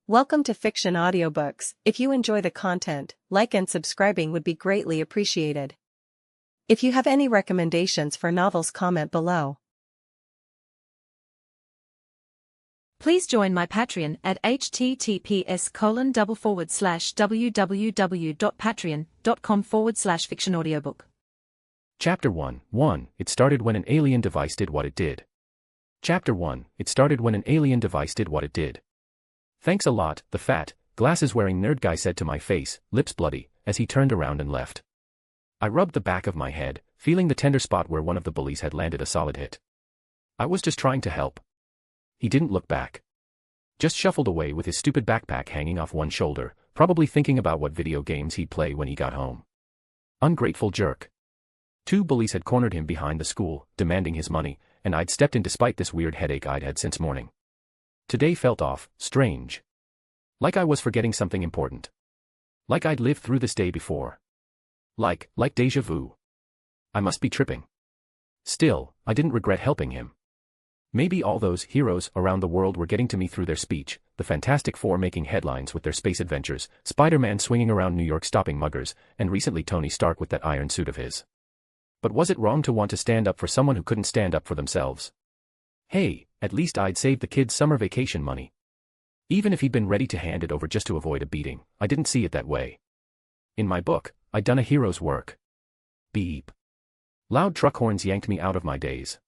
Welcome to Fiction Audiobooks. If you enjoy the content, like and subscribing would be greatly appreciated. If you have any recommendations for novels, comment below. Please join my Patreon at https://www.patreon.com/fictionaudiobook. Chapter 1. It started when an alien device did what it did. Chapter 1. It started when an alien device did what it did. Thanks a lot, the fat, glasses-wearing nerd guy said to my face, lips bloody, as he turned around and left. I rubbed the back of my head, feeling the tender spot where one of the bullies had landed a solid hit. I was just trying to help. He didn't look back. Just shuffled away with his stupid backpack hanging off one shoulder, probably thinking about what video games he'd play when he got home. Ungrateful jerk. 2 bullies had cornered him behind the school, demanding his money, and I'd stepped in despite this weird headache I'd had since morning. Today felt off, strange. Like I was forgetting something important. Like I'd lived through this day before. Like déjà vu. I must be tripping. Still, I didn't regret helping him. Maybe all those heroes around the world were getting to me through their speech, the Fantastic Four making headlines with their space adventures, Spider-Man swinging around New York stopping muggers, and recently Tony Stark with that iron suit of his. But was it wrong to want to stand up for someone who couldn't stand up for themselves? Hey, at least I'd saved the kid's summer vacation money. Even if he'd been ready to hand it over just to avoid a beating, I didn't see it that way. In my book, I'd done a hero's work. Beep. Loud truck horns yanked me out of my daze.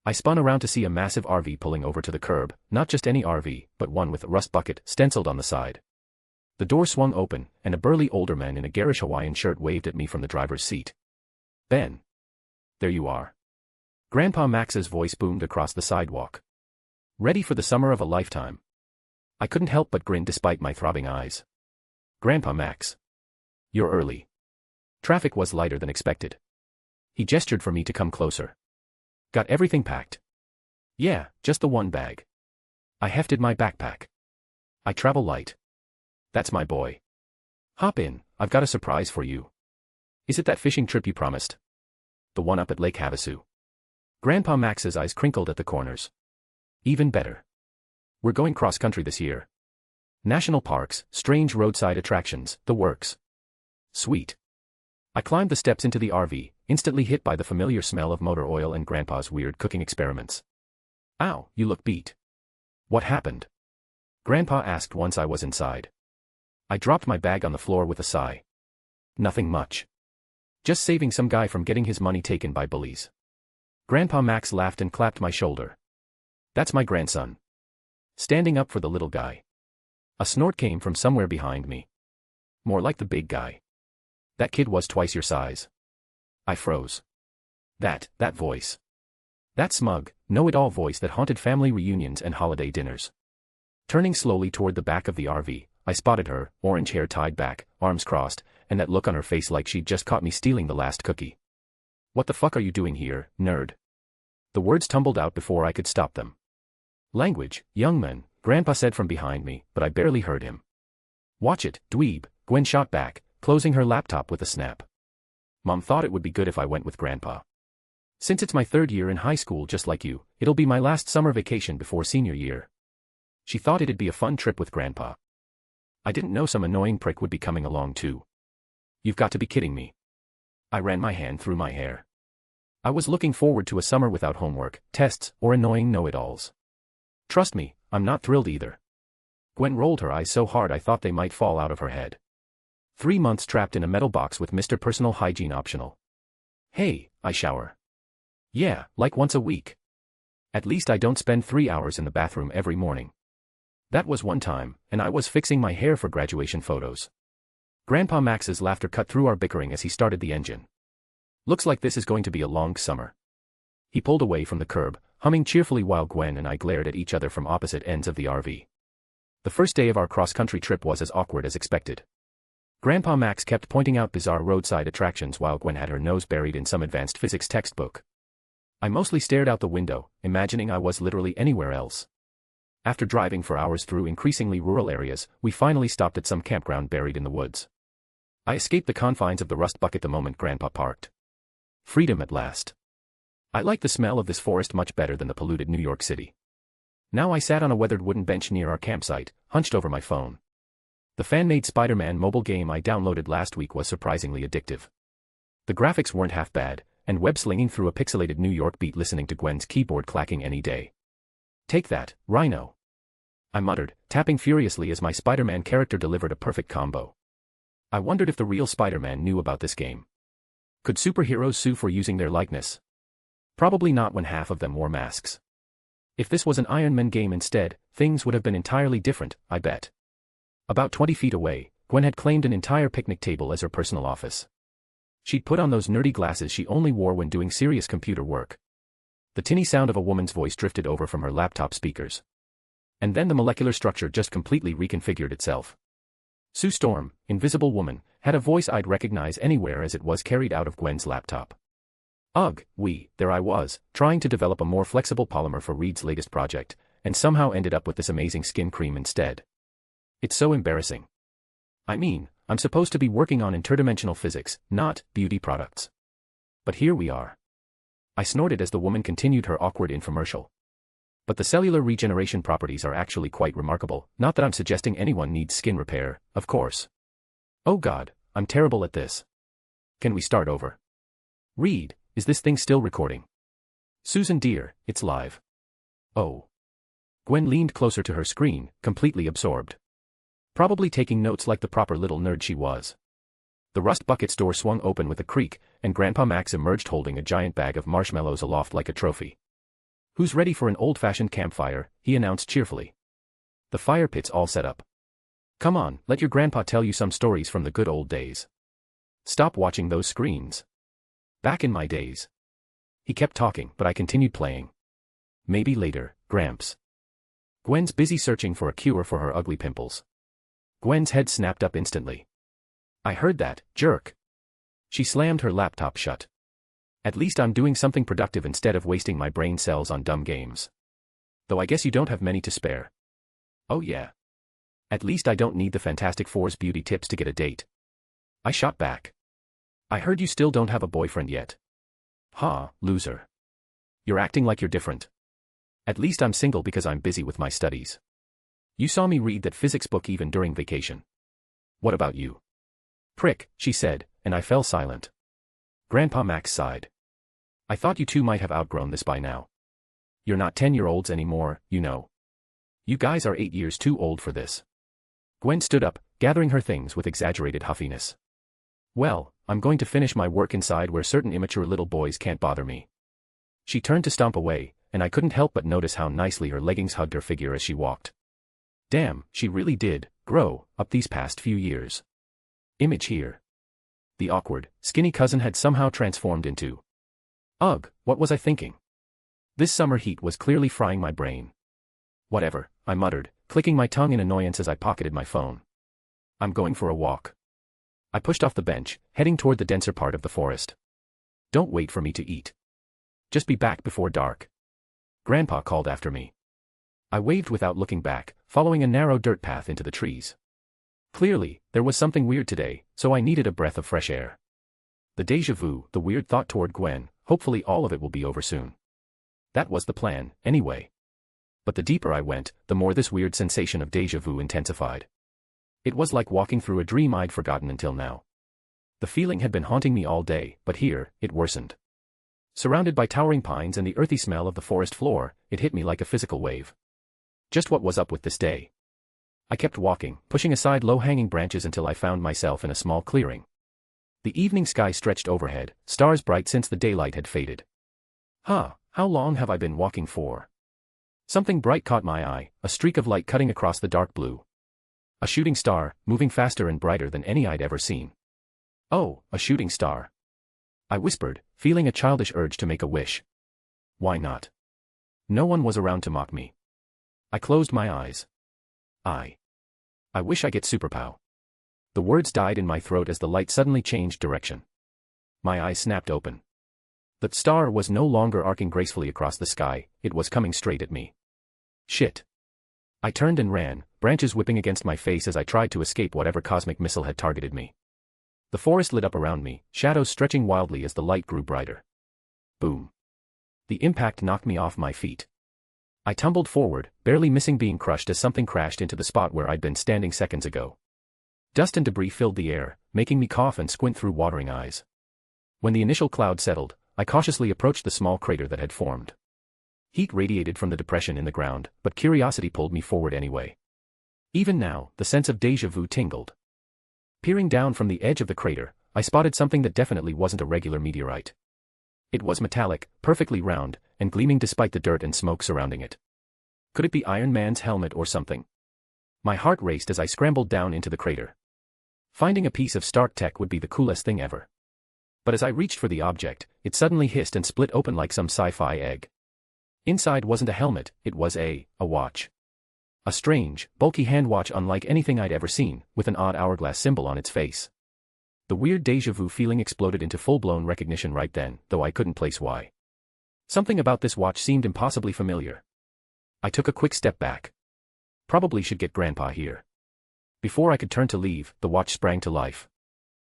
I spun around to see a massive RV pulling over to the curb, not just any RV, but one with a rust bucket stenciled on the side. The door swung open, and a burly older man in a garish Hawaiian shirt waved at me from the driver's seat. Ben. There you are. Grandpa Max's voice boomed across the sidewalk. Ready for the summer of a lifetime. I couldn't help but grin despite my throbbing eyes. Grandpa Max. You're early. Traffic was lighter than expected. He gestured for me to come closer. Got everything packed? Yeah, just the one bag. I hefted my backpack. I travel light. That's my boy. Hop in, I've got a surprise for you. Is it that fishing trip you promised? The one up at Lake Havasu. Grandpa Max's eyes crinkled at the corners. Even better. We're going cross-country this year. National parks, strange roadside attractions, the works. Sweet. I climbed the steps into the RV, instantly hit by the familiar smell of motor oil and Grandpa's weird cooking experiments. Ow, you look beat. What happened? Grandpa asked once I was inside. I dropped my bag on the floor with a sigh. Nothing much. Just saving some guy from getting his money taken by bullies. Grandpa Max laughed and clapped my shoulder. That's my grandson. Standing up for the little guy. A snort came from somewhere behind me. More like the big guy. That kid was twice your size. I froze. That voice. That smug, know-it-all voice that haunted family reunions and holiday dinners. Turning slowly toward the back of the RV, I spotted her, orange hair tied back, arms crossed, and that look on her face like she'd just caught me stealing the last cookie. What the fuck are you doing here, nerd? The words tumbled out before I could stop them. Language, young man, Grandpa said from behind me, but I barely heard him. Watch it, dweeb, Gwen shot back, closing her laptop with a snap. Mom thought it would be good if I went with Grandpa. Since it's my 3rd year in high school just like you, it'll be my last summer vacation before senior year. She thought it'd be a fun trip with Grandpa. I didn't know some annoying prick would be coming along too. You've got to be kidding me. I ran my hand through my hair. I was looking forward to a summer without homework, tests, or annoying know-it-alls. Trust me, I'm not thrilled either. Gwen rolled her eyes so hard I thought they might fall out of her head. 3 months trapped in a metal box with Mr. Personal Hygiene optional. Hey, I shower. Yeah, like once a week. At least I don't spend 3 hours in the bathroom every morning. That was one time, and I was fixing my hair for graduation photos. Grandpa Max's laughter cut through our bickering as he started the engine. Looks like this is going to be a long summer. He pulled away from the curb, humming cheerfully while Gwen and I glared at each other from opposite ends of the RV. The first day of our cross-country trip was as awkward as expected. Grandpa Max kept pointing out bizarre roadside attractions while Gwen had her nose buried in some advanced physics textbook. I mostly stared out the window, imagining I was literally anywhere else. After driving for hours through increasingly rural areas, we finally stopped at some campground buried in the woods. I escaped the confines of the rust bucket the moment Grandpa parked. Freedom at last. I like the smell of this forest much better than the polluted New York City. Now I sat on a weathered wooden bench near our campsite, hunched over my phone. The fan-made Spider-Man mobile game I downloaded last week was surprisingly addictive. The graphics weren't half bad, and web-slinging through a pixelated New York beat listening to Gwen's keyboard clacking any day. Take that, Rhino, I muttered, tapping furiously as my Spider-Man character delivered a perfect combo. I wondered if the real Spider-Man knew about this game. Could superheroes sue for using their likeness? Probably not when half of them wore masks. If this was an Iron Man game instead, things would have been entirely different, I bet. About 20 feet away, Gwen had claimed an entire picnic table as her personal office. She'd put on those nerdy glasses she only wore when doing serious computer work. The tinny sound of a woman's voice drifted over from her laptop speakers. And then the molecular structure just completely reconfigured itself. Sue Storm, Invisible Woman, had a voice I'd recognize anywhere as it was carried out of Gwen's laptop. Ugh, there I was, trying to develop a more flexible polymer for Reed's latest project, and somehow ended up with this amazing skin cream instead. It's so embarrassing. I mean, I'm supposed to be working on interdimensional physics, not beauty products. But here we are. I snorted as the woman continued her awkward infomercial. But the cellular regeneration properties are actually quite remarkable, not that I'm suggesting anyone needs skin repair, of course. Oh God, I'm terrible at this. Can we start over? Reed, is this thing still recording? Susan dear, it's live. Oh. Gwen leaned closer to her screen, completely absorbed. Probably taking notes like the proper little nerd she was. The Rust Bucket's door swung open with a creak, and Grandpa Max emerged holding a giant bag of marshmallows aloft like a trophy. Who's ready for an old-fashioned campfire? He announced cheerfully. The fire pit's all set up. Come on, let your grandpa tell you some stories from the good old days. Stop watching those screens. Back in my days. He kept talking, but I continued playing. Maybe later, Gramps. Gwen's busy searching for a cure for her ugly pimples. Gwen's head snapped up instantly. I heard that, jerk. She slammed her laptop shut. At least I'm doing something productive instead of wasting my brain cells on dumb games. Though I guess you don't have many to spare. Oh yeah. At least I don't need the Fantastic Four's beauty tips to get a date. I shot back. I heard you still don't have a boyfriend yet. Ha, loser. You're acting like you're different. At least I'm single because I'm busy with my studies. You saw me read that physics book even during vacation. What about you? Prick, she said, and I fell silent. Grandpa Max sighed. I thought you two might have outgrown this by now. You're not 10-year-olds anymore, you know. You guys are 8 years too old for this. Gwen stood up, gathering her things with exaggerated huffiness. Well, I'm going to finish my work inside where certain immature little boys can't bother me. She turned to stomp away, and I couldn't help but notice how nicely her leggings hugged her figure as she walked. Damn, she really did grow up these past few years. Image here. The awkward, skinny cousin had somehow transformed into. Ugh, what was I thinking? This summer heat was clearly frying my brain. Whatever, I muttered, clicking my tongue in annoyance as I pocketed my phone. I'm going for a walk. I pushed off the bench, heading toward the denser part of the forest. Don't wait for me to eat. Just be back before dark. Grandpa called after me. I waved without looking back, following a narrow dirt path into the trees. Clearly, there was something weird today, so I needed a breath of fresh air. The déjà vu, the weird thought toward Gwen, hopefully all of it will be over soon. That was the plan, anyway. But the deeper I went, the more this weird sensation of déjà vu intensified. It was like walking through a dream I'd forgotten until now. The feeling had been haunting me all day, but here, it worsened. Surrounded by towering pines and the earthy smell of the forest floor, it hit me like a physical wave. Just what was up with this day? I kept walking, pushing aside low-hanging branches until I found myself in a small clearing. The evening sky stretched overhead, stars bright since the daylight had faded. How long have I been walking for? Something bright caught my eye, a streak of light cutting across the dark blue. A shooting star, moving faster and brighter than any I'd ever seen. Oh, a shooting star. I whispered, feeling a childish urge to make a wish. Why not? No one was around to mock me. I closed my eyes. I wish I get superpower. The words died in my throat as the light suddenly changed direction. My eyes snapped open. The star was no longer arcing gracefully across the sky, it was coming straight at me. Shit. I turned and ran, branches whipping against my face as I tried to escape whatever cosmic missile had targeted me. The forest lit up around me, shadows stretching wildly as the light grew brighter. Boom. The impact knocked me off my feet. I tumbled forward, barely missing being crushed as something crashed into the spot where I'd been standing seconds ago. Dust and debris filled the air, making me cough and squint through watering eyes. When the initial cloud settled, I cautiously approached the small crater that had formed. Heat radiated from the depression in the ground, but curiosity pulled me forward anyway. Even now, the sense of déjà vu tingled. Peering down from the edge of the crater, I spotted something that definitely wasn't a regular meteorite. It was metallic, perfectly round, and gleaming despite the dirt and smoke surrounding it. Could it be Iron Man's helmet or something? My heart raced as I scrambled down into the crater. Finding a piece of Stark tech would be the coolest thing ever. But as I reached for the object, it suddenly hissed and split open like some sci-fi egg. Inside wasn't a helmet, it was a watch. A strange, bulky hand watch unlike anything I'd ever seen, with an odd hourglass symbol on its face. The weird déjà vu feeling exploded into full-blown recognition right then, though I couldn't place why. Something about this watch seemed impossibly familiar. I took a quick step back. Probably should get Grandpa here. Before I could turn to leave, the watch sprang to life.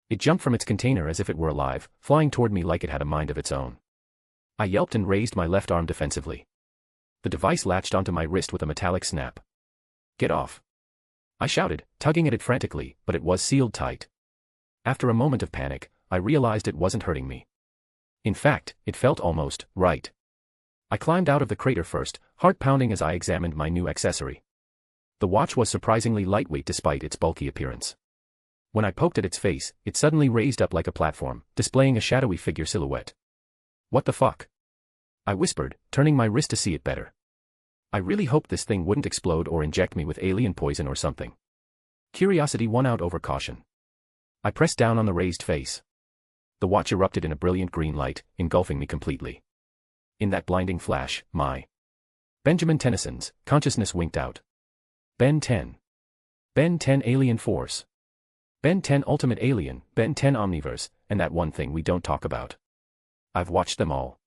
It jumped from its container as if it were alive, flying toward me like it had a mind of its own. I yelped and raised my left arm defensively. The device latched onto my wrist with a metallic snap. "Get off!" I shouted, tugging at it frantically, but it was sealed tight. After a moment of panic, I realized it wasn't hurting me. In fact, it felt almost right. I climbed out of the crater first, heart pounding as I examined my new accessory. The watch was surprisingly lightweight despite its bulky appearance. When I poked at its face, it suddenly raised up like a platform, displaying a shadowy figure silhouette. "What the fuck?" I whispered, turning my wrist to see it better. I really hoped this thing wouldn't explode or inject me with alien poison or something. Curiosity won out over caution. I pressed down on the raised face. The watch erupted in a brilliant green light, engulfing me completely. In that blinding flash, my Benjamin Tennyson's consciousness winked out. Ben 10. Ben 10 Alien Force. Ben 10 Ultimate Alien, Ben 10 Omniverse, and that one thing we don't talk about. I've watched them all.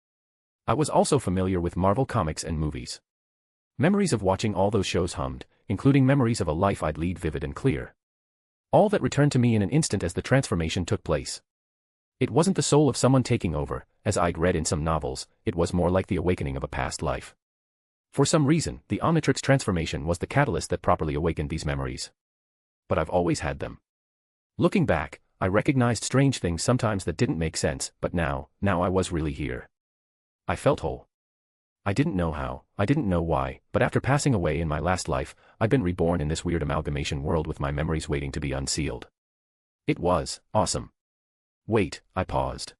I was also familiar with Marvel comics and movies. Memories of watching all those shows hummed, including memories of a life I'd lead vivid and clear. All that returned to me in an instant as the transformation took place. It wasn't the soul of someone taking over, as I'd read in some novels, it was more like the awakening of a past life. For some reason, the Omnitrix transformation was the catalyst that properly awakened these memories. But I've always had them. Looking back, I recognized strange things sometimes that didn't make sense, but now I was really here. I felt whole. I didn't know how, I didn't know why, but after passing away in my last life, I'd been reborn in this weird amalgamation world with my memories waiting to be unsealed. It was awesome. Wait, I paused.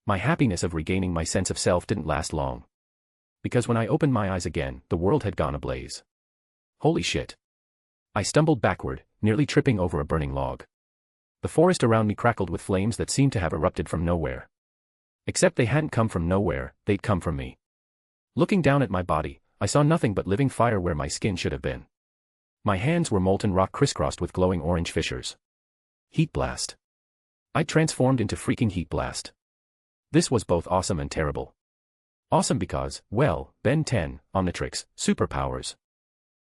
My happiness of regaining my sense of self didn't last long. Because when I opened my eyes again, the world had gone ablaze. Holy shit. I stumbled backward, nearly tripping over a burning log. The forest around me crackled with flames that seemed to have erupted from nowhere. Except they hadn't come from nowhere, they'd come from me. Looking down at my body, I saw nothing but living fire where my skin should have been. My hands were molten rock crisscrossed with glowing orange fissures. Heat blast. I transformed into freaking heat blast. This was both awesome and terrible. Awesome because, well, Ben 10, Omnitrix, superpowers.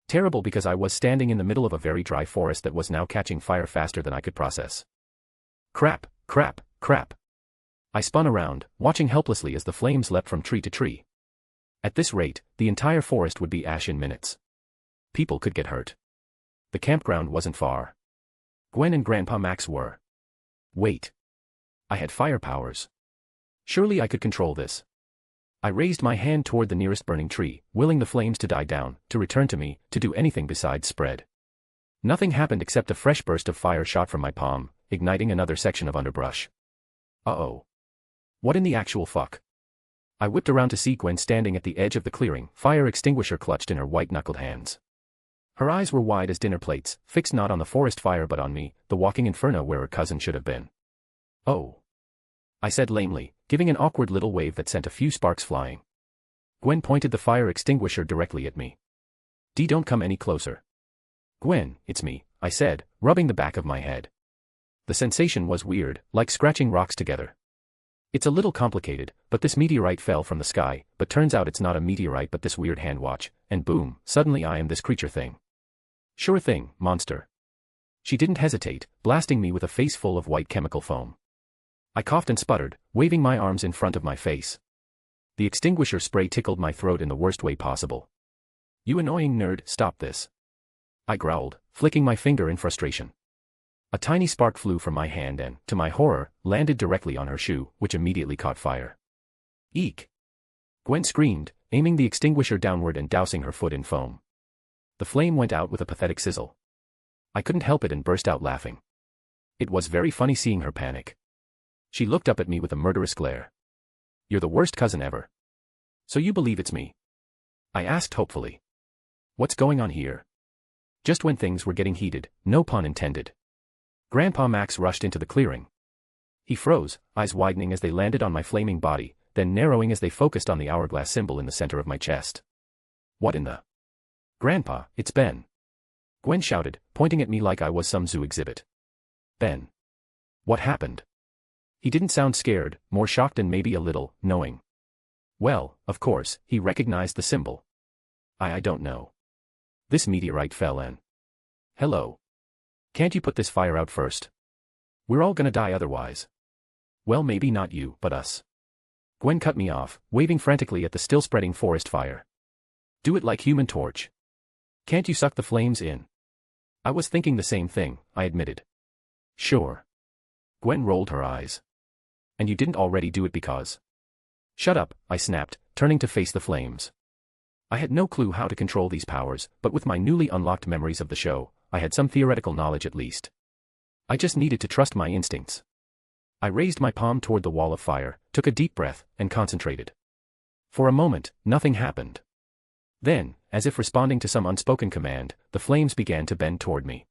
Terrible because I was standing in the middle of a very dry forest that was now catching fire faster than I could process. Crap, crap, crap. I spun around, watching helplessly as the flames leapt from tree to tree. At this rate, the entire forest would be ash in minutes. People could get hurt. The campground wasn't far. Gwen and Grandpa Max were. Wait. I had fire powers. Surely I could control this. I raised my hand toward the nearest burning tree, willing the flames to die down, to return to me, to do anything besides spread. Nothing happened except a fresh burst of fire shot from my palm, igniting another section of underbrush. Uh-oh. What in the actual fuck? I whipped around to see Gwen standing at the edge of the clearing, fire extinguisher clutched in her white-knuckled hands. Her eyes were wide as dinner plates, fixed not on the forest fire but on me, the walking inferno where her cousin should have been. Oh. I said lamely, giving an awkward little wave that sent a few sparks flying. Gwen pointed the fire extinguisher directly at me. Don't come any closer. Gwen, it's me, I said, rubbing the back of my head. The sensation was weird, like scratching rocks together. It's a little complicated, but this meteorite fell from the sky, but turns out it's not a meteorite but this weird hand watch, and boom, suddenly I am this creature thing. Sure thing, monster. She didn't hesitate, blasting me with a face full of white chemical foam. I coughed and sputtered, waving my arms in front of my face. The extinguisher spray tickled my throat in the worst way possible. You annoying nerd, stop this. I growled, flicking my finger in frustration. A tiny spark flew from my hand and, to my horror, landed directly on her shoe, which immediately caught fire. Eek! Gwen screamed, aiming the extinguisher downward and dousing her foot in foam. The flame went out with a pathetic sizzle. I couldn't help it and burst out laughing. It was very funny seeing her panic. She looked up at me with a murderous glare. You're the worst cousin ever. So you believe it's me? I asked hopefully. What's going on here? Just when things were getting heated, no pun intended. Grandpa Max rushed into the clearing. He froze, eyes widening as they landed on my flaming body, then narrowing as they focused on the hourglass symbol in the center of my chest. What in the... Grandpa, it's Ben. Gwen shouted, pointing at me like I was some zoo exhibit. Ben. What happened? He didn't sound scared, more shocked and maybe a little, knowing. Well, of course, he recognized the symbol. I don't know. This meteorite fell in. Hello. Can't you put this fire out first? We're all gonna die otherwise. Well, maybe not you, but us. Gwen cut me off, waving frantically at the still-spreading forest fire. Do it like Human Torch. Can't you suck the flames in? I was thinking the same thing, I admitted. Sure. Gwen rolled her eyes. And you didn't already do it because... Shut up, I snapped, turning to face the flames. I had no clue how to control these powers, but with my newly unlocked memories of the show, I had some theoretical knowledge at least. I just needed to trust my instincts. I raised my palm toward the wall of fire, took a deep breath, and concentrated. For a moment, nothing happened. Then, as if responding to some unspoken command, the flames began to bend toward me.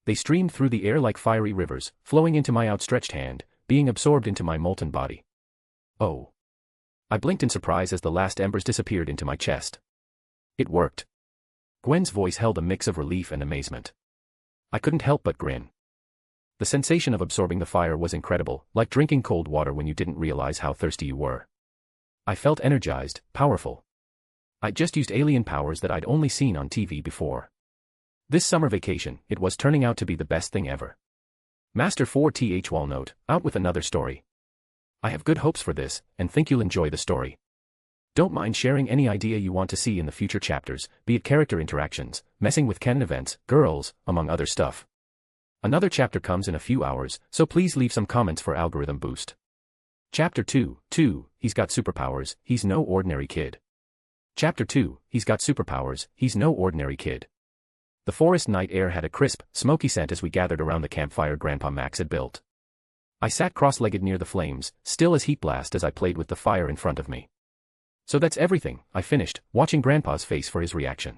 They streamed through the air like fiery rivers, flowing into my outstretched hand, being absorbed into my molten body. Oh. I blinked in surprise as the last embers disappeared into my chest. It worked. Gwen's voice held a mix of relief and amazement. I couldn't help but grin. The sensation of absorbing the fire was incredible, like drinking cold water when you didn't realize how thirsty you were. I felt energized, powerful. I'd just used alien powers that I'd only seen on TV before. This summer vacation, it was turning out to be the best thing ever. Master 4th Walnote, out with another story. I have good hopes for this, and think you'll enjoy the story. Don't mind sharing any idea you want to see in the future chapters, be it character interactions, messing with canon events, girls, among other stuff. Another chapter comes in a few hours, so please leave some comments for algorithm boost. Chapter 2, he's got superpowers, he's no ordinary kid. Chapter 2, he's got superpowers, he's no ordinary kid. The forest night air had a crisp, smoky scent as we gathered around the campfire Grandpa Max had built. I sat cross-legged near the flames, still as heat blast as I played with the fire in front of me. So that's everything, I finished, watching Grandpa's face for his reaction.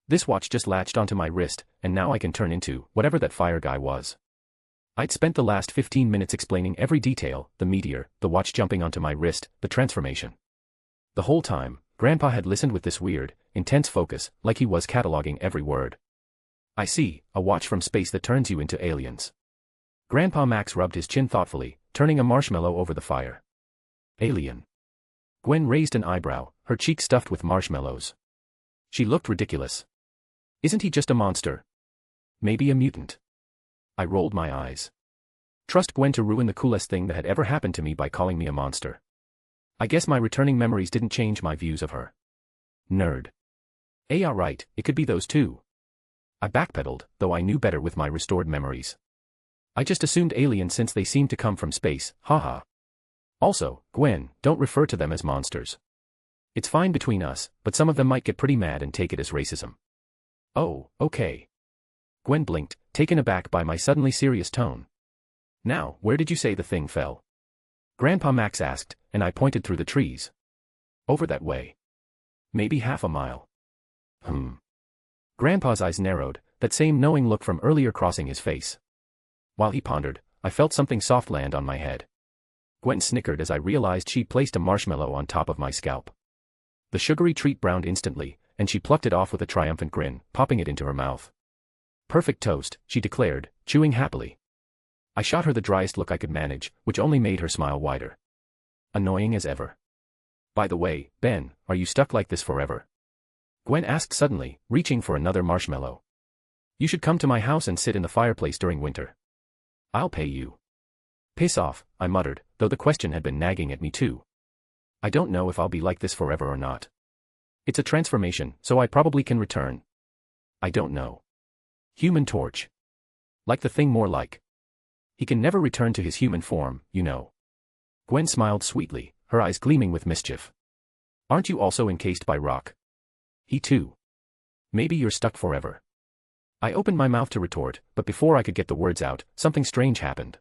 This watch just latched onto my wrist, and now I can turn into whatever that fire guy was. I'd spent the last 15 minutes explaining every detail, the meteor, the watch jumping onto my wrist, the transformation. The whole time, Grandpa had listened with this weird, intense focus, like he was cataloging every word. I see, a watch from space that turns you into aliens. Grandpa Max rubbed his chin thoughtfully, turning a marshmallow over the fire. Alien. Gwen raised an eyebrow, her cheek stuffed with marshmallows. She looked ridiculous. Isn't he just a monster? Maybe a mutant. I rolled my eyes. Trust Gwen to ruin the coolest thing that had ever happened to me by calling me a monster. I guess my returning memories didn't change my views of her. Nerd. Yeah, right, it could be those two. I backpedaled, though I knew better with my restored memories. I just assumed alien since they seemed to come from space, haha. Also, Gwen, don't refer to them as monsters. It's fine between us, but some of them might get pretty mad and take it as racism. Oh, okay. Gwen blinked, taken aback by my suddenly serious tone. Now, where did you say the thing fell? Grandpa Max asked, and I pointed through the trees. Over that way. Maybe half a mile. Grandpa's eyes narrowed, that same knowing look from earlier crossing his face. While he pondered, I felt something soft land on my head. Gwen snickered as I realized she'd placed a marshmallow on top of my scalp. The sugary treat browned instantly, and she plucked it off with a triumphant grin, popping it into her mouth. Perfect toast, she declared, chewing happily. I shot her the driest look I could manage, which only made her smile wider. Annoying as ever. By the way, Ben, are you stuck like this forever? Gwen asked suddenly, reaching for another marshmallow. You should come to my house and sit in the fireplace during winter. I'll pay you. Piss off, I muttered, though the question had been nagging at me too. I don't know if I'll be like this forever or not. It's a transformation, so I probably can return. I don't know. Human Torch. Like the thing more like. He can never return to his human form, you know. Gwen smiled sweetly, her eyes gleaming with mischief. Aren't you also encased by rock? He too. Maybe you're stuck forever. I opened my mouth to retort, but before I could get the words out, something strange happened.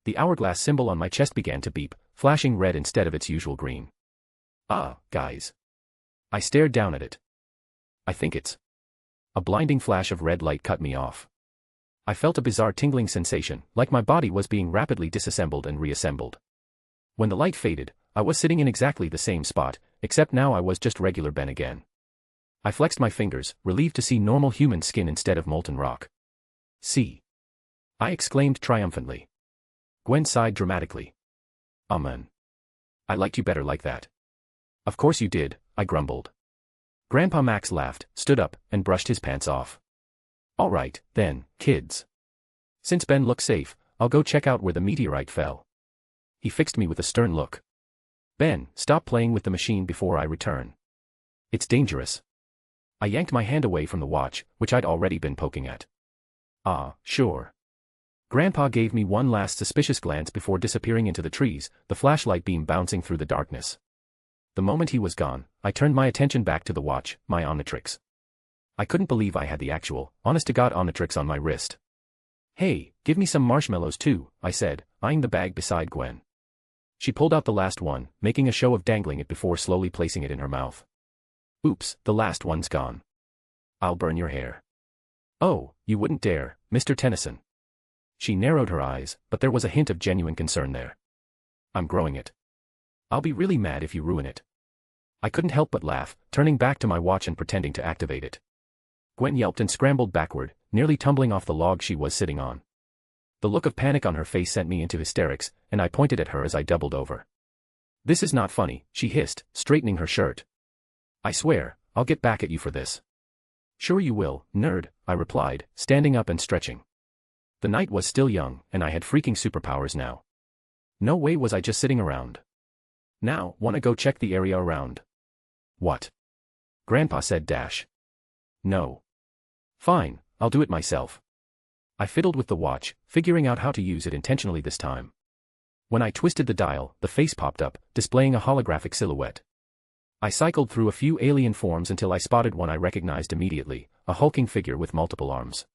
The hourglass symbol on my chest began to beep, flashing red instead of its usual green. Ah, guys. I stared down at it. I think it's... A blinding flash of red light cut me off. I felt a bizarre tingling sensation, like my body was being rapidly disassembled and reassembled. When the light faded, I was sitting in exactly the same spot, except now I was just regular Ben again. I flexed my fingers, relieved to see normal human skin instead of molten rock. See? I exclaimed triumphantly. Gwen sighed dramatically. Amen. I liked you better like that. Of course you did, I grumbled. Grandpa Max laughed, stood up, and brushed his pants off. All right, then, kids. Since Ben looks safe, I'll go check out where the meteorite fell. He fixed me with a stern look. Ben, stop playing with the machine before I return. It's dangerous. I yanked my hand away from the watch, which I'd already been poking at. Ah, sure. Grandpa gave me one last suspicious glance before disappearing into the trees, the flashlight beam bouncing through the darkness. The moment he was gone, I turned my attention back to the watch, my Omnitrix. I couldn't believe I had the actual, honest-to-God Omnitrix on my wrist. Hey, give me some marshmallows too, I said, eyeing the bag beside Gwen. She pulled out the last one, making a show of dangling it before slowly placing it in her mouth. Oops, the last one's gone. I'll burn your hair. Oh, you wouldn't dare, Mr. Tennyson. She narrowed her eyes, but there was a hint of genuine concern there. I'm growing it. I'll be really mad if you ruin it. I couldn't help but laugh, turning back to my watch and pretending to activate it. Gwen yelped and scrambled backward, nearly tumbling off the log she was sitting on. The look of panic on her face sent me into hysterics, and I pointed at her as I doubled over. This is not funny, she hissed, straightening her shirt. I swear, I'll get back at you for this. Sure you will, nerd, I replied, standing up and stretching. The night was still young, and I had freaking superpowers now. No way was I just sitting around. Now, wanna go check the area around? What? Grandpa said dash. No. Fine, I'll do it myself. I fiddled with the watch, figuring out how to use it intentionally this time. When I twisted the dial, the face popped up, displaying a holographic silhouette. I cycled through a few alien forms until I spotted one I recognized immediately, a hulking figure with multiple arms.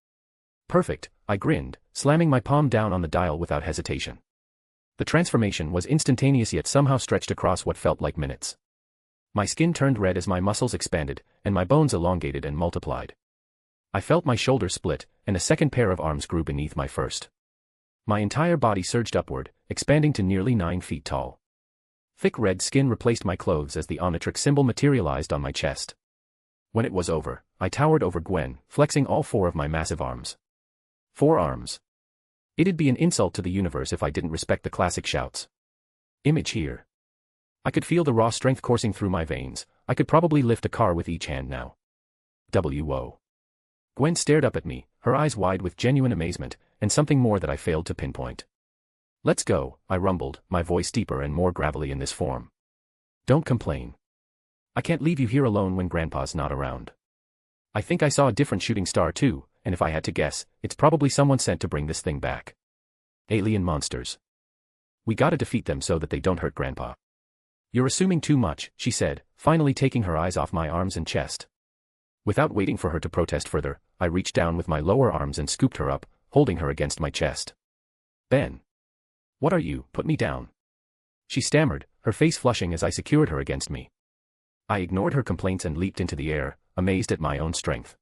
Perfect, I grinned, slamming my palm down on the dial without hesitation. The transformation was instantaneous yet somehow stretched across what felt like minutes. My skin turned red as my muscles expanded, and my bones elongated and multiplied. I felt my shoulders split, and a second pair of arms grew beneath my first. My entire body surged upward, expanding to nearly 9 feet tall. Thick red skin replaced my clothes as the Omnitrix symbol materialized on my chest. When it was over, I towered over Gwen, flexing all 4 of my massive arms. 4 arms. It'd be an insult to the universe if I didn't respect the classic shouts. Image here. I could feel the raw strength coursing through my veins. I could probably lift a car with each hand now. W.O. Gwen stared up at me, her eyes wide with genuine amazement, and something more that I failed to pinpoint. Let's go, I rumbled, my voice deeper and more gravelly in this form. Don't complain. I can't leave you here alone when Grandpa's not around. I think I saw a different shooting star too, and if I had to guess, it's probably someone sent to bring this thing back. Alien monsters. We gotta defeat them so that they don't hurt Grandpa. You're assuming too much, she said, finally taking her eyes off my arms and chest. Without waiting for her to protest further, I reached down with my lower arms and scooped her up, holding her against my chest. Ben. What are you? Put me down. She stammered, her face flushing as I secured her against me. I ignored her complaints and leaped into the air, amazed at my own strength.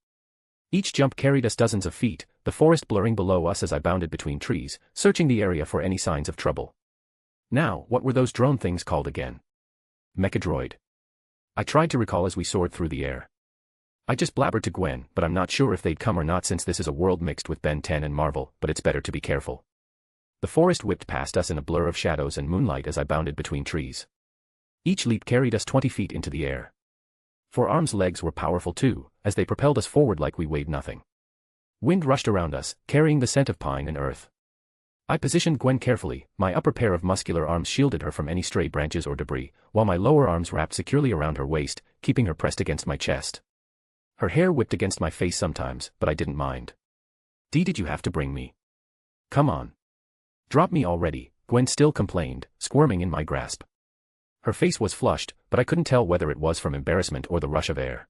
Each jump carried us dozens of feet, the forest blurring below us as I bounded between trees, searching the area for any signs of trouble. Now, what were those drone things called again? Mechadroid. I tried to recall as we soared through the air. I just blabbered to Gwen, but I'm not sure if they'd come or not since this is a world mixed with Ben 10 and Marvel, but it's better to be careful. The forest whipped past us in a blur of shadows and moonlight as I bounded between trees. Each leap carried us 20 feet into the air. For Arm's legs were powerful too, as they propelled us forward like we weighed nothing. Wind rushed around us, carrying the scent of pine and earth. I positioned Gwen carefully, my upper pair of muscular arms shielded her from any stray branches or debris, while my lower arms wrapped securely around her waist, keeping her pressed against my chest. Her hair whipped against my face sometimes, but I didn't mind. Did you have to bring me? Come on. Drop me already, Gwen still complained, squirming in my grasp. Her face was flushed, but I couldn't tell whether it was from embarrassment or the rush of air.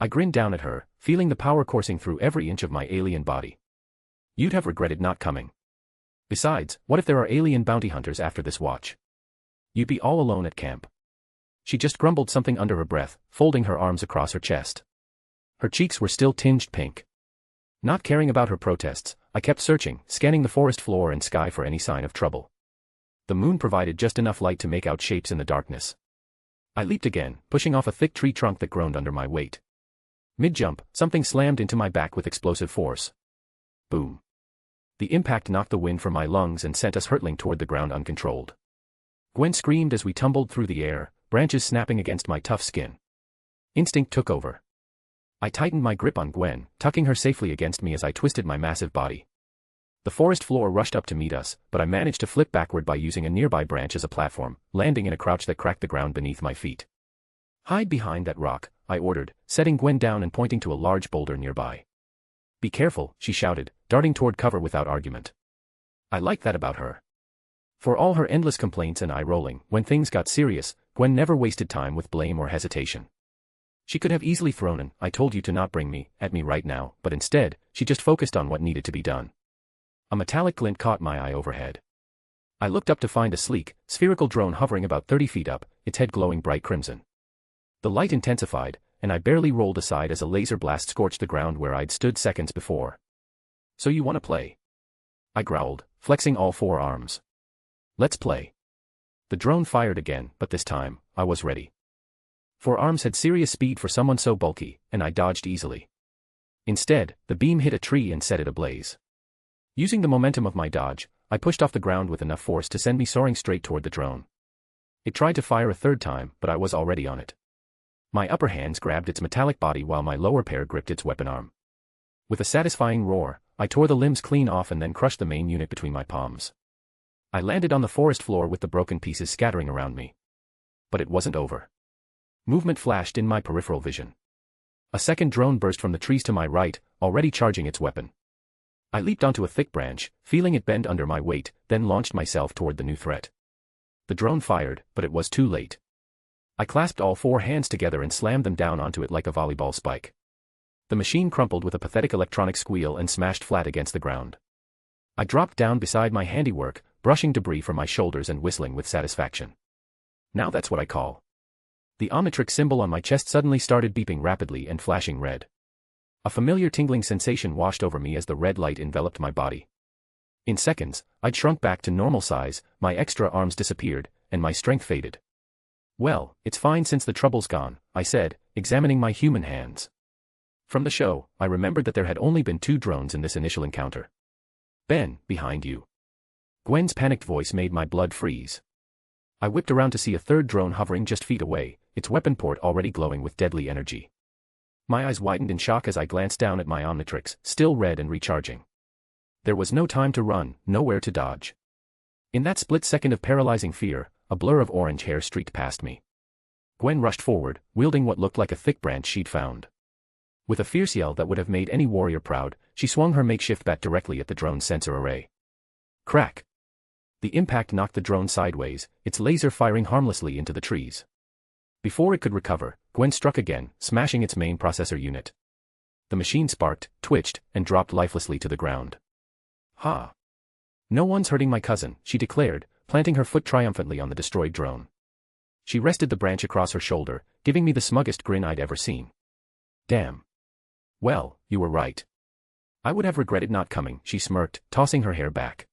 I grinned down at her, feeling the power coursing through every inch of my alien body. You'd have regretted not coming. Besides, what if there are alien bounty hunters after this watch? You'd be all alone at camp. She just grumbled something under her breath, folding her arms across her chest. Her cheeks were still tinged pink. Not caring about her protests, I kept searching, scanning the forest floor and sky for any sign of trouble. The moon provided just enough light to make out shapes in the darkness. I leaped again, pushing off a thick tree trunk that groaned under my weight. Mid-jump, something slammed into my back with explosive force. Boom. The impact knocked the wind from my lungs and sent us hurtling toward the ground uncontrolled. Gwen screamed as we tumbled through the air, branches snapping against my tough skin. Instinct took over. I tightened my grip on Gwen, tucking her safely against me as I twisted my massive body. The forest floor rushed up to meet us, but I managed to flip backward by using a nearby branch as a platform, landing in a crouch that cracked the ground beneath my feet. Hide behind that rock, I ordered, setting Gwen down and pointing to a large boulder nearby. Be careful, she shouted, darting toward cover without argument. I liked that about her. For all her endless complaints and eye-rolling, when things got serious, Gwen never wasted time with blame or hesitation. She could have easily thrown an "I told you to not bring me" at me right now, but instead, she just focused on what needed to be done. A metallic glint caught my eye overhead. I looked up to find a sleek, spherical drone hovering about 30 feet up, its head glowing bright crimson. The light intensified, and I barely rolled aside as a laser blast scorched the ground where I'd stood seconds before. So you want to play? I growled, flexing all four arms. Let's play. The drone fired again, but this time, I was ready. Four arms had serious speed for someone so bulky, and I dodged easily. Instead, the beam hit a tree and set it ablaze. Using the momentum of my dodge, I pushed off the ground with enough force to send me soaring straight toward the drone. It tried to fire a third time, but I was already on it. My upper hands grabbed its metallic body while my lower pair gripped its weapon arm. With a satisfying roar, I tore the limbs clean off and then crushed the main unit between my palms. I landed on the forest floor with the broken pieces scattering around me. But it wasn't over. Movement flashed in my peripheral vision. A second drone burst from the trees to my right, already charging its weapon. I leaped onto a thick branch, feeling it bend under my weight, then launched myself toward the new threat. The drone fired, but it was too late. I clasped all four hands together and slammed them down onto it like a volleyball spike. The machine crumpled with a pathetic electronic squeal and smashed flat against the ground. I dropped down beside my handiwork, brushing debris from my shoulders and whistling with satisfaction. Now that's what I call. The Omnitrix symbol on my chest suddenly started beeping rapidly and flashing red. A familiar tingling sensation washed over me as the red light enveloped my body. In seconds, I'd shrunk back to normal size, my extra arms disappeared, and my strength faded. Well, it's fine since the trouble's gone, I said, examining my human hands. From the show, I remembered that there had only been 2 drones in this initial encounter. Ben, behind you. Gwen's panicked voice made my blood freeze. I whipped around to see a third drone hovering just feet away, its weapon port already glowing with deadly energy. My eyes widened in shock as I glanced down at my Omnitrix, still red and recharging. There was no time to run, nowhere to dodge. In that split second of paralyzing fear, a blur of orange hair streaked past me. Gwen rushed forward, wielding what looked like a thick branch she'd found. With a fierce yell that would have made any warrior proud, she swung her makeshift bat directly at the drone's sensor array. Crack! The impact knocked the drone sideways, its laser firing harmlessly into the trees. Before it could recover, Gwen struck again, smashing its main processor unit. The machine sparked, twitched, and dropped lifelessly to the ground. Ha! No one's hurting my cousin, she declared, planting her foot triumphantly on the destroyed drone. She rested the branch across her shoulder, giving me the smuggest grin I'd ever seen. Damn. Well, you were right. I would have regretted not coming, she smirked, tossing her hair back.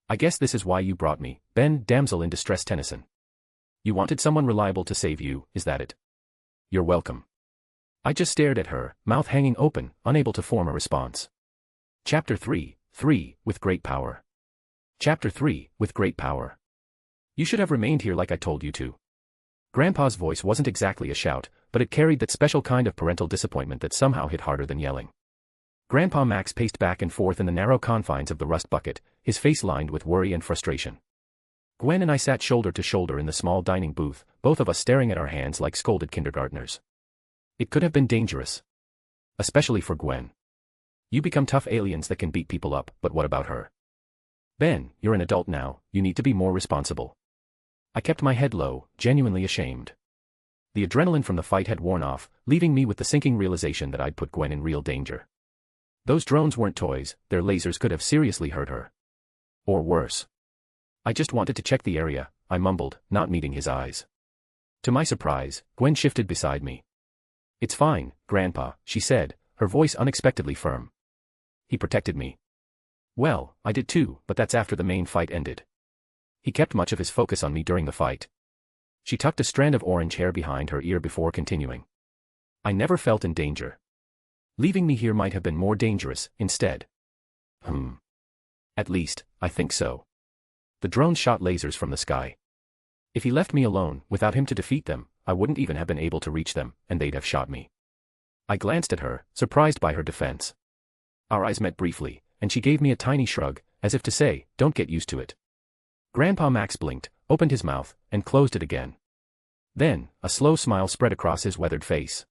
I guess this is why you brought me, Ben, damsel in distress Tennyson. You wanted someone reliable to save you, is that it? You're welcome. I just stared at her, mouth hanging open, unable to form a response. Chapter 3, with great power. Chapter 3, with great power. You should have remained here like I told you to. Grandpa's voice wasn't exactly a shout, but it carried that special kind of parental disappointment that somehow hit harder than yelling. Grandpa Max paced back and forth in the narrow confines of the rust bucket, his face lined with worry and frustration. Gwen and I sat shoulder to shoulder in the small dining booth, both of us staring at our hands like scolded kindergartners. It could have been dangerous. Especially for Gwen. You become tough aliens that can beat people up, but what about her? Ben, you're an adult now, you need to be more responsible. I kept my head low, genuinely ashamed. The adrenaline from the fight had worn off, leaving me with the sinking realization that I'd put Gwen in real danger. Those drones weren't toys, their lasers could have seriously hurt her. Or worse. I just wanted to check the area, I mumbled, not meeting his eyes. To my surprise, Gwen shifted beside me. It's fine, Grandpa, she said, her voice unexpectedly firm. He protected me. Well, I did too, but that's after the main fight ended. He kept much of his focus on me during the fight. She tucked a strand of orange hair behind her ear before continuing. I never felt in danger. Leaving me here might have been more dangerous, instead. At least, I think so. The drones shot lasers from the sky. If he left me alone, without him to defeat them, I wouldn't even have been able to reach them, and they'd have shot me. I glanced at her, surprised by her defense. Our eyes met briefly, and she gave me a tiny shrug, as if to say, don't get used to it. Grandpa Max blinked, opened his mouth, and closed it again. Then, a slow smile spread across his weathered face.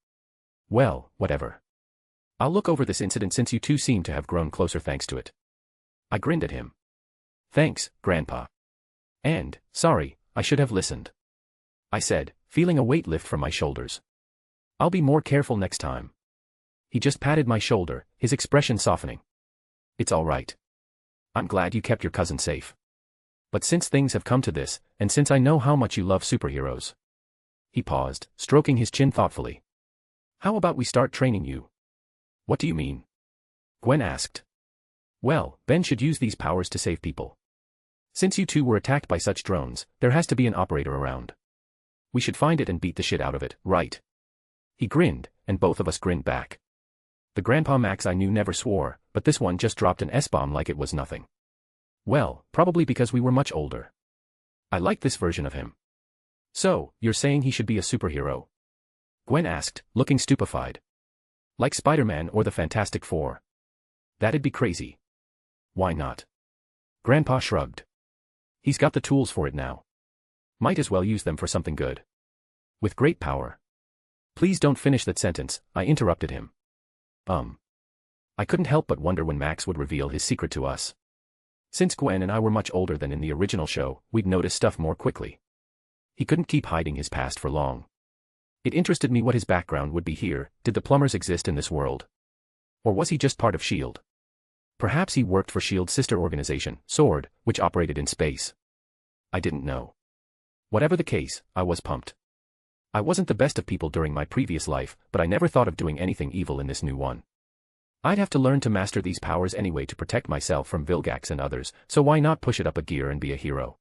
Well, whatever. I'll look over this incident since you two seem to have grown closer thanks to it. I grinned at him. Thanks, Grandpa. And, sorry, I should have listened. I said, feeling a weight lift from my shoulders. I'll be more careful next time. He just patted my shoulder, his expression softening. It's all right. I'm glad you kept your cousin safe. But since things have come to this, and since I know how much you love superheroes. He paused, stroking his chin thoughtfully. How about we start training you? What do you mean? Gwen asked. Well, Ben should use these powers to save people. Since you two were attacked by such drones, there has to be an operator around. We should find it and beat the shit out of it, right? He grinned, and both of us grinned back. The Grandpa Max I knew never swore, but this one just dropped an S-bomb like it was nothing. Well, probably because we were much older. I liked this version of him. So, you're saying he should be a superhero? Gwen asked, looking stupefied. Like Spider-Man or the Fantastic Four. That'd be crazy. Why not? Grandpa shrugged. He's got the tools for it now. Might as well use them for something good. With great power. Please don't finish that sentence, I interrupted him. I couldn't help but wonder when Max would reveal his secret to us. Since Gwen and I were much older than in the original show, we'd notice stuff more quickly. He couldn't keep hiding his past for long. It interested me what his background would be here. Did the plumbers exist in this world? Or was he just part of S.H.I.E.L.D.? Perhaps he worked for S.H.I.E.L.'s sister organization, S.W.O.R.D., which operated in space. I didn't know. Whatever the case, I was pumped. I wasn't the best of people during my previous life, but I never thought of doing anything evil in this new one. I'd have to learn to master these powers anyway to protect myself from Vilgax and others, so why not push it up a gear and be a hero?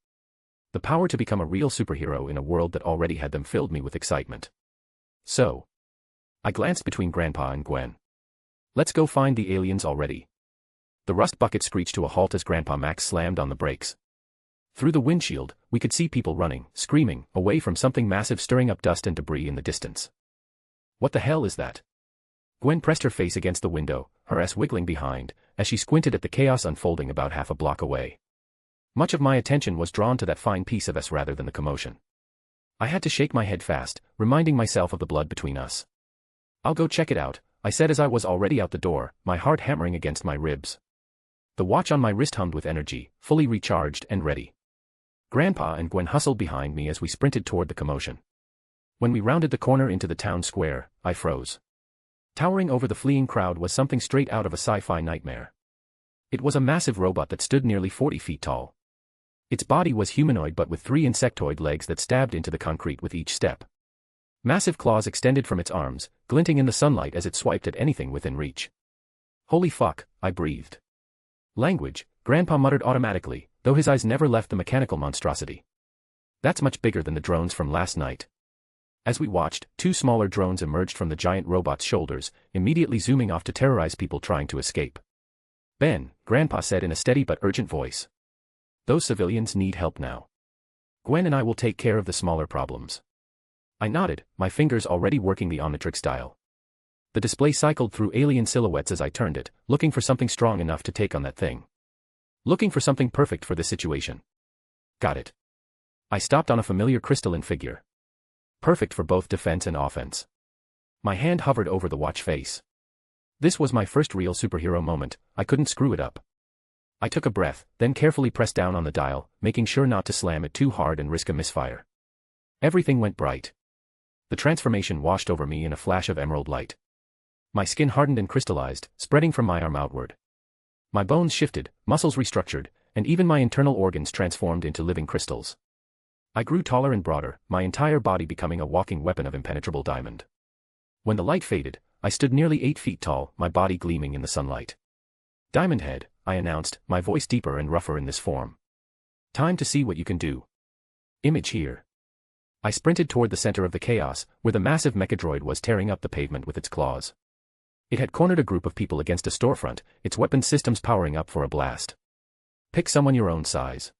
The power to become a real superhero in a world that already had them filled me with excitement. So. I glanced between Grandpa and Gwen. Let's go find the aliens already. The rust bucket screeched to a halt as Grandpa Max slammed on the brakes. Through the windshield, we could see people running, screaming, away from something massive stirring up dust and debris in the distance. What the hell is that? Gwen pressed her face against the window, her ass wiggling behind, as she squinted at the chaos unfolding about half a block away. Much of my attention was drawn to that fine piece of us rather than the commotion. I had to shake my head fast, reminding myself of the blood between us. I'll go check it out, I said as I was already out the door, my heart hammering against my ribs. The watch on my wrist hummed with energy, fully recharged and ready. Grandpa and Gwen hustled behind me as we sprinted toward the commotion. When we rounded the corner into the town square, I froze. Towering over the fleeing crowd was something straight out of a sci-fi nightmare. It was a massive robot that stood nearly 40 feet tall. Its body was humanoid but with 3 insectoid legs that stabbed into the concrete with each step. Massive claws extended from its arms, glinting in the sunlight as it swiped at anything within reach. Holy fuck, I breathed. Language, Grandpa muttered automatically, though his eyes never left the mechanical monstrosity. That's much bigger than the drones from last night. As we watched, 2 smaller drones emerged from the giant robot's shoulders, immediately zooming off to terrorize people trying to escape. Ben, Grandpa said in a steady but urgent voice. Those civilians need help now. Gwen and I will take care of the smaller problems. I nodded, my fingers already working the Omnitrix dial. The display cycled through alien silhouettes as I turned it, looking for something strong enough to take on that thing. Looking for something perfect for this situation. Got it. I stopped on a familiar crystalline figure. Perfect for both defense and offense. My hand hovered over the watch face. This was my first real superhero moment, I couldn't screw it up. I took a breath, then carefully pressed down on the dial, making sure not to slam it too hard and risk a misfire. Everything went bright. The transformation washed over me in a flash of emerald light. My skin hardened and crystallized, spreading from my arm outward. My bones shifted, muscles restructured, and even my internal organs transformed into living crystals. I grew taller and broader, my entire body becoming a walking weapon of impenetrable diamond. When the light faded, I stood nearly 8 feet tall, my body gleaming in the sunlight. Diamond Head, I announced, my voice deeper and rougher in this form. Time to see what you can do. Image here. I sprinted toward the center of the chaos, where the massive mechadroid was tearing up the pavement with its claws. It had cornered a group of people against a storefront, its weapon systems powering up for a blast. Pick someone your own size.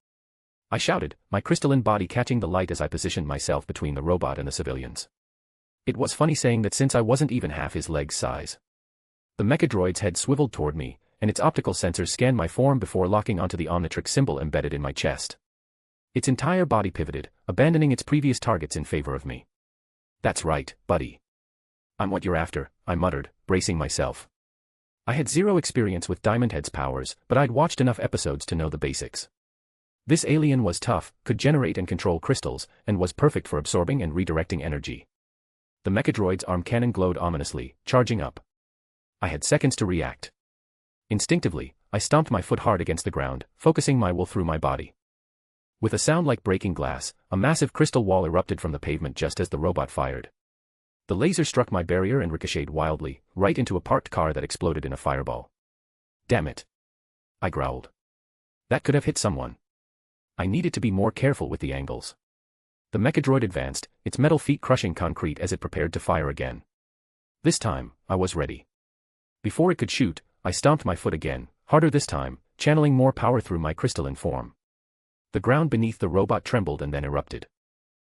I shouted, my crystalline body catching the light as I positioned myself between the robot and the civilians. It was funny saying that since I wasn't even half his leg's size. The mechadroid's head swiveled toward me, and its optical sensors scanned my form before locking onto the Omnitrix symbol embedded in my chest. Its entire body pivoted, abandoning its previous targets in favor of me. That's right, buddy. I'm what you're after, I muttered, bracing myself. I had zero experience with Diamond Head's powers, but I'd watched enough episodes to know the basics. This alien was tough, could generate and control crystals, and was perfect for absorbing and redirecting energy. The mechadroid's arm cannon glowed ominously, charging up. I had seconds to react. Instinctively, I stomped my foot hard against the ground, focusing my will through my body. With a sound like breaking glass, a massive crystal wall erupted from the pavement just as the robot fired. The laser struck my barrier and ricocheted wildly, right into a parked car that exploded in a fireball. Damn it. I growled. That could have hit someone. I needed to be more careful with the angles. The mechadroid advanced, its metal feet crushing concrete as it prepared to fire again. This time, I was ready. Before it could shoot, I stomped my foot again, harder this time, channeling more power through my crystalline form. The ground beneath the robot trembled and then erupted.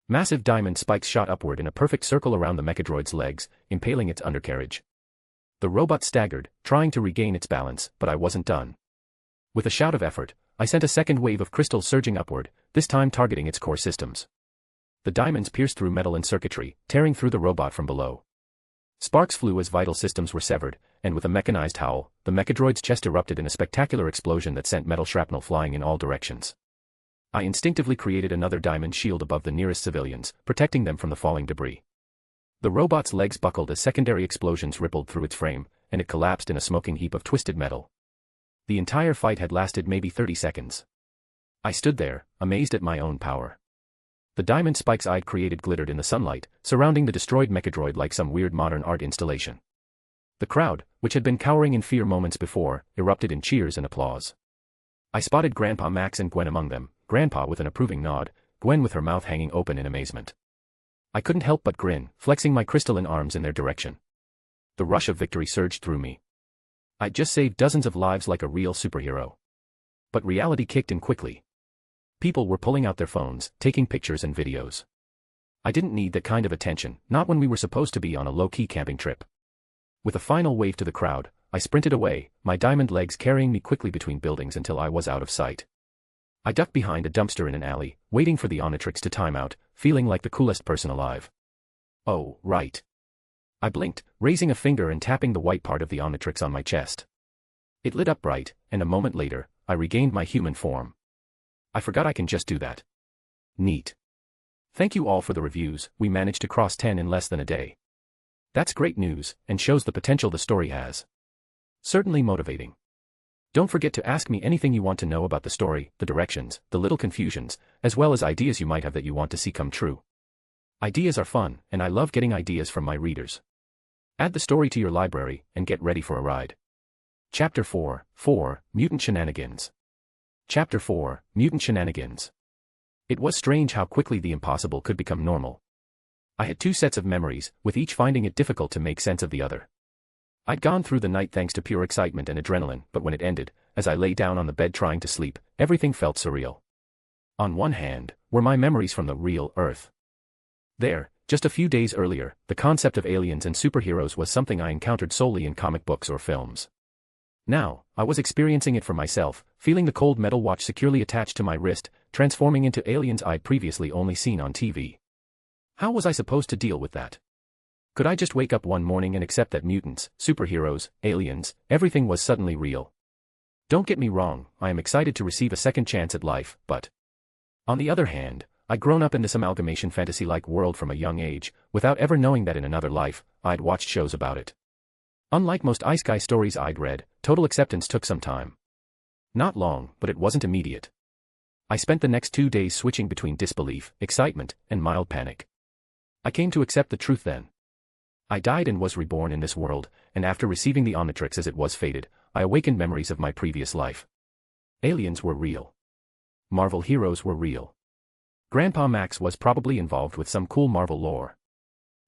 Massive diamond spikes shot upward in a perfect circle around the mechadroid's legs, impaling its undercarriage. The robot staggered, trying to regain its balance, but I wasn't done. With a shout of effort, I sent a second wave of crystals surging upward, this time targeting its core systems. The diamonds pierced through metal and circuitry, tearing through the robot from below. Sparks flew as vital systems were severed, and with a mechanized howl, the mechadroid's chest erupted in a spectacular explosion that sent metal shrapnel flying in all directions. I instinctively created another diamond shield above the nearest civilians, protecting them from the falling debris. The robot's legs buckled as secondary explosions rippled through its frame, and it collapsed in a smoking heap of twisted metal. The entire fight had lasted maybe 30 seconds. I stood there, amazed at my own power. The diamond spikes I'd created glittered in the sunlight, surrounding the destroyed mechadroid like some weird modern art installation. The crowd, which had been cowering in fear moments before, erupted in cheers and applause. I spotted Grandpa Max and Gwen among them, Grandpa with an approving nod, Gwen with her mouth hanging open in amazement. I couldn't help but grin, flexing my crystalline arms in their direction. The rush of victory surged through me. I'd just saved dozens of lives like a real superhero. But reality kicked in quickly. People were pulling out their phones, taking pictures and videos. I didn't need that kind of attention, not when we were supposed to be on a low-key camping trip. With a final wave to the crowd, I sprinted away, my diamond legs carrying me quickly between buildings until I was out of sight. I ducked behind a dumpster in an alley, waiting for the Omnitrix to time out, feeling like the coolest person alive. Oh, right. I blinked, raising a finger and tapping the white part of the Omnitrix on my chest. It lit up bright, and a moment later, I regained my human form. I forgot I can just do that. Neat. Thank you all for the reviews, we managed to cross 10 in less than a day. That's great news, and shows the potential the story has. Certainly motivating. Don't forget to ask me anything you want to know about the story, the directions, the little confusions, as well as ideas you might have that you want to see come true. Ideas are fun, and I love getting ideas from my readers. Add the story to your library, and get ready for a ride. Chapter 4, Mutant Shenanigans. Chapter 4, Mutant Shenanigans. It was strange how quickly the impossible could become normal. I had 2 sets of memories, with each finding it difficult to make sense of the other. I'd gone through the night thanks to pure excitement and adrenaline, but when it ended, as I lay down on the bed trying to sleep, everything felt surreal. On one hand, were my memories from the real Earth. There, just a few days earlier, the concept of aliens and superheroes was something I encountered solely in comic books or films. Now, I was experiencing it for myself, feeling the cold metal watch securely attached to my wrist, transforming into aliens I'd previously only seen on TV. How was I supposed to deal with that? Could I just wake up one morning and accept that mutants, superheroes, aliens, everything was suddenly real? Don't get me wrong, I am excited to receive a second chance at life, but on the other hand, I'd grown up in this amalgamation fantasy-like world from a young age, without ever knowing that in another life, I'd watched shows about it. Unlike most Ice Guy stories I'd read, total acceptance took some time. Not long, but it wasn't immediate. I spent the next 2 days switching between disbelief, excitement, and mild panic. I came to accept the truth then. I died and was reborn in this world, and after receiving the Omnitrix as it was fated, I awakened memories of my previous life. Aliens were real. Marvel heroes were real. Grandpa Max was probably involved with some cool Marvel lore.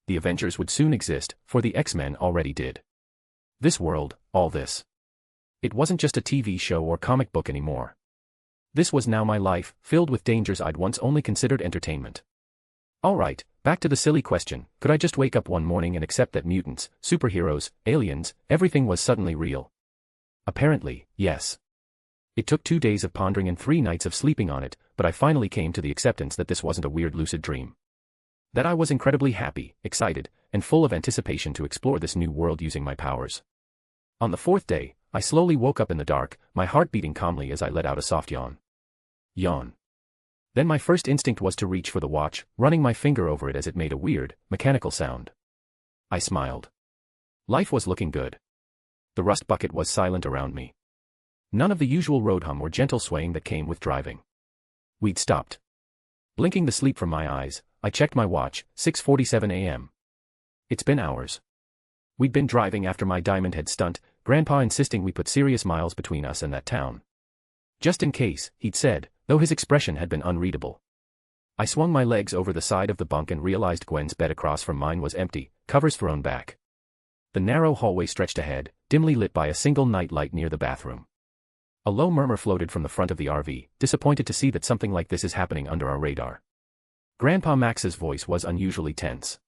The Avengers would soon exist, for the X-Men already did. This world, all this. It wasn't just a TV show or comic book anymore. This was now my life, filled with dangers I'd once only considered entertainment. Alright, back to the silly question, could I just wake up one morning and accept that mutants, superheroes, aliens, everything was suddenly real? Apparently, yes. It took 2 days of pondering and 3 nights of sleeping on it, but I finally came to the acceptance that this wasn't a weird lucid dream. That I was incredibly happy, excited, and full of anticipation to explore this new world using my powers. On the 4th day, I slowly woke up in the dark, my heart beating calmly as I let out a soft yawn. Yawn. Then my first instinct was to reach for the watch, running my finger over it as it made a weird, mechanical sound. I smiled. Life was looking good. The rust bucket was silent around me. None of the usual road hum or gentle swaying that came with driving. We'd stopped. Blinking the sleep from my eyes, I checked my watch, 6:47 a.m. It's been hours. We'd been driving after my Diamond Head stunt, Grandpa insisting we put serious miles between us and that town. Just in case, he'd said, though his expression had been unreadable. I swung my legs over the side of the bunk and realized Gwen's bed across from mine was empty, covers thrown back. The narrow hallway stretched ahead, dimly lit by a single night light near the bathroom. A low murmur floated from the front of the RV, disappointed to see that something like this is happening under our radar. Grandpa Max's voice was unusually tense.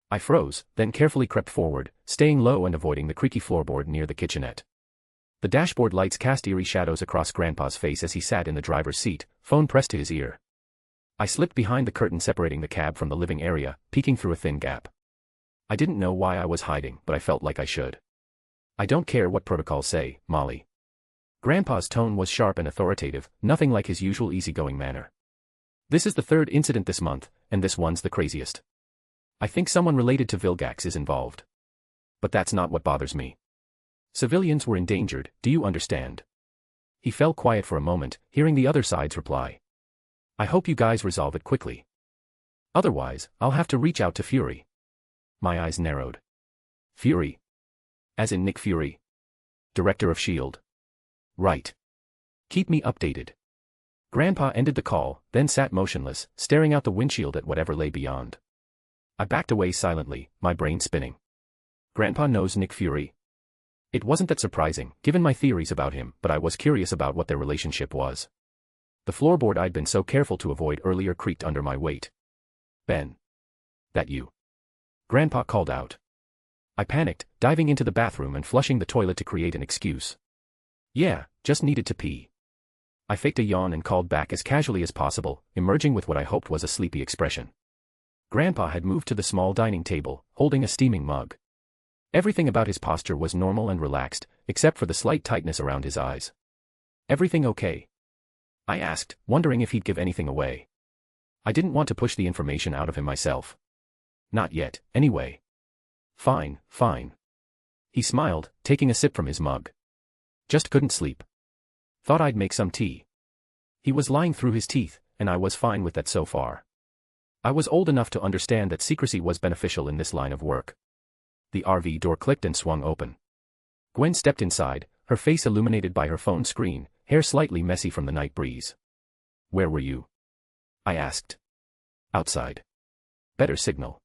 I froze, then carefully crept forward, staying low and avoiding the creaky floorboard near the kitchenette. The dashboard lights cast eerie shadows across Grandpa's face as he sat in the driver's seat, phone pressed to his ear. I slipped behind the curtain separating the cab from the living area, peeking through a thin gap. I didn't know why I was hiding, but I felt like I should. I don't care what protocols say, Molly. Grandpa's tone was sharp and authoritative, nothing like his usual easygoing manner. This is the 3rd incident this month, and this one's the craziest. I think someone related to Vilgax is involved. But that's not what bothers me. Civilians were endangered, do you understand? He fell quiet for a moment, hearing the other side's reply. I hope you guys resolve it quickly. Otherwise, I'll have to reach out to Fury. My eyes narrowed. Fury? As in Nick Fury? Director of S.H.I.E.L.D. Right. Keep me updated. Grandpa ended the call, then sat motionless, staring out the windshield at whatever lay beyond. I backed away silently, my brain spinning. Grandpa knows Nick Fury? It wasn't that surprising, given my theories about him, but I was curious about what their relationship was. The floorboard I'd been so careful to avoid earlier creaked under my weight. Ben. That you? Grandpa called out. I panicked, diving into the bathroom and flushing the toilet to create an excuse. Yeah, just needed to pee. I faked a yawn and called back as casually as possible, emerging with what I hoped was a sleepy expression. Grandpa had moved to the small dining table, holding a steaming mug. Everything about his posture was normal and relaxed, except for the slight tightness around his eyes. Everything okay? I asked, wondering if he'd give anything away. I didn't want to push the information out of him myself. Not yet, anyway. Fine, fine. He smiled, taking a sip from his mug. Just couldn't sleep. Thought I'd make some tea. He was lying through his teeth, and I was fine with that so far. I was old enough to understand that secrecy was beneficial in this line of work. The RV door clicked and swung open. Gwen stepped inside, her face illuminated by her phone screen, hair slightly messy from the night breeze. Where were you? I asked. Outside. Better signal.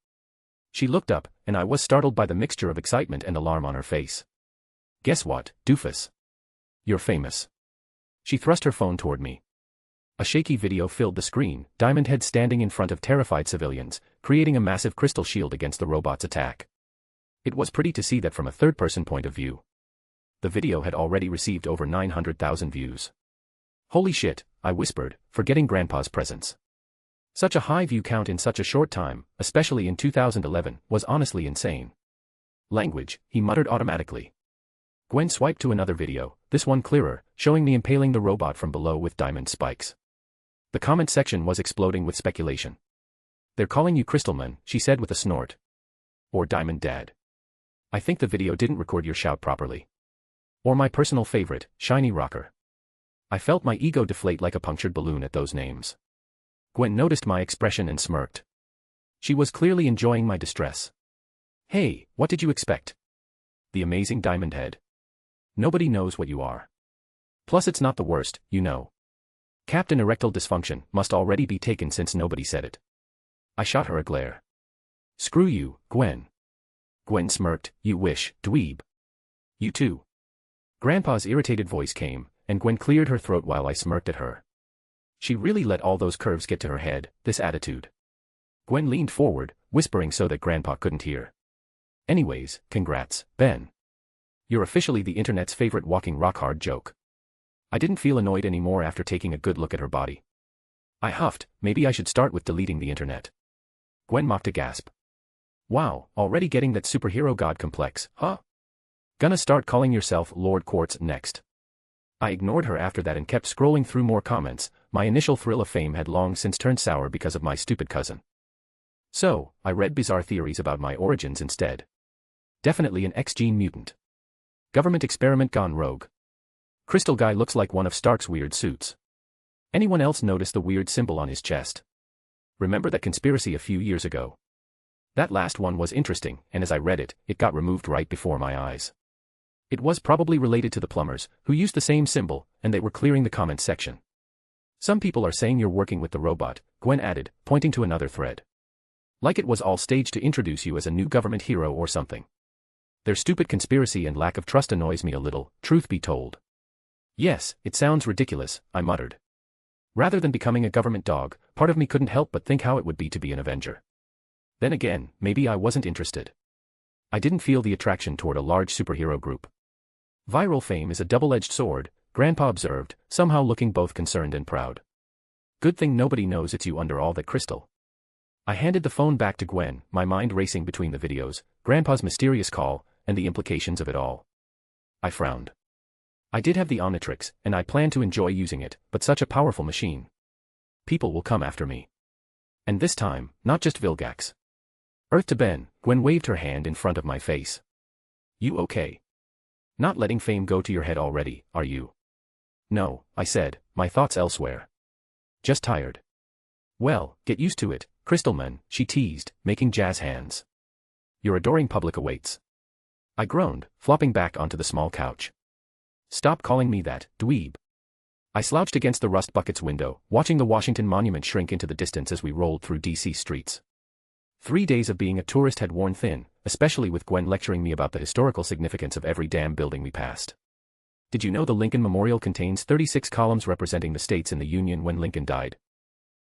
She looked up, and I was startled by the mixture of excitement and alarm on her face. Guess what, doofus? You're famous. She thrust her phone toward me. A shaky video filled the screen, Diamond Head standing in front of terrified civilians, creating a massive crystal shield against the robot's attack. It was pretty to see that from a third-person point of view. The video had already received over 900,000 views. Holy shit, I whispered, forgetting Grandpa's presence. Such a high view count in such a short time, especially in 2011, was honestly insane. Language, he muttered automatically. Gwen swiped to another video, this one clearer, showing me impaling the robot from below with diamond spikes. The comment section was exploding with speculation. They're calling you Crystalman, she said with a snort. Or Diamond Dad. I think the video didn't record your shout properly. Or my personal favorite, Shiny Rocker. I felt my ego deflate like a punctured balloon at those names. Gwen noticed my expression and smirked. She was clearly enjoying my distress. Hey, what did you expect? The amazing Diamond Head. Nobody knows what you are. Plus it's not the worst, you know. Captain Erectile Dysfunction must already be taken since nobody said it. I shot her a glare. Screw you, Gwen. Gwen smirked, you wish, dweeb. You too. Grandpa's irritated voice came, and Gwen cleared her throat while I smirked at her. She really let all those curves get to her head, this attitude. Gwen leaned forward, whispering so that Grandpa couldn't hear. Anyways, congrats, Ben. You're officially the internet's favorite walking rock-hard joke. I didn't feel annoyed anymore after taking a good look at her body. I huffed, maybe I should start with deleting the internet. Gwen mocked a gasp. Wow, already getting that superhero god complex, huh? Gonna start calling yourself Lord Quartz next. I ignored her after that and kept scrolling through more comments. My initial thrill of fame had long since turned sour because of my stupid cousin. So, I read bizarre theories about my origins instead. Definitely an X-gene mutant. Government experiment gone rogue. Crystal guy looks like one of Stark's weird suits. Anyone else notice the weird symbol on his chest? Remember that conspiracy a few years ago? That last one was interesting, and as I read it, it got removed right before my eyes. It was probably related to the plumbers, who used the same symbol, and they were clearing the comments section. Some people are saying you're working with the robot, Gwen added, pointing to another thread. Like it was all staged to introduce you as a new government hero or something. Their stupid conspiracy and lack of trust annoys me a little, truth be told. Yes, it sounds ridiculous, I muttered. Rather than becoming a government dog, part of me couldn't help but think how it would be to be an Avenger. Then again, maybe I wasn't interested. I didn't feel the attraction toward a large superhero group. Viral fame is a double-edged sword, Grandpa observed, somehow looking both concerned and proud. Good thing nobody knows it's you under all that crystal. I handed the phone back to Gwen, my mind racing between the videos, Grandpa's mysterious call, and the implications of it all. I frowned. I did have the Omnitrix, and I planned to enjoy using it, but such a powerful machine. People will come after me. And this time, not just Vilgax. Earth to Ben, Gwen waved her hand in front of my face. You okay? Not letting fame go to your head already, are you? No, I said, my thoughts elsewhere. Just tired. Well, get used to it, Crystalman, she teased, making jazz hands. Your adoring public awaits. I groaned, flopping back onto the small couch. Stop calling me that, dweeb. I slouched against the Rust Bucket's window, watching the Washington Monument shrink into the distance as we rolled through D.C. streets. 3 days of being a tourist had worn thin, especially with Gwen lecturing me about the historical significance of every damn building we passed. Did you know the Lincoln Memorial contains 36 columns representing the states in the Union when Lincoln died?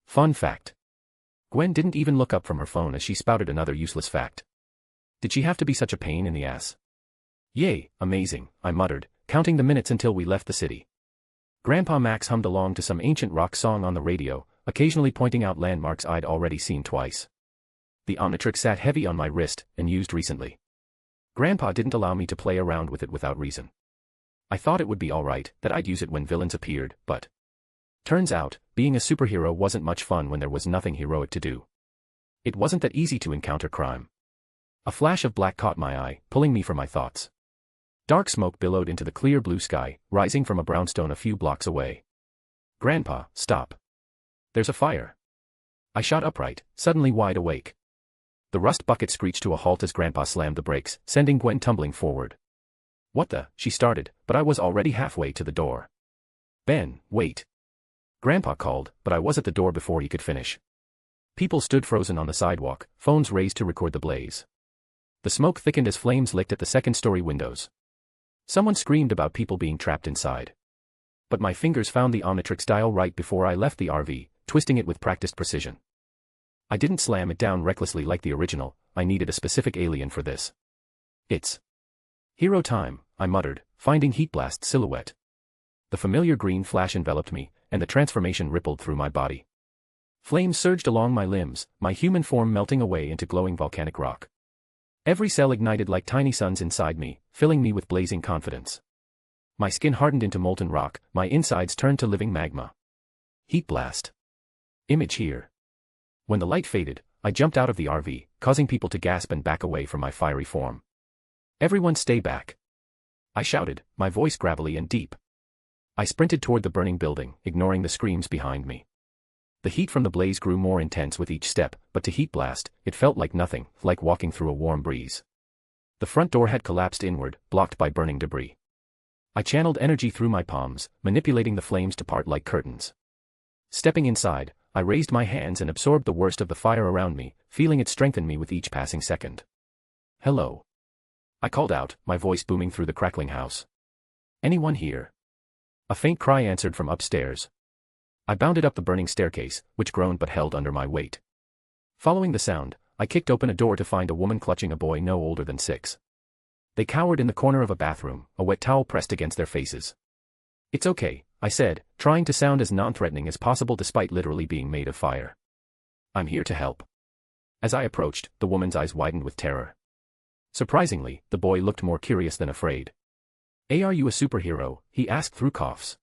Fun fact. Gwen didn't even look up from her phone as she spouted another useless fact. Did she have to be such a pain in the ass? Yay, amazing, I muttered, counting the minutes until we left the city. Grandpa Max hummed along to some ancient rock song on the radio, occasionally pointing out landmarks I'd already seen twice. The Omnitrix sat heavy on my wrist, and used recently. Grandpa didn't allow me to play around with it without reason. I thought it would be alright, that I'd use it when villains appeared, but... Turns out, being a superhero wasn't much fun when there was nothing heroic to do. It wasn't that easy to encounter crime. A flash of black caught my eye, pulling me from my thoughts. Dark smoke billowed into the clear blue sky, rising from a brownstone a few blocks away. Grandpa, stop. There's a fire. I shot upright, suddenly wide awake. The Rust Bucket screeched to a halt as Grandpa slammed the brakes, sending Gwen tumbling forward. What the, she started, but I was already halfway to the door. Ben, wait. Grandpa called, but I was at the door before he could finish. People stood frozen on the sidewalk, phones raised to record the blaze. The smoke thickened as flames licked at the second-story windows. Someone screamed about people being trapped inside. But my fingers found the Omnitrix dial right before I left the RV, twisting it with practiced precision. I didn't slam it down recklessly like the original, I needed a specific alien for this. It's hero time, I muttered, finding Heatblast's silhouette. The familiar green flash enveloped me, and the transformation rippled through my body. Flames surged along my limbs, my human form melting away into glowing volcanic rock. Every cell ignited like tiny suns inside me, filling me with blazing confidence. My skin hardened into molten rock, my insides turned to living magma. Heatblast. Image here. When the light faded, I jumped out of the RV, causing people to gasp and back away from my fiery form. Everyone stay back. I shouted, my voice gravelly and deep. I sprinted toward the burning building, ignoring the screams behind me. The heat from the blaze grew more intense with each step, but to Heatblast, it felt like nothing, like walking through a warm breeze. The front door had collapsed inward, blocked by burning debris. I channeled energy through my palms, manipulating the flames to part like curtains. Stepping inside, I raised my hands and absorbed the worst of the fire around me, feeling it strengthen me with each passing second. Hello. I called out, my voice booming through the crackling house. Anyone here? A faint cry answered from upstairs. I bounded up the burning staircase, which groaned but held under my weight. Following the sound, I kicked open a door to find a woman clutching a boy no older than 6. They cowered in the corner of a bathroom, a wet towel pressed against their faces. It's okay, I said, trying to sound as non-threatening as possible despite literally being made of fire. I'm here to help. As I approached, the woman's eyes widened with terror. Surprisingly, the boy looked more curious than afraid. Are you a superhero? He asked through coughs.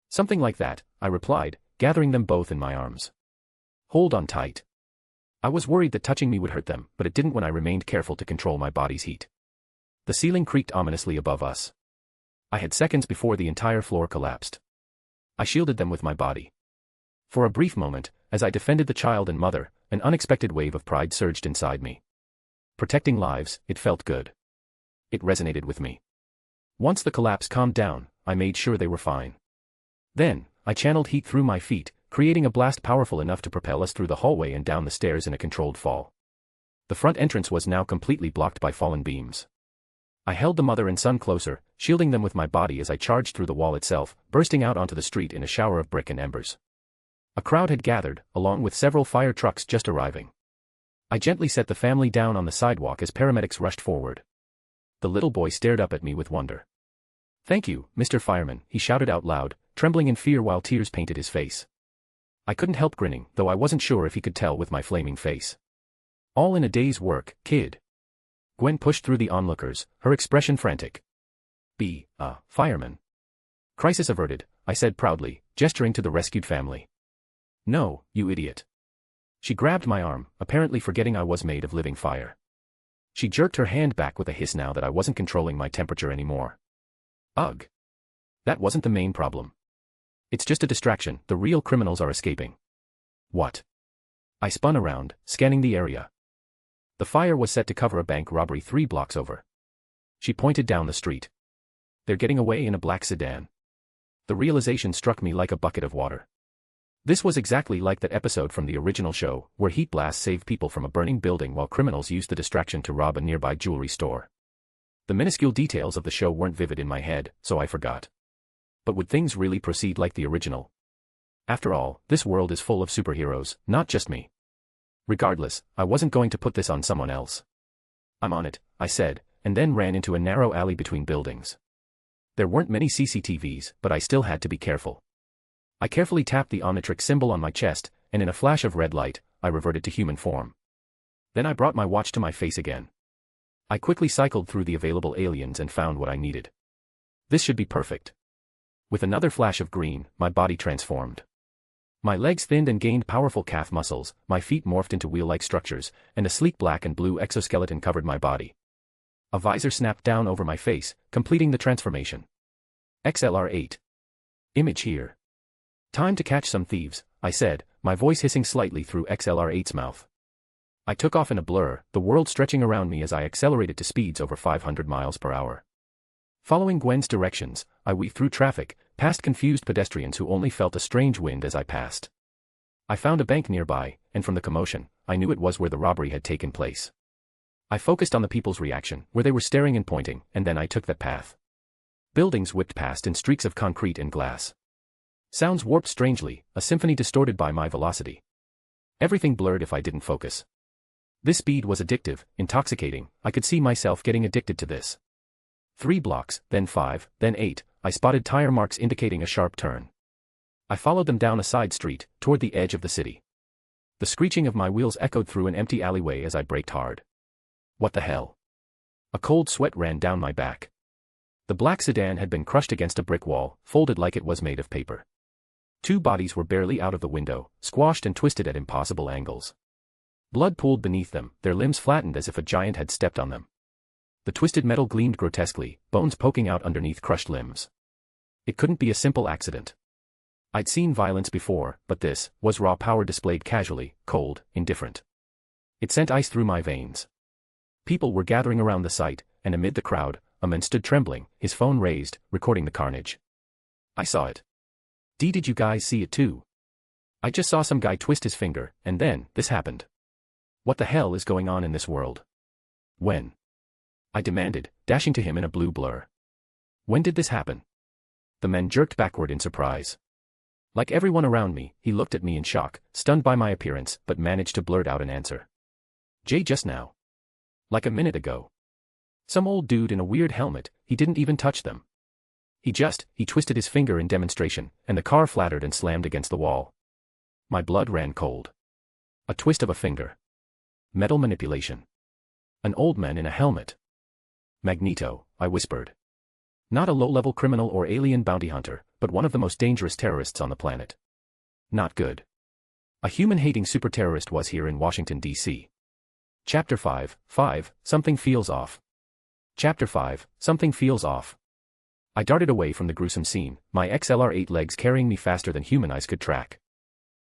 Something like that, I replied, gathering them both in my arms. Hold on tight. I was worried that touching me would hurt them, but it didn't when I remained careful to control my body's heat. The ceiling creaked ominously above us. I had seconds before the entire floor collapsed. I shielded them with my body. For a brief moment, as I defended the child and mother, an unexpected wave of pride surged inside me. Protecting lives, it felt good. It resonated with me. Once the collapse calmed down, I made sure they were fine. Then, I channeled heat through my feet, creating a blast powerful enough to propel us through the hallway and down the stairs in a controlled fall. The front entrance was now completely blocked by fallen beams. I held the mother and son closer, shielding them with my body as I charged through the wall itself, bursting out onto the street in a shower of brick and embers. A crowd had gathered, along with several fire trucks just arriving. I gently set the family down on the sidewalk as paramedics rushed forward. The little boy stared up at me with wonder. Thank you, Mr. Fireman, he shouted out loud, trembling in fear while tears painted his face. I couldn't help grinning, though I wasn't sure if he could tell with my flaming face. All in a day's work, kid. Gwen pushed through the onlookers, her expression frantic. Be a fireman. Crisis averted, I said proudly, gesturing to the rescued family. No, you idiot. She grabbed my arm, apparently forgetting I was made of living fire. She jerked her hand back with a hiss now that I wasn't controlling my temperature anymore. Ugh. That wasn't the main problem. It's just a distraction, the real criminals are escaping. What? I spun around, scanning the area. The fire was set to cover a bank robbery 3 blocks over. She pointed down the street. They're getting away in a black sedan. The realization struck me like a bucket of water. This was exactly like that episode from the original show, where Heatblast saved people from a burning building while criminals used the distraction to rob a nearby jewelry store. The minuscule details of the show weren't vivid in my head, so I forgot. But would things really proceed like the original? After all, this world is full of superheroes, not just me. Regardless, I wasn't going to put this on someone else. I'm on it, I said, and then ran into a narrow alley between buildings. There weren't many CCTVs, but I still had to be careful. I carefully tapped the Omnitrix symbol on my chest, and in a flash of red light, I reverted to human form. Then I brought my watch to my face again. I quickly cycled through the available aliens and found what I needed. This should be perfect. With another flash of green, my body transformed. My legs thinned and gained powerful calf muscles, my feet morphed into wheel-like structures, and a sleek black and blue exoskeleton covered my body. A visor snapped down over my face, completing the transformation. XLR8. Image here. Time to catch some thieves, I said, my voice hissing slightly through XLR8's mouth. I took off in a blur, the world stretching around me as I accelerated to speeds over 500 miles per hour. Following Gwen's directions, I weaved through traffic, past confused pedestrians who only felt a strange wind as I passed. I found a bank nearby, and from the commotion, I knew it was where the robbery had taken place. I focused on the people's reaction, where they were staring and pointing, and then I took that path. Buildings whipped past in streaks of concrete and glass. Sounds warped strangely, a symphony distorted by my velocity. Everything blurred if I didn't focus. This speed was addictive, intoxicating. I could see myself getting addicted to this. 3 blocks, then 5, then 8, I spotted tire marks indicating a sharp turn. I followed them down a side street, toward the edge of the city. The screeching of my wheels echoed through an empty alleyway as I braked hard. What the hell? A cold sweat ran down my back. The black sedan had been crushed against a brick wall, folded like it was made of paper. 2 bodies were barely out of the window, squashed and twisted at impossible angles. Blood pooled beneath them, their limbs flattened as if a giant had stepped on them. The twisted metal gleamed grotesquely, bones poking out underneath crushed limbs. It couldn't be a simple accident. I'd seen violence before, but this was raw power displayed casually, cold, indifferent. It sent ice through my veins. People were gathering around the site, and amid the crowd, a man stood trembling, his phone raised, recording the carnage. I saw it. Did you guys see it too? I just saw some guy twist his finger, and then, this happened. What the hell is going on in this world? When? I demanded, dashing to him in a blue blur. When did this happen? The man jerked backward in surprise. Like everyone around me, he looked at me in shock, stunned by my appearance, but managed to blurt out an answer. Jay, just now. Like a minute ago. Some old dude in a weird helmet, he didn't even touch them. He twisted his finger in demonstration, and the car flattered and slammed against the wall. My blood ran cold. A twist of a finger. Metal manipulation. An old man in a helmet. Magneto, I whispered. Not a low-level criminal or alien bounty hunter, but one of the most dangerous terrorists on the planet. Not good. A human-hating super-terrorist was here in Washington, D.C. Chapter 5, Something Feels Off. Chapter 5, Something Feels Off. I darted away from the gruesome scene, my XLR-8 legs carrying me faster than human eyes could track.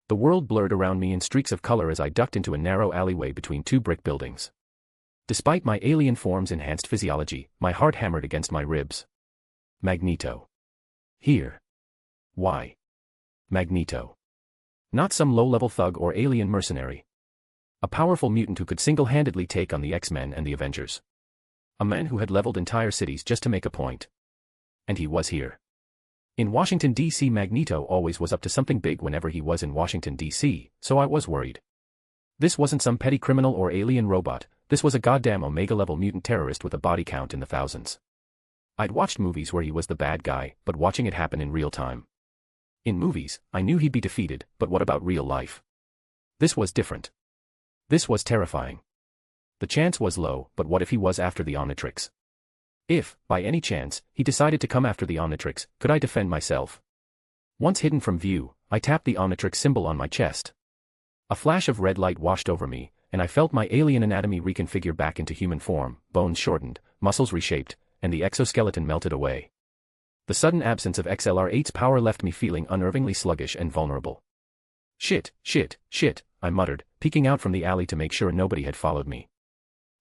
The world blurred around me in streaks of color as I ducked into a narrow alleyway between 2 brick buildings. Despite my alien form's enhanced physiology, my heart hammered against my ribs. Magneto. Here. Why? Magneto. Not some low-level thug or alien mercenary. A powerful mutant who could single-handedly take on the X-Men and the Avengers. A man who had leveled entire cities just to make a point. And he was here. In Washington, D.C. Magneto always was up to something big whenever he was in Washington, D.C., so I was worried. This wasn't some petty criminal or alien robot, this was a goddamn Omega-level mutant terrorist with a body count in the thousands. I'd watched movies where he was the bad guy, but watching it happen in real time. In movies, I knew he'd be defeated, but what about real life? This was different. This was terrifying. The chance was low, but what if he was after the Omnitrix? If, by any chance, he decided to come after the Omnitrix, could I defend myself? Once hidden from view, I tapped the Omnitrix symbol on my chest. A flash of red light washed over me, and I felt my alien anatomy reconfigure back into human form, bones shortened, muscles reshaped, and the exoskeleton melted away. The sudden absence of XLR-8's power left me feeling unnervingly sluggish and vulnerable. Shit, I muttered, peeking out from the alley to make sure nobody had followed me.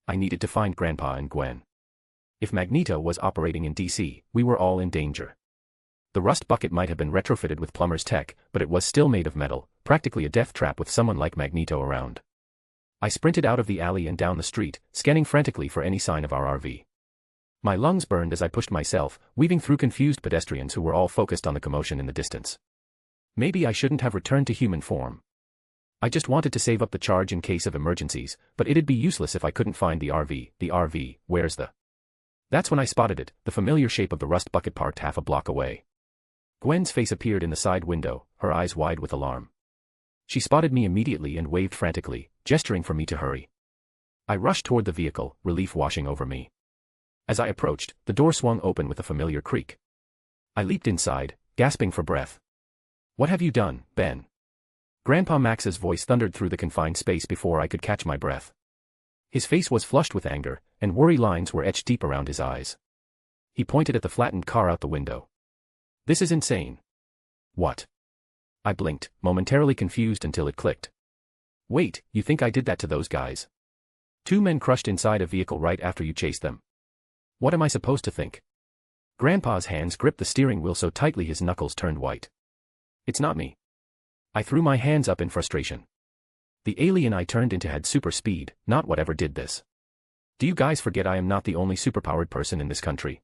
I needed to find Grandpa and Gwen. If Magneto was operating in DC, we were all in danger. The rust bucket might have been retrofitted with plumber's tech, but it was still made of metal, practically a death trap with someone like Magneto around. I sprinted out of the alley and down the street, scanning frantically for any sign of our RV. My lungs burned as I pushed myself, weaving through confused pedestrians who were all focused on the commotion in the distance. Maybe I shouldn't have returned to human form. I just wanted to save up the charge in case of emergencies, but it'd be useless if I couldn't find the RV. The RV, where's the... That's when I spotted it, the familiar shape of the rust bucket parked half a block away. Gwen's face appeared in the side window, her eyes wide with alarm. She spotted me immediately and waved frantically, gesturing for me to hurry. I rushed toward the vehicle, relief washing over me. As I approached, the door swung open with a familiar creak. I leaped inside, gasping for breath. What have you done, Ben? Grandpa Max's voice thundered through the confined space before I could catch my breath. His face was flushed with anger, and worry lines were etched deep around his eyes. He pointed at the flattened car out the window. This is insane. What? I blinked, momentarily confused until it clicked. Wait, you think I did that to those guys? 2 men crushed inside a vehicle right after you chased them. What am I supposed to think? Grandpa's hands gripped the steering wheel so tightly his knuckles turned white. It's not me. I threw my hands up in frustration. The alien I turned into had super speed, not whatever did this. Do you guys forget I am not the only superpowered person in this country?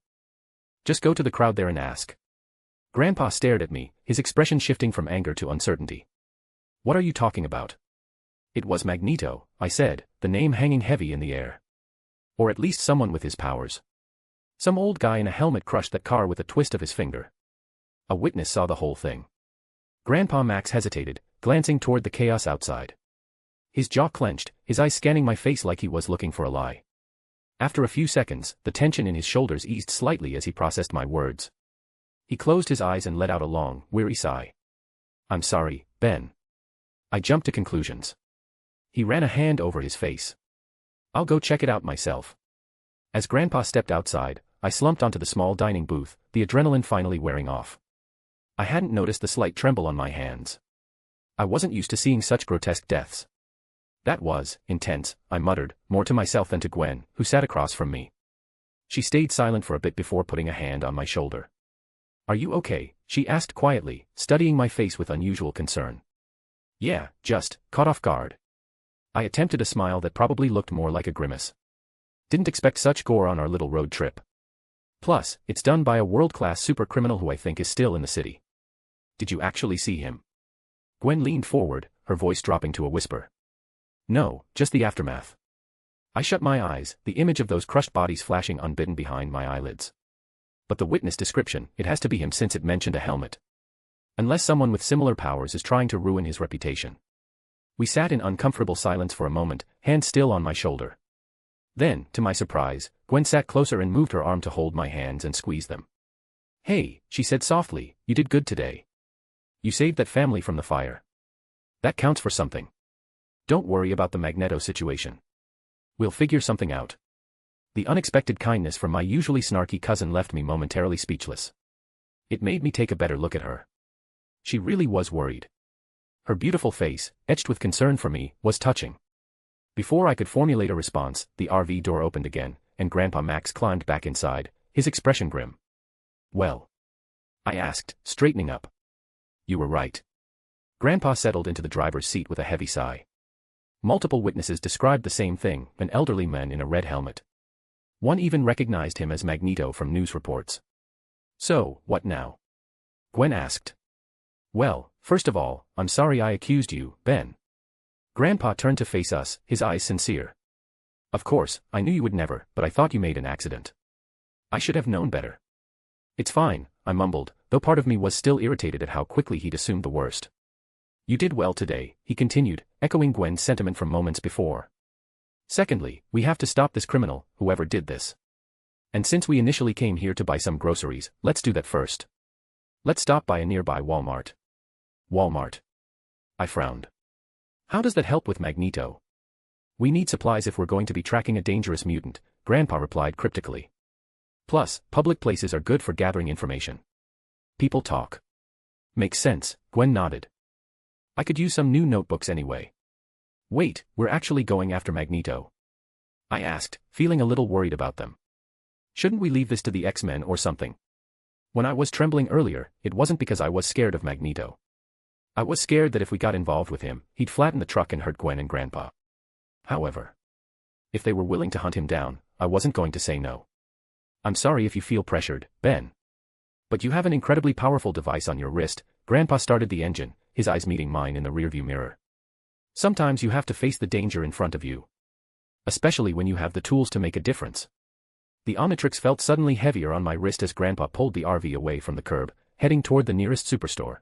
Just go to the crowd there and ask. Grandpa stared at me, his expression shifting from anger to uncertainty. What are you talking about? It was Magneto, I said, the name hanging heavy in the air. Or at least someone with his powers. Some old guy in a helmet crushed that car with a twist of his finger. A witness saw the whole thing. Grandpa Max hesitated, glancing toward the chaos outside. His jaw clenched, his eyes scanning my face like he was looking for a lie. After a few seconds, the tension in his shoulders eased slightly as he processed my words. He closed his eyes and let out a long, weary sigh. I'm sorry, Ben. I jumped to conclusions. He ran a hand over his face. I'll go check it out myself. As Grandpa stepped outside, I slumped onto the small dining booth, the adrenaline finally wearing off. I hadn't noticed the slight tremble on my hands. I wasn't used to seeing such grotesque deaths. That was intense, I muttered, more to myself than to Gwen, who sat across from me. She stayed silent for a bit before putting a hand on my shoulder. Are you okay? She asked quietly, studying my face with unusual concern. Yeah, just caught off guard. I attempted a smile that probably looked more like a grimace. Didn't expect such gore on our little road trip. Plus, it's done by a world-class super criminal who I think is still in the city. Did you actually see him? Gwen leaned forward, her voice dropping to a whisper. No, just the aftermath. I shut my eyes, the image of those crushed bodies flashing unbidden behind my eyelids. But the witness description, it has to be him since it mentioned a helmet. Unless someone with similar powers is trying to ruin his reputation. We sat in uncomfortable silence for a moment, hands still on my shoulder. Then, to my surprise, Gwen sat closer and moved her arm to hold my hands and squeeze them. Hey, she said softly, you did good today. You saved that family from the fire. That counts for something. Don't worry about the Magneto situation. We'll figure something out. The unexpected kindness from my usually snarky cousin left me momentarily speechless. It made me take a better look at her. She really was worried. Her beautiful face, etched with concern for me, was touching. Before I could formulate a response, the RV door opened again, and Grandpa Max climbed back inside, his expression grim. Well? I asked, straightening up. You were right. Grandpa settled into the driver's seat with a heavy sigh. Multiple witnesses described the same thing, an elderly man in a red helmet. One even recognized him as Magneto from news reports. So, what now? Gwen asked. Well, first of all, I'm sorry I accused you, Ben. Grandpa turned to face us, his eyes sincere. Of course, I knew you would never, but I thought you made an accident. I should have known better. It's fine, I mumbled, though part of me was still irritated at how quickly he'd assumed the worst. You did well today, he continued, echoing Gwen's sentiment from moments before. Secondly, we have to stop this criminal, whoever did this. And since we initially came here to buy some groceries, let's do that first. Let's stop by a nearby Walmart. Walmart. I frowned. How does that help with Magneto? We need supplies if we're going to be tracking a dangerous mutant, Grandpa replied cryptically. Plus, public places are good for gathering information. People talk. Makes sense, Gwen nodded. I could use some new notebooks anyway. Wait, we're actually going after Magneto? I asked, feeling a little worried about them. Shouldn't we leave this to the X-Men or something? When I was trembling earlier, it wasn't because I was scared of Magneto. I was scared that if we got involved with him, he'd flatten the truck and hurt Gwen and Grandpa. However, if they were willing to hunt him down, I wasn't going to say no. I'm sorry if you feel pressured, Ben. But you have an incredibly powerful device on your wrist. Grandpa started the engine, his eyes meeting mine in the rearview mirror. Sometimes you have to face the danger in front of you. Especially when you have the tools to make a difference. The Omnitrix felt suddenly heavier on my wrist as Grandpa pulled the RV away from the curb, heading toward the nearest superstore.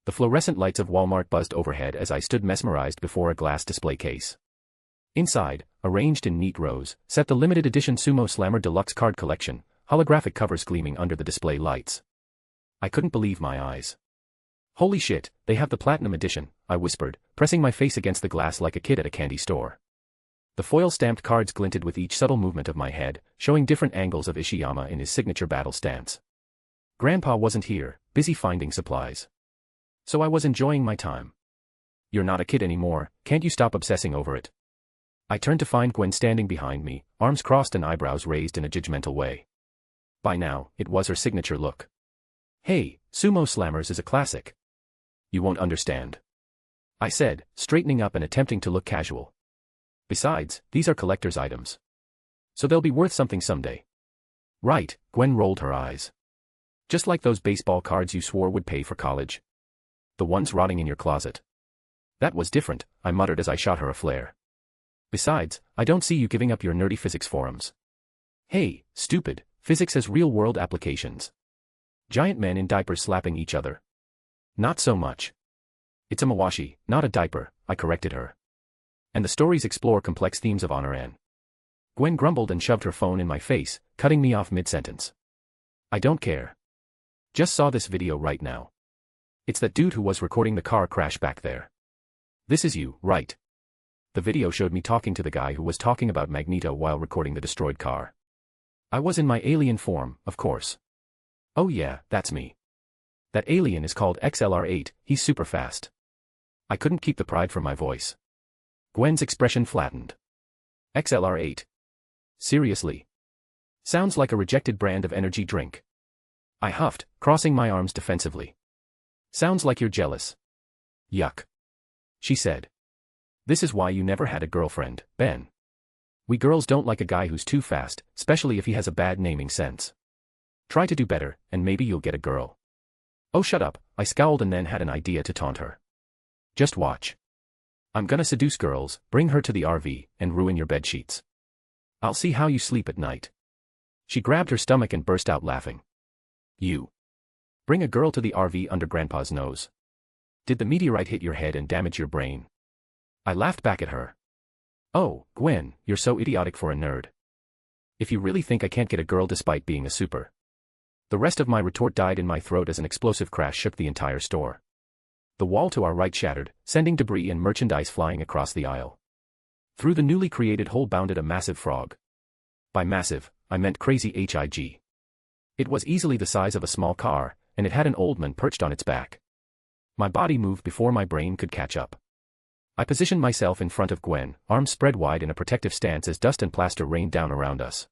The fluorescent lights of Walmart buzzed overhead as I stood mesmerized before a glass display case. Inside, arranged in neat rows, sat the limited edition Sumo Slammer Deluxe card collection, holographic covers gleaming under the display lights. I couldn't believe my eyes. Holy shit, they have the Platinum Edition, I whispered, pressing my face against the glass like a kid at a candy store. The foil-stamped cards glinted with each subtle movement of my head, showing different angles of Ishiyama in his signature battle stance. Grandpa wasn't here, busy finding supplies. So I was enjoying my time. You're not a kid anymore, can't you stop obsessing over it? I turned to find Gwen standing behind me, arms crossed and eyebrows raised in a judgmental way. By now, it was her signature look. Hey, Sumo Slammers is a classic. You won't understand. I said, straightening up and attempting to look casual. Besides, these are collector's items. So they'll be worth something someday. Right, Gwen rolled her eyes. Just like those baseball cards you swore would pay for college. The ones rotting in your closet. That was different, I muttered as I shot her a flare. Besides, I don't see you giving up your nerdy physics forums. Hey, stupid, physics has real-world applications. Giant men in diapers slapping each other. Not so much. It's a mawashi, not a diaper, I corrected her. And the stories explore complex themes of honor and... Gwen grumbled and shoved her phone in my face, cutting me off mid-sentence. I don't care. Just saw this video right now. It's that dude who was recording the car crash back there. This is you, right? The video showed me talking to the guy who was talking about Magneto while recording the destroyed car. I was in my alien form, of course. Oh yeah, that's me. That alien is called XLR8, he's super fast. I couldn't keep the pride from my voice. Gwen's expression flattened. XLR8. Seriously? Sounds like a rejected brand of energy drink. I huffed, crossing my arms defensively. Sounds like you're jealous. Yuck. She said. This is why you never had a girlfriend, Ben. We girls don't like a guy who's too fast, especially if he has a bad naming sense. Try to do better, and maybe you'll get a girl. Oh shut up, I scowled and then had an idea to taunt her. Just watch. I'm gonna seduce girls, bring her to the RV, and ruin your bedsheets. I'll see how you sleep at night. She grabbed her stomach and burst out laughing. You. Bring a girl to the RV under Grandpa's nose. Did the meteorite hit your head and damage your brain? I laughed back at her. Oh, Gwen, you're so idiotic for a nerd. If you really think I can't get a girl despite being a super. The rest of my retort died in my throat as an explosive crash shook the entire store. The wall to our right shattered, sending debris and merchandise flying across the aisle. Through the newly created hole bounded a massive frog. By massive, I meant crazy HIG. It was easily the size of a small car, and it had an old man perched on its back. My body moved before my brain could catch up. I positioned myself in front of Gwen, arms spread wide in a protective stance as dust and plaster rained down around us.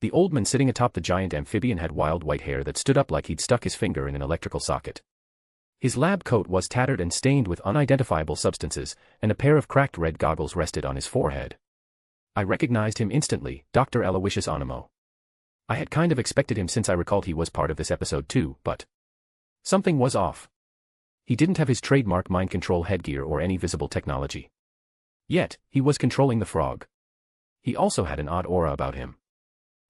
The old man sitting atop the giant amphibian had wild white hair that stood up like he'd stuck his finger in an electrical socket. His lab coat was tattered and stained with unidentifiable substances, and a pair of cracked red goggles rested on his forehead. I recognized him instantly, Dr. Aloysius Onimo. I had kind of expected him since I recalled he was part of this episode too, but something was off. He didn't have his trademark mind control headgear or any visible technology. Yet, he was controlling the frog. He also had an odd aura about him.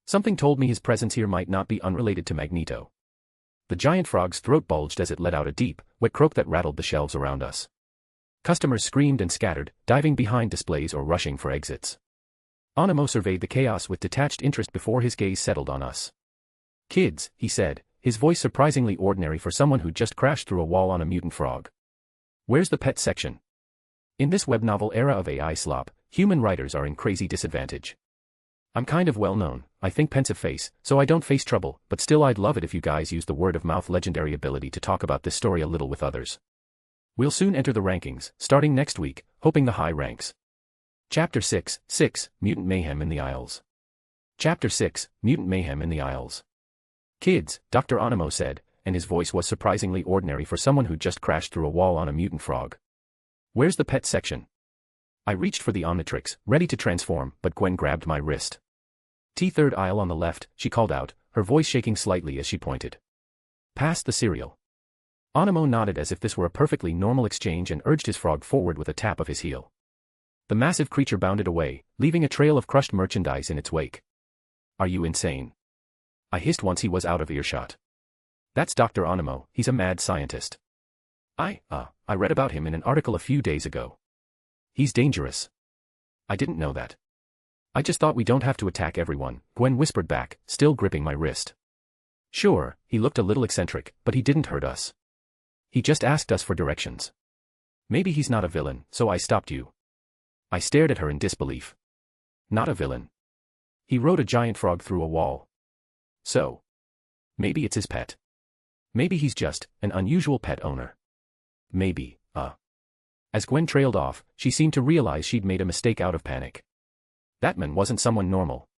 Something told me his presence here might not be unrelated to Magneto. The giant frog's throat bulged as it let out a deep, wet croak that rattled the shelves around us. Customers screamed and scattered, diving behind displays or rushing for exits. Onimo surveyed the chaos with detached interest before his gaze settled on us. Kids, he said, his voice surprisingly ordinary for someone who just crashed through a wall on a mutant frog. Where's the pet section? In this web novel era of AI slop, human writers are in crazy disadvantage. I'm kind of well known, I think pensive face, so I don't face trouble, but still I'd love it if you guys use the word-of-mouth legendary ability to talk about this story a little with others. We'll soon enter the rankings, starting next week, hoping the high ranks. Chapter 6, Mutant Mayhem in the Isles. Chapter 6, Mutant Mayhem in the Isles. Kids, Dr. Onimo said, and his voice was surprisingly ordinary for someone who just crashed through a wall on a mutant frog. Where's the pet section? I reached for the Omnitrix, ready to transform, but Gwen grabbed my wrist. Third aisle on the left, she called out, her voice shaking slightly as she pointed. Pass the cereal. Onimo nodded as if this were a perfectly normal exchange and urged his frog forward with a tap of his heel. The massive creature bounded away, leaving a trail of crushed merchandise in its wake. Are you insane? I hissed once he was out of earshot. That's Dr. Onimo, he's a mad scientist. I read about him in an article a few days ago. He's dangerous. I didn't know that. I just thought we don't have to attack everyone, Gwen whispered back, still gripping my wrist. Sure, he looked a little eccentric, but he didn't hurt us. He just asked us for directions. Maybe he's not a villain, so I stopped you. I stared at her in disbelief. Not a villain. He rode a giant frog through a wall. So. Maybe it's his pet. Maybe he's just an unusual pet owner. Maybe, As Gwen trailed off, she seemed to realize she'd made a mistake out of panic. That man wasn't someone normal.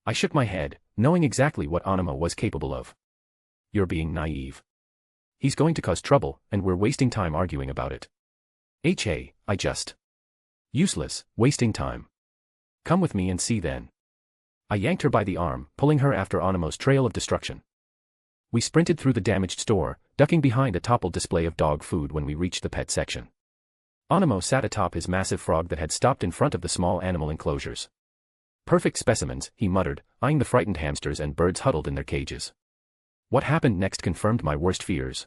I shook my head, knowing exactly what Onimo was capable of. You're being naive. He's going to cause trouble, and we're wasting time arguing about it. I just. Useless, wasting time. Come with me and see then. I yanked her by the arm, pulling her after Onimo's trail of destruction. We sprinted through the damaged store, ducking behind a toppled display of dog food when we reached the pet section. Onimo sat atop his massive frog that had stopped in front of the small animal enclosures. Perfect specimens, he muttered, eyeing the frightened hamsters and birds huddled in their cages. What happened next confirmed my worst fears.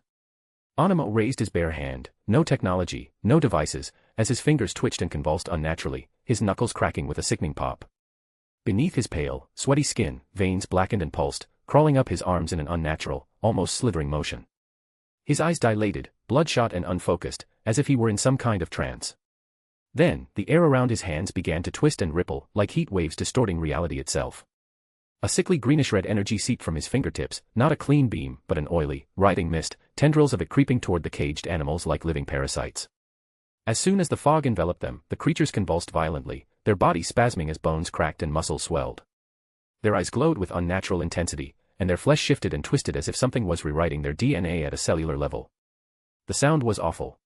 Onimo raised his bare hand, no technology, no devices, as his fingers twitched and convulsed unnaturally, his knuckles cracking with a sickening pop. Beneath his pale, sweaty skin, veins blackened and pulsed, crawling up his arms in an unnatural, almost slithering motion. His eyes dilated, bloodshot and unfocused, as if he were in some kind of trance. Then, the air around his hands began to twist and ripple, like heat waves distorting reality itself. A sickly greenish-red energy seeped from his fingertips, not a clean beam, but an oily, writhing mist, tendrils of it creeping toward the caged animals like living parasites. As soon as the fog enveloped them, the creatures convulsed violently, their bodies spasming as bones cracked and muscles swelled. Their eyes glowed with unnatural intensity, and their flesh shifted and twisted as if something was rewriting their DNA at a cellular level. The sound was awful.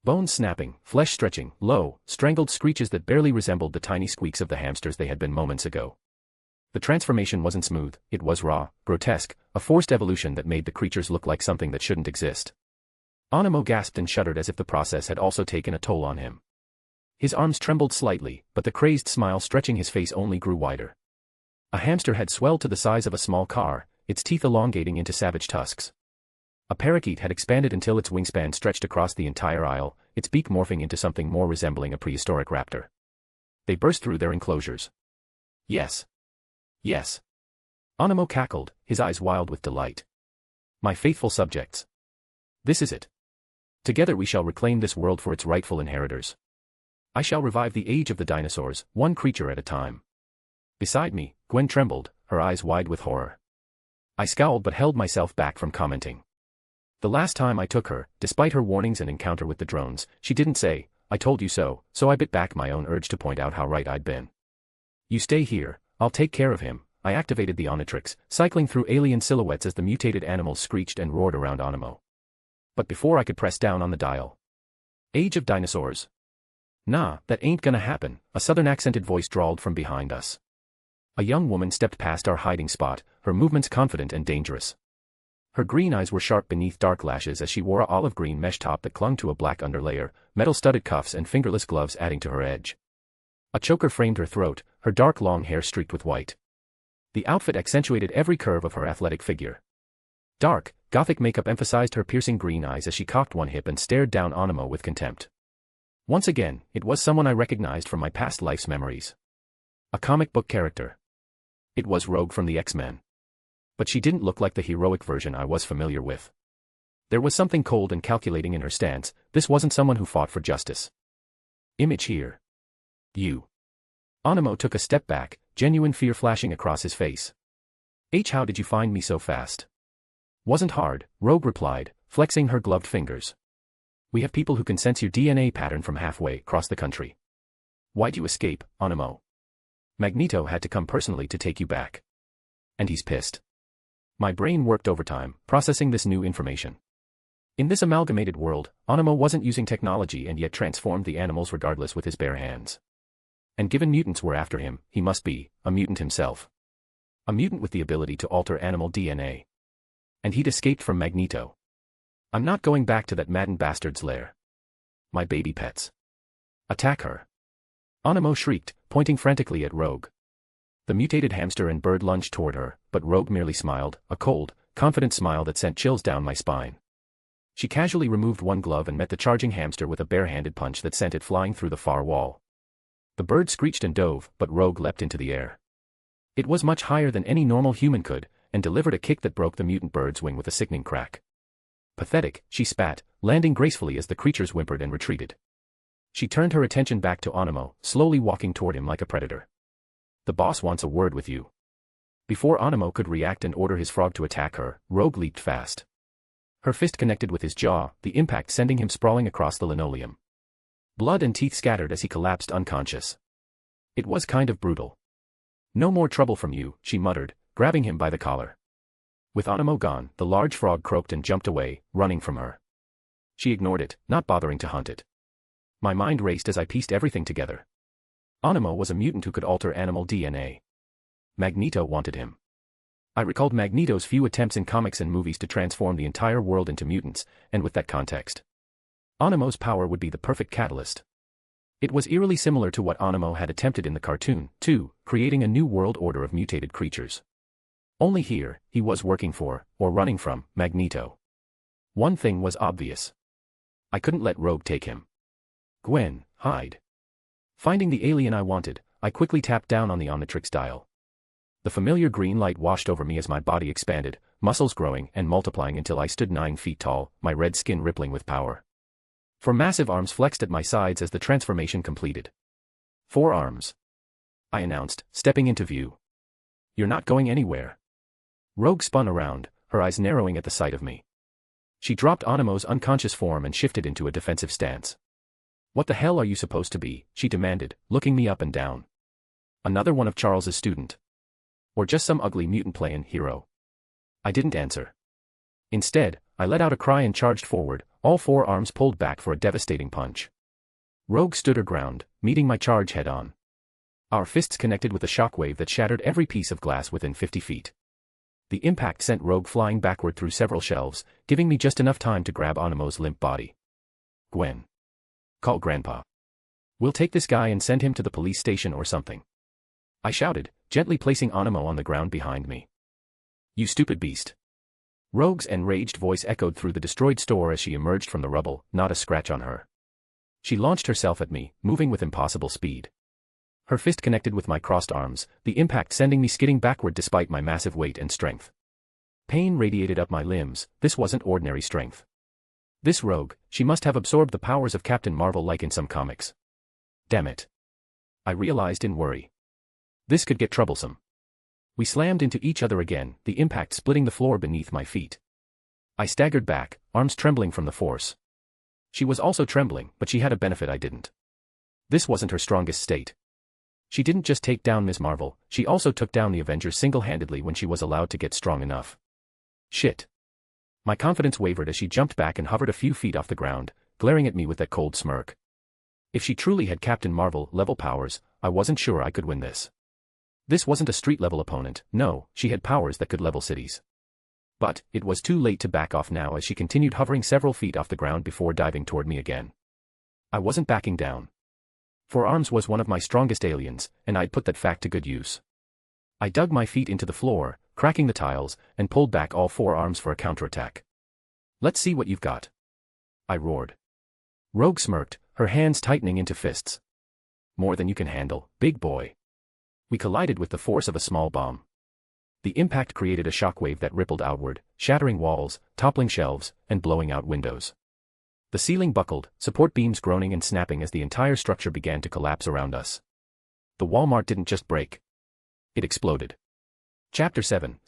Bones snapping, flesh stretching, low, strangled screeches that barely resembled the tiny squeaks of the hamsters they had been moments ago. The transformation wasn't smooth, it was raw, grotesque, a forced evolution that made the creatures look like something that shouldn't exist. Onimo gasped and shuddered as if the process had also taken a toll on him. His arms trembled slightly, but the crazed smile stretching his face only grew wider. A hamster had swelled to the size of a small car, its teeth elongating into savage tusks. A parakeet had expanded until its wingspan stretched across the entire aisle, its beak morphing into something more resembling a prehistoric raptor. They burst through their enclosures. Yes. Yes. Onimo cackled, his eyes wild with delight. My faithful subjects. This is it. Together we shall reclaim this world for its rightful inheritors. I shall revive the age of the dinosaurs, one creature at a time. Beside me, Gwen trembled, her eyes wide with horror. I scowled but held myself back from commenting. The last time I took her, despite her warnings and encounter with the drones, she didn't say, "I told you so," so I bit back my own urge to point out how right I'd been. You stay here, I'll take care of him. I activated the Omnitrix, cycling through alien silhouettes as the mutated animals screeched and roared around Onimo. But before I could press down on the dial. Age of dinosaurs. Nah, that ain't gonna happen, a southern accented voice drawled from behind us. A young woman stepped past our hiding spot, her movements confident and dangerous. Her green eyes were sharp beneath dark lashes as she wore a olive green mesh top that clung to a black underlayer, metal-studded cuffs and fingerless gloves adding to her edge. A choker framed her throat, her dark long hair streaked with white. The outfit accentuated every curve of her athletic figure. Dark, gothic makeup emphasized her piercing green eyes as she cocked one hip and stared down Onimo with contempt. Once again, it was someone I recognized from my past life's memories. A comic book character. It was Rogue from the X-Men. But she didn't look like the heroic version I was familiar with. There was something cold and calculating in her stance, this wasn't someone who fought for justice. Image here. You. Onimo took a step back, genuine fear flashing across his face. How did you find me so fast? Wasn't hard, Rogue replied, flexing her gloved fingers. We have people who can sense your DNA pattern from halfway across the country. Why'd you escape, Onimo? Magneto had to come personally to take you back. And he's pissed. My brain worked overtime, processing this new information. In this amalgamated world, Onimo wasn't using technology and yet transformed the animals regardless with his bare hands. And given mutants were after him, he must be a mutant himself. A mutant with the ability to alter animal DNA. And he'd escaped from Magneto. I'm not going back to that maddened bastard's lair. My baby pets. Attack her. Onimo shrieked, pointing frantically at Rogue. The mutated hamster and bird lunged toward her, but Rogue merely smiled, a cold, confident smile that sent chills down my spine. She casually removed one glove and met the charging hamster with a bare-handed punch that sent it flying through the far wall. The bird screeched and dove, but Rogue leapt into the air. It was much higher than any normal human could, and delivered a kick that broke the mutant bird's wing with a sickening crack. Pathetic, she spat, landing gracefully as the creatures whimpered and retreated. She turned her attention back to Onimo, slowly walking toward him like a predator. The boss wants a word with you. Before Onimo could react and order his frog to attack her, Rogue leaped fast. Her fist connected with his jaw, the impact sending him sprawling across the linoleum. Blood and teeth scattered as he collapsed unconscious. It was kind of brutal. No more trouble from you, she muttered, grabbing him by the collar. With Onimo gone, the large frog croaked and jumped away, running from her. She ignored it, not bothering to hunt it. My mind raced as I pieced everything together. Onimo was a mutant who could alter animal DNA. Magneto wanted him. I recalled Magneto's few attempts in comics and movies to transform the entire world into mutants, and with that context, Onimo's power would be the perfect catalyst. It was eerily similar to what Onimo had attempted in the cartoon, too, creating a new world order of mutated creatures. Only here, he was working for, or running from, Magneto. One thing was obvious. I couldn't let Rogue take him. Gwen, hide. Finding the alien I wanted, I quickly tapped down on the Omnitrix dial. The familiar green light washed over me as my body expanded, muscles growing and multiplying until I stood 9 feet tall, my red skin rippling with power. 4 massive arms flexed at my sides as the transformation completed. 4 arms, I announced, stepping into view. You're not going anywhere. Rogue spun around, her eyes narrowing at the sight of me. She dropped Onimo's unconscious form and shifted into a defensive stance. What the hell are you supposed to be? She demanded, looking me up and down. Another one of Charles's student? Or just some ugly mutant playing hero? I didn't answer. Instead, I let out a cry and charged forward, all 4 arms pulled back for a devastating punch. Rogue stood her ground, meeting my charge head-on. Our fists connected with a shockwave that shattered every piece of glass within 50 feet. The impact sent Rogue flying backward through several shelves, giving me just enough time to grab Onimo's limp body. Gwen. Call Grandpa. We'll take this guy and send him to the police station or something. I shouted, gently placing Onimo on the ground behind me. You stupid beast. Rogue's enraged voice echoed through the destroyed store as she emerged from the rubble, not a scratch on her. She launched herself at me, moving with impossible speed. Her fist connected with my crossed arms, the impact sending me skidding backward despite my massive weight and strength. Pain radiated up my limbs. This wasn't ordinary strength. This Rogue, she must have absorbed the powers of Captain Marvel like in some comics. Damn it. I realized in worry. This could get troublesome. We slammed into each other again, the impact splitting the floor beneath my feet. I staggered back, arms trembling from the force. She was also trembling, but she had a benefit I didn't. This wasn't her strongest state. She didn't just take down Ms. Marvel, she also took down the Avengers single-handedly when she was allowed to get strong enough. Shit. My confidence wavered as she jumped back and hovered a few feet off the ground, glaring at me with that cold smirk. If she truly had Captain Marvel-level powers, I wasn't sure I could win this. This wasn't a street-level opponent, no, she had powers that could level cities. But, it was too late to back off now as she continued hovering several feet off the ground before diving toward me again. I wasn't backing down. 4 arms was one of my strongest aliens, and I'd put that fact to good use. I dug my feet into the floor, cracking the tiles, and pulled back all 4 arms for a counterattack. Let's see what you've got. I roared. Rogue smirked, her hands tightening into fists. More than you can handle, big boy. We collided with the force of a small bomb. The impact created a shockwave that rippled outward, shattering walls, toppling shelves, and blowing out windows. The ceiling buckled, support beams groaning and snapping as the entire structure began to collapse around us. The Walmart didn't just break. It exploded. Chapter 7,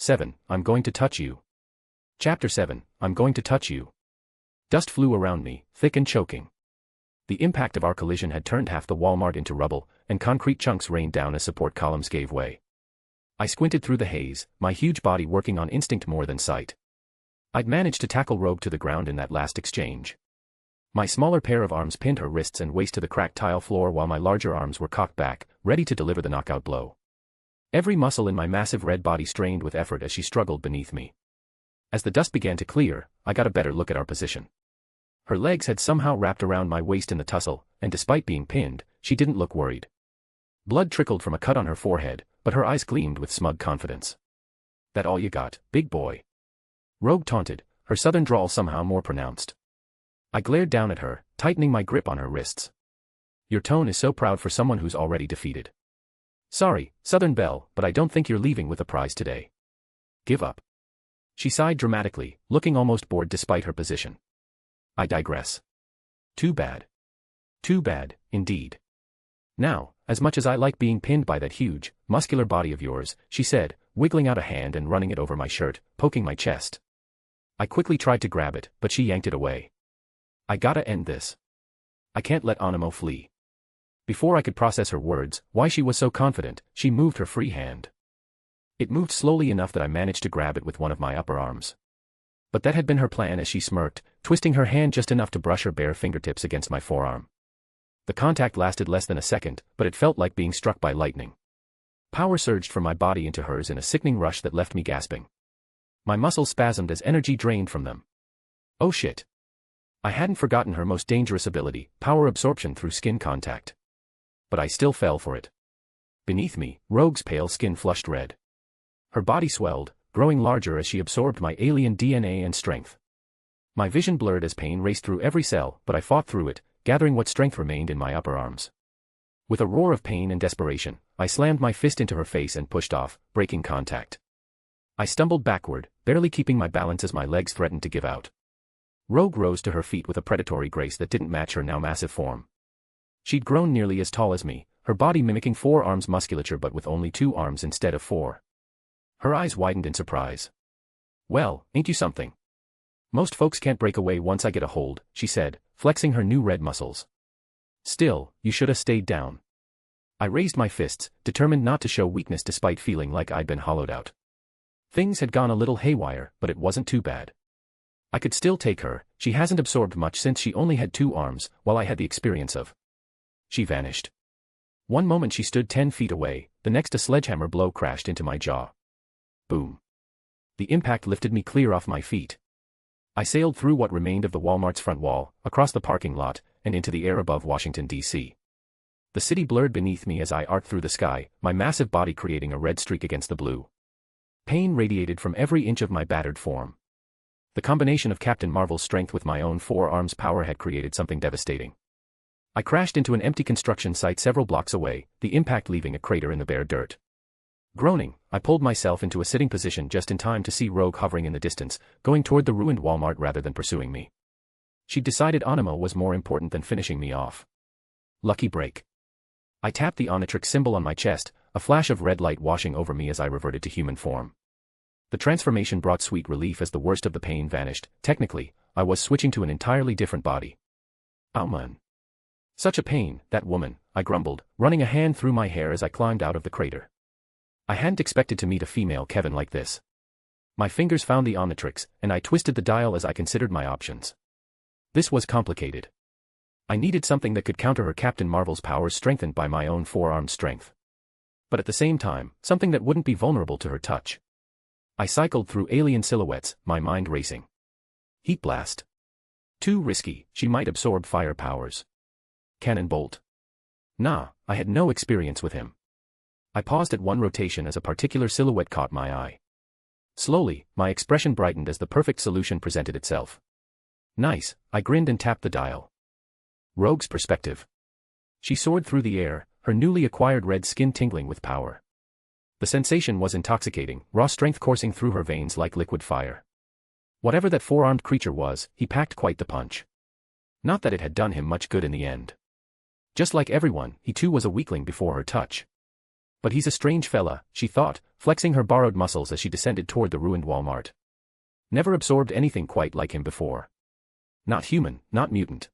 I'm going to touch you. Chapter 7, I'm going to touch you. Dust flew around me, thick and choking. The impact of our collision had turned half the Walmart into rubble, and concrete chunks rained down as support columns gave way. I squinted through the haze, my huge body working on instinct more than sight. I'd managed to tackle Rogue to the ground in that last exchange. My smaller pair of arms pinned her wrists and waist to the cracked tile floor while my larger arms were cocked back, ready to deliver the knockout blow. Every muscle in my massive red body strained with effort as she struggled beneath me. As the dust began to clear, I got a better look at our position. Her legs had somehow wrapped around my waist in the tussle, and despite being pinned, she didn't look worried. Blood trickled from a cut on her forehead, but her eyes gleamed with smug confidence. That all you got, big boy? Rogue taunted, her southern drawl somehow more pronounced. I glared down at her, tightening my grip on her wrists. Your tone is so proud for someone who's already defeated. Sorry, Southern Belle, but I don't think you're leaving with a prize today. Give up. She sighed dramatically, looking almost bored despite her position. I digress. Too bad. Too bad, indeed. Now, as much as I like being pinned by that huge, muscular body of yours, she said, wiggling out a hand and running it over my shirt, poking my chest. I quickly tried to grab it, but she yanked it away. I gotta end this. I can't let Onimo flee. Before I could process her words, why she was so confident, she moved her free hand. It moved slowly enough that I managed to grab it with one of my upper arms. But that had been her plan as she smirked, twisting her hand just enough to brush her bare fingertips against my forearm. The contact lasted less than a second, but it felt like being struck by lightning. Power surged from my body into hers in a sickening rush that left me gasping. My muscles spasmed as energy drained from them. Oh shit. I hadn't forgotten her most dangerous ability, power absorption through skin contact. But I still fell for it. Beneath me, Rogue's pale skin flushed red. Her body swelled, growing larger as she absorbed my alien DNA and strength. My vision blurred as pain raced through every cell, but I fought through it, gathering what strength remained in my upper arms. With a roar of pain and desperation, I slammed my fist into her face and pushed off, breaking contact. I stumbled backward, barely keeping my balance as my legs threatened to give out. Rogue rose to her feet with a predatory grace that didn't match her now massive form. She'd grown nearly as tall as me, her body mimicking 4 arms musculature but with only 2 arms instead of 4. Her eyes widened in surprise. Well, ain't you something? Most folks can't break away once I get a hold, she said, flexing her new red muscles. Still, you shoulda stayed down. I raised my fists, determined not to show weakness despite feeling like I'd been hollowed out. Things had gone a little haywire, but it wasn't too bad. I could still take her, she hasn't absorbed much since she only had 2 arms, while I had the experience of. She vanished. One moment she stood 10 feet away, the next a sledgehammer blow crashed into my jaw. Boom. The impact lifted me clear off my feet. I sailed through what remained of the Walmart's front wall, across the parking lot, and into the air above Washington, D.C. The city blurred beneath me as I arced through the sky, my massive body creating a red streak against the blue. Pain radiated from every inch of my battered form. The combination of Captain Marvel's strength with my own 4 arms' power had created something devastating. I crashed into an empty construction site several blocks away, the impact leaving a crater in the bare dirt. Groaning, I pulled myself into a sitting position just in time to see Rogue hovering in the distance, going toward the ruined Walmart rather than pursuing me. She'd decided Animo was more important than finishing me off. Lucky break. I tapped the Omnitrix symbol on my chest, a flash of red light washing over me as I reverted to human form. The transformation brought sweet relief as the worst of the pain vanished. Technically, I was switching to an entirely different body. Oh man. Such a pain, that woman, I grumbled, running a hand through my hair as I climbed out of the crater. I hadn't expected to meet a female Kevin like this. My fingers found the Omnitrix, and I twisted the dial as I considered my options. This was complicated. I needed something that could counter her Captain Marvel's powers strengthened by my own 4-armed strength. But at the same time, something that wouldn't be vulnerable to her touch. I cycled through alien silhouettes, my mind racing. Heat blast. Too risky, she might absorb fire powers. Cannon bolt. Nah, I had no experience with him. I paused at one rotation as a particular silhouette caught my eye. Slowly, my expression brightened as the perfect solution presented itself. Nice, I grinned and tapped the dial. Rogue's perspective. She soared through the air, her newly acquired red skin tingling with power. The sensation was intoxicating, raw strength coursing through her veins like liquid fire. Whatever that 4-armed creature was, he packed quite the punch. Not that it had done him much good in the end. Just like everyone, he too was a weakling before her touch. But he's a strange fella, she thought, flexing her borrowed muscles as she descended toward the ruined Walmart. Never absorbed anything quite like him before. Not human, not mutant.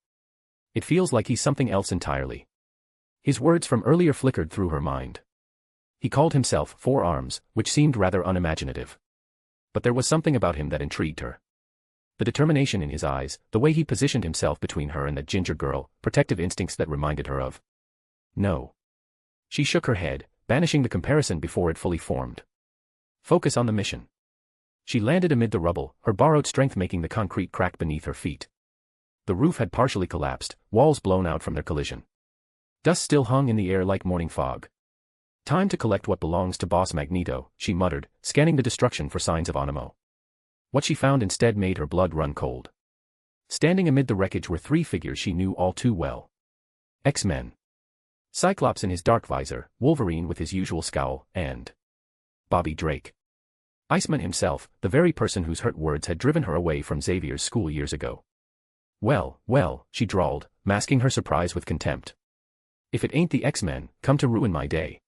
It feels like he's something else entirely. His words from earlier flickered through her mind. He called himself 4 Arms, which seemed rather unimaginative. But there was something about him that intrigued her. The determination in his eyes, the way he positioned himself between her and that ginger girl, protective instincts that reminded her of. No. She shook her head, banishing the comparison before it fully formed. Focus on the mission. She landed amid the rubble, her borrowed strength making the concrete crack beneath her feet. The roof had partially collapsed, walls blown out from their collision. Dust still hung in the air like morning fog. Time to collect what belongs to Boss Magneto, she muttered, scanning the destruction for signs of Animo. What she found instead made her blood run cold. Standing amid the wreckage were 3 figures she knew all too well. X-Men. Cyclops in his dark visor, Wolverine with his usual scowl, and Bobby Drake. Iceman himself, the very person whose hurt words had driven her away from Xavier's school years ago. Well, well, she drawled, masking her surprise with contempt. If it ain't the X-Men, come to ruin my day.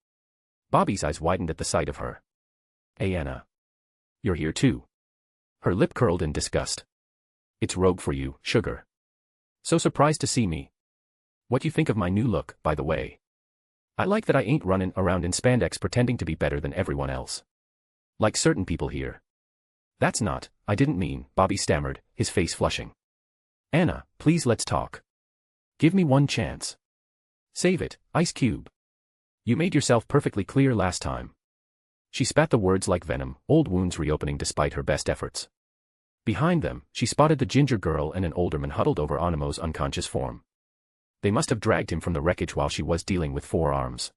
Bobby's eyes widened at the sight of her. Hey Anna. You're here too. Her lip curled in disgust. It's Rogue for you, sugar. So surprised to see me. What you think of my new look, by the way? I like that I ain't running around in spandex pretending to be better than everyone else. Like certain people here. That's not, I didn't mean, Bobby stammered, his face flushing. Anna, please let's talk. Give me one chance. Save it, Ice Cube. You made yourself perfectly clear last time. She spat the words like venom, old wounds reopening despite her best efforts. Behind them, she spotted the ginger girl and an older man huddled over Animo's unconscious form. They must have dragged him from the wreckage while she was dealing with 4 arms.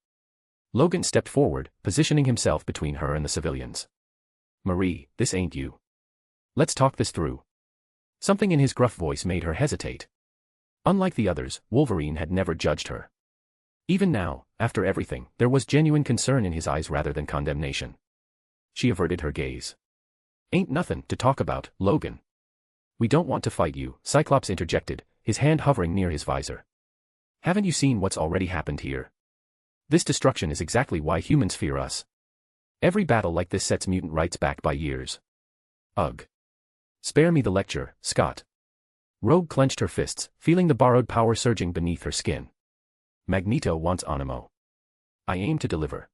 Logan stepped forward, positioning himself between her and the civilians. Marie, this ain't you. Let's talk this through. Something in his gruff voice made her hesitate. Unlike the others, Wolverine had never judged her. Even now, after everything, there was genuine concern in his eyes rather than condemnation. She averted her gaze. Ain't nothing to talk about, Logan. We don't want to fight you, Cyclops interjected, his hand hovering near his visor. Haven't you seen what's already happened here? This destruction is exactly why humans fear us. Every battle like this sets mutant rights back by years. Ugh. Spare me the lecture, Scott. Rogue clenched her fists, feeling the borrowed power surging beneath her skin. Magneto wants Animo. I aim to deliver.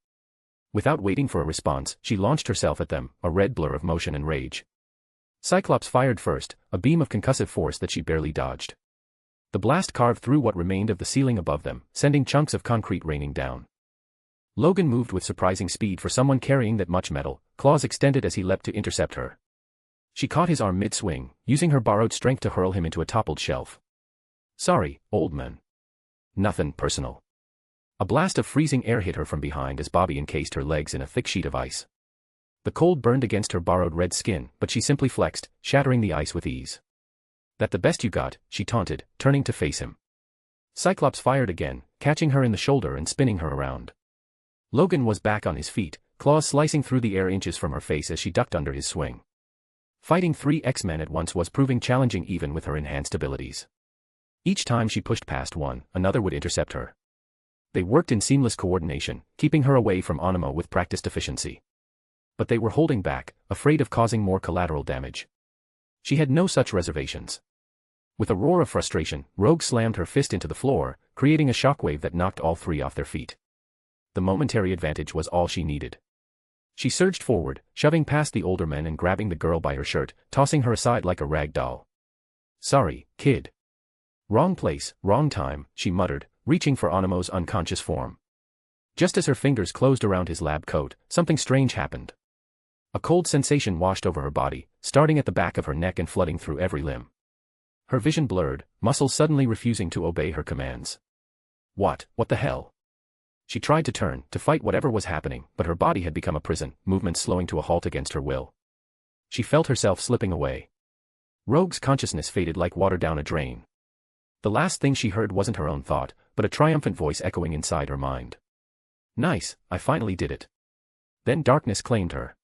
Without waiting for a response, she launched herself at them, a red blur of motion and rage. Cyclops fired first, a beam of concussive force that she barely dodged. The blast carved through what remained of the ceiling above them, sending chunks of concrete raining down. Logan moved with surprising speed for someone carrying that much metal, claws extended as he leapt to intercept her. She caught his arm mid-swing, using her borrowed strength to hurl him into a toppled shelf. Sorry, old man. Nothing personal. A blast of freezing air hit her from behind as Bobby encased her legs in a thick sheet of ice. The cold burned against her borrowed red skin, but she simply flexed, shattering the ice with ease. That the best you got, she taunted, turning to face him. Cyclops fired again, catching her in the shoulder and spinning her around. Logan was back on his feet, claws slicing through the air inches from her face as she ducked under his swing. Fighting 3 X-Men at once was proving challenging even with her enhanced abilities. Each time she pushed past one, another would intercept her. They worked in seamless coordination, keeping her away from Animo with practiced efficiency. But they were holding back, afraid of causing more collateral damage. She had no such reservations. With a roar of frustration, Rogue slammed her fist into the floor, creating a shockwave that knocked all 3 off their feet. The momentary advantage was all she needed. She surged forward, shoving past the older men and grabbing the girl by her shirt, tossing her aside like a rag doll. Sorry, kid. Wrong place, wrong time, she muttered, reaching for Animo's unconscious form. Just as her fingers closed around his lab coat, something strange happened. A cold sensation washed over her body, starting at the back of her neck and flooding through every limb. Her vision blurred, muscles suddenly refusing to obey her commands. What the hell? She tried to turn, to fight whatever was happening, but her body had become a prison, movement slowing to a halt against her will. She felt herself slipping away. Rogue's consciousness faded like water down a drain. The last thing she heard wasn't her own thought, but a triumphant voice echoing inside her mind. Nice, I finally did it. Then darkness claimed her.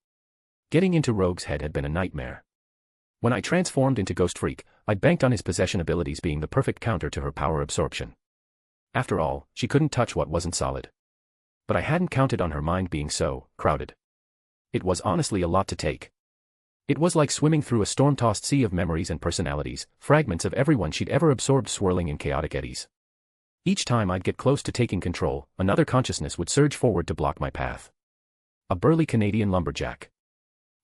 Getting into Rogue's head had been a nightmare. When I transformed into Ghost Freak, I'd banked on his possession abilities being the perfect counter to her power absorption. After all, she couldn't touch what wasn't solid. But I hadn't counted on her mind being so crowded. It was honestly a lot to take. It was like swimming through a storm-tossed sea of memories and personalities, fragments of everyone she'd ever absorbed swirling in chaotic eddies. Each time I'd get close to taking control, another consciousness would surge forward to block my path. A burly Canadian lumberjack.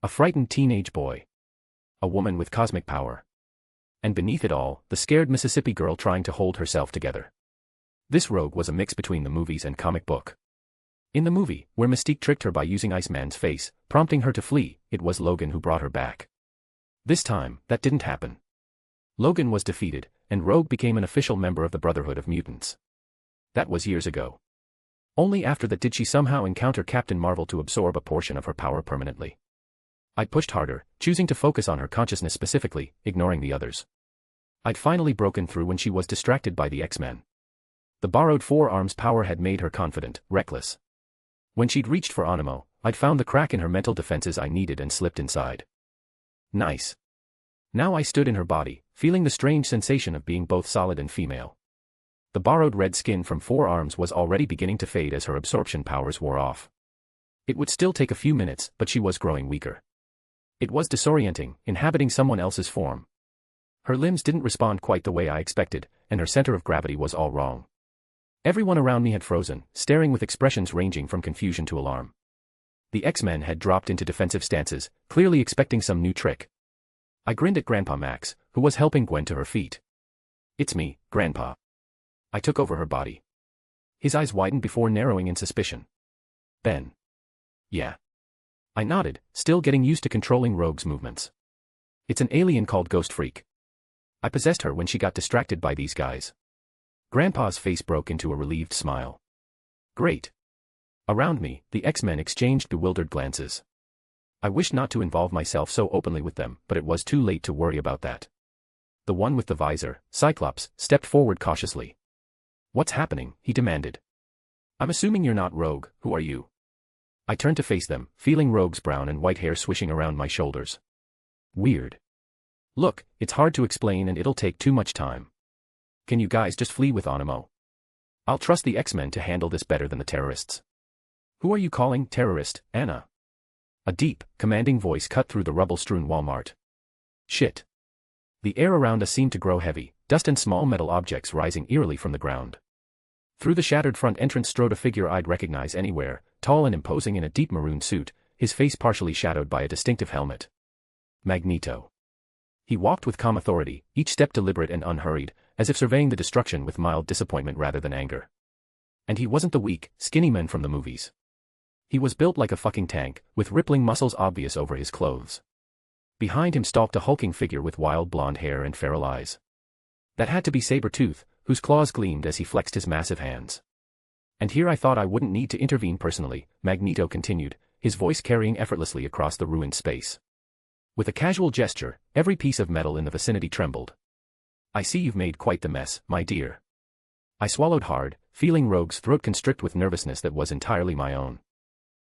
A frightened teenage boy. A woman with cosmic power. And beneath it all, the scared Mississippi girl trying to hold herself together. This Rogue was a mix between the movies and comic book. In the movie, where Mystique tricked her by using Iceman's face, prompting her to flee, it was Logan who brought her back. This time, that didn't happen. Logan was defeated, and Rogue became an official member of the Brotherhood of Mutants. That was years ago. Only after that did she somehow encounter Captain Marvel to absorb a portion of her power permanently. I pushed harder, choosing to focus on her consciousness specifically, ignoring the others. I'd finally broken through when she was distracted by the X-Men. The borrowed 4 arms power had made her confident, reckless. When she'd reached for Animo, I'd found the crack in her mental defenses I needed and slipped inside. Nice. Now I stood in her body, feeling the strange sensation of being both solid and female. The borrowed red skin from 4 arms was already beginning to fade as her absorption powers wore off. It would still take a few minutes, but she was growing weaker. It was disorienting, inhabiting someone else's form. Her limbs didn't respond quite the way I expected, and her center of gravity was all wrong. Everyone around me had frozen, staring with expressions ranging from confusion to alarm. The X-Men had dropped into defensive stances, clearly expecting some new trick. I grinned at Grandpa Max, who was helping Gwen to her feet. It's me, Grandpa. I took over her body. His eyes widened before narrowing in suspicion. Ben. Yeah. I nodded, still getting used to controlling Rogue's movements. It's an alien called Ghost Freak. I possessed her when she got distracted by these guys. Grandpa's face broke into a relieved smile. Great. Around me, the X-Men exchanged bewildered glances. I wished not to involve myself so openly with them, but it was too late to worry about that. The one with the visor, Cyclops, stepped forward cautiously. What's happening? He demanded. I'm assuming you're not Rogue, who are you? I turned to face them, feeling Rogue's brown and white hair swishing around my shoulders. Weird. Look, it's hard to explain and it'll take too much time. Can you guys just flee with Animo? I'll trust the X-Men to handle this better than the terrorists. Who are you calling terrorist, Anna? A deep, commanding voice cut through the rubble-strewn Walmart. Shit. The air around us seemed to grow heavy, dust and small metal objects rising eerily from the ground. Through the shattered front entrance strode a figure I'd recognize anywhere, tall and imposing in a deep maroon suit, his face partially shadowed by a distinctive helmet. Magneto. He walked with calm authority, each step deliberate and unhurried, as if surveying the destruction with mild disappointment rather than anger. And he wasn't the weak, skinny man from the movies. He was built like a fucking tank, with rippling muscles obvious over his clothes. Behind him stalked a hulking figure with wild blonde hair and feral eyes. That had to be Sabretooth, whose claws gleamed as he flexed his massive hands. And here I thought I wouldn't need to intervene personally, Magneto continued, his voice carrying effortlessly across the ruined space. With a casual gesture, every piece of metal in the vicinity trembled. I see you've made quite the mess, my dear. I swallowed hard, feeling Rogue's throat constrict with nervousness that was entirely my own.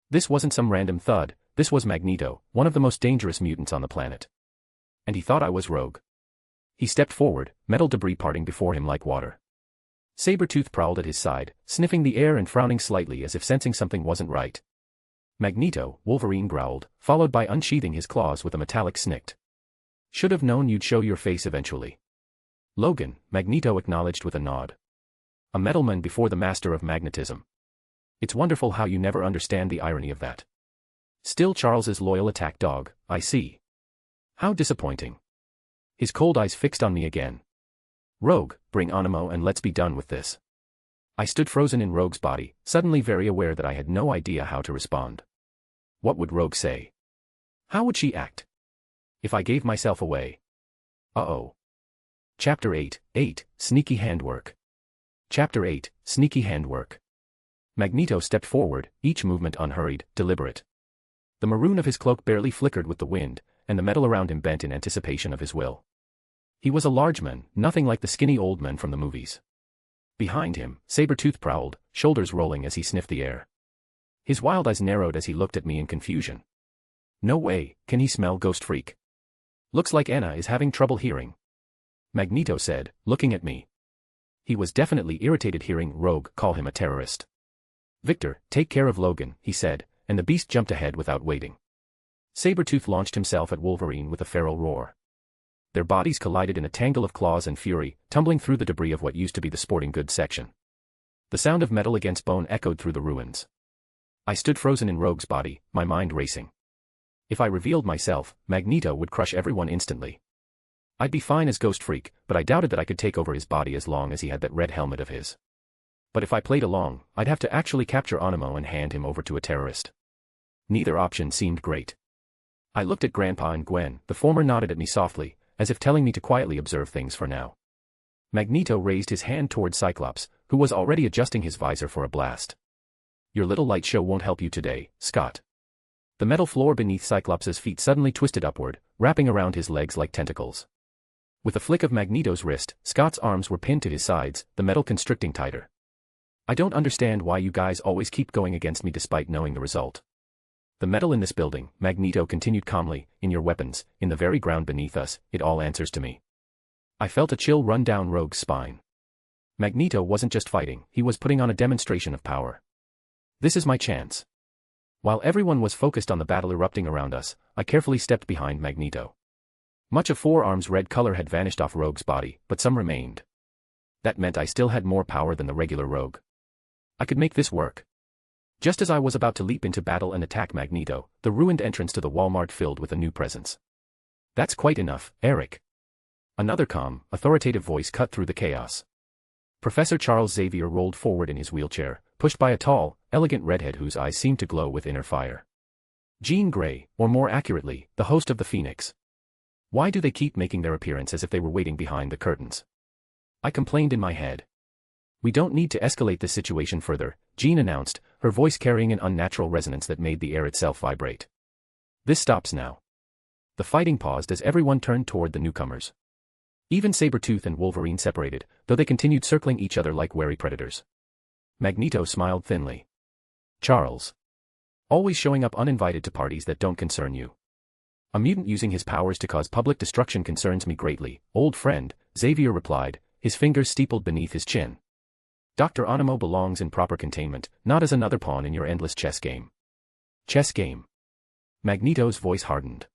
This wasn't some random thud, this was Magneto, one of the most dangerous mutants on the planet. And he thought I was Rogue. He stepped forward, metal debris parting before him like water. Sabretooth prowled at his side, sniffing the air and frowning slightly as if sensing something wasn't right. Magneto, Wolverine growled, followed by unsheathing his claws with a metallic snikt. Should have known you'd show your face eventually. Logan, Magneto acknowledged with a nod. A metalman before the master of magnetism. It's wonderful how you never understand the irony of that. Still Charles's loyal attack dog, I see. How disappointing. His cold eyes fixed on me again. Rogue, bring Animo and let's be done with this. I stood frozen in Rogue's body, suddenly very aware that I had no idea how to respond. What would Rogue say? How would she act? If I gave myself away? Uh-oh. Chapter 8, Sneaky Handwork. Chapter 8, Sneaky Handwork. Magneto stepped forward, each movement unhurried, deliberate. The maroon of his cloak barely flickered with the wind, and the metal around him bent in anticipation of his will. He was a large man, nothing like the skinny old men from the movies. Behind him, Sabretooth prowled, shoulders rolling as he sniffed the air. His wild eyes narrowed as he looked at me in confusion. No way, can he smell Ghost Freak? Looks like Anna is having trouble hearing. Magneto said, looking at me. He was definitely irritated hearing Rogue call him a terrorist. Victor, take care of Logan, he said, and the beast jumped ahead without waiting. Sabretooth launched himself at Wolverine with a feral roar. Their bodies collided in a tangle of claws and fury, tumbling through the debris of what used to be the sporting goods section. The sound of metal against bone echoed through the ruins. I stood frozen in Rogue's body, my mind racing. If I revealed myself, Magneto would crush everyone instantly. I'd be fine as Ghost Freak, but I doubted that I could take over his body as long as he had that red helmet of his. But if I played along, I'd have to actually capture Animo and hand him over to a terrorist. Neither option seemed great. I looked at Grandpa and Gwen, the former nodded at me softly, as if telling me to quietly observe things for now. Magneto raised his hand toward Cyclops, who was already adjusting his visor for a blast. Your little light show won't help you today, Scott. The metal floor beneath Cyclops's feet suddenly twisted upward, wrapping around his legs like tentacles. With a flick of Magneto's wrist, Scott's arms were pinned to his sides, the metal constricting tighter. I don't understand why you guys always keep going against me despite knowing the result. The metal in this building, Magneto continued calmly, in your weapons, in the very ground beneath us, it all answers to me. I felt a chill run down Rogue's spine. Magneto wasn't just fighting, he was putting on a demonstration of power. This is my chance. While everyone was focused on the battle erupting around us, I carefully stepped behind Magneto. Much of Forearm's red color had vanished off Rogue's body, but some remained. That meant I still had more power than the regular Rogue. I could make this work. Just as I was about to leap into battle and attack Magneto, the ruined entrance to the Walmart filled with a new presence. That's quite enough, Eric. Another calm, authoritative voice cut through the chaos. Professor Charles Xavier rolled forward in his wheelchair, pushed by a tall, elegant redhead whose eyes seemed to glow with inner fire. Jean Grey, or more accurately, the host of the Phoenix. Why do they keep making their appearance as if they were waiting behind the curtains? I complained in my head. We don't need to escalate this situation further, Jean announced, her voice carrying an unnatural resonance that made the air itself vibrate. This stops now. The fighting paused as everyone turned toward the newcomers. Even Sabretooth and Wolverine separated, though they continued circling each other like wary predators. Magneto smiled thinly. Charles. Always showing up uninvited to parties that don't concern you. A mutant using his powers to cause public destruction concerns me greatly, old friend, Xavier replied, his fingers steepled beneath his chin. Dr. Animo belongs in proper containment, not as another pawn in your endless chess game. Chess game. Magneto's voice hardened.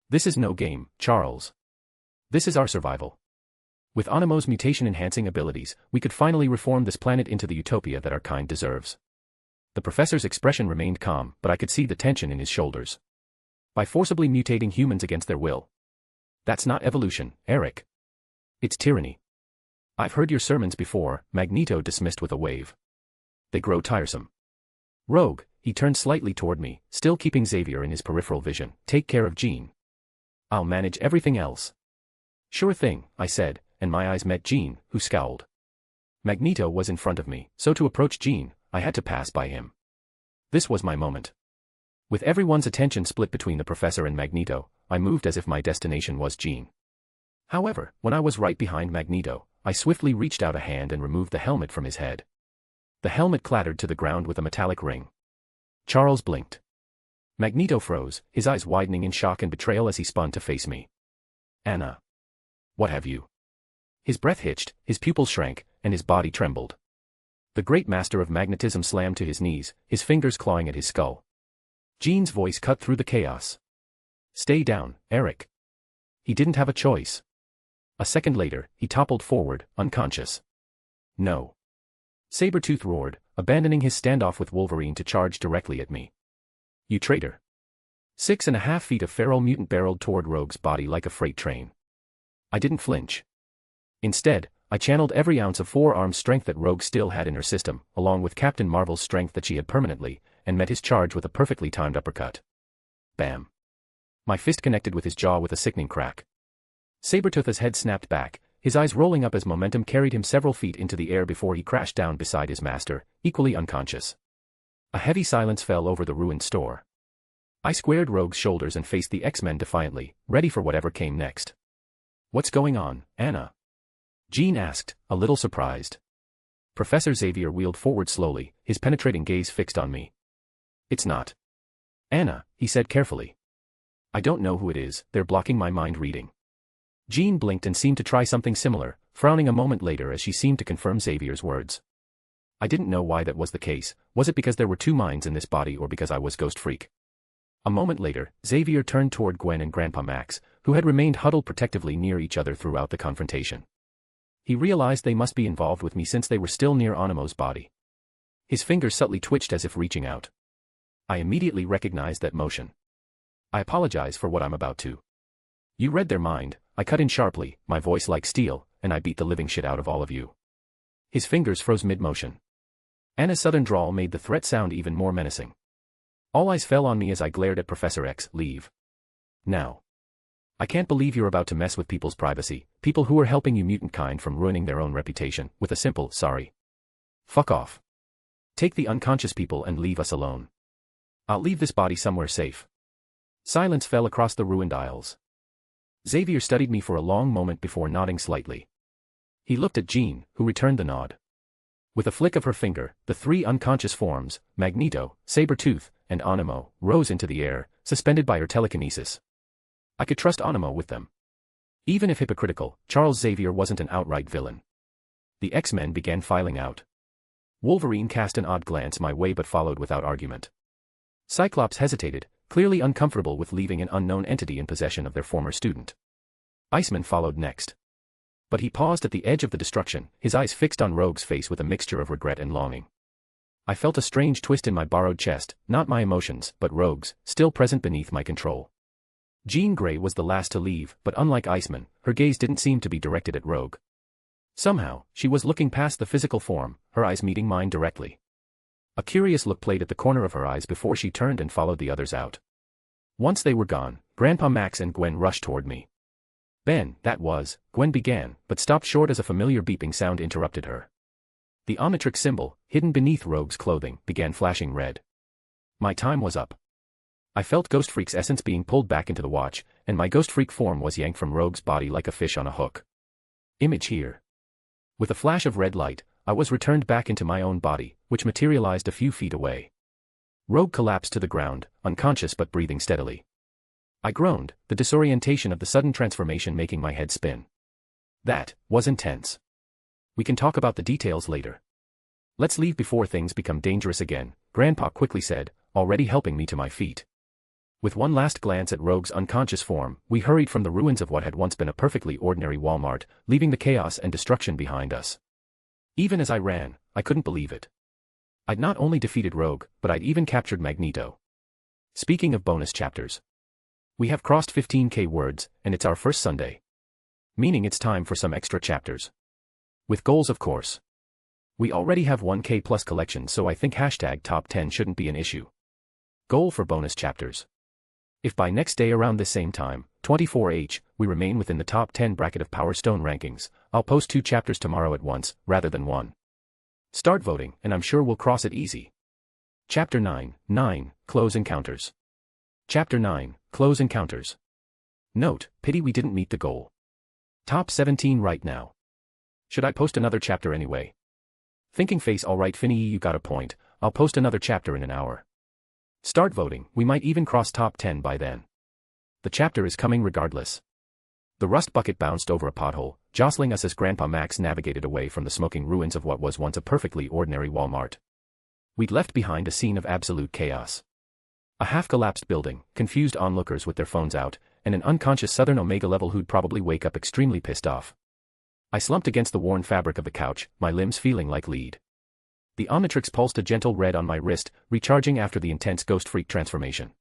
This is no game, Charles. This is our survival. With Animo's mutation-enhancing abilities, we could finally reform this planet into the utopia that our kind deserves. The professor's expression remained calm, but I could see the tension in his shoulders. By forcibly mutating humans against their will. That's not evolution, Eric. It's tyranny. I've heard your sermons before, Magneto dismissed with a wave. They grow tiresome. Rogue, he turned slightly toward me, still keeping Xavier in his peripheral vision. Take care of Jean. I'll manage everything else. Sure thing, I said, and my eyes met Jean, who scowled. Magneto was in front of me, so to approach Jean, I had to pass by him. This was my moment. With everyone's attention split between the professor and Magneto, I moved as if my destination was Jean. However, when I was right behind Magneto, I swiftly reached out a hand and removed the helmet from his head. The helmet clattered to the ground with a metallic ring. Charles blinked. Magneto froze, his eyes widening in shock and betrayal as he spun to face me. Anna. What have you? His breath hitched, his pupils shrank, and his body trembled. The great master of magnetism slammed to his knees, his fingers clawing at his skull. Jean's voice cut through the chaos. Stay down, Eric. He didn't have a choice. A second later, he toppled forward, unconscious. No. Sabretooth roared, abandoning his standoff with Wolverine to charge directly at me. You traitor. 6.5 feet of feral mutant barreled toward Rogue's body like a freight train. I didn't flinch. Instead, I channeled every ounce of forearm strength that Rogue still had in her system, along with Captain Marvel's strength that she had permanently, and met his charge with a perfectly timed uppercut. Bam. My fist connected with his jaw with a sickening crack. Sabretooth's head snapped back, his eyes rolling up as momentum carried him several feet into the air before he crashed down beside his master, equally unconscious. A heavy silence fell over the ruined store. I squared Rogue's shoulders and faced the X-Men defiantly, ready for whatever came next. What's going on, Anna? Jean asked, a little surprised. Professor Xavier wheeled forward slowly, his penetrating gaze fixed on me. It's not Anna, he said carefully. I don't know who it is, they're blocking my mind reading. Jean blinked and seemed to try something similar, frowning a moment later as she seemed to confirm Xavier's words. I didn't know why that was the case. Was it because there were two minds in this body or because I was Ghost Freak? A moment later, Xavier turned toward Gwen and Grandpa Max, who had remained huddled protectively near each other throughout the confrontation. He realized they must be involved with me since they were still near Animo's body. His fingers subtly twitched as if reaching out. I immediately recognized that motion. I apologize for what I'm about to. You read their mind, I cut in sharply, my voice like steel, and I beat the living shit out of all of you. His fingers froze mid-motion. Anna's southern drawl made the threat sound even more menacing. All eyes fell on me as I glared at Professor X. Leave. Now. I can't believe you're about to mess with people's privacy, people who are helping you mutant kind from ruining their own reputation, with a simple, sorry. Fuck off. Take the unconscious people and leave us alone. I'll leave this body somewhere safe. Silence fell across the ruined aisles. Xavier studied me for a long moment before nodding slightly. He looked at Jean, who returned the nod. With a flick of her finger, the three unconscious forms, Magneto, Sabretooth, and Animo, rose into the air, suspended by her telekinesis. I could trust Animo with them. Even if hypocritical, Charles Xavier wasn't an outright villain. The X-Men began filing out. Wolverine cast an odd glance my way but followed without argument. Cyclops hesitated, clearly uncomfortable with leaving an unknown entity in possession of their former student. Iceman followed next. But he paused at the edge of the destruction, his eyes fixed on Rogue's face with a mixture of regret and longing. I felt a strange twist in my borrowed chest, not my emotions, but Rogue's, still present beneath my control. Jean Grey was the last to leave, but unlike Iceman, her gaze didn't seem to be directed at Rogue. Somehow, she was looking past the physical form, her eyes meeting mine directly. A curious look played at the corner of her eyes before she turned and followed the others out. Once they were gone, Grandpa Max and Gwen rushed toward me. Ben, that was, Gwen began, but stopped short as a familiar beeping sound interrupted her. The Omnitrix symbol, hidden beneath Rogue's clothing, began flashing red. My time was up. I felt Ghost Freak's essence being pulled back into the watch, and my Ghost Freak form was yanked from Rogue's body like a fish on a hook. Image here. With a flash of red light, I was returned back into my own body, which materialized a few feet away. Rogue collapsed to the ground, unconscious but breathing steadily. I groaned, the disorientation of the sudden transformation making my head spin. That was intense. We can talk about the details later. Let's leave before things become dangerous again, Grandpa quickly said, already helping me to my feet. With one last glance at Rogue's unconscious form, we hurried from the ruins of what had once been a perfectly ordinary Walmart, leaving the chaos and destruction behind us. Even as I ran, I couldn't believe it. I'd not only defeated Rogue, but I'd even captured Magneto. Speaking of bonus chapters. We have crossed 15,000 words, and it's our first Sunday. Meaning it's time for some extra chapters. With goals, of course. We already have 1,000 plus collections, so I think hashtag top 10 shouldn't be an issue. Goal for bonus chapters. If by next day around this same time, 24H, we remain within the top 10 bracket of Power Stone rankings, I'll post 2 chapters tomorrow at once, rather than 1. Start voting, and I'm sure we'll cross it easy. Chapter 9, Close Encounters. Chapter 9, Close Encounters. Note, pity we didn't meet the goal. Top 17 right now. Should I post another chapter anyway? Thinking face alright Finny, you got a point, I'll post another chapter in an hour. Start voting, we might even cross top 10 by then. The chapter is coming regardless. The rust bucket bounced over a pothole, jostling us as Grandpa Max navigated away from the smoking ruins of what was once a perfectly ordinary Walmart. We'd left behind a scene of absolute chaos. A half-collapsed building, confused onlookers with their phones out, and an unconscious Southern Omega level who'd probably wake up extremely pissed off. I slumped against the worn fabric of the couch, my limbs feeling like lead. The Omnitrix pulsed a gentle red on my wrist, recharging after the intense Ghost Freak transformation.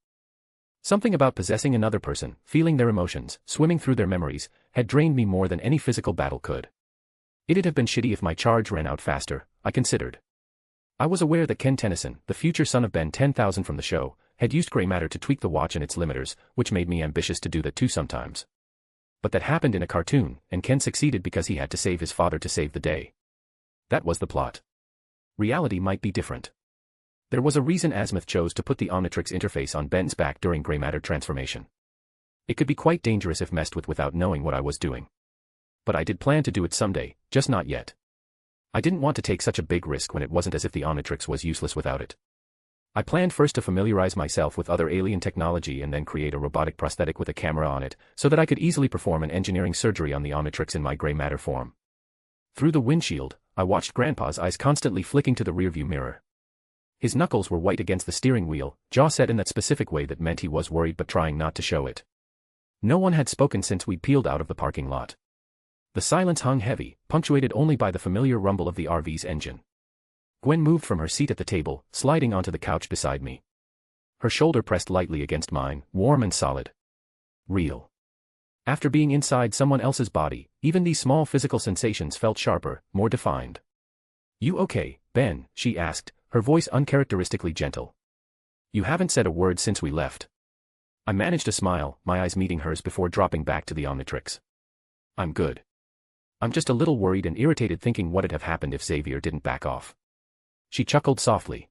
Something about possessing another person, feeling their emotions, swimming through their memories, had drained me more than any physical battle could. It'd have been shitty if my charge ran out faster, I considered. I was aware that Ken Tennyson, the future son of Ben 10,000 from the show, had used gray matter to tweak the watch and its limiters, which made me ambitious to do that too sometimes. But that happened in a cartoon, and Ken succeeded because he had to save his father to save the day. That was the plot. Reality might be different. There was a reason Azimuth chose to put the Omnitrix interface on Ben's back during gray matter transformation. It could be quite dangerous if messed with without knowing what I was doing. But I did plan to do it someday, just not yet. I didn't want to take such a big risk when it wasn't as if the Omnitrix was useless without it. I planned first to familiarize myself with other alien technology and then create a robotic prosthetic with a camera on it, so that I could easily perform an engineering surgery on the Omnitrix in my gray matter form. Through the windshield, I watched Grandpa's eyes constantly flicking to the rearview mirror. His knuckles were white against the steering wheel, jaw set in that specific way that meant he was worried but trying not to show it. No one had spoken since we'd peeled out of the parking lot. The silence hung heavy, punctuated only by the familiar rumble of the RV's engine. Gwen moved from her seat at the table, sliding onto the couch beside me. Her shoulder pressed lightly against mine, warm and solid. Real. After being inside someone else's body, even these small physical sensations felt sharper, more defined. "You okay, Ben?" she asked, her voice uncharacteristically gentle. "You haven't said a word since we left." I managed a smile, my eyes meeting hers before dropping back to the Omnitrix. "I'm good. I'm just a little worried and irritated thinking what'd have happened if Xavier didn't back off." She chuckled softly.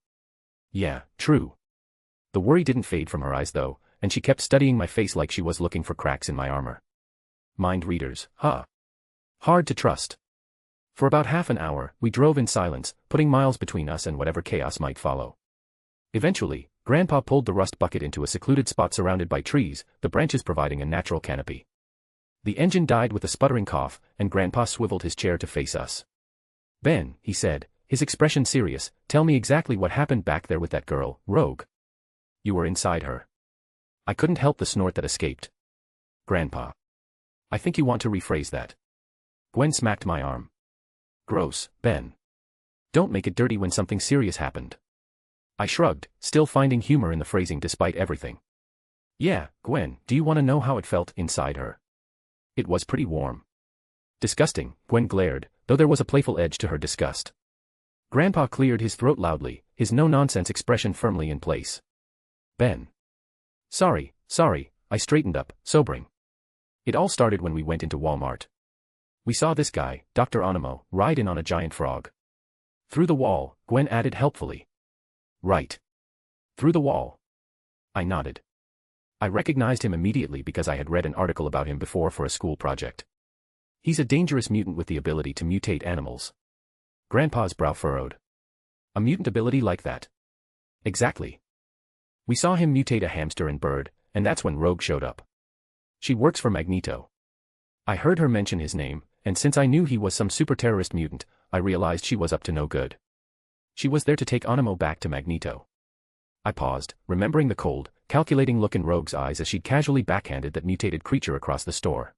"Yeah, true." The worry didn't fade from her eyes though, and she kept studying my face like she was looking for cracks in my armor. Mind readers, huh? Hard to trust. For about half an hour, we drove in silence, putting miles between us and whatever chaos might follow. Eventually, Grandpa pulled the rust bucket into a secluded spot surrounded by trees, the branches providing a natural canopy. The engine died with a sputtering cough, and Grandpa swiveled his chair to face us. "Ben," he said, his expression serious, "tell me exactly what happened back there with that girl, Rogue." "You were inside her." I couldn't help the snort that escaped. "Grandpa. I think you want to rephrase that." Gwen smacked my arm. "Gross, Ben. Don't make it dirty when something serious happened." I shrugged, still finding humor in the phrasing despite everything. "Yeah, Gwen, do you want to know how it felt inside her?" "It was pretty warm." "Disgusting," Gwen glared, though there was a playful edge to her disgust. Grandpa cleared his throat loudly, his no-nonsense expression firmly in place. Ben. Sorry, I straightened up, sobering. It all started when we went into Walmart. We saw this guy, Dr. Onimo, ride in on a giant frog. Through the wall, Gwen added helpfully. Right. Through the wall. I nodded. I recognized him immediately because I had read an article about him before for a school project. He's a dangerous mutant with the ability to mutate animals. Grandpa's brow furrowed. A mutant ability like that? Exactly. We saw him mutate a hamster and bird, and that's when Rogue showed up. She works for Magneto. I heard her mention his name, and since I knew he was some super-terrorist mutant, I realized she was up to no good. She was there to take Onimo back to Magneto. I paused, remembering the cold, calculating look in Rogue's eyes as she'd casually backhanded that mutated creature across the store.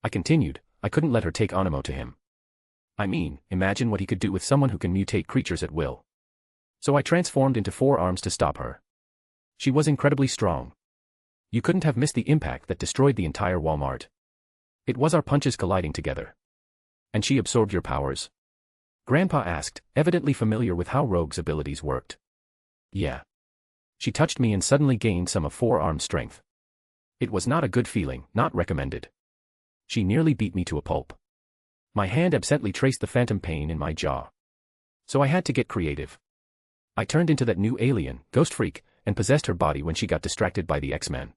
I continued, I couldn't let her take Onimo to him. I mean, imagine what he could do with someone who can mutate creatures at will. So I transformed into 4 arms to stop her. She was incredibly strong. You couldn't have missed the impact that destroyed the entire Walmart. It was our punches colliding together. And she absorbed your powers? Grandpa asked, evidently familiar with how Rogue's abilities worked. Yeah. She touched me and suddenly gained some of 4-arm strength. It was not a good feeling, not recommended. She nearly beat me to a pulp. My hand absently traced the phantom pain in my jaw. So I had to get creative. I turned into that new alien, Ghost Freak, and possessed her body when she got distracted by the X-Men.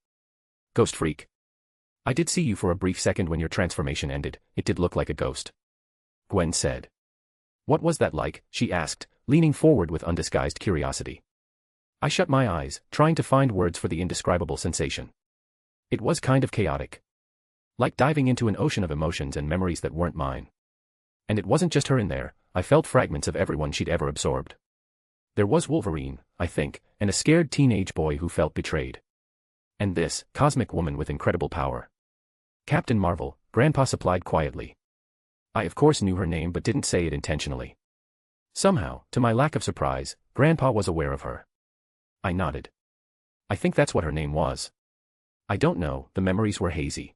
Ghost Freak. I did see you for a brief second when your transformation ended, it did look like a ghost. Gwen said. What was that like? She asked, leaning forward with undisguised curiosity. I shut my eyes, trying to find words for the indescribable sensation. It was kind of chaotic. Like diving into an ocean of emotions and memories that weren't mine. And it wasn't just her in there, I felt fragments of everyone she'd ever absorbed. There was Wolverine, I think, and a scared teenage boy who felt betrayed. And this, cosmic woman with incredible power. Captain Marvel, Grandpa supplied quietly. I of course knew her name but didn't say it intentionally. Somehow, to my lack of surprise, Grandpa was aware of her. I nodded. I think that's what her name was. I don't know, the memories were hazy.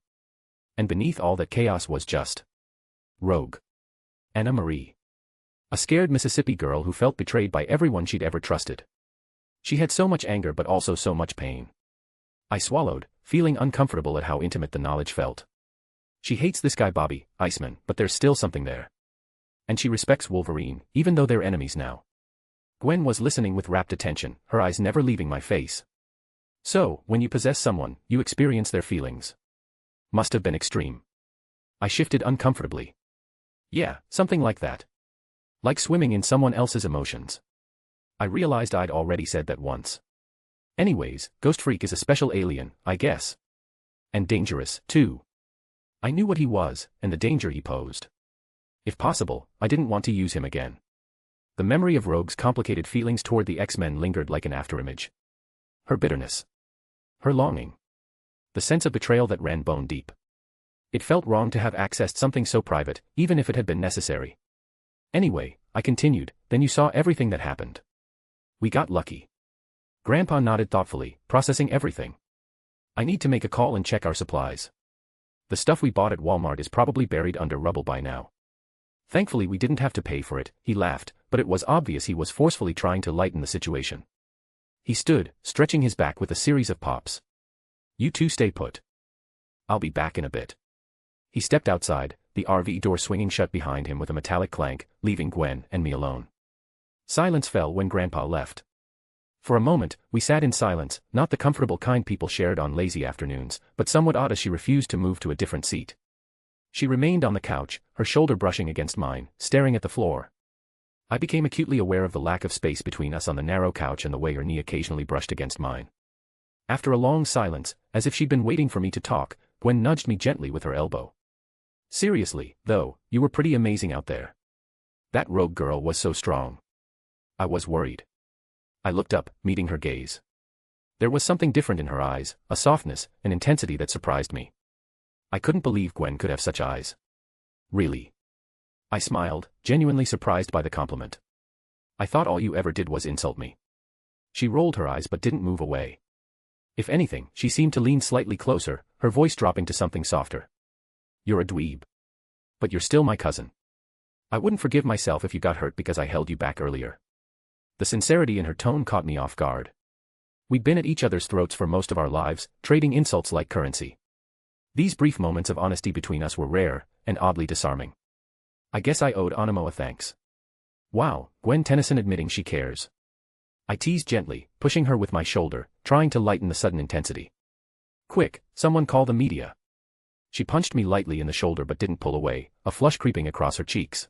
And beneath all that chaos was just Rogue. Anna Marie. A scared Mississippi girl who felt betrayed by everyone she'd ever trusted. She had so much anger but also so much pain. I swallowed, feeling uncomfortable at how intimate the knowledge felt. She hates this guy Bobby, Iceman, but there's still something there. And she respects Wolverine, even though they're enemies now. Gwen was listening with rapt attention, her eyes never leaving my face. So, when you possess someone, you experience their feelings. Must have been extreme. I shifted uncomfortably. Yeah, something like that. Like swimming in someone else's emotions. I realized I'd already said that once. Anyways, Ghost Freak is a special alien, I guess. And dangerous, too. I knew what he was, and the danger he posed. If possible, I didn't want to use him again. The memory of Rogue's complicated feelings toward the X-Men lingered like an afterimage. Her bitterness. Her longing. The sense of betrayal that ran bone deep. It felt wrong to have accessed something so private, even if it had been necessary. Anyway, I continued, then you saw everything that happened. We got lucky. Grandpa nodded thoughtfully, processing everything. I need to make a call and check our supplies. The stuff we bought at Walmart is probably buried under rubble by now. Thankfully we didn't have to pay for it, he laughed, but it was obvious he was forcefully trying to lighten the situation. He stood, stretching his back with a series of pops. You two stay put. I'll be back in a bit. He stepped outside, the RV door swinging shut behind him with a metallic clank, leaving Gwen and me alone. Silence fell when Grandpa left. For a moment, we sat in silence, not the comfortable kind people shared on lazy afternoons, but somewhat odd as she refused to move to a different seat. She remained on the couch, her shoulder brushing against mine, staring at the floor. I became acutely aware of the lack of space between us on the narrow couch and the way her knee occasionally brushed against mine. After a long silence, as if she'd been waiting for me to talk, Gwen nudged me gently with her elbow. Seriously, though, you were pretty amazing out there. That Rogue girl was so strong. I was worried. I looked up, meeting her gaze. There was something different in her eyes, a softness, an intensity that surprised me. I couldn't believe Gwen could have such eyes. Really? I smiled, genuinely surprised by the compliment. I thought all you ever did was insult me. She rolled her eyes but didn't move away. If anything, she seemed to lean slightly closer, her voice dropping to something softer. You're a dweeb. But you're still my cousin. I wouldn't forgive myself if you got hurt because I held you back earlier. The sincerity in her tone caught me off guard. We'd been at each other's throats for most of our lives, trading insults like currency. These brief moments of honesty between us were rare, and oddly disarming. I guess I owed Animo a thanks. Wow, Ben Tennyson admitting she cares. I teased gently, pushing her with my shoulder, trying to lighten the sudden intensity. Quick, someone call the media. She punched me lightly in the shoulder but didn't pull away, a flush creeping across her cheeks.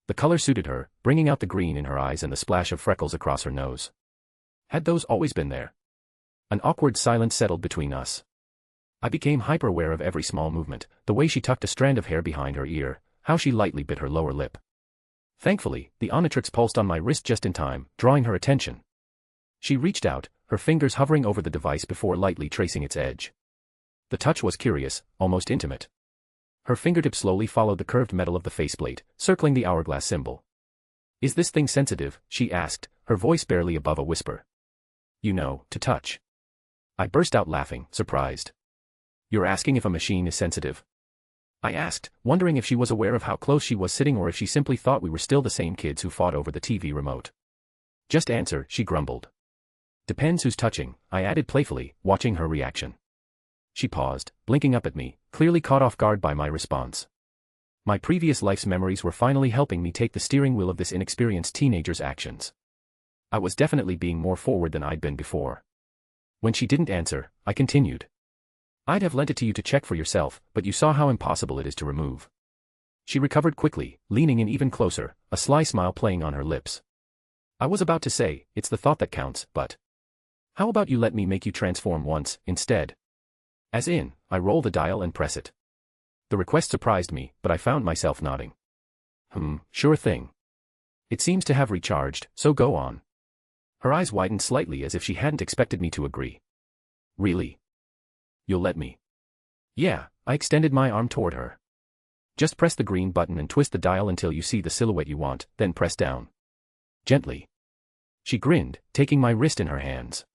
The color suited her, bringing out the green in her eyes and the splash of freckles across her nose. Had those always been there? An awkward silence settled between us. I became hyper-aware of every small movement, the way she tucked a strand of hair behind her ear, how she lightly bit her lower lip. Thankfully, the Omnitrix pulsed on my wrist just in time, drawing her attention. She reached out, her fingers hovering over the device before lightly tracing its edge. The touch was curious, almost intimate. Her fingertip slowly followed the curved metal of the faceplate, circling the hourglass symbol. Is this thing sensitive? She asked, her voice barely above a whisper. You know, to touch. I burst out laughing, surprised. You're asking if a machine is sensitive? I asked, wondering if she was aware of how close she was sitting or if she simply thought we were still the same kids who fought over the TV remote. Just answer, she grumbled. Depends who's touching, I added playfully, watching her reaction. She paused, blinking up at me, clearly caught off guard by my response. My previous life's memories were finally helping me take the steering wheel of this inexperienced teenager's actions. I was definitely being more forward than I'd been before. When she didn't answer, I continued. I'd have lent it to you to check for yourself, but you saw how impossible it is to remove. She recovered quickly, leaning in even closer, a sly smile playing on her lips. I was about to say, it's the thought that counts, but... How about you let me make you transform once, instead? As in, I roll the dial and press it. The request surprised me, but I found myself nodding. Sure thing. It seems to have recharged, so go on. Her eyes widened slightly as if she hadn't expected me to agree. Really? You'll let me? Yeah, I extended my arm toward her. Just press the green button and twist the dial until you see the silhouette you want, then press down. Gently. She grinned, taking my wrist in her hands.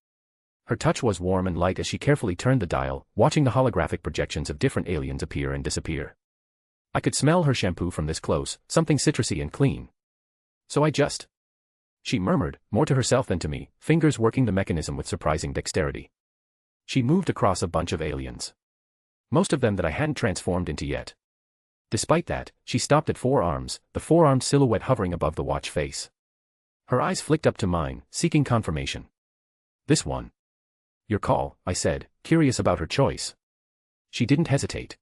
Her touch was warm and light as she carefully turned the dial, watching the holographic projections of different aliens appear and disappear. I could smell her shampoo from this close, something citrusy and clean. So I just... She murmured, more to herself than to me, fingers working the mechanism with surprising dexterity. She moved across a bunch of aliens. Most of them that I hadn't transformed into yet. Despite that, she stopped at 4 arms, the 4-armed silhouette hovering above the watch face. Her eyes flicked up to mine, seeking confirmation. This one. Your call, I said, curious about her choice. She didn't hesitate.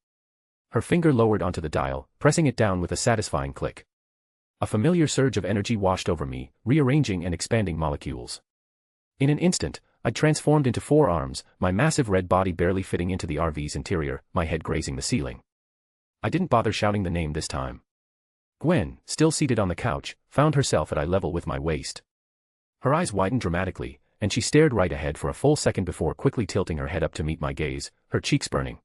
Her finger lowered onto the dial, pressing it down with a satisfying click. A familiar surge of energy washed over me, rearranging and expanding molecules. In an instant, I'd transformed into 4 arms, my massive red body barely fitting into the RV's interior, my head grazing the ceiling. I didn't bother shouting the name this time. Gwen, still seated on the couch, found herself at eye level with my waist. Her eyes widened dramatically, and she stared right ahead for a full second before quickly tilting her head up to meet my gaze, her cheeks burning.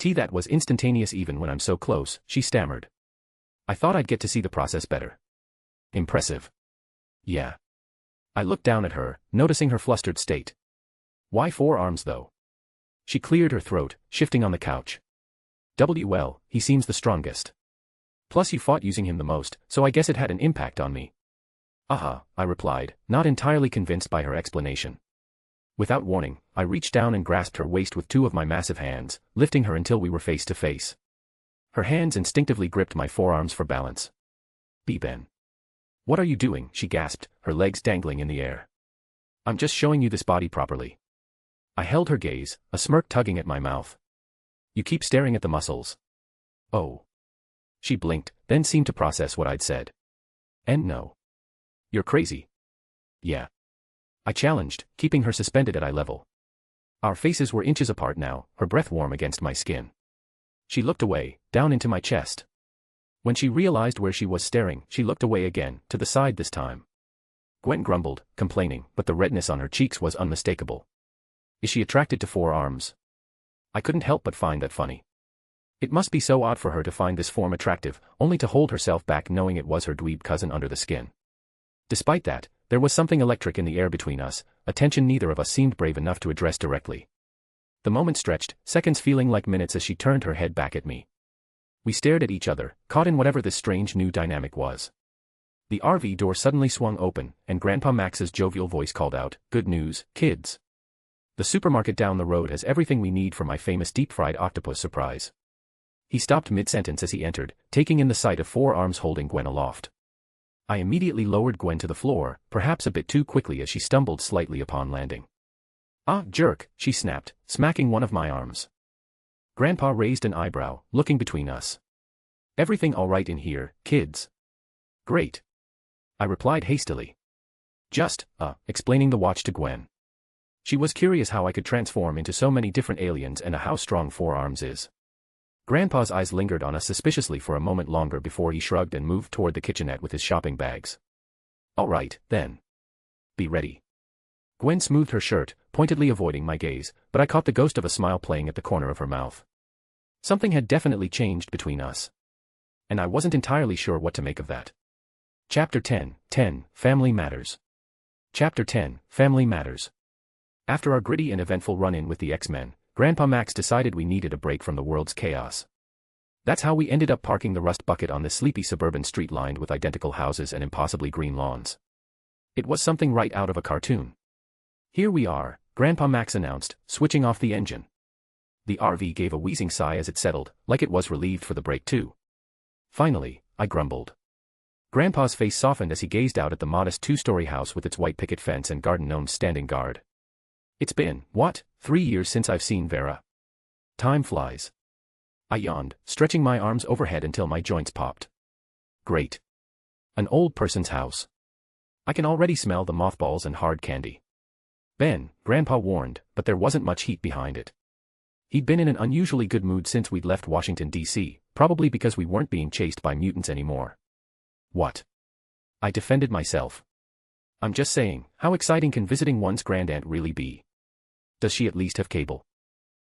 That was instantaneous even when I'm so close, she stammered. I thought I'd get to see the process better. Impressive. Yeah. I looked down at her, noticing her flustered state. Why 4 arms though? She cleared her throat, shifting on the couch. Well, he seems the strongest. Plus you fought using him the most, so I guess it had an impact on me. I replied, not entirely convinced by her explanation. Without warning, I reached down and grasped her waist with 2 of my massive hands, lifting her until we were face to face. Her hands instinctively gripped my forearms for balance. Ben. What are you doing? She gasped, her legs dangling in the air. I'm just showing you this body properly. I held her gaze, a smirk tugging at my mouth. You keep staring at the muscles. Oh. She blinked, then seemed to process what I'd said. And no. You're crazy. Yeah. I challenged, keeping her suspended at eye level. Our faces were inches apart now, her breath warm against my skin. She looked away, down into my chest. When she realized where she was staring, she looked away again, to the side this time. Gwen grumbled, complaining, but the redness on her cheeks was unmistakable. Is she attracted to 4 arms? I couldn't help but find that funny. It must be so odd for her to find this form attractive, only to hold herself back knowing it was her dweeb cousin under the skin. Despite that, there was something electric in the air between us, a tension neither of us seemed brave enough to address directly. The moment stretched, seconds feeling like minutes as she turned her head back at me. We stared at each other, caught in whatever this strange new dynamic was. The RV door suddenly swung open, and Grandpa Max's jovial voice called out, "Good news, kids. The supermarket down the road has everything we need for my famous deep-fried octopus surprise." He stopped mid-sentence as he entered, taking in the sight of 4 arms holding Gwen aloft. I immediately lowered Gwen to the floor, perhaps a bit too quickly as she stumbled slightly upon landing. "Ah, jerk," she snapped, smacking one of my arms. Grandpa raised an eyebrow, looking between us. "Everything all right in here, kids?" "Great," I replied hastily. Just, explaining the watch to Gwen. She was curious how I could transform into so many different aliens and how strong 4 arms is. Grandpa's eyes lingered on us suspiciously for a moment longer before he shrugged and moved toward the kitchenette with his shopping bags. "All right, then. Be ready." Gwen smoothed her shirt, pointedly avoiding my gaze, but I caught the ghost of a smile playing at the corner of her mouth. Something had definitely changed between us. And I wasn't entirely sure what to make of that. Chapter 10, Family Matters. Chapter 10, Family Matters. After our gritty and eventful run-in with the X-Men, Grandpa Max decided we needed a break from the world's chaos. That's how we ended up parking the rust bucket on this sleepy suburban street lined with identical houses and impossibly green lawns. It was something right out of a cartoon. "Here we are," Grandpa Max announced, switching off the engine. The RV gave a wheezing sigh as it settled, like it was relieved for the break too. "Finally," I grumbled. Grandpa's face softened as he gazed out at the modest 2-story house with its white picket fence and garden gnomes standing guard. "It's been, 3 years since I've seen Vera. Time flies." I yawned, stretching my arms overhead until my joints popped. "Great. An old person's house. I can already smell the mothballs and hard candy." "Ben," Grandpa warned, but there wasn't much heat behind it. He'd been in an unusually good mood since we'd left Washington, D.C., probably because we weren't being chased by mutants anymore. "What?" I defended myself. "I'm just saying, how exciting can visiting one's grandaunt really be? Does she at least have cable?"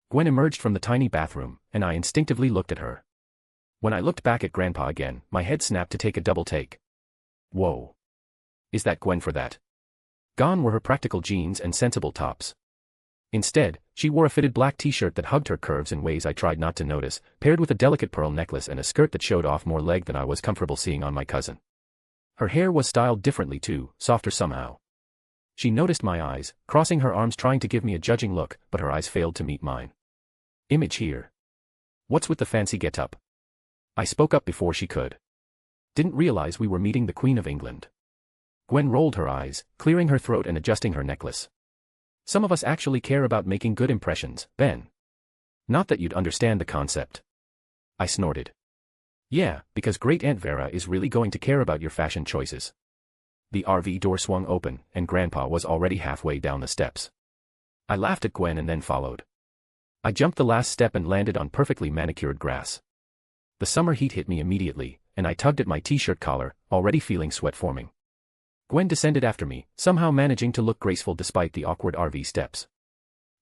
Gwen emerged from the tiny bathroom, and I instinctively looked at her. When I looked back at Grandpa again, my head snapped to take a double take. Whoa. Is that Gwen for that? Gone were her practical jeans and sensible tops. Instead, she wore a fitted black t-shirt that hugged her curves in ways I tried not to notice, paired with a delicate pearl necklace and a skirt that showed off more leg than I was comfortable seeing on my cousin. Her hair was styled differently too, softer somehow. She noticed my eyes, crossing her arms trying to give me a judging look, but her eyes failed to meet mine. "Image here. What's with the fancy get-up?" I spoke up before she could. "Didn't realize we were meeting the Queen of England." Gwen rolled her eyes, clearing her throat and adjusting her necklace. "Some of us actually care about making good impressions, Ben. Not that you'd understand the concept." I snorted. "Yeah, because Great Aunt Vera is really going to care about your fashion choices." The RV door swung open, and Grandpa was already halfway down the steps. I laughed at Gwen and then followed. I jumped the last step and landed on perfectly manicured grass. The summer heat hit me immediately, and I tugged at my t-shirt collar, already feeling sweat forming. Gwen descended after me, somehow managing to look graceful despite the awkward RV steps.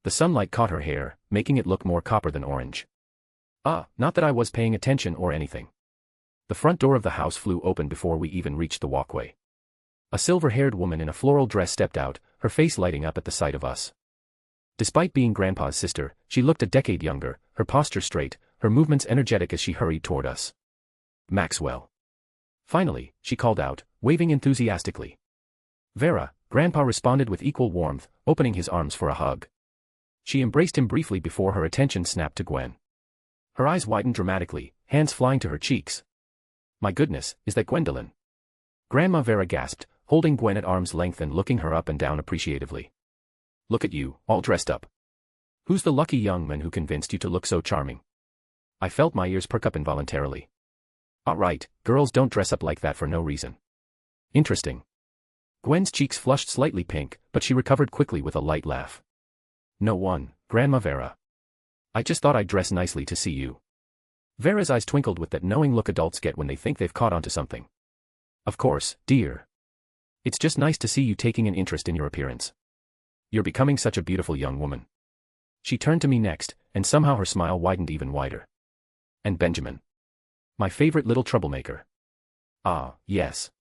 The sunlight caught her hair, making it look more copper than orange. Not that I was paying attention or anything. The front door of the house flew open before we even reached the walkway. A silver-haired woman in a floral dress stepped out, her face lighting up at the sight of us. Despite being Grandpa's sister, she looked a decade younger, her posture straight, her movements energetic as she hurried toward us. "Maxwell." Finally, she called out, waving enthusiastically. "Vera," Grandpa responded with equal warmth, opening his arms for a hug. She embraced him briefly before her attention snapped to Gwen. Her eyes widened dramatically, hands flying to her cheeks. "My goodness, is that Gwendolyn?" Grandma Vera gasped, holding Gwen at arm's length and looking her up and down appreciatively. "Look at you, all dressed up. Who's the lucky young man who convinced you to look so charming?" I felt my ears perk up involuntarily. "All right, girls don't dress up like that for no reason." "Interesting." Gwen's cheeks flushed slightly pink, but she recovered quickly with a light laugh. "No one, Grandma Vera. I just thought I'd dress nicely to see you." Vera's eyes twinkled with that knowing look adults get when they think they've caught onto something. "Of course, dear. It's just nice to see you taking an interest in your appearance. You're becoming such a beautiful young woman." She turned to me next, and somehow her smile widened even wider. "And Benjamin. My favorite little troublemaker." "Ah, yes."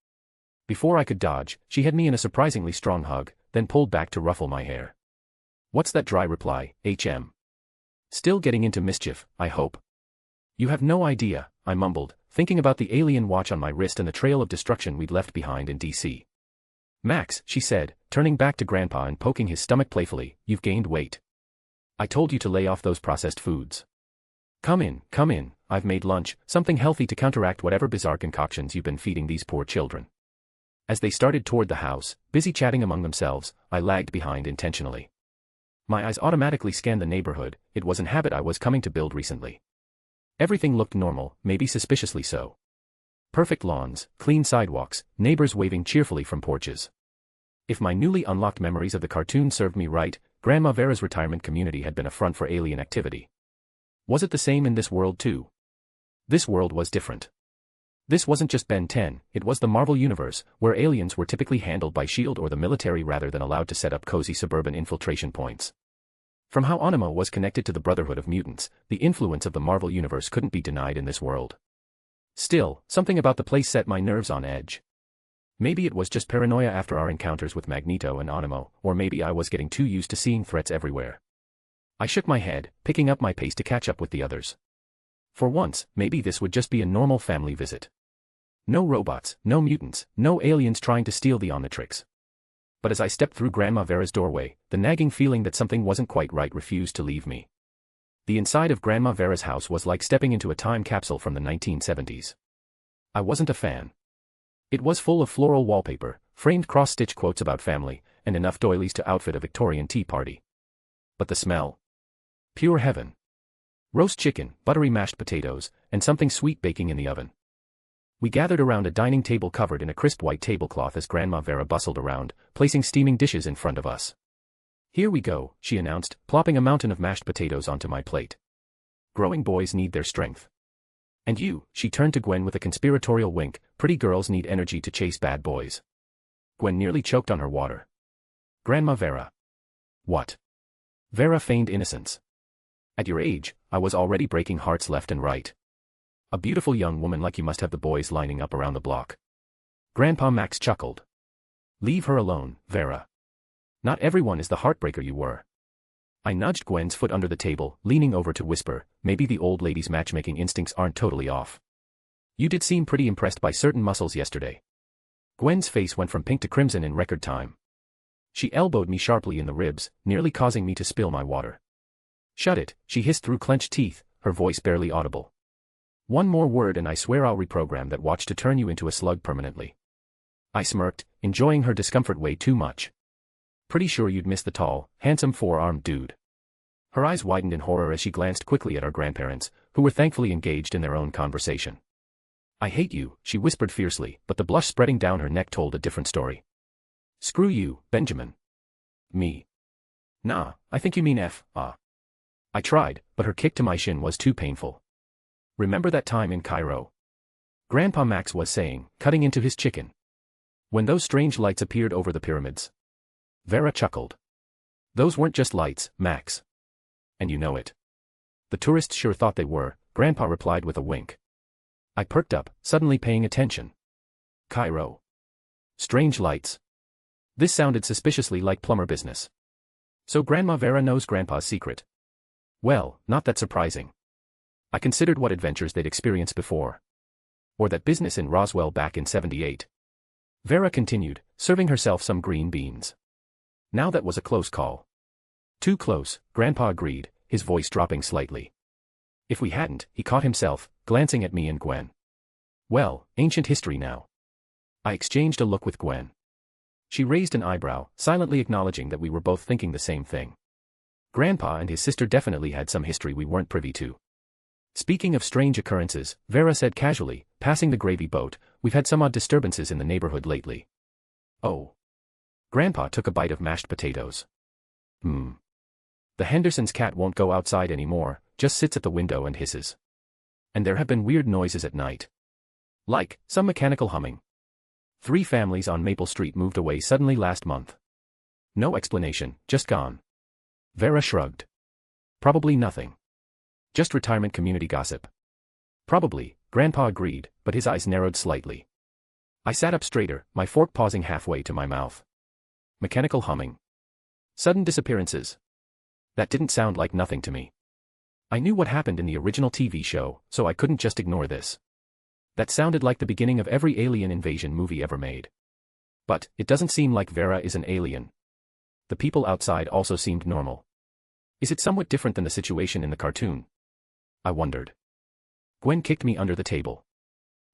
Before I could dodge, she had me in a surprisingly strong hug, then pulled back to ruffle my hair. "What's that dry reply, HM? Still getting into mischief, I hope." You have no idea, I mumbled, thinking about the alien watch on my wrist and the trail of destruction we'd left behind in DC. Max, she said, turning back to Grandpa and poking his stomach playfully, you've gained weight. I told you to lay off those processed foods. Come in, I've made lunch, something healthy to counteract whatever bizarre concoctions you've been feeding these poor children. As they started toward the house, busy chatting among themselves, I lagged behind intentionally. My eyes automatically scanned the neighborhood. It was an habit I was coming to build recently. Everything looked normal, maybe suspiciously so. Perfect lawns, clean sidewalks, neighbors waving cheerfully from porches. If my newly unlocked memories of the cartoon served me right, Grandma Vera's retirement community had been a front for alien activity. Was it the same in this world too? This world was different. This wasn't just Ben 10, it was the Marvel Universe, where aliens were typically handled by S.H.I.E.L.D. or the military rather than allowed to set up cozy suburban infiltration points. From how Anima was connected to the Brotherhood of Mutants, the influence of the Marvel Universe couldn't be denied in this world. Still, something about the place set my nerves on edge. Maybe it was just paranoia after our encounters with Magneto and Animo, or maybe I was getting too used to seeing threats everywhere. I shook my head, picking up my pace to catch up with the others. For once, maybe this would just be a normal family visit. No robots, no mutants, no aliens trying to steal the Omnitrix. But as I stepped through Grandma Vera's doorway, the nagging feeling that something wasn't quite right refused to leave me. The inside of Grandma Vera's house was like stepping into a time capsule from the 1970s. I wasn't a fan. It was full of floral wallpaper, framed cross-stitch quotes about family, and enough doilies to outfit a Victorian tea party. But the smell? Pure heaven. Roast chicken, buttery mashed potatoes, and something sweet baking in the oven. We gathered around a dining table covered in a crisp white tablecloth as Grandma Vera bustled around, placing steaming dishes in front of us. Here we go, she announced, plopping a mountain of mashed potatoes onto my plate. Growing boys need their strength. And you, she turned to Gwen with a conspiratorial wink, pretty girls need energy to chase bad boys. Gwen nearly choked on her water. Grandma Vera. What? Vera feigned innocence. At your age, I was already breaking hearts left and right. A beautiful young woman like you must have the boys lining up around the block. Grandpa Max chuckled. Leave her alone, Vera. Not everyone is the heartbreaker you were. I nudged Gwen's foot under the table, leaning over to whisper, maybe the old lady's matchmaking instincts aren't totally off. You did seem pretty impressed by certain muscles yesterday. Gwen's face went from pink to crimson in record time. She elbowed me sharply in the ribs, nearly causing me to spill my water. Shut it, she hissed through clenched teeth, her voice barely audible. One more word and I swear I'll reprogram that watch to turn you into a slug permanently. I smirked, enjoying her discomfort way too much. Pretty sure you'd miss the tall, handsome four-armed dude. Her eyes widened in horror as she glanced quickly at our grandparents, who were thankfully engaged in their own conversation. I hate you, she whispered fiercely, but the blush spreading down her neck told a different story. Screw you, Benjamin. Me. Nah, I think you mean F, ah. I tried, but her kick to my shin was too painful. Remember that time in Cairo? Grandpa Max was saying, cutting into his chicken. When those strange lights appeared over the pyramids. Vera chuckled. Those weren't just lights, Max. And you know it. The tourists sure thought they were, Grandpa replied with a wink. I perked up, suddenly paying attention. Cairo. Strange lights. This sounded suspiciously like plumber business. So Grandma Vera knows Grandpa's secret. Well, not that surprising. I considered what adventures they'd experienced before. Or that business in Roswell back in '78. Vera continued, serving herself some green beans. Now that was a close call. Too close, Grandpa agreed, his voice dropping slightly. If we hadn't, he caught himself, glancing at me and Gwen. Well, ancient history now. I exchanged a look with Gwen. She raised an eyebrow, silently acknowledging that we were both thinking the same thing. Grandpa and his sister definitely had some history we weren't privy to. Speaking of strange occurrences, Vera said casually, passing the gravy boat, we've had some odd disturbances in the neighborhood lately. Oh. Grandpa took a bite of mashed potatoes. The Henderson's cat won't go outside anymore, just sits at the window and hisses. And there have been weird noises at night. Like, some mechanical humming. 3 families on Maple Street moved away suddenly last month. No explanation, just gone. Vera shrugged. Probably nothing. Just retirement community gossip. Probably, Grandpa agreed, but his eyes narrowed slightly. I sat up straighter, my fork pausing halfway to my mouth. Mechanical humming. Sudden disappearances. That didn't sound like nothing to me. I knew what happened in the original TV show, so I couldn't just ignore this. That sounded like the beginning of every alien invasion movie ever made. But, it doesn't seem like Vera is an alien. The people outside also seemed normal. Is it somewhat different than the situation in the cartoon? I wondered. Gwen kicked me under the table.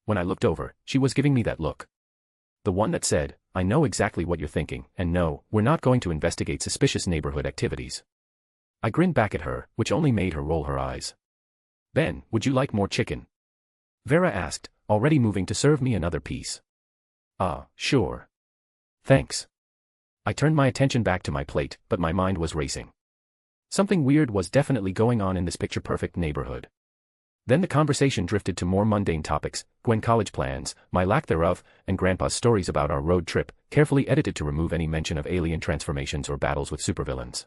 When I looked over, she was giving me that look. The one that said, I know exactly what you're thinking, and no, we're not going to investigate suspicious neighborhood activities. I grinned back at her, which only made her roll her eyes. Ben, would you like more chicken? Vera asked, already moving to serve me another piece. Sure. Thanks. I turned my attention back to my plate, but my mind was racing. Something weird was definitely going on in this picture-perfect neighborhood. Then the conversation drifted to more mundane topics, Gwen college plans, my lack thereof, and Grandpa's stories about our road trip, carefully edited to remove any mention of alien transformations or battles with supervillains.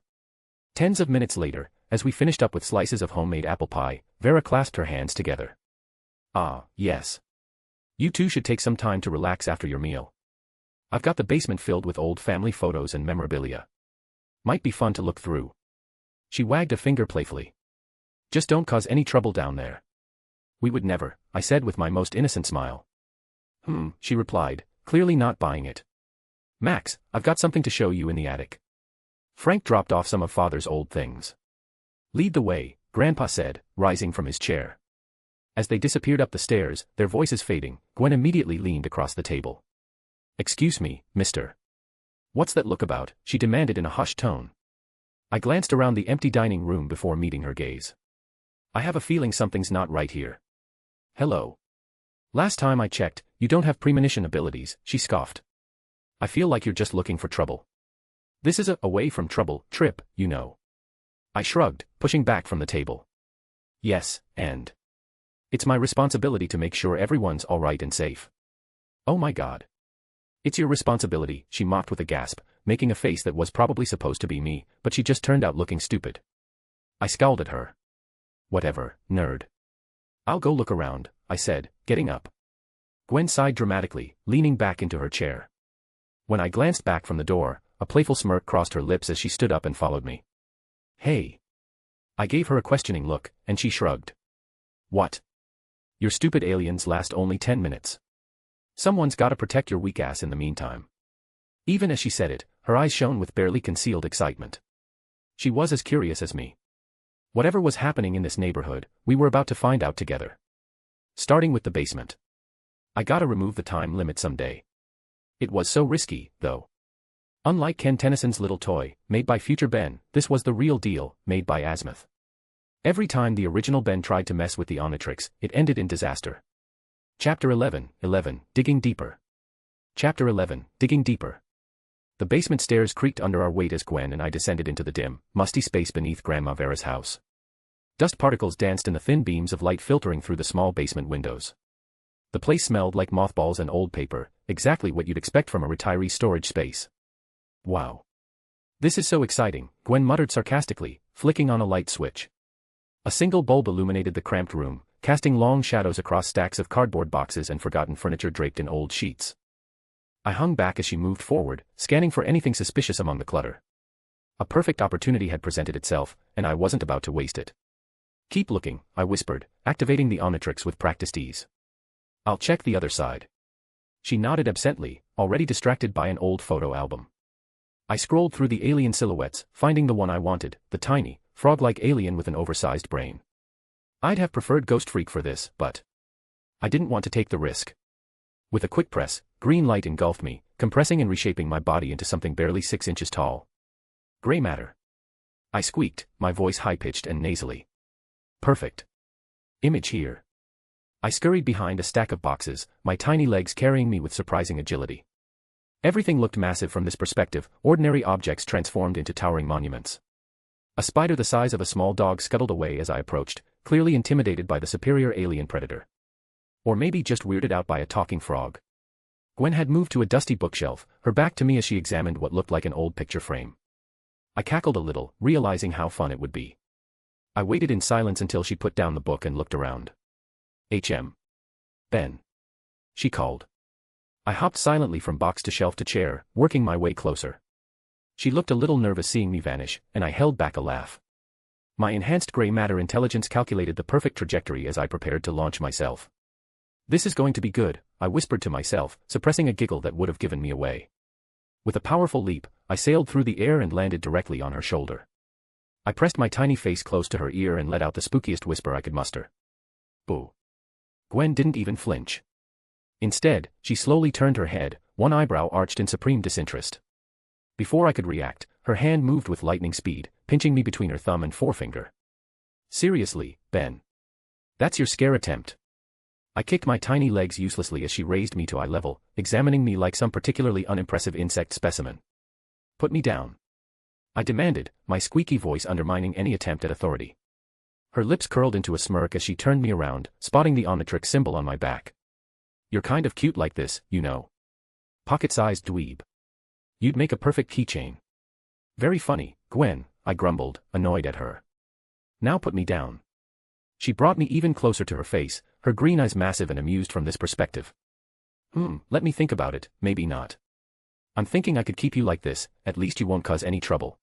Tens of minutes later, as we finished up with slices of homemade apple pie, Vera clasped her hands together. Yes. You two should take some time to relax after your meal. I've got the basement filled with old family photos and memorabilia. Might be fun to look through. She wagged a finger playfully. Just don't cause any trouble down there. We would never, I said with my most innocent smile. She replied, clearly not buying it. Max, I've got something to show you in the attic. Frank dropped off some of Father's old things. Lead the way, Grandpa said, rising from his chair. As they disappeared up the stairs, their voices fading, Gwen immediately leaned across the table. Excuse me, mister. What's that look about? She demanded in a hushed tone. I glanced around the empty dining room before meeting her gaze. I have a feeling something's not right here. Hello. Last time I checked, you don't have premonition abilities, she scoffed. I feel like you're just looking for trouble. This is a away from trouble trip, you know. I shrugged, pushing back from the table. Yes, and it's my responsibility to make sure everyone's all right and safe. Oh my God. It's your responsibility, she mocked with a gasp, making a face that was probably supposed to be me, but she just turned out looking stupid. I scowled at her. Whatever, nerd. I'll go look around, I said, getting up. Gwen sighed dramatically, leaning back into her chair. When I glanced back from the door, a playful smirk crossed her lips as she stood up and followed me. Hey. I gave her a questioning look, and she shrugged. What? Your stupid aliens last only 10 minutes. Someone's gotta protect your weak ass in the meantime. Even as she said it, her eyes shone with barely concealed excitement. She was as curious as me. Whatever was happening in this neighborhood, we were about to find out together. Starting with the basement. I gotta remove the time limit someday. It was so risky, though. Unlike Ben Tennyson's little toy, made by future Ben, this was the real deal, made by Azimuth. Every time the original Ben tried to mess with the Omnitrix, it ended in disaster. Chapter 11, Digging Deeper. Chapter 11, Digging Deeper. The basement stairs creaked under our weight as Gwen and I descended into the dim, musty space beneath Grandma Vera's house. Dust particles danced in the thin beams of light filtering through the small basement windows. The place smelled like mothballs and old paper, exactly what you'd expect from a retiree storage space. Wow. This is so exciting, Gwen muttered sarcastically, flicking on a light switch. A single bulb illuminated the cramped room, casting long shadows across stacks of cardboard boxes and forgotten furniture draped in old sheets. I hung back as she moved forward, scanning for anything suspicious among the clutter. A perfect opportunity had presented itself, and I wasn't about to waste it. Keep looking, I whispered, activating the Omnitrix with practiced ease. I'll check the other side. She nodded absently, already distracted by an old photo album. I scrolled through the alien silhouettes, finding the one I wanted, the tiny, frog-like alien with an oversized brain. I'd have preferred Ghost Freak for this, but I didn't want to take the risk. With a quick press, green light engulfed me, compressing and reshaping my body into something barely 6 inches tall. Gray matter. I squeaked, my voice high-pitched and nasally. Perfect. Image here. I scurried behind a stack of boxes, my tiny legs carrying me with surprising agility. Everything looked massive from this perspective, ordinary objects transformed into towering monuments. A spider the size of a small dog scuttled away as I approached, clearly intimidated by the superior alien predator. Or maybe just weirded out by a talking frog. Gwen had moved to a dusty bookshelf, her back to me as she examined what looked like an old picture frame. I cackled a little, realizing how fun it would be. I waited in silence until she put down the book and looked around. Ben. She called. I hopped silently from box to shelf to chair, working my way closer. She looked a little nervous seeing me vanish, and I held back a laugh. My enhanced gray matter intelligence calculated the perfect trajectory as I prepared to launch myself. This is going to be good, I whispered to myself, suppressing a giggle that would have given me away. With a powerful leap, I sailed through the air and landed directly on her shoulder. I pressed my tiny face close to her ear and let out the spookiest whisper I could muster. Boo. Gwen didn't even flinch. Instead, she slowly turned her head, one eyebrow arched in supreme disinterest. Before I could react, her hand moved with lightning speed, pinching me between her thumb and forefinger. Seriously, Ben. That's your scare attempt. I kicked my tiny legs uselessly as she raised me to eye level, examining me like some particularly unimpressive insect specimen. Put me down. I demanded, my squeaky voice undermining any attempt at authority. Her lips curled into a smirk as she turned me around, spotting the Omnitrix symbol on my back. You're kind of cute like this, you know. Pocket-sized dweeb. You'd make a perfect keychain. Very funny, Gwen, I grumbled, annoyed at her. Now put me down. She brought me even closer to her face, her green eyes massive and amused from this perspective. Let me think about it, maybe not. I'm thinking I could keep you like this, at least you won't cause any trouble.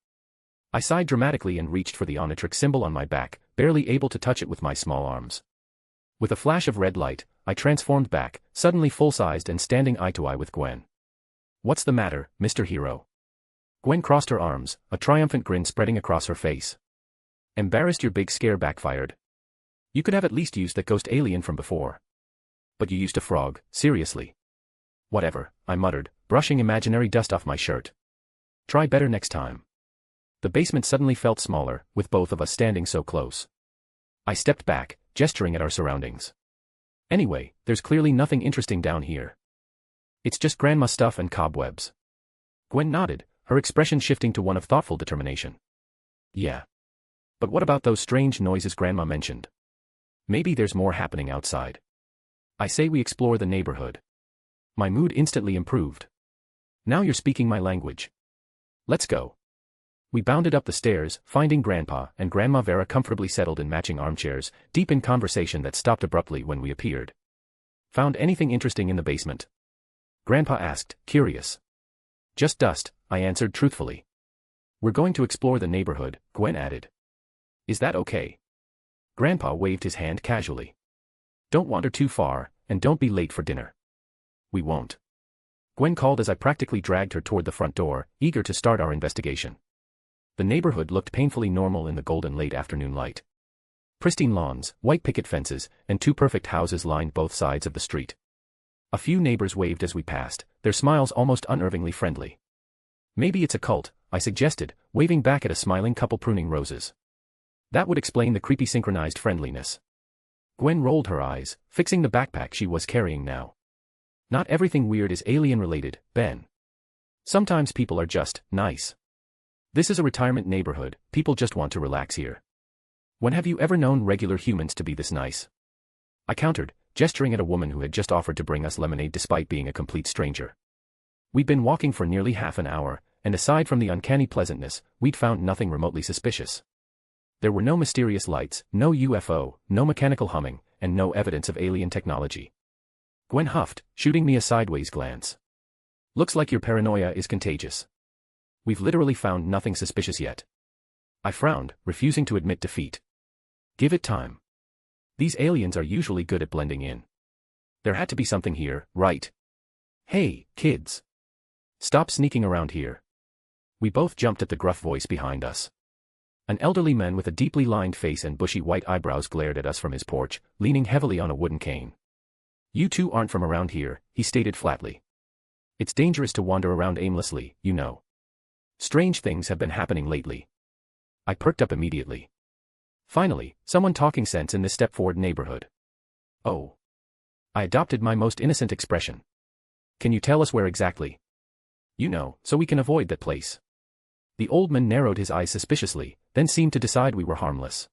I sighed dramatically and reached for the Omnitrix symbol on my back, barely able to touch it with my small arms. With a flash of red light, I transformed back, suddenly full-sized and standing eye to eye with Gwen. What's the matter, Mr. Hero? Gwen crossed her arms, a triumphant grin spreading across her face. Embarrassed your big scare backfired? You could have at least used that ghost alien from before. But you used a frog, seriously. Whatever, I muttered, brushing imaginary dust off my shirt. Try better next time. The basement suddenly felt smaller, with both of us standing so close. I stepped back, gesturing at our surroundings. Anyway, there's clearly nothing interesting down here. It's just grandma stuff and cobwebs. Gwen nodded, her expression shifting to one of thoughtful determination. Yeah. But what about those strange noises grandma mentioned? Maybe there's more happening outside. I say we explore the neighborhood. My mood instantly improved. Now you're speaking my language. Let's go. We bounded up the stairs, finding Grandpa and Grandma Vera comfortably settled in matching armchairs, deep in conversation that stopped abruptly when we appeared. Found anything interesting in the basement? Grandpa asked, curious. Just dust, I answered truthfully. We're going to explore the neighborhood, Gwen added. Is that okay? Grandpa waved his hand casually. Don't wander too far, and don't be late for dinner. We won't. Gwen called as I practically dragged her toward the front door, eager to start our investigation. The neighborhood looked painfully normal in the golden late afternoon light. Pristine lawns, white picket fences, and two perfect houses lined both sides of the street. A few neighbors waved as we passed, their smiles almost unnervingly friendly. Maybe it's a cult, I suggested, waving back at a smiling couple pruning roses. That would explain the creepy synchronized friendliness. Gwen rolled her eyes, fixing the backpack she was carrying now. Not everything weird is alien-related, Ben. Sometimes people are just nice. This is a retirement neighborhood, people just want to relax here. When have you ever known regular humans to be this nice? I countered, gesturing at a woman who had just offered to bring us lemonade despite being a complete stranger. We'd been walking for nearly half an hour, and aside from the uncanny pleasantness, we'd found nothing remotely suspicious. There were no mysterious lights, no UFO, no mechanical humming, and no evidence of alien technology. Gwen huffed, shooting me a sideways glance. Looks like your paranoia is contagious. We've literally found nothing suspicious yet. I frowned, refusing to admit defeat. Give it time. These aliens are usually good at blending in. There had to be something here, right? Hey, kids. Stop sneaking around here. We both jumped at the gruff voice behind us. An elderly man with a deeply lined face and bushy white eyebrows glared at us from his porch, leaning heavily on a wooden cane. You two aren't from around here, he stated flatly. It's dangerous to wander around aimlessly, you know. Strange things have been happening lately. I perked up immediately. Finally, someone talking sense in this step-forward neighborhood. Oh. I adopted my most innocent expression. Can you tell us where exactly? You know, so we can avoid that place. The old man narrowed his eyes suspiciously, then seemed to decide we were harmless.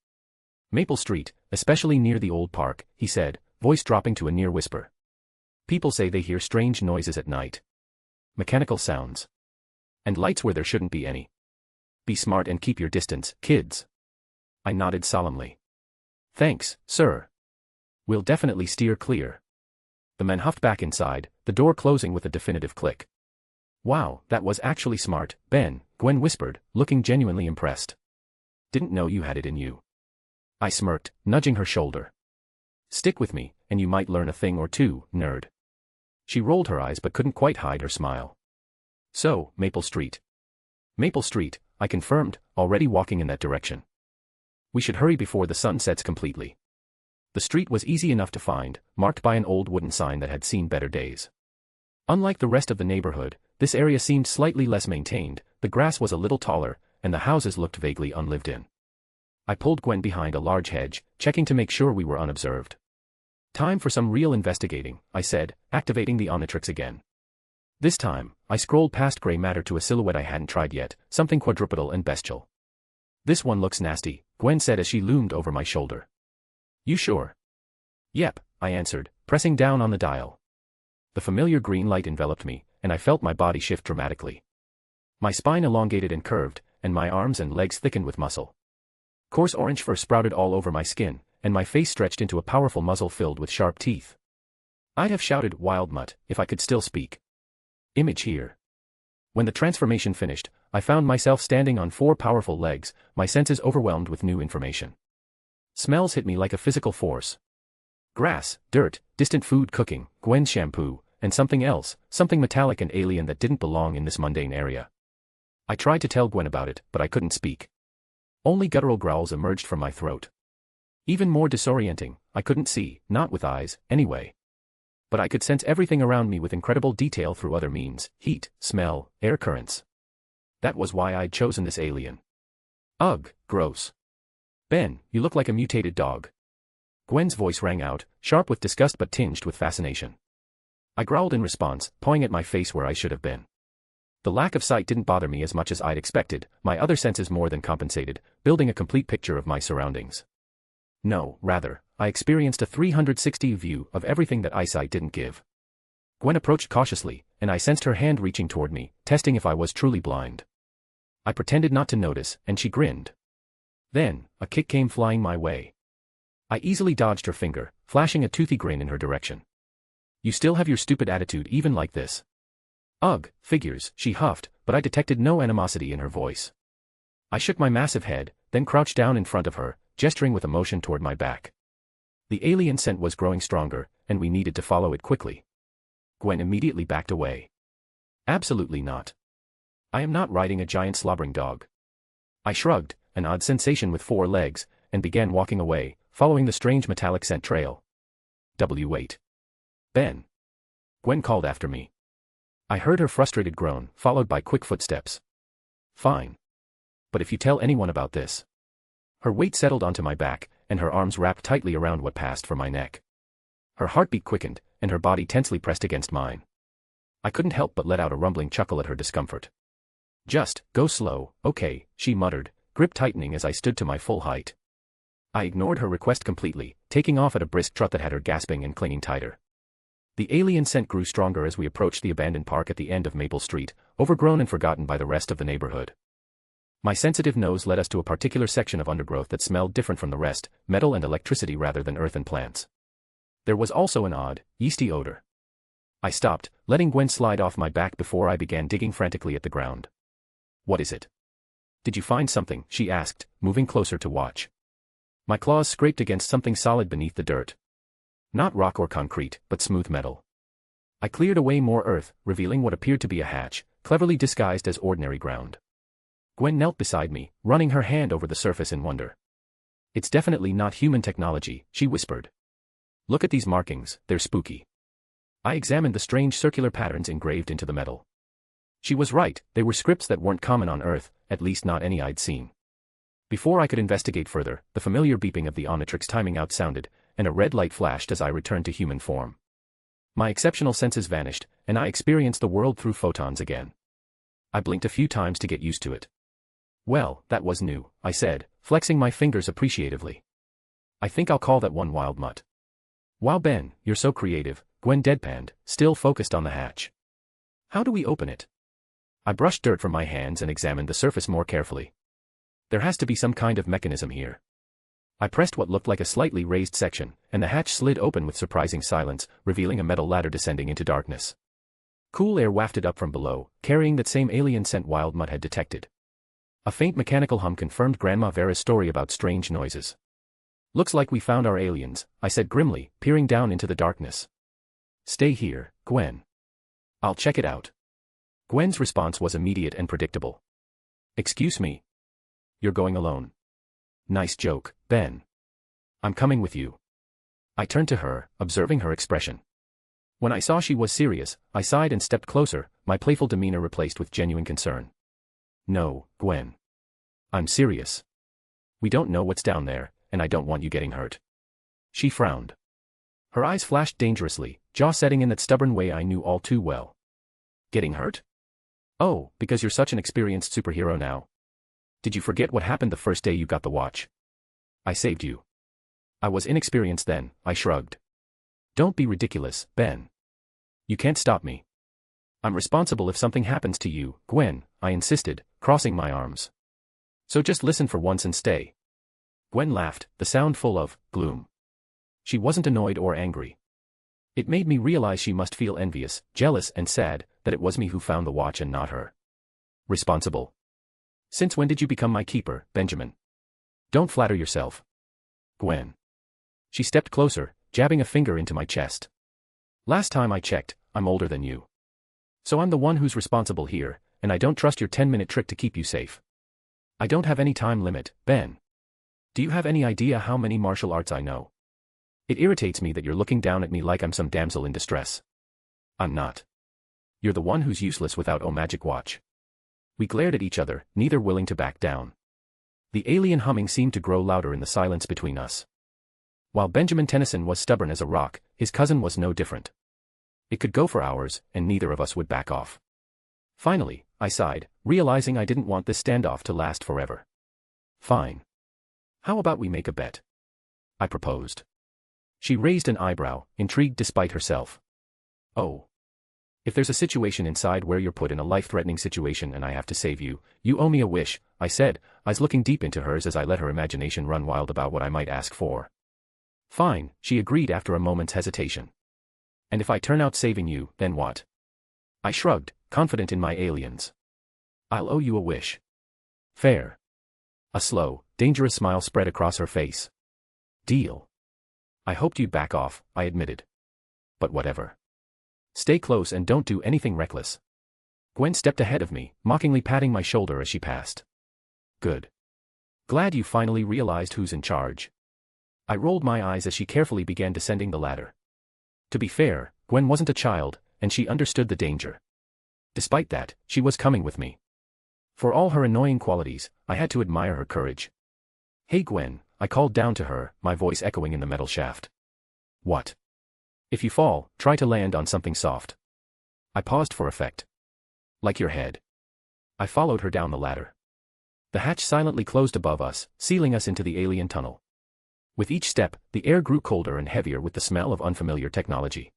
Maple Street, especially near the old park, he said, voice dropping to a near whisper. People say they hear strange noises at night. Mechanical sounds. And lights where there shouldn't be any. Be smart and keep your distance, kids. I nodded solemnly. Thanks, sir. We'll definitely steer clear. The man huffed back inside, the door closing with a definitive click. Wow, that was actually smart, Ben, Gwen whispered, looking genuinely impressed. didn't know you had it in you. I smirked, nudging her shoulder. Stick with me, and you might learn a thing or two, nerd. She rolled her eyes but couldn't quite hide her smile. So, Maple Street. Maple Street, I confirmed, already walking in that direction. We should hurry before the sun sets completely. The street was easy enough to find, marked by an old wooden sign that had seen better days. Unlike the rest of the neighborhood, this area seemed slightly less maintained, the grass was a little taller, and the houses looked vaguely unlived in. I pulled Gwen behind a large hedge, checking to make sure we were unobserved. Time for some real investigating, I said, activating the Omnitrix again. This time, I scrolled past gray matter to a silhouette I hadn't tried yet, something quadrupedal and bestial. This one looks nasty, Gwen said as she loomed over my shoulder. You sure? Yep, I answered, pressing down on the dial. The familiar green light enveloped me, and I felt my body shift dramatically. My spine elongated and curved, and my arms and legs thickened with muscle. Coarse orange fur sprouted all over my skin, and my face stretched into a powerful muzzle filled with sharp teeth. I'd have shouted "Wild Mutt" if I could still speak. Image here. When the transformation finished, I found myself standing on 4 powerful legs, my senses overwhelmed with new information. Smells hit me like a physical force. Grass, dirt, distant food cooking, Gwen's shampoo, and something else, something metallic and alien that didn't belong in this mundane area. I tried to tell Gwen about it, but I couldn't speak. Only guttural growls emerged from my throat. Even more disorienting, I couldn't see, not with eyes, anyway. But I could sense everything around me with incredible detail through other means: heat, smell, air currents. That was why I'd chosen this alien. Ugh, gross. Ben, you look like a mutated dog. Gwen's voice rang out, sharp with disgust but tinged with fascination. I growled in response, pawing at my face where I should have been. The lack of sight didn't bother me as much as I'd expected, my other senses more than compensated, building a complete picture of my surroundings. No, rather, I experienced a 360 view of everything that eyesight didn't give. Gwen approached cautiously, and I sensed her hand reaching toward me, testing if I was truly blind. I pretended not to notice, and she grinned. Then, a kick came flying my way. I easily dodged her finger, flashing a toothy grin in her direction. You still have your stupid attitude even like this. Ugh, figures, she huffed, but I detected no animosity in her voice. I shook my massive head, then crouched down in front of her, gesturing with emotion toward my back. The alien scent was growing stronger, and we needed to follow it quickly. Gwen immediately backed away. Absolutely not. I am not riding a giant slobbering dog. I shrugged, an odd sensation with 4 legs, and began walking away, following the strange metallic scent trail. Wait. Ben. Gwen called after me. I heard her frustrated groan, followed by quick footsteps. Fine. But if you tell anyone about this. Her weight settled onto my back, and her arms wrapped tightly around what passed for my neck. Her heartbeat quickened, and her body tensely pressed against mine. I couldn't help but let out a rumbling chuckle at her discomfort. Just, go slow, okay, she muttered, grip tightening as I stood to my full height. I ignored her request completely, taking off at a brisk trot that had her gasping and clinging tighter. The alien scent grew stronger as we approached the abandoned park at the end of Maple Street, overgrown and forgotten by the rest of the neighborhood. My sensitive nose led us to a particular section of undergrowth that smelled different from the rest, metal and electricity rather than earth and plants. There was also an odd, yeasty odor. I stopped, letting Gwen slide off my back before I began digging frantically at the ground. What is it? Did you find something? She asked, moving closer to watch. My claws scraped against something solid beneath the dirt. Not rock or concrete, but smooth metal. I cleared away more earth, revealing what appeared to be a hatch, cleverly disguised as ordinary ground. Gwen knelt beside me, running her hand over the surface in wonder. It's definitely not human technology, she whispered. Look at these markings, they're spooky. I examined the strange circular patterns engraved into the metal. She was right, they were scripts that weren't common on Earth, at least not any I'd seen. Before I could investigate further, the familiar beeping of the Omnitrix timing out sounded, and a red light flashed as I returned to human form. My exceptional senses vanished, and I experienced the world through photons again. I blinked a few times to get used to it. Well, that was new, I said, flexing my fingers appreciatively. I think I'll call that one Wild Mutt. Wow, Ben, you're so creative, Gwen deadpanned, still focused on the hatch. How do we open it? I brushed dirt from my hands and examined the surface more carefully. There has to be some kind of mechanism here. I pressed what looked like a slightly raised section, and the hatch slid open with surprising silence, revealing a metal ladder descending into darkness. Cool air wafted up from below, carrying that same alien scent Wild Mutt had detected. A faint mechanical hum confirmed Grandma Vera's story about strange noises. Looks like we found our aliens, I said grimly, peering down into the darkness. Stay here, Gwen. I'll check it out. Gwen's response was immediate and predictable. Excuse me. You're going alone. Nice joke, Ben. I'm coming with you. I turned to her, observing her expression. When I saw she was serious, I sighed and stepped closer, my playful demeanor replaced with genuine concern. No, Gwen. I'm serious. We don't know what's down there, and I don't want you getting hurt. She frowned. Her eyes flashed dangerously, jaw setting in that stubborn way I knew all too well. Getting hurt? Oh, because you're such an experienced superhero now. Did you forget what happened the first day you got the watch? I saved you. I was inexperienced then, I shrugged. Don't be ridiculous, Ben. You can't stop me. I'm responsible if something happens to you, Gwen, I insisted, crossing my arms. So just listen for once and stay. Gwen laughed, the sound full of gloom. She wasn't annoyed or angry. It made me realize she must feel envious, jealous and sad, that it was me who found the watch and not her. Responsible. Since when did you become my keeper, Benjamin? Don't flatter yourself. Gwen. She stepped closer, jabbing a finger into my chest. Last time I checked, I'm older than you. So I'm the one who's responsible here, and I don't trust your 10-minute trick to keep you safe. I don't have any time limit, Ben. Do you have any idea how many martial arts I know? It irritates me that you're looking down at me like I'm some damsel in distress. I'm not. You're the one who's useless without a magic watch. We glared at each other, neither willing to back down. The alien humming seemed to grow louder in the silence between us. While Benjamin Tennyson was stubborn as a rock, his cousin was no different. It could go for hours, and neither of us would back off. Finally, I sighed, realizing I didn't want this standoff to last forever. Fine. How about we make a bet? I proposed. She raised an eyebrow, intrigued despite herself. Oh. If there's a situation inside where you're put in a life-threatening situation and I have to save you, you owe me a wish, I said, eyes looking deep into hers as I let her imagination run wild about what I might ask for. Fine, she agreed after a moment's hesitation. And if I turn out saving you, then what? I shrugged, confident in my aliens. I'll owe you a wish. Fair. A slow, dangerous smile spread across her face. Deal. I hoped you'd back off, I admitted. But whatever. Stay close and don't do anything reckless. Gwen stepped ahead of me, mockingly patting my shoulder as she passed. Good. Glad you finally realized who's in charge. I rolled my eyes as she carefully began descending the ladder. To be fair, Gwen wasn't a child, and she understood the danger. Despite that, she was coming with me. For all her annoying qualities, I had to admire her courage. Hey Gwen, I called down to her, my voice echoing in the metal shaft. What? If you fall, try to land on something soft. I paused for effect. Like your head. I followed her down the ladder. The hatch silently closed above us, sealing us into the alien tunnel. With each step, the air grew colder and heavier with the smell of unfamiliar technology.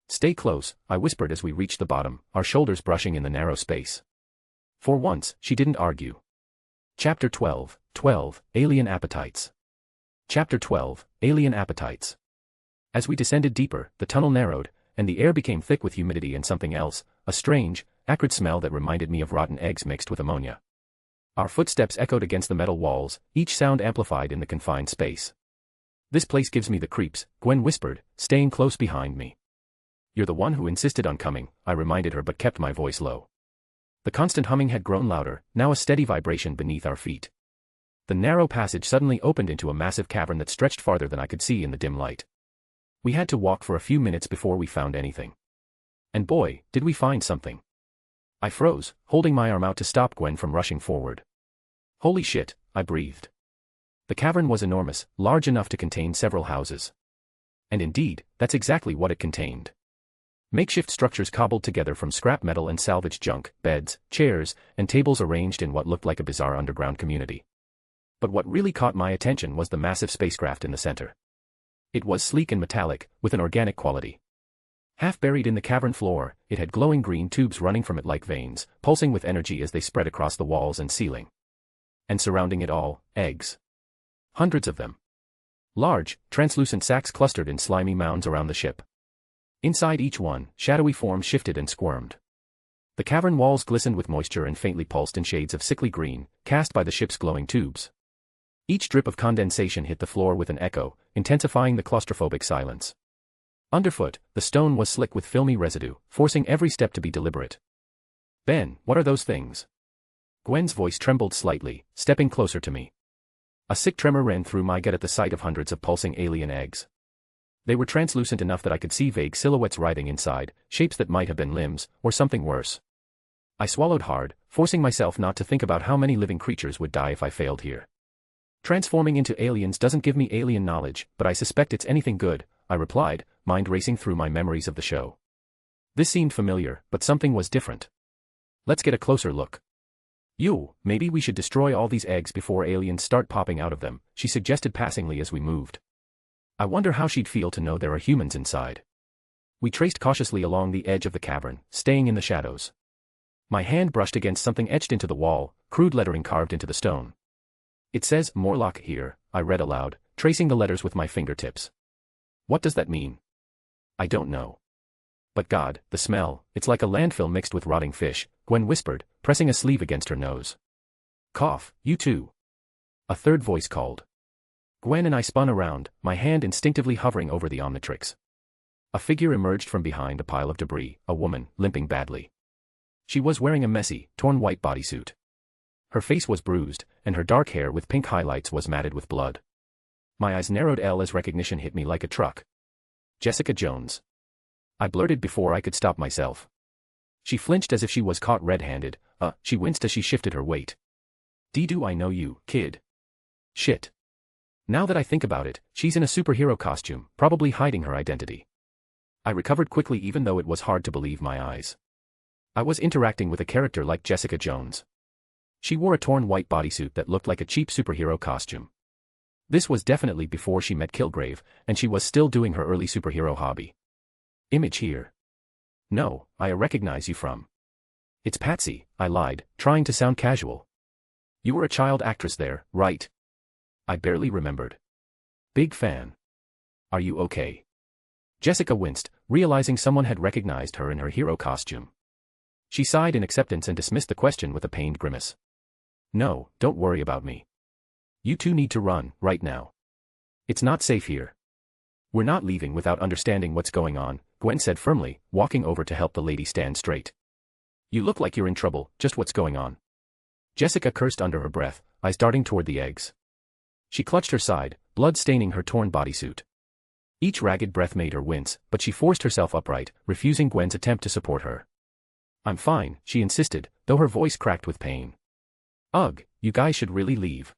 Stay close, I whispered as we reached the bottom, our shoulders brushing in the narrow space. For once, she didn't argue. Chapter 12, Alien Appetites. Chapter 12, Alien Appetites. As we descended deeper, the tunnel narrowed, and the air became thick with humidity and something else, a strange, acrid smell that reminded me of rotten eggs mixed with ammonia. Our footsteps echoed against the metal walls, each sound amplified in the confined space. This place gives me the creeps, Gwen whispered, staying close behind me. You're the one who insisted on coming, I reminded her but kept my voice low. The constant humming had grown louder, now a steady vibration beneath our feet. The narrow passage suddenly opened into a massive cavern that stretched farther than I could see in the dim light. We had to walk for a few minutes before we found anything. And boy, did we find something. I froze, holding my arm out to stop Gwen from rushing forward. Holy shit, I breathed. The cavern was enormous, large enough to contain several houses. And indeed, that's exactly what it contained. Makeshift structures cobbled together from scrap metal and salvaged junk, beds, chairs, and tables arranged in what looked like a bizarre underground community. But what really caught my attention was the massive spacecraft in the center. It was sleek and metallic, with an organic quality. Half buried in the cavern floor, it had glowing green tubes running from it like veins, pulsing with energy as they spread across the walls and ceiling. And surrounding it all, eggs. Hundreds of them. Large, translucent sacs clustered in slimy mounds around the ship. Inside each one, shadowy forms shifted and squirmed. The cavern walls glistened with moisture and faintly pulsed in shades of sickly green, cast by the ship's glowing tubes. Each drip of condensation hit the floor with an echo, intensifying the claustrophobic silence. Underfoot, the stone was slick with filmy residue, forcing every step to be deliberate. Ben, what are those things? Gwen's voice trembled slightly, stepping closer to me. A sick tremor ran through my gut at the sight of hundreds of pulsing alien eggs. They were translucent enough that I could see vague silhouettes writhing inside, shapes that might have been limbs, or something worse. I swallowed hard, forcing myself not to think about how many living creatures would die if I failed here. Transforming into aliens doesn't give me alien knowledge, but I suspect it's anything good, I replied, mind racing through my memories of the show. This seemed familiar, but something was different. Let's get a closer look. Maybe we should destroy all these eggs before aliens start popping out of them, she suggested passingly as we moved. I wonder how she'd feel to know there are humans inside. We traced cautiously along the edge of the cavern, staying in the shadows. My hand brushed against something etched into the wall, crude lettering carved into the stone. It says Morlock here, I read aloud, tracing the letters with my fingertips. What does that mean? I don't know. But God, the smell, it's like a landfill mixed with rotting fish, Gwen whispered, pressing a sleeve against her nose. Cough, you too. A third voice called. Gwen and I spun around, my hand instinctively hovering over the Omnitrix. A figure emerged from behind a pile of debris, a woman, limping badly. She was wearing a messy, torn white bodysuit. Her face was bruised, and her dark hair with pink highlights was matted with blood. My eyes narrowed as recognition hit me like a truck. Jessica Jones. I blurted before I could stop myself. She flinched as if she was caught red-handed, she winced as she shifted her weight. Do I know you, kid? Shit. Now that I think about it, she's in a superhero costume, probably hiding her identity. I recovered quickly even though it was hard to believe my eyes. I was interacting with a character like Jessica Jones. She wore a torn white bodysuit that looked like a cheap superhero costume. This was definitely before she met Kilgrave, and she was still doing her early superhero hobby. Image here. No, I recognize you from. It's Patsy, I lied, trying to sound casual. You were a child actress there, right? I barely remembered. Big fan. Are you okay? Jessica winced, realizing someone had recognized her in her hero costume. She sighed in acceptance and dismissed the question with a pained grimace. No, don't worry about me. You two need to run, right now. It's not safe here. We're not leaving without understanding what's going on, Gwen said firmly, walking over to help the lady stand straight. You look like you're in trouble, just what's going on? Jessica cursed under her breath, eyes darting toward the eggs. She clutched her side, blood staining her torn bodysuit. Each ragged breath made her wince, but she forced herself upright, refusing Gwen's attempt to support her. I'm fine, she insisted, though her voice cracked with pain. Ugh, you guys should really leave.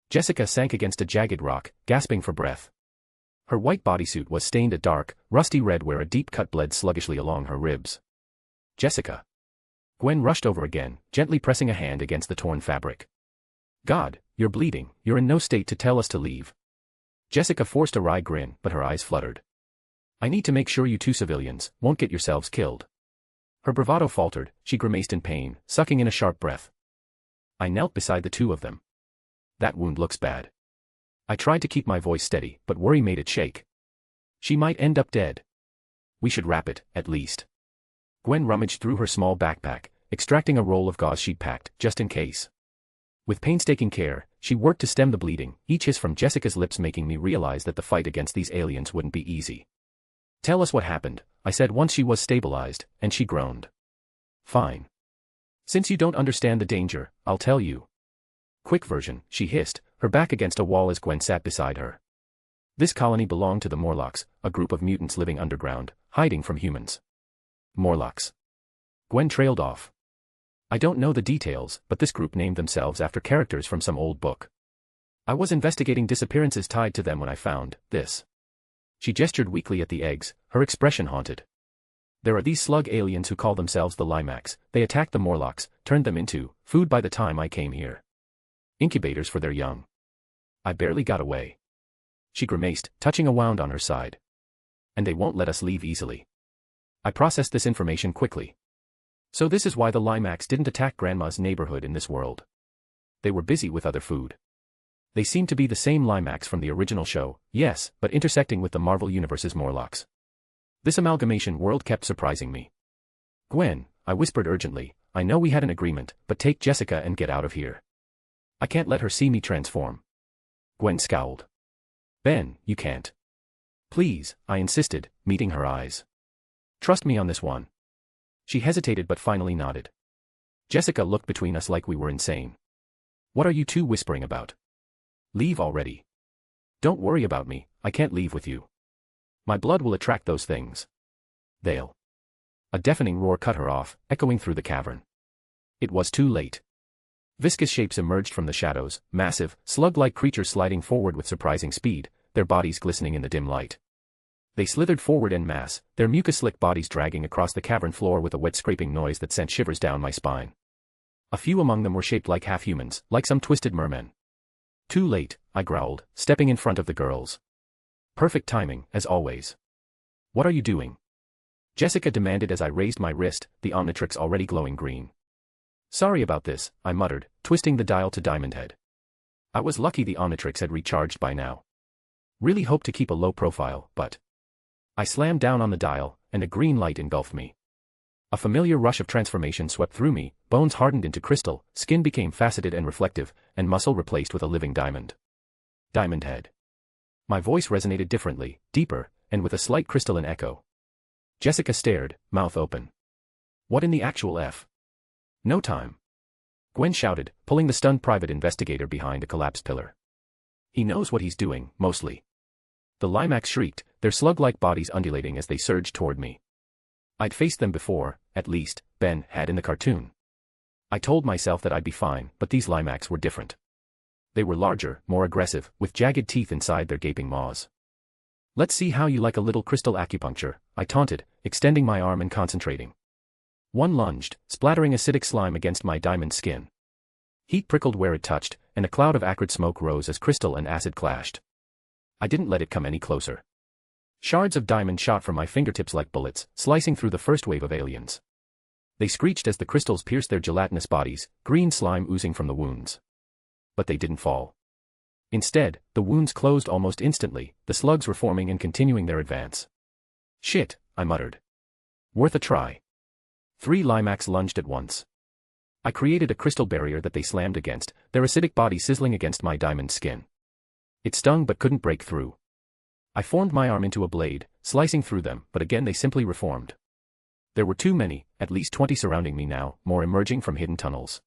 Jessica sank against a jagged rock, gasping for breath. Her white bodysuit was stained a dark, rusty red where a deep cut bled sluggishly along her ribs. Jessica. Gwen rushed over again, gently pressing a hand against the torn fabric. God, you're bleeding, you're in no state to tell us to leave. Jessica forced a wry grin, but her eyes fluttered. I need to make sure you two civilians won't get yourselves killed. Her bravado faltered, she grimaced in pain, sucking in a sharp breath. I knelt beside the two of them. That wound looks bad. I tried to keep my voice steady, but worry made it shake. She might end up dead. We should wrap it, at least. Gwen rummaged through her small backpack, extracting a roll of gauze she'd packed, just in case. With painstaking care, she worked to stem the bleeding, each hiss from Jessica's lips making me realize that the fight against these aliens wouldn't be easy. Tell us what happened, I said once she was stabilized, and she groaned. Fine. Since you don't understand the danger, I'll tell you. Quick version, she hissed, her back against a wall as Gwen sat beside her. This colony belonged to the Morlocks, a group of mutants living underground, hiding from humans. Morlocks. Gwen trailed off. I don't know the details, but this group named themselves after characters from some old book. I was investigating disappearances tied to them when I found this. She gestured weakly at the eggs, her expression haunted. There are these slug aliens who call themselves the Limax. They attacked the Morlocks, turned them into food by the time I came here. Incubators for their young. I barely got away. She grimaced, touching a wound on her side. And they won't let us leave easily. I processed this information quickly. So this is why the Limax didn't attack Grandma's neighborhood in this world. They were busy with other food. They seemed to be the same Limax from the original show, yes, but intersecting with the Marvel Universe's Morlocks. This amalgamation world kept surprising me. Gwen, I whispered urgently, I know we had an agreement, but take Jessica and get out of here. I can't let her see me transform. Gwen scowled. Ben, you can't. Please, I insisted, meeting her eyes. Trust me on this one. She hesitated but finally nodded. Jessica looked between us like we were insane. What are you two whispering about? Leave already. Don't worry about me, I can't leave with you. My blood will attract those things. They'll. A deafening roar cut her off, echoing through the cavern. It was too late. Viscous shapes emerged from the shadows, massive, slug-like creatures sliding forward with surprising speed, their bodies glistening in the dim light. They slithered forward en masse, their mucus-slick bodies dragging across the cavern floor with a wet scraping noise that sent shivers down my spine. A few among them were shaped like half-humans, like some twisted mermen. Too late, I growled, stepping in front of the girls. Perfect timing, as always. What are you doing? Jessica demanded as I raised my wrist, the Omnitrix already glowing green. Sorry about this, I muttered, twisting the dial to Diamond Head. I was lucky the Omnitrix had recharged by now. Really hoped to keep a low profile, but... I slammed down on the dial, and a green light engulfed me. A familiar rush of transformation swept through me, bones hardened into crystal, skin became faceted and reflective, and muscle replaced with a living diamond. Diamond Head. My voice resonated differently, deeper, and with a slight crystalline echo. Jessica stared, mouth open. What in the actual F? No time. Gwen shouted, pulling the stunned private investigator behind a collapsed pillar. He knows what he's doing, mostly. The Limax shrieked, their slug-like bodies undulating as they surged toward me. I'd faced them before, at least, Ben had in the cartoon. I told myself that I'd be fine, but these Limax were different. They were larger, more aggressive, with jagged teeth inside their gaping maws. Let's see how you like a little crystal acupuncture, I taunted, extending my arm and concentrating. One lunged, splattering acidic slime against my diamond skin. Heat prickled where it touched, and a cloud of acrid smoke rose as crystal and acid clashed. I didn't let it come any closer. Shards of diamond shot from my fingertips like bullets, slicing through the first wave of aliens. They screeched as the crystals pierced their gelatinous bodies, green slime oozing from the wounds. But they didn't fall. Instead, the wounds closed almost instantly, the slugs reforming and continuing their advance. Shit, I muttered. Worth a try. 3 Limax lunged at once. I created a crystal barrier that they slammed against, their acidic body sizzling against my diamond skin. It stung but couldn't break through. I formed my arm into a blade, slicing through them, but again they simply reformed. There were too many, at least 20 surrounding me now, more emerging from hidden tunnels.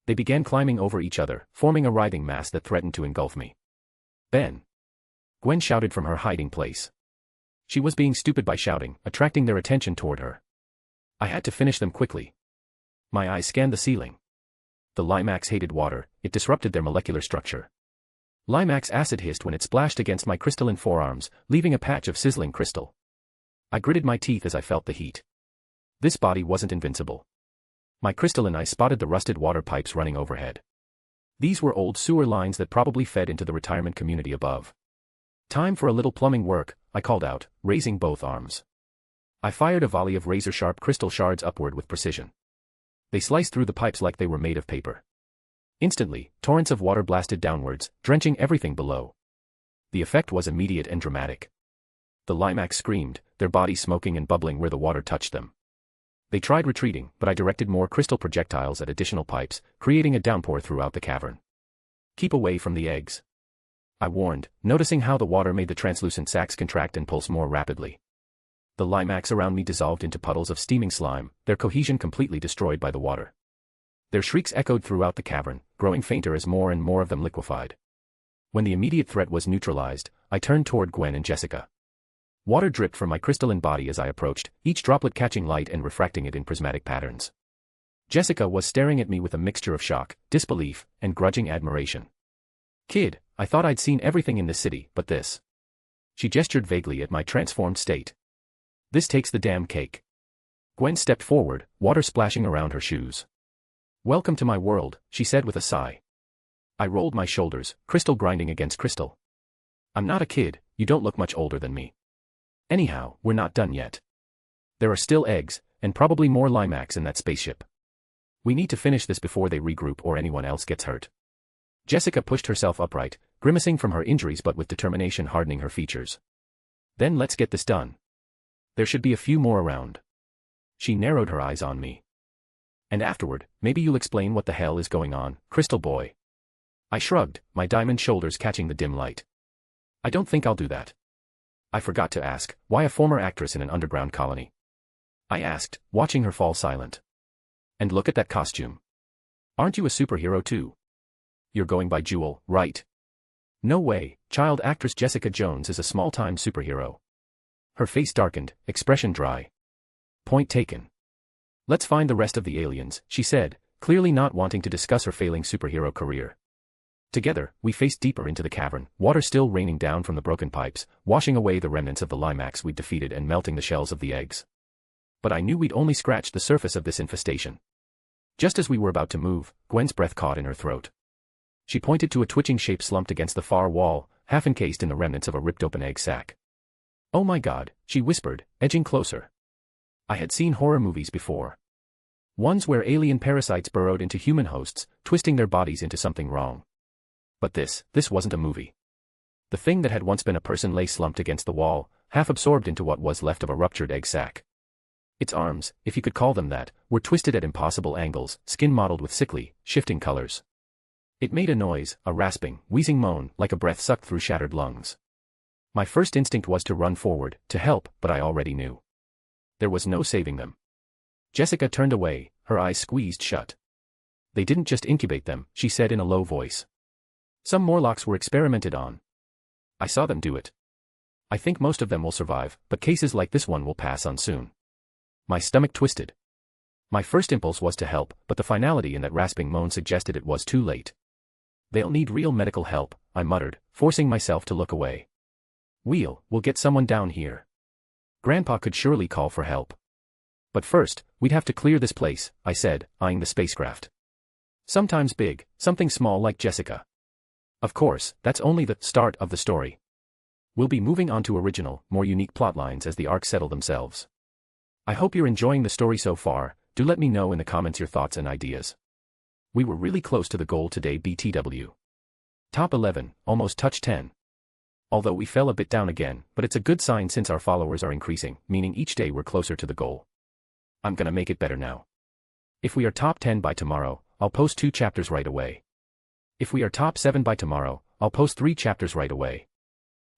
They began climbing over each other, forming a writhing mass that threatened to engulf me. Ben! Gwen shouted from her hiding place. She was being stupid by shouting, attracting their attention toward her. I had to finish them quickly. My eyes scanned the ceiling. The Limax hated water, it disrupted their molecular structure. Limax acid hissed when it splashed against my crystalline forearms, leaving a patch of sizzling crystal. I gritted my teeth as I felt the heat. This body wasn't invincible. My crystalline eye spotted the rusted water pipes running overhead. These were old sewer lines that probably fed into the retirement community above. Time for a little plumbing work, I called out, raising both arms. I fired a volley of razor-sharp crystal shards upward with precision. They sliced through the pipes like they were made of paper. Instantly, torrents of water blasted downwards, drenching everything below. The effect was immediate and dramatic. The Limax screamed, their bodies smoking and bubbling where the water touched them. They tried retreating, but I directed more crystal projectiles at additional pipes, creating a downpour throughout the cavern. Keep away from the eggs. I warned, noticing how the water made the translucent sacs contract and pulse more rapidly. The Limax around me dissolved into puddles of steaming slime, their cohesion completely destroyed by the water. Their shrieks echoed throughout the cavern, growing fainter as more and more of them liquefied. When the immediate threat was neutralized, I turned toward Gwen and Jessica. Water dripped from my crystalline body as I approached, each droplet catching light and refracting it in prismatic patterns. Jessica was staring at me with a mixture of shock, disbelief, and grudging admiration. Kid, I thought I'd seen everything in this city, but this. She gestured vaguely at my transformed state. This takes the damn cake. Gwen stepped forward, water splashing around her shoes. Welcome to my world, she said with a sigh. I rolled my shoulders, crystal grinding against crystal. I'm not a kid, you don't look much older than me. Anyhow, we're not done yet. There are still eggs, and probably more Limax in that spaceship. We need to finish this before they regroup or anyone else gets hurt. Jessica pushed herself upright, grimacing from her injuries but with determination hardening her features. Then let's get this done. There should be a few more around. she narrowed her eyes on me. And afterward, maybe you'll explain what the hell is going on, Crystal Boy. I shrugged, my diamond shoulders catching the dim light. I don't think I'll do that. I forgot to ask, why a former actress in an underground colony? I asked, watching her fall silent. And look at that costume. Aren't you a superhero too? You're going by Jewel, right? No way, child actress Jessica Jones is a small-time superhero. Her face darkened, expression dry. Point taken. Let's find the rest of the aliens, she said, clearly not wanting to discuss her failing superhero career. Together, we faced deeper into the cavern, water still raining down from the broken pipes, washing away the remnants of the Limax we'd defeated and melting the shells of the eggs. But I knew we'd only scratched the surface of this infestation. Just as we were about to move, Gwen's breath caught in her throat. She pointed to a twitching shape slumped against the far wall, half encased in the remnants of a ripped-open egg sac. Oh my God, she whispered, edging closer. I had seen horror movies before. Ones where alien parasites burrowed into human hosts, twisting their bodies into something wrong. But this wasn't a movie. The thing that had once been a person lay slumped against the wall, half absorbed into what was left of a ruptured egg sac. Its arms, if you could call them that, were twisted at impossible angles, skin mottled with sickly, shifting colors. It made a noise, a rasping, wheezing moan, like a breath sucked through shattered lungs. My first instinct was to run forward, to help, but I already knew. There was no saving them. Jessica turned away, her eyes squeezed shut. They didn't just incubate them, she said in a low voice. Some Morlocks were experimented on. I saw them do it. I think most of them will survive, but cases like this one will pass on soon. My stomach twisted. My first impulse was to help, but the finality in that rasping moan suggested it was too late. They'll need real medical help, I muttered, forcing myself to look away. We'll get someone down here. Grandpa could surely call for help. But first, we'd have to clear this place, I said, eyeing the spacecraft. Sometimes big, something small like Jessica. Of course, that's only the start of the story. We'll be moving on to original, more unique plotlines as the arcs settle themselves. I hope you're enjoying the story so far. Do let me know in the comments your thoughts and ideas. We were really close to the goal today, BTW. Top 11, almost touched 10. Although we fell a bit down again, but it's a good sign since our followers are increasing, meaning each day we're closer to the goal. I'm gonna make it better now. If we are top 10 by tomorrow, I'll post 2 chapters right away. If we are top 7 by tomorrow, I'll post 3 chapters right away.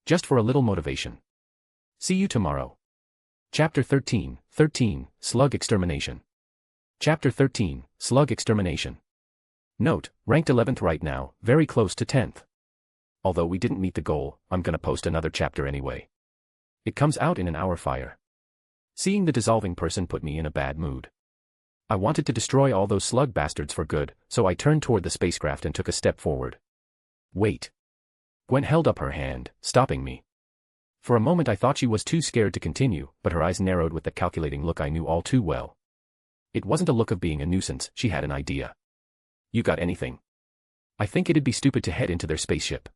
Just for a little motivation. See you tomorrow. Chapter 13, Slug Extermination. Chapter 13, Slug Extermination. Note, ranked 11th right now, very close to 10th. Although we didn't meet the goal, I'm gonna post another chapter anyway. It comes out in an hour fire. Seeing the dissolving person put me in a bad mood. I wanted to destroy all those slug bastards for good, so I turned toward the spacecraft and took a step forward. Wait. Gwen held up her hand, stopping me. For a moment I thought she was too scared to continue, but her eyes narrowed with the calculating look I knew all too well. It wasn't a look of being a nuisance, she had an idea. You got anything? I think it'd be stupid to head into their spaceship.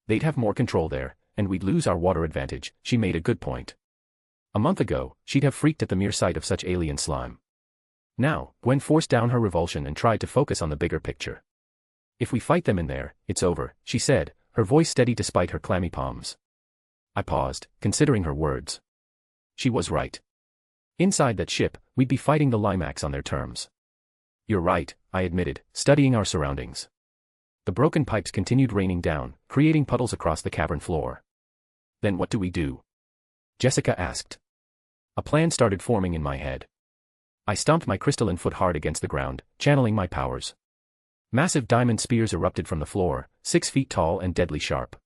They'd have more control there, and we'd lose our water advantage, she made a good point. A month ago, she'd have freaked at the mere sight of such alien slime. Now, Gwen forced down her revulsion and tried to focus on the bigger picture. If we fight them in there, it's over, she said, her voice steady despite her clammy palms. I paused, considering her words. She was right. Inside that ship, we'd be fighting the Limax on their terms. You're right, I admitted, studying our surroundings. The broken pipes continued raining down, creating puddles across the cavern floor. Then what do we do? Jessica asked. A plan started forming in my head. I stomped my crystalline foot hard against the ground, channeling my powers. Massive diamond spears erupted from the floor, 6 feet tall and deadly sharp.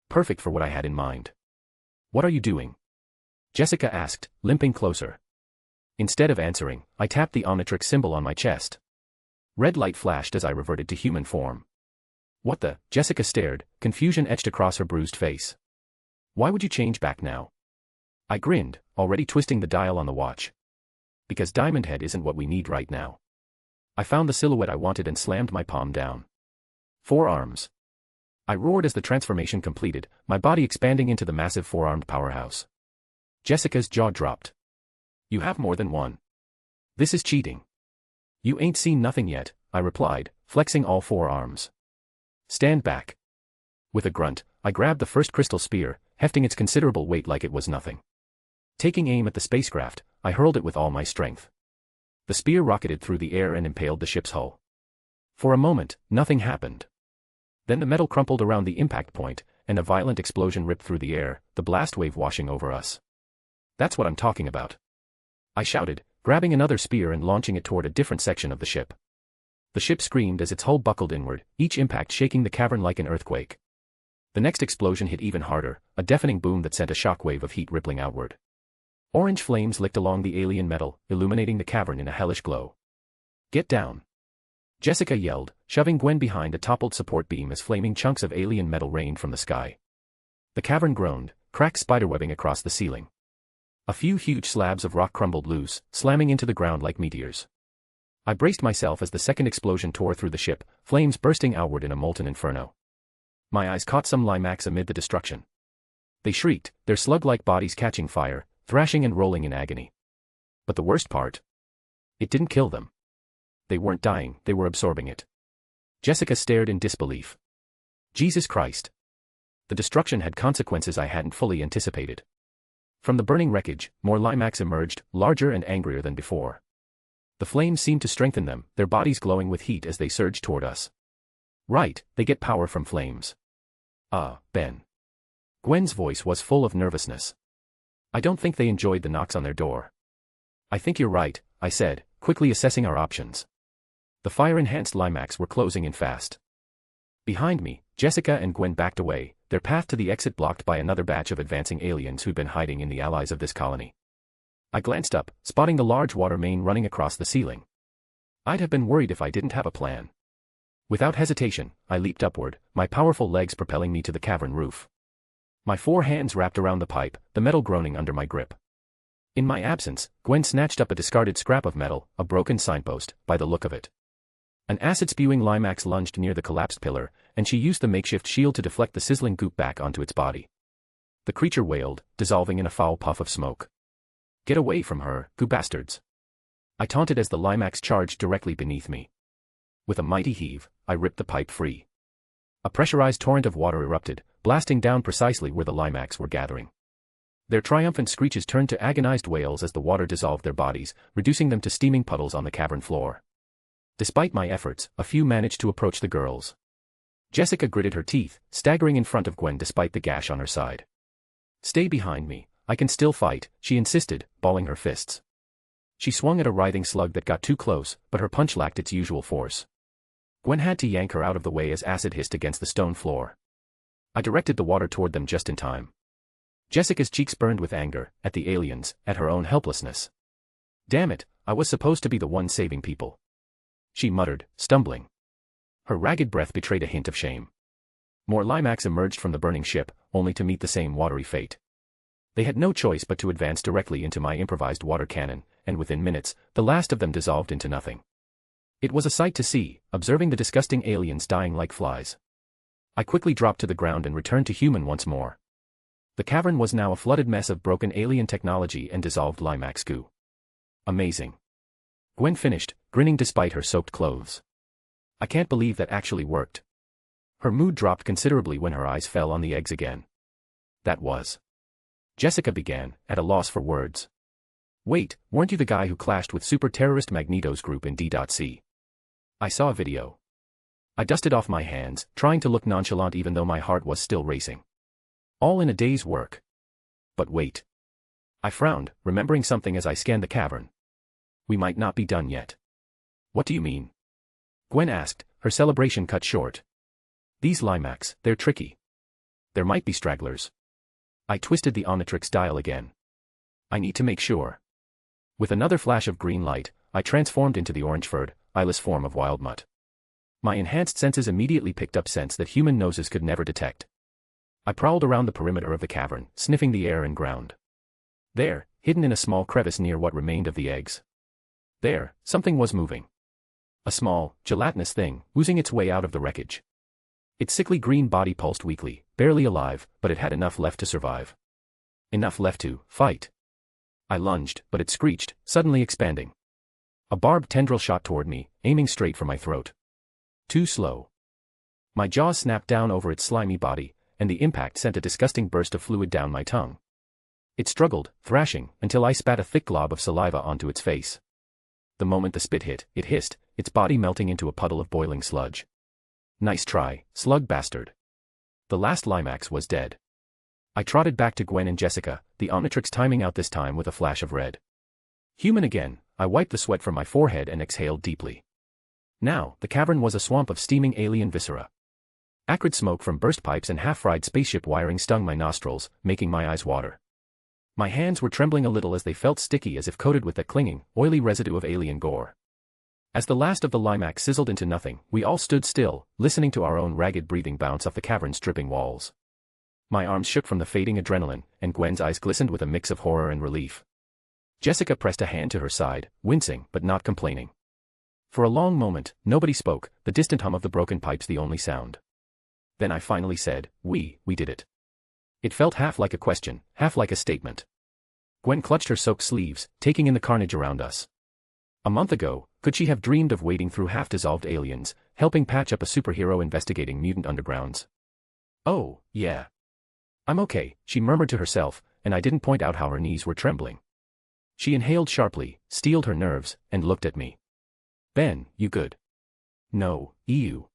Perfect for what I had in mind. What are you doing? Jessica asked, limping closer. Instead of answering, I tapped the Omnitrix symbol on my chest. Red light flashed as I reverted to human form. What the? Jessica stared, confusion etched across her bruised face. Why would you change back now? I grinned, already twisting the dial on the watch. Because Diamond Head isn't what we need right now. I found the silhouette I wanted and slammed my palm down. 4 arms. I roared as the transformation completed, my body expanding into the massive 4-armed powerhouse. Jessica's jaw dropped. You have more than one. This is cheating. You ain't seen nothing yet, I replied, flexing all 4 arms. Stand back. With a grunt, I grabbed the first crystal spear, hefting its considerable weight like it was nothing. Taking aim at the spacecraft, I hurled it with all my strength. The spear rocketed through the air and impaled the ship's hull. For a moment, nothing happened. Then the metal crumpled around the impact point, and a violent explosion ripped through the air, the blast wave washing over us. That's what I'm talking about, I shouted, grabbing another spear and launching it toward a different section of the ship. The ship screamed as its hull buckled inward, each impact shaking the cavern like an earthquake. The next explosion hit even harder, a deafening boom that sent a shockwave of heat rippling outward. Orange flames licked along the alien metal, illuminating the cavern in a hellish glow. "Get down!" Jessica yelled, shoving Gwen behind a toppled support beam as flaming chunks of alien metal rained from the sky. The cavern groaned, cracks spiderwebbing across the ceiling. A few huge slabs of rock crumbled loose, slamming into the ground like meteors. I braced myself as the second explosion tore through the ship, flames bursting outward in a molten inferno. My eyes caught some Limax amid the destruction. They shrieked, their slug-like bodies catching fire, thrashing and rolling in agony. But the worst part? It didn't kill them. They weren't dying, they were absorbing it. Jessica stared in disbelief. Jesus Christ! The destruction had consequences I hadn't fully anticipated. From the burning wreckage, more Limax emerged, larger and angrier than before. The flames seemed to strengthen them, their bodies glowing with heat as they surged toward us. Right, they get power from flames. Ben. Gwen's voice was full of nervousness. I don't think they enjoyed the knocks on their door. I think you're right, I said, quickly assessing our options. The fire-enhanced Limax were closing in fast. Behind me, Jessica and Gwen backed away, their path to the exit blocked by another batch of advancing aliens who'd been hiding in the allies of this colony. I glanced up, spotting the large water main running across the ceiling. I'd have been worried if I didn't have a plan. Without hesitation, I leaped upward, my powerful legs propelling me to the cavern roof. My 4 hands wrapped around the pipe, the metal groaning under my grip. In my absence, Gwen snatched up a discarded scrap of metal, a broken signpost, by the look of it. An acid-spewing Limax lunged near the collapsed pillar, and she used the makeshift shield to deflect the sizzling goop back onto its body. The creature wailed, dissolving in a foul puff of smoke. "Get away from her, you bastards!" I taunted as the Limax charged directly beneath me. With a mighty heave, I ripped the pipe free. A pressurized torrent of water erupted, blasting down precisely where the Limax were gathering. Their triumphant screeches turned to agonized wails as the water dissolved their bodies, reducing them to steaming puddles on the cavern floor. Despite my efforts, a few managed to approach the girls. Jessica gritted her teeth, staggering in front of Gwen despite the gash on her side. "Stay behind me, I can still fight," she insisted, balling her fists. She swung at a writhing slug that got too close, but her punch lacked its usual force. Gwen had to yank her out of the way as acid hissed against the stone floor. I directed the water toward them just in time. Jessica's cheeks burned with anger, at the aliens, at her own helplessness. "Damn it, I was supposed to be the one saving people," she muttered, stumbling. Her ragged breath betrayed a hint of shame. More Limax emerged from the burning ship, only to meet the same watery fate. They had no choice but to advance directly into my improvised water cannon, and within minutes, the last of them dissolved into nothing. It was a sight to see, observing the disgusting aliens dying like flies. I quickly dropped to the ground and returned to human once more. The cavern was now a flooded mess of broken alien technology and dissolved Limax goo. Amazing. Gwen finished, grinning despite her soaked clothes. I can't believe that actually worked. Her mood dropped considerably when her eyes fell on the eggs again. "That was..." Jessica began, at a loss for words. "Wait, weren't you the guy who clashed with super-terrorist Magneto's group in D.C? I saw a video." I dusted off my hands, trying to look nonchalant even though my heart was still racing. "All in a day's work." "But wait." I frowned, remembering something as I scanned the cavern. "We might not be done yet." "What do you mean?" Gwen asked, her celebration cut short. "These Limax, they're tricky. There might be stragglers." I twisted the Omnitrix dial again. "I need to make sure." With another flash of green light, I transformed into the orange-furred, eyeless form of Wild Mutt. My enhanced senses immediately picked up scents that human noses could never detect. I prowled around the perimeter of the cavern, sniffing the air and ground. There, hidden in a small crevice near what remained of the eggs. There, something was moving. A small, gelatinous thing, oozing its way out of the wreckage. Its sickly green body pulsed weakly, barely alive, but it had enough left to survive. Enough left to fight. I lunged, but it screeched, suddenly expanding. A barbed tendril shot toward me, aiming straight for my throat. Too slow. My jaws snapped down over its slimy body, and the impact sent a disgusting burst of fluid down my tongue. It struggled, thrashing, until I spat a thick glob of saliva onto its face. The moment the spit hit, it hissed, its body melting into a puddle of boiling sludge. Nice try, slug bastard. The last Limax was dead. I trotted back to Gwen and Jessica, the Omnitrix timing out this time with a flash of red. Human again, I wiped the sweat from my forehead and exhaled deeply. Now, the cavern was a swamp of steaming alien viscera. Acrid smoke from burst pipes and half-fried spaceship wiring stung my nostrils, making my eyes water. My hands were trembling a little as they felt sticky as if coated with that clinging, oily residue of alien gore. As the last of the Limax sizzled into nothing, we all stood still, listening to our own ragged breathing bounce off the cavern's dripping walls. My arms shook from the fading adrenaline, and Gwen's eyes glistened with a mix of horror and relief. Jessica pressed a hand to her side, wincing but not complaining. For a long moment, nobody spoke, the distant hum of the broken pipes the only sound. Then I finally said, we did it. It felt half like a question, half like a statement. Gwen clutched her soaked sleeves, taking in the carnage around us. A month ago, could she have dreamed of wading through half-dissolved aliens, helping patch up a superhero investigating mutant undergrounds? Oh, yeah. I'm okay, she murmured to herself, and I didn't point out how her knees were trembling. She inhaled sharply, steeled her nerves, and looked at me. Ben, you good? No, ew.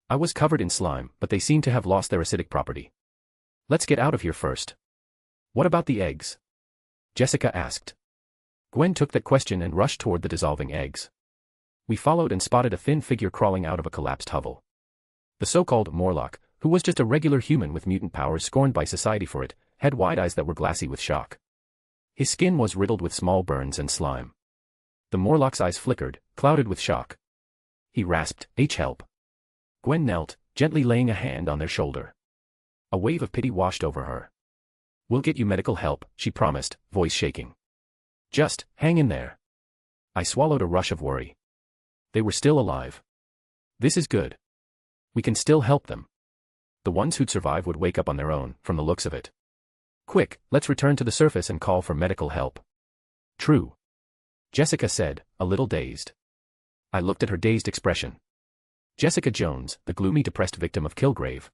I was covered in slime, but they seemed to have lost their acidic property. Let's get out of here first. What about the eggs? Jessica asked. Gwen took that question and rushed toward the dissolving eggs. We followed and spotted a thin figure crawling out of a collapsed hovel. The so-called Morlock, who was just a regular human with mutant powers scorned by society for it, had wide eyes that were glassy with shock. His skin was riddled with small burns and slime. The Morlock's eyes flickered, clouded with shock. He rasped, help. Gwen knelt, gently laying a hand on their shoulder. A wave of pity washed over her. We'll get you medical help, she promised, voice shaking. Just hang in there. I swallowed a rush of worry. They were still alive. This is good. We can still help them. The ones who'd survive would wake up on their own, from the looks of it. Quick, let's return to the surface and call for medical help. True. Jessica said, a little dazed. I looked at her dazed expression. Jessica Jones, the gloomy depressed victim of Kilgrave.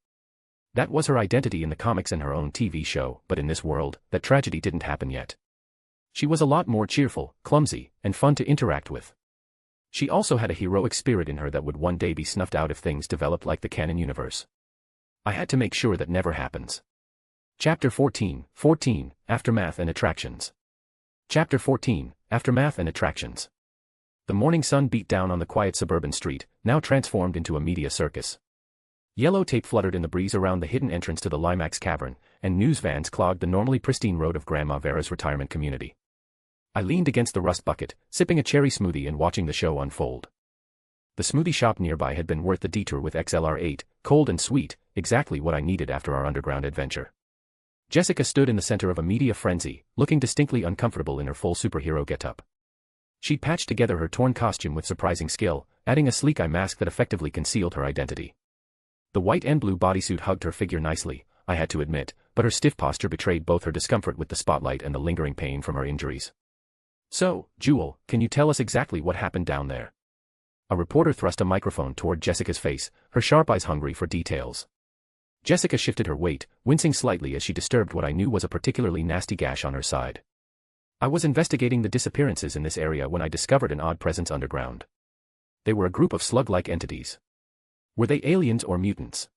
That was her identity in the comics and her own TV show, but in this world, that tragedy didn't happen yet. She was a lot more cheerful, clumsy, and fun to interact with. She also had a heroic spirit in her that would one day be snuffed out if things developed like the canon universe. I had to make sure that never happens. Chapter 14, Aftermath and Attractions. Chapter 14, Aftermath and Attractions. The morning sun beat down on the quiet suburban street, now transformed into a media circus. Yellow tape fluttered in the breeze around the hidden entrance to the Limax cavern, and news vans clogged the normally pristine road of Grandma Vera's retirement community. I leaned against the rust bucket, sipping a cherry smoothie and watching the show unfold. The smoothie shop nearby had been worth the detour with XLR8, cold and sweet, exactly what I needed after our underground adventure. Jessica stood in the center of a media frenzy, looking distinctly uncomfortable in her full superhero getup. She'd patched together her torn costume with surprising skill, adding a sleek eye mask that effectively concealed her identity. The white and blue bodysuit hugged her figure nicely, I had to admit, but her stiff posture betrayed both her discomfort with the spotlight and the lingering pain from her injuries. So, Jewel, can you tell us exactly what happened down there? A reporter thrust a microphone toward Jessica's face, her sharp eyes hungry for details. Jessica shifted her weight, wincing slightly as she disturbed what I knew was a particularly nasty gash on her side. I was investigating the disappearances in this area when I discovered an odd presence underground. They were a group of slug-like entities. Were they aliens or mutants?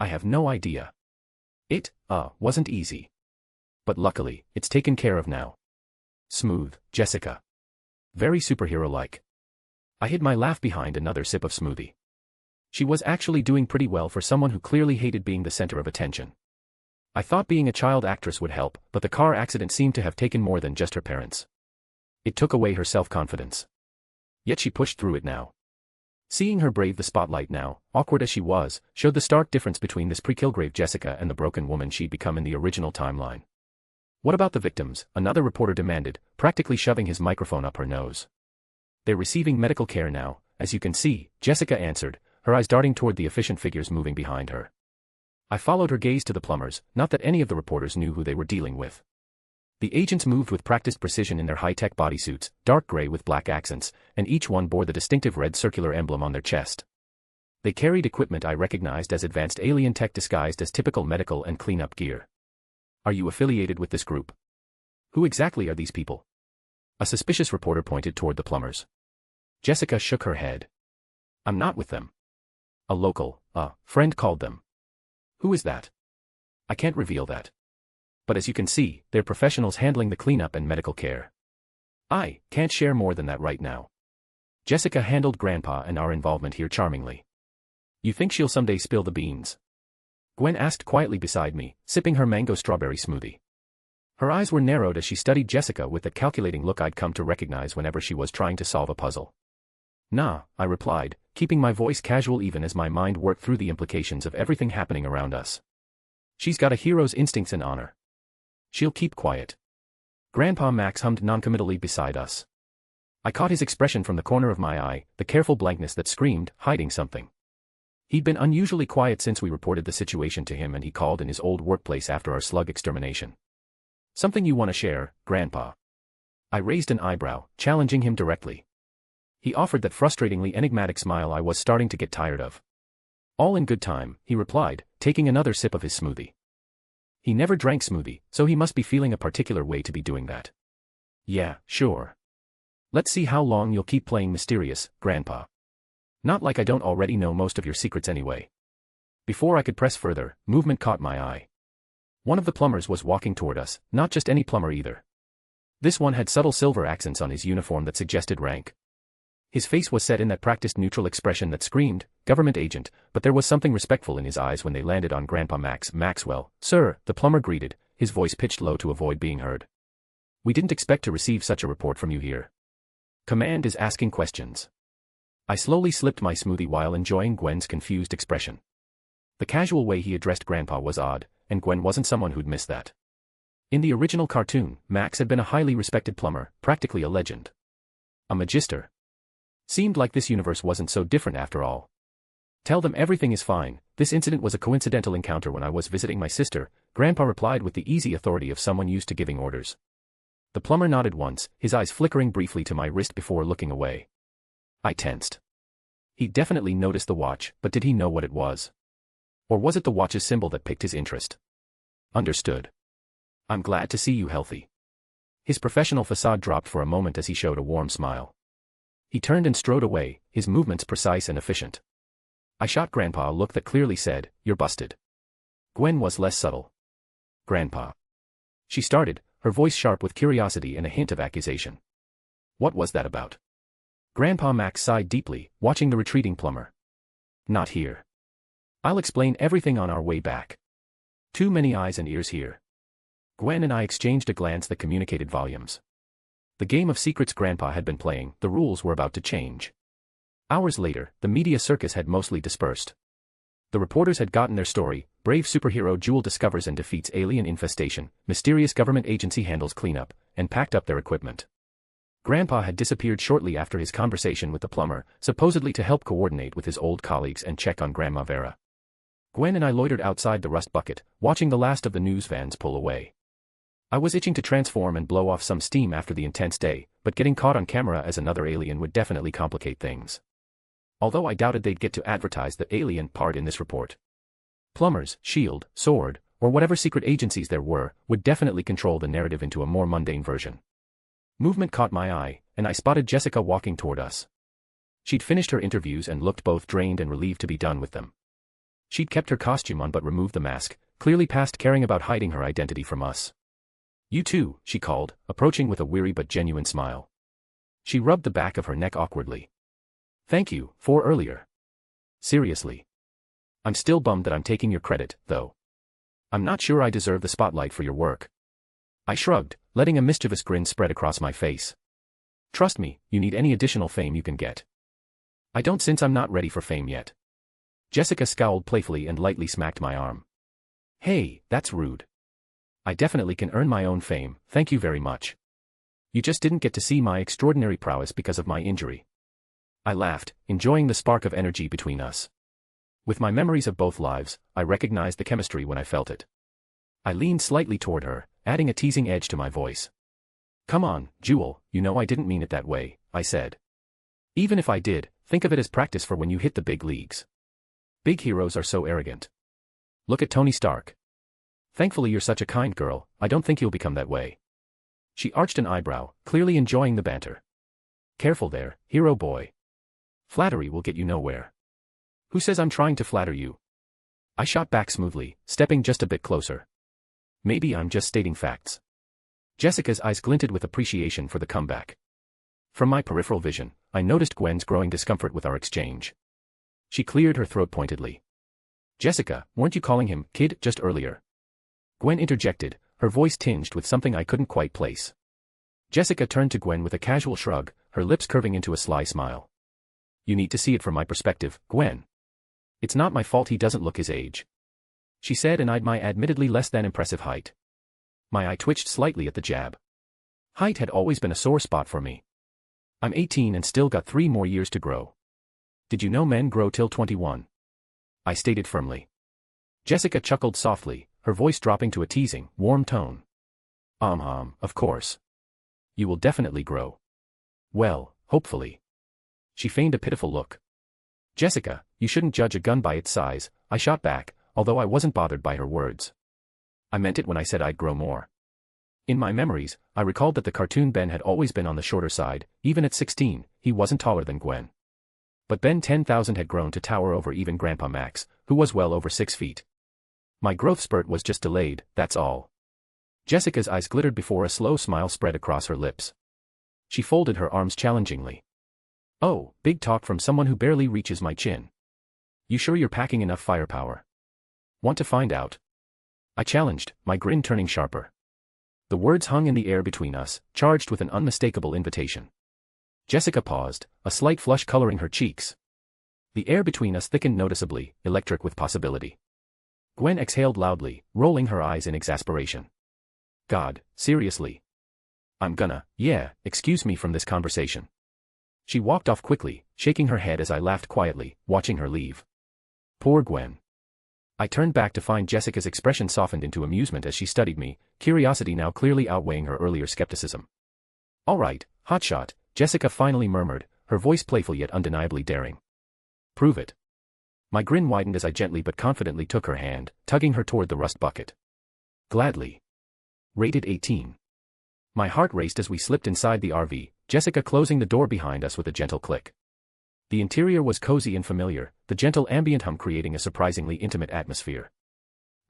I have no idea. It wasn't easy. But luckily, it's taken care of now. Smooth, Jessica. Very superhero-like. I hid my laugh behind another sip of smoothie. She was actually doing pretty well for someone who clearly hated being the center of attention. I thought being a child actress would help, but the car accident seemed to have taken more than just her parents. It took away her self-confidence. Yet she pushed through it now. Seeing her brave the spotlight now, awkward as she was, showed the stark difference between this pre-Kilgrave Jessica and the broken woman she'd become in the original timeline. What about the victims? Another reporter demanded, practically shoving his microphone up her nose. They're receiving medical care now, as you can see, Jessica answered, her eyes darting toward the efficient figures moving behind her. I followed her gaze to the plumbers, not that any of the reporters knew who they were dealing with. The agents moved with practiced precision in their high-tech bodysuits, dark gray with black accents, and each one bore the distinctive red circular emblem on their chest. They carried equipment I recognized as advanced alien tech disguised as typical medical and cleanup gear. Are you affiliated with this group? Who exactly are these people? A suspicious reporter pointed toward the plumbers. Jessica shook her head. I'm not with them. A local, friend called them. Who is that? I can't reveal that. But as you can see, they're professionals handling the cleanup and medical care. I can't share more than that right now. Jessica handled Grandpa and our involvement here charmingly. You think she'll someday spill the beans? Gwen asked quietly beside me, sipping her mango strawberry smoothie. Her eyes were narrowed as she studied Jessica with the calculating look I'd come to recognize whenever she was trying to solve a puzzle. Nah, I replied, keeping my voice casual even as my mind worked through the implications of everything happening around us. She's got a hero's instincts and honor. She'll keep quiet. Grandpa Max hummed noncommittally beside us. I caught his expression from the corner of my eye, the careful blankness that screamed, hiding something. He'd been unusually quiet since we reported the situation to him and he called in his old workplace after our slug extermination. Something you want to share, Grandpa? I raised an eyebrow, challenging him directly. He offered that frustratingly enigmatic smile I was starting to get tired of. All in good time, he replied, taking another sip of his smoothie. He never drank smoothie, so he must be feeling a particular way to be doing that. Yeah, sure. Let's see how long you'll keep playing mysterious, Grandpa. Not like I don't already know most of your secrets anyway. Before I could press further, movement caught my eye. One of the plumbers was walking toward us, not just any plumber either. This one had subtle silver accents on his uniform that suggested rank. His face was set in that practiced neutral expression that screamed, government agent, but there was something respectful in his eyes when they landed on Grandpa Maxwell. Sir, the plumber greeted, his voice pitched low to avoid being heard. We didn't expect to receive such a report from you here. Command is asking questions. I slowly slipped my smoothie while enjoying Gwen's confused expression. The casual way he addressed Grandpa was odd, and Gwen wasn't someone who'd miss that. In the original cartoon, Max had been a highly respected plumber, practically a legend. A magister. Seemed like this universe wasn't so different after all. Tell them everything is fine, this incident was a coincidental encounter when I was visiting my sister, Grandpa replied with the easy authority of someone used to giving orders. The plumber nodded once, his eyes flickering briefly to my wrist before looking away. I tensed. He definitely noticed the watch, but did he know what it was? Or was it the watch's symbol that piqued his interest? Understood. I'm glad to see you healthy. His professional facade dropped for a moment as he showed a warm smile. He turned and strode away, his movements precise and efficient. I shot Grandpa a look that clearly said, "You're busted." Gwen was less subtle. "Grandpa." She started, her voice sharp with curiosity and a hint of accusation. What was that about? Grandpa Max sighed deeply, watching the retreating plumber. Not here. I'll explain everything on our way back. Too many eyes and ears here. Gwen and I exchanged a glance that communicated volumes. The game of secrets Grandpa had been playing, the rules were about to change. Hours later, the media circus had mostly dispersed. The reporters had gotten their story, brave superhero Jewel discovers and defeats alien infestation, mysterious government agency handles cleanup, and packed up their equipment. Grandpa had disappeared shortly after his conversation with the plumber, supposedly to help coordinate with his old colleagues and check on Grandma Vera. Gwen and I loitered outside the rust bucket, watching the last of the news vans pull away. I was itching to transform and blow off some steam after the intense day, but getting caught on camera as another alien would definitely complicate things. Although I doubted they'd get to advertise the alien part in this report. Plumbers, S.H.I.E.L.D., SWORD, or whatever secret agencies there were, would definitely control the narrative into a more mundane version. Movement caught my eye, and I spotted Jessica walking toward us. She'd finished her interviews and looked both drained and relieved to be done with them. She'd kept her costume on but removed the mask, clearly past caring about hiding her identity from us. You too, she called, approaching with a weary but genuine smile. She rubbed the back of her neck awkwardly. Thank you, for earlier. Seriously. I'm still bummed that I'm taking your credit, though. I'm not sure I deserve the spotlight for your work. I shrugged, letting a mischievous grin spread across my face. Trust me, you need any additional fame you can get. I don't since I'm not ready for fame yet. Jessica scowled playfully and lightly smacked my arm. Hey, that's rude. I definitely can earn my own fame, thank you very much. You just didn't get to see my extraordinary prowess because of my injury. I laughed, enjoying the spark of energy between us. With my memories of both lives, I recognized the chemistry when I felt it. I leaned slightly toward her, adding a teasing edge to my voice. Come on, Jewel, you know I didn't mean it that way, I said. Even if I did, think of it as practice for when you hit the big leagues. Big heroes are so arrogant. Look at Tony Stark. Thankfully you're such a kind girl, I don't think you'll become that way. She arched an eyebrow, clearly enjoying the banter. Careful there, hero boy. Flattery will get you nowhere. Who says I'm trying to flatter you? I shot back smoothly, stepping just a bit closer. Maybe I'm just stating facts. Jessica's eyes glinted with appreciation for the comeback. From my peripheral vision, I noticed Gwen's growing discomfort with our exchange. She cleared her throat pointedly. Jessica, weren't you calling him kid just earlier? Gwen interjected, her voice tinged with something I couldn't quite place. Jessica turned to Gwen with a casual shrug, her lips curving into a sly smile. You need to see it from my perspective, Gwen. It's not my fault he doesn't look his age. She said and eyed my admittedly less than impressive height. My eye twitched slightly at the jab. Height had always been a sore spot for me. I'm 18 and still got 3 more years to grow. Did you know men grow till 21? I stated firmly. Jessica chuckled softly, her voice dropping to a teasing, warm tone. Of course. You will definitely grow. Well, hopefully. She feigned a pitiful look. Jessica, you shouldn't judge a gun by its size, I shot back, although I wasn't bothered by her words. I meant it when I said I'd grow more. In my memories, I recalled that the cartoon Ben had always been on the shorter side, even at 16, he wasn't taller than Gwen. But Ben 10,000 had grown to tower over even Grandpa Max, who was well over 6 feet. My growth spurt was just delayed, that's all. Jessica's eyes glittered before a slow smile spread across her lips. She folded her arms challengingly. Oh, big talk from someone who barely reaches my chin. You sure you're packing enough firepower? Want to find out? I challenged, my grin turning sharper. The words hung in the air between us, charged with an unmistakable invitation. Jessica paused, a slight flush coloring her cheeks. The air between us thickened noticeably, electric with possibility. Gwen exhaled loudly, rolling her eyes in exasperation. God, seriously? I'm gonna, excuse me from this conversation. She walked off quickly, shaking her head as I laughed quietly, watching her leave. Poor Gwen. I turned back to find Jessica's expression softened into amusement as she studied me, curiosity now clearly outweighing her earlier skepticism. All right, hotshot, Jessica finally murmured, her voice playful yet undeniably daring. Prove it. My grin widened as I gently but confidently took her hand, tugging her toward the rust bucket. Gladly. Rated 18. My heart raced as we slipped inside the RV, Jessica closing the door behind us with a gentle click. The interior was cozy and familiar, the gentle ambient hum creating a surprisingly intimate atmosphere.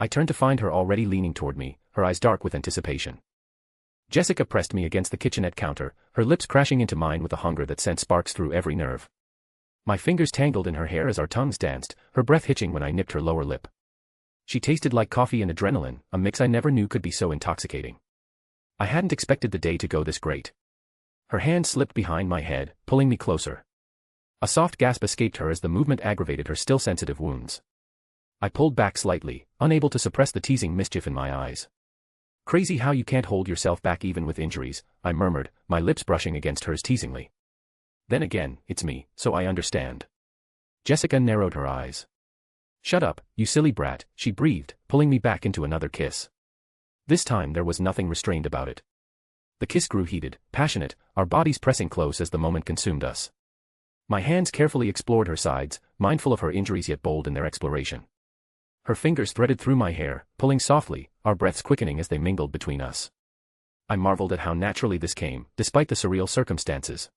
I turned to find her already leaning toward me, her eyes dark with anticipation. Jessica pressed me against the kitchenette counter, her lips crashing into mine with a hunger that sent sparks through every nerve. My fingers tangled in her hair as our tongues danced, her breath hitching when I nipped her lower lip. She tasted like coffee and adrenaline, a mix I never knew could be so intoxicating. I hadn't expected the day to go this great. Her hand slipped behind my head, pulling me closer. A soft gasp escaped her as the movement aggravated her still sensitive wounds. I pulled back slightly, unable to suppress the teasing mischief in my eyes. Crazy how you can't hold yourself back even with injuries, I murmured, my lips brushing against hers teasingly. Then again, it's me, so I understand. Jessica narrowed her eyes. Shut up, you silly brat, she breathed, pulling me back into another kiss. This time there was nothing restrained about it. The kiss grew heated, passionate, our bodies pressing close as the moment consumed us. My hands carefully explored her sides, mindful of her injuries yet bold in their exploration. Her fingers threaded through my hair, pulling softly, our breaths quickening as they mingled between us. I marveled at how naturally this came, despite the surreal circumstances.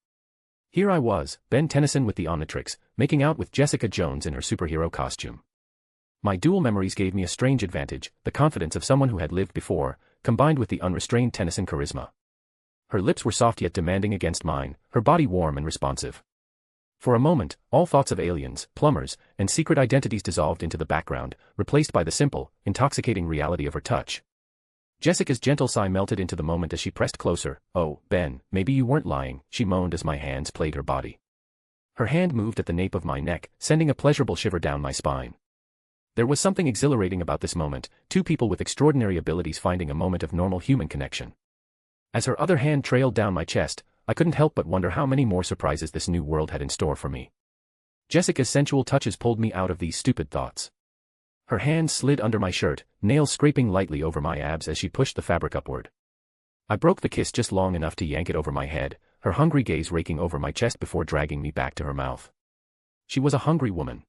Here I was, Ben Tennyson with the Omnitrix, making out with Jessica Jones in her superhero costume. My dual memories gave me a strange advantage, the confidence of someone who had lived before, combined with the unrestrained Tennyson charisma. Her lips were soft yet demanding against mine, her body warm and responsive. For a moment, all thoughts of aliens, plumbers, and secret identities dissolved into the background, replaced by the simple, intoxicating reality of her touch. Jessica's gentle sigh melted into the moment as she pressed closer. Oh, Ben, maybe you weren't lying, she moaned as my hands played her body. Her hand moved at the nape of my neck, sending a pleasurable shiver down my spine. There was something exhilarating about this moment, two people with extraordinary abilities finding a moment of normal human connection. As her other hand trailed down my chest, I couldn't help but wonder how many more surprises this new world had in store for me. Jessica's sensual touches pulled me out of these stupid thoughts. Her hands slid under my shirt, nails scraping lightly over my abs as she pushed the fabric upward. I broke the kiss just long enough to yank it over my head, her hungry gaze raking over my chest before dragging me back to her mouth. She was a hungry woman.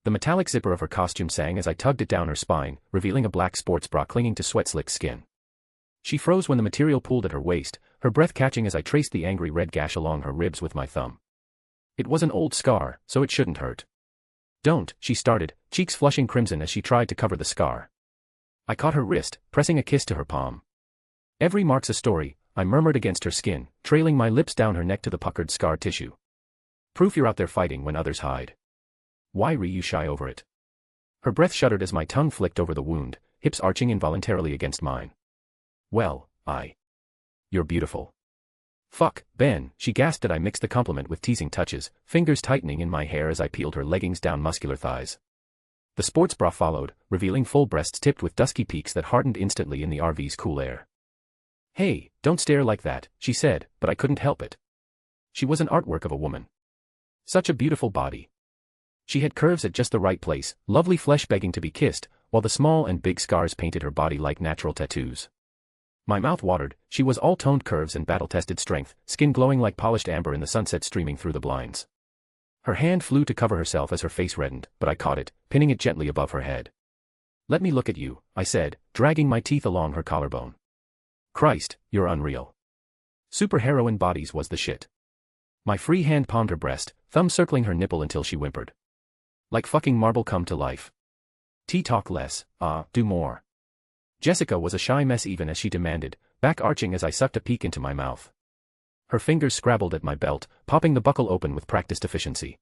The metallic zipper of her costume sang as I tugged it down her spine, revealing a black sports bra clinging to sweat-slick skin. She froze when the material pooled at her waist, her breath catching as I traced the angry red gash along her ribs with my thumb. It was an old scar, so it shouldn't hurt. Don't, she started, cheeks flushing crimson as she tried to cover the scar. I caught her wrist, pressing a kiss to her palm. Every mark's a story, I murmured against her skin, trailing my lips down her neck to the puckered scar tissue. Proof you're out there fighting when others hide. Why were you shy over it? Her breath shuddered as my tongue flicked over the wound, hips arching involuntarily against mine. Well, you're beautiful. Fuck, Ben, she gasped as I mixed the compliment with teasing touches, fingers tightening in my hair as I peeled her leggings down muscular thighs. The sports bra followed, revealing full breasts tipped with dusky peaks that hardened instantly in the RV's cool air. Hey, don't stare like that, she said, but I couldn't help it. She was an artwork of a woman. Such a beautiful body. She had curves at just the right place, lovely flesh begging to be kissed, while the small and big scars painted her body like natural tattoos. My mouth watered, she was all toned curves and battle-tested strength, skin glowing like polished amber in the sunset streaming through the blinds. Her hand flew to cover herself as her face reddened, but I caught it, pinning it gently above her head. Let me look at you, I said, dragging my teeth along her collarbone. Christ, you're unreal. Superheroine bodies was the shit. My free hand palmed her breast, thumb circling her nipple until she whimpered. Like fucking marble come to life. Talk less, do more. Jessica was a shy mess even as she demanded, back arching as I sucked a peek into my mouth. Her fingers scrabbled at my belt, popping the buckle open with practiced efficiency.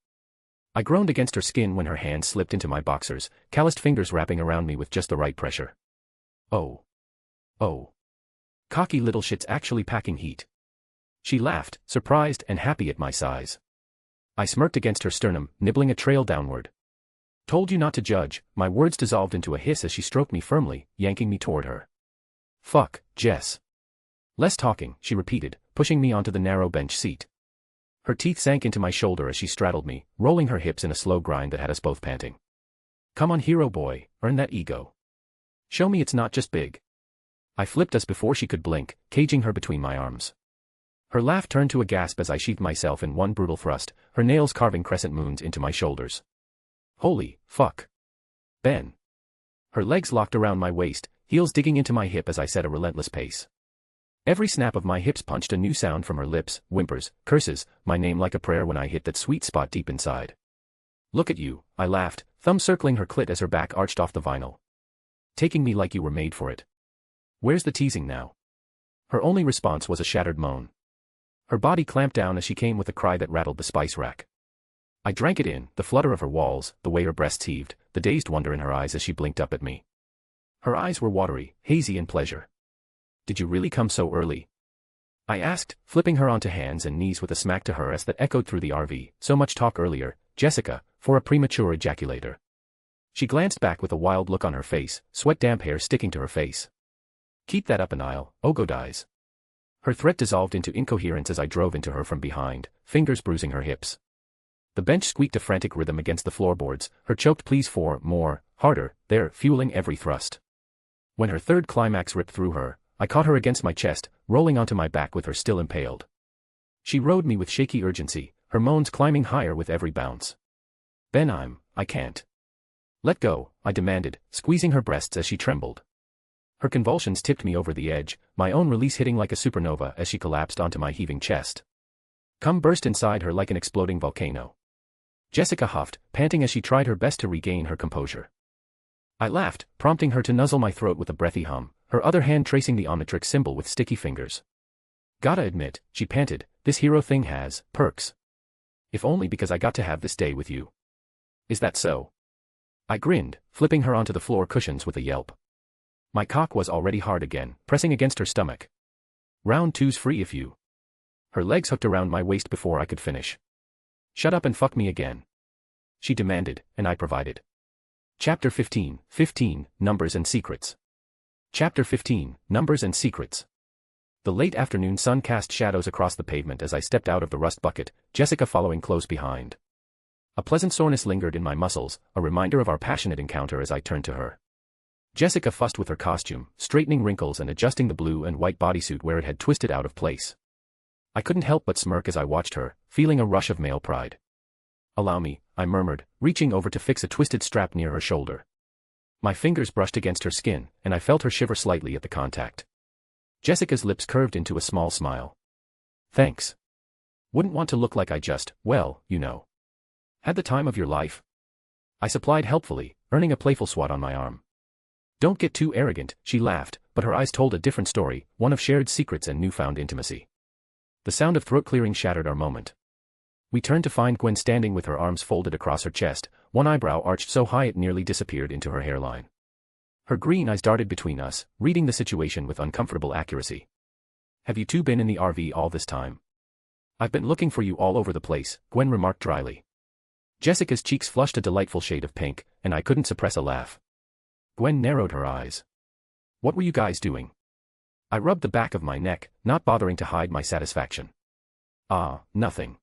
I groaned against her skin when her hand slipped into my boxers, calloused fingers wrapping around me with just the right pressure. Oh. Cocky little shit's actually packing heat. She laughed, surprised and happy at my size. I smirked against her sternum, nibbling a trail downward. Told you not to judge, my words dissolved into a hiss as she stroked me firmly, yanking me toward her. Fuck, Jess. Less talking, she repeated, pushing me onto the narrow bench seat. Her teeth sank into my shoulder as she straddled me, rolling her hips in a slow grind that had us both panting. Come on hero boy, earn that ego. Show me it's not just big. I flipped us before she could blink, caging her between my arms. Her laugh turned to a gasp as I sheathed myself in one brutal thrust, her nails carving crescent moons into my shoulders. Holy fuck. Ben. Her legs locked around my waist, heels digging into my hip as I set a relentless pace. Every snap of my hips punched a new sound from her lips, whimpers, curses, my name like a prayer when I hit that sweet spot deep inside. Look at you, I laughed, thumb circling her clit as her back arched off the vinyl. Taking me like you were made for it. Where's the teasing now? Her only response was a shattered moan. Her body clamped down as she came with a cry that rattled the spice rack. I drank it in, the flutter of her walls, the way her breasts heaved, the dazed wonder in her eyes as she blinked up at me. Her eyes were watery, hazy in pleasure. Did you really come so early? I asked, flipping her onto hands and knees with a smack to her as that echoed through the RV, so much talk earlier, Jessica, for a premature ejaculator. She glanced back with a wild look on her face, sweat-damp hair sticking to her face. Keep that up and I'll, go dies. Her threat dissolved into incoherence as I drove into her from behind, fingers bruising her hips. The bench squeaked a frantic rhythm against the floorboards, her choked pleas for more, harder, there, fueling every thrust. When her third climax ripped through her, I caught her against my chest, rolling onto my back with her still impaled. She rode me with shaky urgency, her moans climbing higher with every bounce. Ben, I can't. Let go, I demanded, squeezing her breasts as she trembled. Her convulsions tipped me over the edge, my own release hitting like a supernova as she collapsed onto my heaving chest. Cum burst inside her like an exploding volcano. Jessica huffed, panting as she tried her best to regain her composure. I laughed, prompting her to nuzzle my throat with a breathy hum, her other hand tracing the Omnitrix symbol with sticky fingers. Gotta admit, she panted, this hero thing has perks. If only because I got to have this day with you. Is that so? I grinned, flipping her onto the floor cushions with a yelp. My cock was already hard again, pressing against her stomach. Round two's free if you. Her legs hooked around my waist before I could finish. Shut up and fuck me again. She demanded, and I provided. Chapter 15, Numbers and Secrets. Chapter 15, Numbers and Secrets. The late afternoon sun cast shadows across the pavement as I stepped out of the rust bucket, Jessica following close behind. A pleasant soreness lingered in my muscles, a reminder of our passionate encounter as I turned to her. Jessica fussed with her costume, straightening wrinkles and adjusting the blue and white bodysuit where it had twisted out of place. I couldn't help but smirk as I watched her, feeling a rush of male pride. Allow me, I murmured, reaching over to fix a twisted strap near her shoulder. My fingers brushed against her skin, and I felt her shiver slightly at the contact. Jessica's lips curved into a small smile. Thanks. Wouldn't want to look like I just, well, you know. Had the time of your life? I supplied helpfully, earning a playful swat on my arm. Don't get too arrogant, she laughed, but her eyes told a different story, one of shared secrets and newfound intimacy. The sound of throat clearing shattered our moment. We turned to find Gwen standing with her arms folded across her chest, one eyebrow arched so high it nearly disappeared into her hairline. Her green eyes darted between us, reading the situation with uncomfortable accuracy. Have you two been in the RV all this time? I've been looking for you all over the place, Gwen remarked dryly. Jessica's cheeks flushed a delightful shade of pink, and I couldn't suppress a laugh. Gwen narrowed her eyes. What were you guys doing? I rubbed the back of my neck, not bothering to hide my satisfaction. Nothing.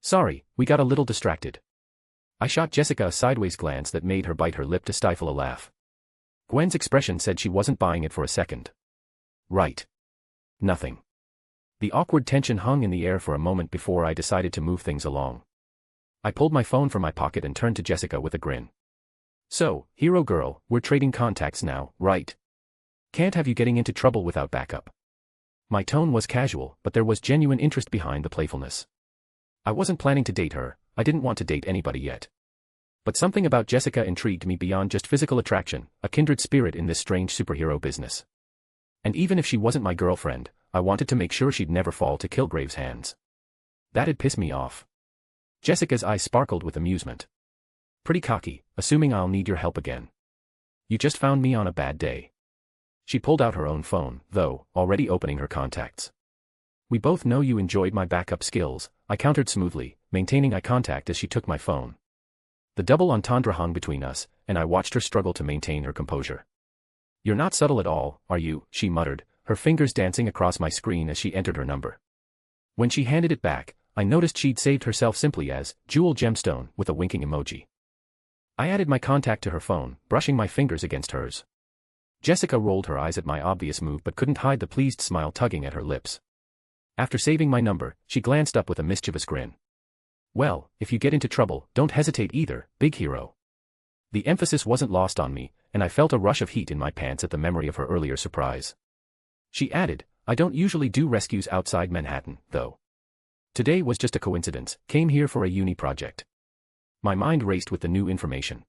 Sorry, we got a little distracted. I shot Jessica a sideways glance that made her bite her lip to stifle a laugh. Gwen's expression said she wasn't buying it for a second. Right. Nothing. The awkward tension hung in the air for a moment before I decided to move things along. I pulled my phone from my pocket and turned to Jessica with a grin. So, hero girl, we're trading contacts now, right? Can't have you getting into trouble without backup. My tone was casual, but there was genuine interest behind the playfulness. I wasn't planning to date her, I didn't want to date anybody yet. But something about Jessica intrigued me beyond just physical attraction, a kindred spirit in this strange superhero business. And even if she wasn't my girlfriend, I wanted to make sure she'd never fall to Kilgrave's hands. That'd piss me off. Jessica's eyes sparkled with amusement. Pretty cocky, assuming I'll need your help again. You just found me on a bad day. She pulled out her own phone, though, already opening her contacts. We both know you enjoyed my backup skills, I countered smoothly, maintaining eye contact as she took my phone. The double entendre hung between us, and I watched her struggle to maintain her composure. You're not subtle at all, are you? She muttered, her fingers dancing across my screen as she entered her number. When she handed it back, I noticed she'd saved herself simply as Jewel Gemstone with a winking emoji. I added my contact to her phone, brushing my fingers against hers. Jessica rolled her eyes at my obvious move but couldn't hide the pleased smile tugging at her lips. After saving my number, she glanced up with a mischievous grin. Well, if you get into trouble, don't hesitate either, big hero. The emphasis wasn't lost on me, and I felt a rush of heat in my pants at the memory of her earlier surprise. She added, I don't usually do rescues outside Manhattan, though. Today was just a coincidence, came here for a uni project. My mind raced with the new information.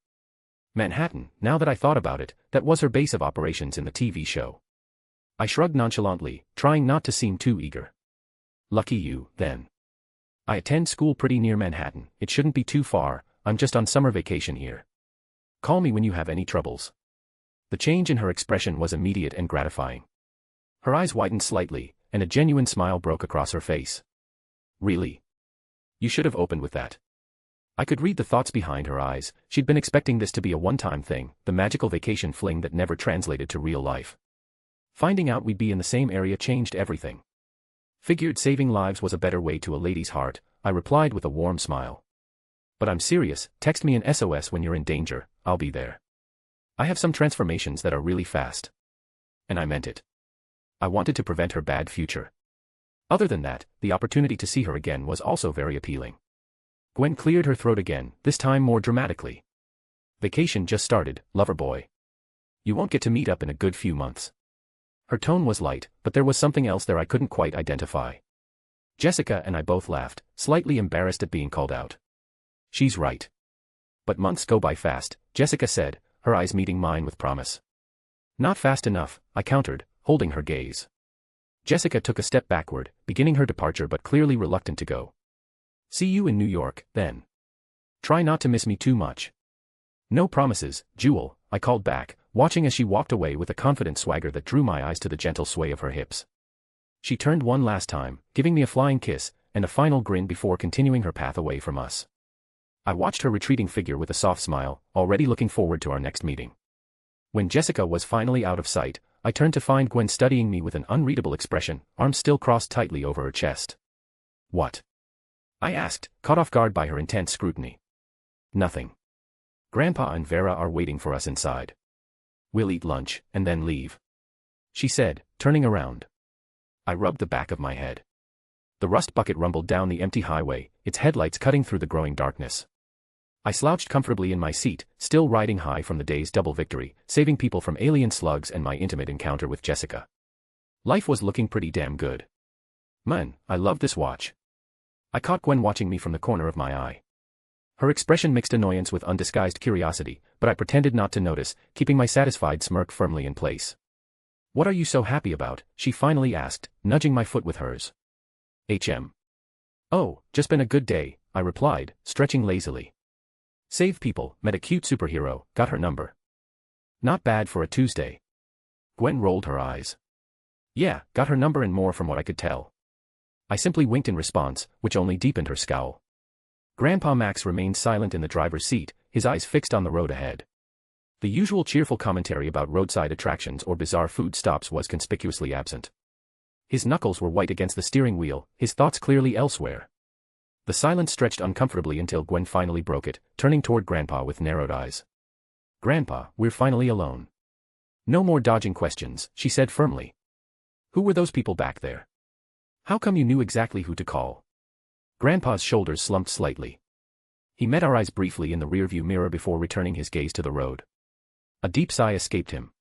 Manhattan, now that I thought about it, that was her base of operations in the TV show. I shrugged nonchalantly, trying not to seem too eager. Lucky you, then. I attend school pretty near Manhattan, it shouldn't be too far, I'm just on summer vacation here. Call me when you have any troubles. The change in her expression was immediate and gratifying. Her eyes widened slightly, and a genuine smile broke across her face. Really? You should have opened with that. I could read the thoughts behind her eyes, she'd been expecting this to be a one-time thing, the magical vacation fling that never translated to real life. Finding out we'd be in the same area changed everything. Figured saving lives was a better way to a lady's heart, I replied with a warm smile. But I'm serious, text me an SOS when you're in danger, I'll be there. I have some transformations that are really fast. And I meant it. I wanted to prevent her bad future. Other than that, the opportunity to see her again was also very appealing. Gwen cleared her throat again, this time more dramatically. Vacation just started, lover boy. You won't get to meet up in a good few months. Her tone was light, but there was something else there I couldn't quite identify. Jessica and I both laughed, slightly embarrassed at being called out. She's right. But months go by fast, Jessica said, her eyes meeting mine with promise. Not fast enough, I countered, holding her gaze. Jessica took a step backward, beginning her departure but clearly reluctant to go. See you in New York, then. Try not to miss me too much. No promises, Jewel, I called back, watching as she walked away with a confident swagger that drew my eyes to the gentle sway of her hips. She turned one last time, giving me a flying kiss, and a final grin before continuing her path away from us. I watched her retreating figure with a soft smile, already looking forward to our next meeting. When Jessica was finally out of sight, I turned to find Gwen studying me with an unreadable expression, arms still crossed tightly over her chest. What? I asked, caught off guard by her intense scrutiny. Nothing. Grandpa and Vera are waiting for us inside. We'll eat lunch, and then leave. She said, turning around. I rubbed the back of my head. The rust bucket rumbled down the empty highway, its headlights cutting through the growing darkness. I slouched comfortably in my seat, still riding high from the day's double victory, saving people from alien slugs and my intimate encounter with Jessica. Life was looking pretty damn good. Man, I love this watch. I caught Gwen watching me from the corner of my eye. Her expression mixed annoyance with undisguised curiosity, but I pretended not to notice, keeping my satisfied smirk firmly in place. "What are you so happy about?" she finally asked, nudging my foot with hers. "Oh, just been a good day," I replied, stretching lazily. "Save people, met a cute superhero, got her number. Not bad for a Tuesday." Gwen rolled her eyes. "Yeah, got her number and more from what I could tell." I simply winked in response, which only deepened her scowl. Grandpa Max remained silent in the driver's seat, his eyes fixed on the road ahead. The usual cheerful commentary about roadside attractions or bizarre food stops was conspicuously absent. His knuckles were white against the steering wheel, his thoughts clearly elsewhere. The silence stretched uncomfortably until Gwen finally broke it, turning toward Grandpa with narrowed eyes. "Grandpa, we're finally alone. No more dodging questions," she said firmly. "Who were those people back there? How come you knew exactly who to call?" Grandpa's shoulders slumped slightly. He met our eyes briefly in the rearview mirror before returning his gaze to the road. A deep sigh escaped him.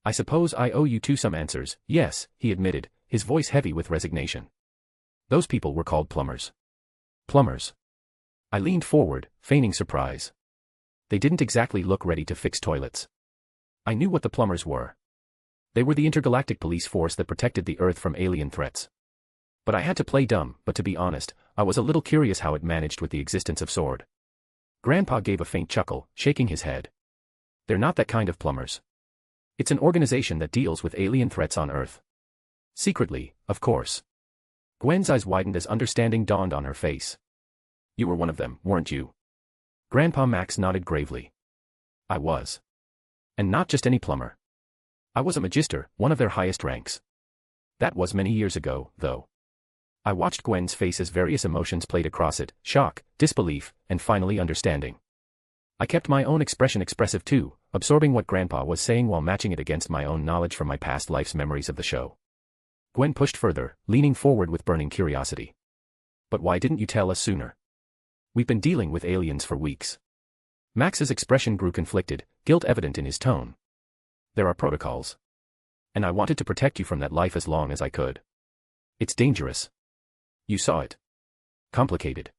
"I suppose I owe you two some answers." "Yes," he admitted, his voice heavy with resignation. "Those people were called plumbers." "Plumbers?" I leaned forward, feigning surprise. They didn't exactly look ready to fix toilets. I knew what the plumbers were. They were the intergalactic police force that protected the Earth from alien threats. But I had to play dumb, but to be honest, I was a little curious how it managed with the existence of Sword. Grandpa gave a faint chuckle, shaking his head. "They're not that kind of plumbers. It's an organization that deals with alien threats on Earth. Secretly, of course." Gwen's eyes widened as understanding dawned on her face. "You were one of them, weren't you?" Grandpa Max nodded gravely. "I was. And not just any plumber. I was a magister, one of their highest ranks. That was many years ago, though." I watched Gwen's face as various emotions played across it: shock, disbelief, and finally understanding. I kept my own expression expressive too, absorbing what Grandpa was saying while matching it against my own knowledge from my past life's memories of the show. Gwen pushed further, leaning forward with burning curiosity. "But why didn't you tell us sooner? We've been dealing with aliens for weeks." Max's expression grew conflicted, guilt evident in his tone. "There are protocols. And I wanted to protect you from that life as long as I could. It's dangerous. You saw it. Complicated.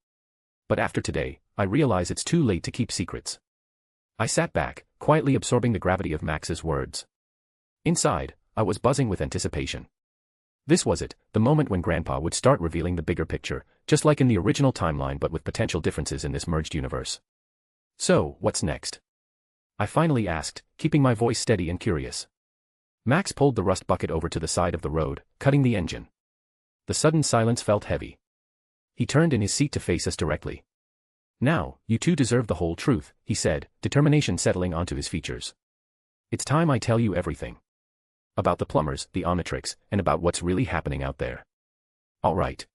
But after today, I realize it's too late to keep secrets." I sat back, quietly absorbing the gravity of Max's words. Inside, I was buzzing with anticipation. This was it, the moment when Grandpa would start revealing the bigger picture, just like in the original timeline but with potential differences in this merged universe. "So, what's next?" I finally asked, keeping my voice steady and curious. Max pulled the rust bucket over to the side of the road, cutting the engine. The sudden silence felt heavy. He turned in his seat to face us directly. "Now, you two deserve the whole truth," he said, determination settling onto his features. "It's time I tell you everything. About the plumbers, the Omnitrix, and about what's really happening out there." "All right."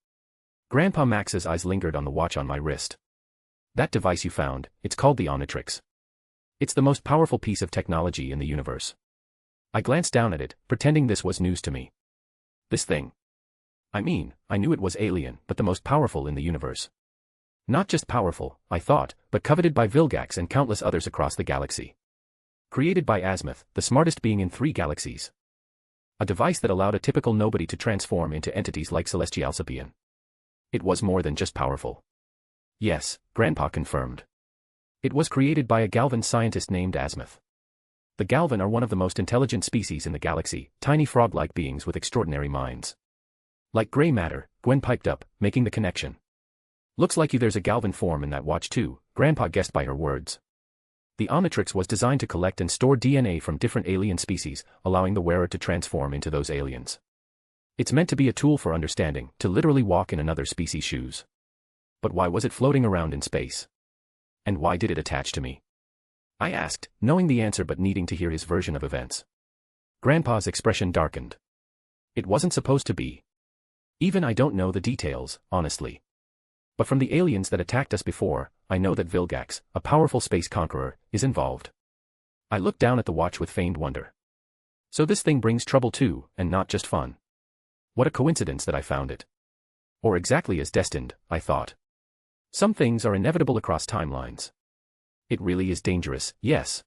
Grandpa Max's eyes lingered on the watch on my wrist. "That device you found, it's called the Omnitrix. It's the most powerful piece of technology in the universe." I glanced down at it, pretending this was news to me. "This thing. I mean, I knew it was alien, but the most powerful in the universe. Not just powerful, I thought, but coveted by Vilgax and countless others across the galaxy. Created by Azimuth, the smartest being in 3 galaxies. A device that allowed a typical nobody to transform into entities like Celestial Sapien. It was more than just powerful." "Yes," Grandpa confirmed. "It was created by a Galvan scientist named Azimuth. The Galvan are one of the most intelligent species in the galaxy, tiny frog-like beings with extraordinary minds." "Like gray matter," Gwen piped up, making the connection. "Looks like there's a Galvan form in that watch too," Grandpa guessed by her words. The Omnitrix was designed to collect and store DNA from different alien species, allowing the wearer to transform into those aliens. It's meant to be a tool for understanding, to literally walk in another species' shoes. But why was it floating around in space? And why did it attach to me? I asked, knowing the answer but needing to hear his version of events. Grandpa's expression darkened. "It wasn't supposed to be. Even I don't know the details, honestly. But from the aliens that attacked us before, I know that Vilgax, a powerful space conqueror, is involved." I looked down at the watch with feigned wonder. So this thing brings trouble too, and not just fun. What a coincidence that I found it. Or exactly as destined, I thought. Some things are inevitable across timelines. It really is dangerous, yes.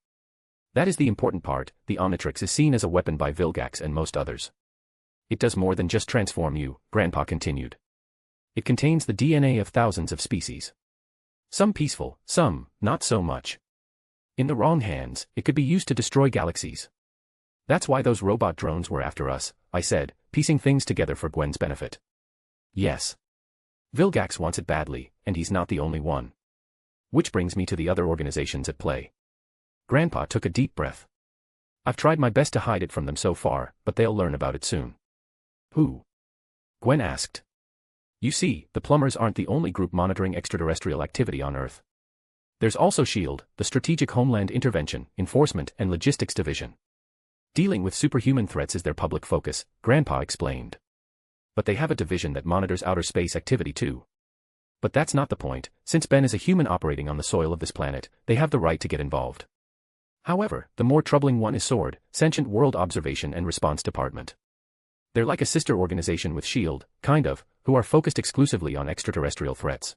That is the important part. The Omnitrix is seen as a weapon by Vilgax and most others. It does more than just transform you, Grandpa continued. It contains the DNA of thousands of species. Some peaceful, some, not so much. In the wrong hands, it could be used to destroy galaxies. That's why those robot drones were after us, I said, piecing things together for Gwen's benefit. Yes. Vilgax wants it badly, and he's not the only one. Which brings me to the other organizations at play. Grandpa took a deep breath. I've tried my best to hide it from them so far, but they'll learn about it soon. Who? Gwen asked. You see, the plumbers aren't the only group monitoring extraterrestrial activity on Earth. There's also SHIELD, the Strategic Homeland Intervention, Enforcement and Logistics Division. Dealing with superhuman threats is their public focus, Grandpa explained. But they have a division that monitors outer space activity too. But that's not the point. Since Ben is a human operating on the soil of this planet, they have the right to get involved. However, the more troubling one is SWORD, Sentient World Observation and Response Department. They're like a sister organization with SHIELD, kind of, who are focused exclusively on extraterrestrial threats.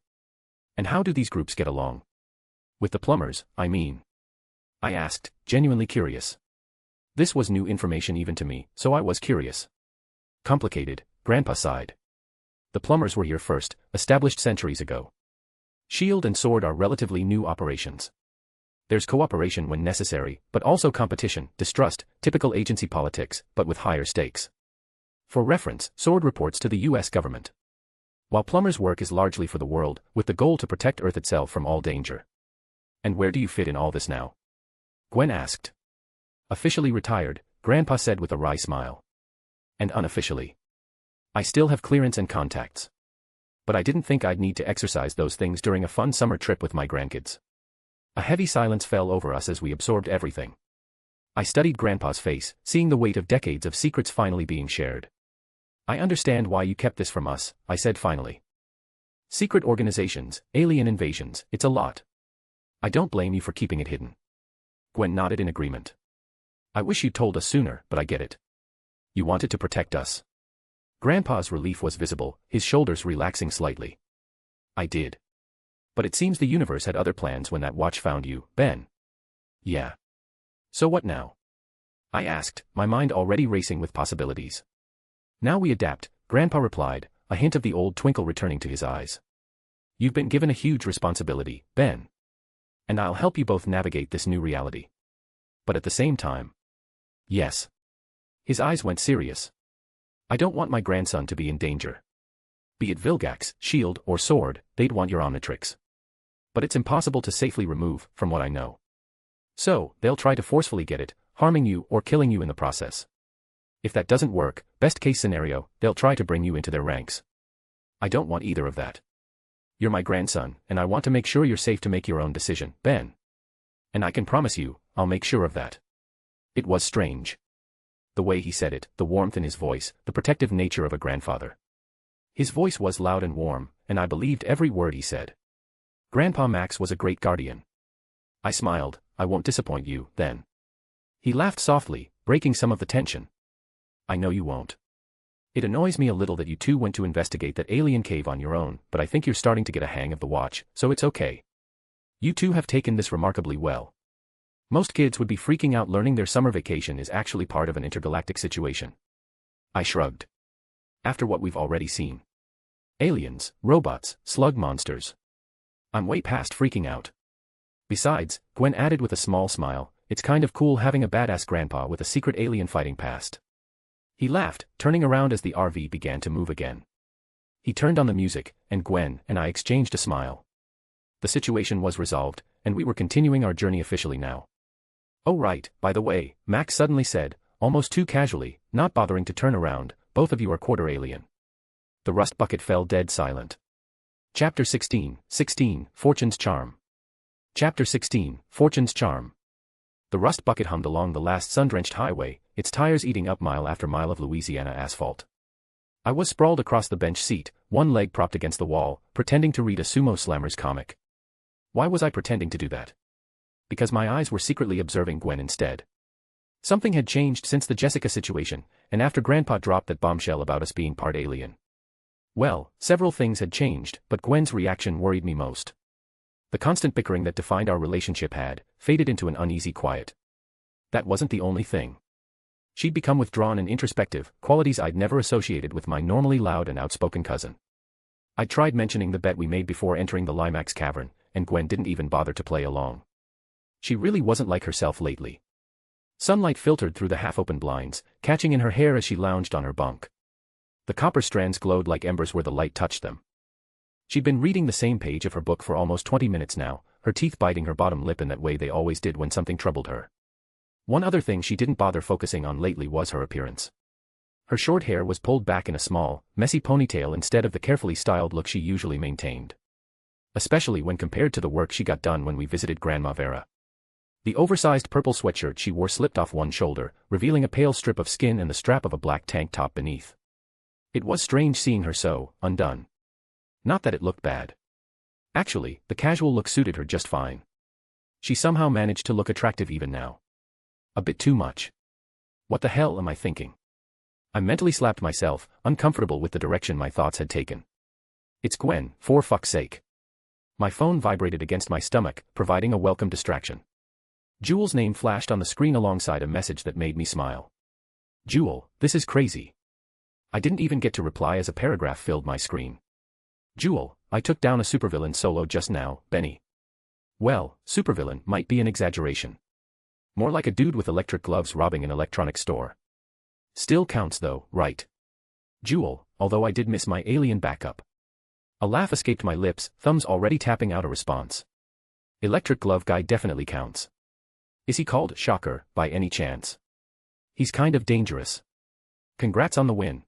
And how do these groups get along? With the plumbers, I mean. I asked, genuinely curious. This was new information even to me, so I was curious. Complicated, Grandpa sighed. The plumbers were here first, established centuries ago. SHIELD and SWORD are relatively new operations. There's cooperation when necessary, but also competition, distrust, typical agency politics, but with higher stakes. For reference, SWORD reports to the US government. While plumbers' work is largely for the world, with the goal to protect Earth itself from all danger. And where do you fit in all this now? Gwen asked. Officially retired, Grandpa said with a wry smile. And unofficially. I still have clearance and contacts. But I didn't think I'd need to exercise those things during a fun summer trip with my grandkids. A heavy silence fell over us as we absorbed everything. I studied Grandpa's face, seeing the weight of decades of secrets finally being shared. I understand why you kept this from us, I said finally. Secret organizations, alien invasions, it's a lot. I don't blame you for keeping it hidden. Gwen nodded in agreement. I wish you'd told us sooner, but I get it. You wanted to protect us. Grandpa's relief was visible, his shoulders relaxing slightly. I did. But it seems the universe had other plans when that watch found you, Ben. Yeah. So what now? I asked, my mind already racing with possibilities. Now we adapt, Grandpa replied, a hint of the old twinkle returning to his eyes. You've been given a huge responsibility, Ben. And I'll help you both navigate this new reality. But at the same time. Yes. His eyes went serious. I don't want my grandson to be in danger. Be it Vilgax, SHIELD, or SWORD, they'd want your Omnitrix. But it's impossible to safely remove, from what I know. So, they'll try to forcefully get it, harming you or killing you in the process. If that doesn't work, best case scenario, they'll try to bring you into their ranks. I don't want either of that. You're my grandson, and I want to make sure you're safe to make your own decision, Ben. And I can promise you, I'll make sure of that. It was strange. The way he said it, the warmth in his voice, the protective nature of a grandfather. His voice was loud and warm, and I believed every word he said. Grandpa Max was a great guardian. I smiled, I won't disappoint you, then. He laughed softly, breaking some of the tension. I know you won't. It annoys me a little that you two went to investigate that alien cave on your own, but I think you're starting to get a hang of the watch, so it's okay. You two have taken this remarkably well. Most kids would be freaking out learning their summer vacation is actually part of an intergalactic situation. I shrugged. After what we've already seen. Aliens, robots, slug monsters. I'm way past freaking out. Besides, Gwen added with a small smile, it's kind of cool having a badass grandpa with a secret alien fighting past. He laughed, turning around as the RV began to move again. He turned on the music, and Gwen and I exchanged a smile. The situation was resolved, and we were continuing our journey officially now. Oh right, by the way, Max suddenly said, almost too casually, not bothering to turn around, both of you are quarter alien. The rust bucket fell dead silent. Chapter 16, Fortune's Charm. Chapter 16, Fortune's Charm. The rust bucket hummed along the last sun-drenched highway, its tires eating up mile after mile of Louisiana asphalt. I was sprawled across the bench seat, one leg propped against the wall, pretending to read a sumo slammer's comic. Why was I pretending to do that? Because my eyes were secretly observing Gwen instead. Something had changed since the Jessica situation, and after Grandpa dropped that bombshell about us being part alien. Well, several things had changed, but Gwen's reaction worried me most. The constant bickering that defined our relationship had faded into an uneasy quiet. That wasn't the only thing. She'd become withdrawn and introspective, qualities I'd never associated with my normally loud and outspoken cousin. I tried mentioning the bet we made before entering the Limax cavern, and Gwen didn't even bother to play along. She really wasn't like herself lately. Sunlight filtered through the half-open blinds, catching in her hair as she lounged on her bunk. The copper strands glowed like embers where the light touched them. She'd been reading the same page of her book for almost 20 minutes now, her teeth biting her bottom lip in that way they always did when something troubled her. One other thing she didn't bother focusing on lately was her appearance. Her short hair was pulled back in a small, messy ponytail instead of the carefully styled look she usually maintained. Especially when compared to the work she got done when we visited Grandma Vera. The oversized purple sweatshirt she wore slipped off one shoulder, revealing a pale strip of skin and the strap of a black tank top beneath. It was strange seeing her so undone. Not that it looked bad. Actually, the casual look suited her just fine. She somehow managed to look attractive even now. A bit too much. What the hell am I thinking? I mentally slapped myself, uncomfortable with the direction my thoughts had taken. It's Gwen, for fuck's sake. My phone vibrated against my stomach, providing a welcome distraction. Jewel's name flashed on the screen alongside a message that made me smile. Jewel, this is crazy. I didn't even get to reply as a paragraph filled my screen. Jewel, I took down a supervillain solo just now, Benny. Well, supervillain might be an exaggeration. More like a dude with electric gloves robbing an electronics store. Still counts though, right? Jewel, although I did miss my alien backup. A laugh escaped my lips, thumbs already tapping out a response. Electric glove guy definitely counts. Is he called Shocker, by any chance? He's kind of dangerous. Congrats on the win.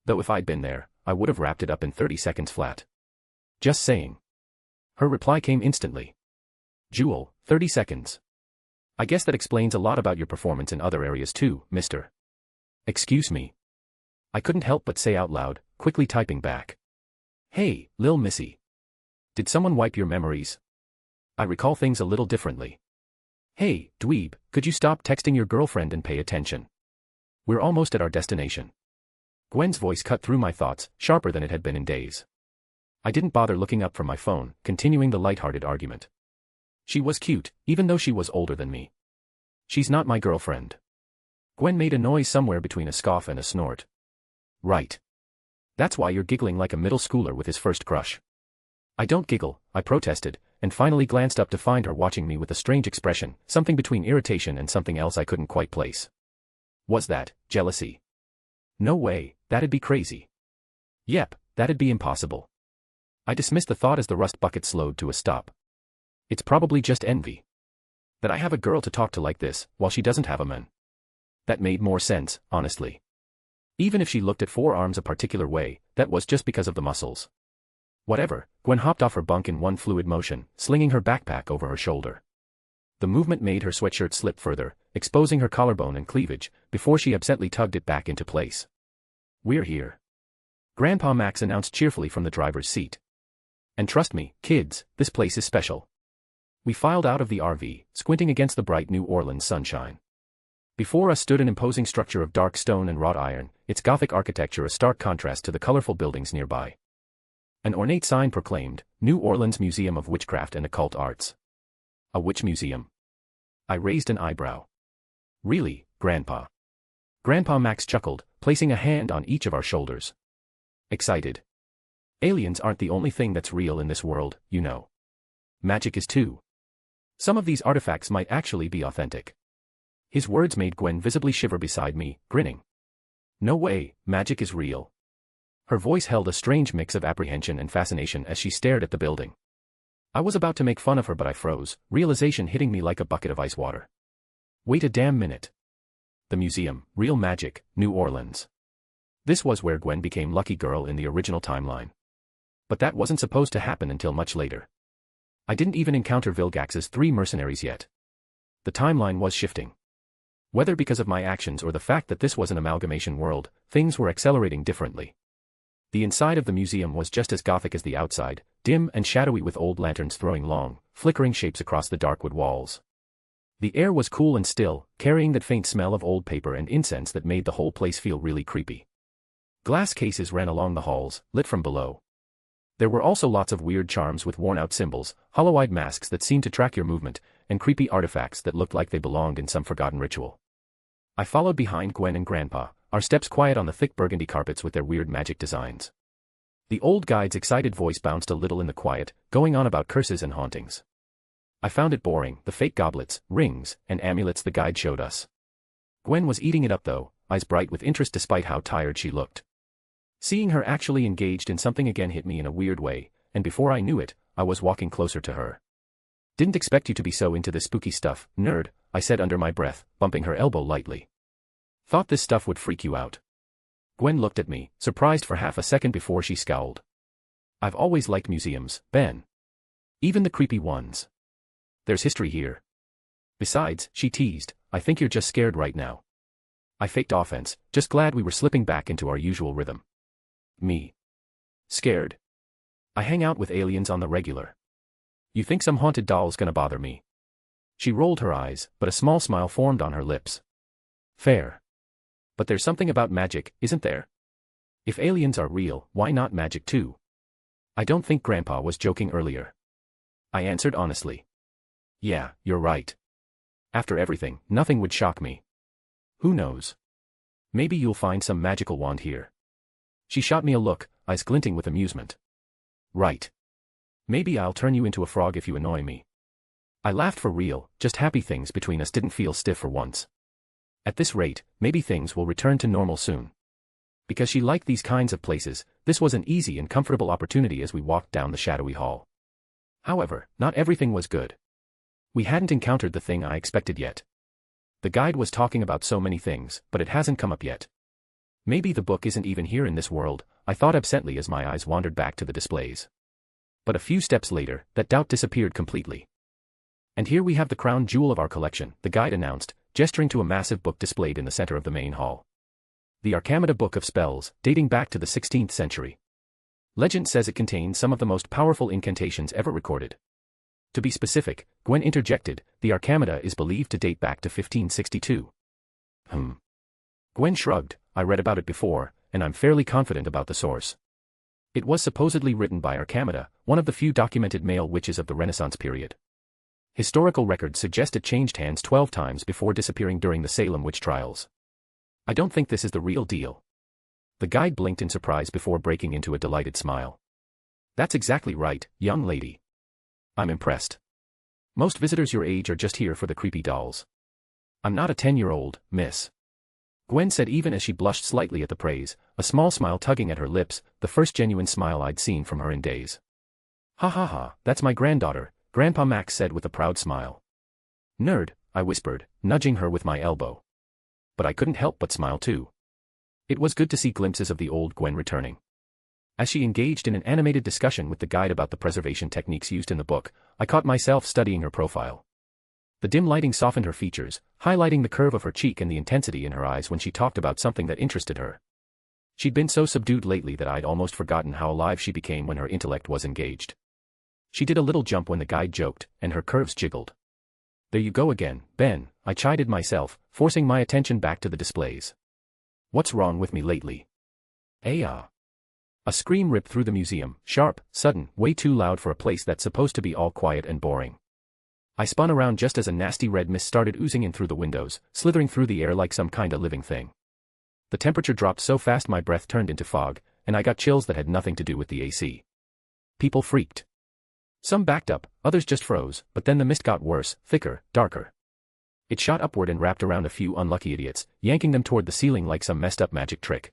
Though if I'd been there, I would have wrapped it up in 30 seconds flat. Just saying. Her reply came instantly. Jewel, 30 seconds. I guess that explains a lot about your performance in other areas too, mister. Excuse me. I couldn't help but say out loud, quickly typing back. Hey, Lil Missy. Did someone wipe your memories? I recall things a little differently. Hey, dweeb, could you stop texting your girlfriend and pay attention? We're almost at our destination. Gwen's voice cut through my thoughts, sharper than it had been in days. I didn't bother looking up from my phone, continuing the light-hearted argument. She was cute, even though she was older than me. She's not my girlfriend. Gwen made a noise somewhere between a scoff and a snort. Right. That's why you're giggling like a middle schooler with his first crush. I don't giggle, I protested, and finally glanced up to find her watching me with a strange expression, something between irritation and something else I couldn't quite place. Was that jealousy? No way, that'd be crazy. Yep, that'd be impossible. I dismissed the thought as the rust bucket slowed to a stop. It's probably just envy. That I have a girl to talk to like this, while she doesn't have a man. That made more sense, honestly. Even if she looked at forearms a particular way, that was just because of the muscles. Whatever, Gwen hopped off her bunk in one fluid motion, slinging her backpack over her shoulder. The movement made her sweatshirt slip further, exposing her collarbone and cleavage, before she absently tugged it back into place. We're here. Grandpa Max announced cheerfully from the driver's seat. And trust me, kids, this place is special. We filed out of the RV, squinting against the bright New Orleans sunshine. Before us stood an imposing structure of dark stone and wrought iron, its Gothic architecture a stark contrast to the colorful buildings nearby. An ornate sign proclaimed, New Orleans Museum of Witchcraft and Occult Arts. A witch museum? I raised an eyebrow. Really, Grandpa? Grandpa Max chuckled, placing a hand on each of our shoulders. Excited. Aliens aren't the only thing that's real in this world, you know. Magic is too. Some of these artifacts might actually be authentic. His words made Gwen visibly shiver beside me, grinning. No way, magic is real. Her voice held a strange mix of apprehension and fascination as she stared at the building. I was about to make fun of her but I froze, realization hitting me like a bucket of ice water. Wait a damn minute. The museum, real magic, New Orleans. This was where Gwen became Lucky Girl in the original timeline. But that wasn't supposed to happen until much later. I didn't even encounter Vilgax's 3 mercenaries yet. The timeline was shifting. Whether because of my actions or the fact that this was an amalgamation world, things were accelerating differently. The inside of the museum was just as gothic as the outside, dim and shadowy with old lanterns throwing long, flickering shapes across the dark wood walls. The air was cool and still, carrying that faint smell of old paper and incense that made the whole place feel really creepy. Glass cases ran along the halls, lit from below. There were also lots of weird charms with worn-out symbols, hollow-eyed masks that seemed to track your movement, and creepy artifacts that looked like they belonged in some forgotten ritual. I followed behind Gwen and Grandpa, our steps quiet on the thick burgundy carpets with their weird magic designs. The old guide's excited voice bounced a little in the quiet, going on about curses and hauntings. I found it boring, the fake goblets, rings, and amulets the guide showed us. Gwen was eating it up though, eyes bright with interest despite how tired she looked. Seeing her actually engaged in something again hit me in a weird way, and before I knew it, I was walking closer to her. "Didn't expect you to be so into this spooky stuff, nerd," I said under my breath, bumping her elbow lightly. "Thought this stuff would freak you out." Gwen looked at me, surprised for half a second before she scowled. "I've always liked museums, Ben. Even the creepy ones. There's history here. Besides," she teased, "I think you're just scared right now." I faked offense, just glad we were slipping back into our usual rhythm. "Me? Scared? I hang out with aliens on the regular. You think some haunted doll's gonna bother me?" She rolled her eyes, but a small smile formed on her lips. "Fair. But there's something about magic, isn't there? If aliens are real, why not magic too?" "I don't think Grandpa was joking earlier," I answered honestly. "Yeah, you're right. After everything, nothing would shock me. Who knows? Maybe you'll find some magical wand here." She shot me a look, eyes glinting with amusement. "Right. Maybe I'll turn you into a frog if you annoy me." I laughed for real, just happy things between us didn't feel stiff for once. At this rate, maybe things will return to normal soon. Because she liked these kinds of places, this was an easy and comfortable opportunity as we walked down the shadowy hall. However, not everything was good. We hadn't encountered the thing I expected yet. The guide was talking about so many things, but it hasn't come up yet. Maybe the book isn't even here in this world, I thought absently as my eyes wandered back to the displays. But a few steps later, that doubt disappeared completely. "And here we have the crown jewel of our collection," the guide announced, gesturing to a massive book displayed in the center of the main hall. "The Arcamida Book of Spells, dating back to the 16th century. Legend says it contains some of the most powerful incantations ever recorded." To be specific, Gwen interjected, "The Arcamida is believed to date back to 1562. Gwen shrugged, "I read about it before, and I'm fairly confident about the source. It was supposedly written by Arcamida, one of the few documented male witches of the Renaissance period. Historical records suggest it changed hands 12 times before disappearing during the Salem witch trials. I don't think this is the real deal." The guide blinked in surprise before breaking into a delighted smile. "That's exactly right, young lady. I'm impressed. Most visitors your age are just here for the creepy dolls. I'm not a 10-year-old, miss," Gwen said even as she blushed slightly at the praise, a small smile tugging at her lips, the first genuine smile I'd seen from her in days. "Ha ha ha, that's my granddaughter," Grandpa Max said with a proud smile. "Nerd," I whispered, nudging her with my elbow. But I couldn't help but smile too. It was good to see glimpses of the old Gwen returning. As she engaged in an animated discussion with the guide about the preservation techniques used in the book, I caught myself studying her profile. The dim lighting softened her features, highlighting the curve of her cheek and the intensity in her eyes when she talked about something that interested her. She'd been so subdued lately that I'd almost forgotten how alive she became when her intellect was engaged. She did a little jump when the guide joked, and her curves jiggled. "There you go again, Ben," I chided myself, forcing my attention back to the displays. "What's wrong with me lately?" A scream ripped through the museum, sharp, sudden, way too loud for a place that's supposed to be all quiet and boring. I spun around just as a nasty red mist started oozing in through the windows, slithering through the air like some kinda living thing. The temperature dropped so fast my breath turned into fog, and I got chills that had nothing to do with the AC. People freaked. Some backed up, others just froze, but then the mist got worse, thicker, darker. It shot upward and wrapped around a few unlucky idiots, yanking them toward the ceiling like some messed up magic trick.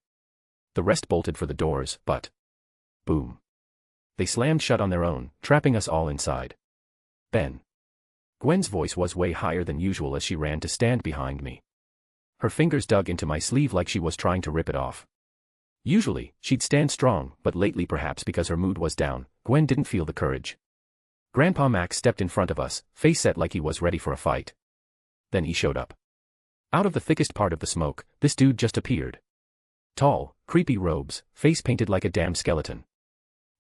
The rest bolted for the doors, but... boom. They slammed shut on their own, trapping us all inside. "Ben." Gwen's voice was way higher than usual as she ran to stand behind me. Her fingers dug into my sleeve like she was trying to rip it off. Usually, she'd stand strong, but lately perhaps because her mood was down, Gwen didn't feel the courage. Grandpa Max stepped in front of us, face set like he was ready for a fight. Then he showed up. Out of the thickest part of the smoke, this dude just appeared. Tall, creepy robes, face painted like a damn skeleton.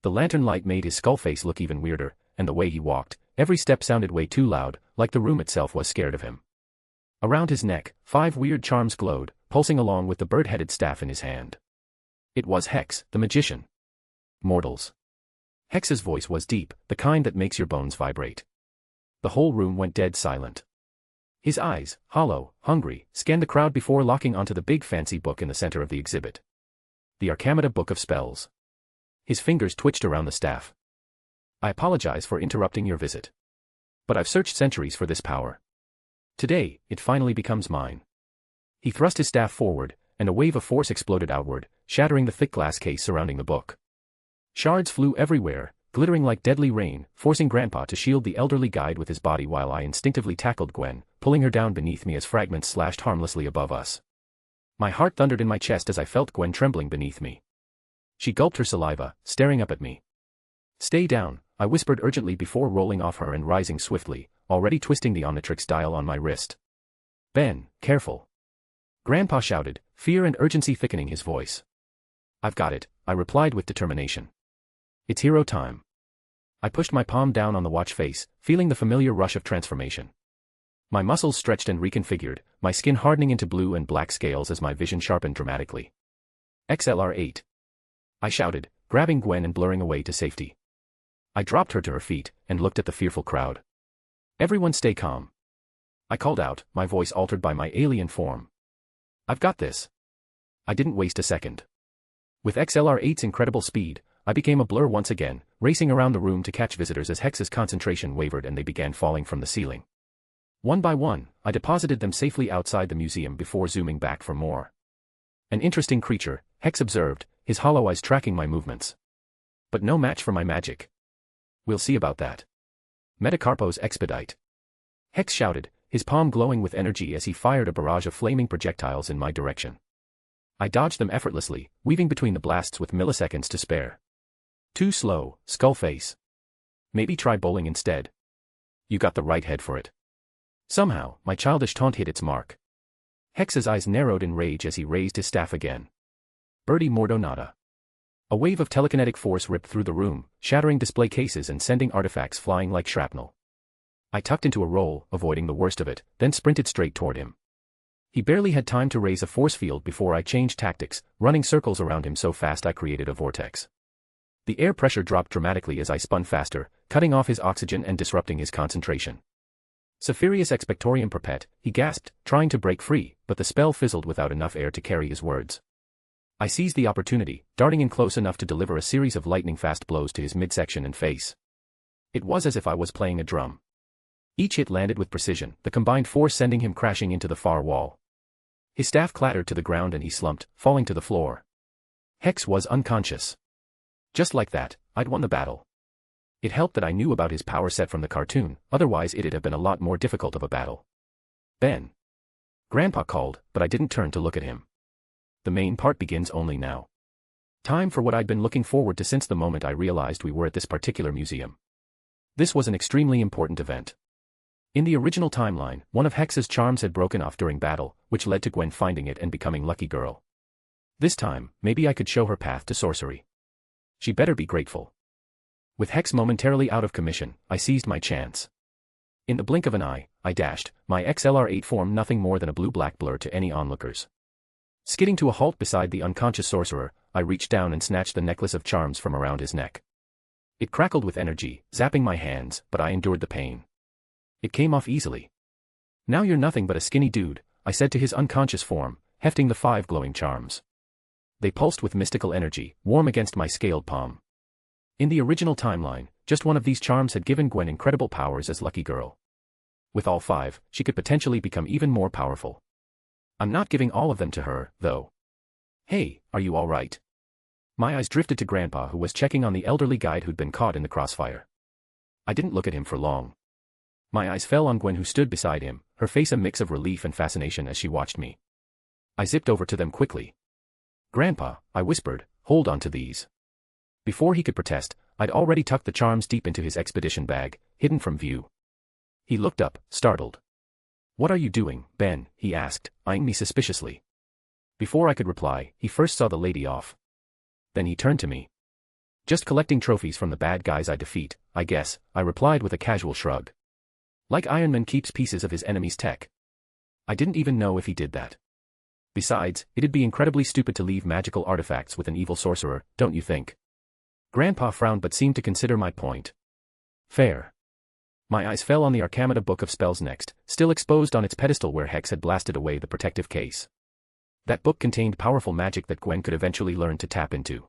The lantern light made his skull face look even weirder, and the way he walked, every step sounded way too loud, like the room itself was scared of him. Around his neck, 5 weird charms glowed, pulsing along with the bird-headed staff in his hand. It was Hex, the magician. Mortals. Hex's voice was deep, the kind that makes your bones vibrate. The whole room went dead silent. His eyes, hollow, hungry, scanned the crowd before locking onto the big fancy book in the center of the exhibit. The Arcamida Book of Spells. His fingers twitched around the staff. I apologize for interrupting your visit. But I've searched centuries for this power. Today, it finally becomes mine. He thrust his staff forward, and a wave of force exploded outward, shattering the thick glass case surrounding the book. Shards flew everywhere, glittering like deadly rain, forcing Grandpa to shield the elderly guide with his body while I instinctively tackled Gwen, pulling her down beneath me as fragments slashed harmlessly above us. My heart thundered in my chest as I felt Gwen trembling beneath me. She gulped her saliva, staring up at me. "Stay down," I whispered urgently before rolling off her and rising swiftly, already twisting the Omnitrix dial on my wrist. "Ben, careful." Grandpa shouted, fear and urgency thickening his voice. "I've got it," I replied with determination. "It's hero time." I pushed my palm down on the watch face, feeling the familiar rush of transformation. My muscles stretched and reconfigured, my skin hardening into blue and black scales as my vision sharpened dramatically. "XLR8." I shouted, grabbing Gwen and blurring away to safety. I dropped her to her feet, and looked at the fearful crowd. "Everyone stay calm," I called out, my voice altered by my alien form. "I've got this." I didn't waste a second. With XLR8's incredible speed, I became a blur once again, racing around the room to catch visitors as Hex's concentration wavered and they began falling from the ceiling. One by one, I deposited them safely outside the museum before zooming back for more. "An interesting creature," Hex observed, his hollow eyes tracking my movements. "But no match for my magic." "We'll see about that." "Metacarpos expedite." Hex shouted, his palm glowing with energy as he fired a barrage of flaming projectiles in my direction. I dodged them effortlessly, weaving between the blasts with milliseconds to spare. "Too slow, Skullface. Maybe try bowling instead." "You got the right head for it." Somehow, my childish taunt hit its mark. Hex's eyes narrowed in rage as he raised his staff again. "Birdie Mordonata." A wave of telekinetic force ripped through the room, shattering display cases and sending artifacts flying like shrapnel. I tucked into a roll, avoiding the worst of it, then sprinted straight toward him. He barely had time to raise a force field before I changed tactics, running circles around him so fast I created a vortex. The air pressure dropped dramatically as I spun faster, cutting off his oxygen and disrupting his concentration. "Cephirius expectorium perpet," he gasped, trying to break free, but the spell fizzled without enough air to carry his words. I seized the opportunity, darting in close enough to deliver a series of lightning-fast blows to his midsection and face. It was as if I was playing a drum. Each hit landed with precision, the combined force sending him crashing into the far wall. His staff clattered to the ground and he slumped, falling to the floor. Hex was unconscious. Just like that, I'd won the battle. It helped that I knew about his power set from the cartoon, otherwise it'd have been a lot more difficult of a battle. "Ben." Grandpa called, but I didn't turn to look at him. The main part begins only now. Time for what I'd been looking forward to since the moment I realized we were at this particular museum. This was an extremely important event. In the original timeline, one of Hex's charms had broken off during battle, which led to Gwen finding it and becoming Lucky Girl. This time, maybe I could show her path to sorcery. She better be grateful. With Hex momentarily out of commission, I seized my chance. In the blink of an eye, I dashed, my XLR8 form nothing more than a blue-black blur to any onlookers. Skidding to a halt beside the unconscious sorcerer, I reached down and snatched the necklace of charms from around his neck. It crackled with energy, zapping my hands, but I endured the pain. It came off easily. "Now you're nothing but a skinny dude," I said to his unconscious form, hefting the 5 glowing charms. They pulsed with mystical energy, warm against my scaled palm. In the original timeline, just one of these charms had given Gwen incredible powers as Lucky Girl. With all 5, she could potentially become even more powerful. I'm not giving all of them to her, though. "Hey, are you all right?" My eyes drifted to Grandpa who was checking on the elderly guide who'd been caught in the crossfire. I didn't look at him for long. My eyes fell on Gwen who stood beside him, her face a mix of relief and fascination as she watched me. I zipped over to them quickly. "Grandpa," I whispered, "hold on to these." Before he could protest, I'd already tucked the charms deep into his expedition bag, hidden from view. He looked up, startled. "What are you doing, Ben?" he asked, eyeing me suspiciously. Before I could reply, he first saw the lady off. Then he turned to me. "Just collecting trophies from the bad guys I defeat, I guess," I replied with a casual shrug. Like Iron Man keeps pieces of his enemy's tech. I didn't even know if he did that. Besides, it'd be incredibly stupid to leave magical artifacts with an evil sorcerer, don't you think? Grandpa frowned but seemed to consider my point. "Fair. My eyes fell on the Arcamata Book of Spells next, still exposed on its pedestal where Hex had blasted away the protective case. That book contained powerful magic that Gwen could eventually learn to tap into.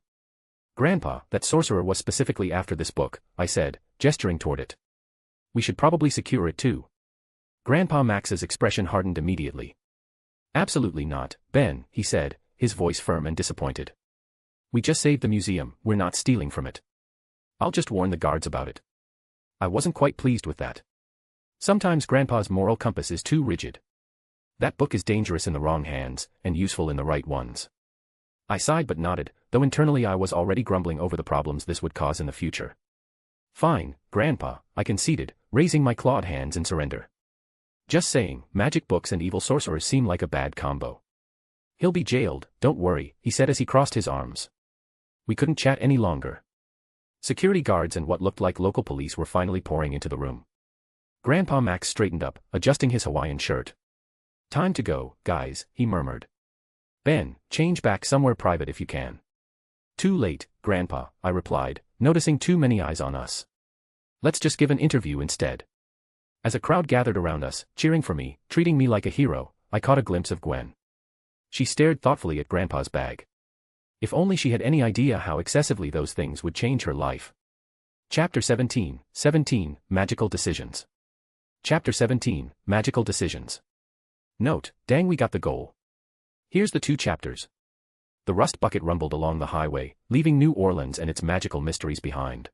Grandpa, that sorcerer was specifically after this book, I said, gesturing toward it. We should probably secure it too. Grandpa Max's expression hardened immediately. Absolutely not, Ben, he said, his voice firm and disappointed. We just saved the museum, we're not stealing from it. I'll just warn the guards about it. I wasn't quite pleased with that. Sometimes Grandpa's moral compass is too rigid. That book is dangerous in the wrong hands, and useful in the right ones. I sighed but nodded, though internally I was already grumbling over the problems this would cause in the future. Fine, Grandpa, I conceded, raising my clawed hands in surrender. Just saying, magic books and evil sorcerers seem like a bad combo. He'll be jailed, don't worry, he said as he crossed his arms. We couldn't chat any longer. Security guards and what looked like local police were finally pouring into the room. Grandpa Max straightened up, adjusting his Hawaiian shirt. Time to go, guys, he murmured. Ben, change back somewhere private if you can. Too late, Grandpa, I replied, noticing too many eyes on us. Let's just give an interview instead. As a crowd gathered around us, cheering for me, treating me like a hero, I caught a glimpse of Gwen. She stared thoughtfully at Grandpa's bag. If only she had any idea how excessively those things would change her life. Chapter 17, Magical Decisions. Chapter 17, Magical Decisions. Note, dang we got the goal. Here's the 2 chapters. The rust bucket rumbled along the highway, leaving New Orleans and its magical mysteries behind.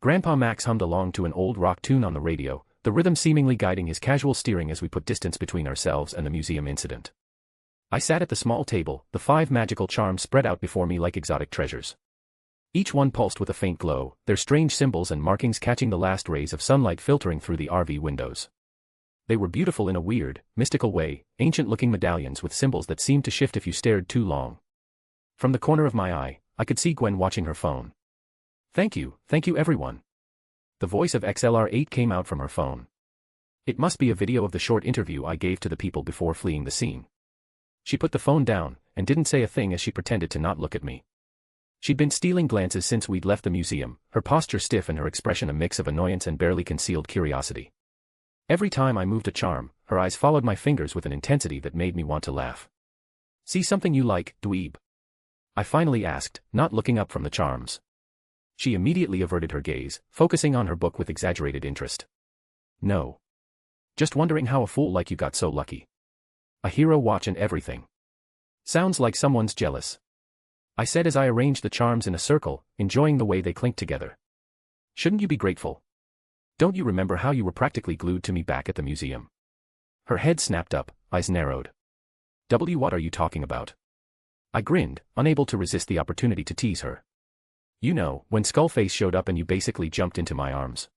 Grandpa Max hummed along to an old rock tune on the radio, the rhythm seemingly guiding his casual steering as we put distance between ourselves and the museum incident. I sat at the small table, the 5 magical charms spread out before me like exotic treasures. Each one pulsed with a faint glow, their strange symbols and markings catching the last rays of sunlight filtering through the RV windows. They were beautiful in a weird, mystical way, ancient-looking medallions with symbols that seemed to shift if you stared too long. From the corner of my eye, I could see Gwen watching her phone. Thank you everyone. The voice of XLR8 came out from her phone. It must be a video of the short interview I gave to the people before fleeing the scene. She put the phone down, and didn't say a thing as she pretended to not look at me. She'd been stealing glances since we'd left the museum, her posture stiff and her expression a mix of annoyance and barely concealed curiosity. Every time I moved a charm, her eyes followed my fingers with an intensity that made me want to laugh. See something you like, dweeb? I finally asked, not looking up from the charms. She immediately averted her gaze, focusing on her book with exaggerated interest. No. Just wondering how a fool like you got so lucky. A hero watch and everything. Sounds like someone's jealous. I said as I arranged the charms in a circle, enjoying the way they clinked together. Shouldn't you be grateful? Don't you remember how you were practically glued to me back at the museum? Her head snapped up, eyes narrowed. What are you talking about? I grinned, unable to resist the opportunity to tease her. You know, when Skullface showed up and you basically jumped into my arms.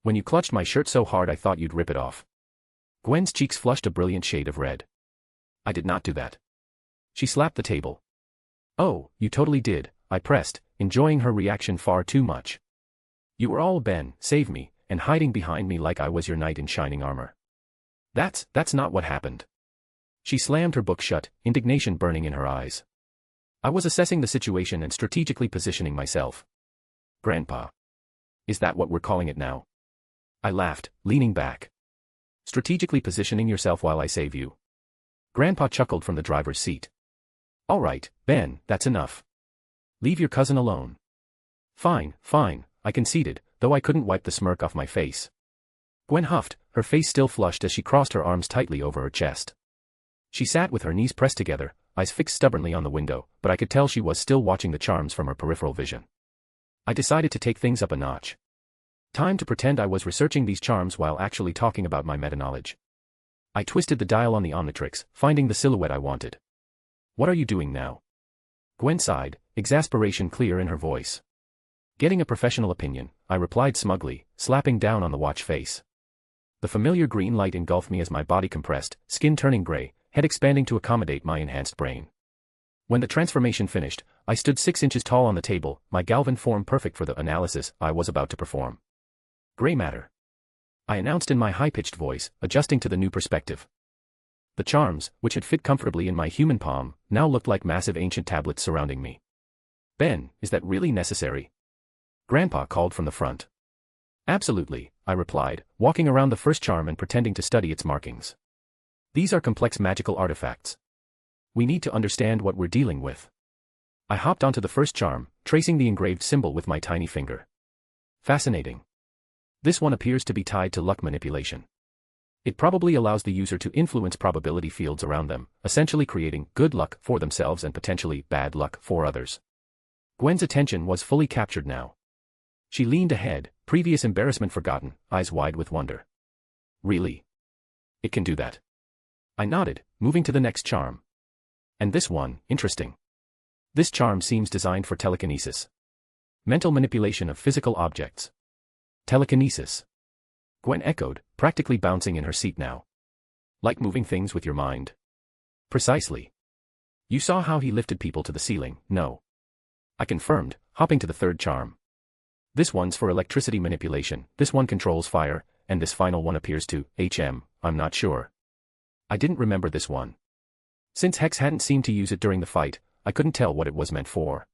When you clutched my shirt so hard I thought you'd rip it off. Gwen's cheeks flushed a brilliant shade of red. I did not do that. She slapped the table. Oh, you totally did, I pressed, enjoying her reaction far too much. You were all Ben, save me, and hiding behind me like I was your knight in shining armor. That's not what happened. She slammed her book shut, indignation burning in her eyes. I was assessing the situation and strategically positioning myself. Grandpa. Is that what we're calling it now? I laughed, leaning back. Strategically positioning yourself while I save you. Grandpa chuckled from the driver's seat. All right, Ben, that's enough. Leave your cousin alone. Fine, I conceded, though I couldn't wipe the smirk off my face. Gwen huffed, her face still flushed as she crossed her arms tightly over her chest. She sat with her knees pressed together, eyes fixed stubbornly on the window, but I could tell she was still watching the charms from her peripheral vision. I decided to take things up a notch. Time to pretend I was researching these charms while actually talking about my meta-knowledge. I twisted the dial on the Omnitrix, finding the silhouette I wanted. What are you doing now? Gwen sighed, exasperation clear in her voice. Getting a professional opinion, I replied smugly, slapping down on the watch face. The familiar green light engulfed me as my body compressed, skin turning gray, head expanding to accommodate my enhanced brain. When the transformation finished, I stood 6 inches tall on the table, my Galvan form perfect for the analysis I was about to perform. Gray matter. I announced in my high-pitched voice, adjusting to the new perspective. The charms, which had fit comfortably in my human palm, now looked like massive ancient tablets surrounding me. Ben, is that really necessary? Grandpa called from the front. Absolutely, I replied, walking around the first charm and pretending to study its markings. These are complex magical artifacts. We need to understand what we're dealing with. I hopped onto the first charm, tracing the engraved symbol with my tiny finger. Fascinating. This one appears to be tied to luck manipulation. It probably allows the user to influence probability fields around them, essentially creating good luck for themselves and potentially bad luck for others. Gwen's attention was fully captured now. She leaned ahead, previous embarrassment forgotten, eyes wide with wonder. Really? It can do that? I nodded, moving to the next charm. And this one, interesting. This charm seems designed for telekinesis. Mental manipulation of physical objects. Telekinesis. Gwen echoed, practically bouncing in her seat now. Like moving things with your mind. Precisely. You saw how he lifted people to the ceiling, no? I confirmed, hopping to the third charm. This one's for electricity manipulation, this one controls fire, and this final one appears to, I'm not sure. I didn't remember this one. Since Hex hadn't seemed to use it during the fight, I couldn't tell what it was meant for.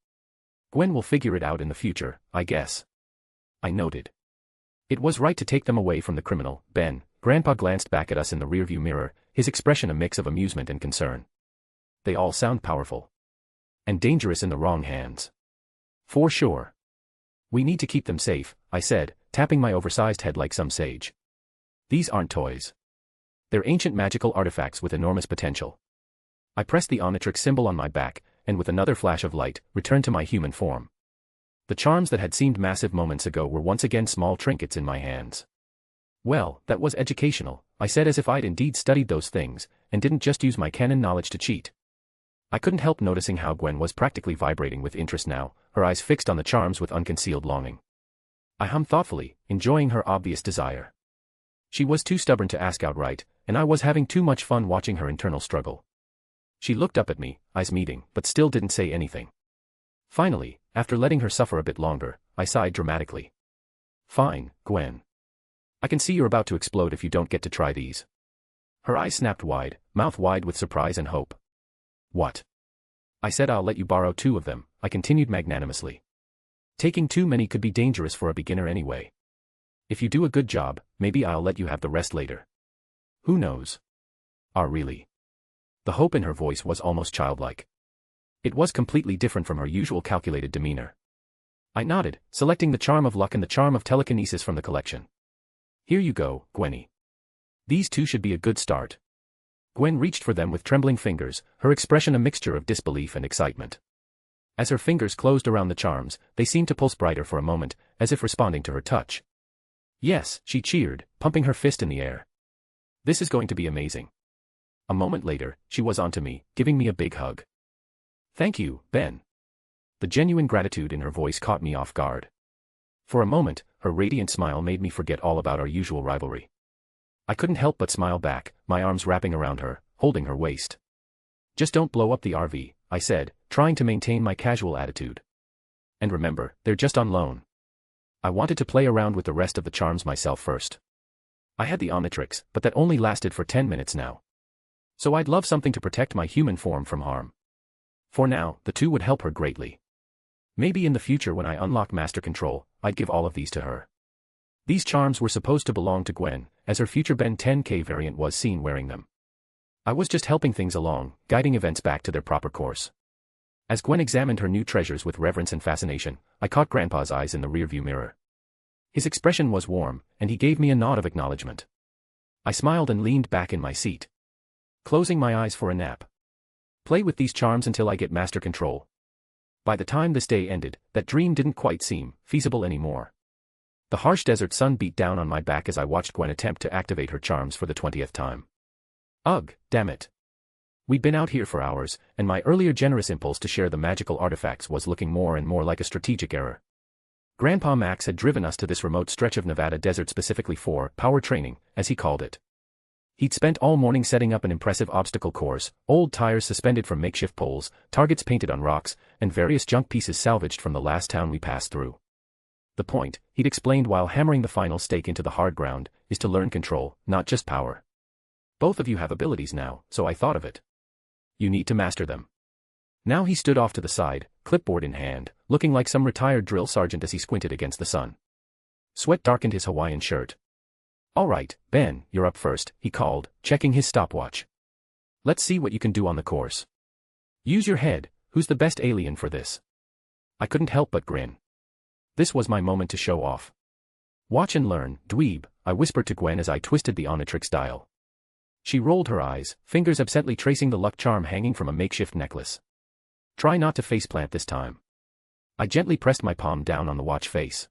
Gwen will figure it out in the future, I guess. I noted. It was right to take them away from the criminal, Ben. Grandpa glanced back at us in the rearview mirror, his expression a mix of amusement and concern. They all sound powerful. And dangerous in the wrong hands. For sure. We need to keep them safe, I said, tapping my oversized head like some sage. These aren't toys. They're ancient magical artifacts with enormous potential. I pressed the Omnitrix symbol on my back, and with another flash of light, returned to my human form. The charms that had seemed massive moments ago were once again small trinkets in my hands. Well, that was educational, I said as if I'd indeed studied those things, and didn't just use my canon knowledge to cheat. I couldn't help noticing how Gwen was practically vibrating with interest now, her eyes fixed on the charms with unconcealed longing. I hummed thoughtfully, enjoying her obvious desire. She was too stubborn to ask outright, and I was having too much fun watching her internal struggle. She looked up at me, eyes meeting, but still didn't say anything. Finally, after letting her suffer a bit longer, I sighed dramatically. Fine, Gwen. I can see you're about to explode if you don't get to try these. Her eyes snapped wide, mouth wide with surprise and hope. What? I said I'll let you borrow 2 of them, I continued magnanimously. Taking too many could be dangerous for a beginner anyway. If you do a good job, maybe I'll let you have the rest later. Who knows? Really? The hope in her voice was almost childlike. It was completely different from her usual calculated demeanor. I nodded, selecting the charm of luck and the charm of telekinesis from the collection. Here you go, Gwenny. These 2 should be a good start. Gwen reached for them with trembling fingers, her expression a mixture of disbelief and excitement. As her fingers closed around the charms, they seemed to pulse brighter for a moment, as if responding to her touch. Yes, she cheered, pumping her fist in the air. This is going to be amazing. A moment later, she was onto me, giving me a big hug. Thank you, Ben. The genuine gratitude in her voice caught me off guard. For a moment, her radiant smile made me forget all about our usual rivalry. I couldn't help but smile back, my arms wrapping around her, holding her waist. Just don't blow up the RV, I said, trying to maintain my casual attitude. And remember, they're just on loan. I wanted to play around with the rest of the charms myself first. I had the Omnitrix, but that only lasted for 10 minutes now. So I'd love something to protect my human form from harm. For now, the 2 would help her greatly. Maybe in the future when I unlock Master Control, I'd give all of these to her. These charms were supposed to belong to Gwen, as her future Ben 10K variant was seen wearing them. I was just helping things along, guiding events back to their proper course. As Gwen examined her new treasures with reverence and fascination, I caught Grandpa's eyes in the rearview mirror. His expression was warm, and he gave me a nod of acknowledgement. I smiled and leaned back in my seat, closing my eyes for a nap. Play with these charms until I get Master Control. By the time this day ended, that dream didn't quite seem feasible anymore. The harsh desert sun beat down on my back as I watched Gwen attempt to activate her charms for the 20th time. Ugh, damn it. We'd been out here for hours, and my earlier generous impulse to share the magical artifacts was looking more and more like a strategic error. Grandpa Max had driven us to this remote stretch of Nevada desert specifically for power training, as he called it. He'd spent all morning setting up an impressive obstacle course, old tires suspended from makeshift poles, targets painted on rocks, and various junk pieces salvaged from the last town we passed through. The point, he'd explained while hammering the final stake into the hard ground, is to learn control, not just power. Both of you have abilities now, so I thought of it. You need to master them. Now he stood off to the side, clipboard in hand, looking like some retired drill sergeant as he squinted against the sun. Sweat darkened his Hawaiian shirt, Alright, Ben, you're up first, he called, checking his stopwatch. Let's see what you can do on the course. Use your head, who's the best alien for this? I couldn't help but grin. This was my moment to show off. Watch and learn, dweeb, I whispered to Gwen as I twisted the Omnitrix dial. She rolled her eyes, fingers absently tracing the luck charm hanging from a makeshift necklace. Try not to faceplant this time. I gently pressed my palm down on the watch face.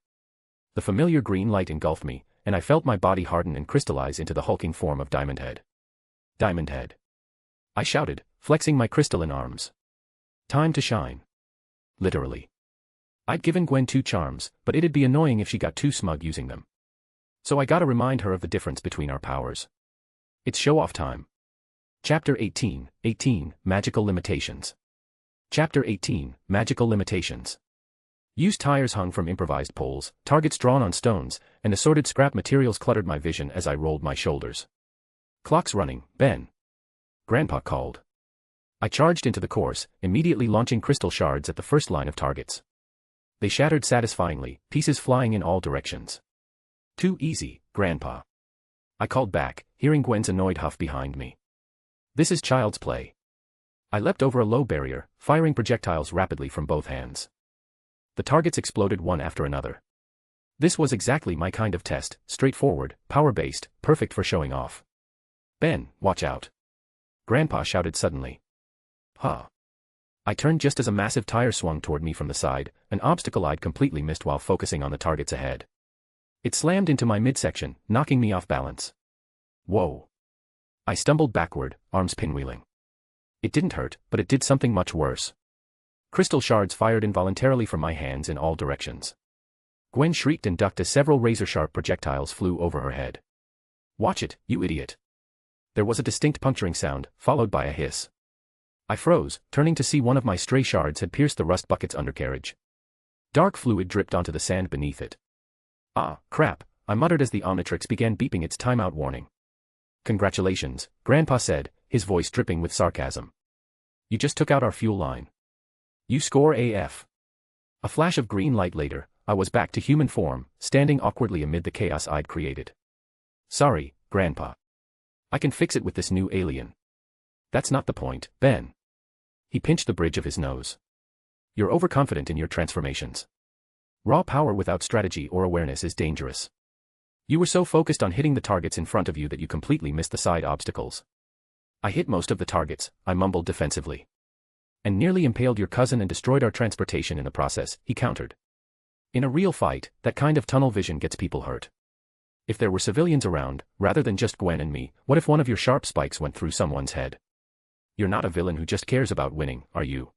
The familiar green light engulfed me, and I felt my body harden and crystallize into the hulking form of Diamond Head. Diamond Head. I shouted, flexing my crystalline arms. Time to shine. Literally. I'd given Gwen 2 charms, but it'd be annoying if she got too smug using them. So I gotta remind her of the difference between our powers. It's show-off time. Chapter 18, Magical Limitations. Chapter 18, Magical Limitations. Used tires hung from improvised poles, targets drawn on stones, and assorted scrap materials cluttered my vision as I rolled my shoulders. Clock's running, Ben. Grandpa called. I charged into the course, immediately launching crystal shards at the first line of targets. They shattered satisfyingly, pieces flying in all directions. Too easy, Grandpa. I called back, hearing Gwen's annoyed huff behind me. This is child's play. I leapt over a low barrier, firing projectiles rapidly from both hands. The targets exploded one after another. This was exactly my kind of test, straightforward, power-based, perfect for showing off. Ben, watch out. Grandpa shouted suddenly. Huh. I turned just as a massive tire swung toward me from the side, an obstacle I'd completely missed while focusing on the targets ahead. It slammed into my midsection, knocking me off balance. Whoa. I stumbled backward, arms pinwheeling. It didn't hurt, but it did something much worse. Crystal shards fired involuntarily from my hands in all directions. Gwen shrieked and ducked as several razor-sharp projectiles flew over her head. Watch it, you idiot. There was a distinct puncturing sound, followed by a hiss. I froze, turning to see one of my stray shards had pierced the rust bucket's undercarriage. Dark fluid dripped onto the sand beneath it. Ah, crap, I muttered as the Omnitrix began beeping its timeout warning. Congratulations, Grandpa said, his voice dripping with sarcasm. You just took out our fuel line. You score AF. A flash of green light later, I was back to human form, standing awkwardly amid the chaos I'd created. Sorry, Grandpa. I can fix it with this new alien. That's not the point, Ben. He pinched the bridge of his nose. You're overconfident in your transformations. Raw power without strategy or awareness is dangerous. You were so focused on hitting the targets in front of you that you completely missed the side obstacles. I hit most of the targets, I mumbled defensively. And nearly impaled your cousin and destroyed our transportation in the process, he countered. In a real fight, that kind of tunnel vision gets people hurt. If there were civilians around, rather than just Gwen and me, what if one of your sharp spikes went through someone's head? You're not a villain who just cares about winning, are you?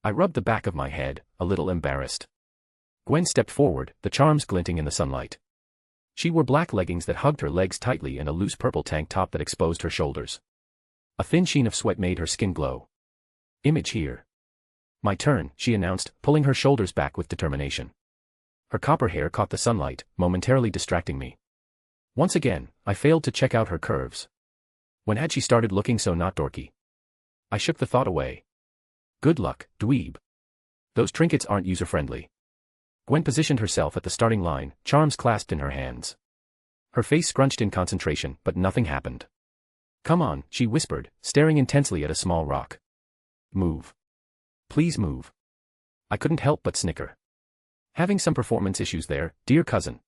I rubbed the back of my head, a little embarrassed. Gwen stepped forward, the charms glinting in the sunlight. She wore black leggings that hugged her legs tightly and a loose purple tank top that exposed her shoulders. A thin sheen of sweat made her skin glow. Image here. My turn, she announced, pulling her shoulders back with determination. Her copper hair caught the sunlight, momentarily distracting me. Once again, I failed to check out her curves. When had she started looking so not dorky? I shook the thought away. Good luck, dweeb. Those trinkets aren't user-friendly. Gwen positioned herself at the starting line, charms clasped in her hands. Her face scrunched in concentration, but nothing happened. Come on, she whispered, staring intensely at a small rock. Move. Please move. I couldn't help but snicker. Having some performance issues there, dear cousin.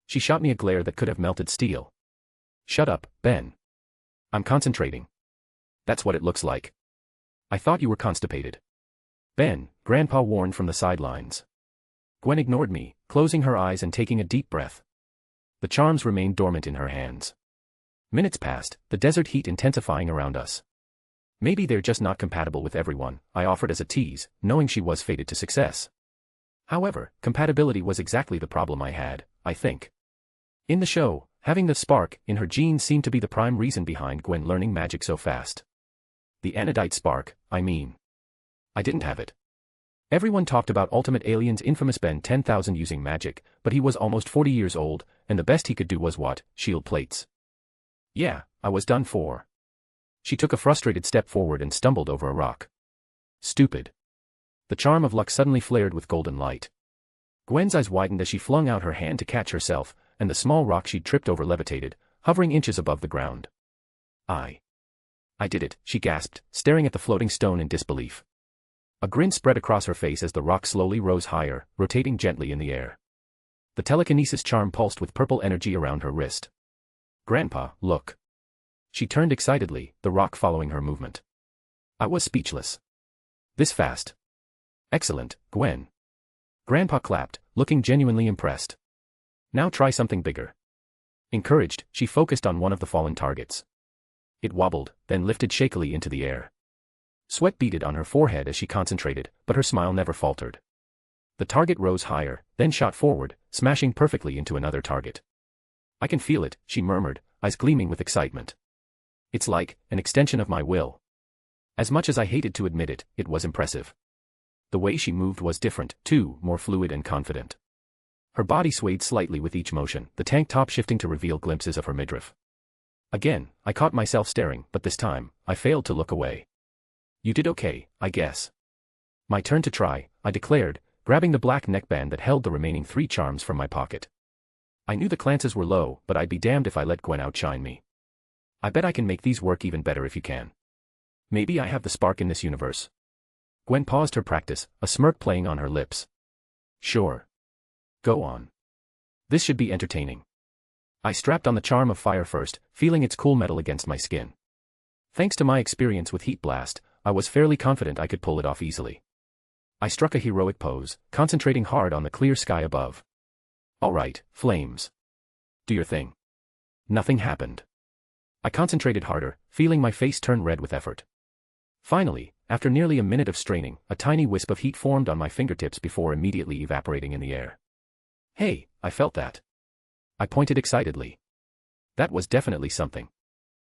She shot me a glare that could have melted steel. Shut up, Ben. I'm concentrating. That's what it looks like. I thought you were constipated. Ben, Grandpa warned from the sidelines. Gwen ignored me, closing her eyes and taking a deep breath. The charms remained dormant in her hands. Minutes passed, the desert heat intensifying around us. Maybe they're just not compatible with everyone, I offered as a tease, knowing she was fated to success. However, compatibility was exactly the problem I had, I think. In the show, having the spark in her genes seemed to be the prime reason behind Gwen learning magic so fast. The anodite spark, I mean. I didn't have it. Everyone talked about Ultimate Alien's infamous Ben 10,000 using magic, but he was almost 40 years old, and the best he could do was what? Shield plates. Yeah, I was done for. She took a frustrated step forward and stumbled over a rock. Stupid. The charm of luck suddenly flared with golden light. Gwen's eyes widened as she flung out her hand to catch herself, and the small rock she'd tripped over levitated, hovering inches above the ground. I did it, she gasped, staring at the floating stone in disbelief. A grin spread across her face as the rock slowly rose higher, rotating gently in the air. The telekinesis charm pulsed with purple energy around her wrist. "Grandpa, look." She turned excitedly, the rock following her movement. I was speechless. This fast. Excellent, Gwen. Grandpa clapped, looking genuinely impressed. Now try something bigger. Encouraged, she focused on one of the fallen targets. It wobbled, then lifted shakily into the air. Sweat beaded on her forehead as she concentrated, but her smile never faltered. The target rose higher, then shot forward, smashing perfectly into another target. "I can feel it," she murmured, eyes gleaming with excitement. "It's like an extension of my will." As much as I hated to admit it, it was impressive. The way she moved was different, too, more fluid and confident. Her body swayed slightly with each motion, the tank top shifting to reveal glimpses of her midriff. Again, I caught myself staring, but this time, I failed to look away. "You did okay, I guess." "My turn to try," I declared, grabbing the black neckband that held the remaining 3 charms from my pocket. I knew the chances were low, but I'd be damned if I let Gwen outshine me. "I bet I can make these work even better if you can. Maybe I have the spark in this universe." Gwen paused her practice, a smirk playing on her lips. "Sure. Go on. This should be entertaining." I strapped on the charm of fire first, feeling its cool metal against my skin. Thanks to my experience with Heat Blast, I was fairly confident I could pull it off easily. I struck a heroic pose, concentrating hard on the clear sky above. "All right, flames. Do your thing." Nothing happened. I concentrated harder, feeling my face turn red with effort. Finally, after nearly a minute of straining, a tiny wisp of heat formed on my fingertips before immediately evaporating in the air. "Hey, I felt that." I pointed excitedly. That was definitely something.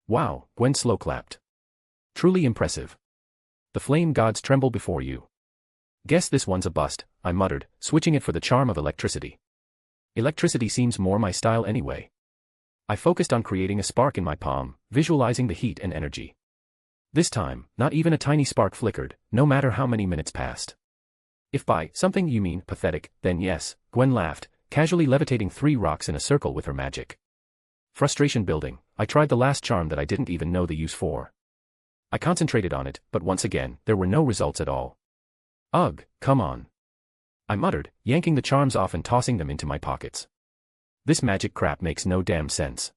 "Wow," Gwen slow clapped. "Truly impressive. The flame gods tremble before you." "Guess this one's a bust," I muttered, switching it for the charm of electricity. Electricity seems more my style anyway. I focused on creating a spark in my palm, visualizing the heat and energy. This time, not even a tiny spark flickered, no matter how many minutes passed. "If by something you mean pathetic, then yes," Gwen laughed, casually levitating 3 rocks in a circle with her magic. Frustration building, I tried the last charm that I didn't even know the use for. I concentrated on it, but once again, there were no results at all. "Ugh, come on," I muttered, yanking the charms off and tossing them into my pockets. "This magic crap makes no damn sense."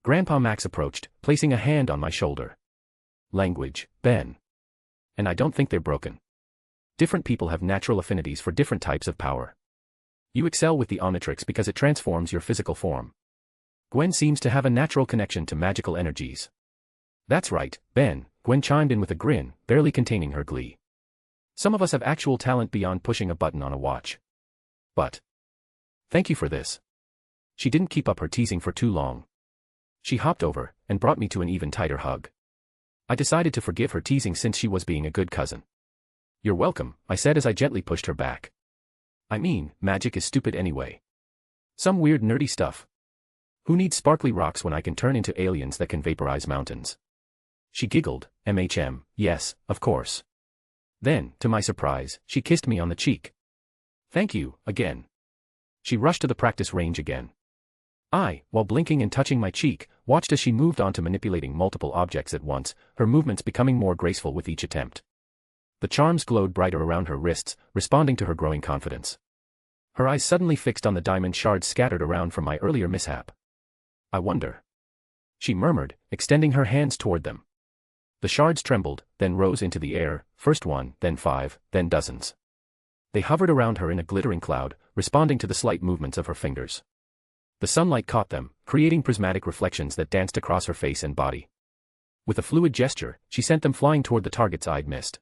Grandpa Max approached, placing a hand on my shoulder. "Language, Ben. And I don't think they're broken. Different people have natural affinities for different types of power. You excel with the Omnitrix because it transforms your physical form. Gwen seems to have a natural connection to magical energies." "That's right, Ben," Gwen chimed in with a grin, barely containing her glee. "Some of us have actual talent beyond pushing a button on a watch. But thank you for this." She didn't keep up her teasing for too long. She hopped over, and brought me to an even tighter hug. I decided to forgive her teasing since she was being a good cousin. "You're welcome," I said as I gently pushed her back. "I mean, magic is stupid anyway. Some weird nerdy stuff. Who needs sparkly rocks when I can turn into aliens that can vaporize mountains?" She giggled, yes, of course. Then, to my surprise, she kissed me on the cheek. "Thank you, again." She rushed to the practice range again. I, while blinking and touching my cheek, watched as she moved on to manipulating multiple objects at once, her movements becoming more graceful with each attempt. The charms glowed brighter around her wrists, responding to her growing confidence. Her eyes suddenly fixed on the diamond shards scattered around from my earlier mishap. "I wonder," she murmured, extending her hands toward them. The shards trembled, then rose into the air, first 1, then 5, then dozens. They hovered around her in a glittering cloud, responding to the slight movements of her fingers. The sunlight caught them, creating prismatic reflections that danced across her face and body. With a fluid gesture, she sent them flying toward the targets I'd missed.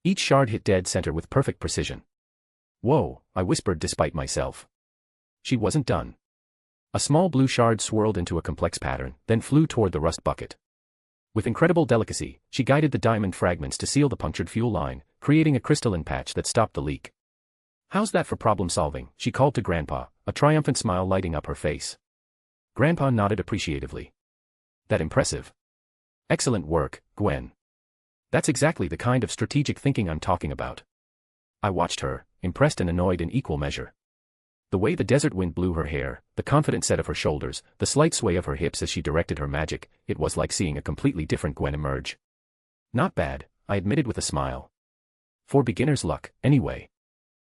Each shard hit dead center with perfect precision. "Whoa," I whispered despite myself. She wasn't done. A small blue shard swirled into a complex pattern, then flew toward the rust bucket. With incredible delicacy, she guided the diamond fragments to seal the punctured fuel line, creating a crystalline patch that stopped the leak. "How's that for problem solving?" she called to Grandpa, a triumphant smile lighting up her face. Grandpa nodded appreciatively. "That impressive. Excellent work, Gwen. That's exactly the kind of strategic thinking I'm talking about." I watched her, impressed and annoyed in equal measure. The way the desert wind blew her hair, the confident set of her shoulders, the slight sway of her hips as she directed her magic, it was like seeing a completely different Gwen emerge. Not bad, I admitted with a smile. For beginner's luck, anyway.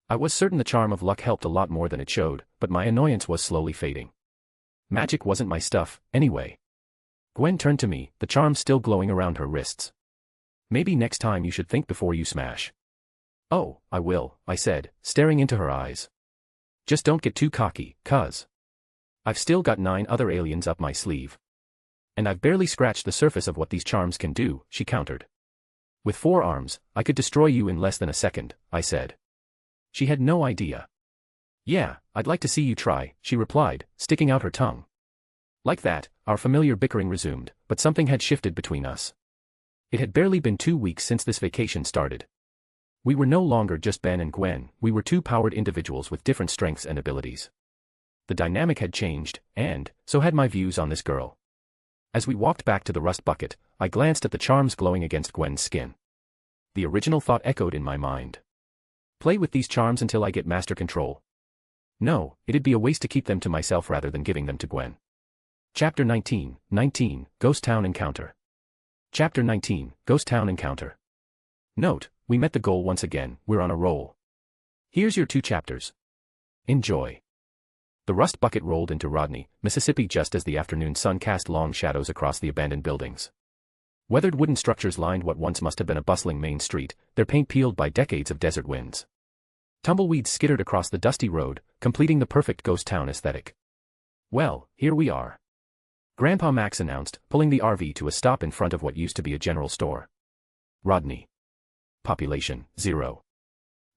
I was certain the charm of luck helped a lot more than it showed, but my annoyance was slowly fading. Magic wasn't my stuff, anyway. Gwen turned to me, the charm still glowing around her wrists. Maybe next time you should think before you smash. Oh, I will, I said, staring into her eyes. Just don't get too cocky, cuz I've still got 9 other aliens up my sleeve. And I've barely scratched the surface of what these charms can do, she countered. With 4 arms, I could destroy you in less than a second, I said. She had no idea. Yeah, I'd like to see you try, she replied, sticking out her tongue. Like that, our familiar bickering resumed, but something had shifted between us. It had barely been 2 weeks since this vacation started. We were no longer just Ben and Gwen, we were 2 powered individuals with different strengths and abilities. The dynamic had changed, and so had my views on this girl. As we walked back to the rust bucket, I glanced at the charms glowing against Gwen's skin. The original thought echoed in my mind. Play with these charms until I get master control. No, it'd be a waste to keep them to myself rather than giving them to Gwen. Chapter 19, Ghost Town Encounter. Chapter 19, Ghost Town Encounter. Note, we met the goal once again, we're on a roll. Here's your 2 chapters. Enjoy. The rust bucket rolled into Rodney, Mississippi just as the afternoon sun cast long shadows across the abandoned buildings. Weathered wooden structures lined what once must have been a bustling main street, their paint peeled by decades of desert winds. Tumbleweeds skittered across the dusty road, completing the perfect ghost town aesthetic. Well, here we are. Grandpa Max announced, pulling the RV to a stop in front of what used to be a general store. Rodney. Population, 0.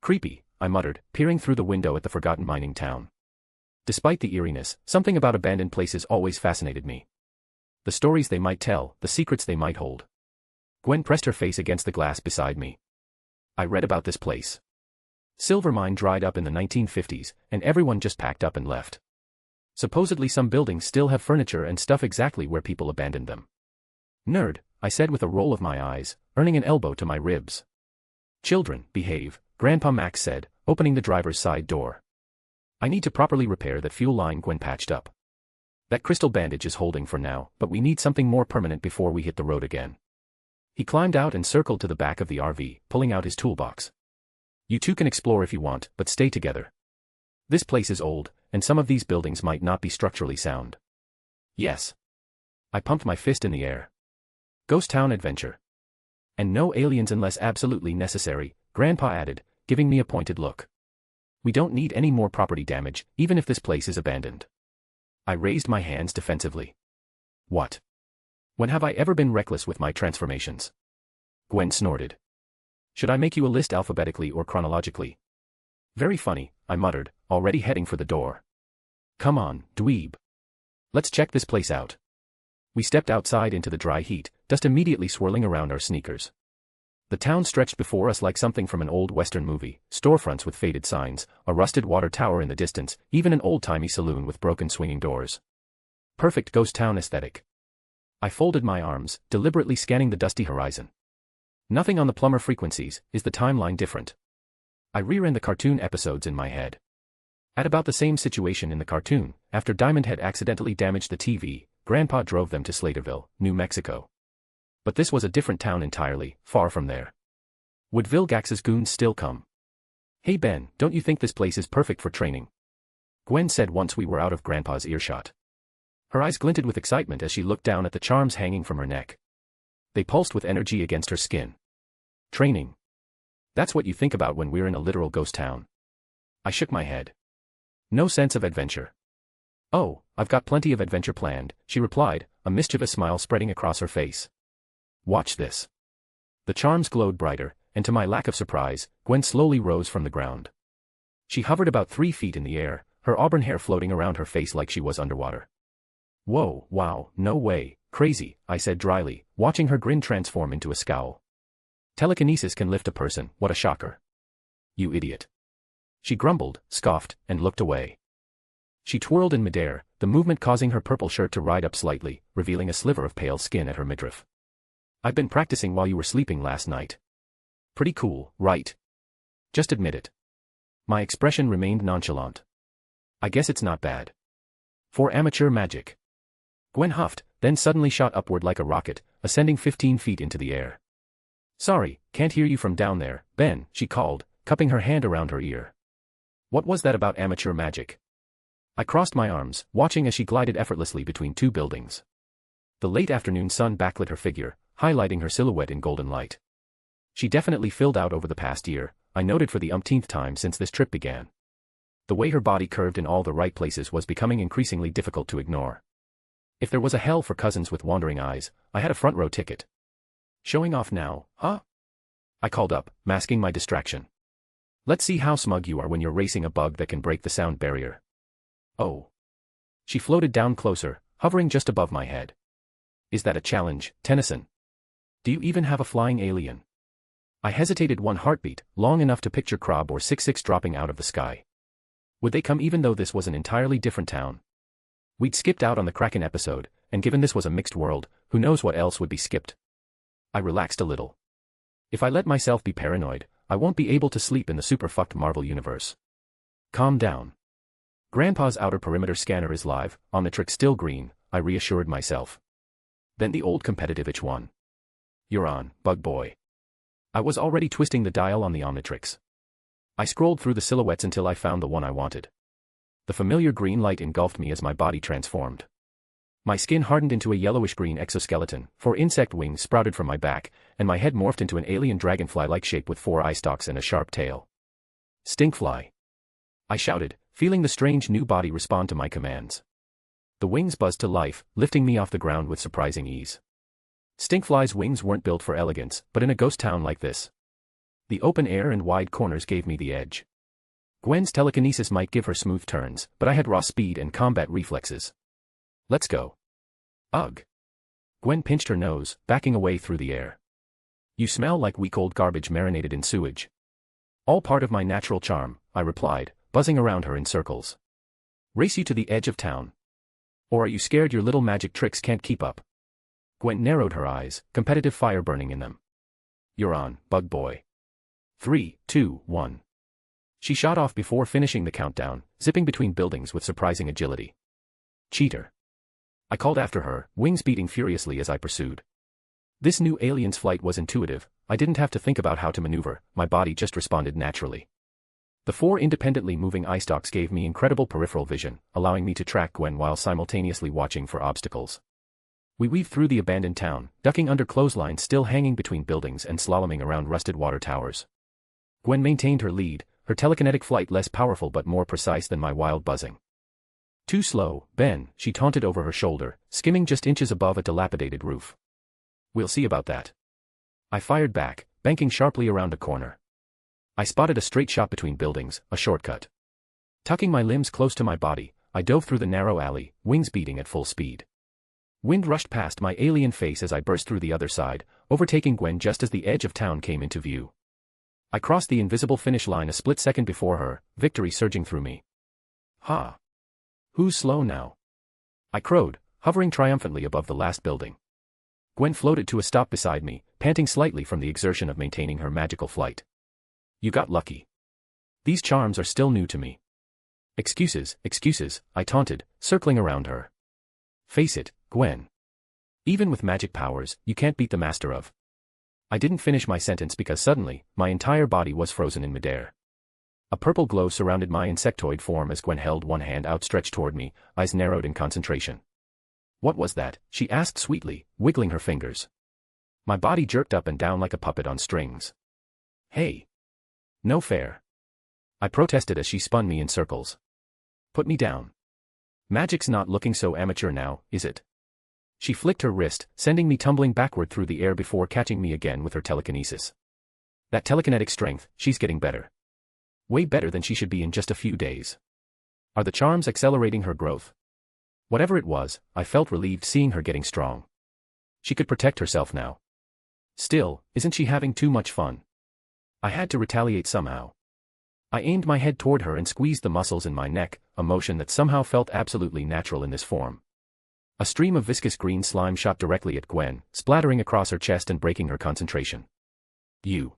Creepy, I muttered, peering through the window at the forgotten mining town. Despite the eeriness, something about abandoned places always fascinated me. The stories they might tell, the secrets they might hold. Gwen pressed her face against the glass beside me. I read about this place. Silver mine dried up in the 1950s, and everyone just packed up and left. Supposedly some buildings still have furniture and stuff exactly where people abandoned them. Nerd, I said with a roll of my eyes, earning an elbow to my ribs. Children, behave, Grandpa Max said, opening the driver's side door. I need to properly repair that fuel line Gwen patched up. That crystal bandage is holding for now, but we need something more permanent before we hit the road again. He climbed out and circled to the back of the RV, pulling out his toolbox. You 2 can explore if you want, but stay together. This place is old, and some of these buildings might not be structurally sound. Yes. I pumped my fist in the air. Ghost Town adventure. And no aliens unless absolutely necessary, Grandpa added, giving me a pointed look. We don't need any more property damage, even if this place is abandoned. I raised my hands defensively. What? When have I ever been reckless with my transformations? Gwen snorted. Should I make you a list alphabetically or chronologically? Very funny, I muttered, already heading for the door. Come on, dweeb. Let's check this place out. We stepped outside into the dry heat, dust immediately swirling around our sneakers. The town stretched before us like something from an old Western movie, storefronts with faded signs, a rusted water tower in the distance, even an old-timey saloon with broken swinging doors. Perfect ghost town aesthetic. I folded my arms, deliberately scanning the dusty horizon. Nothing on the plumber frequencies, is the timeline different? I reran the cartoon episodes in my head. At about the same situation in the cartoon, after Diamond had accidentally damaged the TV, Grandpa drove them to Slaterville, New Mexico. But this was a different town entirely, far from there. Would Vilgax's goons still come? Hey Ben, don't you think this place is perfect for training? Gwen said once we were out of Grandpa's earshot. Her eyes glinted with excitement as she looked down at the charms hanging from her neck. They pulsed with energy against her skin. Training. That's what you think about when we're in a literal ghost town. I shook my head. No sense of adventure. Oh, I've got plenty of adventure planned, she replied, a mischievous smile spreading across her face. Watch this. The charms glowed brighter, and to my lack of surprise, Gwen slowly rose from the ground. She hovered about 3 feet in the air, her auburn hair floating around her face like she was underwater. Whoa, wow, no way, crazy, I said dryly, watching her grin transform into a scowl. Telekinesis can lift a person, what a shocker. You idiot. She grumbled, scoffed, and looked away. She twirled in midair, the movement causing her purple shirt to ride up slightly, revealing a sliver of pale skin at her midriff. I've been practicing while you were sleeping last night. Pretty cool, right? Just admit it. My expression remained nonchalant. I guess it's not bad. For amateur magic. Gwen huffed, then suddenly shot upward like a rocket, ascending 15 feet into the air. Sorry, can't hear you from down there, Ben, she called, cupping her hand around her ear. What was that about amateur magic? I crossed my arms, watching as she glided effortlessly between two buildings. The late afternoon sun backlit her figure, highlighting her silhouette in golden light. She definitely filled out over the past year, I noted for the umpteenth time since this trip began. The way her body curved in all the right places was becoming increasingly difficult to ignore. If there was a hell for cousins with wandering eyes, I had a front row ticket. Showing off now, huh? I called up, masking my distraction. Let's see how smug you are when you're racing a bug that can break the sound barrier. Oh. She floated down closer, hovering just above my head. Is that a challenge, Tennyson? Do you even have a flying alien? I hesitated one heartbeat, long enough to picture Krob or 6-6 dropping out of the sky. Would they come even though this was an entirely different town? We'd skipped out on the Kraken episode, and given this was a mixed world, who knows what else would be skipped? I relaxed a little. If I let myself be paranoid, I won't be able to sleep in the super fucked Marvel universe. Calm down. Grandpa's outer perimeter scanner is live, Omnitrix still green, I reassured myself. Then the old competitive itch won. You're on, bug boy. I was already twisting the dial on the Omnitrix. I scrolled through the silhouettes until I found the one I wanted. The familiar green light engulfed me as my body transformed. My skin hardened into a yellowish-green exoskeleton, 4 insect wings sprouted from my back, and my head morphed into an alien dragonfly-like shape with 4 eye stalks and a sharp tail. Stinkfly. I shouted, feeling the strange new body respond to my commands. The wings buzzed to life, lifting me off the ground with surprising ease. Stinkfly's wings weren't built for elegance, but in a ghost town like this, the open air and wide corners gave me the edge. Gwen's telekinesis might give her smooth turns, but I had raw speed and combat reflexes. Let's go. Ugh. Gwen pinched her nose, backing away through the air. You smell like week old garbage marinated in sewage. All part of my natural charm, I replied, buzzing around her in circles. Race you to the edge of town? Or are you scared your little magic tricks can't keep up? Gwen narrowed her eyes, competitive fire burning in them. You're on, bug boy. 3, 2, 1. She shot off before finishing the countdown, zipping between buildings with surprising agility. Cheater. I called after her, wings beating furiously as I pursued. This new alien's flight was intuitive, I didn't have to think about how to maneuver, my body just responded naturally. The 4 independently moving eye stalks gave me incredible peripheral vision, allowing me to track Gwen while simultaneously watching for obstacles. We weaved through the abandoned town, ducking under clotheslines still hanging between buildings and slaloming around rusted water towers. Gwen maintained her lead, her telekinetic flight less powerful but more precise than my wild buzzing. Too slow, Ben, she taunted over her shoulder, skimming just inches above a dilapidated roof. We'll see about that. I fired back, banking sharply around a corner. I spotted a straight shot between buildings, a shortcut. Tucking my limbs close to my body, I dove through the narrow alley, wings beating at full speed. Wind rushed past my alien face as I burst through the other side, overtaking Gwen just as the edge of town came into view. I crossed the invisible finish line a split second before her, victory surging through me. Ha! Who's slow now? I crowed, hovering triumphantly above the last building. Gwen floated to a stop beside me, panting slightly from the exertion of maintaining her magical flight. You got lucky. These charms are still new to me. Excuses, I taunted, circling around her. Face it, Gwen. Even with magic powers, you can't beat the master of. I didn't finish my sentence because suddenly, my entire body was frozen in midair. A purple glow surrounded my insectoid form as Gwen held one hand outstretched toward me, eyes narrowed in concentration. What was that? She asked sweetly, wiggling her fingers. My body jerked up and down like a puppet on strings. Hey! No fair. I protested as she spun me in circles. Put me down. Magic's not looking so amateur now, is it? She flicked her wrist, sending me tumbling backward through the air before catching me again with her telekinesis. That telekinetic strength, she's getting better. Way better than she should be in just a few days. Are the charms accelerating her growth? Whatever it was, I felt relieved seeing her getting strong. She could protect herself now. Still, isn't she having too much fun? I had to retaliate somehow. I aimed my head toward her and squeezed the muscles in my neck, a motion that somehow felt absolutely natural in this form. A stream of viscous green slime shot directly at Gwen, splattering across her chest and breaking her concentration. You.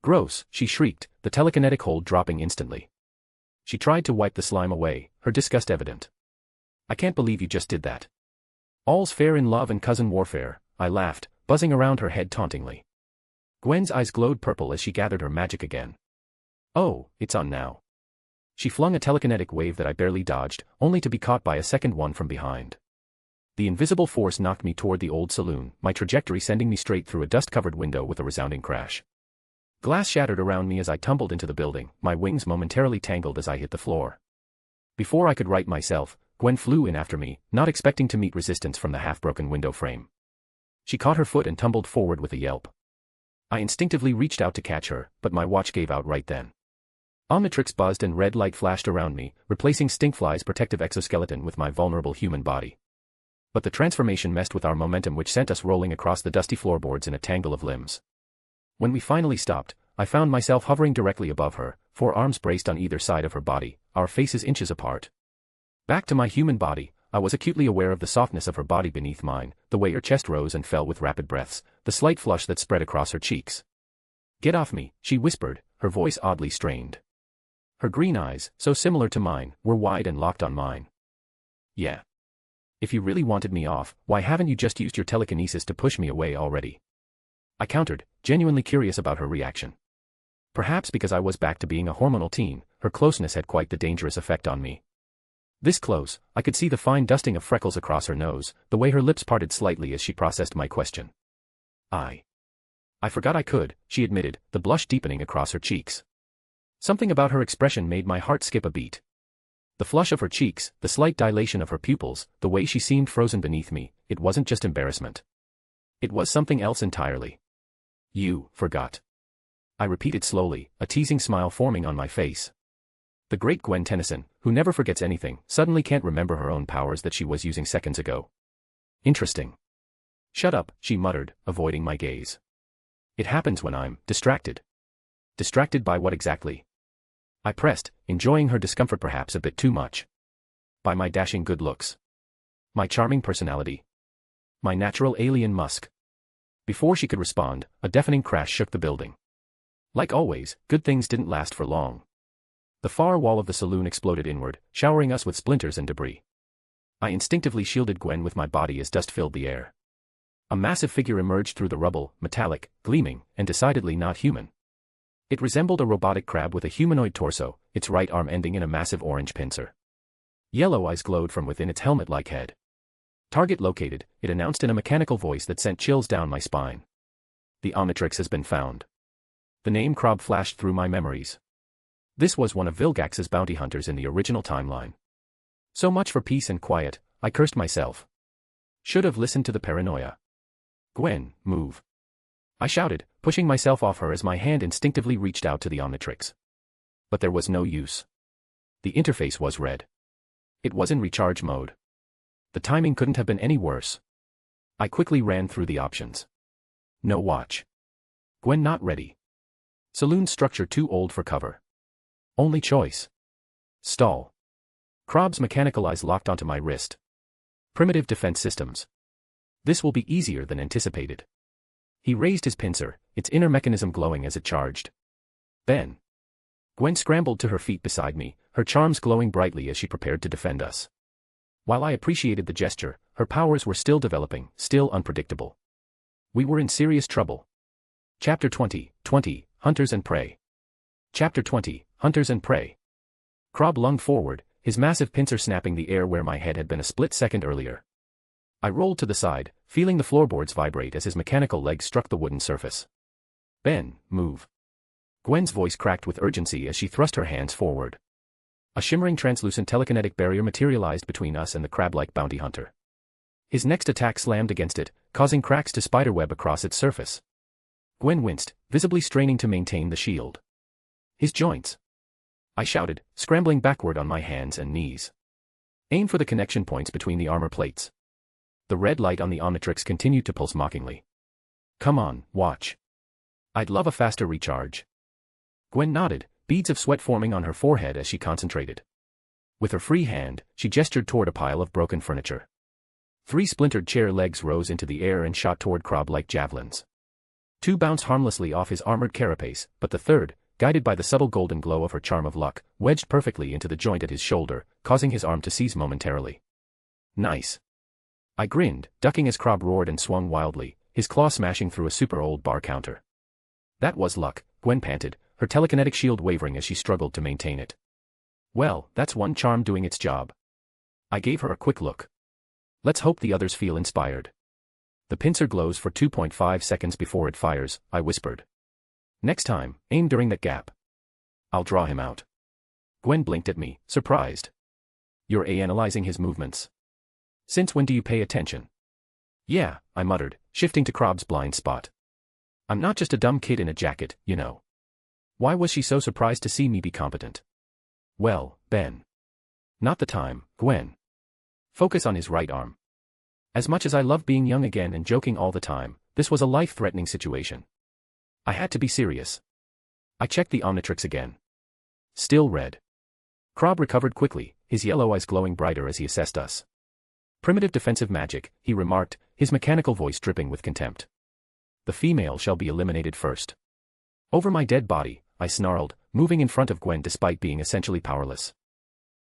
Gross, she shrieked, the telekinetic hold dropping instantly. She tried to wipe the slime away, her disgust evident. I can't believe you just did that. All's fair in love and cousin warfare, I laughed, buzzing around her head tauntingly. Gwen's eyes glowed purple as she gathered her magic again. Oh, it's on now. She flung a telekinetic wave that I barely dodged, only to be caught by a second one from behind. The invisible force knocked me toward the old saloon, my trajectory sending me straight through a dust-covered window with a resounding crash. Glass shattered around me as I tumbled into the building, my wings momentarily tangled as I hit the floor. Before I could right myself, Gwen flew in after me, not expecting to meet resistance from the half-broken window frame. She caught her foot and tumbled forward with a yelp. I instinctively reached out to catch her, but my watch gave out right then. Omnitrix buzzed and red light flashed around me, replacing Stinkfly's protective exoskeleton with my vulnerable human body. But the transformation messed with our momentum, which sent us rolling across the dusty floorboards in a tangle of limbs. When we finally stopped, I found myself hovering directly above her, 4 arms braced on either side of her body, our faces inches apart. Back to my human body, I was acutely aware of the softness of her body beneath mine, the way her chest rose and fell with rapid breaths, the slight flush that spread across her cheeks. "Get off me," she whispered, her voice oddly strained. Her green eyes, so similar to mine, were wide and locked on mine. "Yeah. If you really wanted me off, why haven't you just used your telekinesis to push me away already?" I countered, genuinely curious about her reaction. Perhaps because I was back to being a hormonal teen, her closeness had quite the dangerous effect on me. This close, I could see the fine dusting of freckles across her nose, the way her lips parted slightly as she processed my question. I forgot I could, she admitted, the blush deepening across her cheeks. Something about her expression made my heart skip a beat. The flush of her cheeks, the slight dilation of her pupils, the way she seemed frozen beneath me, it wasn't just embarrassment. It was something else entirely. "You forgot," I repeated slowly, a teasing smile forming on my face. The great Gwen Tennyson, who never forgets anything, suddenly can't remember her own powers that she was using seconds ago. Interesting. "Shut up," she muttered, avoiding my gaze. "It happens when I'm distracted." Distracted by what exactly? I pressed, enjoying her discomfort perhaps a bit too much. By my dashing good looks. My charming personality. My natural alien musk. Before she could respond, a deafening crash shook the building. Like always, good things didn't last for long. The far wall of the saloon exploded inward, showering us with splinters and debris. I instinctively shielded Gwen with my body as dust filled the air. A massive figure emerged through the rubble, metallic, gleaming, and decidedly not human. It resembled a robotic crab with a humanoid torso, its right arm ending in a massive orange pincer. Yellow eyes glowed from within its helmet-like head. "Target located," it announced in a mechanical voice that sent chills down my spine. "The Omnitrix has been found." The name Krob flashed through my memories. This was one of Vilgax's bounty hunters in the original timeline. So much for peace and quiet, I cursed myself. Should have listened to the paranoia. "Gwen, move," I shouted, pushing myself off her as my hand instinctively reached out to the Omnitrix. But there was no use. The interface was red. It was in recharge mode. The timing couldn't have been any worse. I quickly ran through the options. No watch. Gwen not ready. Saloon structure too old for cover. Only choice. Stall. Krob's mechanical eyes locked onto my wrist. Primitive defense systems. This will be easier than anticipated. He raised his pincer, its inner mechanism glowing as it charged. "Ben." Gwen scrambled to her feet beside me, her charms glowing brightly as she prepared to defend us. While I appreciated the gesture, her powers were still developing, still unpredictable. We were in serious trouble. Chapter 20, Hunters and Prey. Chapter 20, Hunters and Prey. Krob lunged forward, his massive pincer snapping the air where my head had been a split second earlier. I rolled to the side, feeling the floorboards vibrate as his mechanical legs struck the wooden surface. "Ben, move." Gwen's voice cracked with urgency as she thrust her hands forward. A shimmering translucent telekinetic barrier materialized between us and the crab-like bounty hunter. His next attack slammed against it, causing cracks to spiderweb across its surface. Gwen winced, visibly straining to maintain the shield. "His joints," I shouted, scrambling backward on my hands and knees. "Aim for the connection points between the armor plates." The red light on the Omnitrix continued to pulse mockingly. "Come on, watch. I'd love a faster recharge." Gwen nodded, beads of sweat forming on her forehead as she concentrated. With her free hand, she gestured toward a pile of broken furniture. 3 splintered chair legs rose into the air and shot toward Krob like javelins. 2 bounced harmlessly off his armored carapace, but the third, guided by the subtle golden glow of her charm of luck, wedged perfectly into the joint at his shoulder, causing his arm to seize momentarily. Nice. I grinned, ducking as Krob roared and swung wildly, his claw smashing through a super old bar counter. That was luck, Gwen panted, her telekinetic shield wavering as she struggled to maintain it. Well, that's one charm doing its job. I gave her a quick look. Let's hope the others feel inspired. The pincer glows for 2.5 seconds before it fires, I whispered. Next time, aim during that gap. I'll draw him out. Gwen blinked at me, surprised. You're analyzing his movements. Since when do you pay attention? Yeah, I muttered, shifting to Krob's blind spot. I'm not just a dumb kid in a jacket, you know. Why was she so surprised to see me be competent? Well, Ben. Not the time, Gwen. Focus on his right arm. As much as I love being young again and joking all the time, this was a life-threatening situation. I had to be serious. I checked the Omnitrix again. Still red. Krob recovered quickly, his yellow eyes glowing brighter as he assessed us. Primitive defensive magic, he remarked, his mechanical voice dripping with contempt. The female shall be eliminated first. Over my dead body, I snarled, moving in front of Gwen despite being essentially powerless.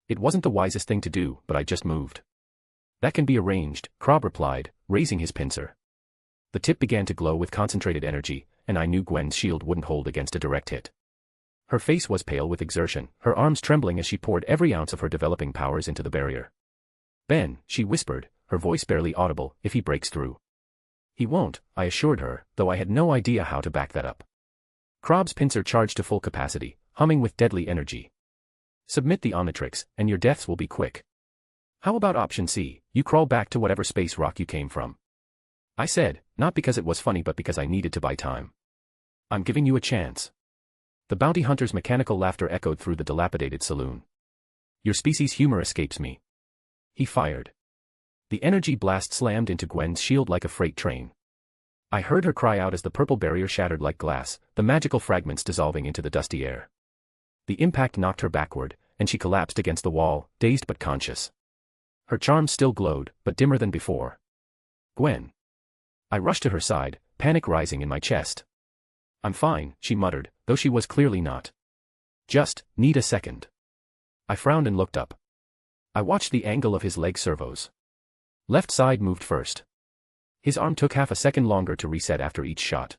It wasn't the wisest thing to do, but I just moved. That can be arranged, Krob replied, raising his pincer. The tip began to glow with concentrated energy, and I knew Gwen's shield wouldn't hold against a direct hit. Her face was pale with exertion, her arms trembling as she poured every ounce of her developing powers into the barrier. Ben, she whispered, her voice barely audible, if he breaks through. He won't, I assured her, though I had no idea how to back that up. Krob's pincer charged to full capacity, humming with deadly energy. Submit the Omnitrix, and your deaths will be quick. How about option C, you crawl back to whatever space rock you came from? I said, not because it was funny but because I needed to buy time. I'm giving you a chance. The bounty hunter's mechanical laughter echoed through the dilapidated saloon. Your species' humor escapes me. He fired. The energy blast slammed into Gwen's shield like a freight train. I heard her cry out as the purple barrier shattered like glass, the magical fragments dissolving into the dusty air. The impact knocked her backward, and she collapsed against the wall, dazed but conscious. Her charm still glowed, but dimmer than before. Gwen. I rushed to her side, panic rising in my chest. I'm fine, she muttered, though she was clearly not. Just, need a second. I frowned and looked up. I watched the angle of his leg servos. Left side moved first. His arm took half a second longer to reset after each shot.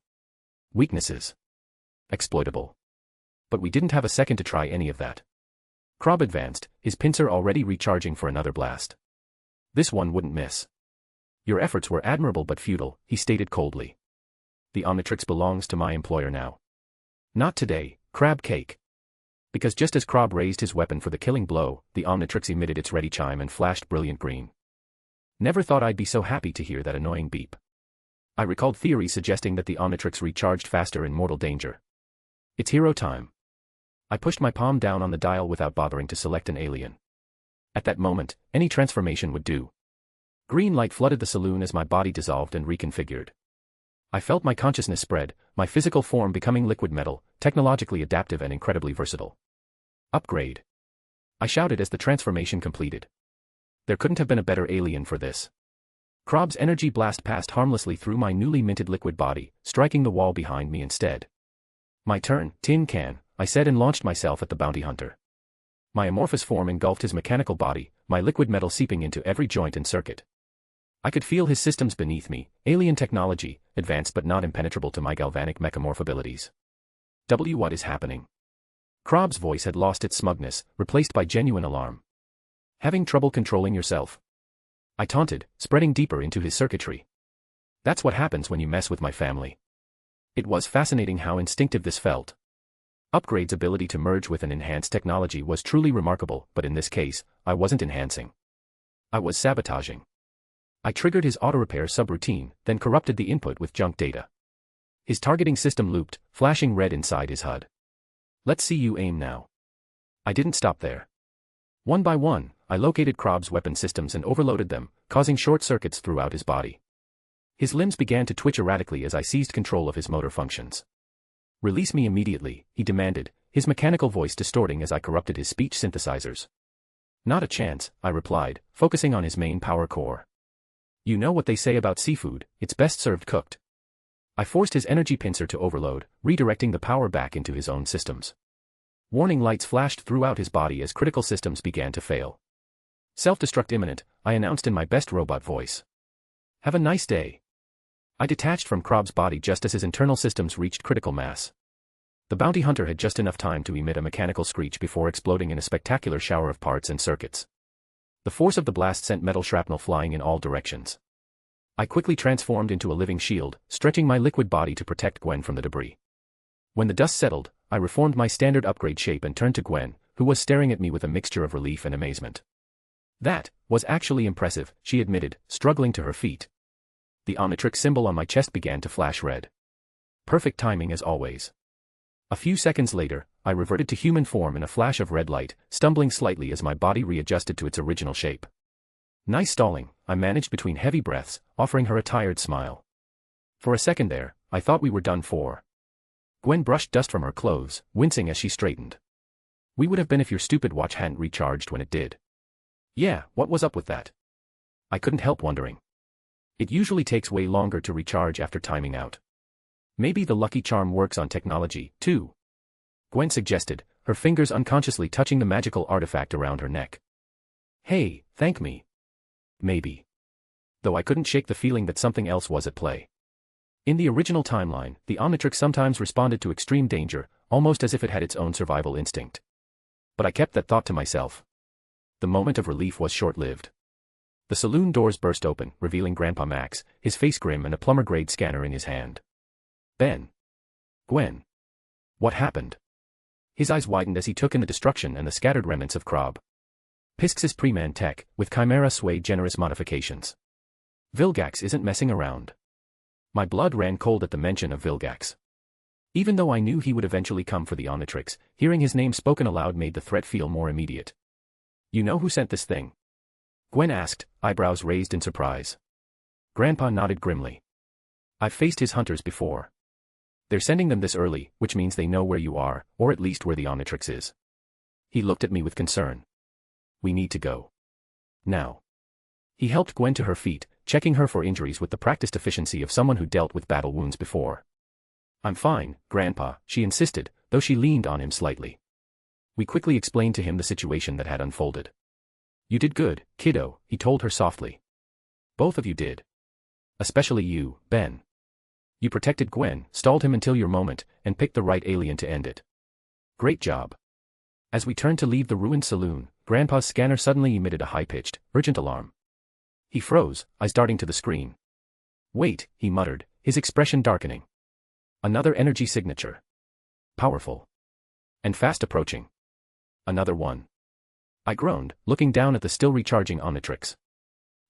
Weaknesses. Exploitable. But we didn't have a second to try any of that. Krob advanced, his pincer already recharging for another blast. This one wouldn't miss. Your efforts were admirable but futile, he stated coldly. The Omnitrix belongs to my employer now. Not today, crab cake. Because just as Krob raised his weapon for the killing blow, the Omnitrix emitted its ready chime and flashed brilliant green. Never thought I'd be so happy to hear that annoying beep. I recalled theories suggesting that the Omnitrix recharged faster in mortal danger. It's hero time. I pushed my palm down on the dial without bothering to select an alien. At that moment, any transformation would do. Green light flooded the saloon as my body dissolved and reconfigured. I felt my consciousness spread, my physical form becoming liquid metal, technologically adaptive and incredibly versatile. Upgrade. I shouted as the transformation completed. There couldn't have been a better alien for this. Krob's energy blast passed harmlessly through my newly minted liquid body, striking the wall behind me instead. My turn, tin can, I said and launched myself at the bounty hunter. My amorphous form engulfed his mechanical body, my liquid metal seeping into every joint and circuit. I could feel his systems beneath me, alien technology, advanced but not impenetrable to my galvanic mechamorph abilities. What is happening? Krob's voice had lost its smugness, replaced by genuine alarm. Having trouble controlling yourself? I taunted, spreading deeper into his circuitry. That's what happens when you mess with my family. It was fascinating how instinctive this felt. Upgrade's ability to merge with an enhanced technology was truly remarkable, but in this case, I wasn't enhancing. I was sabotaging. I triggered his auto-repair subroutine, then corrupted the input with junk data. His targeting system looped, flashing red inside his HUD. Let's see you aim now. I didn't stop there. One by one, I located Krob's weapon systems and overloaded them, causing short circuits throughout his body. His limbs began to twitch erratically as I seized control of his motor functions. Release me immediately, he demanded, his mechanical voice distorting as I corrupted his speech synthesizers. Not a chance, I replied, focusing on his main power core. You know what they say about seafood, it's best served cooked. I forced his energy pincer to overload, redirecting the power back into his own systems. Warning lights flashed throughout his body as critical systems began to fail. Self-destruct imminent, I announced in my best robot voice. Have a nice day. I detached from Krob's body just as his internal systems reached critical mass. The bounty hunter had just enough time to emit a mechanical screech before exploding in a spectacular shower of parts and circuits. The force of the blast sent metal shrapnel flying in all directions. I quickly transformed into a living shield, stretching my liquid body to protect Gwen from the debris. When the dust settled, I reformed my standard upgrade shape and turned to Gwen, who was staring at me with a mixture of relief and amazement. That was actually impressive, she admitted, struggling to her feet. The Omnitrix symbol on my chest began to flash red. Perfect timing as always. A few seconds later, I reverted to human form in a flash of red light, stumbling slightly as my body readjusted to its original shape. Nice stalling, I managed between heavy breaths, offering her a tired smile. For a second there, I thought we were done for. Gwen brushed dust from her clothes, wincing as she straightened. We would have been if your stupid watch hadn't recharged when it did. Yeah, what was up with that? I couldn't help wondering. It usually takes way longer to recharge after timing out. Maybe the lucky charm works on technology, too. Gwen suggested, her fingers unconsciously touching the magical artifact around her neck. Hey, thank me. Maybe. Though I couldn't shake the feeling that something else was at play. In the original timeline, the Omnitrix sometimes responded to extreme danger, almost as if it had its own survival instinct. But I kept that thought to myself. The moment of relief was short-lived. The saloon doors burst open, revealing Grandpa Max, his face grim and a plumber-grade scanner in his hand. Ben. Gwen. What happened? His eyes widened as he took in the destruction and the scattered remnants of Krob. Pisx's pre-man tech, with Chimera Sway generous modifications. Vilgax isn't messing around. My blood ran cold at the mention of Vilgax. Even though I knew he would eventually come for the Omnitrix, hearing his name spoken aloud made the threat feel more immediate. You know who sent this thing? Gwen asked, eyebrows raised in surprise. Grandpa nodded grimly. I've faced his hunters before. They're sending them this early, which means they know where you are, or at least where the Omnitrix is. He looked at me with concern. We need to go. Now. He helped Gwen to her feet, checking her for injuries with the practiced efficiency of someone who dealt with battle wounds before. I'm fine, Grandpa, she insisted, though she leaned on him slightly. We quickly explained to him the situation that had unfolded. You did good, kiddo, he told her softly. Both of you did. Especially you, Ben. You protected Gwen, stalled him until your moment, and picked the right alien to end it. Great job. As we turned to leave the ruined saloon, Grandpa's scanner suddenly emitted a high-pitched, urgent alarm. He froze, eyes darting to the screen. Wait, he muttered, his expression darkening. Another energy signature. Powerful. And fast approaching. Another one. I groaned, looking down at the still recharging Omnitrix.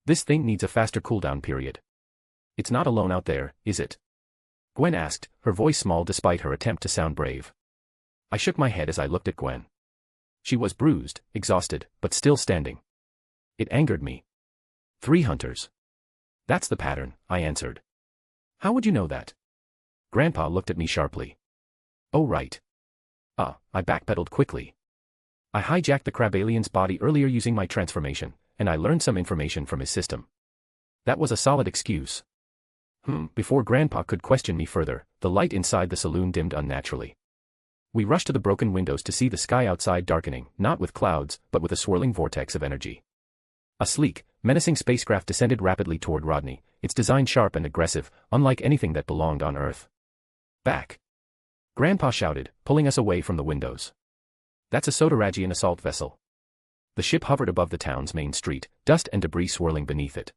This thing needs a faster cooldown period. It's not alone out there, is it? Gwen asked, her voice small despite her attempt to sound brave. I shook my head as I looked at Gwen. She was bruised, exhausted, but still standing. It angered me. 3 hunters. That's the pattern, I answered. How would you know that? Grandpa looked at me sharply. Oh right. I backpedaled quickly. I hijacked the crab alien's body earlier using my transformation, and I learned some information from his system. That was a solid excuse. Before Grandpa could question me further, the light inside the saloon dimmed unnaturally. We rushed to the broken windows to see the sky outside darkening, not with clouds, but with a swirling vortex of energy. A sleek, menacing spacecraft descended rapidly toward Rodney, its design sharp and aggressive, unlike anything that belonged on Earth. Back! Grandpa shouted, pulling us away from the windows. That's a Sodaragian assault vessel. The ship hovered above the town's main street, dust and debris swirling beneath it.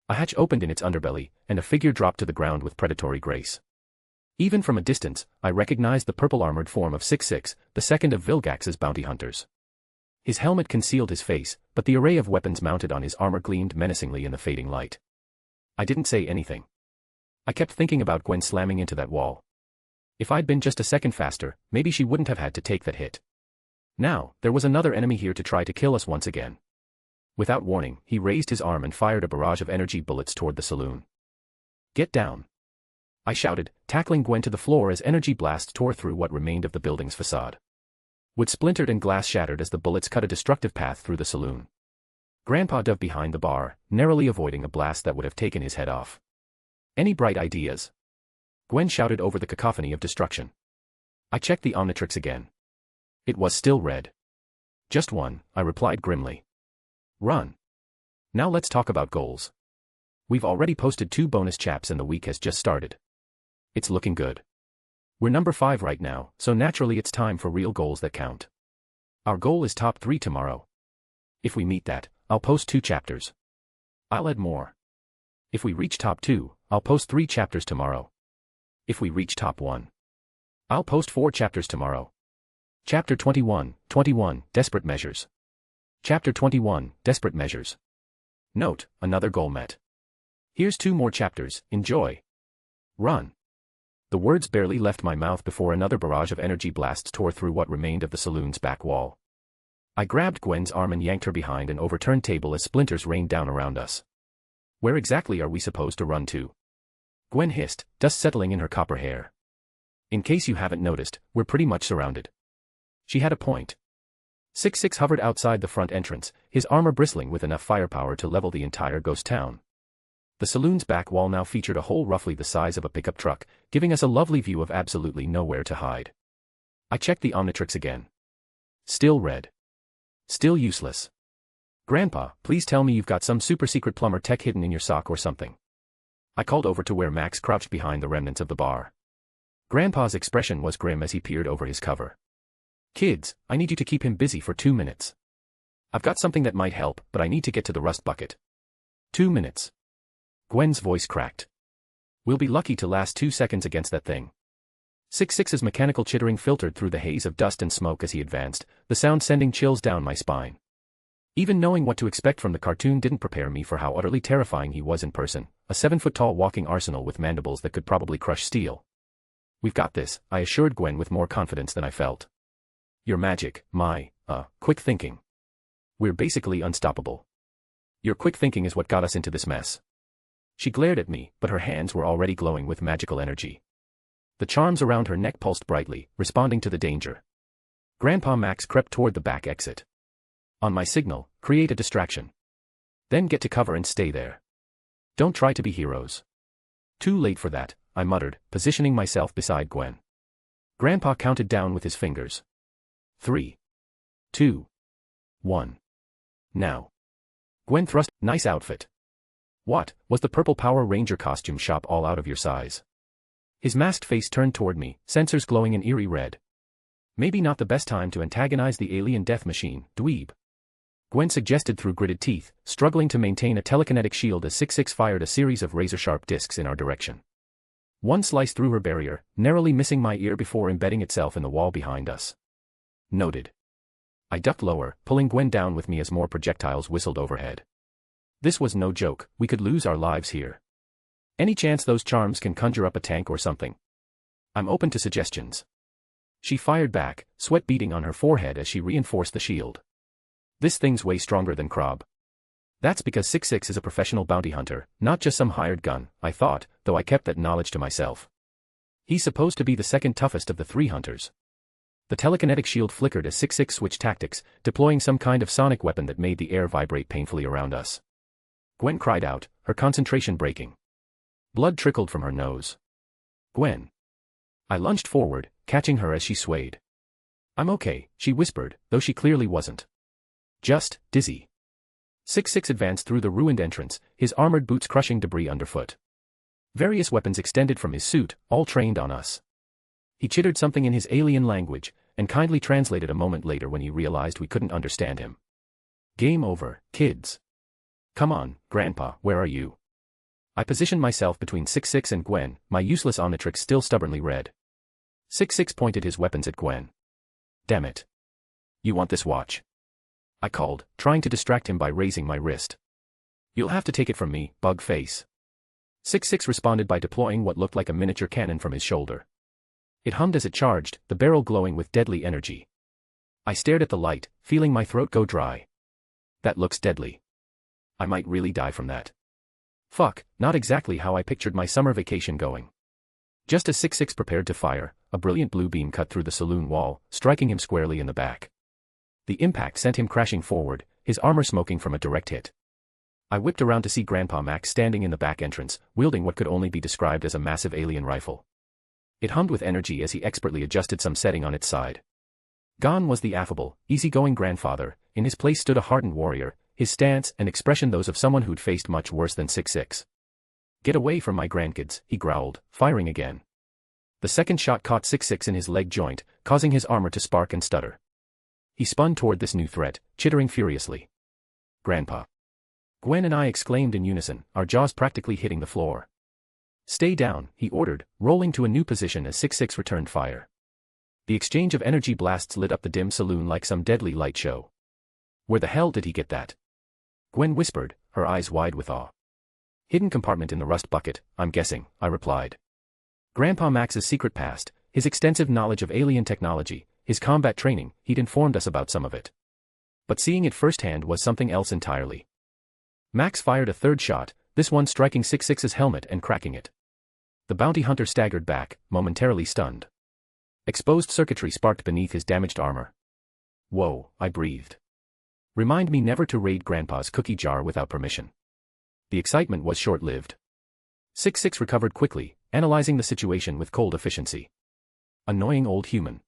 A hatch opened in its underbelly, and a figure dropped to the ground with predatory grace. Even from a distance, I recognized the purple-armored form of 6-6, the second of Vilgax's bounty hunters. His helmet concealed his face, but the array of weapons mounted on his armor gleamed menacingly in the fading light. I didn't say anything. I kept thinking about Gwen slamming into that wall. If I'd been just a second faster, maybe she wouldn't have had to take that hit. Now, there was another enemy here to try to kill us once again. Without warning, he raised his arm and fired a barrage of energy bullets toward the saloon. Get down! I shouted, tackling Gwen to the floor as energy blasts tore through what remained of the building's facade. Wood splintered and glass shattered as the bullets cut a destructive path through the saloon. Grandpa dove behind the bar, narrowly avoiding a blast that would have taken his head off. Any bright ideas? Gwen shouted over the cacophony of destruction. I checked the Omnitrix again. It was still red. Just one, I replied grimly. Run. Now let's talk about goals. We've already posted 2 bonus chaps and the week has just started. It's looking good. We're number 5 right now, so naturally it's time for real goals that count. Our goal is top 3 tomorrow. If we meet that, I'll post 2 chapters. I'll add more. If we reach top 2, I'll post 3 chapters tomorrow. If we reach top 1, I'll post 4 chapters tomorrow. Chapter 21, Desperate Measures. Chapter 21, Desperate Measures. Note, another goal met. Here's 2 more chapters, enjoy. Run. The words barely left my mouth before another barrage of energy blasts tore through what remained of the saloon's back wall. I grabbed Gwen's arm and yanked her behind an overturned table as splinters rained down around us. Where exactly are we supposed to run to? Gwen hissed, dust settling in her copper hair. In case you haven't noticed, we're pretty much surrounded. She had a point. 6-6 hovered outside the front entrance, his armor bristling with enough firepower to level the entire ghost town. The saloon's back wall now featured a hole roughly the size of a pickup truck, giving us a lovely view of absolutely nowhere to hide. I checked the Omnitrix again. Still red. Still useless. Grandpa, please tell me you've got some super secret plumber tech hidden in your sock or something. I called over to where Max crouched behind the remnants of the bar. Grandpa's expression was grim as he peered over his cover. Kids, I need you to keep him busy for 2 minutes. I've got something that might help, but I need to get to the rust bucket. 2 minutes. Gwen's voice cracked. We'll be lucky to last 2 seconds against that thing. 6-6's mechanical chittering filtered through the haze of dust and smoke as he advanced, the sound sending chills down my spine. Even knowing what to expect from the cartoon didn't prepare me for how utterly terrifying he was in person, a 7-foot-tall walking arsenal with mandibles that could probably crush steel. We've got this, I assured Gwen with more confidence than I felt. Your magic, quick thinking. We're basically unstoppable. Your quick thinking is what got us into this mess. She glared at me, but her hands were already glowing with magical energy. The charms around her neck pulsed brightly, responding to the danger. Grandpa Max crept toward the back exit. On my signal, create a distraction. Then get to cover and stay there. Don't try to be heroes. Too late for that, I muttered, positioning myself beside Gwen. Grandpa counted down with his fingers. 3, 2, 1. Now. Gwen thrust, nice outfit. What, was the purple Power Ranger costume shop all out of your size? His masked face turned toward me, sensors glowing an eerie red. Maybe not the best time to antagonize the alien death machine, dweeb. Gwen suggested through gritted teeth, struggling to maintain a telekinetic shield as 6-6 fired a series of razor-sharp discs in our direction. One sliced through her barrier, narrowly missing my ear before embedding itself in the wall behind us. Noted. I ducked lower, pulling Gwen down with me as more projectiles whistled overhead. This was no joke, we could lose our lives here. Any chance those charms can conjure up a tank or something? I'm open to suggestions. She fired back, sweat beading on her forehead as she reinforced the shield. This thing's way stronger than Krob. That's because 6-6 is a professional bounty hunter, not just some hired gun, I thought, though I kept that knowledge to myself. He's supposed to be the second toughest of the 3 hunters. The telekinetic shield flickered as 6-6 switched tactics, deploying some kind of sonic weapon that made the air vibrate painfully around us. Gwen cried out, her concentration breaking. Blood trickled from her nose. Gwen. I lunged forward, catching her as she swayed. I'm okay, she whispered, though she clearly wasn't. Just dizzy. 6-6 advanced through the ruined entrance, his armored boots crushing debris underfoot. Various weapons extended from his suit, all trained on us. He chittered something in his alien language, and kindly translated a moment later when he realized we couldn't understand him. Game over, kids. Come on, Grandpa, where are you? I positioned myself between 6-6 and Gwen, my useless Omnitrix still stubbornly red. 6-6 pointed his weapons at Gwen. Damn it. You want this watch? I called, trying to distract him by raising my wrist. You'll have to take it from me, bug face. 6-6 responded by deploying what looked like a miniature cannon from his shoulder. It hummed as it charged, the barrel glowing with deadly energy. I stared at the light, feeling my throat go dry. That looks deadly. I might really die from that. Fuck, not exactly how I pictured my summer vacation going. Just as 6-6 prepared to fire, a brilliant blue beam cut through the saloon wall, striking him squarely in the back. The impact sent him crashing forward, his armor smoking from a direct hit. I whipped around to see Grandpa Max standing in the back entrance, wielding what could only be described as a massive alien rifle. It hummed with energy as he expertly adjusted some setting on its side. Gone was the affable, easygoing grandfather. In his place stood a hardened warrior, his stance and expression those of someone who'd faced much worse than 6-6. "Get away from my grandkids," he growled, firing again. The second shot caught 6-6 in his leg joint, causing his armor to spark and stutter. He spun toward this new threat, chittering furiously. "Grandpa!" Gwen and I exclaimed in unison, our jaws practically hitting the floor. "Stay down," he ordered, rolling to a new position as 6-6 returned fire. The exchange of energy blasts lit up the dim saloon like some deadly light show. "Where the hell did he get that?" Gwen whispered, her eyes wide with awe. "Hidden compartment in the rust bucket, I'm guessing," I replied. Grandpa Max's secret past, his extensive knowledge of alien technology, his combat training, he'd informed us about some of it. But seeing it firsthand was something else entirely. Max fired a third shot, this one striking 6-6's helmet and cracking it. The bounty hunter staggered back, momentarily stunned. Exposed circuitry sparked beneath his damaged armor. "Whoa," I breathed. Remind me never to raid Grandpa's cookie jar without permission. The excitement was short-lived. 6-6 recovered quickly, analyzing the situation with cold efficiency. Annoying old human.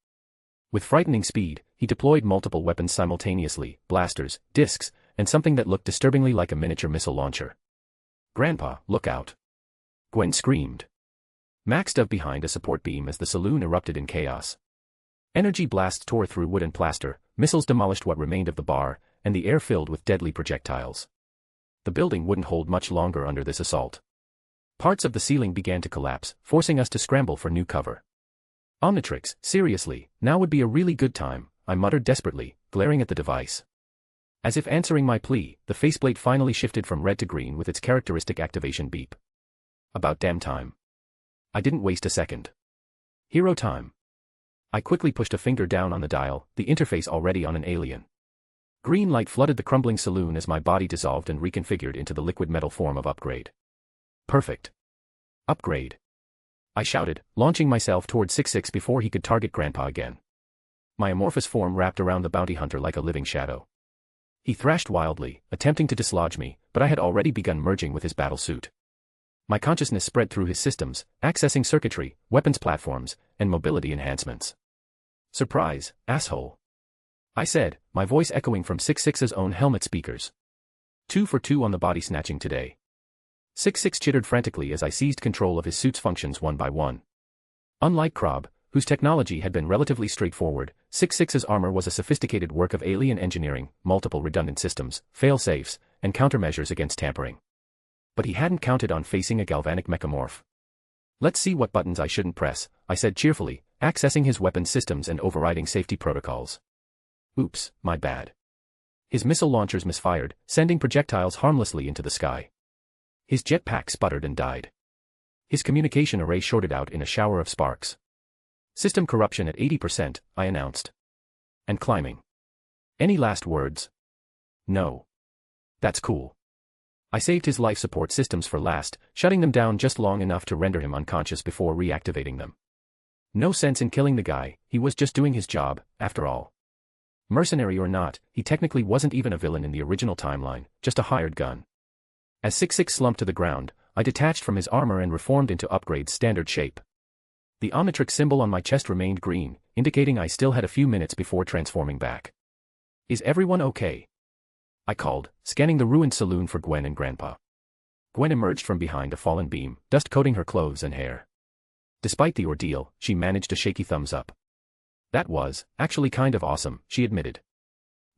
With frightening speed, he deployed multiple weapons simultaneously, blasters, discs, and something that looked disturbingly like a miniature missile launcher. "Grandpa, look out!" Gwen screamed. Max dove behind a support beam as the saloon erupted in chaos. Energy blasts tore through wood and plaster, missiles demolished what remained of the bar, and the air filled with deadly projectiles. The building wouldn't hold much longer under this assault. Parts of the ceiling began to collapse, forcing us to scramble for new cover. "Omnitrix, seriously, now would be a really good time," I muttered desperately, glaring at the device. As if answering my plea, the faceplate finally shifted from red to green with its characteristic activation beep. About damn time. I didn't waste a second. Hero time. I quickly pushed a finger down on the dial, the interface already on an alien. Green light flooded the crumbling saloon as my body dissolved and reconfigured into the liquid metal form of upgrade. Perfect. Upgrade. I shouted, launching myself toward 6-6 before he could target Grandpa again. My amorphous form wrapped around the bounty hunter like a living shadow. He thrashed wildly, attempting to dislodge me, but I had already begun merging with his battle suit. My consciousness spread through his systems, accessing circuitry, weapons platforms, and mobility enhancements. "Surprise, asshole," I said, my voice echoing from 6-6's own helmet speakers. 2 for 2 on the body snatching today. 6-6 chittered frantically as I seized control of his suit's functions one by one. Unlike Krob, whose technology had been relatively straightforward, 6-6's armor was a sophisticated work of alien engineering, multiple redundant systems, fail-safes, and countermeasures against tampering. But he hadn't counted on facing a galvanic mechamorph. "Let's see what buttons I shouldn't press," I said cheerfully, accessing his weapon systems and overriding safety protocols. Oops, my bad. His missile launchers misfired, sending projectiles harmlessly into the sky. His jetpack sputtered and died. His communication array shorted out in a shower of sparks. "System corruption at 80%, I announced. "And climbing. Any last words?" "No." "That's cool." I saved his life support systems for last, shutting them down just long enough to render him unconscious before reactivating them. No sense in killing the guy, he was just doing his job, after all. Mercenary or not, he technically wasn't even a villain in the original timeline, just a hired gun. As 6-6 slumped to the ground, I detached from his armor and reformed into Upgrade's standard shape. The Omnitrix symbol on my chest remained green, indicating I still had a few minutes before transforming back. "Is everyone okay?" I called, scanning the ruined saloon for Gwen and Grandpa. Gwen emerged from behind a fallen beam, dust coating her clothes and hair. Despite the ordeal, she managed a shaky thumbs up. "That was, actually kind of awesome," she admitted.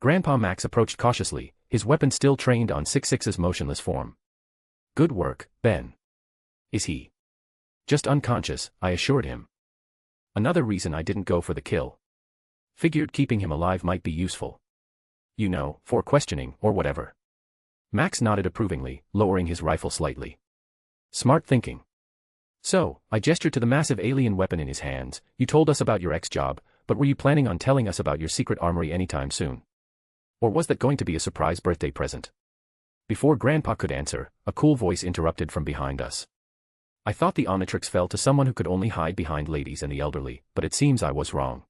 Grandpa Max approached cautiously, his weapon still trained on 6-6's motionless form. "Good work, Ben." "Is he?" "Just unconscious," I assured him. Another reason I didn't go for the kill. Figured keeping him alive might be useful. You know, for questioning, or whatever. Max nodded approvingly, lowering his rifle slightly. Smart thinking. "So," I gestured to the massive alien weapon in his hands, "you told us about your ex-job, but were you planning on telling us about your secret armory anytime soon? Or was that going to be a surprise birthday present?" Before Grandpa could answer, a cool voice interrupted from behind us. I thought the Omnitrix fell to someone who could only hide behind ladies and the elderly, but it seems I was wrong.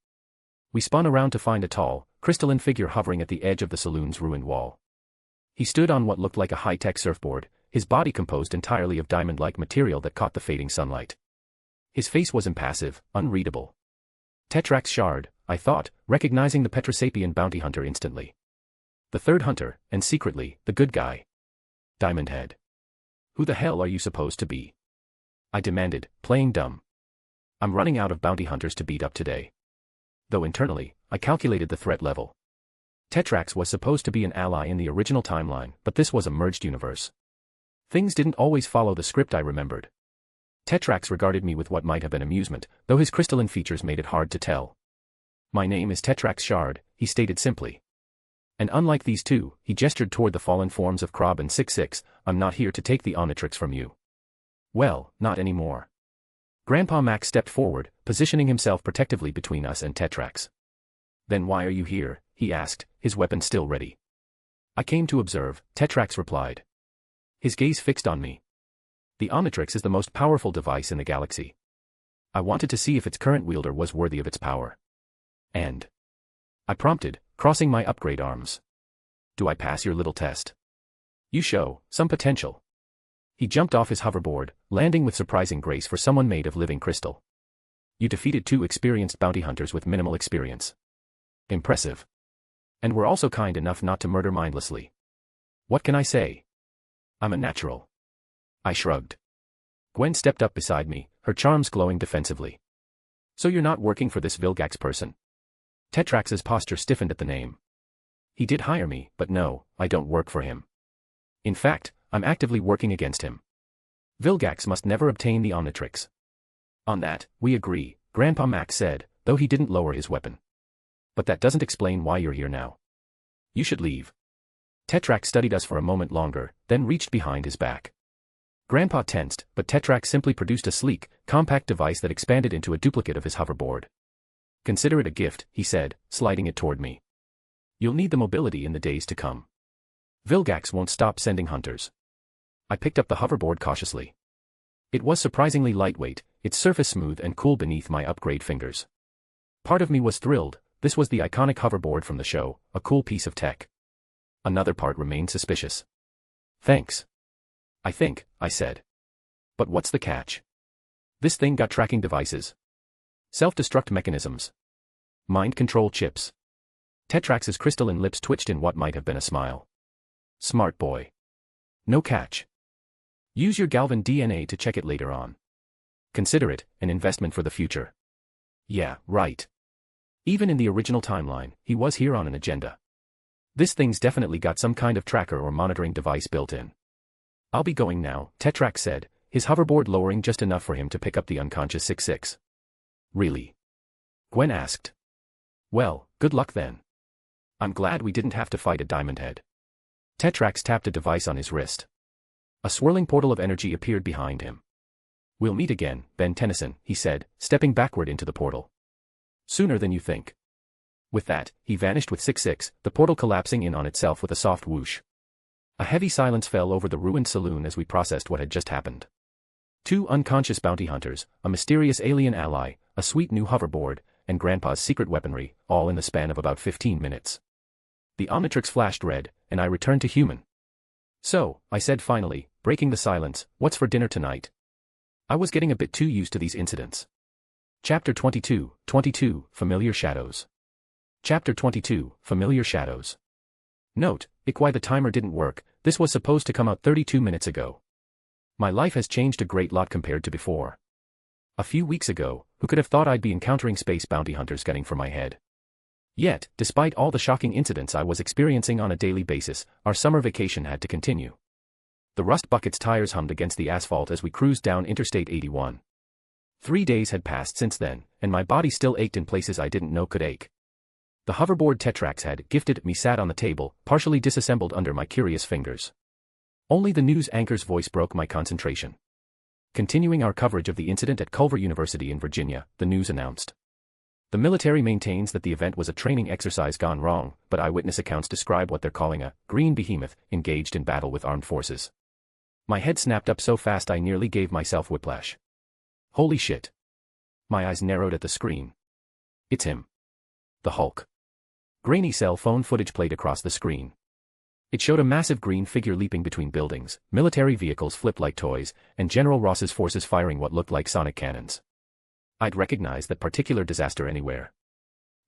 We spun around to find a tall, crystalline figure hovering at the edge of the saloon's ruined wall. He stood on what looked like a high-tech surfboard, his body composed entirely of diamond-like material that caught the fading sunlight. His face was impassive, unreadable. Tetrax Shard, I thought, recognizing the Petrosapian bounty hunter instantly. The third hunter, and secretly, the good guy. Diamond Head. Who the hell are you supposed to be? I demanded, playing dumb. I'm running out of bounty hunters to beat up today. Though internally, I calculated the threat level. Tetrax was supposed to be an ally in the original timeline, but this was a merged universe. Things didn't always follow the script I remembered. Tetrax regarded me with what might have been amusement, though his crystalline features made it hard to tell. My name is Tetrax Shard, he stated simply. And unlike these two, he gestured toward the fallen forms of Krob and 66, I'm not here to take the Omnitrix from you. Well, not anymore. Grandpa Max stepped forward, positioning himself protectively between us and Tetrax. Then why are you here? He asked, his weapon still ready. I came to observe, Tetrax replied. His gaze fixed on me. The Omnitrix is the most powerful device in the galaxy. I wanted to see if its current wielder was worthy of its power. And I prompted, crossing my upgrade arms. Do I pass your little test? You show some potential. He jumped off his hoverboard, landing with surprising grace for someone made of living crystal. You defeated 2 experienced bounty hunters with minimal experience. Impressive. And were also kind enough not to murder mindlessly. What can I say? I'm a natural. I shrugged. Gwen stepped up beside me, her charms glowing defensively. So you're not working for this Vilgax person? Tetrax's posture stiffened at the name. He did hire me, but no, I don't work for him. In fact, I'm actively working against him. Vilgax must never obtain the Omnitrix. On that, we agree, Grandpa Max said, though he didn't lower his weapon. But that doesn't explain why you're here now. You should leave. Tetrax studied us for a moment longer, then reached behind his back. Grandpa tensed, but Tetrax simply produced a sleek, compact device that expanded into a duplicate of his hoverboard. Consider it a gift, he said, sliding it toward me. You'll need the mobility in the days to come. Vilgax won't stop sending hunters. I picked up the hoverboard cautiously. It was surprisingly lightweight, its surface smooth and cool beneath my upgrade fingers. Part of me was thrilled, this was the iconic hoverboard from the show, a cool piece of tech. Another part remained suspicious. Thanks. I think, I said. But what's the catch? This thing got tracking devices. Self-destruct mechanisms. Mind control chips. Tetrax's crystalline lips twitched in what might have been a smile. Smart boy. No catch. Use your Galvan DNA to check it later on. Consider it an investment for the future. Yeah, right. Even in the original timeline, he was here on an agenda. This thing's definitely got some kind of tracker or monitoring device built in. I'll be going now, Tetrax said, his hoverboard lowering just enough for him to pick up the unconscious 66. Really? Gwen asked. Well, good luck then. I'm glad we didn't have to fight a Diamond Head. Tetrax tapped a device on his wrist. A swirling portal of energy appeared behind him. We'll meet again, Ben Tennyson, he said, stepping backward into the portal. Sooner than you think. With that, he vanished with 66, the portal collapsing in on itself with a soft whoosh. A heavy silence fell over the ruined saloon as we processed what had just happened. 2 unconscious bounty hunters, a mysterious alien ally, a sweet new hoverboard, and Grandpa's secret weaponry, all in the span of about 15 minutes. The Omnitrix flashed red, and I returned to human. So, I said finally, breaking the silence, what's for dinner tonight? I was getting a bit too used to these incidents. Chapter 22, Familiar Shadows. Chapter 22, Familiar Shadows. Note, why the timer didn't work, this was supposed to come out 32 minutes ago. My life has changed a great lot compared to before. A few weeks ago, who could have thought I'd be encountering space bounty hunters gunning for my head? Yet, despite all the shocking incidents I was experiencing on a daily basis, our summer vacation had to continue. The Rust Bucket's tires hummed against the asphalt as we cruised down Interstate 81. 3 days had passed since then, and my body still ached in places I didn't know could ache. The hoverboard Tetrax had gifted me sat on the table, partially disassembled under my curious fingers. Only the news anchor's voice broke my concentration. Continuing our coverage of the incident at Culver University in Virginia, the news announced. The military maintains that the event was a training exercise gone wrong, but eyewitness accounts describe what they're calling a green behemoth engaged in battle with armed forces. My head snapped up so fast I nearly gave myself whiplash. Holy shit. My eyes narrowed at the screen. It's him. The Hulk. Grainy cell phone footage played across the screen. It showed a massive green figure leaping between buildings, military vehicles flipped like toys, and General Ross's forces firing what looked like sonic cannons. I'd recognize that particular disaster anywhere.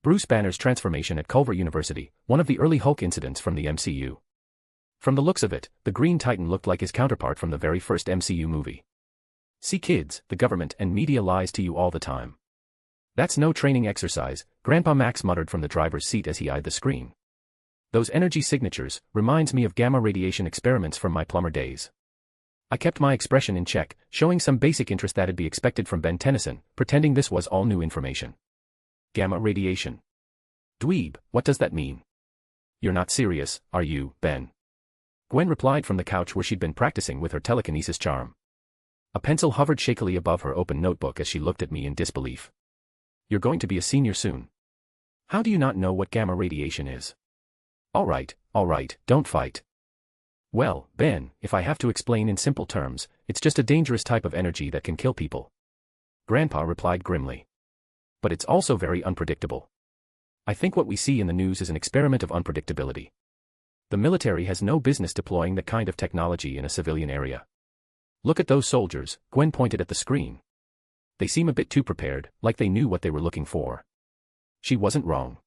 Bruce Banner's transformation at Culver University, one of the early Hulk incidents from the MCU. From the looks of it, the Green Titan looked like his counterpart from the very first MCU movie. See kids, the government and media lies to you all the time. That's no training exercise, Grandpa Max muttered from the driver's seat as he eyed the screen. Those energy signatures reminds me of gamma radiation experiments from my plumber days. I kept my expression in check, showing some basic interest that'd be expected from Ben Tennyson, pretending this was all new information. Gamma radiation. Dweeb, what does that mean? You're not serious, are you, Ben? Gwen replied from the couch where she'd been practicing with her telekinesis charm. A pencil hovered shakily above her open notebook as she looked at me in disbelief. You're going to be a senior soon. How do you not know what gamma radiation is? All right, don't fight. Well, Ben, if I have to explain in simple terms, it's just a dangerous type of energy that can kill people. Grandpa replied grimly. But it's also very unpredictable. I think what we see in the news is an experiment of unpredictability. The military has no business deploying that kind of technology in a civilian area. Look at those soldiers, Gwen pointed at the screen. They seem a bit too prepared, like they knew what they were looking for. She wasn't wrong.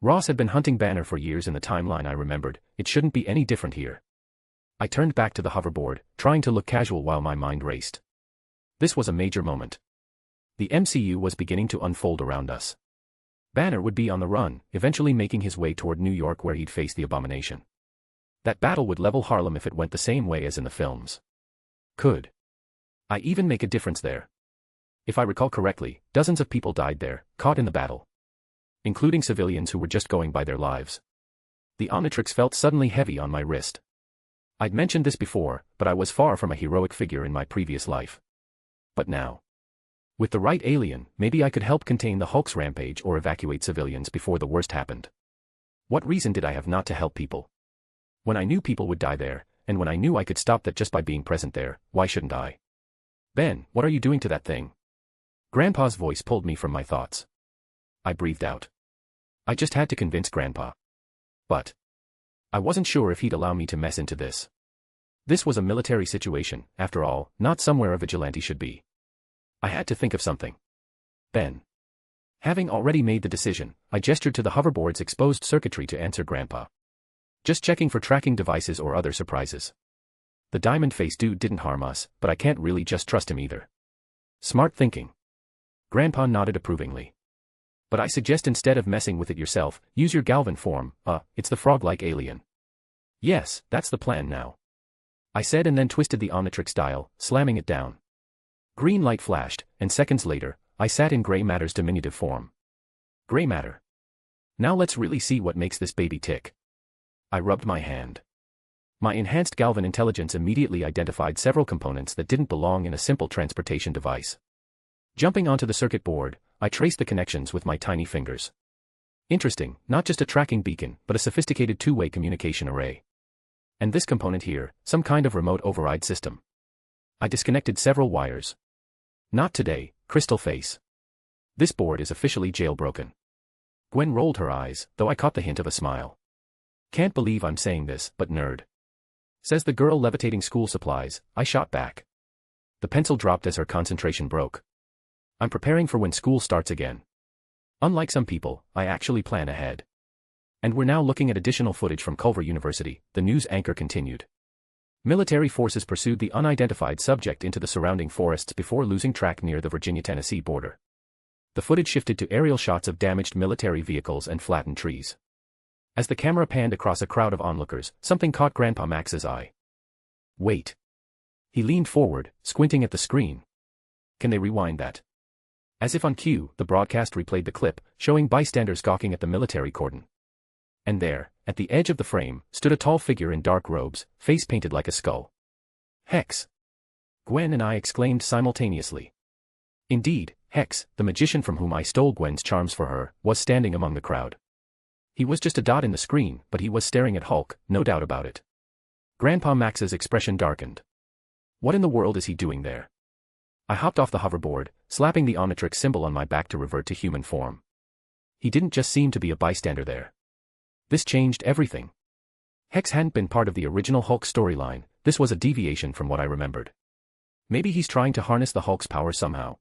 Ross had been hunting Banner for years in the timeline I remembered, it shouldn't be any different here. I turned back to the hoverboard, trying to look casual while my mind raced. This was a major moment. The MCU was beginning to unfold around us. Banner would be on the run, eventually making his way toward New York where he'd face the Abomination. That battle would level Harlem if it went the same way as in the films. Could I even make a difference there? If I recall correctly, dozens of people died there, caught in the battle. Including civilians who were just going by their lives. The Omnitrix felt suddenly heavy on my wrist. I'd mentioned this before, but I was far from a heroic figure in my previous life. But now, with the right alien, maybe I could help contain the Hulk's rampage or evacuate civilians before the worst happened. What reason did I have not to help people? When I knew people would die there, and when I knew I could stop that just by being present there, why shouldn't I? Ben, what are you doing to that thing? Grandpa's voice pulled me from my thoughts. I breathed out. I just had to convince Grandpa. But I wasn't sure if he'd allow me to mess into this. This was a military situation, after all, not somewhere a vigilante should be. I had to think of something. Ben. Having already made the decision, I gestured to the hoverboard's exposed circuitry to answer Grandpa. Just checking for tracking devices or other surprises. The diamond-faced dude didn't harm us, but I can't really just trust him either. Smart thinking. Grandpa nodded approvingly. But I suggest instead of messing with it yourself, use your Galvan form, it's the frog-like alien. Yes, that's the plan now. I said and then twisted the Omnitrix dial, slamming it down. Green light flashed, and seconds later, I sat in Grey Matter's diminutive form. Grey Matter. Now let's really see what makes this baby tick. I rubbed my hand. My enhanced Galvan intelligence immediately identified several components that didn't belong in a simple transportation device. Jumping onto the circuit board, I traced the connections with my tiny fingers. Interesting, not just a tracking beacon, but a sophisticated two-way communication array. And this component here, some kind of remote override system. I disconnected several wires. Not today, Crystal Face. This board is officially jailbroken. Gwen rolled her eyes, though I caught the hint of a smile. Can't believe I'm saying this, but nerd. Says the girl levitating school supplies, I shot back. The pencil dropped as her concentration broke. I'm preparing for when school starts again. Unlike some people, I actually plan ahead. And we're now looking at additional footage from Culver University, the news anchor continued. Military forces pursued the unidentified subject into the surrounding forests before losing track near the Virginia-Tennessee border. The footage shifted to aerial shots of damaged military vehicles and flattened trees. As the camera panned across a crowd of onlookers, something caught Grandpa Max's eye. Wait. He leaned forward, squinting at the screen. Can they rewind that? As if on cue, the broadcast replayed the clip, showing bystanders gawking at the military cordon. And there, at the edge of the frame, stood a tall figure in dark robes, face painted like a skull. Hex! Gwen and I exclaimed simultaneously. Indeed, Hex, the magician from whom I stole Gwen's charms for her, was standing among the crowd. He was just a dot in the screen, but he was staring at Hulk, no doubt about it. Grandpa Max's expression darkened. What in the world is he doing there? I hopped off the hoverboard, slapping the Omnitrix symbol on my back to revert to human form. He didn't just seem to be a bystander there. This changed everything. Hex hadn't been part of the original Hulk storyline, this was a deviation from what I remembered. Maybe he's trying to harness the Hulk's power somehow.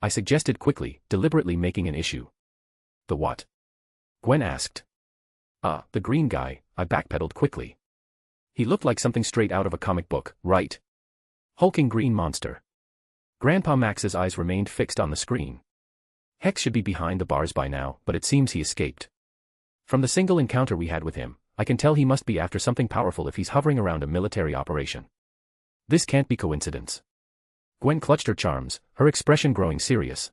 I suggested quickly, deliberately making an issue. The what? Gwen asked. The green guy, I backpedaled quickly. He looked like something straight out of a comic book, right? Hulking green monster. Grandpa Max's eyes remained fixed on the screen. Hex should be behind the bars by now, but it seems he escaped. From the single encounter we had with him, I can tell he must be after something powerful if he's hovering around a military operation. This can't be coincidence. Gwen clutched her charms, her expression growing serious.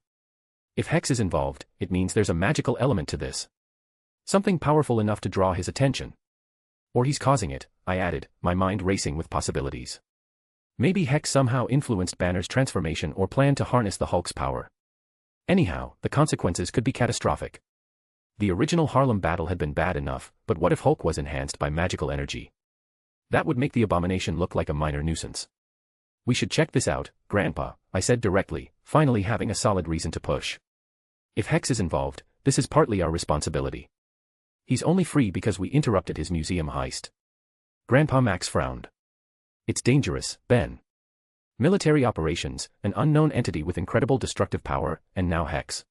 If Hex is involved, it means there's a magical element to this. Something powerful enough to draw his attention. Or he's causing it, I added, my mind racing with possibilities. Maybe Hex somehow influenced Banner's transformation or planned to harness the Hulk's power. Anyhow, the consequences could be catastrophic. The original Harlem battle had been bad enough, but what if Hulk was enhanced by magical energy? That would make the abomination look like a minor nuisance. We should check this out, Grandpa, I said directly, finally having a solid reason to push. If Hex is involved, this is partly our responsibility. He's only free because we interrupted his museum heist. Grandpa Max frowned. It's dangerous, Ben. Military operations, an unknown entity with incredible destructive power, and now Hex.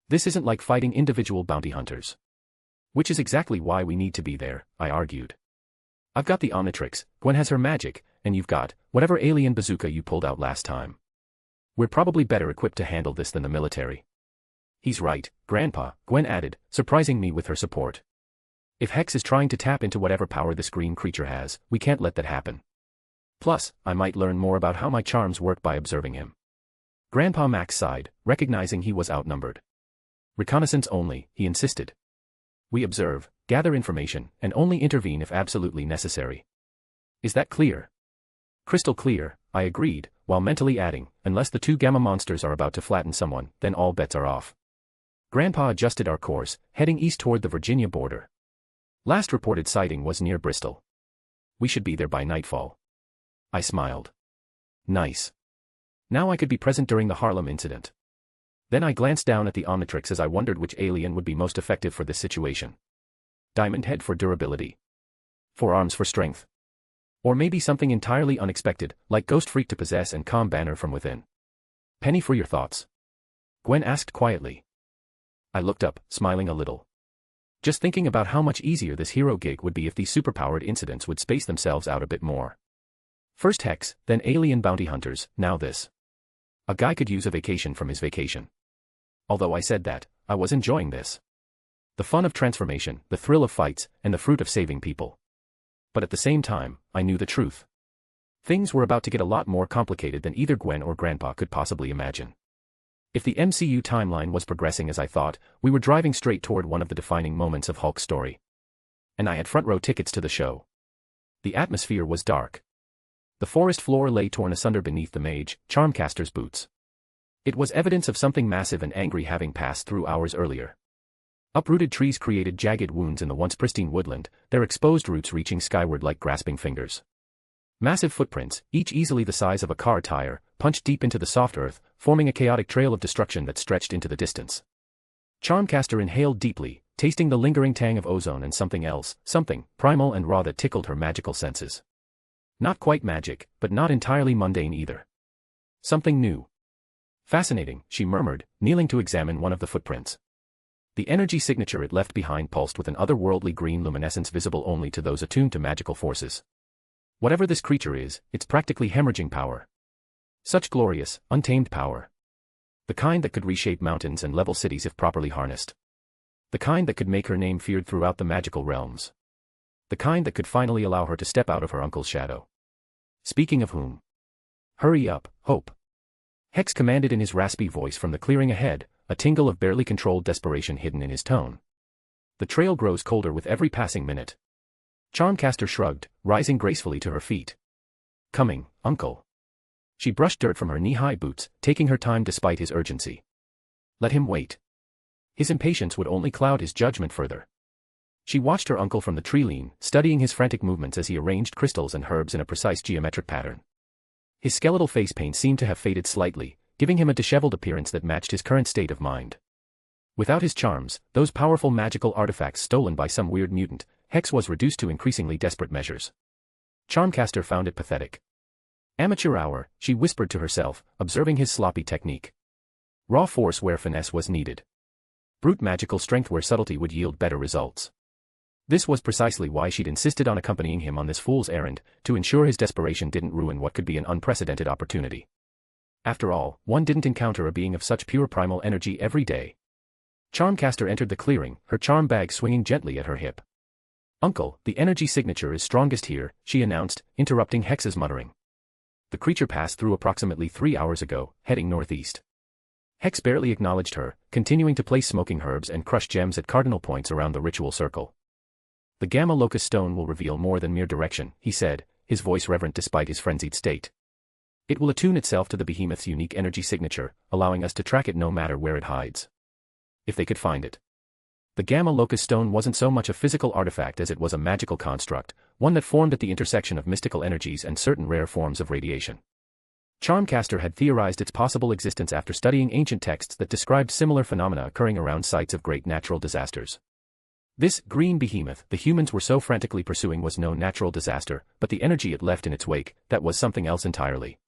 This isn't like fighting individual bounty hunters. Which is exactly why we need to be there, I argued. I've got the Omnitrix, Gwen has her magic, and you've got whatever alien bazooka you pulled out last time. We're probably better equipped to handle this than the military. He's right, Grandpa, Gwen added, surprising me with her support. If Hex is trying to tap into whatever power this green creature has, we can't let that happen. Plus, I might learn more about how my charms work by observing him. Grandpa Max sighed, recognizing he was outnumbered. Reconnaissance only, he insisted. We observe, gather information, and only intervene if absolutely necessary. Is that clear? Crystal clear, I agreed, while mentally adding, unless the two gamma monsters are about to flatten someone, then all bets are off. Grandpa adjusted our course, heading east toward the Virginia border. Last reported sighting was near Bristol. We should be there by nightfall. I smiled. Nice. Now I could be present during the Harlem incident. Then I glanced down at the Omnitrix as I wondered which alien would be most effective for this situation. Diamond Head for durability. Forearms for strength. Or maybe something entirely unexpected, like Ghost Freak to possess and calm Banner from within. Penny for your thoughts. Gwen asked quietly. I looked up, smiling a little. Just thinking about how much easier this hero gig would be if these superpowered incidents would space themselves out a bit more. First Hex, then alien bounty hunters, now this. A guy could use a vacation from his vacation. Although I said that, I was enjoying this. The fun of transformation, the thrill of fights, and the fruit of saving people. But at the same time, I knew the truth. Things were about to get a lot more complicated than either Gwen or Grandpa could possibly imagine. If the MCU timeline was progressing as I thought, we were driving straight toward one of the defining moments of Hulk's story. And I had front-row tickets to the show. The atmosphere was dark. The forest floor lay torn asunder beneath the mage, Charmcaster's boots. It was evidence of something massive and angry having passed through hours earlier. Uprooted trees created jagged wounds in the once pristine woodland, their exposed roots reaching skyward like grasping fingers. Massive footprints, each easily the size of a car tire, punched deep into the soft earth, forming a chaotic trail of destruction that stretched into the distance. Charmcaster inhaled deeply, tasting the lingering tang of ozone and something else, something primal and raw that tickled her magical senses. Not quite magic, but not entirely mundane either. Something new. Fascinating, she murmured, kneeling to examine one of the footprints. The energy signature it left behind pulsed with an otherworldly green luminescence visible only to those attuned to magical forces. Whatever this creature is, it's practically hemorrhaging power. Such glorious, untamed power. The kind that could reshape mountains and level cities if properly harnessed. The kind that could make her name feared throughout the magical realms. The kind that could finally allow her to step out of her uncle's shadow. Speaking of whom. Hurry up, Hope. Hex commanded in his raspy voice from the clearing ahead, a tingle of barely controlled desperation hidden in his tone. The trail grows colder with every passing minute. Charmcaster shrugged, rising gracefully to her feet. Coming, Uncle. She brushed dirt from her knee-high boots, taking her time despite his urgency. Let him wait. His impatience would only cloud his judgment further. She watched her uncle from the tree lean, studying his frantic movements as he arranged crystals and herbs in a precise geometric pattern. His skeletal face paint seemed to have faded slightly, giving him a disheveled appearance that matched his current state of mind. Without his charms, those powerful magical artifacts stolen by some weird mutant, Hex was reduced to increasingly desperate measures. Charmcaster found it pathetic. Amateur hour, she whispered to herself, observing his sloppy technique. Raw force where finesse was needed. Brute magical strength where subtlety would yield better results. This was precisely why she'd insisted on accompanying him on this fool's errand, to ensure his desperation didn't ruin what could be an unprecedented opportunity. After all, one didn't encounter a being of such pure primal energy every day. Charmcaster entered the clearing, her charm bag swinging gently at her hip. "Uncle, the energy signature is strongest here," she announced, interrupting Hex's muttering. The creature passed through approximately 3 hours ago, heading northeast. Hex barely acknowledged her, continuing to place smoking herbs and crushed gems at cardinal points around the ritual circle. "The Gamma Locust Stone will reveal more than mere direction," he said, his voice reverent despite his frenzied state. "It will attune itself to the behemoth's unique energy signature, allowing us to track it no matter where it hides. If they could find it." The Gamma Locust Stone wasn't so much a physical artifact as it was a magical construct, one that formed at the intersection of mystical energies and certain rare forms of radiation. Charmcaster had theorized its possible existence after studying ancient texts that described similar phenomena occurring around sites of great natural disasters. This green behemoth the humans were so frantically pursuing was no natural disaster, but the energy it left in its wake, that was something else entirely.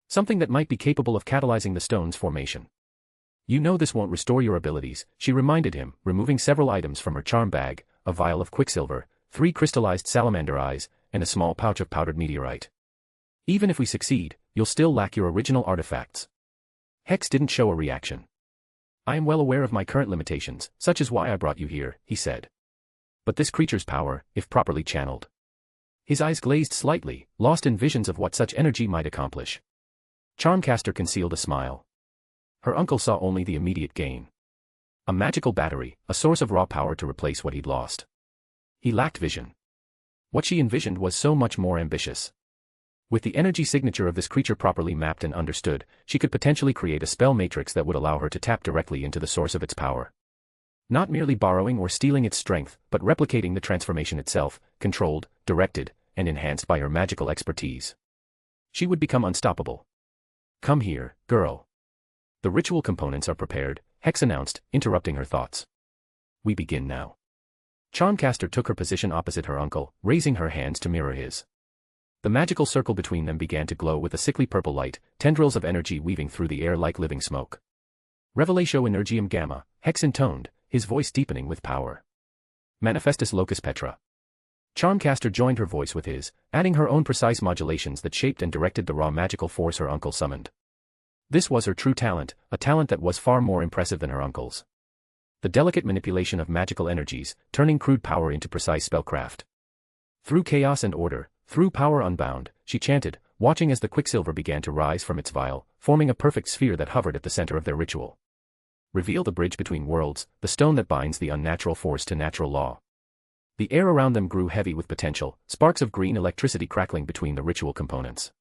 Something that might be capable of catalyzing the stone's formation. "You know this won't restore your abilities," she reminded him, removing several items from her charm bag, a vial of quicksilver, 3 crystallized salamander eyes, and a small pouch of powdered meteorite. "Even if we succeed, you'll still lack your original artifacts." Hex didn't show a reaction. "I am well aware of my current limitations, such is why I brought you here," he said. "But this creature's power, if properly channeled." His eyes glazed slightly, lost in visions of what such energy might accomplish. Charmcaster concealed a smile. Her uncle saw only the immediate gain. A magical battery, a source of raw power to replace what he'd lost. He lacked vision. What she envisioned was so much more ambitious. With the energy signature of this creature properly mapped and understood, she could potentially create a spell matrix that would allow her to tap directly into the source of its power. Not merely borrowing or stealing its strength, but replicating the transformation itself, controlled, directed, and enhanced by her magical expertise. She would become unstoppable. "Come here, girl. The ritual components are prepared," Hex announced, interrupting her thoughts. "We begin now." Charmcaster took her position opposite her uncle, raising her hands to mirror his. The magical circle between them began to glow with a sickly purple light, tendrils of energy weaving through the air like living smoke. "Revelatio Energium Gamma," Hex intoned, his voice deepening with power. "Manifestus Locus Petra." Charmcaster joined her voice with his, adding her own precise modulations that shaped and directed the raw magical force her uncle summoned. This was her true talent, a talent that was far more impressive than her uncle's. The delicate manipulation of magical energies, turning crude power into precise spellcraft. "Through chaos and order, through power unbound," she chanted, watching as the quicksilver began to rise from its vial, forming a perfect sphere that hovered at the center of their ritual. "Reveal the bridge between worlds, the stone that binds the unnatural force to natural law." The air around them grew heavy with potential, sparks of green electricity crackling between the ritual components.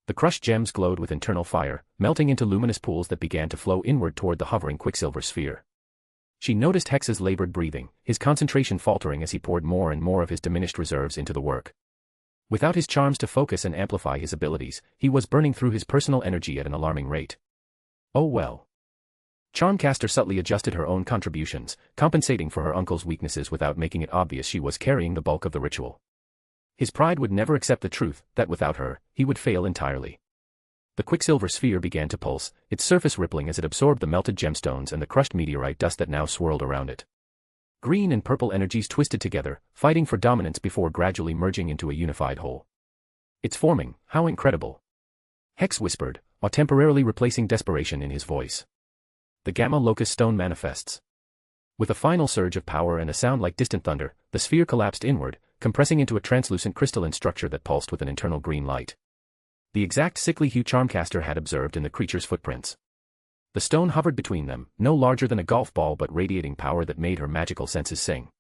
The crushed gems glowed with internal fire, melting into luminous pools that began to flow inward toward the hovering quicksilver sphere. She noticed Hex's labored breathing, his concentration faltering as he poured more and more of his diminished reserves into the work. Without his charms to focus and amplify his abilities, he was burning through his personal energy at an alarming rate. Oh well. Charmcaster subtly adjusted her own contributions, compensating for her uncle's weaknesses without making it obvious she was carrying the bulk of the ritual. His pride would never accept the truth that without her, he would fail entirely. The quicksilver sphere began to pulse, its surface rippling as it absorbed the melted gemstones and the crushed meteorite dust that now swirled around it. Green and purple energies twisted together, fighting for dominance before gradually merging into a unified whole. "It's forming, how incredible!" Hex whispered, while temporarily replacing desperation in his voice. "The Gamma Locust Stone manifests." With a final surge of power and a sound like distant thunder, the sphere collapsed inward, compressing into a translucent crystalline structure that pulsed with an internal green light. The exact sickly hue Charmcaster had observed in the creature's footprints. The stone hovered between them, no larger than a golf ball but radiating power that made her magical senses sing.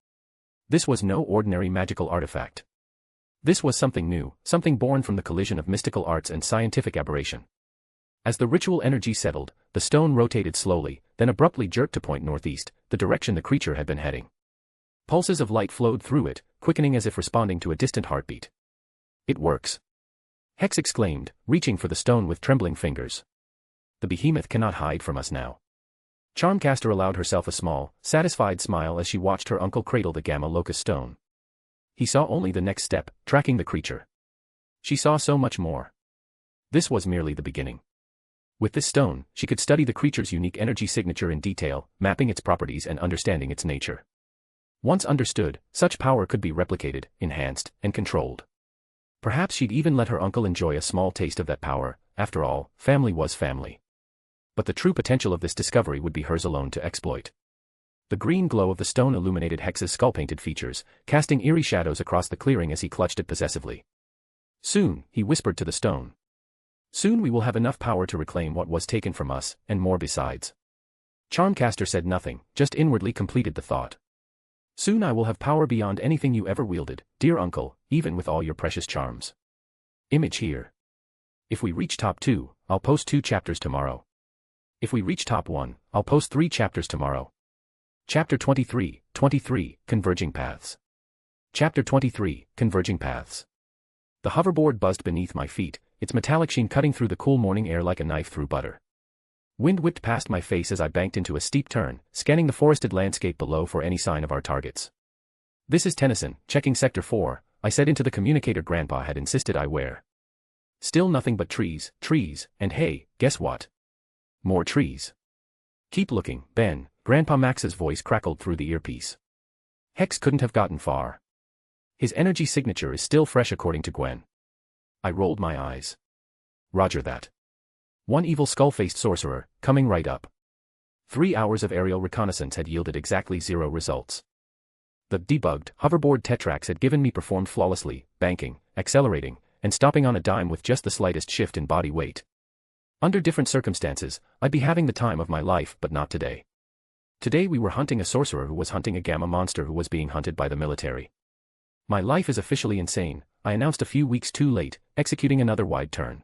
This was no ordinary magical artifact. This was something new, something born from the collision of mystical arts and scientific aberration. As the ritual energy settled, the stone rotated slowly, then abruptly jerked to point northeast, the direction the creature had been heading. Pulses of light flowed through it, quickening as if responding to a distant heartbeat. "It works!" Hex exclaimed, reaching for the stone with trembling fingers. "The behemoth cannot hide from us now." Charmcaster allowed herself a small, satisfied smile as she watched her uncle cradle the Gamma Locust Stone. He saw only the next step, tracking the creature. She saw so much more. This was merely the beginning. With this stone, she could study the creature's unique energy signature in detail, mapping its properties and understanding its nature. Once understood, such power could be replicated, enhanced, and controlled. Perhaps she'd even let her uncle enjoy a small taste of that power. After all, family was family. But the true potential of this discovery would be hers alone to exploit. The green glow of the stone illuminated Hex's skull-painted features, casting eerie shadows across the clearing as he clutched it possessively. Soon, he whispered to the stone. Soon we will have enough power to reclaim what was taken from us, and more besides. Charmcaster said nothing, just inwardly completed the thought. Soon I will have power beyond anything you ever wielded, dear uncle, even with all your precious charms. Image here. If we reach top 2, I'll post 2 chapters tomorrow. If we reach top 1, I'll post 3 chapters tomorrow. Chapter 23, Converging Paths. Chapter 23, Converging Paths. The hoverboard buzzed beneath my feet, its metallic sheen cutting through the cool morning air like a knife through butter. Wind whipped past my face as I banked into a steep turn, scanning the forested landscape below for any sign of our targets. This is Tennyson, checking Sector 4, I said into the communicator Grandpa had insisted I wear. Still nothing but trees, and hey, guess what? More trees. Keep looking, Ben, Grandpa Max's voice crackled through the earpiece. Hex couldn't have gotten far. His energy signature is still fresh according to Gwen. I rolled my eyes. Roger that. One evil skull-faced sorcerer, coming right up. 3 hours of aerial reconnaissance had yielded exactly 0 results. The debugged, hoverboard Tetrax had given me performed flawlessly, banking, accelerating, and stopping on a dime with just the slightest shift in body weight. Under different circumstances, I'd be having the time of my life, but not today. Today we were hunting a sorcerer who was hunting a gamma monster who was being hunted by the military. My life is officially insane, I announced a few weeks too late, executing another wide turn.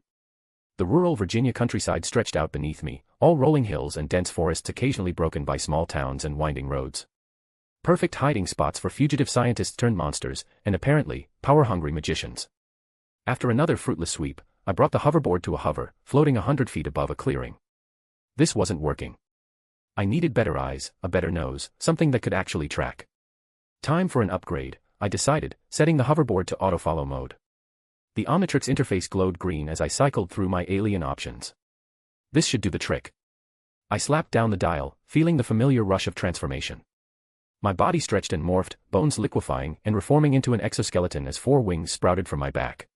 The rural Virginia countryside stretched out beneath me, all rolling hills and dense forests occasionally broken by small towns and winding roads. Perfect hiding spots for fugitive scientists turned monsters, and apparently, power-hungry magicians. After another fruitless sweep, I brought the hoverboard to a hover, floating 100 feet above a clearing. This wasn't working. I needed better eyes, a better nose, something that could actually track. Time for an upgrade, I decided, setting the hoverboard to auto-follow mode. The Omnitrix interface glowed green as I cycled through my alien options. This should do the trick. I slapped down the dial, feeling the familiar rush of transformation. My body stretched and morphed, bones liquefying and reforming into an exoskeleton as 4 wings sprouted from my back.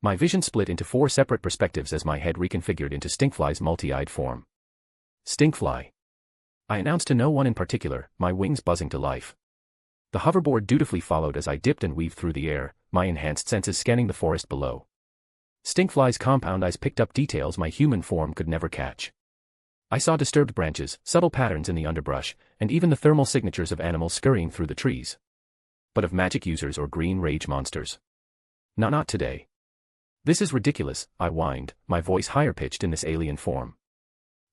My vision split into 4 separate perspectives as my head reconfigured into Stinkfly's multi-eyed form. Stinkfly. I announced to no one in particular, my wings buzzing to life. The hoverboard dutifully followed as I dipped and weaved through the air, my enhanced senses scanning the forest below. Stinkfly's compound eyes picked up details my human form could never catch. I saw disturbed branches, subtle patterns in the underbrush, and even the thermal signatures of animals scurrying through the trees. But of magic users or green rage monsters. Not today. This is ridiculous, I whined, my voice higher-pitched in this alien form.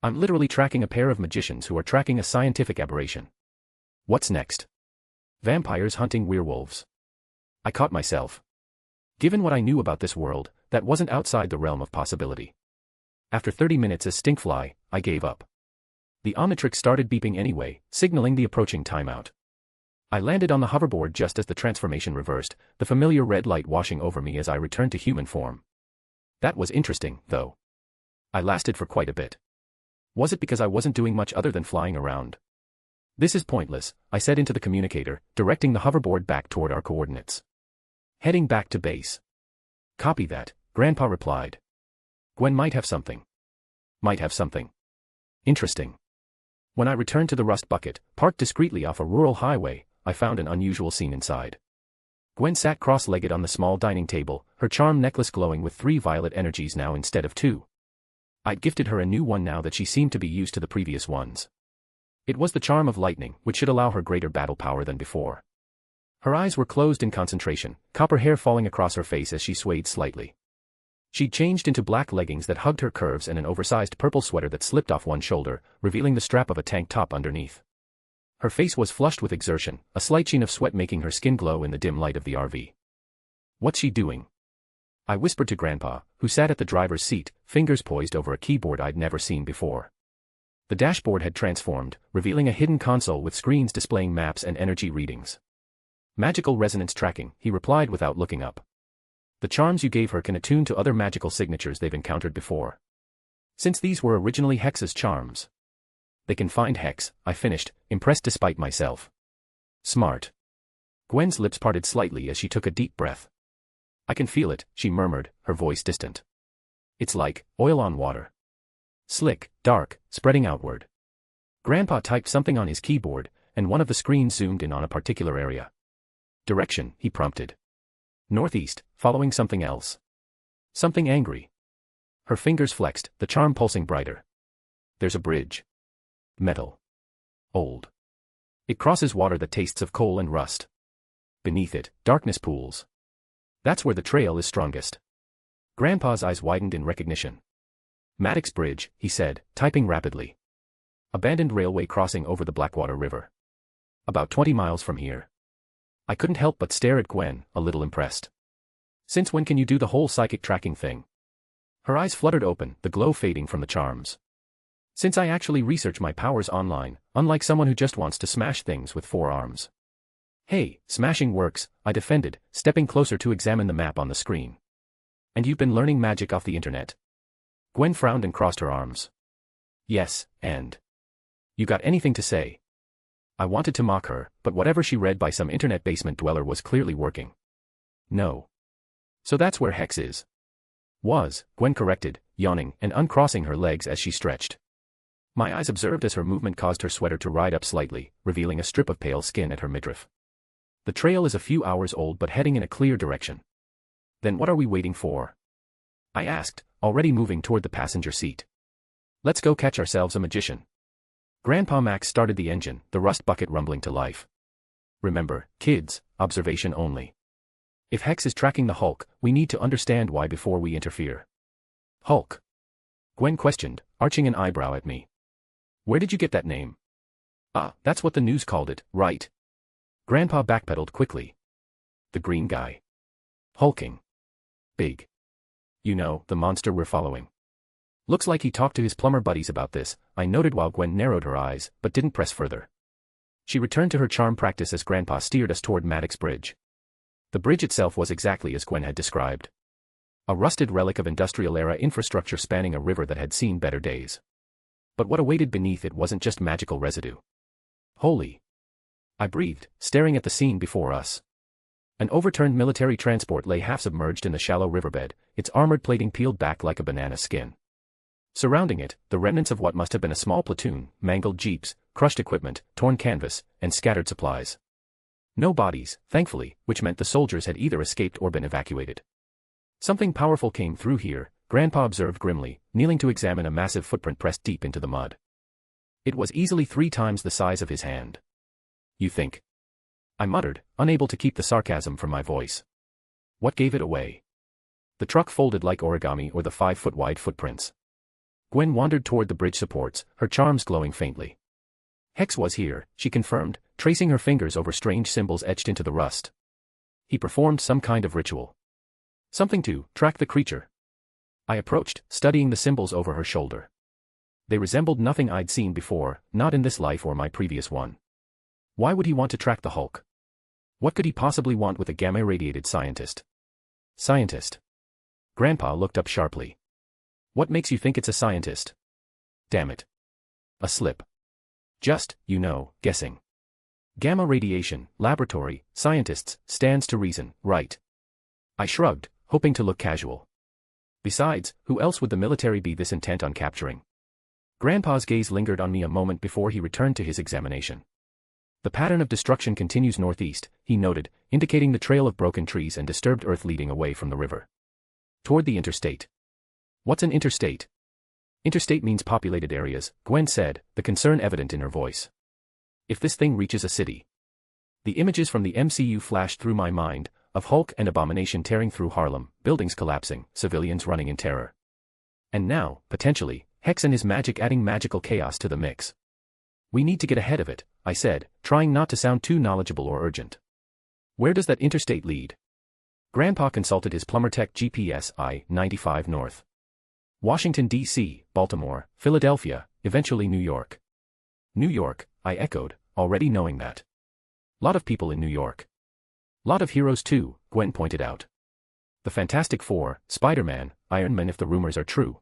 I'm literally tracking a pair of magicians who are tracking a scientific aberration. What's next? Vampires hunting werewolves. I caught myself. Given what I knew about this world, that wasn't outside the realm of possibility. After 30 minutes as Stinkfly, I gave up. The Omnitrix started beeping anyway, signaling the approaching timeout. I landed on the hoverboard just as the transformation reversed, the familiar red light washing over me as I returned to human form. That was interesting, though. I lasted for quite a bit. Was it because I wasn't doing much other than flying around? This is pointless, I said into the communicator, directing the hoverboard back toward our coordinates. Heading back to base. Copy that, Grandpa replied. Gwen might have something. Interesting. When I returned to the rust bucket, parked discreetly off a rural highway, I found an unusual scene inside. Gwen sat cross-legged on the small dining table, her charm necklace glowing with 3 violet energies now instead of 2. I'd gifted her a new one now that she seemed to be used to the previous ones. It was the charm of lightning, which should allow her greater battle power than before. Her eyes were closed in concentration, copper hair falling across her face as she swayed slightly. She'd changed into black leggings that hugged her curves and an oversized purple sweater that slipped off one shoulder, revealing the strap of a tank top underneath. Her face was flushed with exertion, a slight sheen of sweat making her skin glow in the dim light of the RV. What's she doing? I whispered to Grandpa, who sat at the driver's seat, fingers poised over a keyboard I'd never seen before. The dashboard had transformed, revealing a hidden console with screens displaying maps and energy readings. Magical resonance tracking, he replied without looking up. The charms you gave her can attune to other magical signatures they've encountered before. Since these were originally Hex's charms. They can find Hex, I finished, impressed despite myself. Smart. Gwen's lips parted slightly as she took a deep breath. I can feel it, she murmured, her voice distant. It's like oil on water. Slick, dark, spreading outward. Grandpa typed something on his keyboard, and one of the screens zoomed in on a particular area. Direction, he prompted. Northeast, following something else. Something angry. Her fingers flexed, the charm pulsing brighter. There's a bridge. Metal. Old. It crosses water that tastes of coal and rust. Beneath it, darkness pools. That's where the trail is strongest. Grandpa's eyes widened in recognition. Maddox Bridge, he said, typing rapidly. Abandoned railway crossing over the Blackwater River. About 20 miles from here. I couldn't help but stare at Gwen, a little impressed. Since when can you do the whole psychic tracking thing? Her eyes fluttered open, the glow fading from the charms. Since I actually research my powers online, unlike someone who just wants to smash things with 4 arms. Hey, smashing works, I defended, stepping closer to examine the map on the screen. And you've been learning magic off the internet? Gwen frowned and crossed her arms. Yes, and? You got anything to say? I wanted to mock her, but whatever she read by some internet basement dweller was clearly working. No. So that's where Hex is. Was, Gwen corrected, yawning and uncrossing her legs as she stretched. My eyes observed as her movement caused her sweater to ride up slightly, revealing a strip of pale skin at her midriff. The trail is a few hours old but heading in a clear direction. Then what are we waiting for? I asked, already moving toward the passenger seat. Let's go catch ourselves a magician. Grandpa Max started the engine, the rust bucket rumbling to life. Remember, kids, observation only. If Hex is tracking the Hulk, we need to understand why before we interfere. Hulk? Gwen questioned, arching an eyebrow at me. Where did you get that name? Ah, that's what the news called it, right? Grandpa backpedaled quickly. The green guy. Hulking. Big. You know, the monster we're following. Looks like he talked to his plumber buddies about this, I noted while Gwen narrowed her eyes, but didn't press further. She returned to her charm practice as Grandpa steered us toward Maddox Bridge. The bridge itself was exactly as Gwen had described. A rusted relic of industrial-era infrastructure spanning a river that had seen better days. But what awaited beneath it wasn't just magical residue. Holy! I breathed, staring at the scene before us. An overturned military transport lay half-submerged in the shallow riverbed, its armored plating peeled back like a banana skin. Surrounding it, the remnants of what must have been a small platoon, mangled jeeps, crushed equipment, torn canvas, and scattered supplies. No bodies, thankfully, which meant the soldiers had either escaped or been evacuated. Something powerful came through here, Grandpa observed grimly, kneeling to examine a massive footprint pressed deep into the mud. It was easily 3 times the size of his hand. You think? I muttered, unable to keep the sarcasm from my voice. What gave it away? The truck folded like origami or the 5-foot-wide footprints. Gwen wandered toward the bridge supports, her charms glowing faintly. Hex was here, she confirmed, tracing her fingers over strange symbols etched into the rust. He performed some kind of ritual. Something to track the creature. I approached, studying the symbols over her shoulder. They resembled nothing I'd seen before, not in this life or my previous one. Why would he want to track the Hulk? What could he possibly want with a gamma-irradiated scientist? Scientist? Grandpa looked up sharply. What makes you think it's a scientist? Damn it. A slip. Just, you know, guessing. Gamma radiation, laboratory, scientists, stands to reason, right? I shrugged, hoping to look casual. Besides, who else would the military be this intent on capturing? Grandpa's gaze lingered on me a moment before he returned to his examination. The pattern of destruction continues northeast, he noted, indicating the trail of broken trees and disturbed earth leading away from the river. Toward the interstate. What's an interstate? Interstate means populated areas, Gwen said, the concern evident in her voice. If this thing reaches a city. The images from the MCU flashed through my mind, of Hulk and Abomination tearing through Harlem, buildings collapsing, civilians running in terror. And now, potentially, Hex and his magic adding magical chaos to the mix. We need to get ahead of it, I said, trying not to sound too knowledgeable or urgent. Where does that interstate lead? Grandpa consulted his PlumberTech GPS I-95 North. Washington, D.C., Baltimore, Philadelphia, eventually New York. New York, I echoed, already knowing that. Lot of people in New York. Lot of heroes too, Gwen pointed out. The Fantastic Four, Spider-Man, Iron Man if the rumors are true.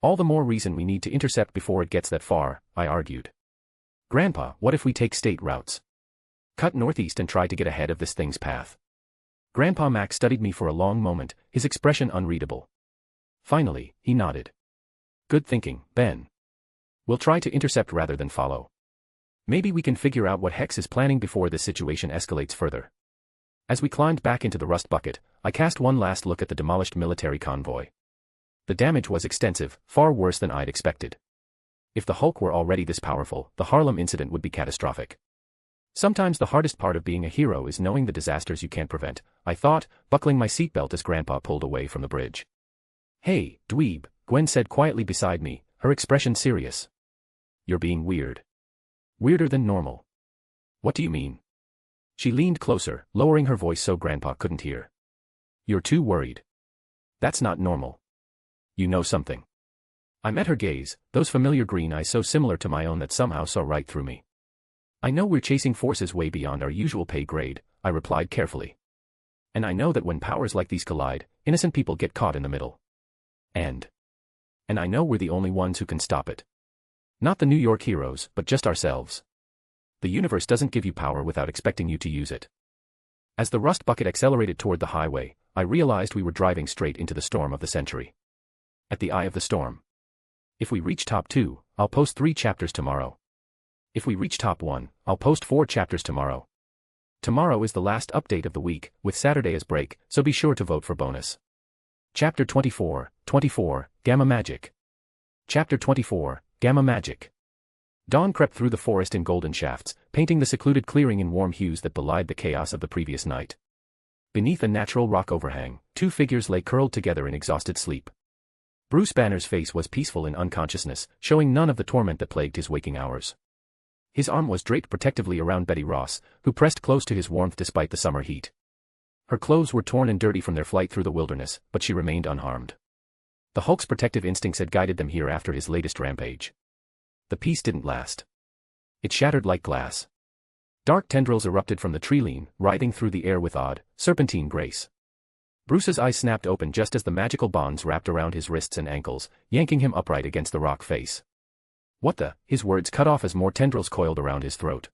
All the more reason we need to intercept before it gets that far, I argued. Grandpa, what if we take state routes? Cut northeast and try to get ahead of this thing's path. Grandpa Mac studied me for a long moment, his expression unreadable. Finally, he nodded. Good thinking, Ben. We'll try to intercept rather than follow. Maybe we can figure out what Hex is planning before this situation escalates further. As we climbed back into the rust bucket, I cast one last look at the demolished military convoy. The damage was extensive, far worse than I'd expected. If the Hulk were already this powerful, the Harlem incident would be catastrophic. Sometimes the hardest part of being a hero is knowing the disasters you can't prevent, I thought, buckling my seatbelt as Grandpa pulled away from the bridge. Hey, dweeb, Gwen said quietly beside me, her expression serious. You're being weird. Weirder than normal. What do you mean? She leaned closer, lowering her voice so Grandpa couldn't hear. You're too worried. That's not normal. You know something. I met her gaze, those familiar green eyes so similar to my own that somehow saw right through me. I know we're chasing forces way beyond our usual pay grade, I replied carefully. And I know that when powers like these collide, innocent people get caught in the middle. And I know we're the only ones who can stop it. Not the New York heroes, but just ourselves. The universe doesn't give you power without expecting you to use it. As the rust bucket accelerated toward the highway, I realized we were driving straight into the storm of the century. At the eye of the storm. If we reach top 2, I'll post 3 chapters tomorrow. If we reach top 1, I'll post 4 chapters tomorrow. Tomorrow is the last update of the week, with Saturday as break, so be sure to vote for bonus. Chapter 24, Gamma Magic. Chapter 24, Gamma Magic. Dawn crept through the forest in golden shafts, painting the secluded clearing in warm hues that belied the chaos of the previous night. Beneath a natural rock overhang, 2 figures lay curled together in exhausted sleep. Bruce Banner's face was peaceful in unconsciousness, showing none of the torment that plagued his waking hours. His arm was draped protectively around Betty Ross, who pressed close to his warmth despite the summer heat. Her clothes were torn and dirty from their flight through the wilderness, but she remained unharmed. The Hulk's protective instincts had guided them here after his latest rampage. The peace didn't last. It shattered like glass. Dark tendrils erupted from the tree-line, writhing through the air with odd, serpentine grace. Bruce's eyes snapped open just as the magical bonds wrapped around his wrists and ankles, yanking him upright against the rock face. What the? His words cut off as more tendrils coiled around his throat.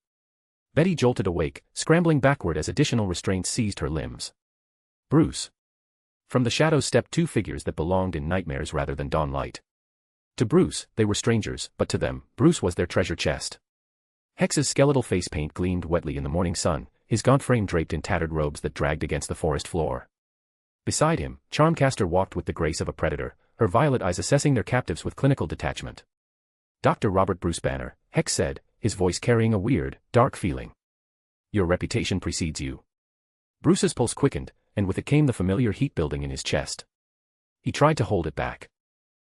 Betty jolted awake, scrambling backward as additional restraints seized her limbs. Bruce. From the shadows stepped 2 figures that belonged in nightmares rather than dawnlight. To Bruce, they were strangers, but to them, Bruce was their treasure chest. Hex's skeletal face paint gleamed wetly in the morning sun, his gaunt frame draped in tattered robes that dragged against the forest floor. Beside him, Charmcaster walked with the grace of a predator, her violet eyes assessing their captives with clinical detachment. Dr. Robert Bruce Banner, Hex said, his voice carrying a weird, dark feeling. Your reputation precedes you. Bruce's pulse quickened, and with it came the familiar heat building in his chest. He tried to hold it back.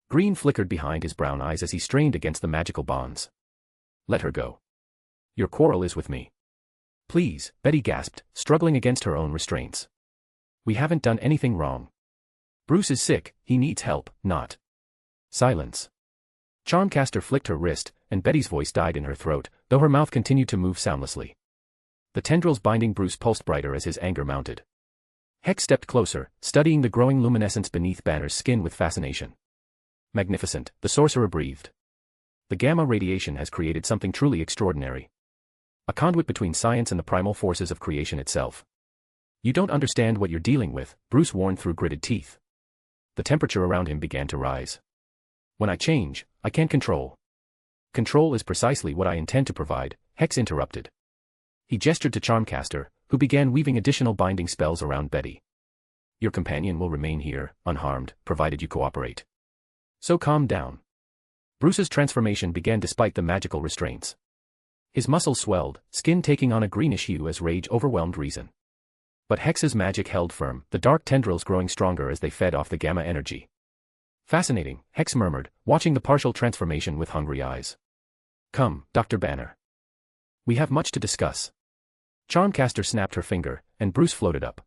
Green flickered behind his brown eyes as he strained against the magical bonds. Let her go. Your quarrel is with me. Please, Betty gasped, struggling against her own restraints. We haven't done anything wrong. Bruce is sick, he needs help, not. Silence. Charmcaster flicked her wrist, and Betty's voice died in her throat, though her mouth continued to move soundlessly. The tendrils binding Bruce pulsed brighter as his anger mounted. Hex stepped closer, studying the growing luminescence beneath Banner's skin with fascination. Magnificent, the sorcerer breathed. The gamma radiation has created something truly extraordinary. A conduit between science and the primal forces of creation itself. You don't understand what you're dealing with, Bruce warned through gritted teeth. The temperature around him began to rise. When I change, I can't control. Control is precisely what I intend to provide, Hex interrupted. He gestured to Charmcaster, who began weaving additional binding spells around Betty. Your companion will remain here, unharmed, provided you cooperate. So calm down. Bruce's transformation began despite the magical restraints. His muscles swelled, skin taking on a greenish hue as rage overwhelmed reason. But Hex's magic held firm, the dark tendrils growing stronger as they fed off the gamma energy. Fascinating, Hex murmured, watching the partial transformation with hungry eyes. Come, Dr. Banner. We have much to discuss. Charmcaster snapped her finger, and Bruce floated up.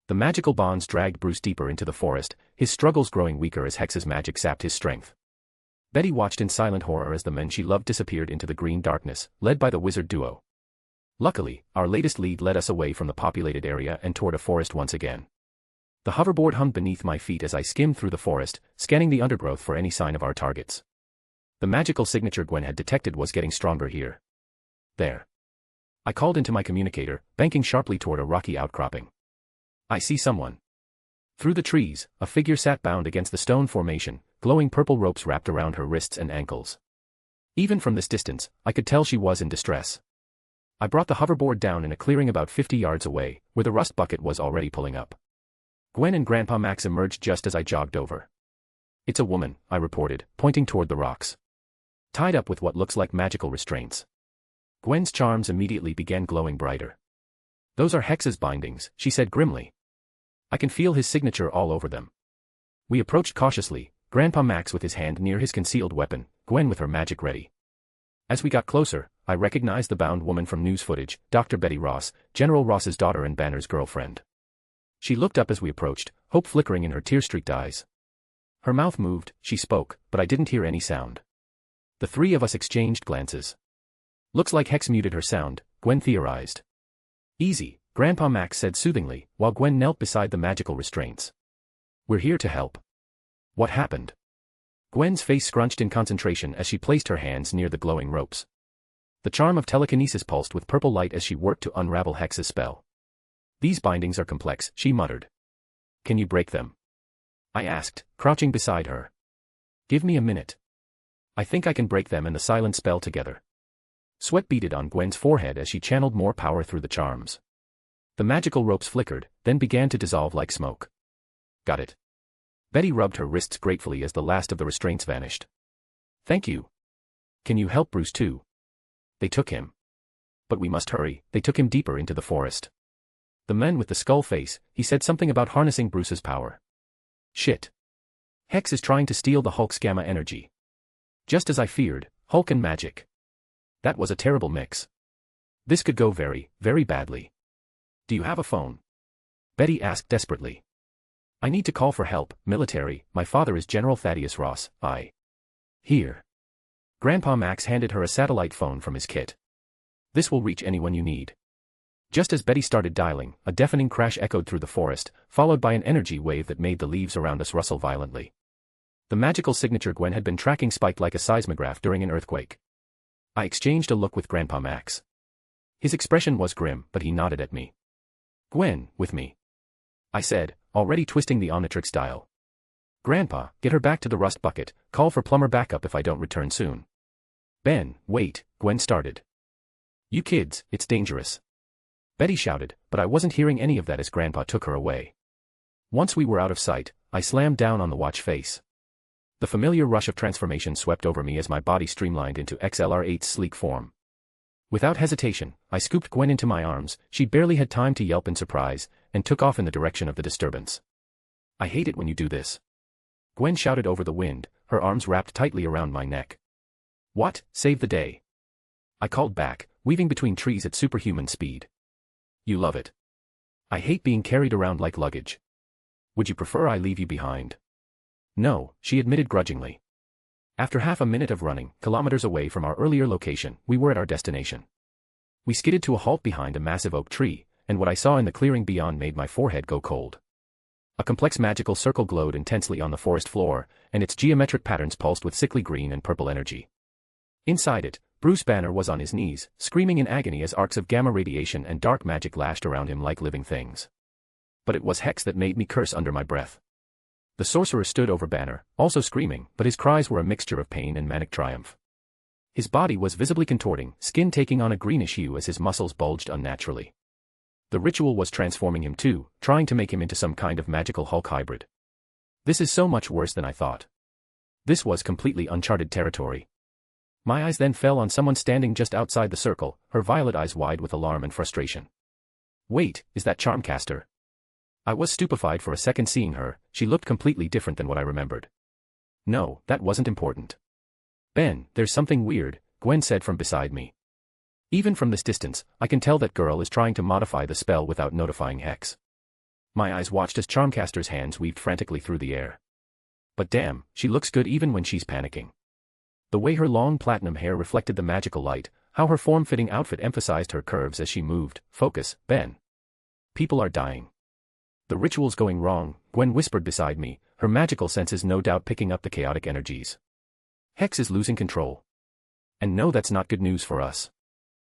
The magical bonds dragged Bruce deeper into the forest, his struggles growing weaker as Hex's magic sapped his strength. Betty watched in silent horror as the men she loved disappeared into the green darkness, led by the wizard duo. Luckily, our latest lead led us away from the populated area and toward a forest once again. The hoverboard hummed beneath my feet as I skimmed through the forest, scanning the undergrowth for any sign of our targets. The magical signature Gwen had detected was getting stronger here. There. I called into my communicator, banking sharply toward a rocky outcropping. I see someone. Through the trees, a figure sat bound against the stone formation, glowing purple ropes wrapped around her wrists and ankles. Even from this distance, I could tell she was in distress. I brought the hoverboard down in a clearing about 50 yards away, where the rust bucket was already pulling up. Gwen and Grandpa Max emerged just as I jogged over. It's a woman, I reported, pointing toward the rocks. Tied up with what looks like magical restraints. Gwen's charms immediately began glowing brighter. Those are Hex's bindings, she said grimly. I can feel his signature all over them. We approached cautiously, Grandpa Max with his hand near his concealed weapon, Gwen with her magic ready. As we got closer, I recognized the bound woman from news footage, Dr. Betty Ross, General Ross's daughter and Banner's girlfriend. She looked up as we approached, hope flickering in her tear-streaked eyes. Her mouth moved, she spoke, but I didn't hear any sound. The three of us exchanged glances. Looks like Hex muted her sound, Gwen theorized. Easy, Grandpa Max said soothingly, while Gwen knelt beside the magical restraints. We're here to help. What happened? Gwen's face scrunched in concentration as she placed her hands near the glowing ropes. The charm of telekinesis pulsed with purple light as she worked to unravel Hex's spell. These bindings are complex, she muttered. Can you break them? I asked, crouching beside her. Give me a minute. I think I can break them and the silent spell together. Sweat beaded on Gwen's forehead as she channeled more power through the charms. The magical ropes flickered, then began to dissolve like smoke. Got it. Betty rubbed her wrists gratefully as the last of the restraints vanished. Thank you. Can you help Bruce too? They took him. But we must hurry, they took him deeper into the forest. The man with the skull face, he said something about harnessing Bruce's power. Shit. Hex is trying to steal the Hulk's gamma energy. Just as I feared, Hulk and magic. That was a terrible mix. This could go very, very badly. Do you have a phone? Betty asked desperately. I need to call for help, military, my father is General Thaddeus Ross, Here. Grandpa Max handed her a satellite phone from his kit. This will reach anyone you need. Just as Betty started dialing, a deafening crash echoed through the forest, followed by an energy wave that made the leaves around us rustle violently. The magical signature Gwen had been tracking spiked like a seismograph during an earthquake. I exchanged a look with Grandpa Max. His expression was grim, but he nodded at me. Gwen, with me. I said, already twisting the Omnitrix dial. Grandpa, get her back to the rust bucket, call for plumber backup if I don't return soon. Ben, wait, Gwen started. You kids, it's dangerous. Betty shouted, but I wasn't hearing any of that as Grandpa took her away. Once we were out of sight, I slammed down on the watch face. The familiar rush of transformation swept over me as my body streamlined into XLR8's sleek form. Without hesitation, I scooped Gwen into my arms, she barely had time to yelp in surprise, and took off in the direction of the disturbance. I hate it when you do this. Gwen shouted over the wind, her arms wrapped tightly around my neck. What, save the day? I called back, weaving between trees at superhuman speed. You love it. I hate being carried around like luggage. Would you prefer I leave you behind? No, she admitted grudgingly. After half a minute of running, kilometers away from our earlier location, we were at our destination. We skidded to a halt behind a massive oak tree, and what I saw in the clearing beyond made my forehead go cold. A complex magical circle glowed intensely on the forest floor, and its geometric patterns pulsed with sickly green and purple energy. Inside it, Bruce Banner was on his knees, screaming in agony as arcs of gamma radiation and dark magic lashed around him like living things. But it was Hex that made me curse under my breath. The sorcerer stood over Banner, also screaming, but his cries were a mixture of pain and manic triumph. His body was visibly contorting, skin taking on a greenish hue as his muscles bulged unnaturally. The ritual was transforming him too, trying to make him into some kind of magical Hulk hybrid. This is so much worse than I thought. This was completely uncharted territory. My eyes then fell on someone standing just outside the circle, her violet eyes wide with alarm and frustration. Wait, is that Charmcaster? I was stupefied for a second seeing her, she looked completely different than what I remembered. No, that wasn't important. Ben, there's something weird, Gwen said from beside me. Even from this distance, I can tell that girl is trying to modify the spell without notifying Hex. My eyes watched as Charmcaster's hands weaved frantically through the air. But damn, she looks good even when she's panicking. The way her long platinum hair reflected the magical light, how her form-fitting outfit emphasized her curves as she moved. Focus, Ben. People are dying. The ritual's going wrong, Gwen whispered beside me, her magical senses no doubt picking up the chaotic energies. Hex is losing control. And no, that's not good news for us.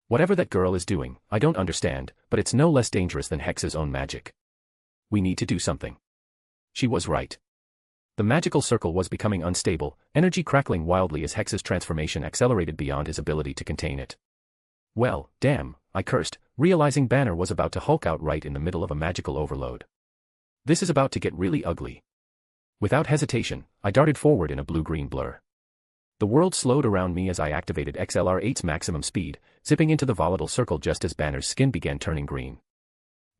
Whatever that girl is doing, I don't understand, but it's no less dangerous than Hex's own magic. We need to do something. She was right. The magical circle was becoming unstable, energy crackling wildly as Hex's transformation accelerated beyond his ability to contain it. Well, damn, I cursed, realizing Banner was about to hulk out right in the middle of a magical overload. This is about to get really ugly. Without hesitation, I darted forward in a blue-green blur. The world slowed around me as I activated XLR8's maximum speed, zipping into the volatile circle just as Banner's skin began turning green.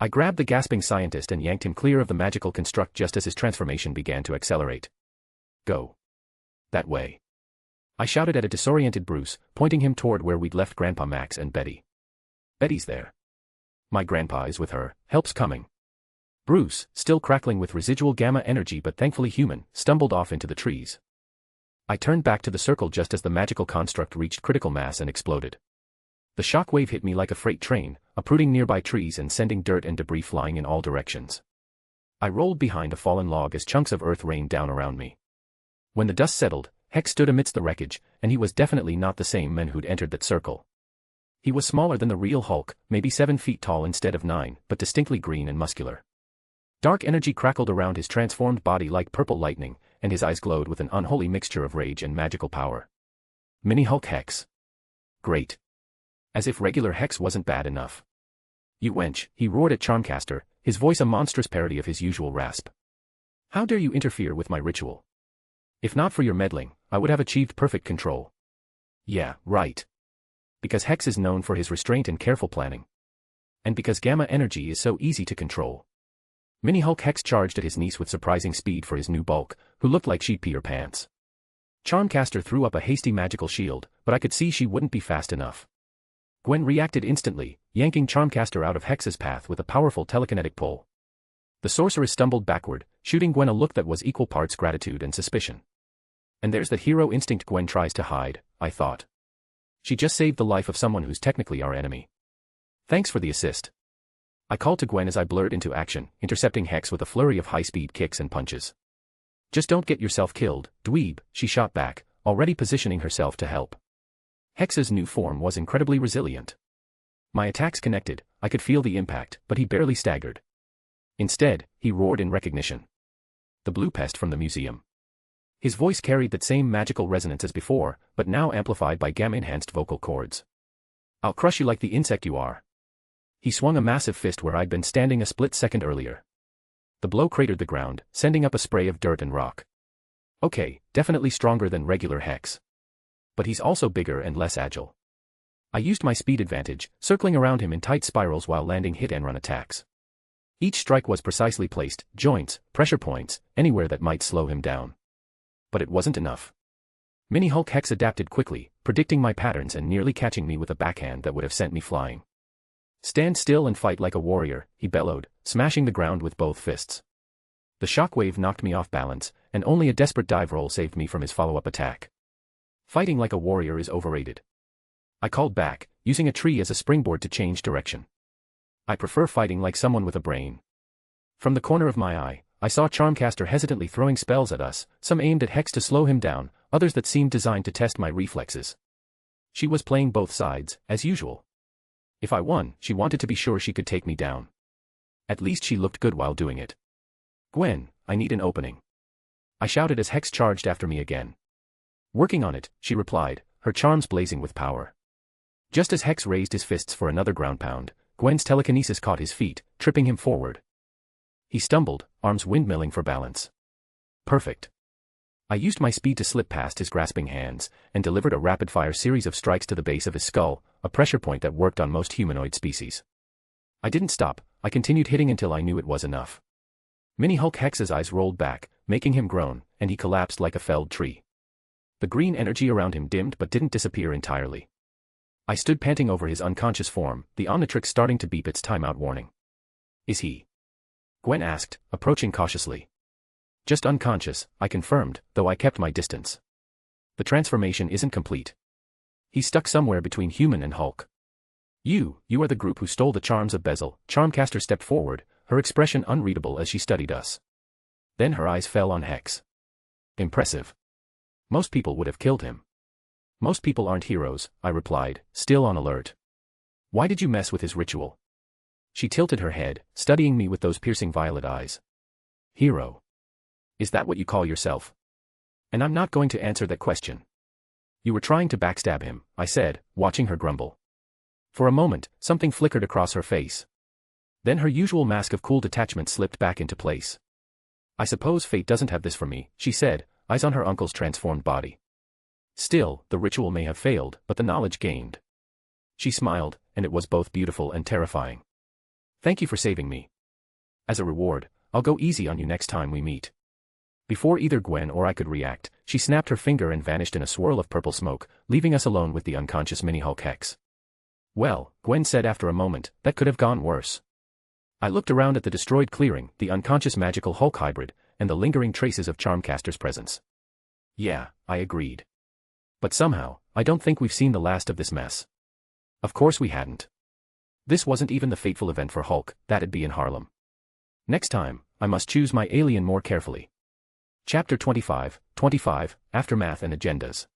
I grabbed the gasping scientist and yanked him clear of the magical construct just as his transformation began to accelerate. Go. That way. I shouted at a disoriented Bruce, pointing him toward where we'd left Grandpa Max and Betty. Betty's there. My grandpa is with her, help's coming. Bruce, still crackling with residual gamma energy but thankfully human, stumbled off into the trees. I turned back to the circle just as the magical construct reached critical mass and exploded. The shockwave hit me like a freight train, uprooting nearby trees and sending dirt and debris flying in all directions. I rolled behind a fallen log as chunks of earth rained down around me. When the dust settled, Hex stood amidst the wreckage, and he was definitely not the same man who'd entered that circle. He was smaller than the real Hulk, maybe 7 feet tall instead of 9, but distinctly green and muscular. Dark energy crackled around his transformed body like purple lightning, and his eyes glowed with an unholy mixture of rage and magical power. Mini-Hulk Hex. Great. As if regular Hex wasn't bad enough. You wench, he roared at Charmcaster, his voice a monstrous parody of his usual rasp. How dare you interfere with my ritual? If not for your meddling, I would have achieved perfect control. Yeah, right. Because Hex is known for his restraint and careful planning. And because gamma energy is so easy to control. Mini-Hulk Hex charged at his niece with surprising speed for his new bulk, who looked like she'd pee her pants. Charmcaster threw up a hasty magical shield, but I could see she wouldn't be fast enough. Gwen reacted instantly, yanking Charmcaster out of Hex's path with a powerful telekinetic pull. The sorceress stumbled backward, shooting Gwen a look that was equal parts gratitude and suspicion. And there's that hero instinct Gwen tries to hide, I thought. She just saved the life of someone who's technically our enemy. Thanks for the assist. I called to Gwen as I blurred into action, intercepting Hex with a flurry of high-speed kicks and punches. Just don't get yourself killed, dweeb, she shot back, already positioning herself to help. Hex's new form was incredibly resilient. My attacks connected, I could feel the impact, but he barely staggered. Instead, he roared in recognition. The blue pest from the museum. His voice carried that same magical resonance as before, but now amplified by gamma-enhanced vocal cords. I'll crush you like the insect you are. He swung a massive fist where I'd been standing a split second earlier. The blow cratered the ground, sending up a spray of dirt and rock. Okay, definitely stronger than regular Hex. But he's also bigger and less agile. I used my speed advantage, circling around him in tight spirals while landing hit-and-run attacks. Each strike was precisely placed, joints, pressure points, anywhere that might slow him down. But it wasn't enough. Mini-Hulk Hex adapted quickly, predicting my patterns and nearly catching me with a backhand that would have sent me flying. Stand still and fight like a warrior, he bellowed, smashing the ground with both fists. The shockwave knocked me off balance, and only a desperate dive roll saved me from his follow-up attack. Fighting like a warrior is overrated. I called back, using a tree as a springboard to change direction. I prefer fighting like someone with a brain. From the corner of my eye, I saw Charmcaster hesitantly throwing spells at us, some aimed at Hex to slow him down, others that seemed designed to test my reflexes. She was playing both sides, as usual. If I won, she wanted to be sure she could take me down. At least she looked good while doing it. Gwen, I need an opening. I shouted as Hex charged after me again. Working on it, she replied, her charms blazing with power. Just as Hex raised his fists for another ground pound, Gwen's telekinesis caught his feet, tripping him forward. He stumbled, arms windmilling for balance. Perfect. I used my speed to slip past his grasping hands, and delivered a rapid-fire series of strikes to the base of his skull, a pressure point that worked on most humanoid species. I didn't stop, I continued hitting until I knew it was enough. Mini-Hulk Hex's eyes rolled back, making him groan, and he collapsed like a felled tree. The green energy around him dimmed but didn't disappear entirely. I stood panting over his unconscious form, the Omnitrix starting to beep its timeout warning. Is he? Gwen asked, approaching cautiously. Just unconscious, I confirmed, though I kept my distance. The transformation isn't complete. He's stuck somewhere between human and Hulk. You are the group who stole the charms of Bezel. Charmcaster stepped forward, her expression unreadable as she studied us. Then her eyes fell on Hex. Impressive. Most people would have killed him. Most people aren't heroes, I replied, still on alert. Why did you mess with his ritual? She tilted her head, studying me with those piercing violet eyes. Hero. Is that what you call yourself? And I'm not going to answer that question. You were trying to backstab him, I said, watching her grumble. For a moment, something flickered across her face. Then her usual mask of cool detachment slipped back into place. I suppose fate doesn't have this for me, she said, eyes on her uncle's transformed body. Still, the ritual may have failed, but the knowledge gained. She smiled, and it was both beautiful and terrifying. Thank you for saving me. As a reward, I'll go easy on you next time we meet. Before either Gwen or I could react, she snapped her finger and vanished in a swirl of purple smoke, leaving us alone with the unconscious mini-Hulk Hex. Well, Gwen said after a moment, that could have gone worse. I looked around at the destroyed clearing, the unconscious magical Hulk hybrid, and the lingering traces of Charmcaster's presence. Yeah, I agreed. But somehow, I don't think we've seen the last of this mess. Of course we hadn't. This wasn't even the fateful event for Hulk, that'd be in Harlem. Next time, I must choose my alien more carefully. Chapter 25, Aftermath and Agendas.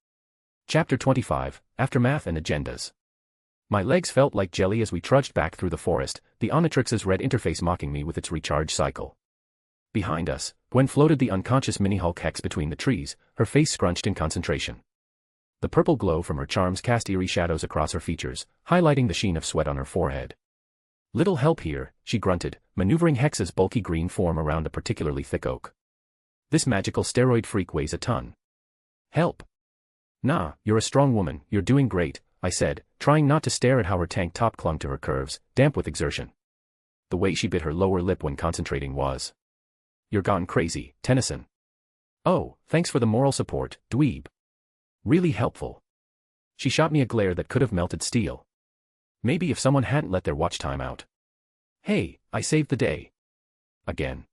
Chapter 25, Aftermath and Agendas. My legs felt like jelly as we trudged back through the forest, the Omnitrix's red interface mocking me with its recharge cycle. Behind us, Gwen floated the unconscious mini-Hulk Hex between the trees, her face scrunched in concentration. The purple glow from her charms cast eerie shadows across her features, highlighting the sheen of sweat on her forehead. Little help here, she grunted, maneuvering Hex's bulky green form around a particularly thick oak. This magical steroid freak weighs a ton. Help. Nah, you're a strong woman, you're doing great, I said, trying not to stare at how her tank top clung to her curves, damp with exertion. The way she bit her lower lip when concentrating was. You're gone crazy, Tennyson. Oh, thanks for the moral support, dweeb. Really helpful. She shot me a glare that could have melted steel. Maybe if someone hadn't let their watch time out. Hey, I saved the day. Again.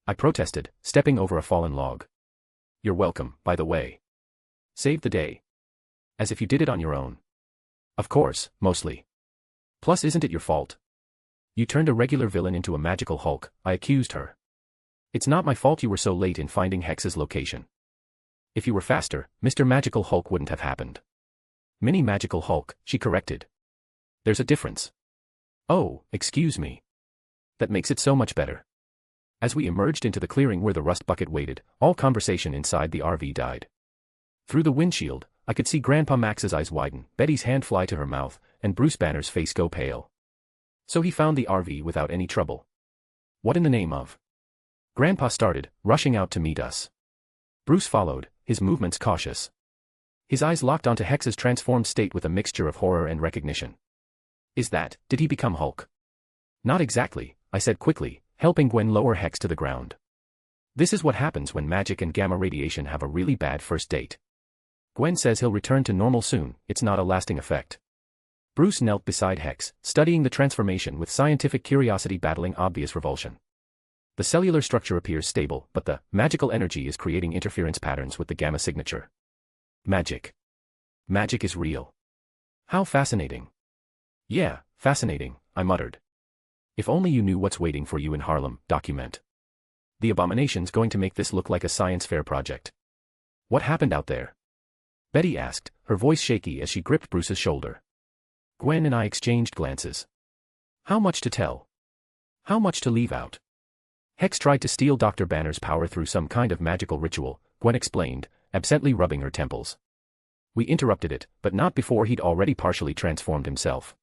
I protested, stepping over a fallen log. You're welcome, by the way. Saved the day. As if you did it on your own. Of course, mostly. Plus isn't it your fault? You turned a regular villain into a magical Hulk, I accused her. It's not my fault you were so late in finding Hex's location. If you were faster, Mr. Magical Hulk wouldn't have happened. Mini Magical Hulk, she corrected. There's a difference. Oh, excuse me. That makes it so much better. As we emerged into the clearing where the rust bucket waited, all conversation inside the RV died. Through the windshield, I could see Grandpa Max's eyes widen, Betty's hand fly to her mouth, and Bruce Banner's face go pale. So he found the RV without any trouble. What in the name of? Grandpa started, rushing out to meet us. Bruce followed, his movements cautious. His eyes locked onto Hex's transformed state with a mixture of horror and recognition. Did he become Hulk? Not exactly, I said quickly, helping Gwen lower Hex to the ground. This is what happens when magic and gamma radiation have a really bad first date. Gwen says he'll return to normal soon, it's not a lasting effect. Bruce knelt beside Hex, studying the transformation with scientific curiosity battling obvious revulsion. The cellular structure appears stable, but the magical energy is creating interference patterns with the gamma signature. Magic. Magic is real. How fascinating. Yeah, fascinating, I muttered. If only you knew what's waiting for you in Harlem, document. The abomination's going to make this look like a science fair project. What happened out there? Betty asked, her voice shaky as she gripped Bruce's shoulder. Gwen and I exchanged glances. How much to tell? How much to leave out? Hex tried to steal Dr. Banner's power through some kind of magical ritual, Gwen explained, absently rubbing her temples. We interrupted it, but not before he'd already partially transformed himself.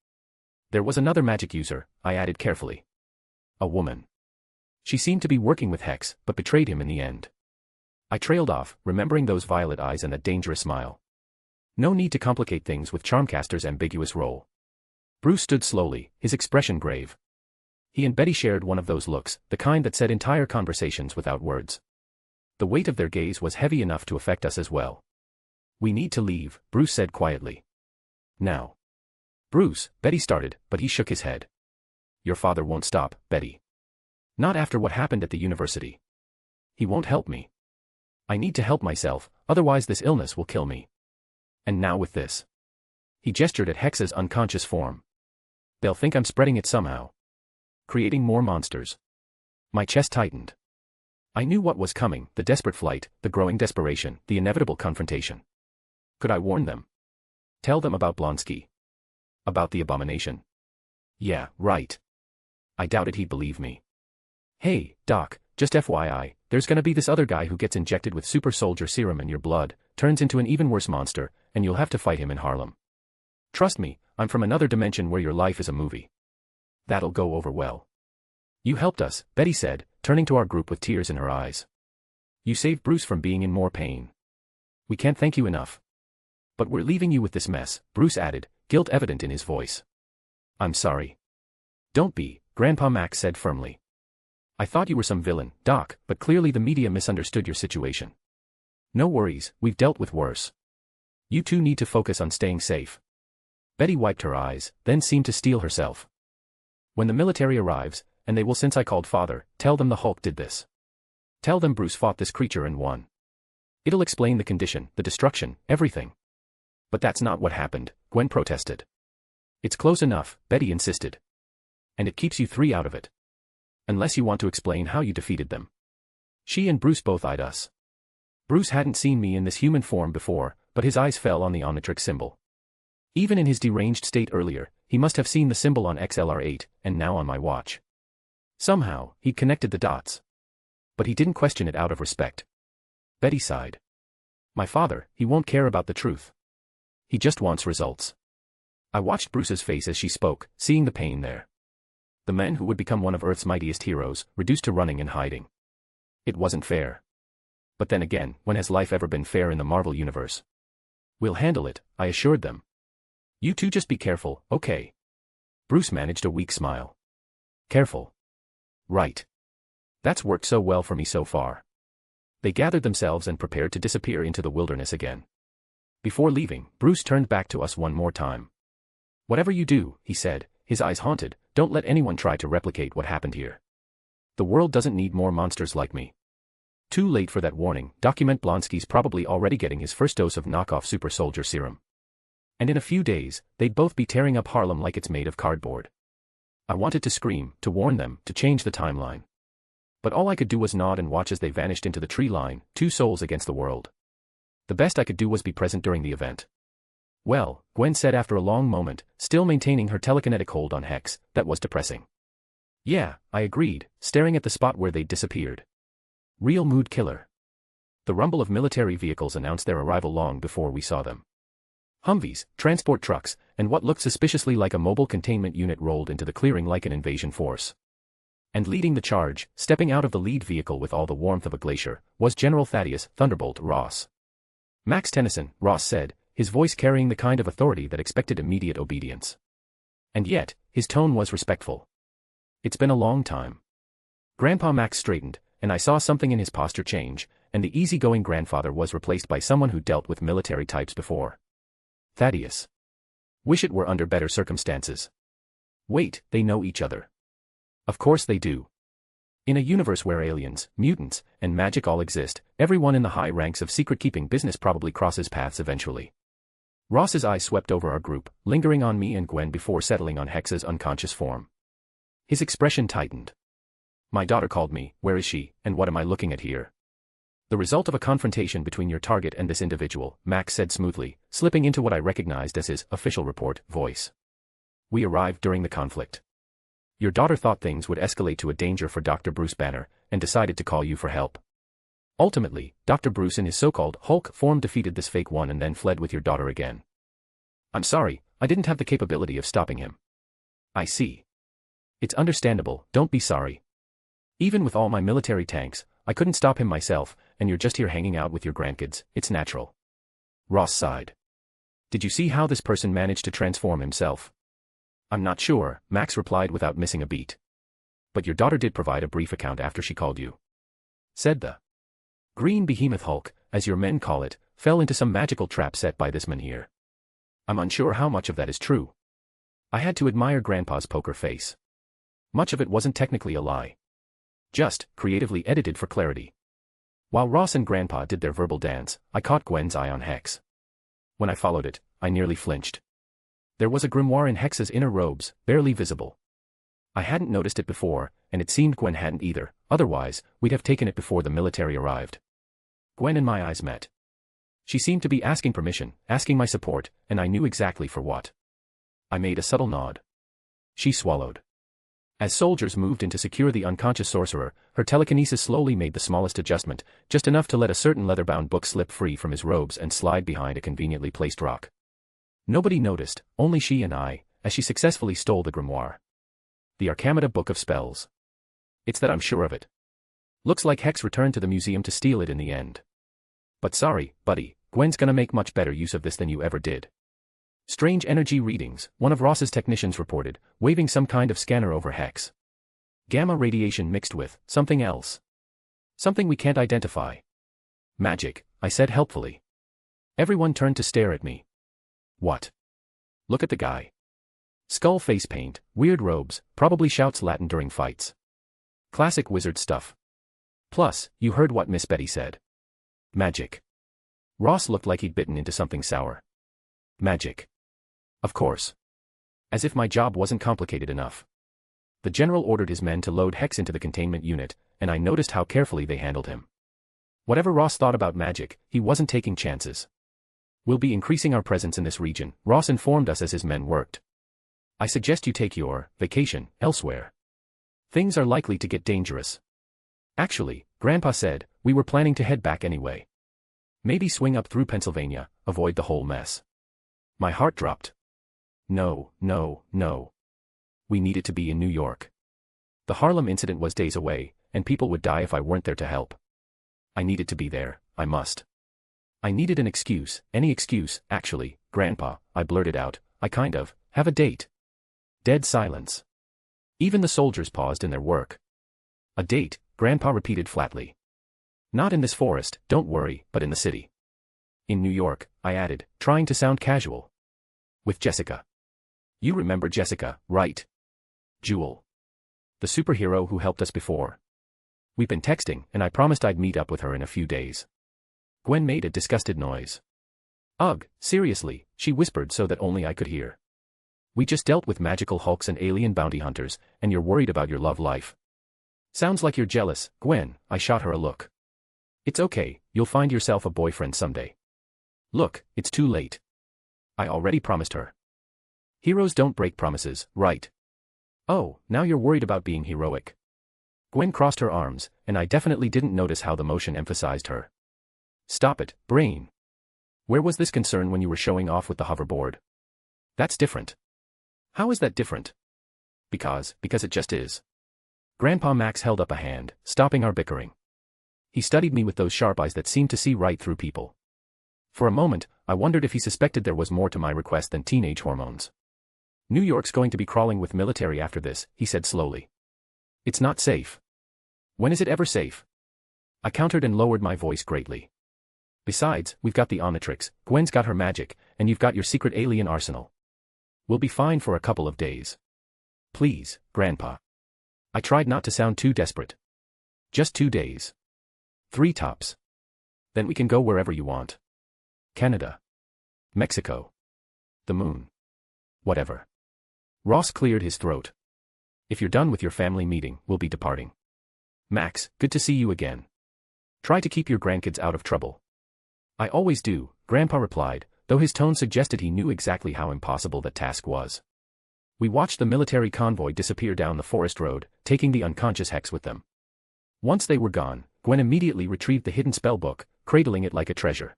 There was another magic user, I added carefully. A woman. She seemed to be working with Hex, but betrayed him in the end. I trailed off, remembering those violet eyes and that dangerous smile. No need to complicate things with Charmcaster's ambiguous role. Bruce stood slowly, his expression grave. He and Betty shared one of those looks, the kind that said entire conversations without words. The weight of their gaze was heavy enough to affect us as well. We need to leave, Bruce said quietly. Now. Bruce, Betty started, but he shook his head. Your father won't stop, Betty. Not after what happened at the university. He won't help me. I need to help myself, otherwise this illness will kill me. And now with this. He gestured at Hex's unconscious form. They'll think I'm spreading it somehow. Creating more monsters. My chest tightened. I knew what was coming, the desperate flight, the growing desperation, the inevitable confrontation. Could I warn them? Tell them about Blonsky? About the abomination? Yeah, right. I doubted he'd believe me. Hey, Doc, just FYI, there's gonna be this other guy who gets injected with super soldier serum in your blood, turns into an even worse monster, and you'll have to fight him in Harlem. Trust me, I'm from another dimension where your life is a movie. That'll go over well. You helped us, Betty said, turning to our group with tears in her eyes. You saved Bruce from being in more pain. We can't thank you enough. But we're leaving you with this mess, Bruce added, guilt evident in his voice. I'm sorry. Don't be, Grandpa Max said firmly. I thought you were some villain, Doc, but clearly the media misunderstood your situation. No worries, we've dealt with worse. You two need to focus on staying safe. Betty wiped her eyes, then seemed to steel herself. When the military arrives, and they will, since I called father, tell them the Hulk did this. Tell them Bruce fought this creature and won. It'll explain the condition, the destruction, everything. But that's not what happened, Gwen protested. It's close enough, Betty insisted. And it keeps you three out of it. Unless you want to explain how you defeated them. She and Bruce both eyed us. Bruce hadn't seen me in this human form before, but his eyes fell on the Omnitrix symbol. Even in his deranged state earlier, he must have seen the symbol on XLR8, and now on my watch. Somehow, he'd connected the dots. But he didn't question it out of respect. Betty sighed. My father, he won't care about the truth. He just wants results. I watched Bruce's face as she spoke, seeing the pain there. The man who would become one of Earth's mightiest heroes, reduced to running and hiding. It wasn't fair. But then again, when has life ever been fair in the Marvel Universe? We'll handle it, I assured them. You two just be careful, okay? Bruce managed a weak smile. Careful. Right. That's worked so well for me so far. They gathered themselves and prepared to disappear into the wilderness again. Before leaving, Bruce turned back to us one more time. Whatever you do, he said, his eyes haunted, don't let anyone try to replicate what happened here. The world doesn't need more monsters like me. Too late for that warning, document Blonsky's probably already getting his first dose of knockoff super soldier serum. And in a few days, they'd both be tearing up Harlem like it's made of cardboard. I wanted to scream, to warn them, to change the timeline. But all I could do was nod and watch as they vanished into the tree line, two souls against the world. The best I could do was be present during the event. Well, Gwen said after a long moment, still maintaining her telekinetic hold on Hex, that was depressing. Yeah, I agreed, staring at the spot where they'd disappeared. Real mood killer. The rumble of military vehicles announced their arrival long before we saw them. Humvees, transport trucks, and what looked suspiciously like a mobile containment unit rolled into the clearing like an invasion force. And leading the charge, stepping out of the lead vehicle with all the warmth of a glacier, was General Thaddeus Thunderbolt Ross. Max Tennyson, Ross said, his voice carrying the kind of authority that expected immediate obedience. And yet, his tone was respectful. It's been a long time. Grandpa Max straightened, and I saw something in his posture change, and the easygoing grandfather was replaced by someone who dealt with military types before. Thaddeus. Wish it were under better circumstances. Wait, they know each other. Of course they do. In a universe where aliens, mutants, and magic all exist, everyone in the high ranks of secret-keeping business probably crosses paths eventually. Ross's eyes swept over our group, lingering on me and Gwen before settling on Hexa's unconscious form. His expression tightened. My daughter called me, where is she, and what am I looking at here? The result of a confrontation between your target and this individual, Max said smoothly, slipping into what I recognized as his official report voice. We arrived during the conflict. Your daughter thought things would escalate to a danger for Dr. Bruce Banner, and decided to call you for help. Ultimately, Dr. Bruce in his so-called Hulk form defeated this fake one and then fled with your daughter again. I'm sorry, I didn't have the capability of stopping him. I see. It's understandable, don't be sorry. Even with all my military tanks, I couldn't stop him myself, and you're just here hanging out with your grandkids, it's natural. Ross sighed. Did you see how this person managed to transform himself? I'm not sure, Max replied without missing a beat. But your daughter did provide a brief account after she called you. Said the green behemoth Hulk, as your men call it, fell into some magical trap set by this man here. I'm unsure how much of that is true. I had to admire Grandpa's poker face. Much of it wasn't technically a lie. Just, creatively edited for clarity. While Ross and Grandpa did their verbal dance, I caught Gwen's eye on Hex. When I followed it, I nearly flinched. There was a grimoire in Hexa's inner robes, barely visible. I hadn't noticed it before, and it seemed Gwen hadn't either, otherwise, we'd have taken it before the military arrived. Gwen and my eyes met. She seemed to be asking permission, asking my support, and I knew exactly for what. I made a subtle nod. She swallowed. As soldiers moved in to secure the unconscious sorcerer, her telekinesis slowly made the smallest adjustment, just enough to let a certain leather-bound book slip free from his robes and slide behind a conveniently placed rock. Nobody noticed, only she and I, as she successfully stole the grimoire. The Arcamata Book of Spells. It's that I'm sure of it. Looks like Hex returned to the museum to steal it in the end. But sorry, buddy, Gwen's gonna make much better use of this than you ever did. Strange energy readings, one of Ross's technicians reported, waving some kind of scanner over Hex. Gamma radiation mixed with something else. Something we can't identify. Magic, I said helpfully. Everyone turned to stare at me. What? Look at the guy. Skull face paint, weird robes, probably shouts Latin during fights. Classic wizard stuff. Plus, you heard what Miss Betty said. Magic. Ross looked like he'd bitten into something sour. Magic. Of course. As if my job wasn't complicated enough. The general ordered his men to load Hex into the containment unit, and I noticed how carefully they handled him. Whatever Ross thought about magic, he wasn't taking chances. We'll be increasing our presence in this region, Ross informed us as his men worked. I suggest you take your vacation elsewhere. Things are likely to get dangerous. Actually, Grandpa said, we were planning to head back anyway. Maybe swing up through Pennsylvania, avoid the whole mess. My heart dropped. No, no, no. We needed to be in New York. The Harlem incident was days away, and people would die if I weren't there to help. I needed to be there, I must. I needed an excuse, any excuse, actually, Grandpa, I blurted out, I kind of have a date. Dead silence. Even the soldiers paused in their work. A date, Grandpa repeated flatly. Not in this forest, don't worry, but in the city. In New York, I added, trying to sound casual. With Jessica. You remember Jessica, right? Jewel. The superhero who helped us before. We've been texting, and I promised I'd meet up with her in a few days. Gwen made a disgusted noise. Ugh, seriously, she whispered so that only I could hear. We just dealt with magical hulks and alien bounty hunters, and you're worried about your love life. Sounds like you're jealous, Gwen, I shot her a look. It's okay, you'll find yourself a boyfriend someday. Look, it's too late. I already promised her. Heroes don't break promises, right? Oh, now you're worried about being heroic. Gwen crossed her arms, and I definitely didn't notice how the motion emphasized her. Stop it, brain. Where was this concern when you were showing off with the hoverboard? That's different. How is that different? Because it just is. Grandpa Max held up a hand, stopping our bickering. He studied me with those sharp eyes that seemed to see right through people. For a moment, I wondered if he suspected there was more to my request than teenage hormones. New York's going to be crawling with military after this, he said slowly. It's not safe. When is it ever safe? I countered and lowered my voice greatly. Besides, we've got the Omnitrix, Gwen's got her magic, and you've got your secret alien arsenal. We'll be fine for a couple of days. Please, Grandpa. I tried not to sound too desperate. Just 2 days. 3 tops. Then we can go wherever you want. Canada. Mexico. The moon. Whatever. Ross cleared his throat. If you're done with your family meeting, we'll be departing. Max, good to see you again. Try to keep your grandkids out of trouble. I always do, Grandpa replied, though his tone suggested he knew exactly how impossible that task was. We watched the military convoy disappear down the forest road, taking the unconscious Hex with them. Once they were gone, Gwen immediately retrieved the hidden spellbook, cradling it like a treasure.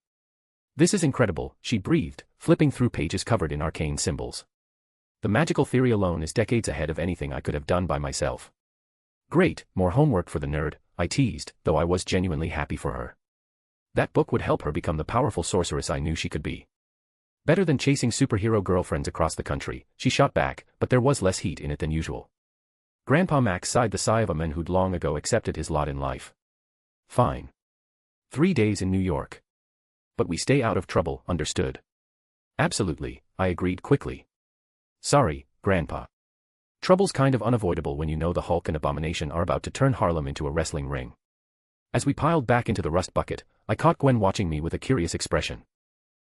This is incredible, she breathed, flipping through pages covered in arcane symbols. The magical theory alone is decades ahead of anything I could have done by myself. Great, more homework for the nerd, I teased, though I was genuinely happy for her. That book would help her become the powerful sorceress I knew she could be. Better than chasing superhero girlfriends across the country, she shot back, but there was less heat in it than usual. Grandpa Max sighed the sigh of a man who'd long ago accepted his lot in life. Fine. 3 days in New York. But we stay out of trouble, understood? Absolutely, I agreed quickly. Sorry, Grandpa. Trouble's kind of unavoidable when you know the Hulk and Abomination are about to turn Harlem into a wrestling ring. As we piled back into the rust bucket, I caught Gwen watching me with a curious expression.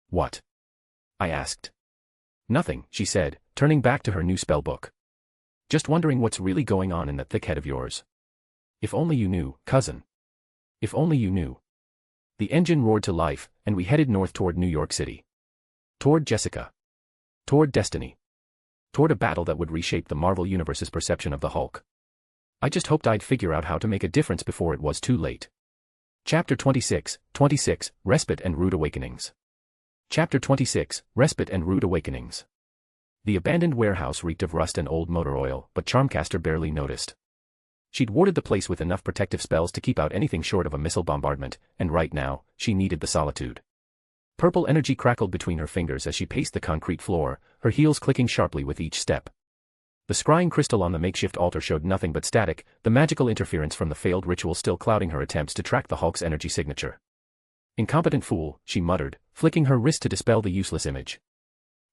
What? I asked. Nothing, she said, turning back to her new spellbook. Just wondering what's really going on in that thick head of yours. If only you knew, cousin. If only you knew. The engine roared to life, and we headed north toward New York City. Toward Jessica. Toward destiny. Toward a battle that would reshape the Marvel Universe's perception of the Hulk. I just hoped I'd figure out how to make a difference before it was too late. Chapter 26, Respite and Rude Awakenings. Chapter 26, Respite and Rude Awakenings. The abandoned warehouse reeked of rust and old motor oil, but Charmcaster barely noticed. She'd warded the place with enough protective spells to keep out anything short of a missile bombardment, and right now, she needed the solitude. Purple energy crackled between her fingers as she paced the concrete floor, her heels clicking sharply with each step. The scrying crystal on the makeshift altar showed nothing but static, the magical interference from the failed ritual still clouding her attempts to track the Hulk's energy signature. Incompetent fool, she muttered, flicking her wrist to dispel the useless image.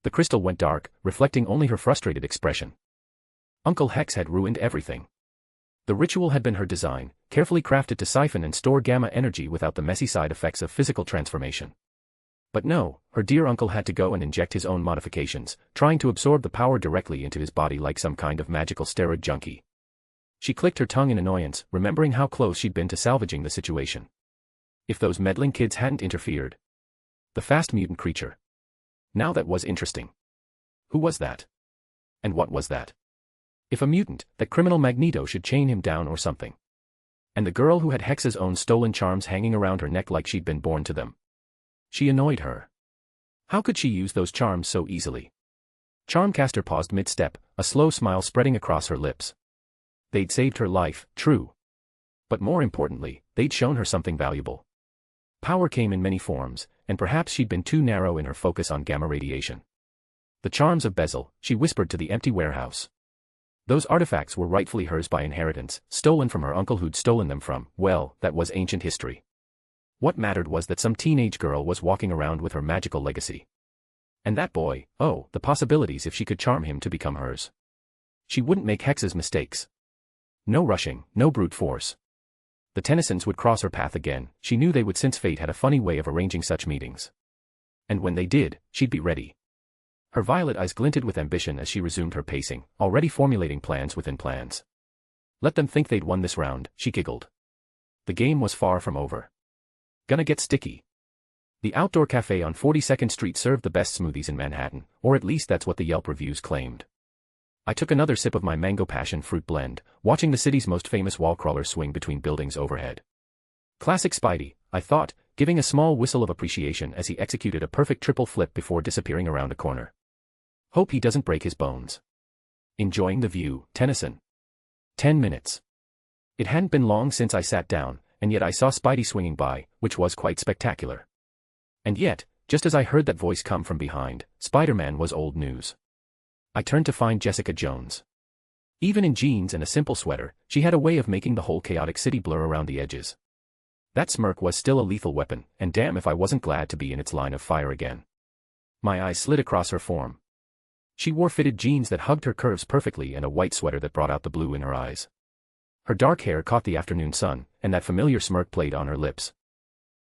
The crystal went dark, reflecting only her frustrated expression. Uncle Hex had ruined everything. The ritual had been her design, carefully crafted to siphon and store gamma energy without the messy side effects of physical transformation. But no, her dear uncle had to go and inject his own modifications, trying to absorb the power directly into his body like some kind of magical steroid junkie. She clicked her tongue in annoyance, remembering how close she'd been to salvaging the situation. If those meddling kids hadn't interfered. The fast mutant creature. Now that was interesting. Who was that? And what was that? If a mutant, that criminal Magneto should chain him down or something. And the girl who had Hex's own stolen charms hanging around her neck like she'd been born to them. She annoyed her. How could she use those charms so easily? Charmcaster paused mid-step, a slow smile spreading across her lips. They'd saved her life, true. But more importantly, they'd shown her something valuable. Power came in many forms, and perhaps she'd been too narrow in her focus on gamma radiation. The charms of Bezel, she whispered to the empty warehouse. Those artifacts were rightfully hers by inheritance, stolen from her uncle who'd stolen them from, well, that was ancient history. What mattered was that some teenage girl was walking around with her magical legacy. And that boy, oh, the possibilities if she could charm him to become hers. She wouldn't make Hex's mistakes. No rushing, no brute force. The Tennysons would cross her path again, she knew they would since fate had a funny way of arranging such meetings. And when they did, she'd be ready. Her violet eyes glinted with ambition as she resumed her pacing, already formulating plans within plans. Let them think they'd won this round, she giggled. The game was far from over. Gonna get sticky. The outdoor cafe on 42nd Street served the best smoothies in Manhattan, or at least that's what the Yelp reviews claimed. I took another sip of my mango passion fruit blend, watching the city's most famous wall crawler swing between buildings overhead. Classic Spidey, I thought, giving a small whistle of appreciation as he executed a perfect triple flip before disappearing around a corner. Hope he doesn't break his bones. Enjoying the view, Tennyson. 10 minutes. It hadn't been long since I sat down, and yet I saw Spidey swinging by, which was quite spectacular. And yet, just as I heard that voice come from behind, Spider-Man was old news. I turned to find Jessica Jones. Even in jeans and a simple sweater, she had a way of making the whole chaotic city blur around the edges. That smirk was still a lethal weapon, and damn if I wasn't glad to be in its line of fire again. My eyes slid across her form. She wore fitted jeans that hugged her curves perfectly and a white sweater that brought out the blue in her eyes. Her dark hair caught the afternoon sun, and that familiar smirk played on her lips.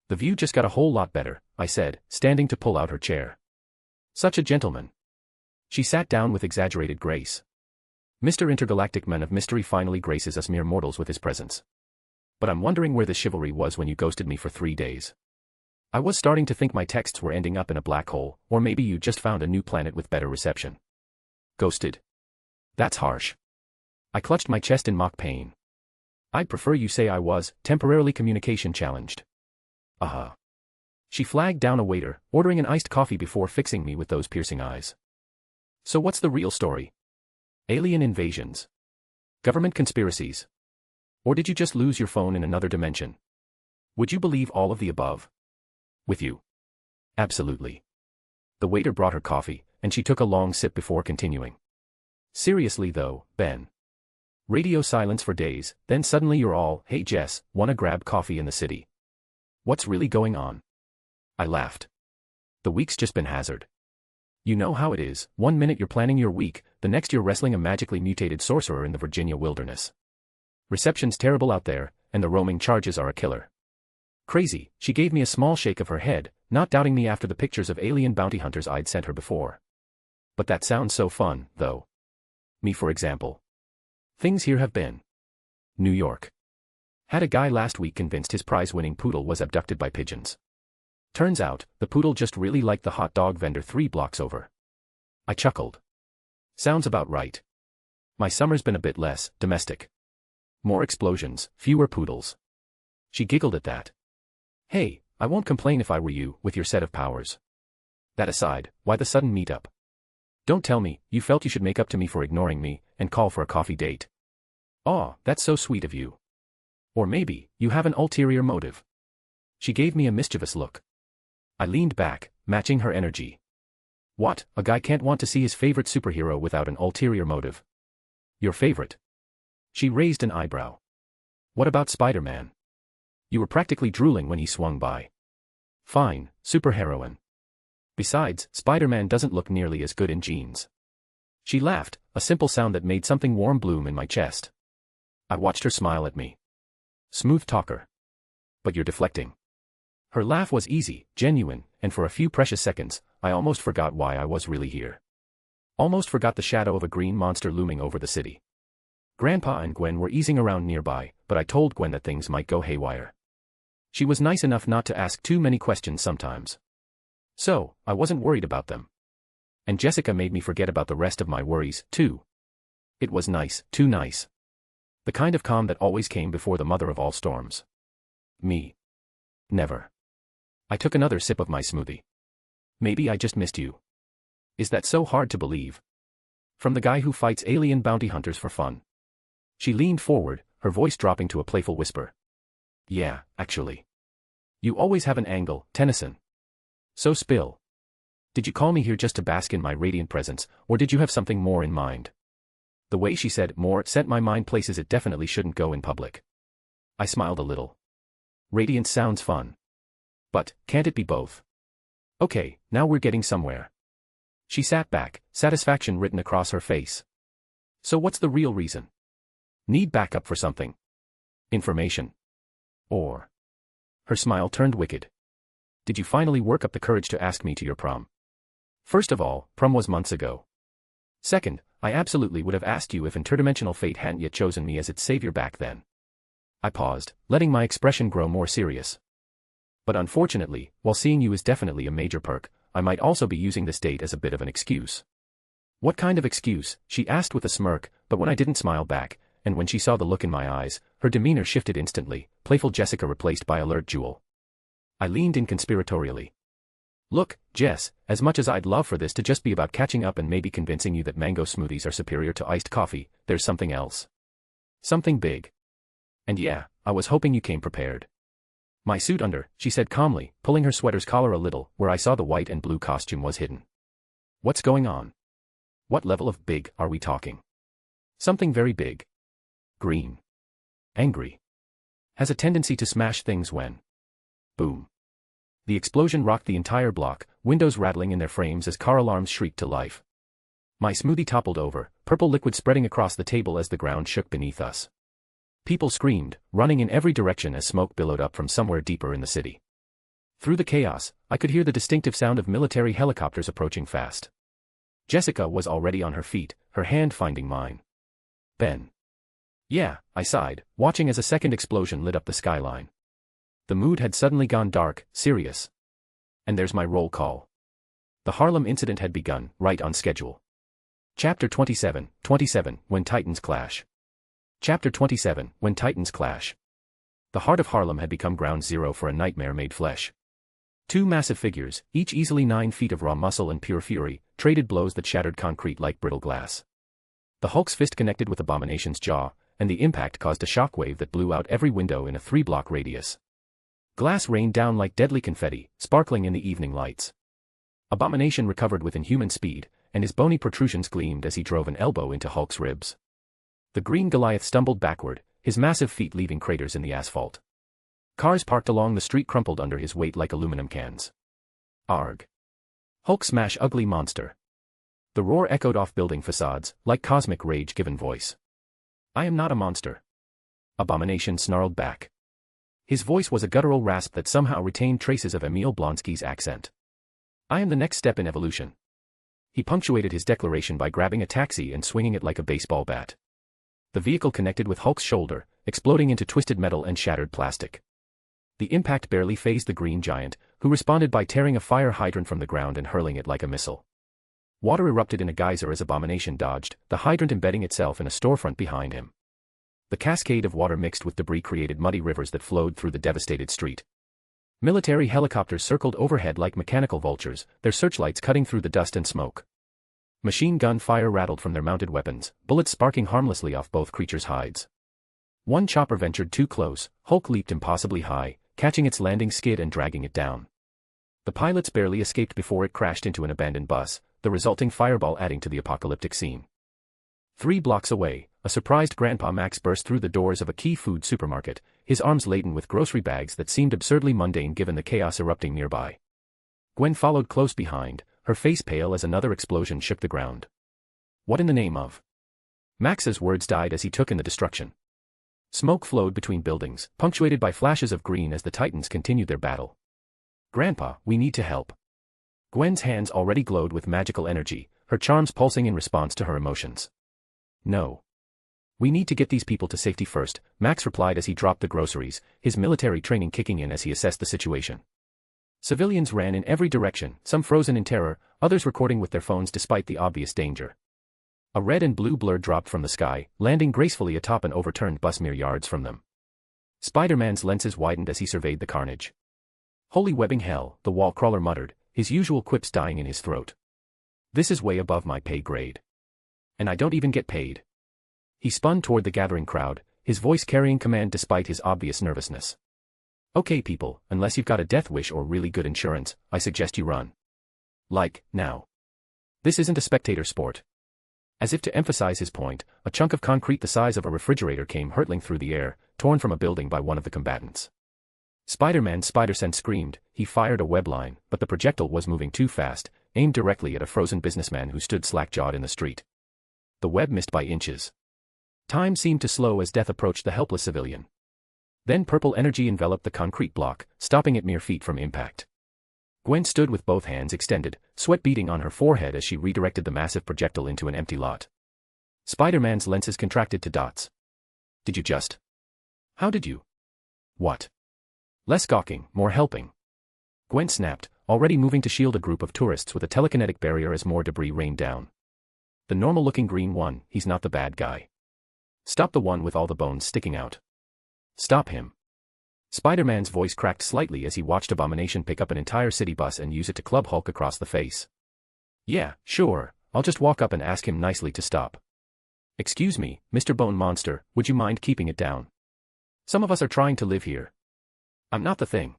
The view just got a whole lot better, I said, standing to pull out her chair. Such a gentleman. She sat down with exaggerated grace. Mr. Intergalactic Man of Mystery finally graces us mere mortals with his presence. But I'm wondering where the chivalry was when you ghosted me for 3 days. I was starting to think my texts were ending up in a black hole, or maybe you just found a new planet with better reception. Ghosted. That's harsh. I clutched my chest in mock pain. I'd prefer you say I was, temporarily communication challenged. She flagged down a waiter, ordering an iced coffee before fixing me with those piercing eyes. So what's the real story? Alien invasions? Government conspiracies? Or did you just lose your phone in another dimension? Would you believe all of the above? With you? Absolutely. The waiter brought her coffee, and she took a long sip before continuing. Seriously though, Ben. Radio silence for days, then suddenly you're all, hey Jess, wanna grab coffee in the city? What's really going on? I laughed. The week's just been hazard. You know how it is, 1 minute you're planning your week, the next you're wrestling a magically mutated sorcerer in the Virginia wilderness. Reception's terrible out there, and the roaming charges are a killer. Crazy, she gave me a small shake of her head, not doubting me after the pictures of alien bounty hunters I'd sent her before. But that sounds so fun, though. Me for example. Things here have been. New York. Had a guy last week convinced his prize-winning poodle was abducted by pigeons. Turns out, the poodle just really liked the hot dog vendor 3 blocks over. I chuckled. Sounds about right. My summer's been a bit less domestic. More explosions, fewer poodles. She giggled at that. Hey, I won't complain if I were you, with your set of powers. That aside, why the sudden meetup? Don't tell me, you felt you should make up to me for ignoring me, and call for a coffee date. Aw, that's so sweet of you. Or maybe, you have an ulterior motive. She gave me a mischievous look. I leaned back, matching her energy. What, a guy can't want to see his favorite superhero without an ulterior motive? Your favorite? She raised an eyebrow. What about Spider-Man? You were practically drooling when he swung by. Fine, superheroine. Besides, Spider-Man doesn't look nearly as good in jeans. She laughed, a simple sound that made something warm bloom in my chest. I watched her smile at me. Smooth talker. But you're deflecting. Her laugh was easy, genuine, and for a few precious seconds, I almost forgot why I was really here. Almost forgot the shadow of a green monster looming over the city. Grandpa and Gwen were easing around nearby, but I told Gwen that things might go haywire. She was nice enough not to ask too many questions sometimes. So, I wasn't worried about them. And Jessica made me forget about the rest of my worries, too. It was nice, too nice. The kind of calm that always came before the mother of all storms. Me. Never. I took another sip of my smoothie. Maybe I just missed you. Is that so hard to believe? From the guy who fights alien bounty hunters for fun. She leaned forward, her voice dropping to a playful whisper. Yeah, actually. You always have an angle, Tennyson. So spill. Did you call me here just to bask in my radiant presence, or did you have something more in mind? The way she said more sent my mind places it definitely shouldn't go in public. I smiled a little. Radiance sounds fun. But, can't it be both? Okay, now we're getting somewhere. She sat back, satisfaction written across her face. So what's the real reason? Need backup for something? Information? Or? Her smile turned wicked. Did you finally work up the courage to ask me to your prom? First of all, prom was months ago. Second, I absolutely would have asked you if interdimensional fate hadn't yet chosen me as its savior back then. I paused, letting my expression grow more serious. But unfortunately, while seeing you is definitely a major perk, I might also be using this date as a bit of an excuse. What kind of excuse? She asked with a smirk, but when I didn't smile back, and when she saw the look in my eyes, her demeanor shifted instantly, playful Jessica replaced by alert Jewel. I leaned in conspiratorially. Look, Jess, as much as I'd love for this to just be about catching up and maybe convincing you that mango smoothies are superior to iced coffee, there's something else. Something big. And yeah, I was hoping you came prepared. My suit under, she said calmly, pulling her sweater's collar a little, where I saw the white and blue costume was hidden. What's going on? What level of big are we talking? Something very big. Green. Angry. Has a tendency to smash things when. Boom. The explosion rocked the entire block, windows rattling in their frames as car alarms shrieked to life. My smoothie toppled over, purple liquid spreading across the table as the ground shook beneath us. People screamed, running in every direction as smoke billowed up from somewhere deeper in the city. Through the chaos, I could hear the distinctive sound of military helicopters approaching fast. Jessica was already on her feet, her hand finding mine. Ben. Yeah, I sighed, watching as a second explosion lit up the skyline. The mood had suddenly gone dark, serious. And there's my roll call. The Harlem incident had begun, right on schedule. Chapter 27, When Titans Clash. Chapter 27, When Titans Clash. The heart of Harlem had become ground zero for a nightmare made flesh. Two massive figures, each easily 9 feet of raw muscle and pure fury, traded blows that shattered concrete like brittle glass. The Hulk's fist connected with Abomination's jaw, and the impact caused a shockwave that blew out every window in a 3-block radius. Glass rained down like deadly confetti, sparkling in the evening lights. Abomination recovered with inhuman speed, and his bony protrusions gleamed as he drove an elbow into Hulk's ribs. The green Goliath stumbled backward, his massive feet leaving craters in the asphalt. Cars parked along the street crumpled under his weight like aluminum cans. Arg. Hulk smash ugly monster. The roar echoed off building facades, like cosmic rage given voice. I am not a monster. Abomination snarled back. His voice was a guttural rasp that somehow retained traces of Emil Blonsky's accent. I am the next step in evolution. He punctuated his declaration by grabbing a taxi and swinging it like a baseball bat. The vehicle connected with Hulk's shoulder, exploding into twisted metal and shattered plastic. The impact barely fazed the green giant, who responded by tearing a fire hydrant from the ground and hurling it like a missile. Water erupted in a geyser as Abomination dodged, the hydrant embedding itself in a storefront behind him. The cascade of water mixed with debris created muddy rivers that flowed through the devastated street. Military helicopters circled overhead like mechanical vultures, their searchlights cutting through the dust and smoke. Machine gun fire rattled from their mounted weapons, bullets sparking harmlessly off both creatures' hides. One chopper ventured too close, Hulk leaped impossibly high, catching its landing skid and dragging it down. The pilots barely escaped before it crashed into an abandoned bus, the resulting fireball adding to the apocalyptic scene. 3 blocks away, a surprised Grandpa Max burst through the doors of a key food supermarket, his arms laden with grocery bags that seemed absurdly mundane given the chaos erupting nearby. Gwen followed close behind, her face pale as another explosion shook the ground. What in the name of? Max's words died as he took in the destruction. Smoke flowed between buildings, punctuated by flashes of green as the Titans continued their battle. Grandpa, we need to help. Gwen's hands already glowed with magical energy, her charms pulsing in response to her emotions. No. We need to get these people to safety first, Max replied as he dropped the groceries, his military training kicking in as he assessed the situation. Civilians ran in every direction, some frozen in terror, others recording with their phones despite the obvious danger. A red and blue blur dropped from the sky, landing gracefully atop an overturned bus mere yards from them. Spider-Man's lenses widened as he surveyed the carnage. Holy webbing hell, the wall crawler muttered, his usual quips dying in his throat. This is way above my pay grade. And I don't even get paid. He spun toward the gathering crowd, his voice carrying command despite his obvious nervousness. Okay people, unless you've got a death wish or really good insurance, I suggest you run. Like, now. This isn't a spectator sport. As if to emphasize his point, a chunk of concrete the size of a refrigerator came hurtling through the air, torn from a building by one of the combatants. Spider-Man Spider-Sense screamed, he fired a web line, but the projectile was moving too fast, aimed directly at a frozen businessman who stood slack-jawed in the street. The web missed by inches. Time seemed to slow as death approached the helpless civilian. Then purple energy enveloped the concrete block, stopping it mere feet from impact. Gwen stood with both hands extended, sweat beading on her forehead as she redirected the massive projectile into an empty lot. Spider-Man's lenses contracted to dots. Did you just? How did you? What? Less gawking, more helping. Gwen snapped, already moving to shield a group of tourists with a telekinetic barrier as more debris rained down. The normal-looking green one, he's not the bad guy. Stop the one with all the bones sticking out. Stop him. Spider-Man's voice cracked slightly as he watched Abomination pick up an entire city bus and use it to club Hulk across the face. Yeah, sure, I'll just walk up and ask him nicely to stop. Excuse me, Mr. Bone Monster, would you mind keeping it down? Some of us are trying to live here. I'm not the thing.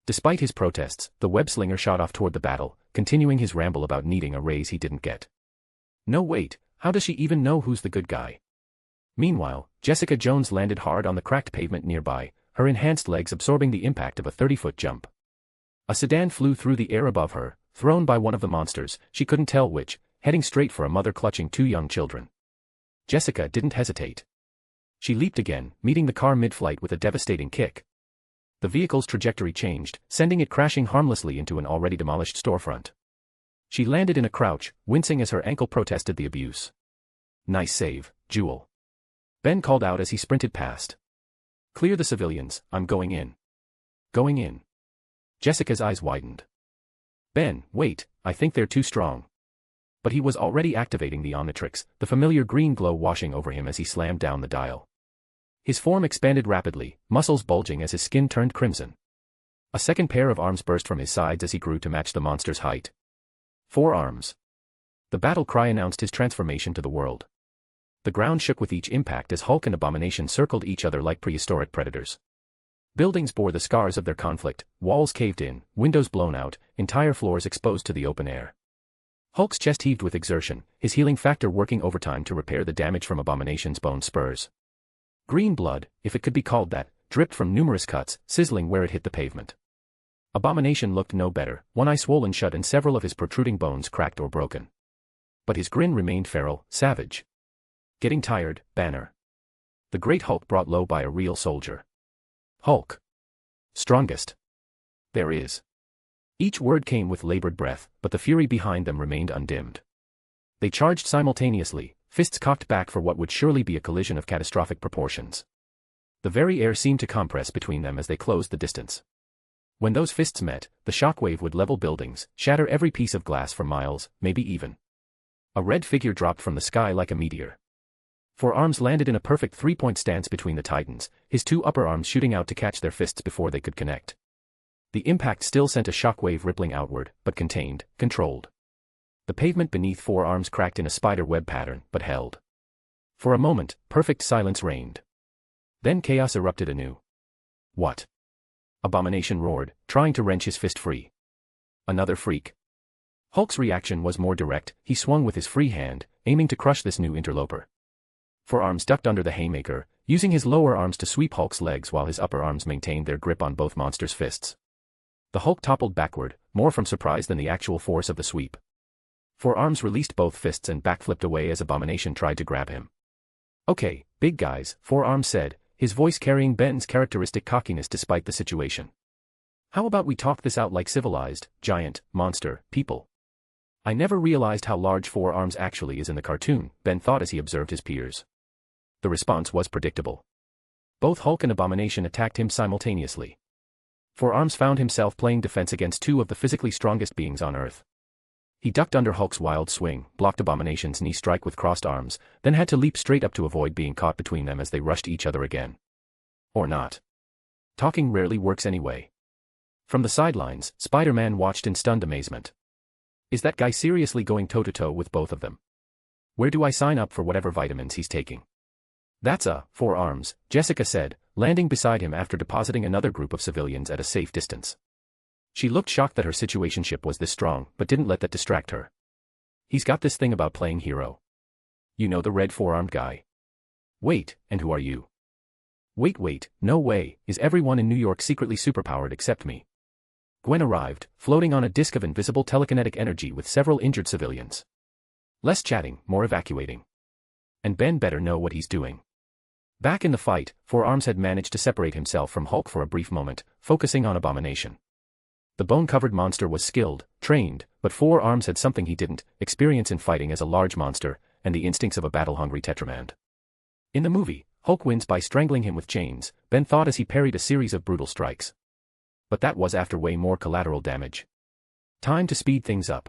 Despite his protests, the web-slinger shot off toward the battle, continuing his ramble about needing a raise he didn't get. No wait, how does she even know who's the good guy? Meanwhile, Jessica Jones landed hard on the cracked pavement nearby, her enhanced legs absorbing the impact of a 30-foot jump. A sedan flew through the air above her, thrown by one of the monsters, she couldn't tell which, heading straight for a mother clutching 2 young children. Jessica didn't hesitate. She leaped again, meeting the car mid-flight with a devastating kick. The vehicle's trajectory changed, sending it crashing harmlessly into an already demolished storefront. She landed in a crouch, wincing as her ankle protested the abuse. Nice save, Jewel. Ben called out as he sprinted past. Clear the civilians, I'm going in. Going in. Jessica's eyes widened. Ben, wait, I think they're too strong. But he was already activating the Omnitrix, the familiar green glow washing over him as he slammed down the dial. His form expanded rapidly, muscles bulging as his skin turned crimson. A second pair of arms burst from his sides as he grew to match the monster's height. 4 arms. The battle cry announced his transformation to the world. The ground shook with each impact as Hulk and Abomination circled each other like prehistoric predators. Buildings bore the scars of their conflict, walls caved in, windows blown out, entire floors exposed to the open air. Hulk's chest heaved with exertion, his healing factor working overtime to repair the damage from Abomination's bone spurs. Green blood, if it could be called that, dripped from numerous cuts, sizzling where it hit the pavement. Abomination looked no better, one eye swollen shut and several of his protruding bones cracked or broken. But his grin remained feral, savage. Getting tired, Banner. The great Hulk brought low by a real soldier. Hulk. Strongest. There is. Each word came with labored breath, but the fury behind them remained undimmed. They charged simultaneously, fists cocked back for what would surely be a collision of catastrophic proportions. The very air seemed to compress between them as they closed the distance. When those fists met, the shockwave would level buildings, shatter every piece of glass for miles, maybe even. A red figure dropped from the sky like a meteor. 4 arms landed in a perfect 3-point stance between the titans, his 2 upper arms shooting out to catch their fists before they could connect. The impact still sent a shockwave rippling outward, but contained, controlled. The pavement beneath 4 arms cracked in a spider web pattern, but held. For a moment, perfect silence reigned. Then chaos erupted anew. What? Abomination roared, trying to wrench his fist free. Another freak. Hulk's reaction was more direct. He swung with his free hand, aiming to crush this new interloper. 4 arms ducked under the haymaker, using his lower arms to sweep Hulk's legs while his upper arms maintained their grip on both monsters' fists. The Hulk toppled backward, more from surprise than the actual force of the sweep. 4 arms released both fists and backflipped away as Abomination tried to grab him. "Okay, big guys," 4 arms said, his voice carrying Ben's characteristic cockiness despite the situation. "How about we talk this out like civilized, giant, monster, people?" "I never realized how large 4 arms actually is in the cartoon," Ben thought as he observed his peers. The response was predictable. Both Hulk and Abomination attacked him simultaneously. 4 arms found himself playing defense against 2 of the physically strongest beings on Earth. He ducked under Hulk's wild swing, blocked Abomination's knee strike with crossed arms, then had to leap straight up to avoid being caught between them as they rushed each other again. Or not. Talking rarely works anyway. From the sidelines, Spider-Man watched in stunned amazement. Is that guy seriously going toe-to-toe with both of them? Where do I sign up for whatever vitamins he's taking? "That's 4 arms, Jessica said, landing beside him after depositing another group of civilians at a safe distance. She looked shocked that her situationship was this strong, but didn't let that distract her. "He's got this thing about playing hero. You know, the red 4-armed guy." "Wait, and who are you?" Wait, no way, is everyone in New York secretly superpowered except me?" Gwen arrived, floating on a disk of invisible telekinetic energy with several injured civilians. Less chatting, more evacuating. And Ben better know what he's doing. Back in the fight, 4 arms had managed to separate himself from Hulk for a brief moment, focusing on Abomination. The bone-covered monster was skilled, trained, but 4 arms had something he didn't: experience in fighting as a large monster, and the instincts of a battle-hungry Tetramand. In the movie, Hulk wins by strangling him with chains, Ben thought as he parried a series of brutal strikes. But that was after way more collateral damage. Time to speed things up.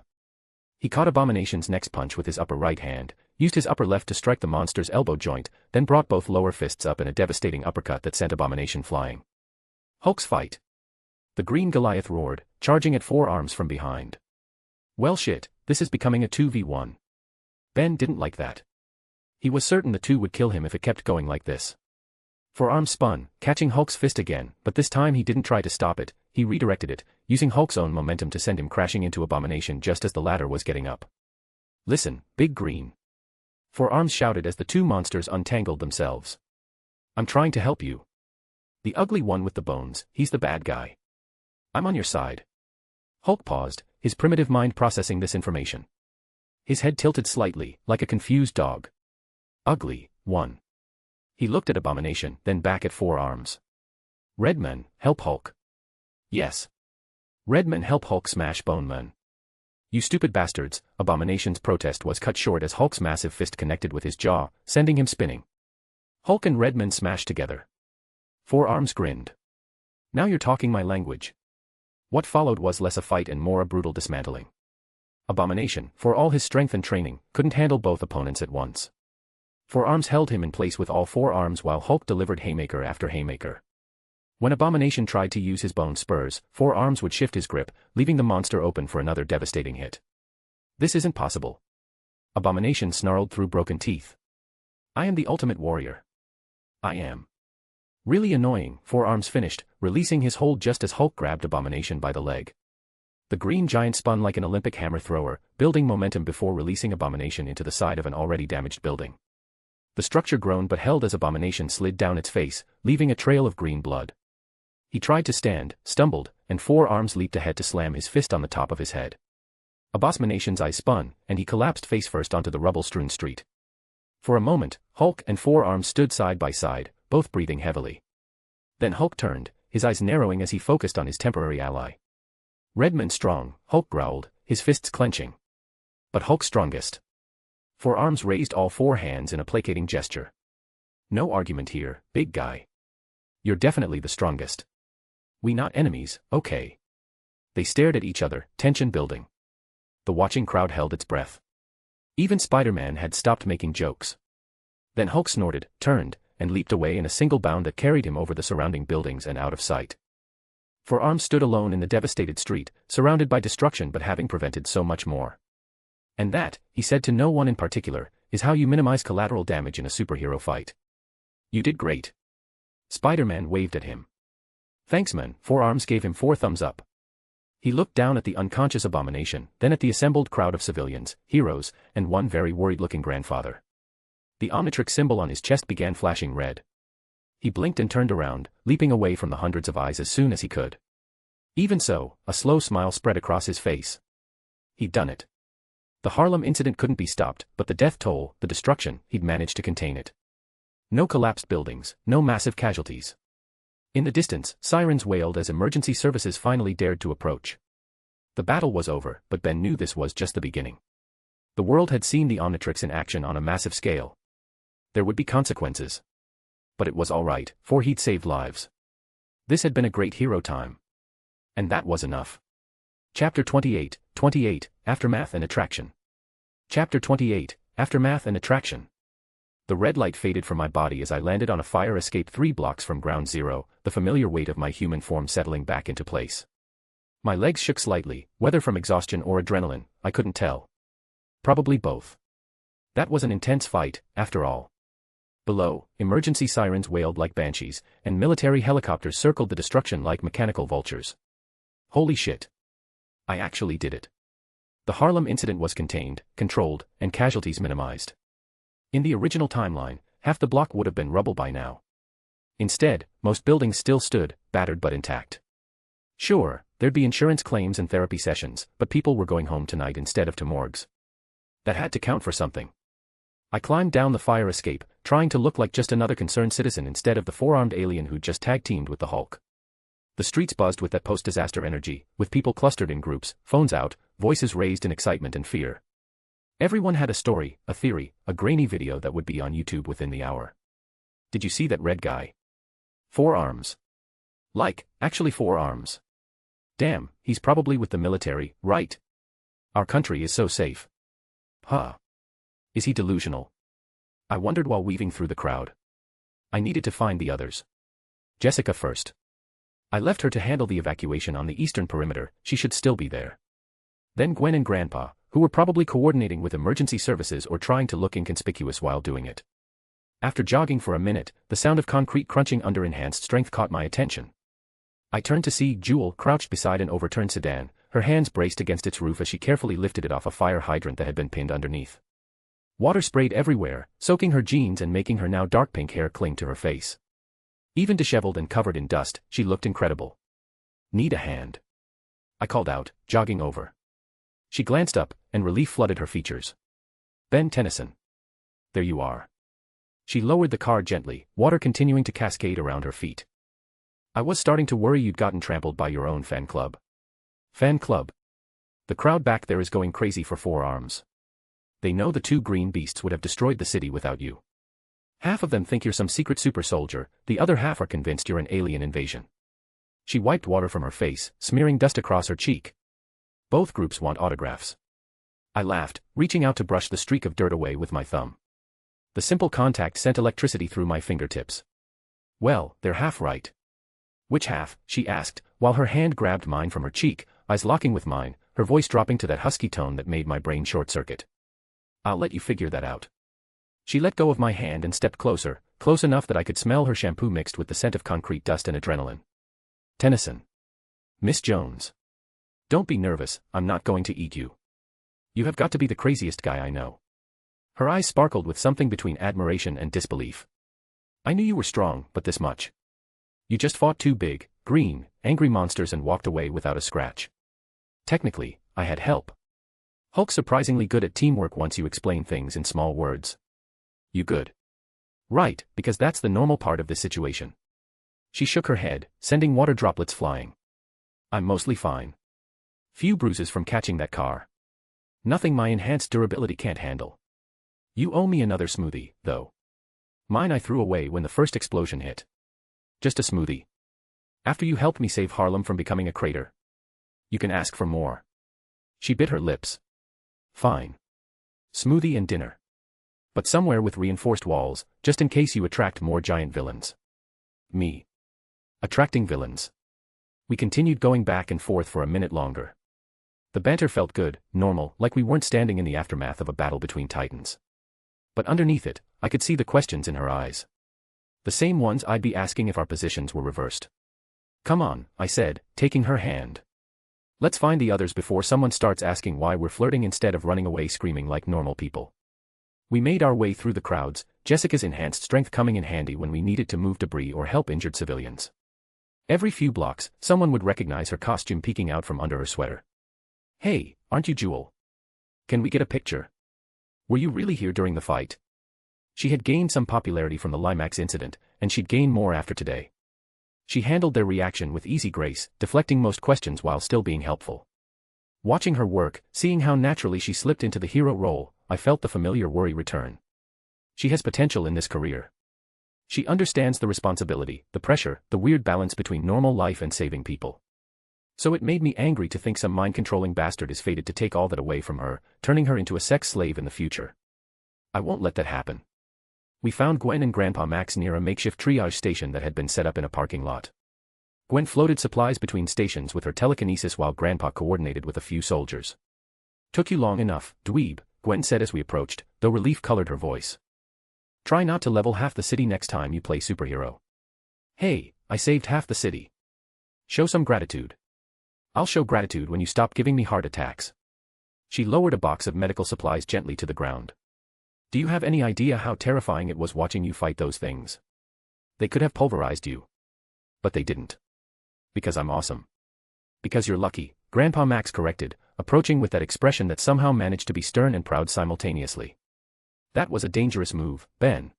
He caught Abomination's next punch with his upper right hand, used his upper left to strike the monster's elbow joint, then brought both lower fists up in a devastating uppercut that sent Abomination flying. Hulk's fight. The Green Goliath roared, charging at 4 arms from behind. Well shit, this is becoming a 2v1. Ben didn't like that. He was certain the 2 would kill him if it kept going like this. 4 arms spun, catching Hulk's fist again, but this time he didn't try to stop it, he redirected it, using Hulk's own momentum to send him crashing into Abomination just as the latter was getting up. "Listen, Big Green." 4 arms shouted as the 2 monsters untangled themselves. "I'm trying to help you. The ugly one with the bones, he's the bad guy. I'm on your side." Hulk paused, his primitive mind processing this information. His head tilted slightly, like a confused dog. "Ugly one." He looked at Abomination, then back at 4 arms. "Redman, help Hulk." "Yes." "Redman, help Hulk smash Bone Man." "You stupid bastards," Abomination's protest was cut short as Hulk's massive fist connected with his jaw, sending him spinning. Hulk and Redman smashed together. 4 arms grinned. "Now you're talking my language." What followed was less a fight and more a brutal dismantling. Abomination, for all his strength and training, couldn't handle both opponents at once. 4 arms held him in place with all 4 arms while Hulk delivered haymaker after haymaker. When Abomination tried to use his bone spurs, 4 arms would shift his grip, leaving the monster open for another devastating hit. "This isn't possible." Abomination snarled through broken teeth. "I am the ultimate warrior. I am." "Really annoying," 4 arms finished, releasing his hold just as Hulk grabbed Abomination by the leg. The green giant spun like an Olympic hammer thrower, building momentum before releasing Abomination into the side of an already damaged building. The structure groaned but held as Abomination slid down its face, leaving a trail of green blood. He tried to stand, stumbled, and 4 arms leaped ahead to slam his fist on the top of his head. Abomination's eyes spun, and he collapsed face first onto the rubble-strewn street. For a moment, Hulk and 4 arms stood side by side, both breathing heavily. Then Hulk turned, his eyes narrowing as he focused on his temporary ally. "Redman strong," Hulk growled, his fists clenching. "But Hulk strongest." Forearms raised all four hands in a placating gesture. No argument here, big guy. You're definitely the strongest. We not enemies, okay. They stared at each other, tension building. The watching crowd held its breath. Even Spider-Man had stopped making jokes. Then Hulk snorted, turned, and leaped away in a single bound that carried him over the surrounding buildings and out of sight. Forearms stood alone in the devastated street, surrounded by destruction but having prevented so much more. And that, he said to no one in particular, is how you minimize collateral damage in a superhero fight. You did great. Spider-Man waved at him. Thanks man, Forearms gave him 4 thumbs up. He looked down at the unconscious Abomination, then at the assembled crowd of civilians, heroes, and one very worried-looking grandfather. The Omnitrix symbol on his chest began flashing red. He blinked and turned around, leaping away from the hundreds of eyes as soon as he could. Even so, a slow smile spread across his face. He'd done it. The Harlem incident couldn't be stopped, but the death toll, the destruction, he'd managed to contain it. No collapsed buildings, no massive casualties. In the distance, sirens wailed as emergency services finally dared to approach. The battle was over, but Ben knew this was just the beginning. The world had seen the Omnitrix in action on a massive scale. There would be consequences. But it was all right, for he'd saved lives. This had been a great hero time. And that was enough. Chapter 28, Aftermath and Attraction. Chapter 28, Aftermath and Attraction. The red light faded from my body as I landed on a fire escape 3 blocks from ground zero, the familiar weight of my human form settling back into place. My legs shook slightly, whether from exhaustion or adrenaline, I couldn't tell. Probably both. That was an intense fight, after all. Below, emergency sirens wailed like banshees, and military helicopters circled the destruction like mechanical vultures. Holy shit. I actually did it. The Harlem incident was contained, controlled, and casualties minimized. In the original timeline, half the block would have been rubble by now. Instead, most buildings still stood, battered but intact. Sure, there'd be insurance claims and therapy sessions, but people were going home tonight instead of to morgues. That had to count for something. I climbed down the fire escape, trying to look like just another concerned citizen instead of the 4-armed alien who'd just tag-teamed with the Hulk. The streets buzzed with that post-disaster energy, with people clustered in groups, phones out, voices raised in excitement and fear. Everyone had a story, a theory, a grainy video that would be on YouTube within the hour. Did you see that red guy? 4 arms. Actually 4 arms. Damn, he's probably with the military, right? Our country is so safe. Huh. Is he delusional? I wondered while weaving through the crowd. I needed to find the others. Jessica first. I left her to handle the evacuation on the eastern perimeter, she should still be there. Then Gwen and Grandpa, who were probably coordinating with emergency services or trying to look inconspicuous while doing it. After jogging for a minute, the sound of concrete crunching under enhanced strength caught my attention. I turned to see Jewel crouched beside an overturned sedan, her hands braced against its roof as she carefully lifted it off a fire hydrant that had been pinned underneath. Water sprayed everywhere, soaking her jeans and making her now dark pink hair cling to her face. Even disheveled and covered in dust, she looked incredible. Need a hand? I called out, jogging over. She glanced up, and relief flooded her features. Ben Tennyson. There you are. She lowered the car gently, water continuing to cascade around her feet. I was starting to worry you'd gotten trampled by your own fan club. Fan club? The crowd back there is going crazy for 4 arms. They know the 2 green beasts would have destroyed the city without you. Half of them think you're some secret super soldier, the other half are convinced you're an alien invasion. She wiped water from her face, smearing dust across her cheek. Both groups want autographs. I laughed, reaching out to brush the streak of dirt away with my thumb. The simple contact sent electricity through my fingertips. Well, they're half right. Which half? She asked, while her hand grabbed mine from her cheek, eyes locking with mine, her voice dropping to that husky tone that made my brain short-circuit. I'll let you figure that out. She let go of my hand and stepped closer, close enough that I could smell her shampoo mixed with the scent of concrete dust and adrenaline. Tennyson. Miss Jones. Don't be nervous, I'm not going to eat you. You have got to be the craziest guy I know. Her eyes sparkled with something between admiration and disbelief. I knew you were strong, but this much. You just fought 2 big, green, angry monsters and walked away without a scratch. Technically, I had help. Hulk's surprisingly good at teamwork once you explain things in small words. You good? Right, because that's the normal part of this situation. She shook her head, sending water droplets flying. I'm mostly fine. Few bruises from catching that car. Nothing my enhanced durability can't handle. You owe me another smoothie, though. Mine I threw away when the first explosion hit. Just a smoothie. After you helped me save Harlem from becoming a crater. You can ask for more. She bit her lips. Fine. Smoothie and dinner. But somewhere with reinforced walls, just in case you attract more giant villains. Me. Attracting villains. We continued going back and forth for a minute longer. The banter felt good, normal, like we weren't standing in the aftermath of a battle between titans. But underneath it, I could see the questions in her eyes. The same ones I'd be asking if our positions were reversed. Come on, I said, taking her hand. Let's find the others before someone starts asking why we're flirting instead of running away screaming like normal people. We made our way through the crowds, Jessica's enhanced strength coming in handy when we needed to move debris or help injured civilians. Every few blocks, someone would recognize her costume peeking out from under her sweater. Hey, aren't you Jewel? Can we get a picture? Were you really here during the fight? She had gained some popularity from the Limax incident, and she'd gain more after today. She handled their reaction with easy grace, deflecting most questions while still being helpful. Watching her work, seeing how naturally she slipped into the hero role, I felt the familiar worry return. She has potential in this career. She understands the responsibility, the pressure, the weird balance between normal life and saving people. So it made me angry to think some mind-controlling bastard is fated to take all that away from her, turning her into a sex slave in the future. I won't let that happen. We found Gwen and Grandpa Max near a makeshift triage station that had been set up in a parking lot. Gwen floated supplies between stations with her telekinesis while Grandpa coordinated with a few soldiers. Took you long enough, dweeb, Gwen said as we approached, though relief colored her voice. Try not to level half the city next time you play superhero. Hey, I saved half the city. Show some gratitude. I'll show gratitude when you stop giving me heart attacks. She lowered a box of medical supplies gently to the ground. Do you have any idea how terrifying it was watching you fight those things? They could have pulverized you. But they didn't. Because I'm awesome. Because you're lucky, Grandpa Max corrected, approaching with that expression that somehow managed to be stern and proud simultaneously. That was a dangerous move, Ben.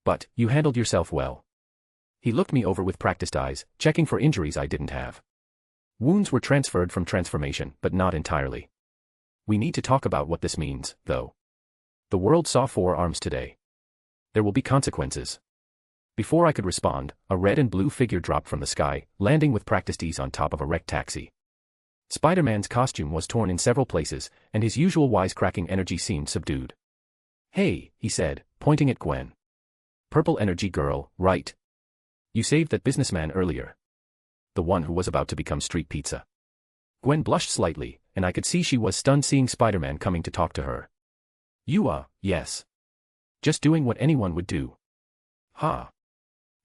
But, you handled yourself well. He looked me over with practiced eyes, checking for injuries I didn't have. Wounds were transferred from transformation, but not entirely. We need to talk about what this means, though. The world saw 4 arms today. There will be consequences. Before I could respond, a red and blue figure dropped from the sky, landing with practiced ease on top of a wrecked taxi. Spider-Man's costume was torn in several places, and his usual wisecracking energy seemed subdued. Hey, he said, pointing at Gwen. Purple energy girl, right? You saved that businessman earlier. The one who was about to become street pizza. Gwen blushed slightly, and I could see she was stunned seeing Spider-Man coming to talk to her. Yes. Just doing what anyone would do. Ha.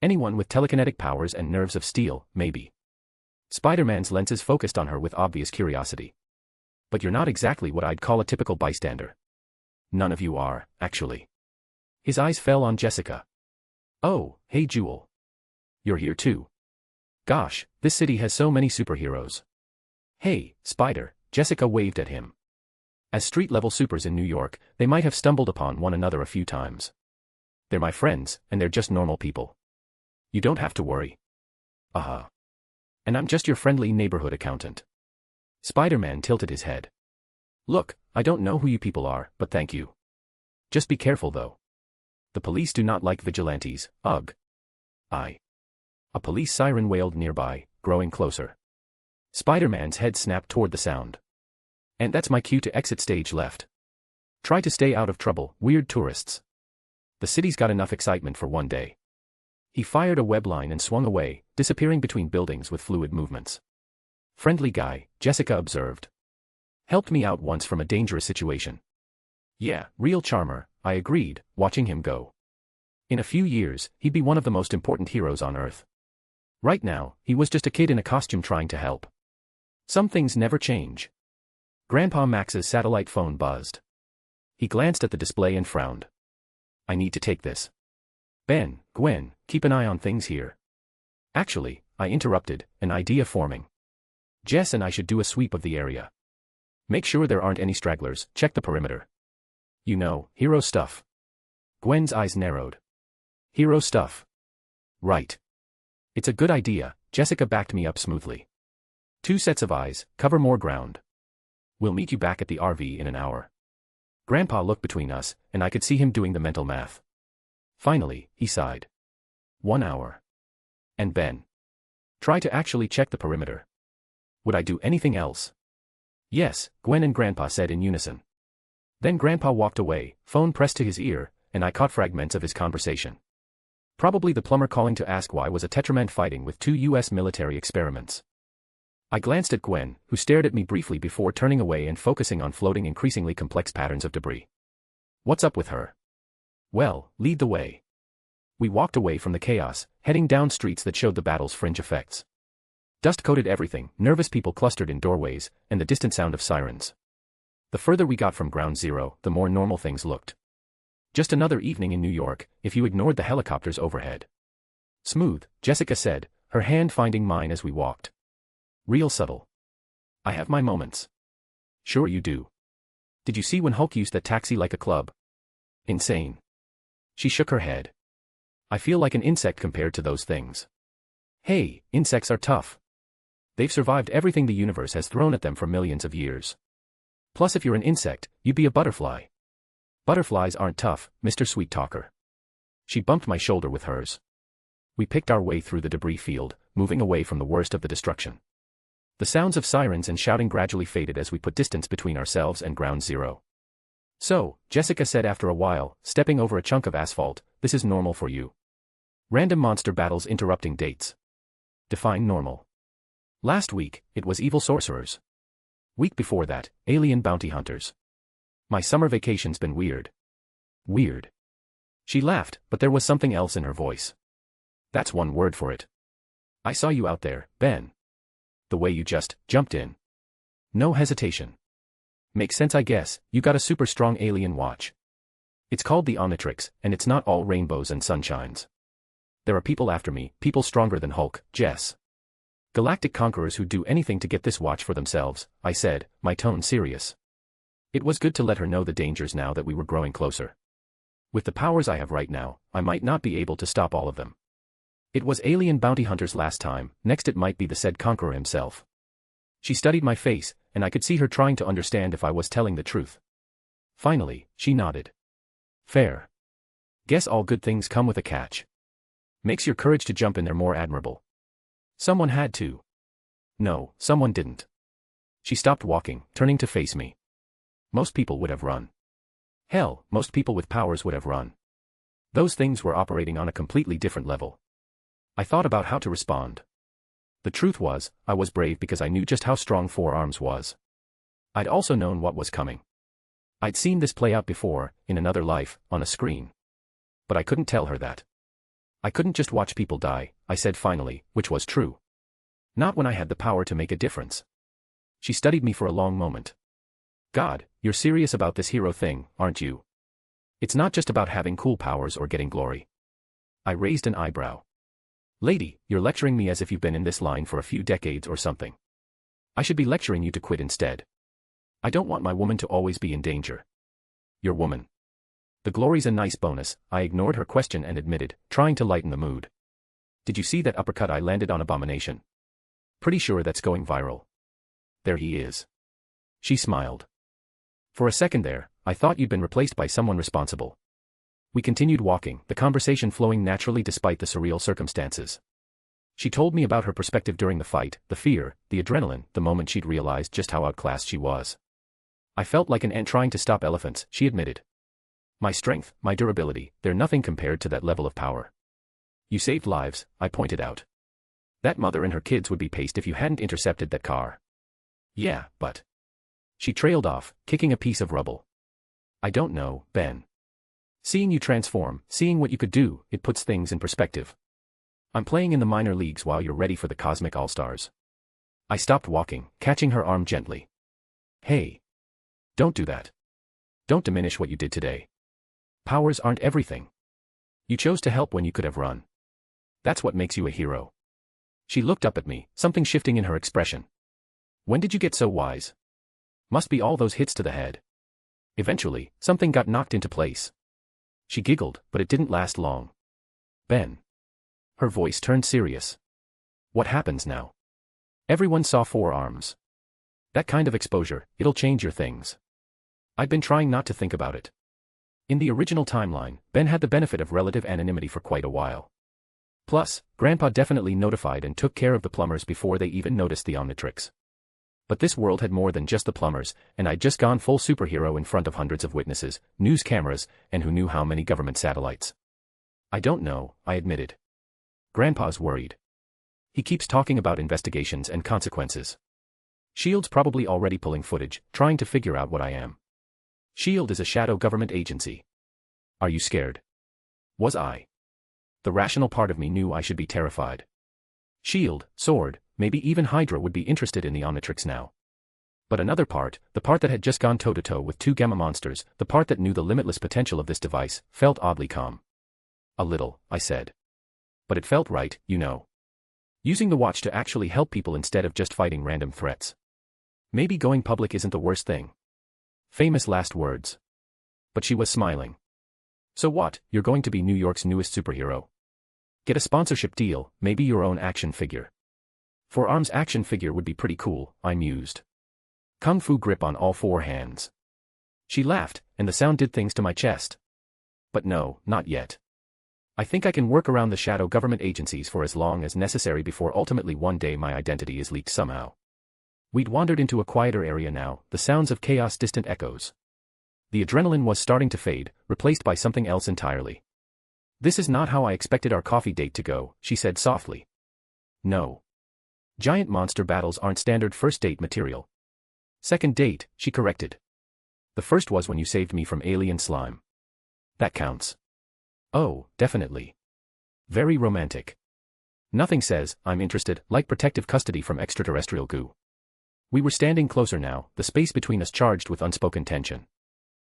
Anyone with telekinetic powers and nerves of steel, maybe. Spider-Man's lenses focused on her with obvious curiosity. But you're not exactly what I'd call a typical bystander. None of you are, actually. His eyes fell on Jessica. Oh, hey Jewel. You're here too. Gosh, this city has so many superheroes. Hey, Spider, Jessica waved at him. As street-level supers in New York, they might have stumbled upon one another a few times. They're my friends, and they're just normal people. You don't have to worry. And I'm just your friendly neighborhood accountant. Spider-Man tilted his head. Look, I don't know who you people are, but thank you. Just be careful though. The police do not like vigilantes, ugh. A police siren wailed nearby, growing closer. Spider-Man's head snapped toward the sound. And that's my cue to exit stage left. Try to stay out of trouble, weird tourists. The city's got enough excitement for one day. He fired a web line and swung away, disappearing between buildings with fluid movements. Friendly guy, Jessica observed. Helped me out once from a dangerous situation. Yeah, real charmer, I agreed, watching him go. In a few years, he'd be one of the most important heroes on Earth. Right now, he was just a kid in a costume trying to help. Some things never change. Grandpa Max's satellite phone buzzed. He glanced at the display and frowned. I need to take this. Ben, Gwen, keep an eye on things here. Actually, I interrupted, an idea forming. Jess and I should do a sweep of the area. Make sure there aren't any stragglers, check the perimeter. You know, hero stuff. Gwen's eyes narrowed. Hero stuff. Right. It's a good idea, Jessica backed me up smoothly. 2 sets of eyes, cover more ground. We'll meet you back at the RV in an hour. Grandpa looked between us, and I could see him doing the mental math. Finally, he sighed. 1 hour. And Ben. Try to actually check the perimeter. Would I do anything else? Yes, Gwen and Grandpa said in unison. Then Grandpa walked away, phone pressed to his ear, and I caught fragments of his conversation. Probably the plumber calling to ask why was a Tetraman fighting with 2 US military experiments. I glanced at Gwen, who stared at me briefly before turning away and focusing on floating increasingly complex patterns of debris. What's up with her? Well, lead the way. We walked away from the chaos, heading down streets that showed the battle's fringe effects. Dust coated everything, nervous people clustered in doorways, and the distant sound of sirens. The further we got from ground zero, the more normal things looked. Just another evening in New York, if you ignored the helicopters overhead. Smooth, Jessica said, her hand finding mine as we walked. Real subtle. I have my moments. Sure you do. Did you see when Hulk used that taxi like a club? Insane. She shook her head. I feel like an insect compared to those things. Hey, insects are tough. They've survived everything the universe has thrown at them for millions of years. Plus if you're an insect, you'd be a butterfly. Butterflies aren't tough, Mr. Sweet Talker. She bumped my shoulder with hers. We picked our way through the debris field, moving away from the worst of the destruction. The sounds of sirens and shouting gradually faded as we put distance between ourselves and ground zero. So, Jessica said after a while, stepping over a chunk of asphalt, this is normal for you. Random monster battles interrupting dates. Define normal. Last week, it was evil sorcerers. Week before that, alien bounty hunters. My summer vacation's been weird. Weird. She laughed, but there was something else in her voice. That's one word for it. I saw you out there, Ben. The way you just jumped in. No hesitation. Makes sense, I guess. You got a super strong alien watch. It's called the Omnitrix, and it's not all rainbows and sunshines. There are people after me, people stronger than Hulk, Jess. Galactic conquerors who'd do anything to get this watch for themselves, I said, my tone serious. It was good to let her know the dangers now that we were growing closer. With the powers I have right now, I might not be able to stop all of them. It was alien bounty hunters last time, next it might be the said conqueror himself. She studied my face, and I could see her trying to understand if I was telling the truth. Finally, she nodded. Fair. Guess all good things come with a catch. Makes your courage to jump in there more admirable. Someone had to. No, someone didn't. She stopped walking, turning to face me. Most people would have run. Hell, most people with powers would have run. Those things were operating on a completely different level. I thought about how to respond. The truth was, I was brave because I knew just how strong 4 arms was. I'd also known what was coming. I'd seen this play out before, in another life, on a screen. But I couldn't tell her that. I couldn't just watch people die, I said finally, which was true. Not when I had the power to make a difference. She studied me for a long moment. God, you're serious about this hero thing, aren't you? It's not just about having cool powers or getting glory. I raised an eyebrow. Lady, you're lecturing me as if you've been in this line for a few decades or something. I should be lecturing you to quit instead. I don't want my woman to always be in danger. Your woman. The glory's a nice bonus, I ignored her question and admitted, trying to lighten the mood. Did you see that uppercut I landed on Abomination? Pretty sure that's going viral. There he is. She smiled. For a second there, I thought you'd been replaced by someone responsible. We continued walking, the conversation flowing naturally despite the surreal circumstances. She told me about her perspective during the fight, the fear, the adrenaline, the moment she'd realized just how outclassed she was. I felt like an ant trying to stop elephants, she admitted. My strength, my durability, they're nothing compared to that level of power. You saved lives, I pointed out. That mother and her kids would be paced if you hadn't intercepted that car. Yeah, but... She trailed off, kicking a piece of rubble. I don't know, Ben. Seeing you transform, seeing what you could do, it puts things in perspective. I'm playing in the minor leagues while you're ready for the cosmic all-stars. I stopped walking, catching her arm gently. Hey. Don't do that. Don't diminish what you did today. Powers aren't everything. You chose to help when you could have run. That's what makes you a hero. She looked up at me, something shifting in her expression. When did you get so wise? Must be all those hits to the head. Eventually, something got knocked into place. She giggled, but it didn't last long. Ben. Her voice turned serious. What happens now? Everyone saw 4 arms. That kind of exposure, it'll change your things. I'd been trying not to think about it. In the original timeline, Ben had the benefit of relative anonymity for quite a while. Plus, Grandpa definitely notified and took care of the plumbers before they even noticed the Omnitrix. But this world had more than just the plumbers, and I'd just gone full superhero in front of hundreds of witnesses, news cameras, and who knew how many government satellites. I don't know, I admitted. Grandpa's worried. He keeps talking about investigations and consequences. S.H.I.E.L.D's probably already pulling footage, trying to figure out what I am. S.H.I.E.L.D. is a shadow government agency. Are you scared? Was I? The rational part of me knew I should be terrified. S.H.I.E.L.D., S.W.O.R.D., maybe even Hydra would be interested in the Omnitrix now. But another part, the part that had just gone toe-to-toe with two gamma monsters, the part that knew the limitless potential of this device, felt oddly calm. A little, I said. But it felt right, you know. Using the watch to actually help people instead of just fighting random threats. Maybe going public isn't the worst thing. Famous last words. But she was smiling. So what, you're going to be New York's newest superhero? Get a sponsorship deal, maybe your own action figure. 4Arms action figure would be pretty cool, I mused. Kung fu grip on all four hands. She laughed, and the sound did things to my chest. But no, not yet. I think I can work around the shadow government agencies for as long as necessary before ultimately one day my identity is leaked somehow. We'd wandered into a quieter area now, the sounds of chaos distant echoes. The adrenaline was starting to fade, replaced by something else entirely. This is not how I expected our coffee date to go, she said softly. No. Giant monster battles aren't standard first date material. Second date, she corrected. The first was when you saved me from alien slime. That counts. Oh, definitely. Very romantic. Nothing says, I'm interested, like protective custody from extraterrestrial goo. We were standing closer now, the space between us charged with unspoken tension.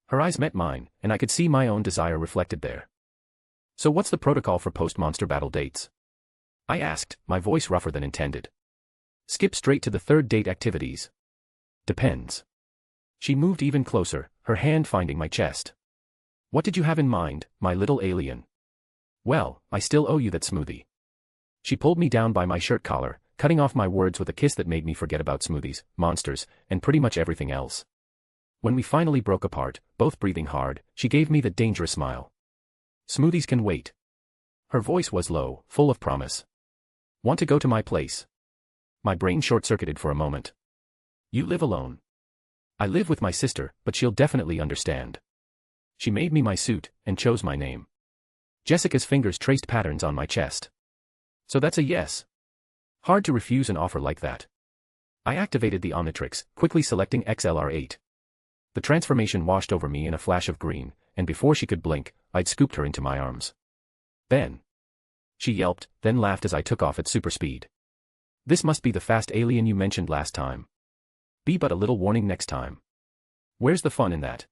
Her eyes met mine, and I could see my own desire reflected there. So what's the protocol for post-monster battle dates? I asked, my voice rougher than intended. Skip straight to the third date activities. Depends. She moved even closer, her hand finding my chest. What did you have in mind, my little alien? Well, I still owe you that smoothie. She pulled me down by my shirt collar, cutting off my words with a kiss that made me forget about smoothies, monsters, and pretty much everything else. When we finally broke apart, both breathing hard, she gave me the dangerous smile. Smoothies can wait. Her voice was low, full of promise. Want to go to my place? My brain short-circuited for a moment. You live alone. I live with my sister, but she'll definitely understand. She made me my suit, and chose my name. Jessica's fingers traced patterns on my chest. So that's a yes. Hard to refuse an offer like that. I activated the Omnitrix, quickly selecting XLR8. The transformation washed over me in a flash of green, and before she could blink, I'd scooped her into my arms. Ben. She yelped, then laughed as I took off at super speed. This must be the fast alien you mentioned last time. Be but a little warning next time. Where's the fun in that?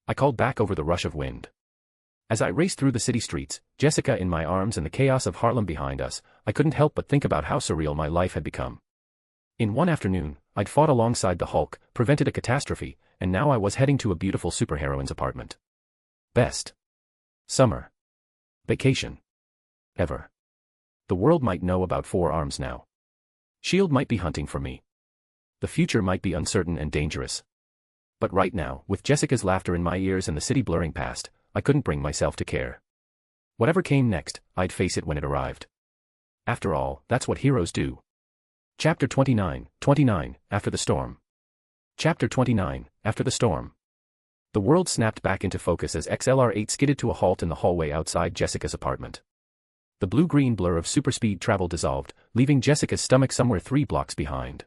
I called back over the rush of wind. As I raced through the city streets, Jessica in my arms and the chaos of Harlem behind us, I couldn't help but think about how surreal my life had become. In one afternoon, I'd fought alongside the Hulk, prevented a catastrophe, and now I was heading to a beautiful superheroine's apartment. Best summer vacation ever. The world might know about 4Arms now. S.H.I.E.L.D. might be hunting for me. The future might be uncertain and dangerous. But right now, with Jessica's laughter in my ears and the city blurring past, I couldn't bring myself to care. Whatever came next, I'd face it when it arrived. After all, that's what heroes do. Chapter 29, After the Storm. Chapter 29, After the Storm. The world snapped back into focus as XLR8 skidded to a halt in the hallway outside Jessica's apartment. The blue-green blur of superspeed travel dissolved, leaving Jessica's stomach somewhere 3 blocks behind.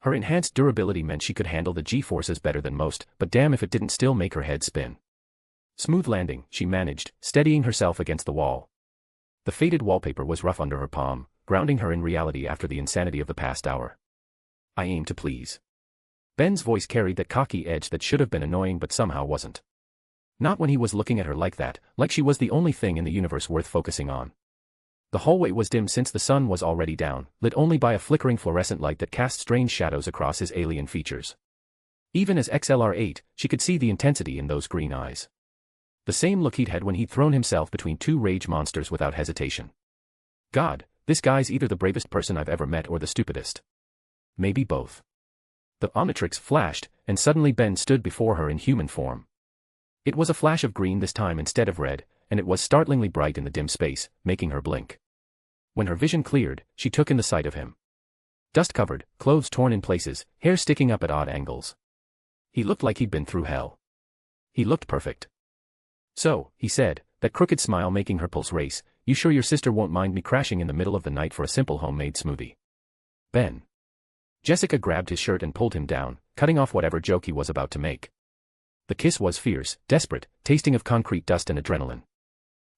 Her enhanced durability meant she could handle the G-forces better than most, but damn if it didn't still make her head spin. Smooth landing, she managed, steadying herself against the wall. The faded wallpaper was rough under her palm, grounding her in reality after the insanity of the past hour. I aim to please. Ben's voice carried that cocky edge that should have been annoying but somehow wasn't. Not when he was looking at her like that, like she was the only thing in the universe worth focusing on. The hallway was dim since the sun was already down, lit only by a flickering fluorescent light that cast strange shadows across his alien features. Even as XLR8, she could see the intensity in those green eyes. The same look he'd had when he'd thrown himself between 2 rage monsters without hesitation. God, this guy's either the bravest person I've ever met or the stupidest. Maybe both. The Omnitrix flashed, and suddenly Ben stood before her in human form. It was a flash of green this time instead of red, and it was startlingly bright in the dim space, making her blink. When her vision cleared, she took in the sight of him. Dust-covered, clothes torn in places, hair sticking up at odd angles. He looked like he'd been through hell. He looked perfect. "So," he said, that crooked smile making her pulse race, "you sure your sister won't mind me crashing in the middle of the night for a simple homemade smoothie?" Ben. Jessica grabbed his shirt and pulled him down, cutting off whatever joke he was about to make. The kiss was fierce, desperate, tasting of concrete dust and adrenaline.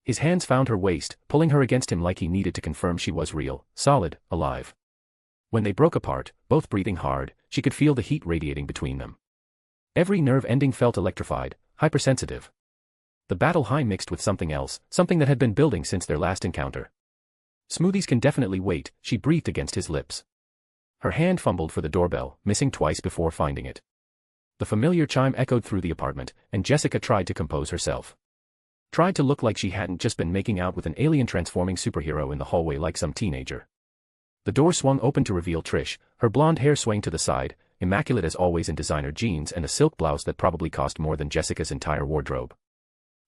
His hands found her waist, pulling her against him like he needed to confirm she was real, solid, alive. When they broke apart, both breathing hard, she could feel the heat radiating between them. Every nerve ending felt electrified, hypersensitive. The battle high mixed with something else, something that had been building since their last encounter. "Smoothies can definitely wait," she breathed against his lips. Her hand fumbled for the doorbell, missing twice before finding it. The familiar chime echoed through the apartment, and Jessica tried to compose herself. Tried to look like she hadn't just been making out with an alien transforming superhero in the hallway like some teenager. The door swung open to reveal Trish, her blonde hair swaying to the side, immaculate as always in designer jeans and a silk blouse that probably cost more than Jessica's entire wardrobe.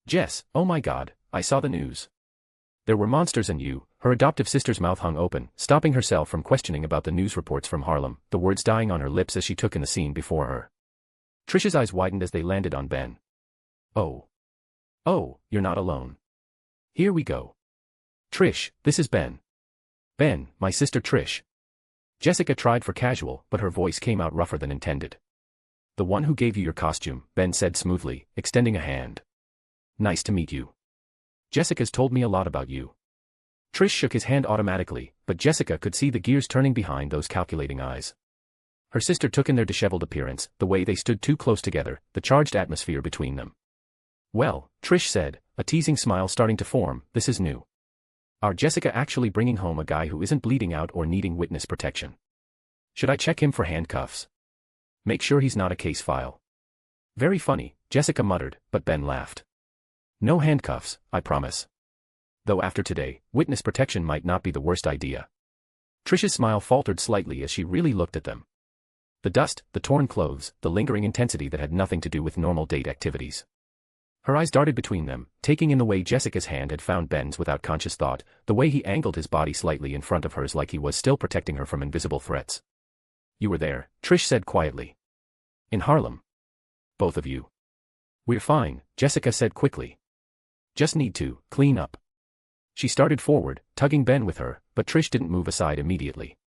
"Jess, oh my God, I saw the news. There were monsters and you." Her adoptive sister's mouth hung open, stopping herself from questioning about the news reports from Harlem, the words dying on her lips as she took in the scene before her. Trish's eyes widened as they landed on Ben. "Oh. Oh, you're not alone. Here we go. Trish, this is Ben. Ben, my sister Trish." Jessica tried for casual, but her voice came out rougher than intended. "The one who gave you your costume," Ben said smoothly, extending a hand. "Nice to meet you. Jessica's told me a lot about you." Trish shook his hand automatically, but Jessica could see the gears turning behind those calculating eyes. Her sister took in their disheveled appearance, the way they stood too close together, the charged atmosphere between them. "Well," Trish said, a teasing smile starting to form, "this is new. Are Jessica actually bringing home a guy who isn't bleeding out or needing witness protection? Should I check him for handcuffs? Make sure he's not a case file." "Very funny," Jessica muttered, but Ben laughed. "No handcuffs, I promise. Though after today, witness protection might not be the worst idea." Trish's smile faltered slightly as she really looked at them. The dust, the torn clothes, the lingering intensity that had nothing to do with normal date activities. Her eyes darted between them, taking in the way Jessica's hand had found Ben's without conscious thought, the way he angled his body slightly in front of hers like he was still protecting her from invisible threats. "You were there," Trish said quietly. "In Harlem. Both of you." "We're fine," Jessica said quickly. "Just need to clean up." She started forward, tugging Ben with her, but Trish didn't move aside immediately.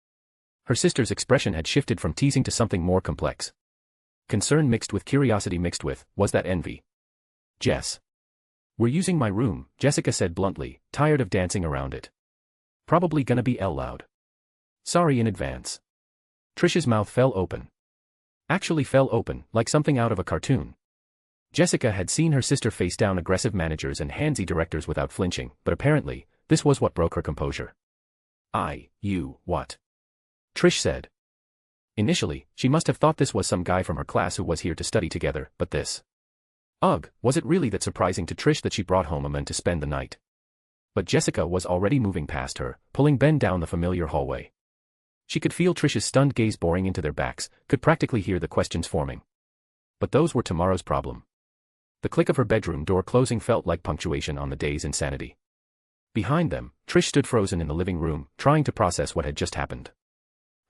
Her sister's expression had shifted from teasing to something more complex. Concern mixed with curiosity mixed with, was that envy? "Jess. We're using my room," Jessica said bluntly, tired of dancing around it. "Probably gonna be loud. Sorry in advance." Trish's mouth fell open. Actually fell open, like something out of a cartoon. Jessica had seen her sister face down aggressive managers and handsy directors without flinching, but apparently, this was what broke her composure. What?" Trish said. Initially, she must have thought this was some guy from her class who was here to study together, but this. Ugh, was it really that surprising to Trish that she brought home a man to spend the night? But Jessica was already moving past her, pulling Ben down the familiar hallway. She could feel Trish's stunned gaze boring into their backs, could practically hear the questions forming. But those were tomorrow's problem. The click of her bedroom door closing felt like punctuation on the day's insanity. Behind them, Trish stood frozen in the living room, trying to process what had just happened.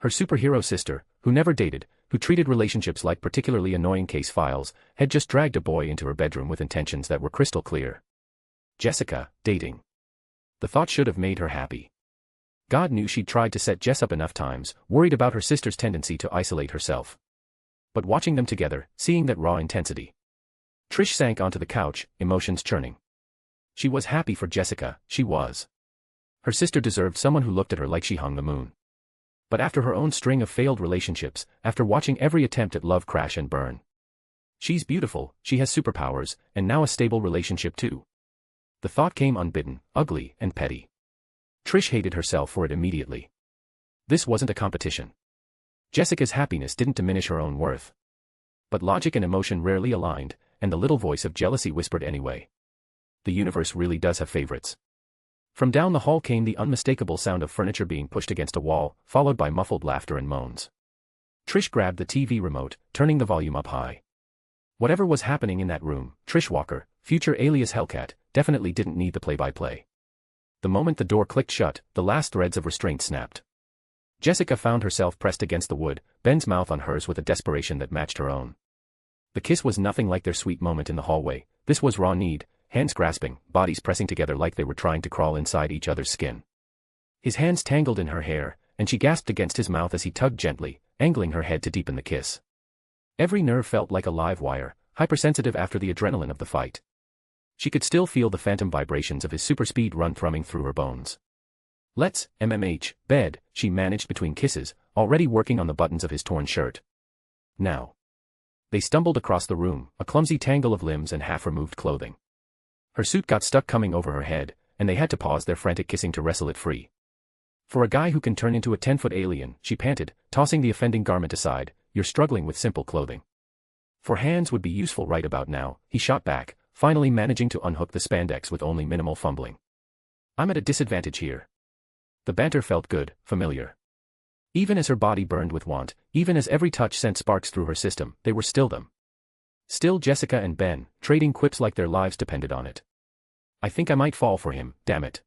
Her superhero sister, who never dated, who treated relationships like particularly annoying case files, had just dragged a boy into her bedroom with intentions that were crystal clear. Jessica, dating. The thought should have made her happy. God knew she'd tried to set Jess up enough times, worried about her sister's tendency to isolate herself. But watching them together, seeing that raw intensity. Trish sank onto the couch, emotions churning. She was happy for Jessica, she was. Her sister deserved someone who looked at her like she hung the moon. But after her own string of failed relationships, after watching every attempt at love crash and burn. She's beautiful, she has superpowers, and now a stable relationship too. The thought came unbidden, ugly, and petty. Trish hated herself for it immediately. This wasn't a competition. Jessica's happiness didn't diminish her own worth. But logic and emotion rarely aligned, and the little voice of jealousy whispered anyway. The universe really does have favorites. From down the hall came the unmistakable sound of furniture being pushed against a wall, followed by muffled laughter and moans. Trish grabbed the TV remote, turning the volume up high. Whatever was happening in that room, Trish Walker, future alias Hellcat, definitely didn't need the play-by-play. The moment the door clicked shut, the last threads of restraint snapped. Jessica found herself pressed against the wood, Ben's mouth on hers with a desperation that matched her own. The kiss was nothing like their sweet moment in the hallway. This was raw need, hands grasping, bodies pressing together like they were trying to crawl inside each other's skin. His hands tangled in her hair, and she gasped against his mouth as he tugged gently, angling her head to deepen the kiss. Every nerve felt like a live wire, hypersensitive after the adrenaline of the fight. She could still feel the phantom vibrations of his super-speed run thrumming through her bones. "Let's, bed," she managed between kisses, already working on the buttons of his torn shirt. "Now." They stumbled across the room, a clumsy tangle of limbs and half-removed clothing. Her suit got stuck coming over her head, and they had to pause their frantic kissing to wrestle it free. "For a guy who can turn into a 10-foot alien," she panted, tossing the offending garment aside, "you're struggling with simple clothing." "For hands would be useful right about now," he shot back, finally managing to unhook the spandex with only minimal fumbling. "I'm at a disadvantage here." The banter felt good, familiar. Even as her body burned with want, even as every touch sent sparks through her system, they were still them. Still Jessica and Ben, trading quips like their lives depended on it. "I think I might fall for him, damn it."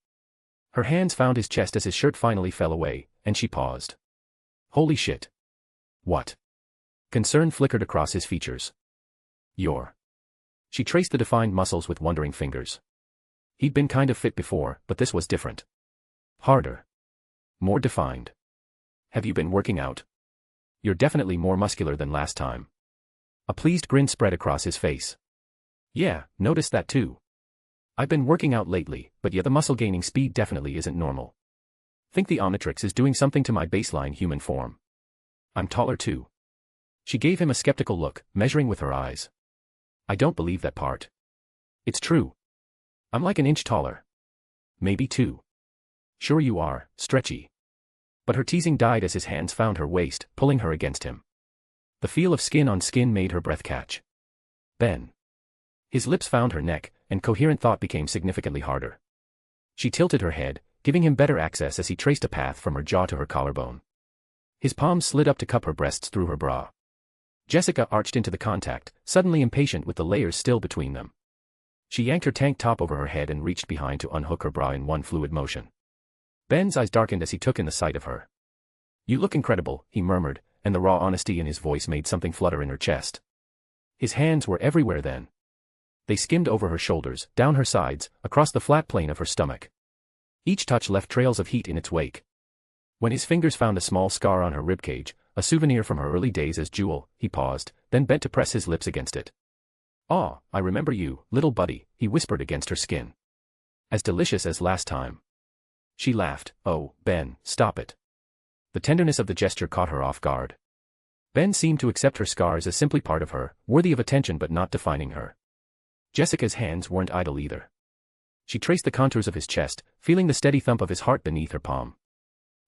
Her hands found his chest as his shirt finally fell away, and she paused. "Holy shit." "What?" Concern flickered across his features. "You're." She traced the defined muscles with wondering fingers. He'd been kind of fit before, but this was different. Harder. More defined. "Have you been working out?" "You're definitely more muscular than last time." A pleased grin spread across his face. "Yeah, noticed that too. I've been working out lately, but yeah, the muscle gaining speed definitely isn't normal. Think the Omnitrix is doing something to my baseline human form. I'm taller too." She gave him a skeptical look, measuring with her eyes. "I don't believe that part." "It's true. I'm like an inch taller. Maybe two." "Sure you are, stretchy." But her teasing died as his hands found her waist, pulling her against him. The feel of skin on skin made her breath catch. "Ben." His lips found her neck, and coherent thought became significantly harder. She tilted her head, giving him better access as he traced a path from her jaw to her collarbone. His palms slid up to cup her breasts through her bra. Jessica arched into the contact, suddenly impatient with the layers still between them. She yanked her tank top over her head and reached behind to unhook her bra in one fluid motion. Ben's eyes darkened as he took in the sight of her. "You look incredible," he murmured, and the raw honesty in his voice made something flutter in her chest. His hands were everywhere then. They skimmed over her shoulders, down her sides, across the flat plane of her stomach. Each touch left trails of heat in its wake. When his fingers found a small scar on her ribcage, a souvenir from her early days as Jewel, he paused, then bent to press his lips against it. "Aw, I remember you, little buddy," he whispered against her skin. "As delicious as last time." She laughed. "Oh, Ben, stop it." The tenderness of the gesture caught her off guard. Ben seemed to accept her scars as simply part of her, worthy of attention but not defining her. Jessica's hands weren't idle either. She traced the contours of his chest, feeling the steady thump of his heart beneath her palm.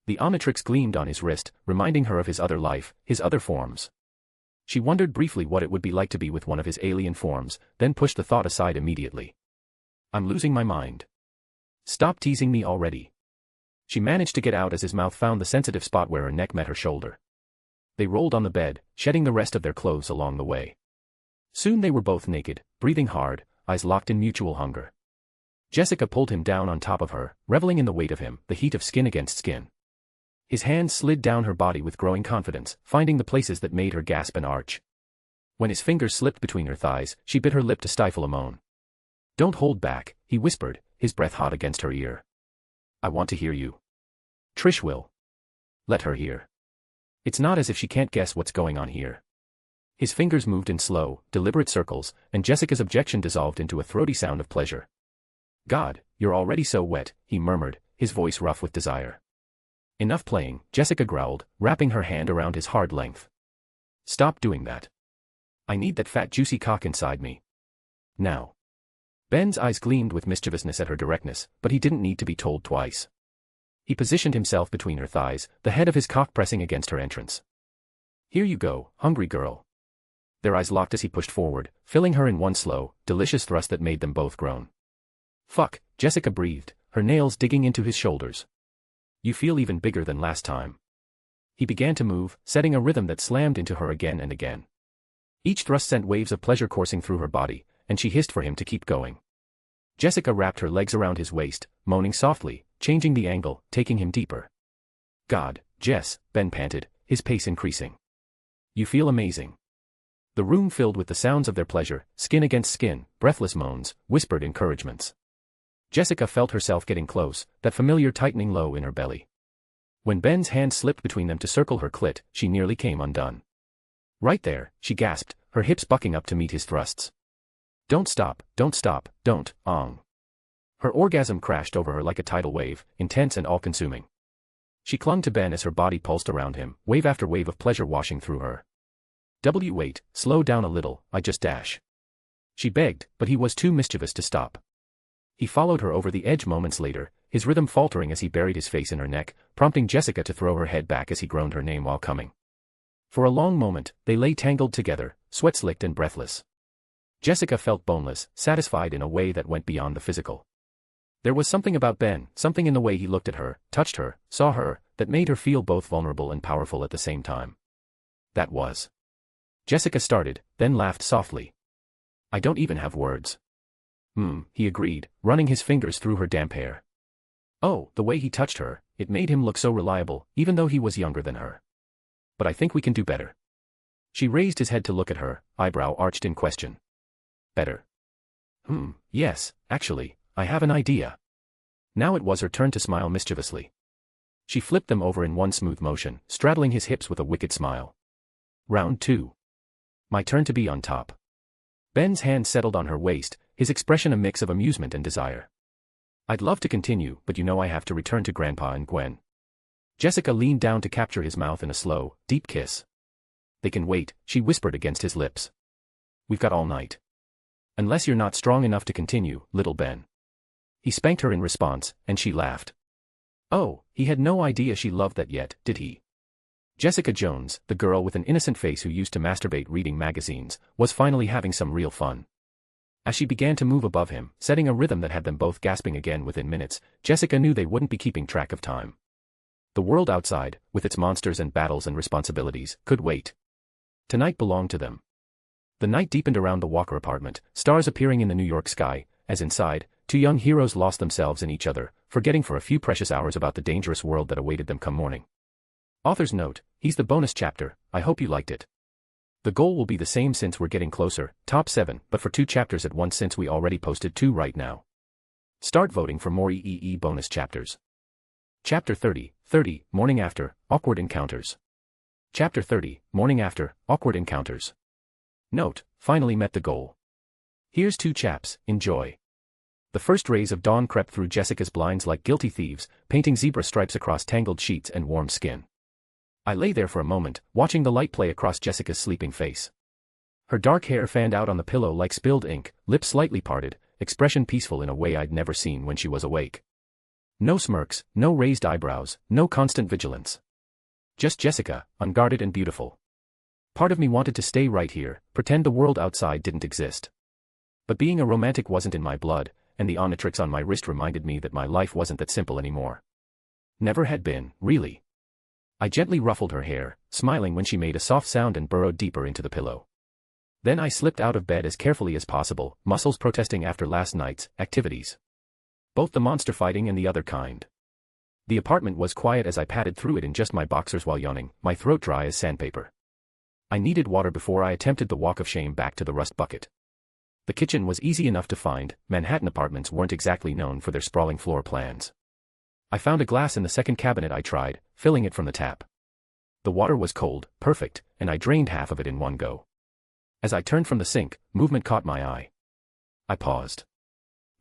The Omnitrix gleamed on his wrist, reminding her of his other life, his other forms. She wondered briefly what it would be like to be with one of his alien forms, then pushed the thought aside immediately. "I'm losing my mind. Stop teasing me already." She managed to get out as his mouth found the sensitive spot where her neck met her shoulder. They rolled on the bed, shedding the rest of their clothes along the way. Soon they were both naked, breathing hard, eyes locked in mutual hunger. Jessica pulled him down on top of her, reveling in the weight of him, the heat of skin against skin. His hands slid down her body with growing confidence, finding the places that made her gasp and arch. When his fingers slipped between her thighs, she bit her lip to stifle a moan. "Don't hold back," he whispered, his breath hot against her ear. "I want to hear you." "Trish will." "Let her hear. It's not as if she can't guess what's going on here." His fingers moved in slow, deliberate circles, and Jessica's objection dissolved into a throaty sound of pleasure. "God, you're already so wet," he murmured, his voice rough with desire. "Enough playing," Jessica growled, wrapping her hand around his hard length. "Stop doing that. I need that fat juicy cock inside me. Now." Ben's eyes gleamed with mischievousness at her directness, but he didn't need to be told twice. He positioned himself between her thighs, the head of his cock pressing against her entrance. "Here you go, hungry girl." Their eyes locked as he pushed forward, filling her in one slow, delicious thrust that made them both groan. "Fuck," Jessica breathed, her nails digging into his shoulders. "You feel even bigger than last time." He began to move, setting a rhythm that slammed into her again and again. Each thrust sent waves of pleasure coursing through her body, and she hissed for him to keep going. Jessica wrapped her legs around his waist, moaning softly, changing the angle, taking him deeper. God, Jess, Ben panted, his pace increasing. You feel amazing. The room filled with the sounds of their pleasure, skin against skin, breathless moans, whispered encouragements. Jessica felt herself getting close, that familiar tightening low in her belly. When Ben's hand slipped between them to circle her clit, she nearly came undone. Right there, she gasped, her hips bucking up to meet his thrusts. Don't stop, don't, ong. Her orgasm crashed over her like a tidal wave, intense and all-consuming. She clung to Ben as her body pulsed around him, wave after wave of pleasure washing through her. Wait, slow down a little, I just dash. She begged, but he was too mischievous to stop. He followed her over the edge moments later, his rhythm faltering as he buried his face in her neck, prompting Jessica to throw her head back as he groaned her name while coming. For a long moment, they lay tangled together, sweat-slicked and breathless. Jessica felt boneless, satisfied in a way that went beyond the physical. There was something about Ben, something in the way he looked at her, touched her, saw her, that made her feel both vulnerable and powerful at the same time. That was. Jessica started, then laughed softly. I don't even have words. He agreed, running his fingers through her damp hair. Oh, the way he touched her, it made him look so reliable, even though he was younger than her. But I think we can do better. She raised his head to look at her, eyebrow arched in question. Better. Yes, actually, I have an idea. Now it was her turn to smile mischievously. She flipped them over in one smooth motion, straddling his hips with a wicked smile. Round 2. My turn to be on top. Ben's hand settled on her waist, his expression a mix of amusement and desire. I'd love to continue, but you know I have to return to Grandpa and Gwen. Jessica leaned down to capture his mouth in a slow, deep kiss. They can wait, she whispered against his lips. We've got all night. Unless you're not strong enough to continue, little Ben. He spanked her in response, and she laughed. Oh, he had no idea she loved that yet, did he? Jessica Jones, the girl with an innocent face who used to masturbate reading magazines, was finally having some real fun. As she began to move above him, setting a rhythm that had them both gasping again within minutes, Jessica knew they wouldn't be keeping track of time. The world outside, with its monsters and battles and responsibilities, could wait. Tonight belonged to them. The night deepened around the Walker apartment, stars appearing in the New York sky, as inside, two young heroes lost themselves in each other, forgetting for a few precious hours about the dangerous world that awaited them come morning. Author's note, he's the bonus chapter, I hope you liked it. The goal will be the same since we're getting closer, top 7, but for 2 chapters at once since we already posted 2 right now. Start voting for more EEE bonus chapters. Chapter 30, Morning After, Awkward Encounters. Chapter 30, Morning After, Awkward Encounters. Note, finally met the goal. Here's 2 chaps, enjoy. The first rays of dawn crept through Jessica's blinds like guilty thieves, painting zebra stripes across tangled sheets and warm skin. I lay there for a moment, watching the light play across Jessica's sleeping face. Her dark hair fanned out on the pillow like spilled ink, lips slightly parted, expression peaceful in a way I'd never seen when she was awake. No smirks, no raised eyebrows, no constant vigilance. Just Jessica, unguarded and beautiful. Part of me wanted to stay right here, pretend the world outside didn't exist. But being a romantic wasn't in my blood, and the Omnitrix on my wrist reminded me that my life wasn't that simple anymore. Never had been, really. I gently ruffled her hair, smiling when she made a soft sound and burrowed deeper into the pillow. Then I slipped out of bed as carefully as possible, muscles protesting after last night's activities. Both the monster fighting and the other kind. The apartment was quiet as I padded through it in just my boxers while yawning, my throat dry as sandpaper. I needed water before I attempted the walk of shame back to the rust bucket. The kitchen was easy enough to find, Manhattan apartments weren't exactly known for their sprawling floor plans. I found a glass in the second cabinet I tried, filling it from the tap. The water was cold, perfect, and I drained half of it in one go. As I turned from the sink, movement caught my eye. I paused.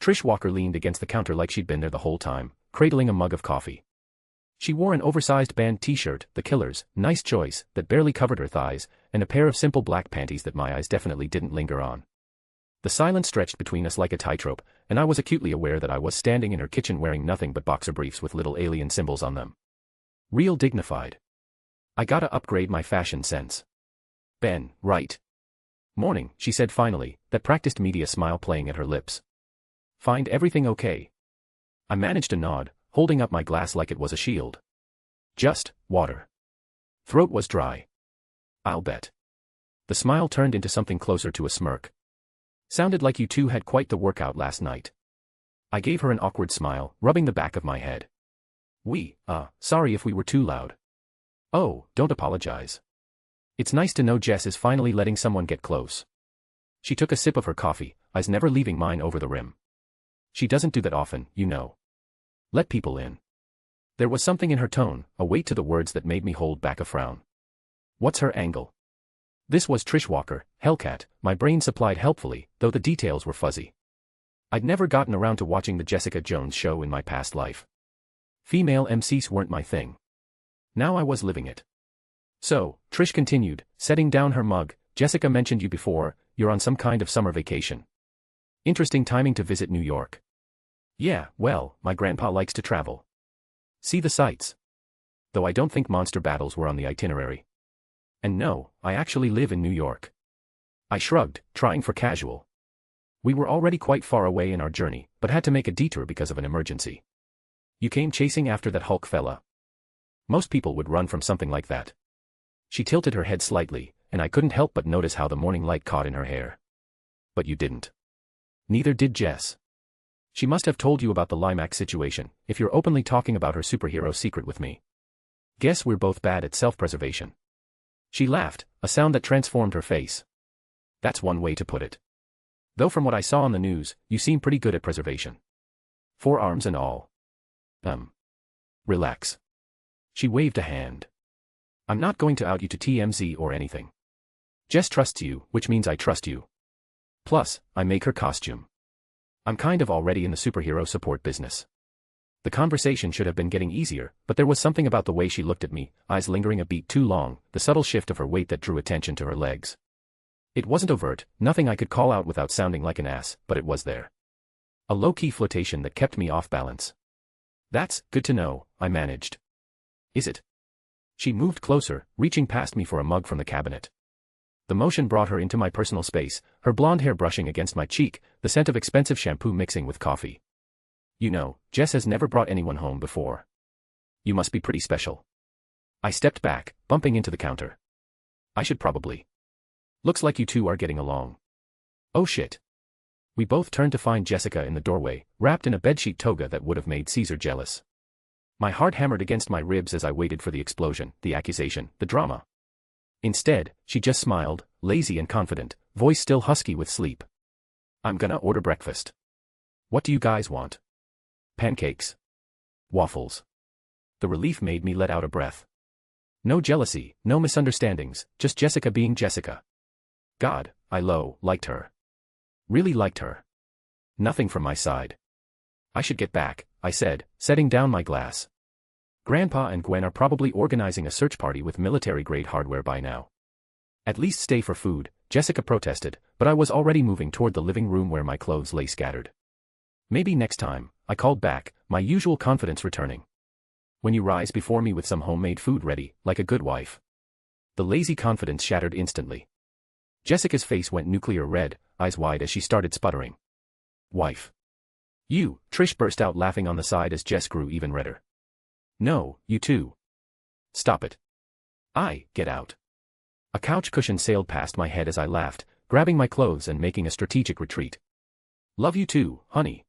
Trish Walker leaned against the counter like she'd been there the whole time, cradling a mug of coffee. She wore an oversized band t-shirt, The Killers, nice choice, that barely covered her thighs, and a pair of simple black panties that my eyes definitely didn't linger on. The silence stretched between us like a tightrope, and I was acutely aware that I was standing in her kitchen wearing nothing but boxer briefs with little alien symbols on them. Real dignified. I gotta upgrade my fashion sense. Ben, right. Morning, she said finally, that practiced media smile playing at her lips. Find everything okay? I managed a nod, holding up my glass like it was a shield. Just water. Throat was dry. I'll bet. The smile turned into something closer to a smirk. Sounded like you two had quite the workout last night. I gave her an awkward smile, rubbing the back of my head. Sorry if we were too loud. Oh, don't apologize. It's nice to know Jess is finally letting someone get close. She took a sip of her coffee, eyes never leaving mine over the rim. She doesn't do that often, you know. Let people in. There was something in her tone, a weight to the words that made me hold back a frown. What's her angle? This was Trish Walker, Hellcat, my brain supplied helpfully, though the details were fuzzy. I'd never gotten around to watching the Jessica Jones show in my past life. Female MCs weren't my thing. Now I was living it. So, Trish continued, setting down her mug, Jessica mentioned you before, you're on some kind of summer vacation. Interesting timing to visit New York. Yeah, well, my grandpa likes to travel. See the sights. Though I don't think monster battles were on the itinerary. And no, I actually live in New York. I shrugged, trying for casual. We were already quite far away in our journey, but had to make a detour because of an emergency. You came chasing after that Hulk fella. Most people would run from something like that. She tilted her head slightly, and I couldn't help but notice how the morning light caught in her hair. But you didn't. Neither did Jess. She must have told you about the Limax situation, if you're openly talking about her superhero secret with me. Guess we're both bad at self-preservation. She laughed, a sound that transformed her face. That's one way to put it. Though from what I saw on the news, you seem pretty good at preservation. Forearms and all. Relax. She waved a hand. I'm not going to out you to TMZ or anything. Jess trusts you, which means I trust you. Plus, I make her costume. I'm kind of already in the superhero support business. The conversation should have been getting easier, but there was something about the way she looked at me, eyes lingering a beat too long, the subtle shift of her weight that drew attention to her legs. It wasn't overt, nothing I could call out without sounding like an ass, but it was there. A low-key flirtation that kept me off balance. That's good to know, I managed. Is it? She moved closer, reaching past me for a mug from the cabinet. The motion brought her into my personal space, her blonde hair brushing against my cheek, the scent of expensive shampoo mixing with coffee. You know, Jess has never brought anyone home before. You must be pretty special. I stepped back, bumping into the counter. I should probably. Looks like you two are getting along. Oh shit. We both turned to find Jessica in the doorway, wrapped in a bedsheet toga that would have made Caesar jealous. My heart hammered against my ribs as I waited for the explosion, the accusation, the drama. Instead, she just smiled, lazy and confident, voice still husky with sleep. I'm gonna order breakfast. What do you guys want? Pancakes. Waffles. The relief made me let out a breath. No jealousy, no misunderstandings, just Jessica being Jessica. God, I liked her. Really liked her. Nothing from my side. I should get back, I said, setting down my glass. Grandpa and Gwen are probably organizing a search party with military-grade hardware by now. At least stay for food, Jessica protested, but I was already moving toward the living room where my clothes lay scattered. Maybe next time, I called back, my usual confidence returning. When you rise before me with some homemade food ready, like a good wife. The lazy confidence shattered instantly. Jessica's face went nuclear red, eyes wide as she started sputtering. Wife. You, Trish burst out laughing on the side as Jess grew even redder. No, you too. Stop it. Get out. A couch cushion sailed past my head as I laughed, grabbing my clothes and making a strategic retreat. Love you too, honey.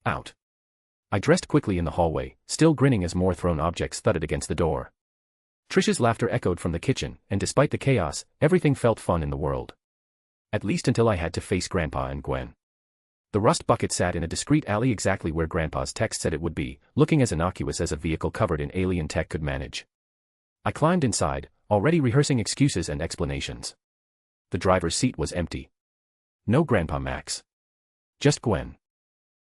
Out. I dressed quickly in the hallway, still grinning as more thrown objects thudded against the door. Trish's laughter echoed from the kitchen, and despite the chaos, everything felt fun in the world. At least until I had to face Grandpa and Gwen. The rust bucket sat in a discreet alley exactly where Grandpa's text said it would be, looking as innocuous as a vehicle covered in alien tech could manage. I climbed inside, already rehearsing excuses and explanations. The driver's seat was empty. No Grandpa Max. Just Gwen.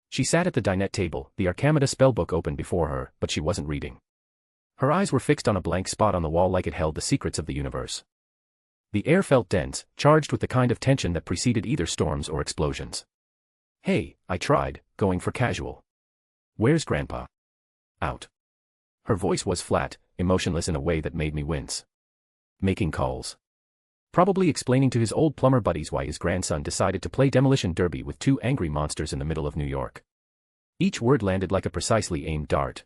She sat at the dinette table, the Arcamida spellbook open before her, but she wasn't reading. Her eyes were fixed on a blank spot on the wall like it held the secrets of the universe. The air felt dense, charged with the kind of tension that preceded either storms or explosions. Hey, I tried, going for casual. Where's Grandpa? Out. Her voice was flat, emotionless in a way that made me wince. Making calls. Probably explaining to his old plumber buddies why his grandson decided to play demolition derby with two angry monsters in the middle of New York. Each word landed like a precisely aimed dart.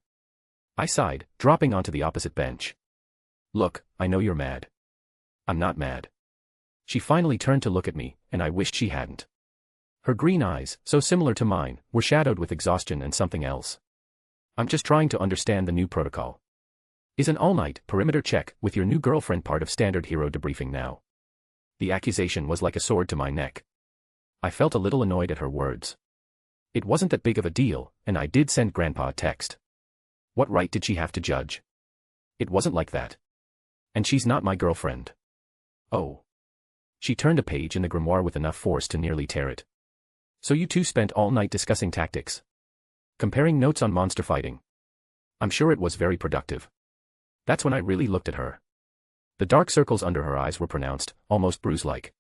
I sighed, dropping onto the opposite bench. Look, I know you're mad. I'm not mad. She finally turned to look at me, and I wished she hadn't. Her green eyes, so similar to mine, were shadowed with exhaustion and something else. I'm just trying to understand the new protocol. Is an all-night perimeter check with your new girlfriend part of standard hero debriefing now? The accusation was like a sword to my neck. I felt a little annoyed at her words. It wasn't that big of a deal, and I did send Grandpa a text. What right did she have to judge? It wasn't like that. And she's not my girlfriend. Oh. She turned a page in the grimoire with enough force to nearly tear it. So you two spent all night discussing tactics? Comparing notes on monster fighting? I'm sure it was very productive. That's when I really looked at her. The dark circles under her eyes were pronounced, almost bruise-like.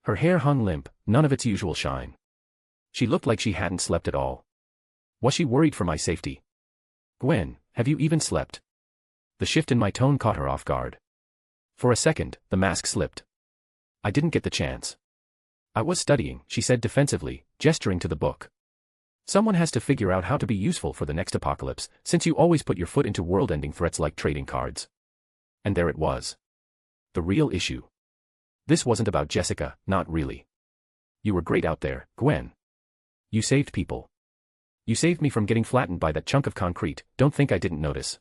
Her hair hung limp, none of its usual shine. She looked like she hadn't slept at all. Was she worried for my safety? Gwen, have you even slept? The shift in my tone caught her off guard. For a second, the mask slipped. I didn't get the chance. I was studying, she said defensively, gesturing to the book. Someone has to figure out how to be useful for the next apocalypse, since you always put your foot into world-ending threats like trading cards. And there it was. The real issue. This wasn't about Jessica, not really. You were great out there, Gwen. You saved people. You saved me from getting flattened by that chunk of concrete, don't think I didn't notice.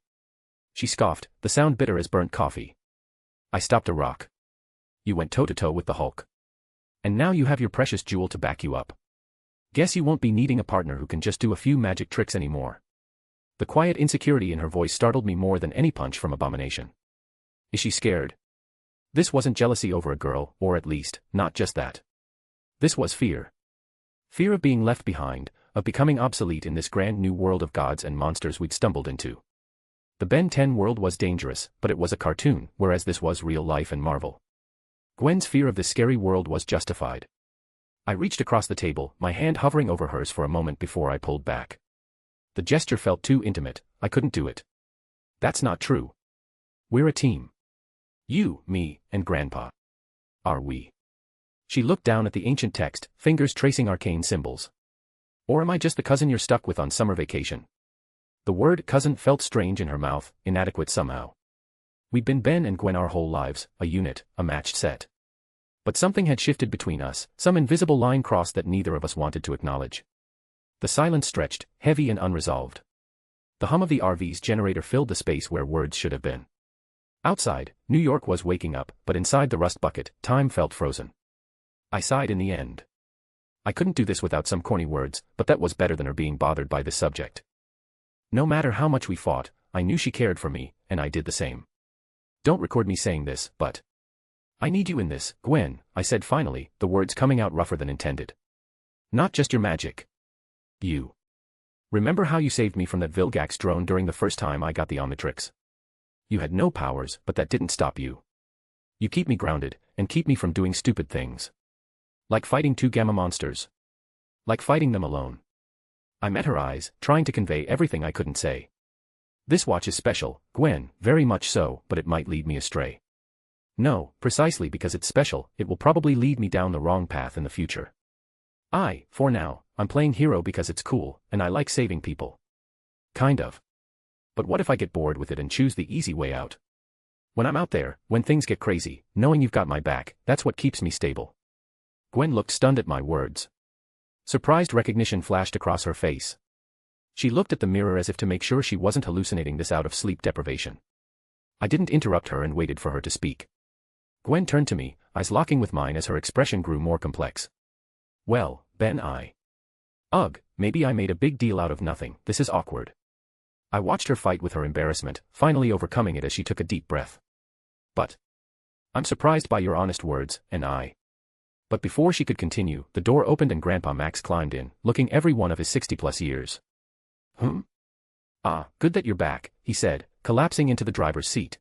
She scoffed, the sound bitter as burnt coffee. I stopped a rock. You went toe-to-toe with the Hulk. And now you have your precious jewel to back you up. Guess you won't be needing a partner who can just do a few magic tricks anymore. The quiet insecurity in her voice startled me more than any punch from Abomination. Is she scared? This wasn't jealousy over a girl, or at least, not just that. This was fear. Fear of being left behind, of becoming obsolete in this grand new world of gods and monsters we'd stumbled into. The Ben 10 world was dangerous, but it was a cartoon, whereas this was real life and Marvel. Gwen's fear of this scary world was justified. I reached across the table, my hand hovering over hers for a moment before I pulled back. The gesture felt too intimate, I couldn't do it. That's not true. We're a team. You, me, and Grandpa. Are we? She looked down at the ancient text, fingers tracing arcane symbols. Or am I just the cousin you're stuck with on summer vacation? The word cousin felt strange in her mouth, inadequate somehow. We'd been Ben and Gwen our whole lives, a unit, a matched set. But something had shifted between us, some invisible line crossed that neither of us wanted to acknowledge. The silence stretched, heavy and unresolved. The hum of the RV's generator filled the space where words should have been. Outside, New York was waking up, but inside the rust bucket, time felt frozen. I sighed in the end. I couldn't do this without some corny words, but that was better than her being bothered by this subject. No matter how much we fought, I knew she cared for me, and I did the same. Don't record me saying this, but I need you in this, Gwen, I said finally, the words coming out rougher than intended. Not just your magic. You. Remember how you saved me from that Vilgax drone during the first time I got the Omnitrix? You had no powers, but that didn't stop you. You keep me grounded, and keep me from doing stupid things. Like fighting two gamma monsters. Like fighting them alone. I met her eyes, trying to convey everything I couldn't say. This watch is special, Gwen, very much so, but it might lead me astray. No, precisely because it's special, it will probably lead me down the wrong path in the future. For now, I'm playing hero because it's cool, and I like saving people. Kind of. But what if I get bored with it and choose the easy way out? When I'm out there, when things get crazy, knowing you've got my back, that's what keeps me stable. Gwen looked stunned at my words. Surprised recognition flashed across her face. She looked at the mirror as if to make sure she wasn't hallucinating this out of sleep deprivation. I didn't interrupt her and waited for her to speak. Gwen turned to me, eyes locking with mine as her expression grew more complex. Well, Ben, Ugh, maybe I made a big deal out of nothing, this is awkward. I watched her fight with her embarrassment, finally overcoming it as she took a deep breath. But I'm surprised by your honest words, and But before she could continue, the door opened and Grandpa Max climbed in, looking every one of his 60-plus years. Good that you're back, he said, collapsing into the driver's seat.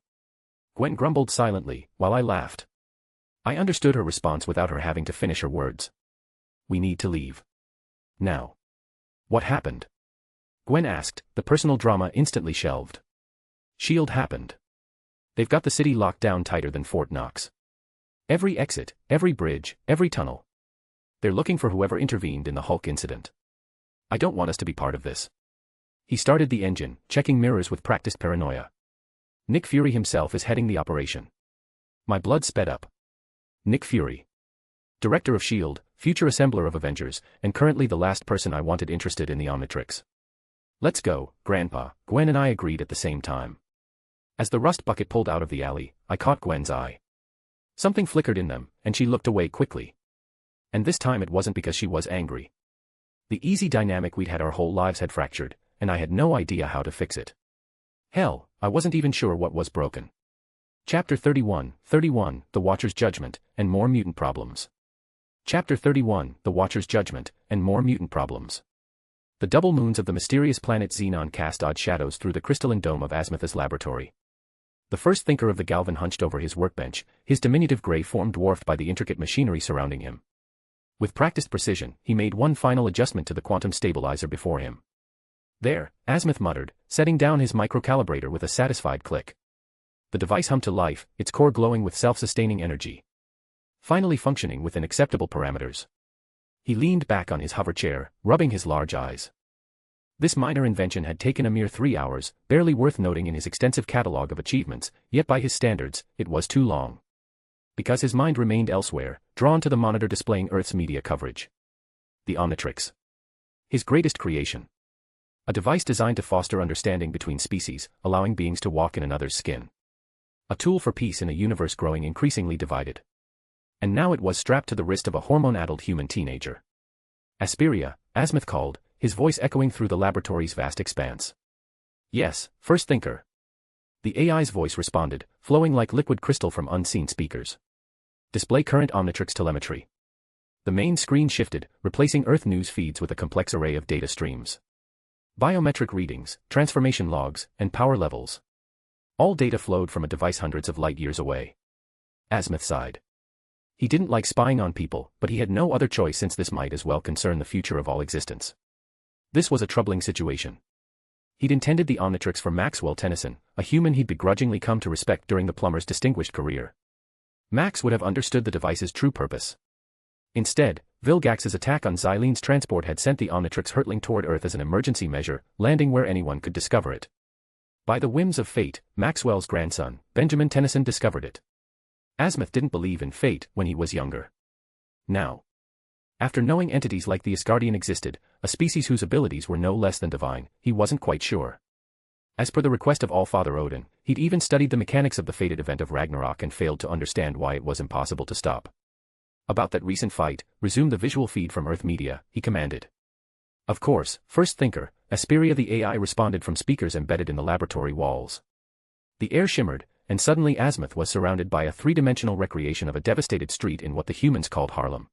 Gwen grumbled silently, while I laughed. I understood her response without her having to finish her words. We need to leave. Now. What happened? Gwen asked, the personal drama instantly shelved. S.H.I.E.L.D. happened. They've got the city locked down tighter than Fort Knox. Every exit, every bridge, every tunnel. They're looking for whoever intervened in the Hulk incident. I don't want us to be part of this. He started the engine, checking mirrors with practiced paranoia. Nick Fury himself is heading the operation. My blood sped up. Nick Fury. Director of S.H.I.E.L.D., future assembler of Avengers, and currently the last person I wanted interested in the Omnitrix. Let's go, Grandpa, Gwen and I agreed at the same time. As the rust bucket pulled out of the alley, I caught Gwen's eye. Something flickered in them, and she looked away quickly. And this time it wasn't because she was angry. The easy dynamic we'd had our whole lives had fractured, and I had no idea how to fix it. Hell, I wasn't even sure what was broken. Chapter 31, The Watcher's Judgment, and More Mutant Problems. Chapter 31, The Watcher's Judgment, and More Mutant Problems. The double moons of the mysterious planet Xenon cast odd shadows through the crystalline dome of Azimuth's laboratory. The first thinker of the Galvan hunched over his workbench, his diminutive gray form dwarfed by the intricate machinery surrounding him. With practiced precision, he made one final adjustment to the quantum stabilizer before him. There, Azimuth muttered, setting down his microcalibrator with a satisfied click. The device hummed to life, its core glowing with self-sustaining energy. Finally functioning within acceptable parameters. He leaned back on his hover chair, rubbing his large eyes. This minor invention had taken a mere 3 hours, barely worth noting in his extensive catalogue of achievements, yet by his standards, it was too long. Because his mind remained elsewhere, drawn to the monitor displaying Earth's media coverage. The Omnitrix. His greatest creation. A device designed to foster understanding between species, allowing beings to walk in another's skin. A tool for peace in a universe growing increasingly divided. And now it was strapped to the wrist of a hormone-addled human teenager. Asperia, Azimuth called, his voice echoing through the laboratory's vast expanse. Yes, First Thinker. The AI's voice responded, flowing like liquid crystal from unseen speakers. Display current Omnitrix telemetry. The main screen shifted, replacing Earth news feeds with a complex array of data streams. Biometric readings, transformation logs, and power levels. All data flowed from a device hundreds of light years away. Azimuth sighed. He didn't like spying on people, but he had no other choice since this might as well concern the future of all existence. This was a troubling situation. He'd intended the Omnitrix for Maxwell Tennyson, a human he'd begrudgingly come to respect during the plumber's distinguished career. Max would have understood the device's true purpose. Instead, Vilgax's attack on Xylene's transport had sent the Omnitrix hurtling toward Earth as an emergency measure, landing where anyone could discover it. By the whims of fate, Maxwell's grandson, Benjamin Tennyson, discovered it. Azimuth didn't believe in fate when he was younger. Now, after knowing entities like the Asgardian existed, a species whose abilities were no less than divine, he wasn't quite sure. As per the request of All-Father Odin, he'd even studied the mechanics of the fated event of Ragnarok and failed to understand why it was impossible to stop. About that recent fight, resume the visual feed from Earth media, he commanded. Of course, First Thinker, Asperia the AI responded from speakers embedded in the laboratory walls. The air shimmered, and suddenly Azimuth was surrounded by a three-dimensional recreation of a devastated street in what the humans called Harlem.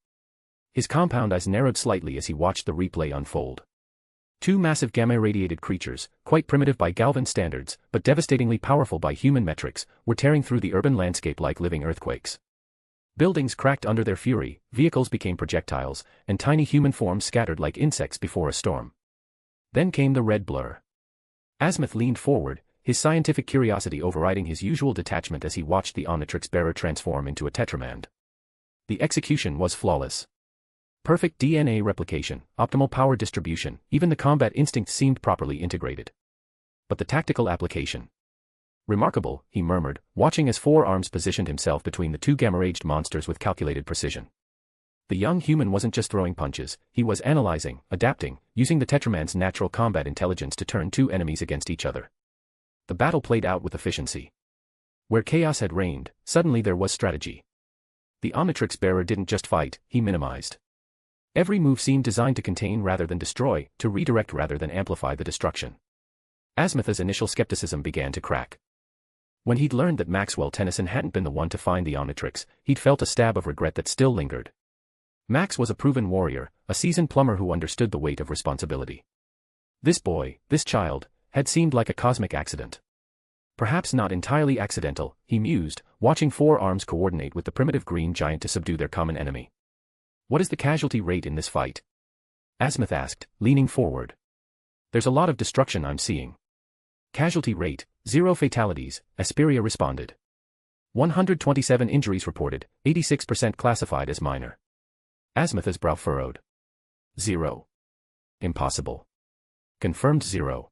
His compound eyes narrowed slightly as he watched the replay unfold. Two massive gamma-irradiated creatures, quite primitive by Galvan standards, but devastatingly powerful by human metrics, were tearing through the urban landscape like living earthquakes. Buildings cracked under their fury, vehicles became projectiles, and tiny human forms scattered like insects before a storm. Then came the red blur. Azimuth leaned forward, his scientific curiosity overriding his usual detachment as he watched the Omnitrix bearer transform into a Tetramand. The execution was flawless. Perfect DNA replication, optimal power distribution, even the combat instincts seemed properly integrated. But the tactical application. Remarkable, he murmured, watching as Four Arms positioned himself between the two gamma-raged monsters with calculated precision. The young human wasn't just throwing punches, he was analyzing, adapting, using the Tetramand's natural combat intelligence to turn two enemies against each other. The battle played out with efficiency. Where chaos had reigned, suddenly there was strategy. The Omnitrix bearer didn't just fight, he minimized. Every move seemed designed to contain rather than destroy, to redirect rather than amplify the destruction. Azimuth's initial skepticism began to crack. When he'd learned that Maxwell Tennyson hadn't been the one to find the Omnitrix, he'd felt a stab of regret that still lingered. Max was a proven warrior, a seasoned plumber who understood the weight of responsibility. This boy, this child, had seemed like a cosmic accident. Perhaps not entirely accidental, he mused, watching Four Arms coordinate with the primitive green giant to subdue their common enemy. What is the casualty rate in this fight? Azimuth asked, leaning forward. There's a lot of destruction I'm seeing. Casualty rate, 0 fatalities, Asperia responded. 127 injuries reported, 86% classified as minor. Azimuth's brow furrowed. 0. Impossible. Confirmed 0.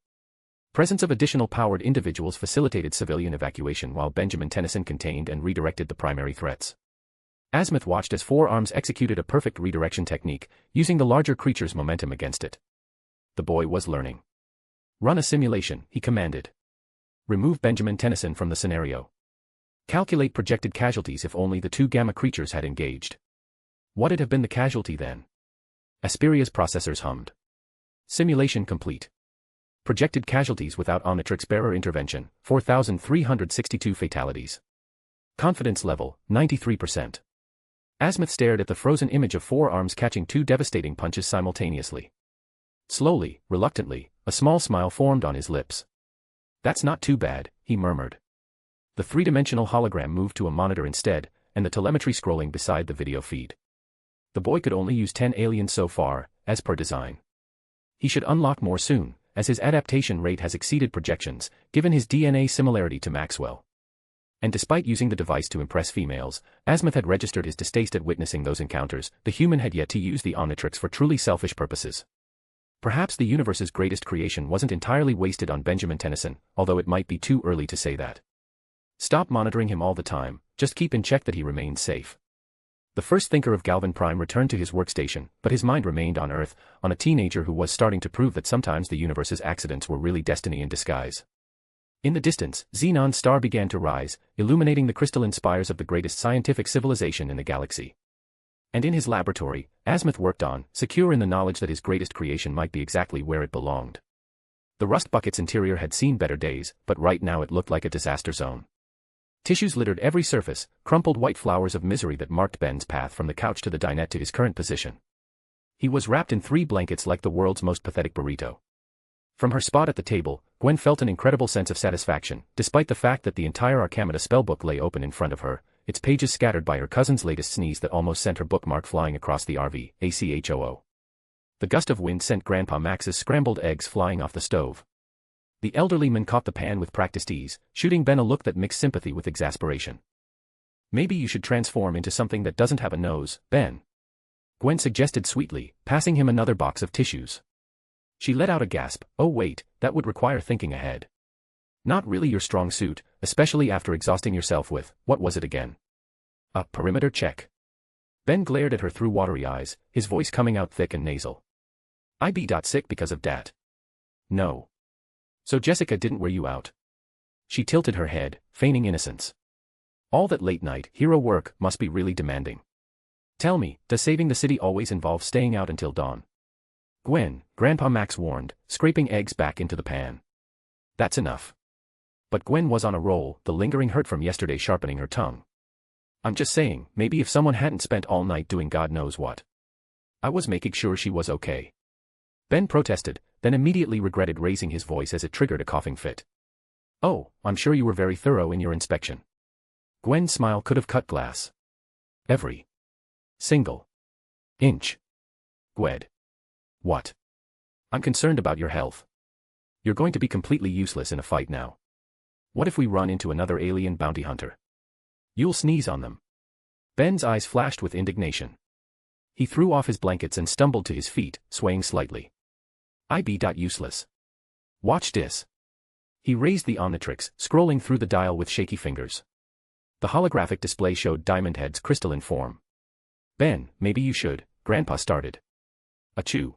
Presence of additional powered individuals facilitated civilian evacuation while Benjamin Tennyson contained and redirected the primary threats. Azimuth watched as Four Arms executed a perfect redirection technique, using the larger creature's momentum against it. The boy was learning. Run a simulation, he commanded. Remove Benjamin Tennyson from the scenario. Calculate projected casualties if only the two gamma creatures had engaged. What'd have been the casualty then? Asperia's processors hummed. Simulation complete. Projected casualties without Omnitrix bearer intervention, 4,362 fatalities. Confidence level, 93%. Azimuth stared at the frozen image of Four Arms catching two devastating punches simultaneously. Slowly, reluctantly, a small smile formed on his lips. That's not too bad, he murmured. The three-dimensional hologram moved to a monitor instead, and the telemetry scrolling beside the video feed. The boy could only use 10 aliens so far, as per design. He should unlock more soon, as his adaptation rate has exceeded projections, given his DNA similarity to Maxwell. And despite using the device to impress females, Azimuth had registered his distaste at witnessing those encounters. The human had yet to use the Omnitrix for truly selfish purposes. Perhaps the universe's greatest creation wasn't entirely wasted on Benjamin Tennyson, although it might be too early to say that. Stop monitoring him all the time, just keep in check that he remains safe. The first thinker of Galvan Prime returned to his workstation, but his mind remained on Earth, on a teenager who was starting to prove that sometimes the universe's accidents were really destiny in disguise. In the distance, Xenon's star began to rise, illuminating the crystalline spires of the greatest scientific civilization in the galaxy. And in his laboratory, Azimuth worked on, secure in the knowledge that his greatest creation might be exactly where it belonged. The rust bucket's interior had seen better days, but right now it looked like a disaster zone. Tissues littered every surface, crumpled white flowers of misery that marked Ben's path from the couch to the dinette to his current position. He was wrapped in 3 blankets like the world's most pathetic burrito. From her spot at the table, Gwen felt an incredible sense of satisfaction, despite the fact that the entire Arcamata spellbook lay open in front of her, its pages scattered by her cousin's latest sneeze that almost sent her bookmark flying across the RV, ACHOO. The gust of wind sent Grandpa Max's scrambled eggs flying off the stove. The elderly man caught the pan with practiced ease, shooting Ben a look that mixed sympathy with exasperation. Maybe you should transform into something that doesn't have a nose, Ben. Gwen suggested sweetly, passing him another box of tissues. She let out a gasp. Oh wait, that would require thinking ahead. Not really your strong suit, especially after exhausting yourself with, what was it again? A perimeter check. Ben glared at her through watery eyes, his voice coming out thick and nasal. I be sick because of dat. No. So Jessica didn't wear you out. She tilted her head, feigning innocence. All that late night hero work must be really demanding. Tell me, does saving the city always involve staying out until dawn? Gwen, Grandpa Max warned, scraping eggs back into the pan. That's enough. But Gwen was on a roll, the lingering hurt from yesterday sharpening her tongue. I'm just saying, maybe if someone hadn't spent all night doing God knows what. I was making sure she was okay. Ben protested, then immediately regretted raising his voice as it triggered a coughing fit. Oh, I'm sure you were very thorough in your inspection. Gwen's smile could have cut glass. Every single inch. Gwed. What? I'm concerned about your health. You're going to be completely useless in a fight now. What if we run into another alien bounty hunter? You'll sneeze on them. Ben's eyes flashed with indignation. He threw off his blankets and stumbled to his feet, swaying slightly. I be useless. Watch this. He raised the Omnitrix, scrolling through the dial with shaky fingers. The holographic display showed Diamond Head's crystalline form. Ben, maybe you should, Grandpa started. Achoo.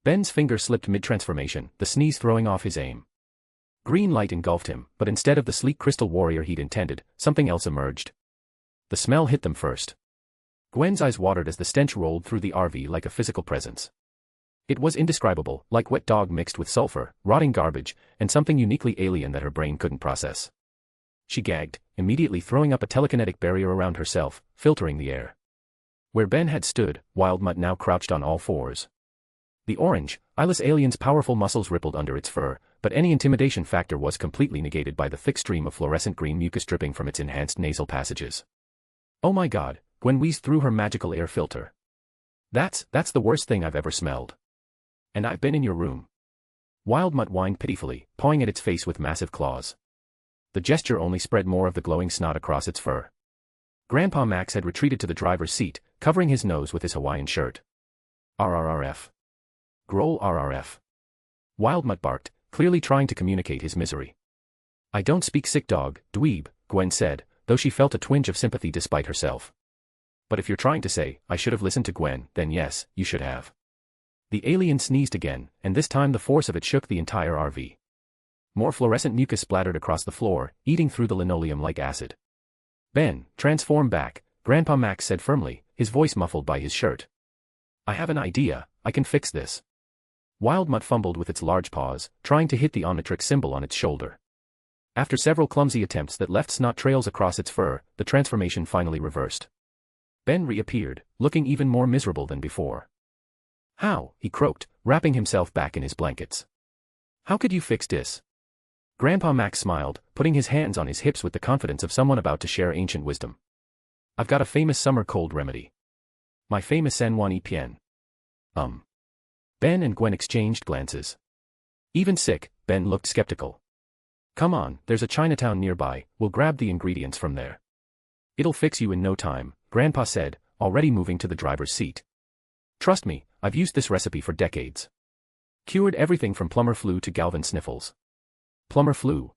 Ben's finger slipped mid-transformation, the sneeze throwing off his aim. Green light engulfed him, but instead of the sleek crystal warrior he'd intended, something else emerged. The smell hit them first. Gwen's eyes watered as the stench rolled through the RV like a physical presence. It was indescribable, like wet dog mixed with sulfur, rotting garbage, and something uniquely alien that her brain couldn't process. She gagged, immediately throwing up a telekinetic barrier around herself, filtering the air. Where Ben had stood, Wildmutt now crouched on all fours. The orange, eyeless alien's powerful muscles rippled under its fur, but any intimidation factor was completely negated by the thick stream of fluorescent green mucus dripping from its enhanced nasal passages. Oh my god, Gwen wheezed through her magical air filter. That's the worst thing I've ever smelled. And I've been in your room. Wildmutt whined pitifully, pawing at its face with massive claws. The gesture only spread more of the glowing snot across its fur. Grandpa Max had retreated to the driver's seat, covering his nose with his Hawaiian shirt. RRRF. Growl RRF. Wildmutt barked, clearly trying to communicate his misery. I don't speak sick dog, dweeb, Gwen said, though she felt a twinge of sympathy despite herself. But if you're trying to say, I should have listened to Gwen, then yes, you should have. The alien sneezed again, and this time the force of it shook the entire RV. More fluorescent mucus splattered across the floor, eating through the linoleum like acid. Ben, transform back, Grandpa Max said firmly, his voice muffled by his shirt. I have an idea, I can fix this. Wildmutt fumbled with its large paws, trying to hit the Omnitrix symbol on its shoulder. After several clumsy attempts that left snot trails across its fur, the transformation finally reversed. Ben reappeared, looking even more miserable than before. How? He croaked, wrapping himself back in his blankets. How could you fix this? Grandpa Max smiled, putting his hands on his hips with the confidence of someone about to share ancient wisdom. I've got a famous summer cold remedy. My famous San Juan Epien. Ben and Gwen exchanged glances. Even sick, Ben looked skeptical. Come on, there's a Chinatown nearby, we'll grab the ingredients from there. It'll fix you in no time, Grandpa said, already moving to the driver's seat. Trust me, I've used this recipe for decades. Cured everything from plumber flu to Galvin sniffles. Plumber flu?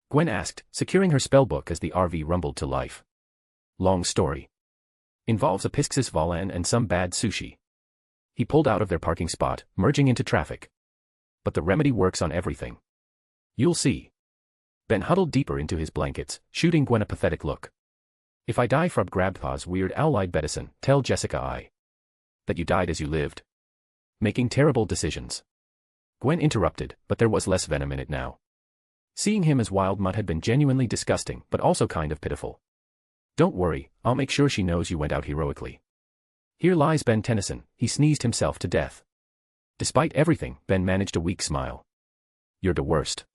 Gwen asked, securing her spellbook as the RV rumbled to life. Long story. Involves a Pisces volan and some bad sushi. He pulled out of their parking spot, merging into traffic. But the remedy works on everything. You'll see. Ben huddled deeper into his blankets, shooting Gwen a pathetic look. If I die from Grandpa's weird owl-eyed Bedison, tell Jessica that you died as you lived. Making terrible decisions. Gwen interrupted, but there was less venom in it now. Seeing him as Wildmutt had been genuinely disgusting, but also kind of pitiful. Don't worry, I'll make sure she knows you went out heroically. Here lies Ben Tennyson, he sneezed himself to death. Despite everything, Ben managed a weak smile. You're the worst.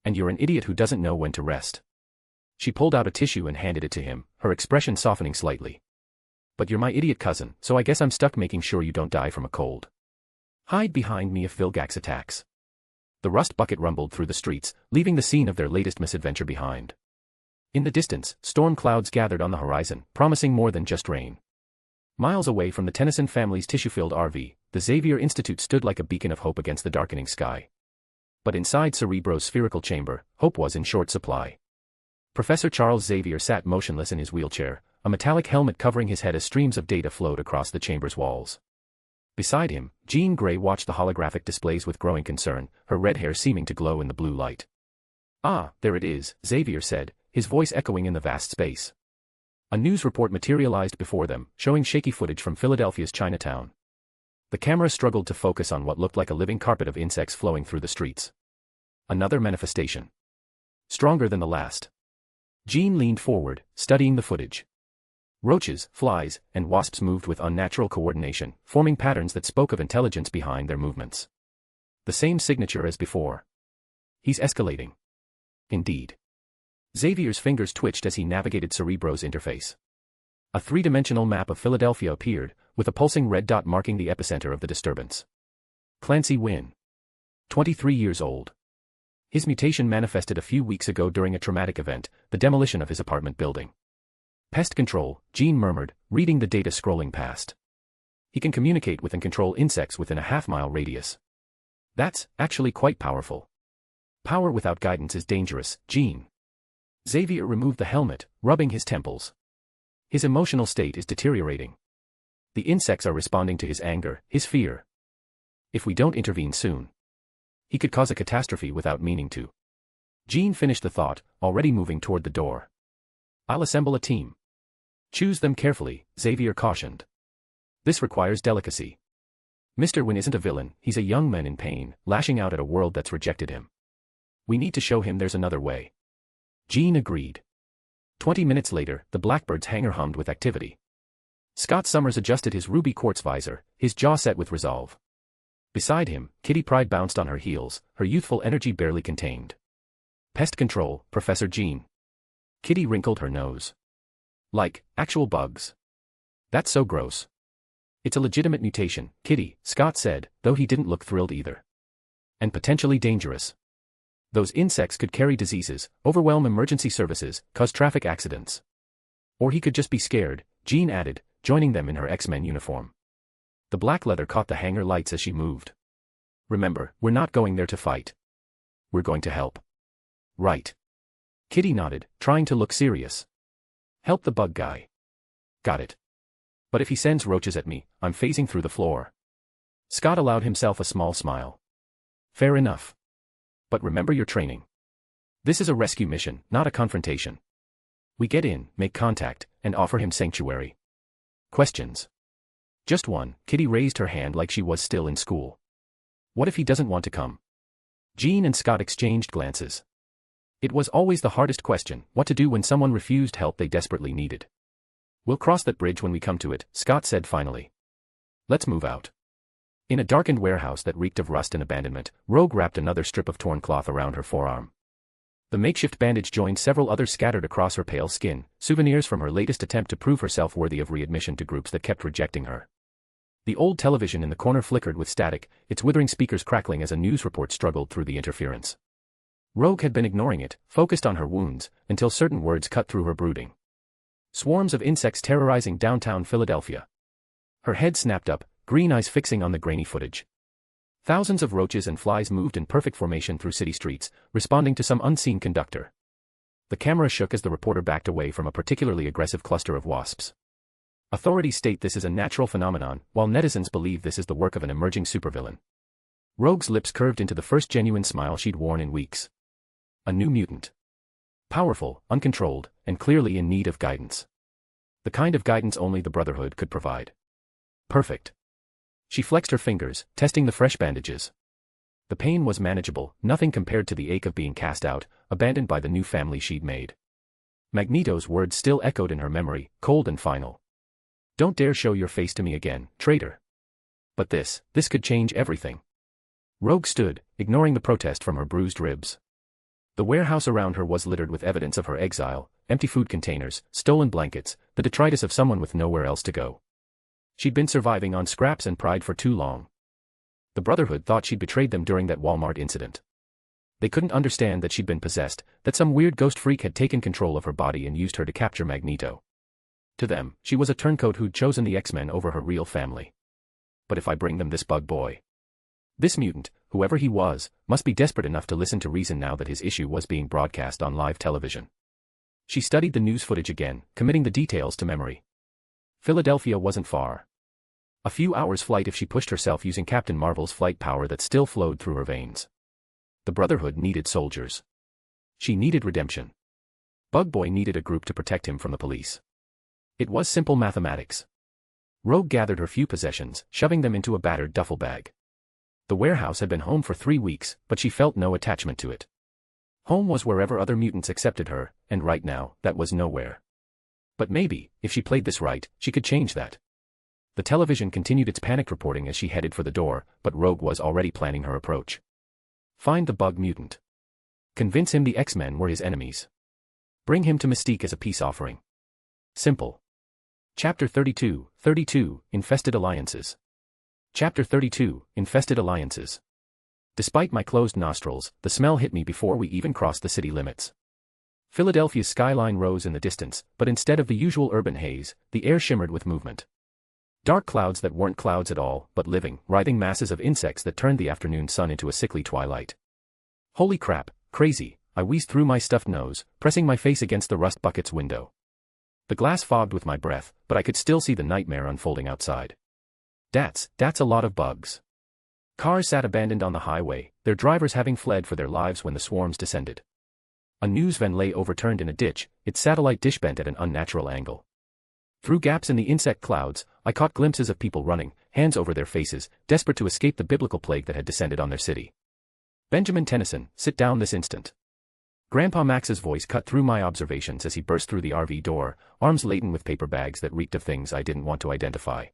And you're an idiot who doesn't know when to rest. She pulled out a tissue and handed it to him, her expression softening slightly. But you're my idiot cousin, so I guess I'm stuck making sure you don't die from a cold. Hide behind me if Vilgax attacks. The rust bucket rumbled through the streets, leaving the scene of their latest misadventure behind. In the distance, storm clouds gathered on the horizon, promising more than just rain. Miles away from the Tennyson family's tissue-filled RV, the Xavier Institute stood like a beacon of hope against the darkening sky. But inside Cerebro's spherical chamber, hope was in short supply. Professor Charles Xavier sat motionless in his wheelchair, a metallic helmet covering his head as streams of data flowed across the chamber's walls. Beside him, Jean Grey watched the holographic displays with growing concern, her red hair seeming to glow in the blue light. Ah, there it is, Xavier said, his voice echoing in the vast space. A news report materialized before them, showing shaky footage from Philadelphia's Chinatown. The camera struggled to focus on what looked like a living carpet of insects flowing through the streets. Another manifestation. Stronger than the last. Jean leaned forward, studying the footage. Roaches, flies, and wasps moved with unnatural coordination, forming patterns that spoke of intelligence behind their movements. The same signature as before. He's escalating. Indeed. Xavier's fingers twitched as he navigated Cerebro's interface. A three-dimensional map of Philadelphia appeared, with a pulsing red dot marking the epicenter of the disturbance. Clancy Wynn. 23 years old. His mutation manifested a few weeks ago during a traumatic event, the demolition of his apartment building. Pest control, Jean murmured, reading the data scrolling past. He can communicate with and control insects within a half-mile radius. That's actually quite powerful. Power without guidance is dangerous, Jean. Xavier removed the helmet, rubbing his temples. His emotional state is deteriorating. The insects are responding to his anger, his fear. If we don't intervene soon, he could cause a catastrophe without meaning to. Jean finished the thought, already moving toward the door. I'll assemble a team. Choose them carefully, Xavier cautioned. This requires delicacy. Mr. Wynn isn't a villain, he's a young man in pain, lashing out at a world that's rejected him. We need to show him there's another way. Jean agreed. 20 minutes later, the Blackbird's hangar hummed with activity. Scott Summers adjusted his ruby quartz visor, his jaw set with resolve. Beside him, Kitty Pryde bounced on her heels, her youthful energy barely contained. Pest control, Professor Jean. Kitty wrinkled her nose. Like, actual bugs. That's so gross. It's a legitimate mutation, Kitty, Scott said, though he didn't look thrilled either. And potentially dangerous. Those insects could carry diseases, overwhelm emergency services, cause traffic accidents. Or he could just be scared, Jean added, joining them in her X-Men uniform. The black leather caught the hangar lights as she moved. Remember, we're not going there to fight. We're going to help. Right. Kitty nodded, trying to look serious. Help the bug guy. Got it. But if he sends roaches at me, I'm phasing through the floor. Scott allowed himself a small smile. Fair enough. But remember your training. This is a rescue mission, not a confrontation. We get in, make contact, and offer him sanctuary. Questions? Just one. Kitty raised her hand like she was still in school. What if he doesn't want to come? Jean and Scott exchanged glances. It was always the hardest question, what to do when someone refused help they desperately needed. We'll cross that bridge when we come to it, Scott said finally. Let's move out. In a darkened warehouse that reeked of rust and abandonment, Rogue wrapped another strip of torn cloth around her forearm. The makeshift bandage joined several others scattered across her pale skin, souvenirs from her latest attempt to prove herself worthy of readmission to groups that kept rejecting her. The old television in the corner flickered with static, its withering speakers crackling as a news report struggled through the interference. Rogue had been ignoring it, focused on her wounds, until certain words cut through her brooding. Swarms of insects terrorizing downtown Philadelphia. Her head snapped up, green eyes fixing on the grainy footage. Thousands of roaches and flies moved in perfect formation through city streets, responding to some unseen conductor. The camera shook as the reporter backed away from a particularly aggressive cluster of wasps. Authorities state this is a natural phenomenon, while netizens believe this is the work of an emerging supervillain. Rogue's lips curved into the first genuine smile she'd worn in weeks. A new mutant. Powerful, uncontrolled, and clearly in need of guidance. The kind of guidance only the Brotherhood could provide. Perfect. She flexed her fingers, testing the fresh bandages. The pain was manageable, nothing compared to the ache of being cast out, abandoned by the new family she'd made. Magneto's words still echoed in her memory, cold and final. Don't dare show your face to me again, traitor. But this could change everything. Rogue stood, ignoring the protest from her bruised ribs. The warehouse around her was littered with evidence of her exile, empty food containers, stolen blankets, the detritus of someone with nowhere else to go. She'd been surviving on scraps and pride for too long. The Brotherhood thought she'd betrayed them during that Walmart incident. They couldn't understand that she'd been possessed, that some weird ghost freak had taken control of her body and used her to capture Magneto. To them, she was a turncoat who'd chosen the X-Men over her real family. But if I bring them this bug boy? This mutant, whoever he was, must be desperate enough to listen to reason now that his issue was being broadcast on live television. She studied the news footage again, committing the details to memory. Philadelphia wasn't far. A few hours' flight if she pushed herself using Captain Marvel's flight power that still flowed through her veins. The Brotherhood needed soldiers. She needed redemption. Bug Boy needed a group to protect him from the police. It was simple mathematics. Rogue gathered her few possessions, shoving them into a battered duffel bag. The warehouse had been home for 3 weeks, but she felt no attachment to it. Home was wherever other mutants accepted her, and right now, that was nowhere. But maybe, if she played this right, she could change that. The television continued its panicked reporting as she headed for the door, but Rogue was already planning her approach. Find the bug mutant. Convince him the X-Men were his enemies. Bring him to Mystique as a peace offering. Simple. Chapter 32, Infested Alliances. Chapter 32, Infested Alliances. Despite my closed nostrils, the smell hit me before we even crossed the city limits. Philadelphia's skyline rose in the distance, but instead of the usual urban haze, the air shimmered with movement. Dark clouds that weren't clouds at all, but living, writhing masses of insects that turned the afternoon sun into a sickly twilight. Holy crap, crazy, I wheezed through my stuffed nose, pressing my face against the rust bucket's window. The glass fogged with my breath, but I could still see the nightmare unfolding outside. That's a lot of bugs. Cars sat abandoned on the highway, their drivers having fled for their lives when the swarms descended. A news van lay overturned in a ditch, its satellite dish bent at an unnatural angle. Through gaps in the insect clouds, I caught glimpses of people running, hands over their faces, desperate to escape the biblical plague that had descended on their city. Ben Tennyson, sit down this instant. Grandpa Max's voice cut through my observations as he burst through the RV door, arms laden with paper bags that reeked of things I didn't want to identify.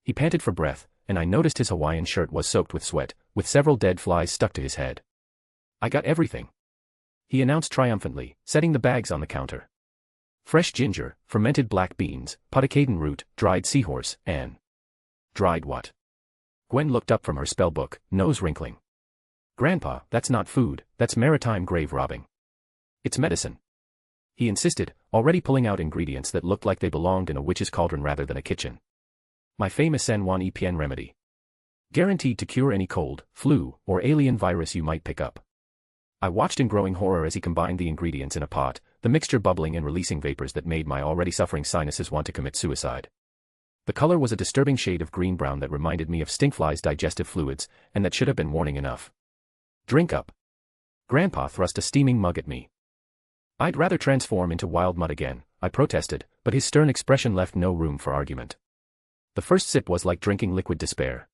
He panted for breath, and I noticed his Hawaiian shirt was soaked with sweat, with several dead flies stuck to his head. I got everything, he announced triumphantly, setting the bags on the counter. Fresh ginger, fermented black beans, potacaden root, dried seahorse, and... Dried what? Gwen looked up from her spellbook, nose wrinkling. Grandpa, that's not food, that's maritime grave robbing. It's medicine. He insisted, already pulling out ingredients that looked like they belonged in a witch's cauldron rather than a kitchen. My famous San Juan EPN remedy. Guaranteed to cure any cold, flu, or alien virus you might pick up. I watched in growing horror as he combined the ingredients in a pot, the mixture bubbling and releasing vapors that made my already suffering sinuses want to commit suicide. The color was a disturbing shade of green-brown that reminded me of stinkflies' digestive fluids, and that should have been warning enough. Drink up. Grandpa thrust a steaming mug at me. I'd rather transform into wild mud again, I protested, but his stern expression left no room for argument. The first sip was like drinking liquid despair.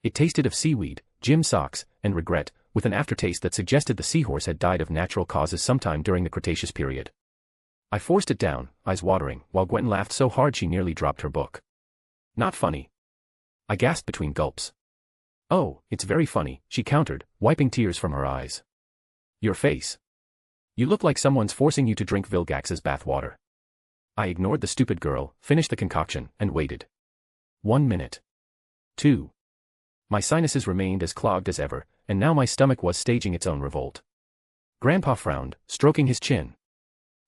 It tasted of seaweed, gym socks, and regret, with an aftertaste that suggested the seahorse had died of natural causes sometime during the Cretaceous period. I forced it down, eyes watering, while Gwen laughed so hard she nearly dropped her book. Not funny. I gasped between gulps. Oh, it's very funny, she countered, wiping tears from her eyes. Your face. You look like someone's forcing you to drink Vilgax's bathwater. I ignored the stupid girl, finished the concoction, and waited. 1 minute. 2. My sinuses remained as clogged as ever, and now my stomach was staging its own revolt. Grandpa frowned, stroking his chin.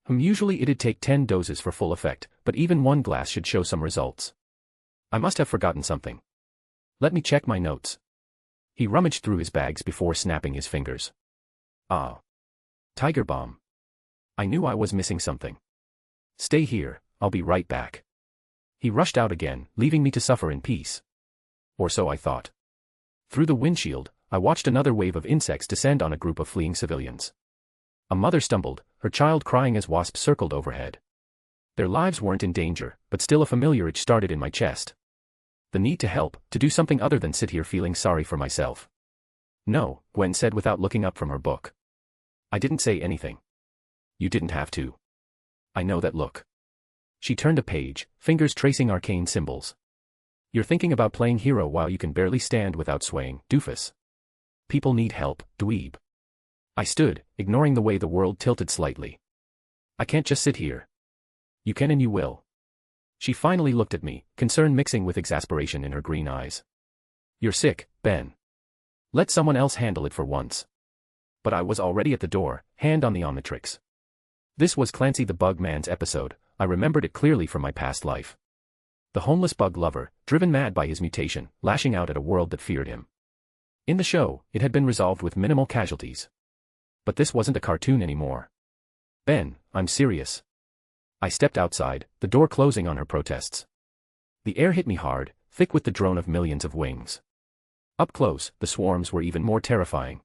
Usually it'd take 10 doses for full effect, but even 1 glass should show some results. I must have forgotten something. Let me check my notes. He rummaged through his bags before snapping his fingers. Ah. Tiger bomb. I knew I was missing something. Stay here, I'll be right back. He rushed out again, leaving me to suffer in peace. Or so I thought. Through the windshield, I watched another wave of insects descend on a group of fleeing civilians. A mother stumbled, her child crying as wasps circled overhead. Their lives weren't in danger, but still a familiar itch started in my chest. The need to help, to do something other than sit here feeling sorry for myself. No, Gwen said without looking up from her book. I didn't say anything. You didn't have to. I know that look. She turned a page, fingers tracing arcane symbols. You're thinking about playing hero while you can barely stand without swaying, doofus. People need help, dweeb. I stood, ignoring the way the world tilted slightly. I can't just sit here. You can and you will. She finally looked at me, concern mixing with exasperation in her green eyes. You're sick, Ben. Let someone else handle it for once. But I was already at the door, hand on the Omnitrix. This was Clancy the Bug Man's episode. I remembered it clearly from my past life. The homeless bug lover, driven mad by his mutation, lashing out at a world that feared him. In the show, it had been resolved with minimal casualties. But this wasn't a cartoon anymore. Ben, I'm serious. I stepped outside, the door closing on her protests. The air hit me hard, thick with the drone of millions of wings. Up close, the swarms were even more terrifying.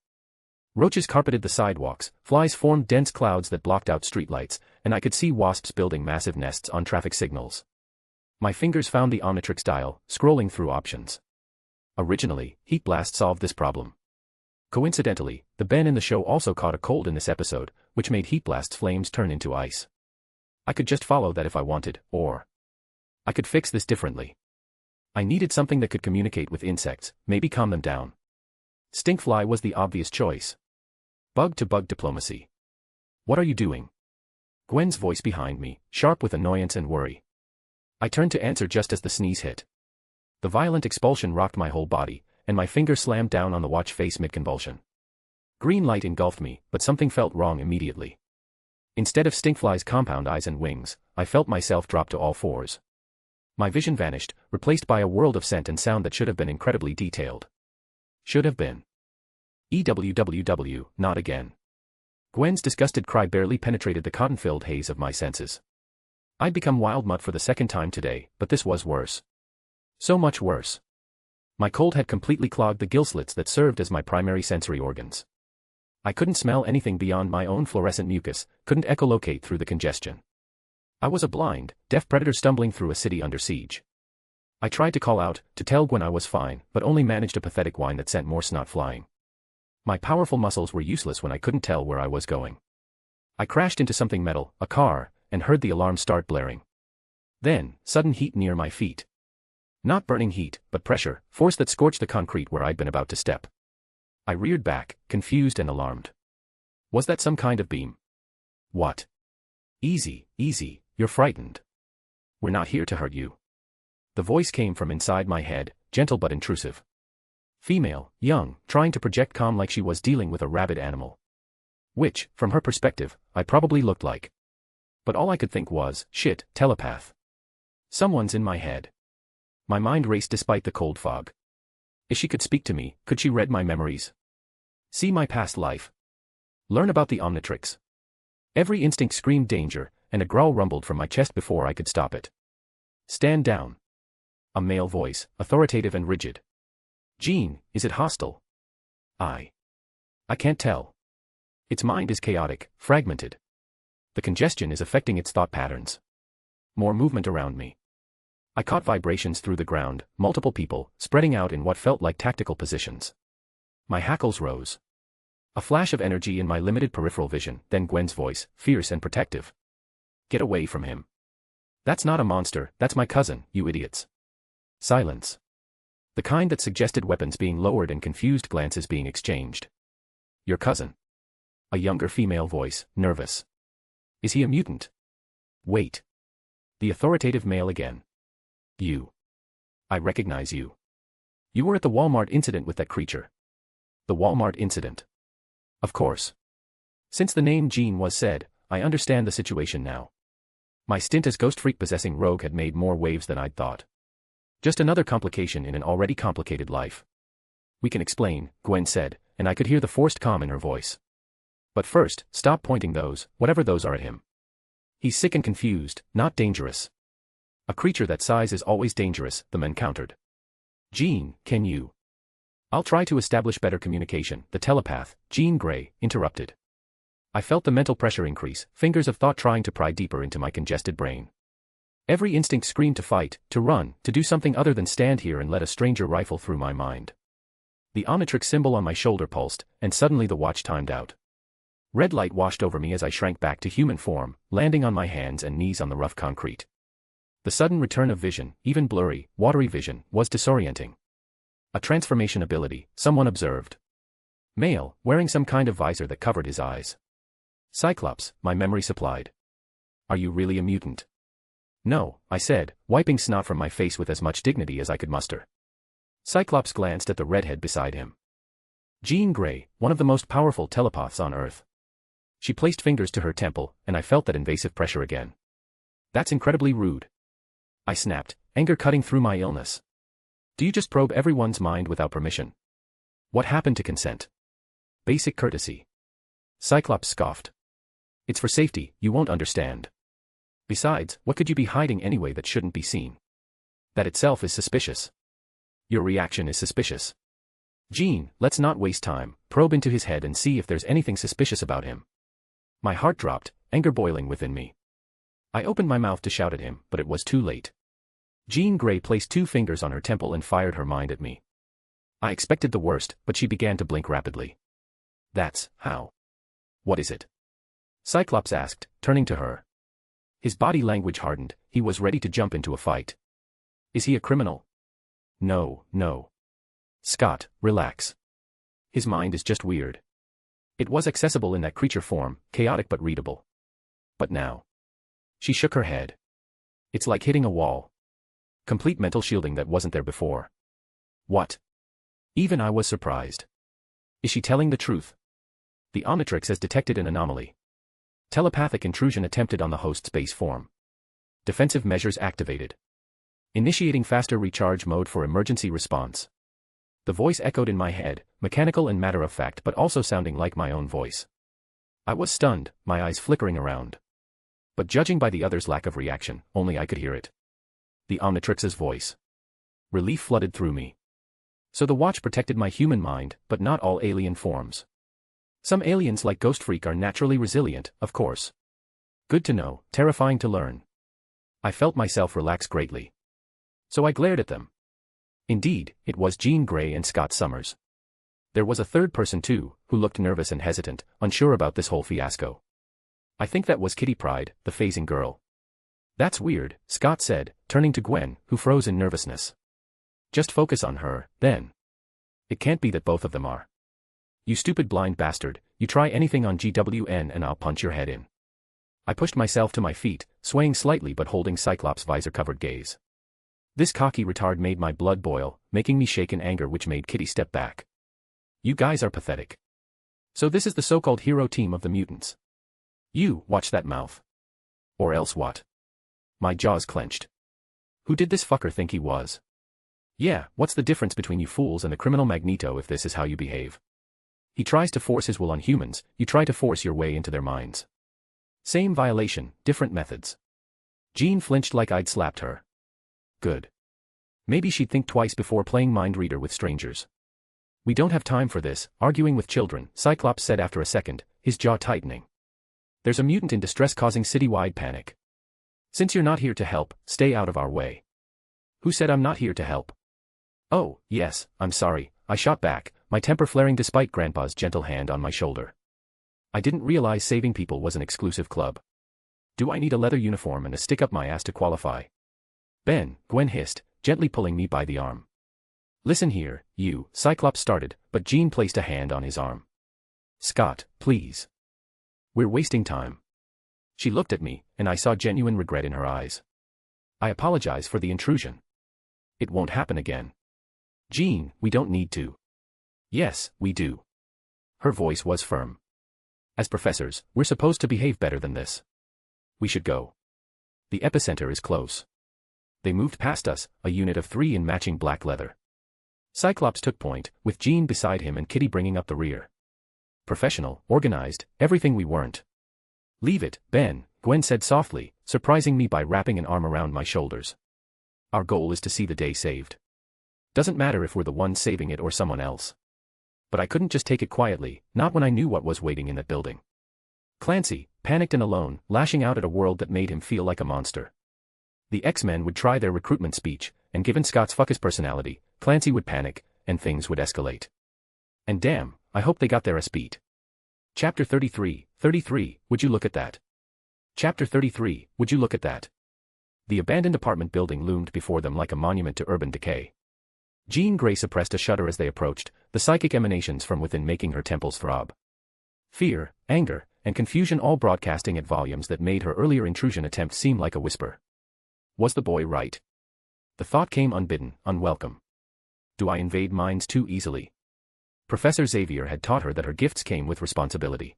Roaches carpeted the sidewalks, flies formed dense clouds that blocked out streetlights, and I could see wasps building massive nests on traffic signals. My fingers found the Omnitrix dial, scrolling through options. Originally, heat blast solved this problem. Coincidentally, the Ben in the show also caught a cold in this episode, which made heat blast's flames turn into ice. I could just follow that if I wanted, or I could fix this differently. I needed something that could communicate with insects, maybe calm them down. Stinkfly was the obvious choice. Bug-to-bug diplomacy. What are you doing? Gwen's voice behind me, sharp with annoyance and worry. I turned to answer just as the sneeze hit. The violent expulsion rocked my whole body, and my finger slammed down on the watch face mid-convulsion. Green light engulfed me, but something felt wrong immediately. Instead of Stinkfly's compound eyes and wings, I felt myself drop to all fours. My vision vanished, replaced by a world of scent and sound that should have been incredibly detailed. Should have been. EWWW, not again. Gwen's disgusted cry barely penetrated the cotton-filled haze of my senses. I'd become wild mutt for the second time today, but this was worse. So much worse. My cold had completely clogged the gill slits that served as my primary sensory organs. I couldn't smell anything beyond my own fluorescent mucus, couldn't echolocate through the congestion. I was a blind, deaf predator stumbling through a city under siege. I tried to call out, to tell Gwen I was fine, but only managed a pathetic whine that sent more snot flying. My powerful muscles were useless when I couldn't tell where I was going. I crashed into something metal, a car, and heard the alarm start blaring. Then, sudden heat near my feet. Not burning heat, but pressure, force that scorched the concrete where I'd been about to step. I reared back, confused and alarmed. Was that some kind of beam? What? Easy, easy, you're frightened. We're not here to hurt you. The voice came from inside my head, gentle but intrusive. Female, young, trying to project calm like she was dealing with a rabid animal. Which, from her perspective, I probably looked like. But all I could think was, shit, telepath. Someone's in my head. My mind raced despite the cold fog. If she could speak to me, could she read my memories? See my past life? Learn about the Omnitrix. Every instinct screamed danger, and a growl rumbled from my chest before I could stop it. Stand down. A male voice, authoritative and rigid. Jean, is it hostile? I can't tell. Its mind is chaotic, fragmented. The congestion is affecting its thought patterns. More movement around me. I caught vibrations through the ground, multiple people, spreading out in what felt like tactical positions. My hackles rose. A flash of energy in my limited peripheral vision, then Gwen's voice, fierce and protective. Get away from him. That's not a monster, that's my cousin, you idiots. Silence. The kind that suggested weapons being lowered and confused glances being exchanged. Your cousin. A younger female voice, nervous. Is he a mutant? Wait. The authoritative male again. You. I recognize you. You were at the Walmart incident with that creature. The Walmart incident. Of course. Since the name Jean was said, I understand the situation now. My stint as ghost freak possessing rogue had made more waves than I'd thought. Just another complication in an already complicated life. We can explain, Gwen said, and I could hear the forced calm in her voice. But first, stop pointing those, whatever those are, at him. He's sick and confused, not dangerous. A creature that size is always dangerous, the men countered. Jean, can you? I'll try to establish better communication, the telepath, Jean Grey, interrupted. I felt the mental pressure increase, fingers of thought trying to pry deeper into my congested brain. Every instinct screamed to fight, to run, to do something other than stand here and let a stranger rifle through my mind. The Omnitrix symbol on my shoulder pulsed, and suddenly the watch timed out. Red light washed over me as I shrank back to human form, landing on my hands and knees on the rough concrete. The sudden return of vision, even blurry, watery vision, was disorienting. A transformation ability, someone observed. Male, wearing some kind of visor that covered his eyes. Cyclops, my memory supplied. Are you really a mutant? No, I said, wiping snot from my face with as much dignity as I could muster. Cyclops glanced at the redhead beside him. Jean Grey, one of the most powerful telepaths on Earth. She placed fingers to her temple, and I felt that invasive pressure again. That's incredibly rude. I snapped, anger cutting through my illness. Do you just probe everyone's mind without permission? What happened to consent? Basic courtesy. Cyclops scoffed. It's for safety, you won't understand. Besides, what could you be hiding anyway that shouldn't be seen? That itself is suspicious. Your reaction is suspicious. Jean, let's not waste time, probe into his head and see if there's anything suspicious about him. My heart dropped, anger boiling within me. I opened my mouth to shout at him, but it was too late. Jean Grey placed 2 fingers on her temple and fired her mind at me. I expected the worst, but she began to blink rapidly. That's how. What is it? Cyclops asked, turning to her. His body language hardened, he was ready to jump into a fight. Is he a criminal? No, no. Scott, relax. His mind is just weird. It was accessible in that creature form, chaotic but readable. But now. She shook her head. It's like hitting a wall. Complete mental shielding that wasn't there before. What? Even I was surprised. Is she telling the truth? The Omnitrix has detected an anomaly. Telepathic intrusion attempted on the host's base form. Defensive measures activated. Initiating faster recharge mode for emergency response. The voice echoed in my head, mechanical and matter-of-fact but also sounding like my own voice. I was stunned, my eyes flickering around. But judging by the other's lack of reaction, only I could hear it. The Omnitrix's voice. Relief flooded through me. So the watch protected my human mind, but not all alien forms. Some aliens like Ghost Freak are naturally resilient, of course. Good to know, terrifying to learn. I felt myself relax greatly. So I glared at them. Indeed, it was Jean Grey and Scott Summers. There was a third person too, who looked nervous and hesitant, unsure about this whole fiasco. I think that was Kitty Pryde, the phasing girl. That's weird, Scott said, turning to Gwen, who froze in nervousness. Just focus on her, then. It can't be that both of them are. You stupid blind bastard, you try anything on GWN and I'll punch your head in. I pushed myself to my feet, swaying slightly but holding Cyclops' visor-covered gaze. This cocky retard made my blood boil, making me shake in anger which made Kitty step back. You guys are pathetic. So this is the so-called hero team of the mutants. You, watch that mouth. Or else what? My jaws clenched. Who did this fucker think he was? Yeah, what's the difference between you fools and the criminal Magneto if this is how you behave? He tries to force his will on humans, you try to force your way into their minds. Same violation, different methods. Jean flinched like I'd slapped her. Good. Maybe she'd think twice before playing mind reader with strangers. We don't have time for this, arguing with children, Cyclops said after a second, his jaw tightening. There's a mutant in distress causing citywide panic. Since you're not here to help, stay out of our way. Who said I'm not here to help? Oh, yes, I'm sorry, I shot back, my temper flaring despite Grandpa's gentle hand on my shoulder. I didn't realize saving people was an exclusive club. Do I need a leather uniform and a stick up my ass to qualify? Ben, Gwen hissed, gently pulling me by the arm. Listen here, you, Cyclops started, but Jean placed a hand on his arm. Scott, please. We're wasting time. She looked at me, and I saw genuine regret in her eyes. I apologize for the intrusion. It won't happen again. Jean, we don't need to. Yes, we do. Her voice was firm. As professors, we're supposed to behave better than this. We should go. The epicenter is close. They moved past us, a unit of 3 in matching black leather. Cyclops took point, with Jean beside him and Kitty bringing up the rear. Professional, organized, everything we weren't. Leave it, Ben, Gwen said softly, surprising me by wrapping an arm around my shoulders. Our goal is to see the day saved. Doesn't matter if we're the ones saving it or someone else. But I couldn't just take it quietly, not when I knew what was waiting in that building. Clancy, panicked and alone, lashing out at a world that made him feel like a monster. The X-Men would try their recruitment speech, and given Scott's fuckus personality, Clancy would panic, and things would escalate. And damn, I hope they got their ass beat. Chapter 33, would you look at that? Chapter 33, would you look at that? The abandoned apartment building loomed before them like a monument to urban decay. Jean Grey suppressed a shudder as they approached, the psychic emanations from within making her temples throb. Fear, anger, and confusion all broadcasting at volumes that made her earlier intrusion attempt seem like a whisper. Was the boy right? The thought came unbidden, unwelcome. Do I invade minds too easily? Professor Xavier had taught her that her gifts came with responsibility.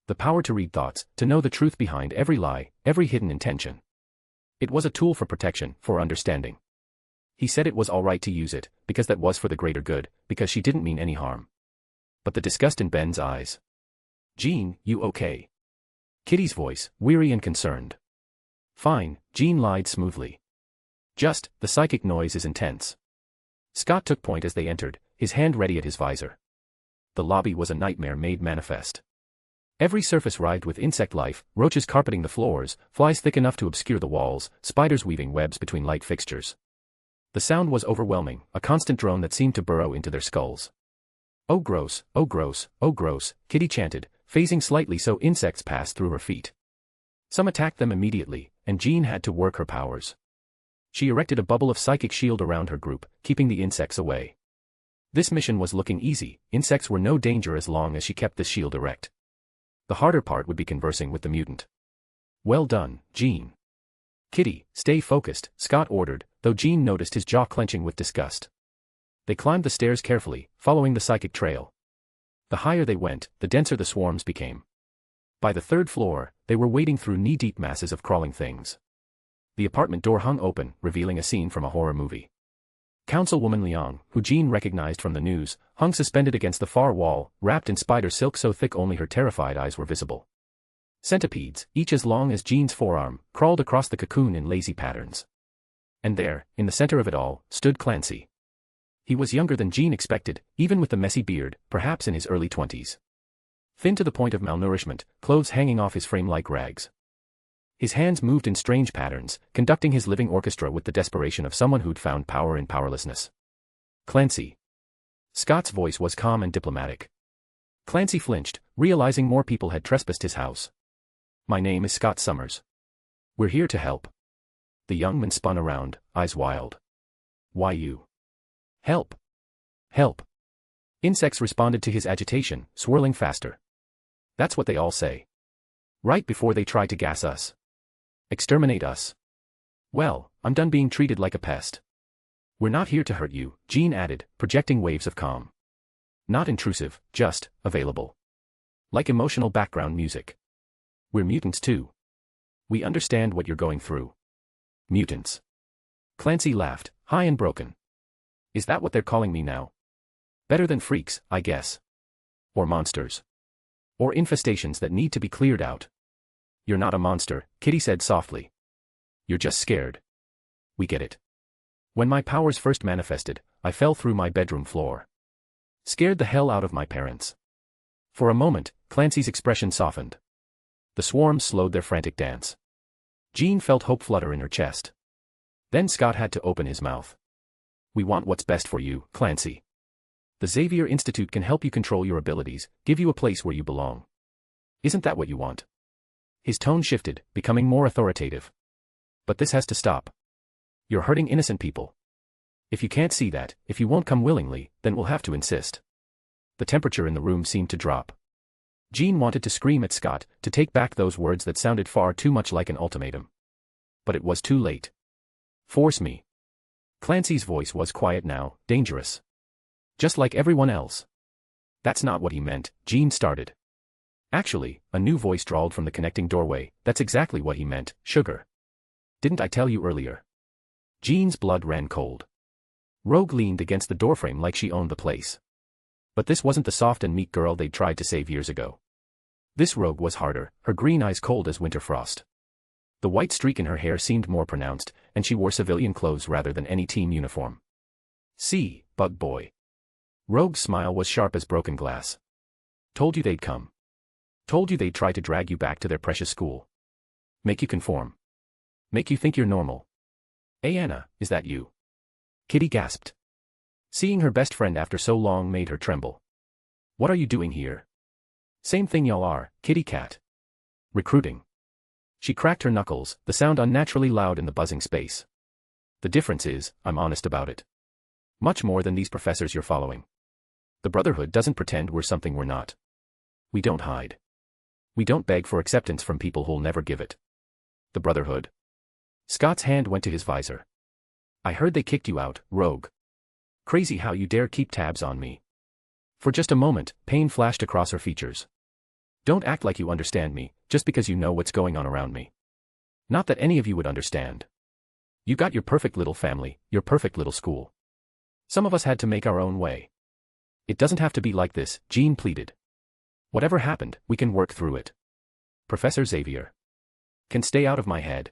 The power to read thoughts, to know the truth behind every lie, every hidden intention. It was a tool for protection, for understanding. He said it was all right to use it, because that was for the greater good, because she didn't mean any harm. But the disgust in Ben's eyes. Jean, you okay? Kitty's voice, weary and concerned. Fine, Jean lied smoothly. Just, the psychic noise is intense. Scott took point as they entered, his hand ready at his visor. The lobby was a nightmare made manifest. Every surface writhed with insect life, roaches carpeting the floors, flies thick enough to obscure the walls, spiders weaving webs between light fixtures. The sound was overwhelming, a constant drone that seemed to burrow into their skulls. Oh gross, oh gross, oh gross, Kitty chanted, phasing slightly so insects passed through her feet. Some attacked them immediately, and Jean had to work her powers. She erected a bubble of psychic shield around her group, keeping the insects away. This mission was looking easy, insects were no danger as long as she kept the shield erect. The harder part would be conversing with the mutant. Well done, Jean. Kitty, stay focused, Scott ordered, though Jean noticed his jaw clenching with disgust. They climbed the stairs carefully, following the psychic trail. The higher they went, the denser the swarms became. By the 3rd floor, they were wading through knee-deep masses of crawling things. The apartment door hung open, revealing a scene from a horror movie. Councilwoman Liang, who Jean recognized from the news, hung suspended against the far wall, wrapped in spider silk so thick only her terrified eyes were visible. Centipedes, each as long as Jean's forearm, crawled across the cocoon in lazy patterns. And there, in the center of it all, stood Clancy. He was younger than Jean expected, even with the messy beard, perhaps in his early 20s. Thin to the point of malnourishment, clothes hanging off his frame like rags. His hands moved in strange patterns, conducting his living orchestra with the desperation of someone who'd found power in powerlessness. Clancy. Scott's voice was calm and diplomatic. Clancy flinched, realizing more people had trespassed his house. My name is Scott Summers. We're here to help. The young man spun around, eyes wild. Why you? Help. Help. Insects responded to his agitation, swirling faster. That's what they all say. Right before they try to gas us. Exterminate us. Well, I'm done being treated like a pest. We're not here to hurt you, Jean added, projecting waves of calm. Not intrusive, just, available. Like emotional background music. We're mutants too. We understand what you're going through. Mutants. Clancy laughed, high and broken. Is that what they're calling me now? Better than freaks, I guess. Or monsters. Or infestations that need to be cleared out. You're not a monster, Kitty said softly. You're just scared. We get it. When my powers first manifested, I fell through my bedroom floor. Scared the hell out of my parents. For a moment, Clancy's expression softened. The swarms slowed their frantic dance. Jean felt hope flutter in her chest. Then Scott had to open his mouth. We want what's best for you, Clancy. The Xavier Institute can help you control your abilities, give you a place where you belong. Isn't that what you want? His tone shifted, becoming more authoritative. But this has to stop. You're hurting innocent people. If you can't see that, if you won't come willingly, then we'll have to insist. The temperature in the room seemed to drop. Jean wanted to scream at Scott, to take back those words that sounded far too much like an ultimatum. But it was too late. Force me. Clancy's voice was quiet now, dangerous. Just like everyone else. That's not what he meant, Jean started. Actually, a new voice drawled from the connecting doorway, that's exactly what he meant, sugar. Didn't I tell you earlier? Jean's blood ran cold. Rogue leaned against the doorframe like she owned the place. But this wasn't the soft and meek girl they'd tried to save years ago. This Rogue was harder, her green eyes cold as winter frost. The white streak in her hair seemed more pronounced, and she wore civilian clothes rather than any team uniform. See, Bug Boy. Rogue's smile was sharp as broken glass. Told you they'd come. Told you they'd try to drag you back to their precious school. Make you conform. Make you think you're normal. Hey Anna, is that you? Kitty gasped. Seeing her best friend after so long made her tremble. What are you doing here? Same thing y'all are, kitty cat. Recruiting. She cracked her knuckles, the sound unnaturally loud in the buzzing space. The difference is, I'm honest about it. Much more than these professors you're following. The Brotherhood doesn't pretend we're something we're not. We don't hide. We don't beg for acceptance from people who'll never give it. The Brotherhood. Scott's hand went to his visor. I heard they kicked you out, Rogue. Crazy how you dare keep tabs on me. For just a moment, pain flashed across her features. Don't act like you understand me, just because you know what's going on around me. Not that any of you would understand. You got your perfect little family, your perfect little school. Some of us had to make our own way. It doesn't have to be like this, Jean pleaded. Whatever happened, we can work through it. Professor Xavier. Can stay out of my head.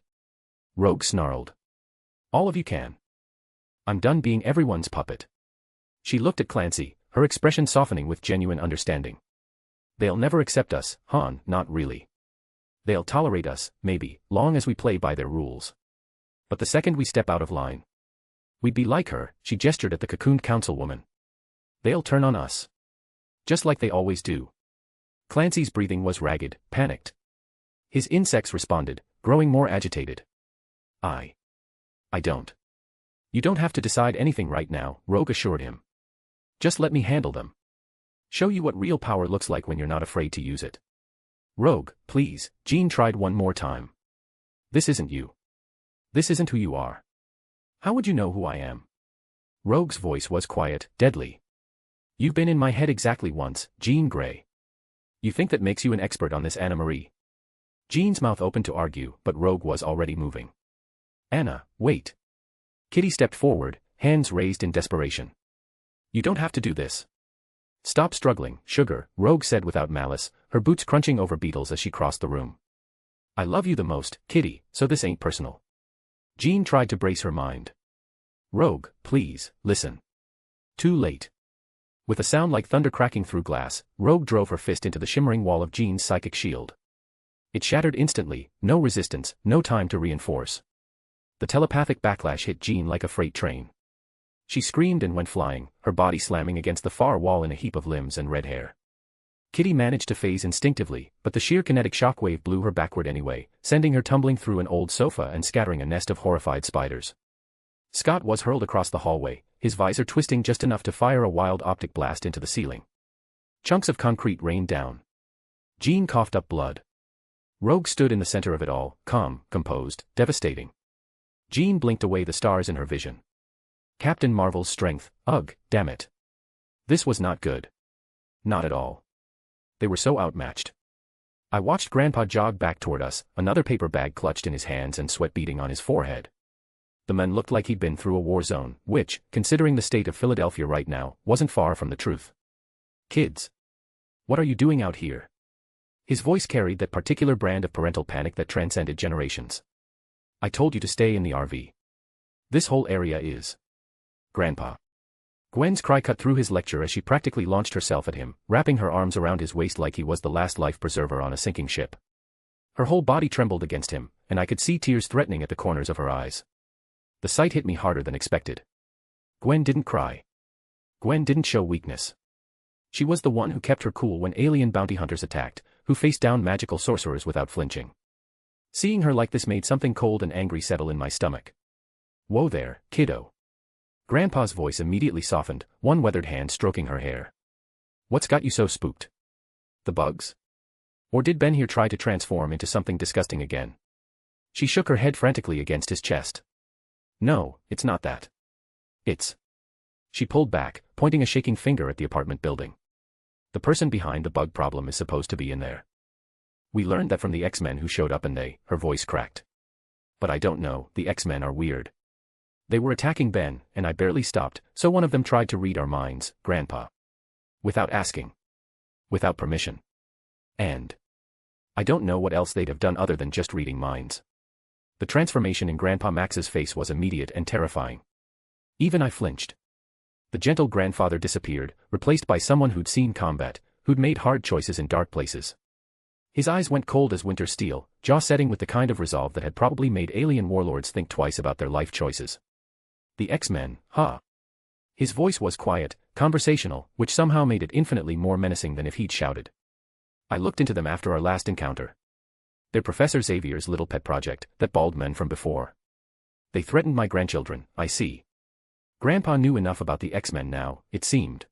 Rogue snarled. All of you can. I'm done being everyone's puppet. She looked at Clancy, her expression softening with genuine understanding. They'll never accept us, Han, not really. They'll tolerate us, maybe, long as we play by their rules. But the second we step out of line, we'd be like her, she gestured at the cocooned councilwoman. They'll turn on us. Just like they always do. Clancy's breathing was ragged, panicked. His insects responded, growing more agitated. I don't. You don't have to decide anything right now, Rogue assured him. Just let me handle them. Show you what real power looks like when you're not afraid to use it. Rogue, please, Jean tried one more time. This isn't you. This isn't who you are. How would you know who I am? Rogue's voice was quiet, deadly. You've been in my head exactly once, Jean Grey. You think that makes you an expert on this, Anna Marie? Jean's mouth opened to argue, but Rogue was already moving. Anna, wait. Kitty stepped forward, hands raised in desperation. You don't have to do this. Stop struggling, sugar, Rogue said without malice, her boots crunching over beetles as she crossed the room. I love you the most, Kitty, so this ain't personal. Jean tried to brace her mind. Rogue, please, listen. Too late. With a sound like thunder cracking through glass, Rogue drove her fist into the shimmering wall of Jean's psychic shield. It shattered instantly, no resistance, no time to reinforce. The telepathic backlash hit Jean like a freight train. She screamed and went flying, her body slamming against the far wall in a heap of limbs and red hair. Kitty managed to phase instinctively, but the sheer kinetic shockwave blew her backward anyway, sending her tumbling through an old sofa and scattering a nest of horrified spiders. Scott was hurled across the hallway, his visor twisting just enough to fire a wild optic blast into the ceiling. Chunks of concrete rained down. Jean coughed up blood. Rogue stood in the center of it all, calm, composed, devastating. Jean blinked away the stars in her vision. Captain Marvel's strength, ugh, damn it. This was not good. Not at all. They were so outmatched. I watched Grandpa jog back toward us, another paper bag clutched in his hands and sweat beading on his forehead. The man looked like he'd been through a war zone, which, considering the state of Philadelphia right now, wasn't far from the truth. Kids. What are you doing out here? His voice carried that particular brand of parental panic that transcended generations. I told you to stay in the RV. This whole area is. Grandpa. Gwen's cry cut through his lecture as she practically launched herself at him, wrapping her arms around his waist like he was the last life preserver on a sinking ship. Her whole body trembled against him, and I could see tears threatening at the corners of her eyes. The sight hit me harder than expected. Gwen didn't cry. Gwen didn't show weakness. She was the one who kept her cool when alien bounty hunters attacked, who faced down magical sorcerers without flinching. Seeing her like this made something cold and angry settle in my stomach. Whoa there, kiddo. Grandpa's voice immediately softened, one weathered hand stroking her hair. What's got you so spooked? The bugs? Or did Ben here try to transform into something disgusting again? She shook her head frantically against his chest. No, it's not that. It's. She pulled back, pointing a shaking finger at the apartment building. The person behind the bug problem is supposed to be in there. We learned that from the X-Men who showed up and her voice cracked. But I don't know, the X-Men are weird. They were attacking Ben, and I barely stopped, so one of them tried to read our minds, Grandpa. Without asking. Without permission. And. I don't know what else they'd have done other than just reading minds. The transformation in Grandpa Max's face was immediate and terrifying. Even I flinched. The gentle grandfather disappeared, replaced by someone who'd seen combat, who'd made hard choices in dark places. His eyes went cold as winter steel, jaw setting with the kind of resolve that had probably made alien warlords think twice about their life choices. The X-Men, huh? His voice was quiet, conversational, which somehow made it infinitely more menacing than if he'd shouted. I looked into them after our last encounter. They're Professor Xavier's little pet project, that bald man from before. They threatened my grandchildren, I see. Grandpa knew enough about the X-Men now, it seemed.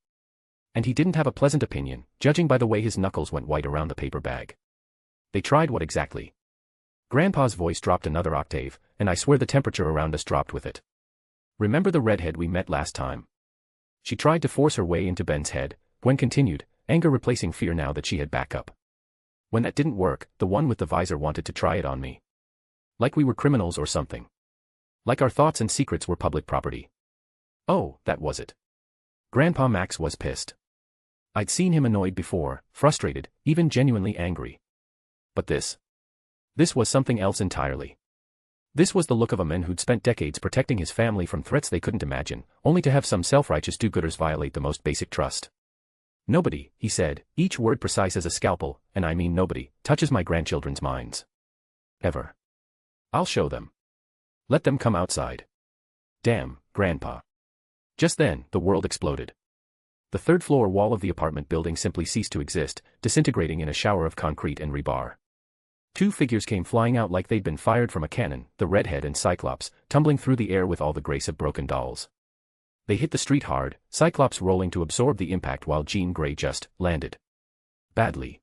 And he didn't have a pleasant opinion, judging by the way his knuckles went white around the paper bag. They tried what exactly? Grandpa's voice dropped another octave, and I swear the temperature around us dropped with it. Remember the redhead we met last time? She tried to force her way into Ben's head, Gwen continued, anger replacing fear now that she had backup. When that didn't work, the one with the visor wanted to try it on me. Like we were criminals or something. Like our thoughts and secrets were public property. Oh, that was it. Grandpa Max was pissed. I'd seen him annoyed before, frustrated, even genuinely angry. But this was something else entirely. This was the look of a man who'd spent decades protecting his family from threats they couldn't imagine, only to have some self-righteous do-gooders violate the most basic trust. Nobody, he said, each word precise as a scalpel, and I mean nobody, touches my grandchildren's minds. Ever. I'll show them. Let them come outside. Damn, Grandpa. Just then, the world exploded. The third-floor wall of the apartment building simply ceased to exist, disintegrating in a shower of concrete and rebar. Two figures came flying out like they'd been fired from a cannon, the redhead and Cyclops, tumbling through the air with all the grace of broken dolls. They hit the street hard, Cyclops rolling to absorb the impact while Jean Grey just landed. Badly.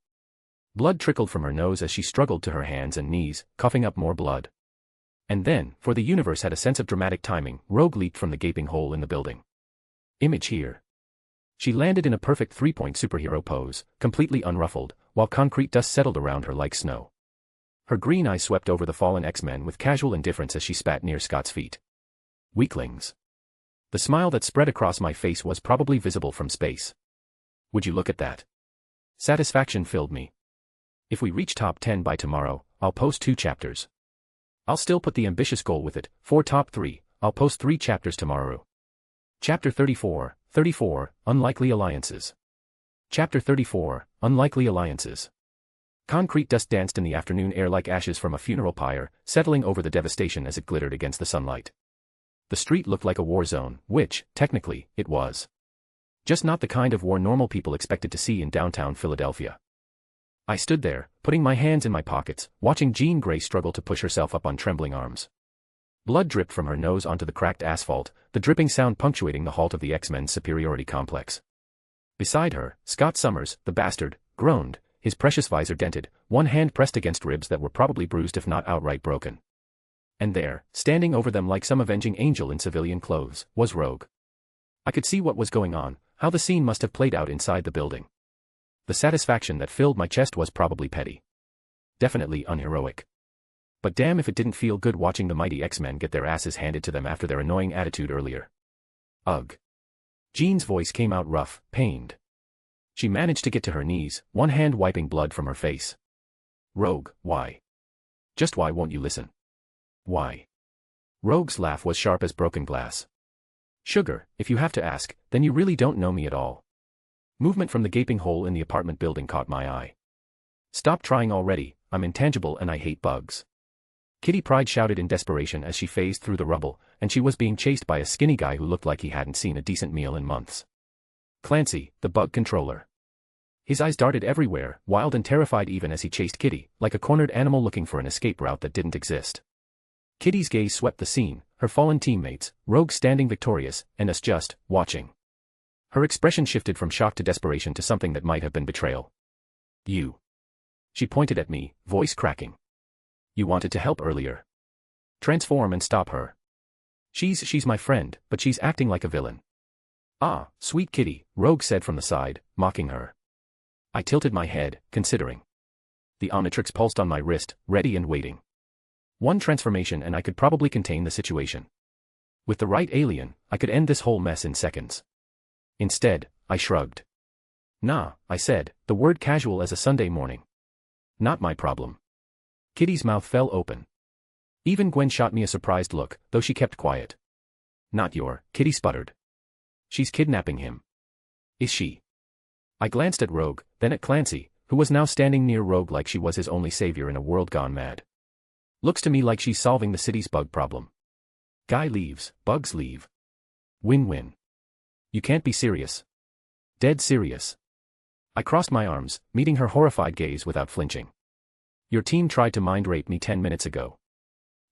Blood trickled from her nose as she struggled to her hands and knees, coughing up more blood. And then, for the universe had a sense of dramatic timing, Rogue leaped from the gaping hole in the building. Image here. She landed in a perfect three-point superhero pose, completely unruffled, while concrete dust settled around her like snow. Her green eyes swept over the fallen X-Men with casual indifference as she spat near Scott's feet. Weaklings. The smile that spread across my face was probably visible from space. Would you look at that? Satisfaction filled me. If we reach top 10 by tomorrow, I'll post 2 chapters. I'll still put the ambitious goal with it, for top 3, I'll post 3 chapters tomorrow. Chapter 34, Unlikely Alliances. Chapter 34, Unlikely Alliances. Concrete dust danced in the afternoon air like ashes from a funeral pyre, settling over the devastation as it glittered against the sunlight. The street looked like a war zone, which, technically, it was. Just not the kind of war normal people expected to see in downtown Philadelphia. I stood there, putting my hands in my pockets, watching Jean Grey struggle to push herself up on trembling arms. Blood dripped from her nose onto the cracked asphalt, the dripping sound punctuating the halt of the X-Men's superiority complex. Beside her, Scott Summers, the bastard, groaned, his precious visor dented, one hand pressed against ribs that were probably bruised if not outright broken. And there, standing over them like some avenging angel in civilian clothes, was Rogue. I could see what was going on, how the scene must have played out inside the building. The satisfaction that filled my chest was probably petty. Definitely unheroic. But damn if it didn't feel good watching the mighty X-Men get their asses handed to them after their annoying attitude earlier. Ugh. Jean's voice came out rough, pained. She managed to get to her knees, one hand wiping blood from her face. Rogue, why? Just why won't you listen? Why? Rogue's laugh was sharp as broken glass. Sugar, if you have to ask, then you really don't know me at all. Movement from the gaping hole in the apartment building caught my eye. Stop trying already, I'm intangible and I hate bugs. Kitty Pryde shouted in desperation as she phased through the rubble, and she was being chased by a skinny guy who looked like he hadn't seen a decent meal in months. Clancy, the bug controller. His eyes darted everywhere, wild and terrified even as he chased Kitty, like a cornered animal looking for an escape route that didn't exist. Kitty's gaze swept the scene, her fallen teammates, Rogue standing victorious, and us just watching. Her expression shifted from shock to desperation to something that might have been betrayal. You. She pointed at me, voice cracking. You wanted to help earlier. Transform and stop her. She's my friend, but she's acting like a villain. Ah, sweet Kitty, Rogue said from the side, mocking her. I tilted my head, considering. The Omnitrix pulsed on my wrist, ready and waiting. One transformation and I could probably contain the situation. With the right alien, I could end this whole mess in seconds. Instead, I shrugged. Nah, I said, the word casual as a Sunday morning. Not my problem. Kitty's mouth fell open. Even Gwen shot me a surprised look, though she kept quiet. Not your, Kitty sputtered. She's kidnapping him. Is she? I glanced at Rogue, then at Clancy, who was now standing near Rogue like she was his only savior in a world gone mad. Looks to me like she's solving the city's bug problem. Guy leaves, bugs leave. Win-win. You can't be serious. Dead serious. I crossed my arms, meeting her horrified gaze without flinching. Your team tried to mind rape me 10 minutes ago.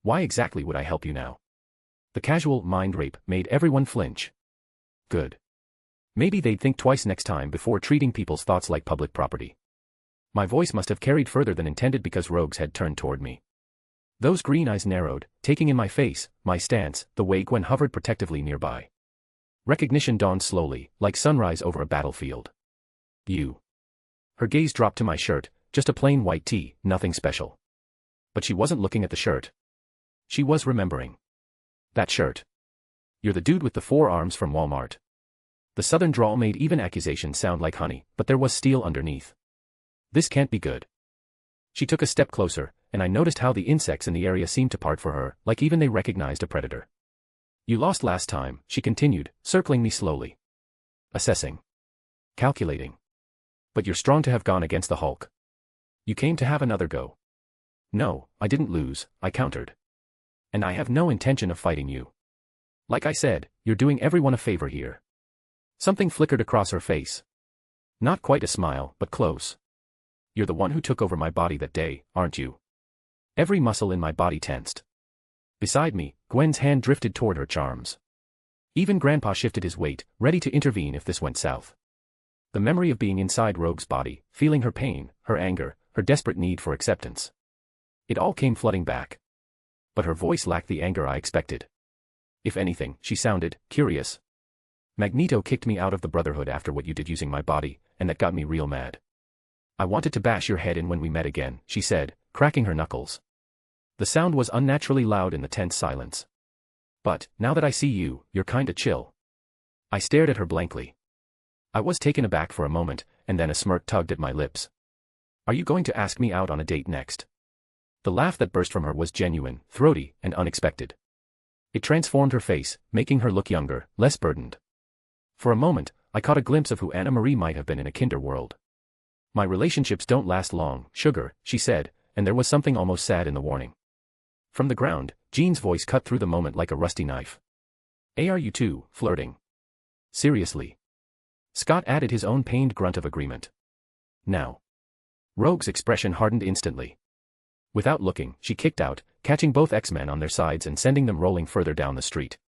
Why exactly would I help you now? The casual mind rape made everyone flinch. Good. Maybe they'd think twice next time before treating people's thoughts like public property. My voice must have carried further than intended because Rogue's head turned toward me. Those green eyes narrowed, taking in my face, my stance, the way Gwen hovered protectively nearby. Recognition dawned slowly, like sunrise over a battlefield. You. Her gaze dropped to my shirt, just a plain white tee, nothing special. But she wasn't looking at the shirt. She was remembering. That shirt. You're the dude with the 4 arms from Walmart. The southern drawl made even accusations sound like honey, but there was steel underneath. This can't be good. She took a step closer, and I noticed how the insects in the area seemed to part for her, like even they recognized a predator. You lost last time, she continued, circling me slowly. Assessing. Calculating. But you're strong to have gone against the Hulk. You came to have another go. No, I didn't lose, I countered. And I have no intention of fighting you. Like I said, you're doing everyone a favor here. Something flickered across her face. Not quite a smile, but close. You're the one who took over my body that day, aren't you? Every muscle in my body tensed. Beside me, Gwen's hand drifted toward her charms. Even Grandpa shifted his weight, ready to intervene if this went south. The memory of being inside Rogue's body, feeling her pain, her anger, her desperate need for acceptance. It all came flooding back. But her voice lacked the anger I expected. If anything, she sounded curious. Magneto kicked me out of the Brotherhood after what you did using my body, and that got me real mad. I wanted to bash your head in when we met again, she said, cracking her knuckles. The sound was unnaturally loud in the tense silence. But, now that I see you, you're kinda chill. I stared at her blankly. I was taken aback for a moment, and then a smirk tugged at my lips. Are you going to ask me out on a date next? The laugh that burst from her was genuine, throaty, and unexpected. It transformed her face, making her look younger, less burdened. For a moment, I caught a glimpse of who Anna Marie might have been in a kinder world. My relationships don't last long, sugar, she said, and there was something almost sad in the warning. From the ground, Jean's voice cut through the moment like a rusty knife. Are you two, flirting? Seriously? Scott added his own pained grunt of agreement. Now. Rogue's expression hardened instantly. Without looking, she kicked out, catching both X-Men on their sides and sending them rolling further down the street.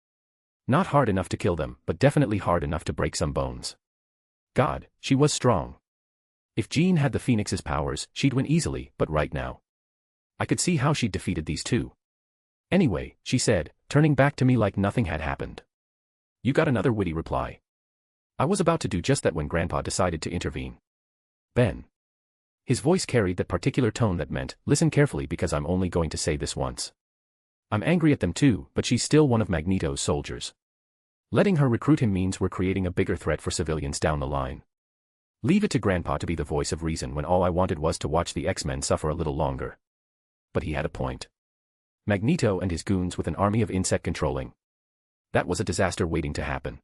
Not hard enough to kill them, but definitely hard enough to break some bones. God, she was strong. If Jean had the Phoenix's powers, she'd win easily, but right now. I could see how she'd defeated these two. Anyway, she said, turning back to me like nothing had happened. You got another witty reply. I was about to do just that when Grandpa decided to intervene. Ben. His voice carried that particular tone that meant, listen carefully because I'm only going to say this once. I'm angry at them too, but she's still one of Magneto's soldiers. Letting her recruit him means we're creating a bigger threat for civilians down the line. Leave it to Grandpa to be the voice of reason when all I wanted was to watch the X-Men suffer a little longer. But he had a point. Magneto and his goons with an army of insect controlling. That was a disaster waiting to happen.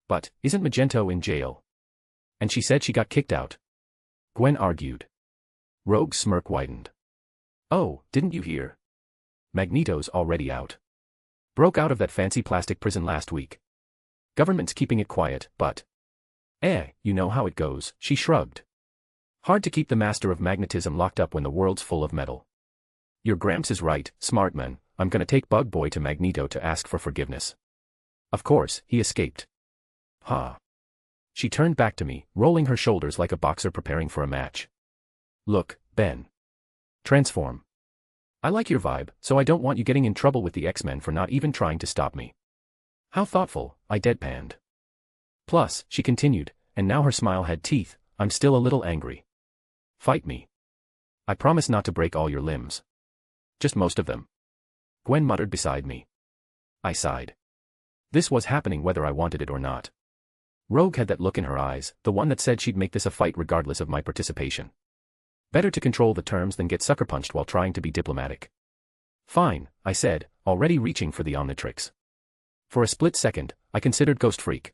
But, isn't Magneto in jail? And she said she got kicked out. Gwen argued. Rogue's smirk widened. Oh, didn't you hear? Magneto's already out. Broke out of that fancy plastic prison last week. Government's keeping it quiet, but... you know how it goes, she shrugged. Hard to keep the master of magnetism locked up when the world's full of metal. Your Gramps is right, Smartman, I'm gonna take Bug Boy to Magneto to ask for forgiveness. Of course, he escaped. Ha. She turned back to me, rolling her shoulders like a boxer preparing for a match. Look, Ben. Transform. I like your vibe, so I don't want you getting in trouble with the X-Men for not even trying to stop me. How thoughtful, I deadpanned. Plus, she continued, and now her smile had teeth, I'm still a little angry. Fight me. I promise not to break all your limbs. Just most of them. Gwen muttered beside me. I sighed. This was happening whether I wanted it or not. Rogue had that look in her eyes, the one that said she'd make this a fight regardless of my participation. Better to control the terms than get sucker punched while trying to be diplomatic. Fine, I said, already reaching for the Omnitrix. For a split second, I considered Ghost Freak.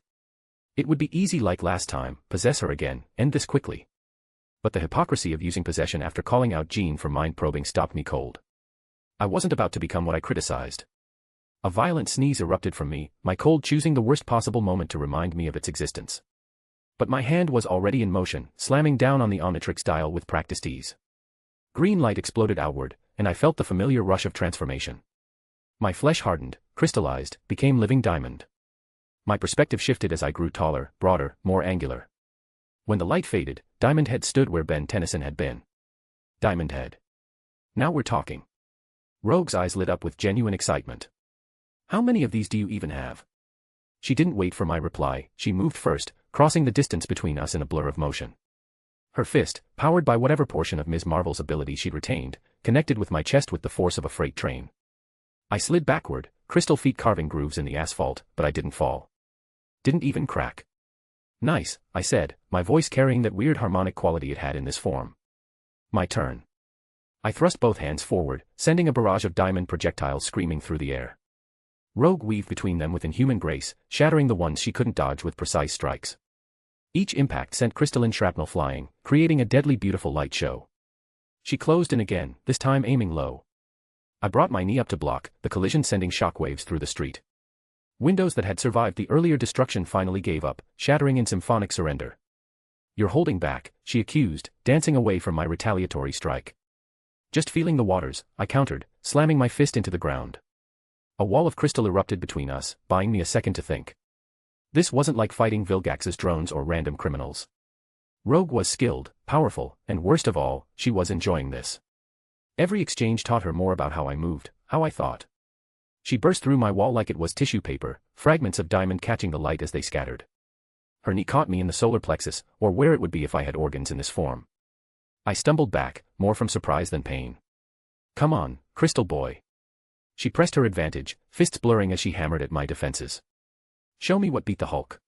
It would be easy like last time, possess her again, end this quickly. But the hypocrisy of using possession after calling out Jean for mind probing stopped me cold. I wasn't about to become what I criticized. A violent sneeze erupted from me, my cold choosing the worst possible moment to remind me of its existence. But my hand was already in motion, slamming down on the Omnitrix dial with practiced ease. Green light exploded outward, and I felt the familiar rush of transformation. My flesh hardened, crystallized, became living diamond. My perspective shifted as I grew taller, broader, more angular. When the light faded, Diamond Head stood where Ben Tennyson had been. Diamond Head. Now we're talking. Rogue's eyes lit up with genuine excitement. How many of these do you even have? She didn't wait for my reply, she moved first, crossing the distance between us in a blur of motion. Her fist, powered by whatever portion of Ms. Marvel's ability she'd retained, connected with my chest with the force of a freight train. I slid backward, crystal feet carving grooves in the asphalt, but I didn't fall. Didn't even crack. Nice, I said, my voice carrying that weird harmonic quality it had in this form. My turn. I thrust both hands forward, sending a barrage of diamond projectiles screaming through the air. Rogue weaved between them with inhuman grace, shattering the ones she couldn't dodge with precise strikes. Each impact sent crystalline shrapnel flying, creating a deadly beautiful light show. She closed in again, this time aiming low. I brought my knee up to block, the collision sending shockwaves through the street. Windows that had survived the earlier destruction finally gave up, shattering in symphonic surrender. You're holding back, she accused, dancing away from my retaliatory strike. Just feeling the waters, I countered, slamming my fist into the ground. A wall of crystal erupted between us, buying me a second to think. This wasn't like fighting Vilgax's drones or random criminals. Rogue was skilled, powerful, and worst of all, she was enjoying this. Every exchange taught her more about how I moved, how I thought. She burst through my wall like it was tissue paper, fragments of diamond catching the light as they scattered. Her knee caught me in the solar plexus, or where it would be if I had organs in this form. I stumbled back, more from surprise than pain. Come on, Crystal Boy. She pressed her advantage, fists blurring as she hammered at my defenses. Show me what beat the Hulk.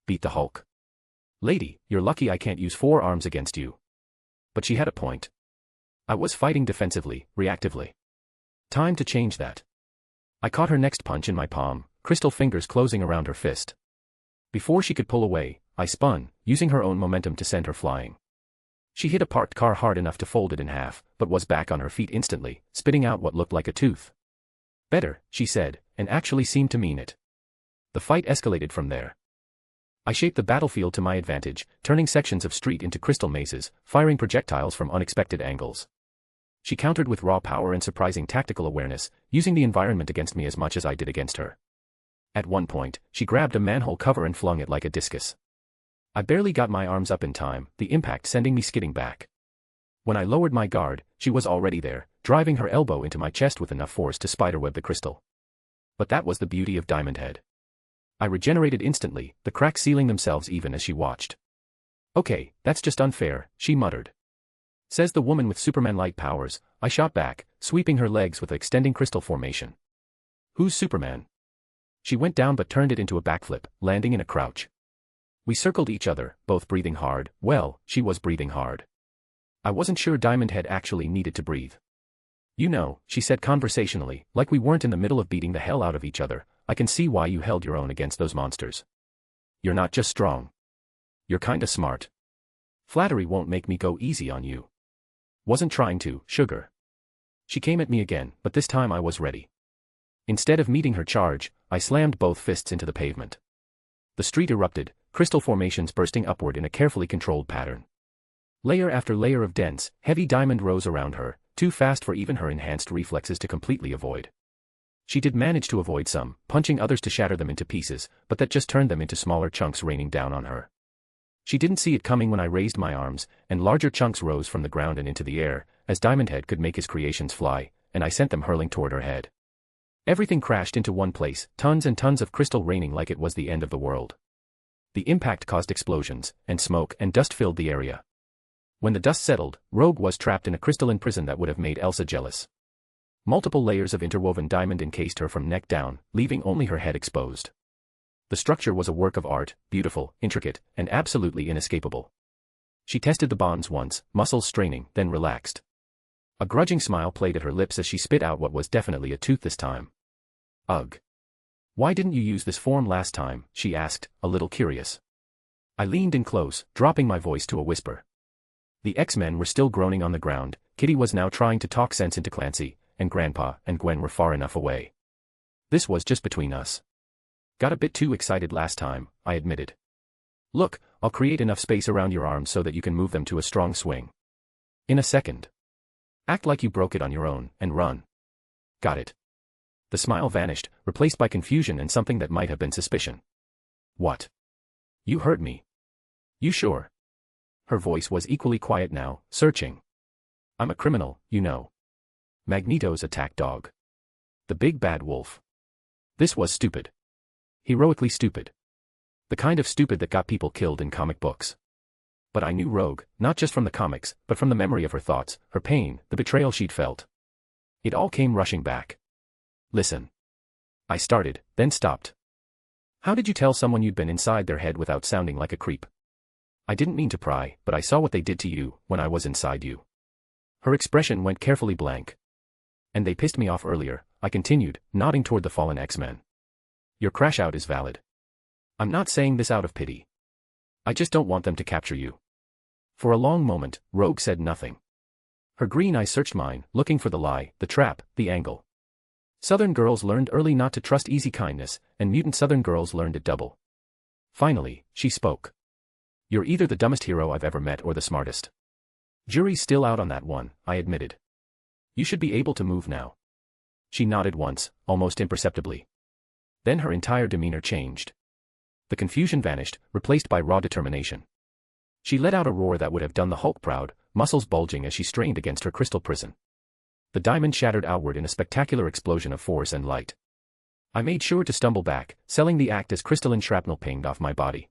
Beat the Hulk. Lady, you're lucky I can't use 4 arms against you. But she had a point. I was fighting defensively, reactively. Time to change that. I caught her next punch in my palm, crystal fingers closing around her fist. Before she could pull away, I spun, using her own momentum to send her flying. She hit a parked car hard enough to fold it in half, but was back on her feet instantly, spitting out what looked like a tooth. Better, she said, and actually seemed to mean it. The fight escalated from there. I shaped the battlefield to my advantage, turning sections of street into crystal mazes, firing projectiles from unexpected angles. She countered with raw power and surprising tactical awareness, using the environment against me as much as I did against her. At one point, she grabbed a manhole cover and flung it like a discus. I barely got my arms up in time, the impact sending me skidding back. When I lowered my guard, she was already there, driving her elbow into my chest with enough force to spiderweb the crystal. But that was the beauty of Diamond Head. I regenerated instantly, the cracks sealing themselves even as she watched. Okay, that's just unfair, she muttered. Says the woman with Superman-like powers, I shot back, sweeping her legs with extending crystal formation. Who's Superman? She went down but turned it into a backflip, landing in a crouch. We circled each other, both breathing hard. Well, she was breathing hard. I wasn't sure Diamond Head actually needed to breathe. You know, she said conversationally, like we weren't in the middle of beating the hell out of each other, I can see why you held your own against those monsters. You're not just strong. You're kinda smart. Flattery won't make me go easy on you. Wasn't trying to, sugar. She came at me again, but this time I was ready. Instead of meeting her charge, I slammed both fists into the pavement. The street erupted, crystal formations bursting upward in a carefully controlled pattern. Layer after layer of dense, heavy diamond rose around her, too fast for even her enhanced reflexes to completely avoid. She did manage to avoid some, punching others to shatter them into pieces, but that just turned them into smaller chunks raining down on her. She didn't see it coming when I raised my arms, and larger chunks rose from the ground and into the air, as Diamond Head could make his creations fly, and I sent them hurling toward her head. Everything crashed into one place, tons and tons of crystal raining like it was the end of the world. The impact caused explosions, and smoke and dust filled the area. When the dust settled, Rogue was trapped in a crystalline prison that would have made Elsa jealous. Multiple layers of interwoven diamond encased her from neck down, leaving only her head exposed. The structure was a work of art, beautiful, intricate, and absolutely inescapable. She tested the bonds once, muscles straining, then relaxed. A grudging smile played at her lips as she spit out what was definitely a tooth this time. Ugh. Why didn't you use this form last time? She asked, a little curious. I leaned in close, dropping my voice to a whisper. The X-Men were still groaning on the ground, Kitty was now trying to talk sense into Clancy, and Grandpa and Gwen were far enough away. This was just between us. Got a bit too excited last time, I admitted. Look, I'll create enough space around your arms so that you can move them to a strong swing. In a second. Act like you broke it on your own, and run. Got it. The smile vanished, replaced by confusion and something that might have been suspicion. What? You hurt me. You sure? Her voice was equally quiet now, searching. I'm a criminal, you know. Magneto's attack dog. The big bad wolf. This was stupid. Heroically stupid. The kind of stupid that got people killed in comic books. But I knew Rogue, not just from the comics, but from the memory of her thoughts, her pain, the betrayal she'd felt. It all came rushing back. Listen. I started, then stopped. How did you tell someone you'd been inside their head without sounding like a creep? I didn't mean to pry, but I saw what they did to you, when I was inside you. Her expression went carefully blank. And they pissed me off earlier, I continued, nodding toward the fallen X-Men. Your crash out is valid. I'm not saying this out of pity. I just don't want them to capture you. For a long moment, Rogue said nothing. Her green eyes searched mine, looking for the lie, the trap, the angle. Southern girls learned early not to trust easy kindness, and mutant Southern girls learned it double. Finally, she spoke. You're either the dumbest hero I've ever met or the smartest. Jury's still out on that one, I admitted. You should be able to move now. She nodded once, almost imperceptibly. Then her entire demeanor changed. The confusion vanished, replaced by raw determination. She let out a roar that would have done the Hulk proud, muscles bulging as she strained against her crystal prison. The diamond shattered outward in a spectacular explosion of force and light. I made sure to stumble back, selling the act as crystalline shrapnel pinged off my body.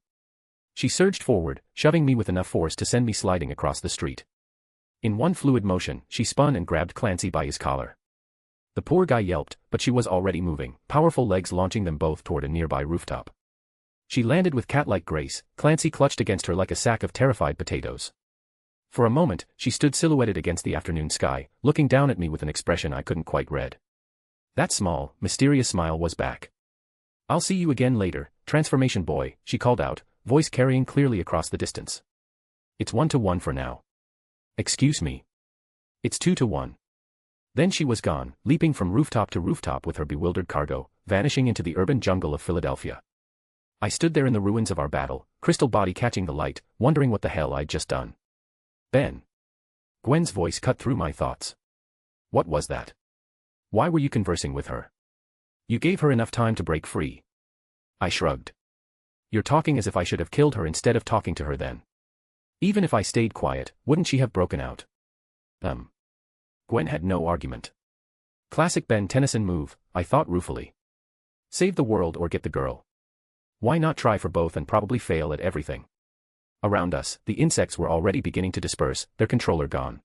She surged forward, shoving me with enough force to send me sliding across the street. In one fluid motion, she spun and grabbed Clancy by his collar. The poor guy yelped, but she was already moving, powerful legs launching them both toward a nearby rooftop. She landed with cat-like grace, Clancy clutched against her like a sack of terrified potatoes. For a moment, she stood silhouetted against the afternoon sky, looking down at me with an expression I couldn't quite read. That small, mysterious smile was back. I'll see you again later, transformation boy, she called out, voice carrying clearly across the distance. It's 1-to-1 for now. Excuse me. It's 2-to-1. Then she was gone, leaping from rooftop to rooftop with her bewildered cargo, vanishing into the urban jungle of Philadelphia. I stood there in the ruins of our battle, crystal body catching the light, wondering what the hell I'd just done. Ben. Gwen's voice cut through my thoughts. What was that? Why were you conversing with her? You gave her enough time to break free. I shrugged. You're talking as if I should have killed her instead of talking to her then. Even if I stayed quiet, wouldn't she have broken out? Gwen had no argument. Classic Ben Tennyson move, I thought ruefully. Save the world or get the girl. Why not try for both and probably fail at everything? Around us, the insects were already beginning to disperse, their controller gone.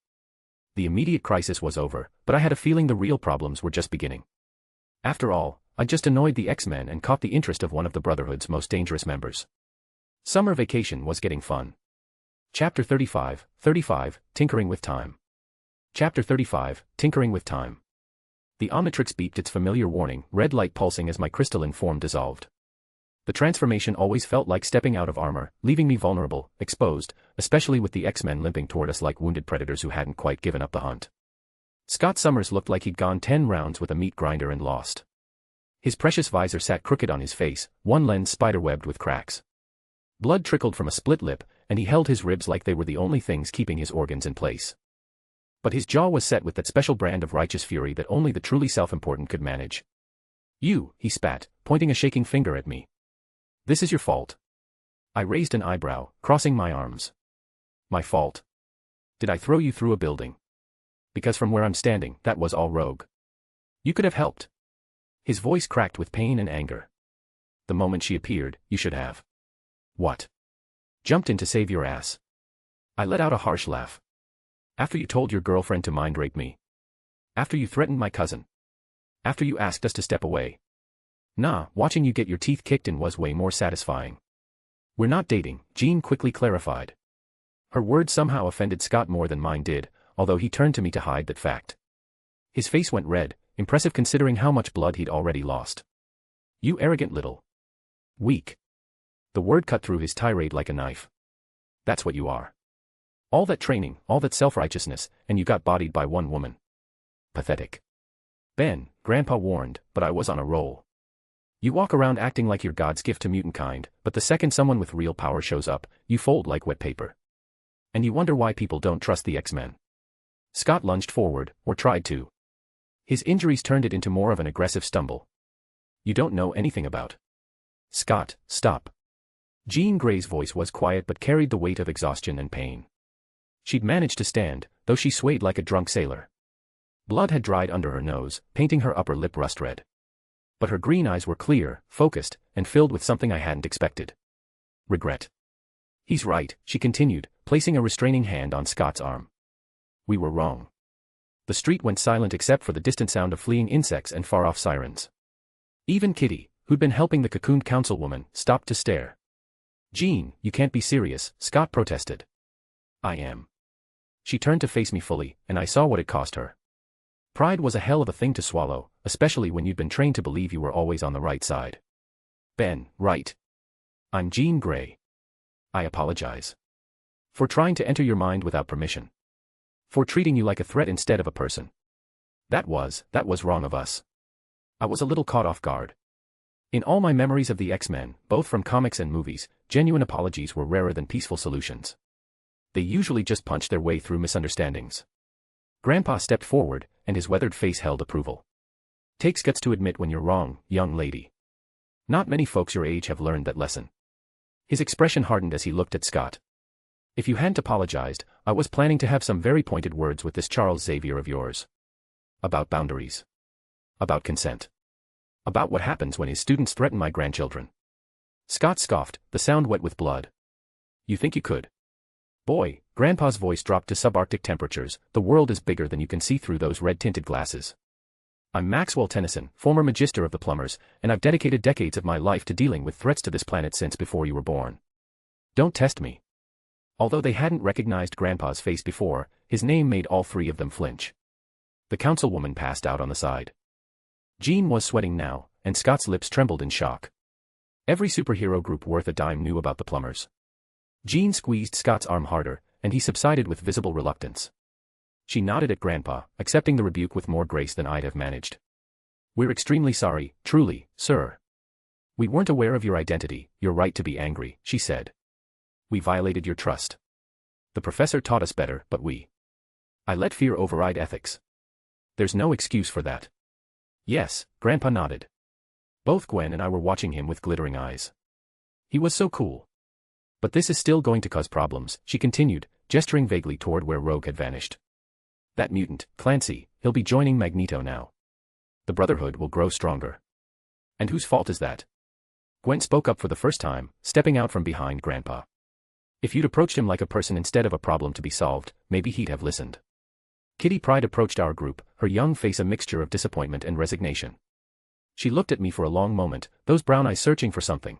The immediate crisis was over, but I had a feeling the real problems were just beginning. After all, I just annoyed the X-Men and caught the interest of one of the Brotherhood's most dangerous members. Summer vacation was getting fun. Chapter 35, Tinkering with Time. Chapter 35, Tinkering with Time. The Omnitrix beeped its familiar warning, red light pulsing as my crystalline form dissolved. The transformation always felt like stepping out of armor, leaving me vulnerable, exposed, especially with the X-Men limping toward us like wounded predators who hadn't quite given up the hunt. Scott Summers looked like he'd gone 10 rounds with a meat grinder and lost. His precious visor sat crooked on his face, one lens spiderwebbed with cracks. Blood trickled from a split lip, and he held his ribs like they were the only things keeping his organs in place. But his jaw was set with that special brand of righteous fury that only the truly self-important could manage. "You," he spat, pointing a shaking finger at me. "This is your fault." I raised an eyebrow, crossing my arms. "My fault? Did I throw you through a building? Because from where I'm standing, that was all rogue. You could have helped." His voice cracked with pain and anger. "The moment she appeared, you should have." "What? Jumped in to save your ass?" I let out a harsh laugh. "After you told your girlfriend to mind rape me? After you threatened my cousin? After you asked us to step away? Nah, watching you get your teeth kicked in was way more satisfying." "We're not dating," Jean quickly clarified. Her words somehow offended Scott more than mine did, although he turned to me to hide that fact. His face went red, impressive considering how much blood he'd already lost. "You arrogant little weak." The word cut through his tirade like a knife. "That's what you are. All that training, all that self-righteousness, and you got bodied by one woman. Pathetic." "Ben," Grandpa warned, but I was on a roll. "You walk around acting like you're God's gift to mutant kind, but the second someone with real power shows up, you fold like wet paper. And you wonder why people don't trust the X-Men." Scott lunged forward, or tried to. His injuries turned it into more of an aggressive stumble. "You don't know anything about." "Scott, stop." Jean Grey's voice was quiet but carried the weight of exhaustion and pain. She'd managed to stand, though she swayed like a drunk sailor. Blood had dried under her nose, painting her upper lip rust red. But her green eyes were clear, focused, and filled with something I hadn't expected. Regret. "He's right," she continued, placing a restraining hand on Scott's arm. "We were wrong." The street went silent except for the distant sound of fleeing insects and far-off sirens. Even Kitty, who'd been helping the cocooned councilwoman, stopped to stare. "Jean, you can't be serious," Scott protested. "I am." She turned to face me fully, and I saw what it cost her. Pride was a hell of a thing to swallow, especially when you'd been trained to believe you were always on the right side. "Ben, right. I'm Jean Grey. I apologize. For trying to enter your mind without permission. For treating you like a threat instead of a person. That was wrong of us." I was a little caught off guard. In all my memories of the X-Men, both from comics and movies, genuine apologies were rarer than peaceful solutions. They usually just punched their way through misunderstandings. Grandpa stepped forward, and his weathered face held approval. "Takes guts to admit when you're wrong, young lady. Not many folks your age have learned that lesson." His expression hardened as he looked at Scott. "If you hadn't apologized, I was planning to have some very pointed words with this Charles Xavier of yours. About boundaries. About consent. About what happens when his students threaten my grandchildren." Scott scoffed, the sound wet with blood. "You think you could? Boy," Grandpa's voice dropped to subarctic temperatures, "the world is bigger than you can see through those red-tinted glasses. I'm Maxwell Tennyson, former Magister of the Plumbers, and I've dedicated decades of my life to dealing with threats to this planet since before you were born. Don't test me." Although they hadn't recognized Grandpa's face before, his name made all three of them flinch. The councilwoman passed out on the side. Jean was sweating now, and Scott's lips trembled in shock. Every superhero group worth a dime knew about the Plumbers. Jean squeezed Scott's arm harder, and he subsided with visible reluctance. She nodded at Grandpa, accepting the rebuke with more grace than I'd have managed. "We're extremely sorry, truly, sir. We weren't aware of your identity, your right to be angry," she said. "We violated your trust. The professor taught us better, but I let fear override ethics. There's no excuse for that." "Yes," Grandpa nodded. Both Gwen and I were watching him with glittering eyes. He was so cool. "But this is still going to cause problems," she continued, gesturing vaguely toward where Rogue had vanished. "That mutant, Clancy, he'll be joining Magneto now. The Brotherhood will grow stronger." "And whose fault is that?" Gwen spoke up for the first time, stepping out from behind Grandpa. "If you'd approached him like a person instead of a problem to be solved, maybe he'd have listened." Kitty Pryde approached our group, her young face a mixture of disappointment and resignation. She looked at me for a long moment, those brown eyes searching for something.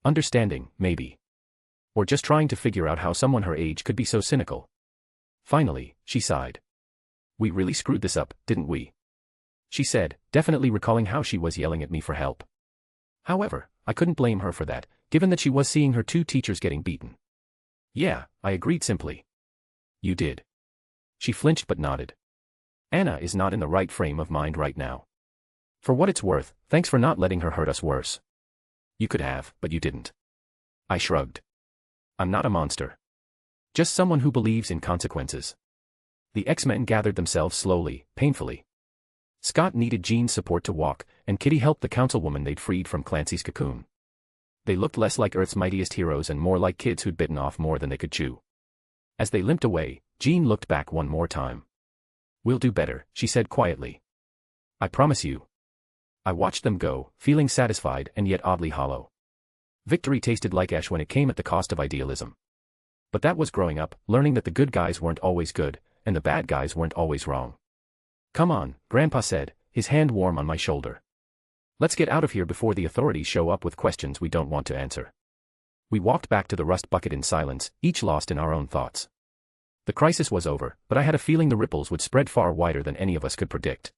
Understanding, maybe. Or just trying to figure out how someone her age could be so cynical. Finally, she sighed. We really screwed this up, didn't we? She said, definitely recalling how she was yelling at me for help. However, I couldn't blame her for that, given that she was seeing her two teachers getting beaten. Yeah, I agreed simply. You did. She flinched but nodded. Anna is not in the right frame of mind right now. For what it's worth, thanks for not letting her hurt us worse. You could have, but you didn't. I shrugged. I'm not a monster. Just someone who believes in consequences. The X-Men gathered themselves slowly, painfully. Scott needed Jean's support to walk, and Kitty helped the councilwoman they'd freed from Clancy's cocoon. They looked less like Earth's mightiest heroes and more like kids who'd bitten off more than they could chew. As they limped away, Jean looked back one more time. We'll do better, she said quietly. I promise you. I watched them go, feeling satisfied and yet oddly hollow. Victory tasted like ash when it came at the cost of idealism. But that was growing up, learning that the good guys weren't always good, and the bad guys weren't always wrong. Come on, Grandpa said, his hand warm on my shoulder. Let's get out of here before the authorities show up with questions we don't want to answer. We walked back to the rust bucket in silence, each lost in our own thoughts. The crisis was over, but I had a feeling the ripples would spread far wider than any of us could predict.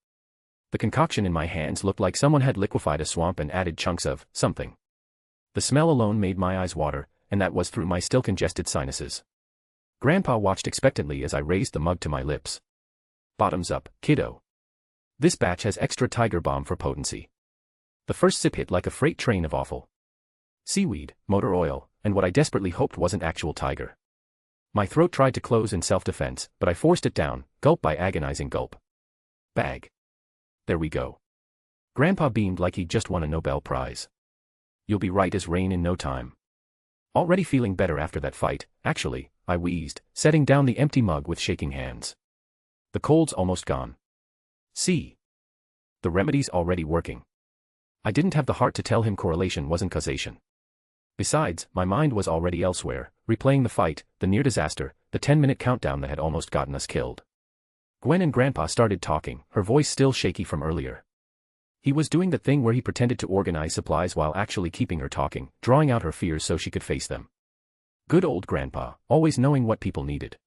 The concoction in my hands looked like someone had liquefied a swamp and added chunks of something. The smell alone made my eyes water, and that was through my still congested sinuses. Grandpa watched expectantly as I raised the mug to my lips. Bottoms up, kiddo. This batch has extra Tiger Balm for potency. The first sip hit like a freight train of awful seaweed, motor oil, and what I desperately hoped wasn't actual tiger. My throat tried to close in self-defense, but I forced it down, gulp by agonizing gulp. Bag. There we go. Grandpa beamed like he'd just won a Nobel Prize. You'll be right as rain in no time. Already feeling better after that fight, actually, I wheezed, setting down the empty mug with shaking hands. The cold's almost gone. See? The remedy's already working. I didn't have the heart to tell him correlation wasn't causation. Besides, my mind was already elsewhere, replaying the fight, the near disaster, the 10-minute countdown that had almost gotten us killed. Gwen and Grandpa started talking, her voice still shaky from earlier. He was doing the thing where he pretended to organize supplies while actually keeping her talking, drawing out her fears so she could face them. Good old Grandpa, always knowing what people needed.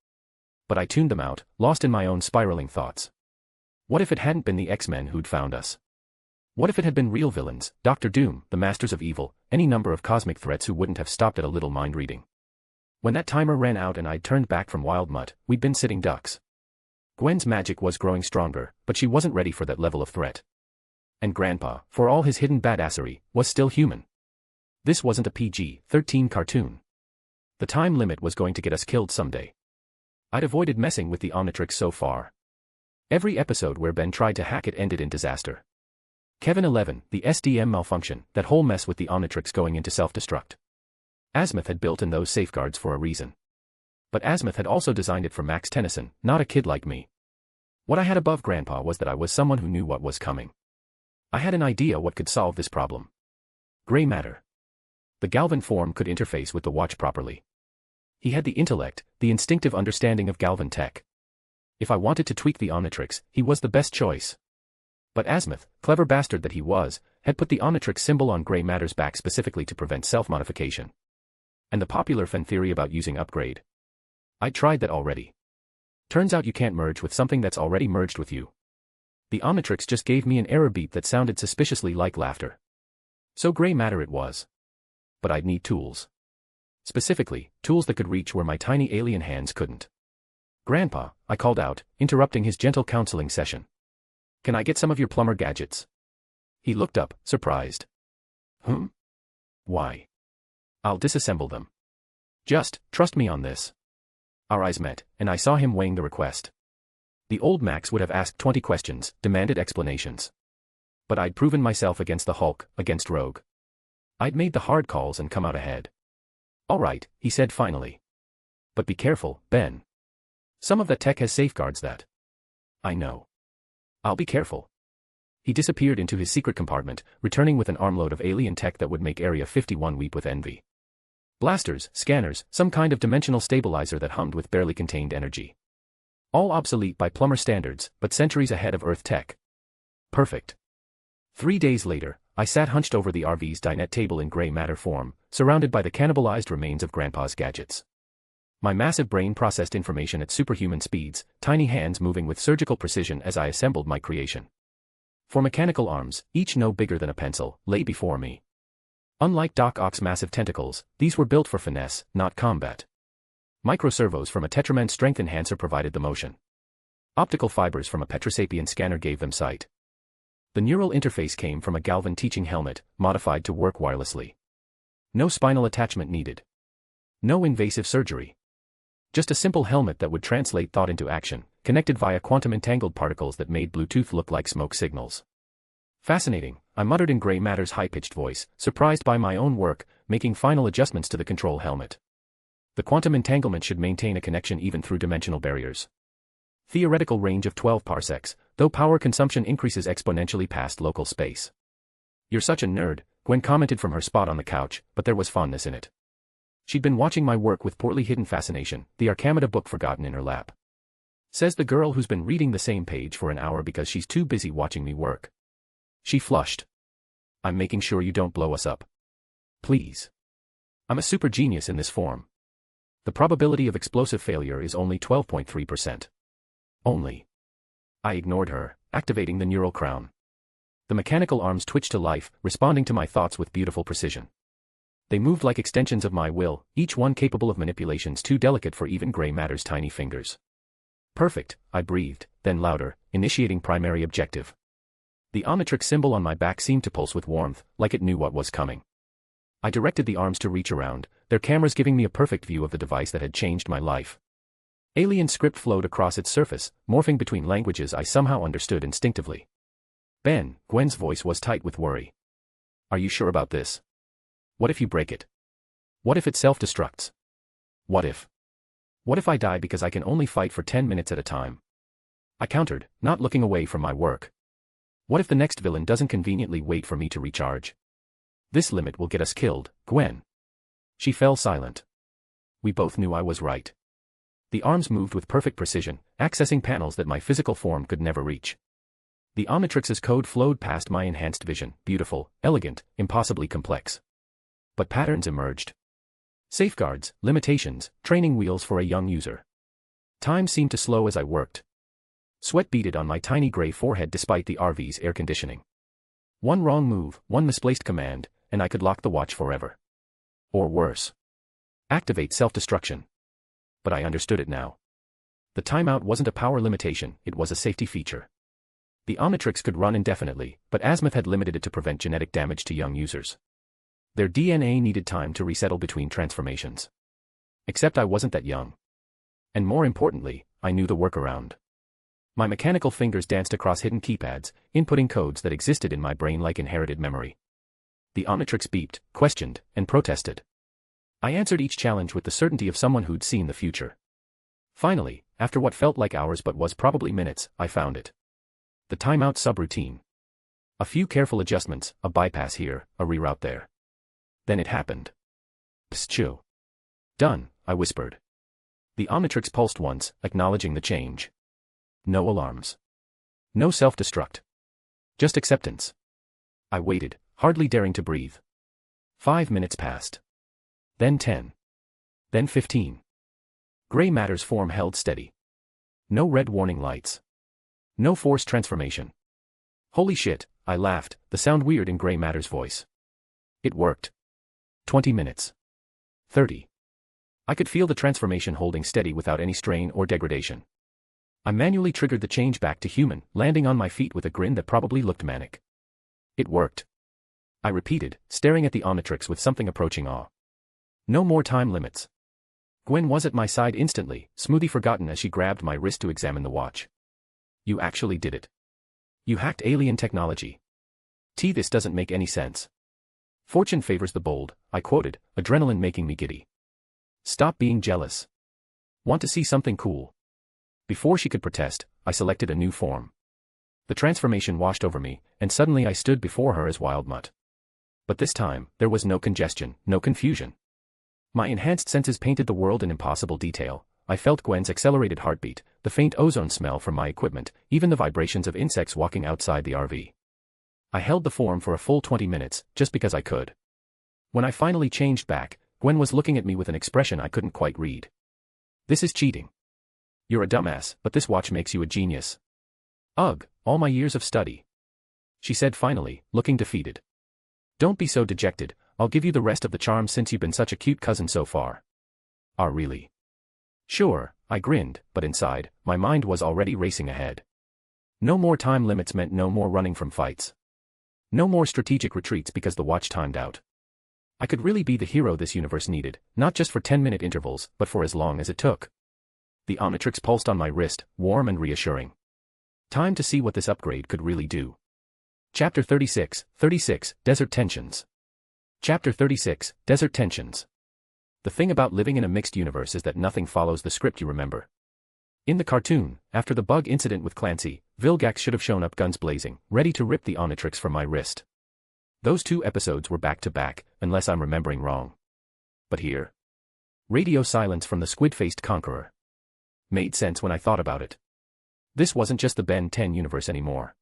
But I tuned them out, lost in my own spiraling thoughts. What if it hadn't been the X-Men who'd found us? What if it had been real villains, Dr. Doom, the Masters of Evil, any number of cosmic threats who wouldn't have stopped at a little mind reading? When that timer ran out and I'd turned back from Wild Mutt, we'd been sitting ducks. Gwen's magic was growing stronger, but she wasn't ready for that level of threat. And Grandpa, for all his hidden badassery, was still human. This wasn't a PG-13 cartoon. The time limit was going to get us killed someday. I'd avoided messing with the Omnitrix so far. Every episode where Ben tried to hack it ended in disaster. Kevin 11, the SDM malfunction, that whole mess with the Omnitrix going into self-destruct. Azimuth had built in those safeguards for a reason. But Azimuth had also designed it for Max Tennyson, not a kid like me. What I had above Grandpa was that I was someone who knew what was coming. I had an idea what could solve this problem. Gray matter. The Galvan form could interface with the watch properly. He had the intellect, the instinctive understanding of Galvan tech. If I wanted to tweak the Omnitrix, he was the best choice. But Azimuth, clever bastard that he was, had put the Omnitrix symbol on gray matter's back specifically to prevent self-modification. And the popular fan theory about using upgrade. I'd tried that already. Turns out you can't merge with something that's already merged with you. The Omnitrix just gave me an error beep that sounded suspiciously like laughter. So gray matter it was. But I'd need tools. Specifically, tools that could reach where my tiny alien hands couldn't. Grandpa, I called out, interrupting his gentle counseling session. Can I get some of your plumber gadgets? He looked up, surprised. Why? I'll disassemble them. Just, trust me on this. Our eyes met, and I saw him weighing the request. The old Max would have asked 20 questions, demanded explanations. But I'd proven myself against the Hulk, against Rogue. I'd made the hard calls and come out ahead. All right, he said finally. But be careful, Ben. Some of that tech has safeguards that. I know. I'll be careful. He disappeared into his secret compartment, returning with an armload of alien tech that would make Area 51 weep with envy. Blasters, scanners, some kind of dimensional stabilizer that hummed with barely contained energy. All obsolete by plumber standards, but centuries ahead of Earth tech. Perfect. 3 days later, I sat hunched over the RV's dinette table in gray matter form, surrounded by the cannibalized remains of Grandpa's gadgets. My massive brain processed information at superhuman speeds, tiny hands moving with surgical precision as I assembled my creation. Four mechanical arms, each no bigger than a pencil, lay before me. Unlike Doc Ock's massive tentacles, these were built for finesse, not combat. Microservos from a Tetraman strength enhancer provided the motion. Optical fibers from a Petrosapien scanner gave them sight. The neural interface came from a Galvan teaching helmet, modified to work wirelessly. No spinal attachment needed. No invasive surgery. Just a simple helmet that would translate thought into action, connected via quantum-entangled particles that made Bluetooth look like smoke signals. Fascinating, I muttered in gray matter's high-pitched voice, surprised by my own work, making final adjustments to the control helmet. The quantum entanglement should maintain a connection even through dimensional barriers. Theoretical range of 12 parsecs, though power consumption increases exponentially past local space. You're such a nerd, Gwen commented from her spot on the couch, but there was fondness in it. She'd been watching my work with poorly hidden fascination, the Arcamida book forgotten in her lap. Says the girl who's been reading the same page for an hour because she's too busy watching me work. She flushed. I'm making sure you don't blow us up. Please. I'm a super genius in this form. The probability of explosive failure is only 12.3%. Only. I ignored her, activating the neural crown. The mechanical arms twitched to life, responding to my thoughts with beautiful precision. They moved like extensions of my will, each one capable of manipulations too delicate for even gray matter's tiny fingers. Perfect, I breathed, then louder, initiating primary objective. The Omnitrix symbol on my back seemed to pulse with warmth, like it knew what was coming. I directed the arms to reach around, their cameras giving me a perfect view of the device that had changed my life. Alien script flowed across its surface, morphing between languages I somehow understood instinctively. Ben, Gwen's voice was tight with worry. Are you sure about this? What if you break it? What if it self-destructs? What if I die because I can only fight for 10 minutes at a time? I countered, not looking away from my work. What if the next villain doesn't conveniently wait for me to recharge? This limit will get us killed, Gwen. She fell silent. We both knew I was right. The arms moved with perfect precision, accessing panels that my physical form could never reach. The Omnitrix's code flowed past my enhanced vision, beautiful, elegant, impossibly complex. But patterns emerged. Safeguards, limitations, training wheels for a young user. Time seemed to slow as I worked. Sweat beaded on my tiny gray forehead despite the RV's air conditioning. One wrong move, one misplaced command, and I could lock the watch forever. Or worse. Activate self-destruction. But I understood it now. The timeout wasn't a power limitation, it was a safety feature. The Omnitrix could run indefinitely, but Azimuth had limited it to prevent genetic damage to young users. Their DNA needed time to resettle between transformations. Except I wasn't that young. And more importantly, I knew the workaround. My mechanical fingers danced across hidden keypads, inputting codes that existed in my brain like inherited memory. The Omnitrix beeped, questioned, and protested. I answered each challenge with the certainty of someone who'd seen the future. Finally, after what felt like hours but was probably minutes, I found it. The timeout subroutine. A few careful adjustments, a bypass here, a reroute there. Then it happened. Pschu. Done, I whispered. The Omnitrix pulsed once, acknowledging the change. No alarms. No self-destruct. Just acceptance. I waited, hardly daring to breathe. 5 minutes passed. Then 10. Then 15. Gray matter's form held steady. No red warning lights. No forced transformation. Holy shit, I laughed, the sound weird in gray matter's voice. It worked. 20 minutes. 30. I could feel the transformation holding steady without any strain or degradation. I manually triggered the change back to human, landing on my feet with a grin that probably looked manic. It worked. I repeated, staring at the Omnitrix with something approaching awe. No more time limits. Gwen was at my side instantly, smoothie forgotten as she grabbed my wrist to examine the watch. You actually did it. You hacked alien technology. This doesn't make any sense. Fortune favors the bold, I quoted, adrenaline making me giddy. Stop being jealous. Want to see something cool? Before she could protest, I selected a new form. The transformation washed over me, and suddenly I stood before her as Wild Mutt. But this time, there was no congestion, no confusion. My enhanced senses painted the world in impossible detail. I felt Gwen's accelerated heartbeat, the faint ozone smell from my equipment, even the vibrations of insects walking outside the RV. I held the form for a full 20 minutes, just because I could. When I finally changed back, Gwen was looking at me with an expression I couldn't quite read. This is cheating. You're a dumbass, but this watch makes you a genius. Ugh, all my years of study. She said finally, looking defeated. Don't be so dejected, I'll give you the rest of the charms since you've been such a cute cousin so far. Ah, really? Sure, I grinned, but inside, my mind was already racing ahead. No more time limits meant no more running from fights. No more strategic retreats because the watch timed out. I could really be the hero this universe needed, not just for 10-minute intervals, but for as long as it took. The Omnitrix pulsed on my wrist, warm and reassuring. Time to see what this upgrade could really do. Chapter 36, Desert Tensions. Chapter 36, Desert Tensions. The thing about living in a mixed universe is that nothing follows the script you remember. In the cartoon, after the bug incident with Clancy, Vilgax should have shown up guns blazing, ready to rip the Omnitrix from my wrist. Those 2 episodes were back to back, unless I'm remembering wrong. But here? Radio silence from the squid-faced conqueror. Made sense when I thought about it. This wasn't just the Ben 10 universe anymore.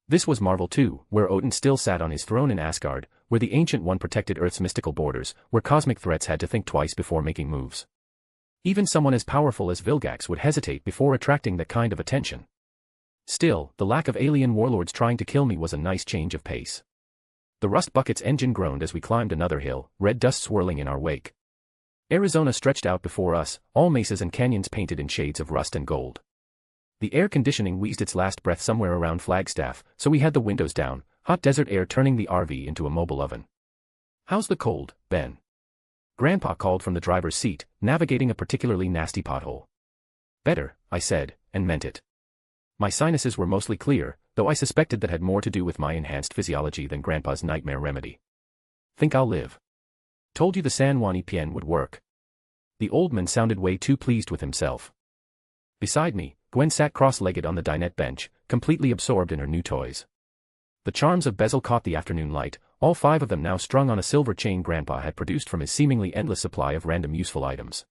This was Marvel 2, where Odin still sat on his throne in Asgard, where the Ancient One protected Earth's mystical borders, where cosmic threats had to think twice before making moves. Even someone as powerful as Vilgax would hesitate before attracting that kind of attention. Still, the lack of alien warlords trying to kill me was a nice change of pace. The Rust Bucket's engine groaned as we climbed another hill, red dust swirling in our wake. Arizona stretched out before us, all mesas and canyons painted in shades of rust and gold. The air conditioning wheezed its last breath somewhere around Flagstaff, so we had the windows down, hot desert air turning the RV into a mobile oven. How's the cold, Ben? Grandpa called from the driver's seat, navigating a particularly nasty pothole. Better, I said, and meant it. My sinuses were mostly clear, though I suspected that had more to do with my enhanced physiology than Grandpa's nightmare remedy. Think I'll live. Told you the San Juan EPN would work. The old man sounded way too pleased with himself. Beside me, Gwen sat cross-legged on the dinette bench, completely absorbed in her new toys. The charms of bezel caught the afternoon light, all 5 of them now strung on a silver chain Grandpa had produced from his seemingly endless supply of random useful items.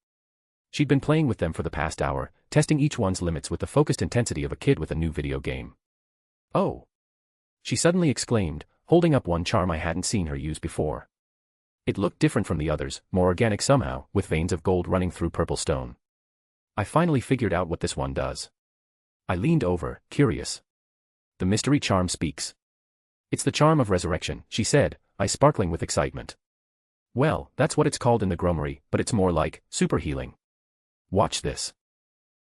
She'd been playing with them for the past hour, testing each one's limits with the focused intensity of a kid with a new video game. Oh! She suddenly exclaimed, holding up one charm I hadn't seen her use before. It looked different from the others, more organic somehow, with veins of gold running through purple stone. I finally figured out what this one does. I leaned over, curious. The mystery charm speaks. It's the charm of resurrection, she said, eyes sparkling with excitement. Well, that's what it's called in the Gromery, but it's more like super healing. Watch this.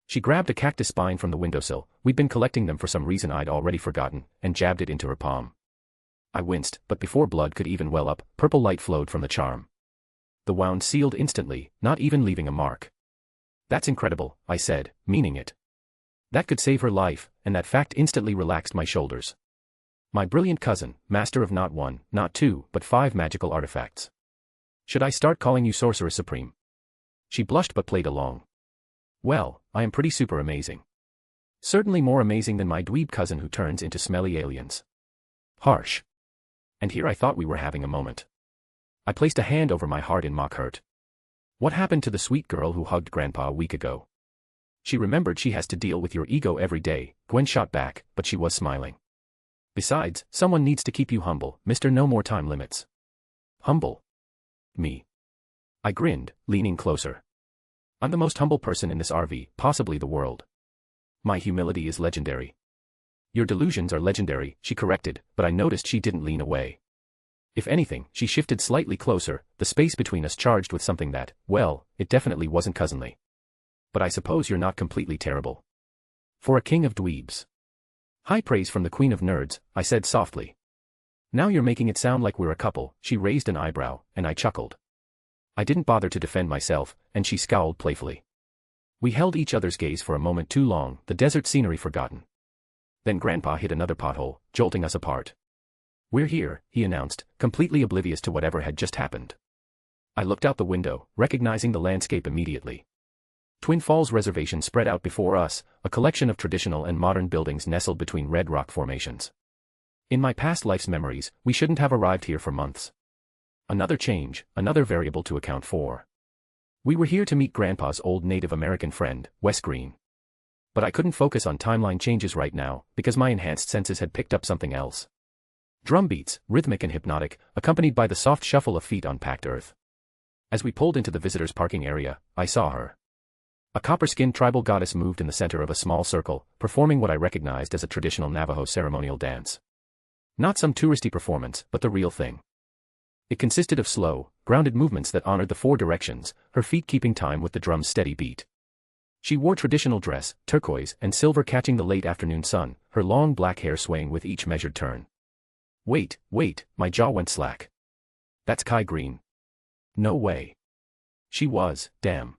She grabbed a cactus spine from the windowsill, we'd been collecting them for some reason I'd already forgotten, and jabbed it into her palm. I winced, but before blood could even well up, purple light flowed from the charm. The wound sealed instantly, not even leaving a mark. That's incredible, I said, meaning it. That could save her life, and that fact instantly relaxed my shoulders. My brilliant cousin, master of not 1, not 2, but 5 magical artifacts. Should I start calling you Sorcerer Supreme? She blushed but played along. Well, I am pretty super amazing. Certainly more amazing than my dweeb cousin who turns into smelly aliens. Harsh. And here I thought we were having a moment. I placed a hand over my heart in mock hurt. What happened to the sweet girl who hugged Grandpa a week ago? She remembered she has to deal with your ego every day, Gwen shot back, but she was smiling. Besides, someone needs to keep you humble, Mr. No More Time Limits. Humble? Me. I grinned, leaning closer. I'm the most humble person in this RV, possibly the world. My humility is legendary. Your delusions are legendary, she corrected, but I noticed she didn't lean away. If anything, she shifted slightly closer, the space between us charged with something that, well, it definitely wasn't cousinly. But I suppose you're not completely terrible. For a king of dweebs. High praise from the queen of nerds, I said softly. Now you're making it sound like we're a couple, she raised an eyebrow, and I chuckled. I didn't bother to defend myself, and she scowled playfully. We held each other's gaze for a moment too long, the desert scenery forgotten. Then Grandpa hit another pothole, jolting us apart. We're here, he announced, completely oblivious to whatever had just happened. I looked out the window, recognizing the landscape immediately. Twin Falls Reservation spread out before us, a collection of traditional and modern buildings nestled between red rock formations. In my past life's memories, we shouldn't have arrived here for months. Another change, another variable to account for. We were here to meet Grandpa's old Native American friend, Wes Green. But I couldn't focus on timeline changes right now, because my enhanced senses had picked up something else. Drum beats, rhythmic and hypnotic, accompanied by the soft shuffle of feet on packed earth. As we pulled into the visitors' parking area, I saw her. A copper-skinned tribal goddess moved in the center of a small circle, performing what I recognized as a traditional Navajo ceremonial dance. Not some touristy performance, but the real thing. It consisted of slow, grounded movements that honored the four directions, her feet keeping time with the drum's steady beat. She wore traditional dress, turquoise and silver catching the late afternoon sun, her long black hair swaying with each measured turn. Wait, my jaw went slack. That's Kai Green. No way. She was, damn.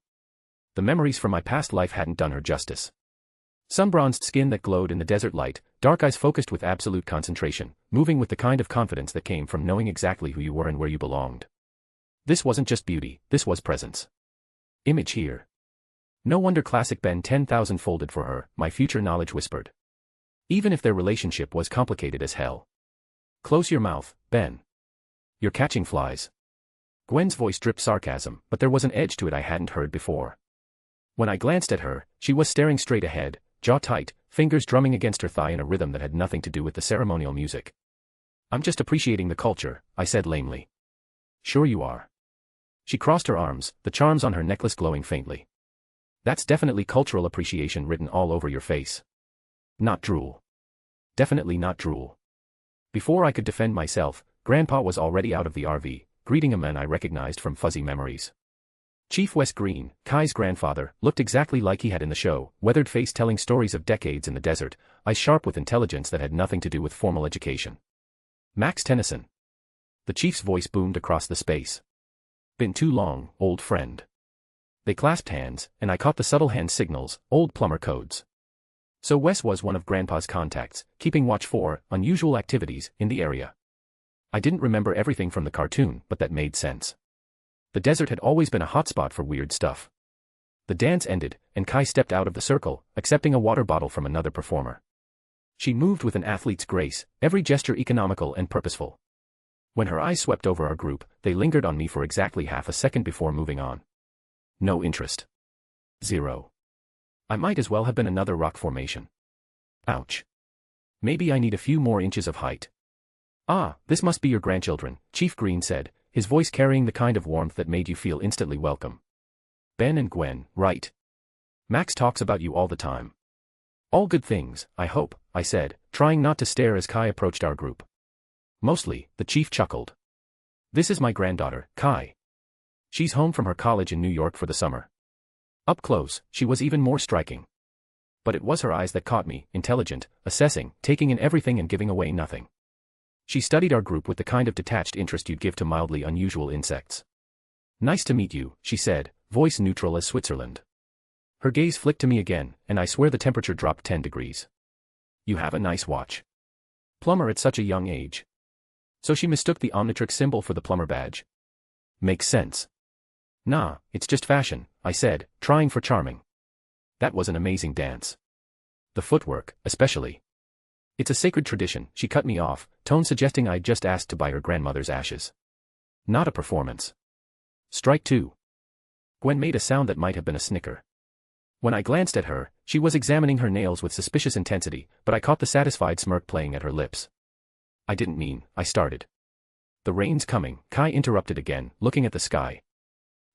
The memories from my past life hadn't done her justice. Sun-bronzed skin that glowed in the desert light, dark eyes focused with absolute concentration, moving with the kind of confidence that came from knowing exactly who you were and where you belonged. This wasn't just beauty, this was presence. Image here. No wonder classic Ben 10,000 folded for her, my future knowledge whispered. Even if their relationship was complicated as hell. Close your mouth, Ben. You're catching flies. Gwen's voice dripped sarcasm, but there was an edge to it I hadn't heard before. When I glanced at her, she was staring straight ahead, jaw tight, fingers drumming against her thigh in a rhythm that had nothing to do with the ceremonial music. I'm just appreciating the culture, I said lamely. Sure you are. She crossed her arms, the charms on her necklace glowing faintly. That's definitely cultural appreciation written all over your face. Not drool. Definitely not drool. Before I could defend myself, Grandpa was already out of the RV, greeting a man I recognized from fuzzy memories. Chief Wes Green, Kai's grandfather, looked exactly like he had in the show, weathered face telling stories of decades in the desert, eyes sharp with intelligence that had nothing to do with formal education. Max Tennyson. The chief's voice boomed across the space. Been too long, old friend. They clasped hands, and I caught the subtle hand signals, old plumber codes. So Wes was one of Grandpa's contacts, keeping watch for unusual activities in the area. I didn't remember everything from the cartoon, but that made sense. The desert had always been a hotspot for weird stuff. The dance ended, and Kai stepped out of the circle, accepting a water bottle from another performer. She moved with an athlete's grace, every gesture economical and purposeful. When her eyes swept over our group, they lingered on me for exactly half a second before moving on. No interest. Zero. I might as well have been another rock formation. Ouch. Maybe I need a few more inches of height. Ah, this must be your grandchildren, Chief Green said, his voice carrying the kind of warmth that made you feel instantly welcome. Ben and Gwen, right? Max talks about you all the time. All good things, I hope, I said, trying not to stare as Kai approached our group. Mostly, the chief chuckled. This is my granddaughter, Kai. She's home from her college in New York for the summer. Up close, she was even more striking. But it was her eyes that caught me, intelligent, assessing, taking in everything and giving away nothing. She studied our group with the kind of detached interest you'd give to mildly unusual insects. Nice to meet you, she said, voice neutral as Switzerland. Her gaze flicked to me again, and I swear the temperature dropped 10 degrees. You have a nice watch. Plumber at such a young age. So she mistook the Omnitrix symbol for the plumber badge. Makes sense. Nah, it's just fashion, I said, trying for charming. That was an amazing dance. The footwork, especially. It's a sacred tradition, she cut me off, tone suggesting I'd just asked to buy her grandmother's ashes. Not a performance. Strike two. Gwen made a sound that might have been a snicker. When I glanced at her, she was examining her nails with suspicious intensity, but I caught the satisfied smirk playing at her lips. I didn't mean, I started. The rain's coming, Kai interrupted again, looking at the sky.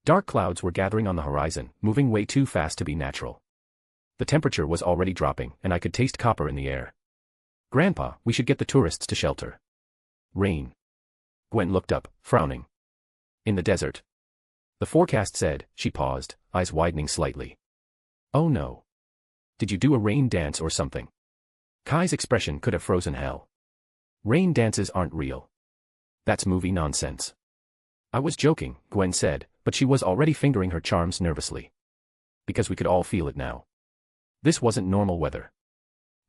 Dark clouds were gathering on the horizon, moving way too fast to be natural. The temperature was already dropping, and I could taste copper in the air. Grandpa, we should get the tourists to shelter. Rain. Gwen looked up, frowning. In the desert. The forecast said, she paused, eyes widening slightly. Oh no. Did you do a rain dance or something? Kai's expression could have frozen hell. Rain dances aren't real. That's movie nonsense. I was joking, Gwen said, but she was already fingering her charms nervously. Because we could all feel it now. This wasn't normal weather.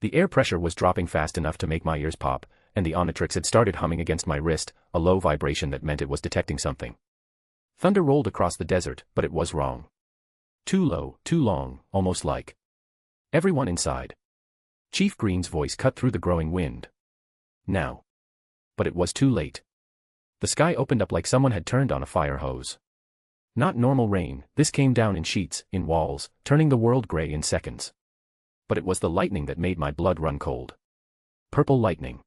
The air pressure was dropping fast enough to make my ears pop, and the Omnitrix had started humming against my wrist, a low vibration that meant it was detecting something. Thunder rolled across the desert, but it was wrong. Too low, too long, almost like everyone inside. Chief Green's voice cut through the growing wind. Now. But it was too late. The sky opened up like someone had turned on a fire hose. Not normal rain, this came down in sheets, in walls, turning the world gray in seconds. But it was the lightning that made my blood run cold. Purple lightning.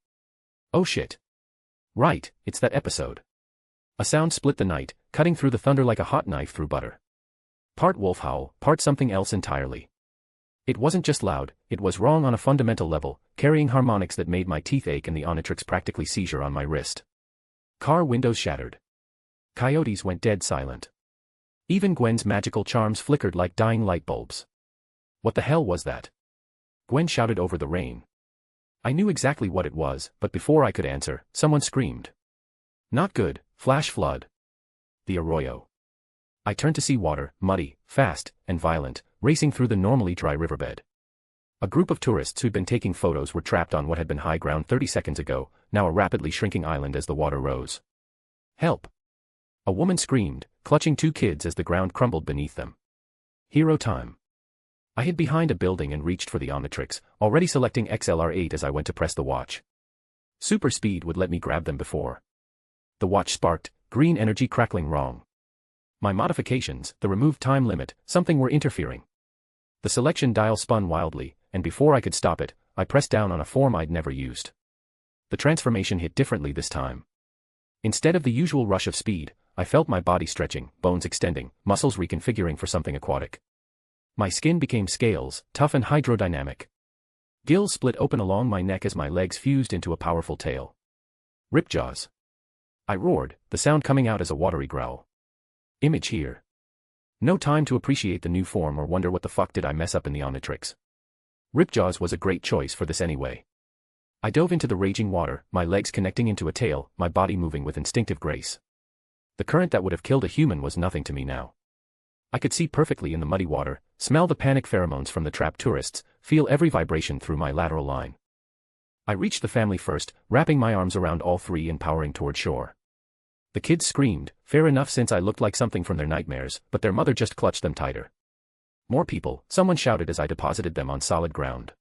Oh shit. Right, it's that episode. A sound split the night, cutting through the thunder like a hot knife through butter. Part wolf howl, part something else entirely. It wasn't just loud, it was wrong on a fundamental level, carrying harmonics that made my teeth ache and the Omnitrix practically seizure on my wrist. Car windows shattered. Coyotes went dead silent. Even Gwen's magical charms flickered like dying light bulbs. What the hell was that? Gwen shouted over the rain. I knew exactly what it was, but before I could answer, someone screamed. Not good, flash flood. The arroyo. I turned to see water, muddy, fast, and violent, racing through the normally dry riverbed. A group of tourists who'd been taking photos were trapped on what had been high ground 30 seconds ago, now a rapidly shrinking island as the water rose. Help! A woman screamed, clutching two kids as the ground crumbled beneath them. Hero time. I hid behind a building and reached for the Omnitrix, already selecting XLR8 as I went to press the watch. Super speed would let me grab them before. The watch sparked, green energy crackling wrong. My modifications, the removed time limit, something were interfering. The selection dial spun wildly, and before I could stop it, I pressed down on a form I'd never used. The transformation hit differently this time. Instead of the usual rush of speed, I felt my body stretching, bones extending, muscles reconfiguring for something aquatic. My skin became scales, tough and hydrodynamic. Gills split open along my neck as my legs fused into a powerful tail. Ripjaws. I roared, the sound coming out as a watery growl. Image here. No time to appreciate the new form or wonder what the fuck did I mess up in the Omnitrix. Ripjaws was a great choice for this anyway. I dove into the raging water, my legs connecting into a tail, my body moving with instinctive grace. The current that would have killed a human was nothing to me now. I could see perfectly in the muddy water, smell the panic pheromones from the trapped tourists, feel every vibration through my lateral line. I reached the family first, wrapping my arms around all three and powering toward shore. The kids screamed, fair enough since I looked like something from their nightmares, but their mother just clutched them tighter. More people, someone shouted as I deposited them on solid ground.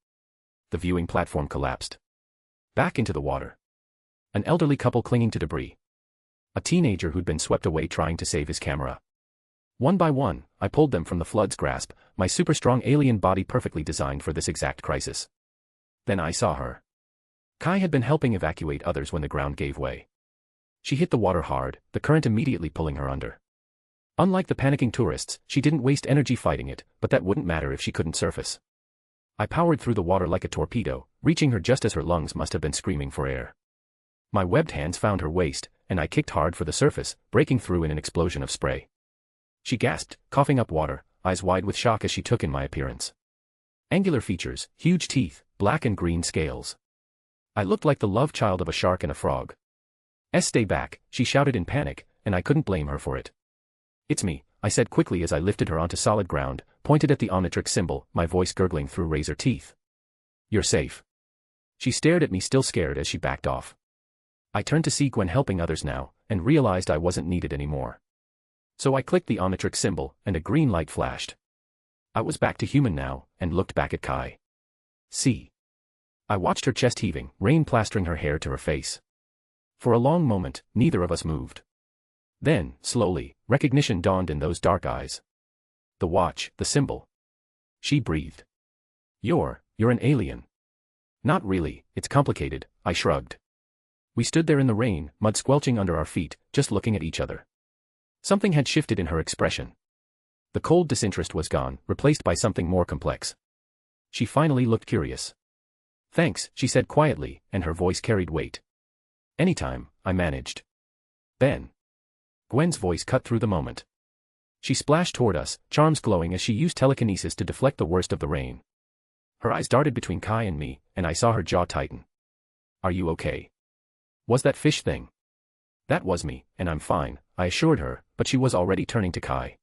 The viewing platform collapsed. Back into the water. An elderly couple clinging to debris. A teenager who'd been swept away trying to save his camera. One by one, I pulled them from the flood's grasp, my super-strong alien body perfectly designed for this exact crisis. Then I saw her. Kai had been helping evacuate others when the ground gave way. She hit the water hard, the current immediately pulling her under. Unlike the panicking tourists, she didn't waste energy fighting it, but that wouldn't matter if she couldn't surface. I powered through the water like a torpedo, reaching her just as her lungs must have been screaming for air. My webbed hands found her waist, and I kicked hard for the surface, breaking through in an explosion of spray. She gasped, coughing up water, eyes wide with shock as she took in my appearance. Angular features, huge teeth, black and green scales. I looked like the love child of a shark and a frog. Stay back, she shouted in panic, and I couldn't blame her for it. It's me, I said quickly as I lifted her onto solid ground, pointed at the Omnitrix symbol, my voice gurgling through razor teeth. You're safe. She stared at me still scared as she backed off. I turned to see Gwen helping others now, and realized I wasn't needed anymore. So I clicked the Omnitrix symbol, and a green light flashed. I was back to human now, and looked back at Kai. See. I watched her chest heaving, rain plastering her hair to her face. For a long moment, neither of us moved. Then, slowly, recognition dawned in those dark eyes. The watch, the symbol. She breathed. You're an alien. Not really, it's complicated, I shrugged. We stood there in the rain, mud squelching under our feet, just looking at each other. Something had shifted in her expression. The cold disinterest was gone, replaced by something more complex. She finally looked curious. Thanks, she said quietly, and her voice carried weight. Anytime, I managed. Ben. Gwen's voice cut through the moment. She splashed toward us, charms glowing as she used telekinesis to deflect the worst of the rain. Her eyes darted between Kai and me, and I saw her jaw tighten. Are you okay? Was that fish thing? That was me, and I'm fine, I assured her, but she was already turning to Kai.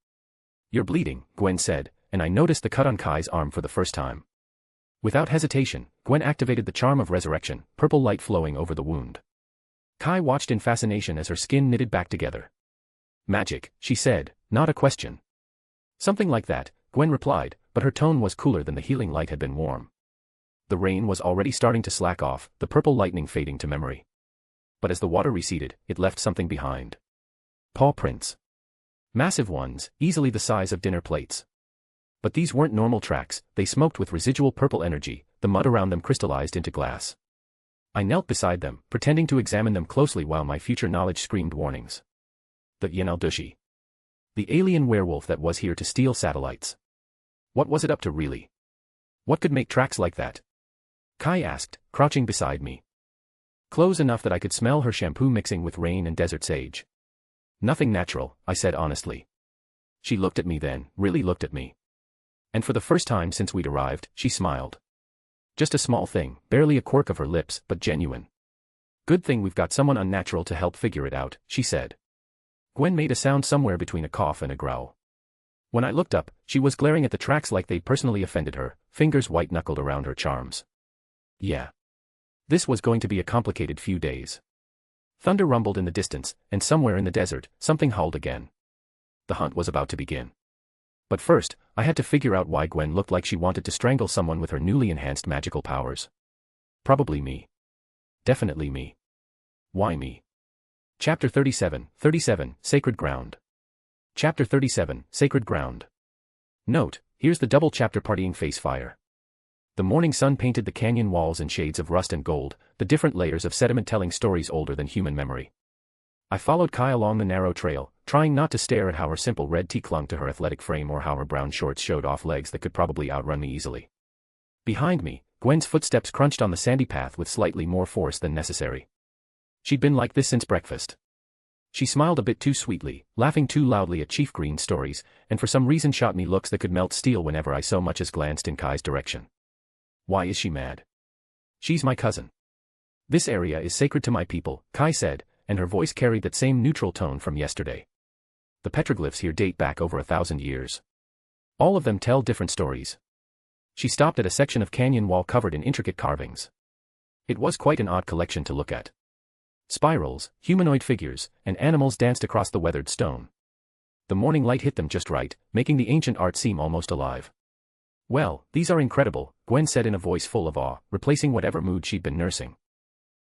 You're bleeding, Gwen said, and I noticed the cut on Kai's arm for the first time. Without hesitation, Gwen activated the charm of resurrection, purple light flowing over the wound. Kai watched in fascination as her skin knitted back together. Magic, she said, not a question. Something like that, Gwen replied, but her tone was cooler than the healing light had been warm. The rain was already starting to slack off, the purple lightning fading to memory. But as the water receded, it left something behind. Paw prints. Massive ones, easily the size of dinner plates. But these weren't normal tracks, they smoked with residual purple energy, the mud around them crystallized into glass. I knelt beside them, pretending to examine them closely while my future knowledge screamed warnings. The Yenaldushi. The alien werewolf that was here to steal satellites. What was it up to really? What could make tracks like that? Kai asked, crouching beside me. Close enough that I could smell her shampoo mixing with rain and desert sage. Nothing natural, I said honestly. She looked at me then, really looked at me. And for the first time since we'd arrived, she smiled. Just a small thing, barely a quirk of her lips, but genuine. Good thing we've got someone unnatural to help figure it out, she said. Gwen made a sound somewhere between a cough and a growl. When I looked up, she was glaring at the tracks like they'd personally offended her, fingers white-knuckled around her charms. Yeah. This was going to be a complicated few days. Thunder rumbled in the distance, and somewhere in the desert, something howled again. The hunt was about to begin. But first, I had to figure out why Gwen looked like she wanted to strangle someone with her newly enhanced magical powers. Probably me. Definitely me. Why me? Chapter 37, Sacred Ground. Chapter 37, Sacred Ground. Note, here's the double chapter partying face fire. The morning sun painted the canyon walls in shades of rust and gold, the different layers of sediment telling stories older than human memory. I followed Kai along the narrow trail, trying not to stare at how her simple red tee clung to her athletic frame or how her brown shorts showed off legs that could probably outrun me easily. Behind me, Gwen's footsteps crunched on the sandy path with slightly more force than necessary. She'd been like this since breakfast. She smiled a bit too sweetly, laughing too loudly at Chief Green's stories, and for some reason shot me looks that could melt steel whenever I so much as glanced in Kai's direction. Why is she mad? She's my cousin. This area is sacred to my people, Kai said, and her voice carried that same neutral tone from yesterday. The petroglyphs here date back over 1,000 years. All of them tell different stories. She stopped at a section of canyon wall covered in intricate carvings. It was quite an odd collection to look at. Spirals, humanoid figures, and animals danced across the weathered stone. The morning light hit them just right, making the ancient art seem almost alive. Well, these are incredible, Gwen said in a voice full of awe, replacing whatever mood she'd been nursing.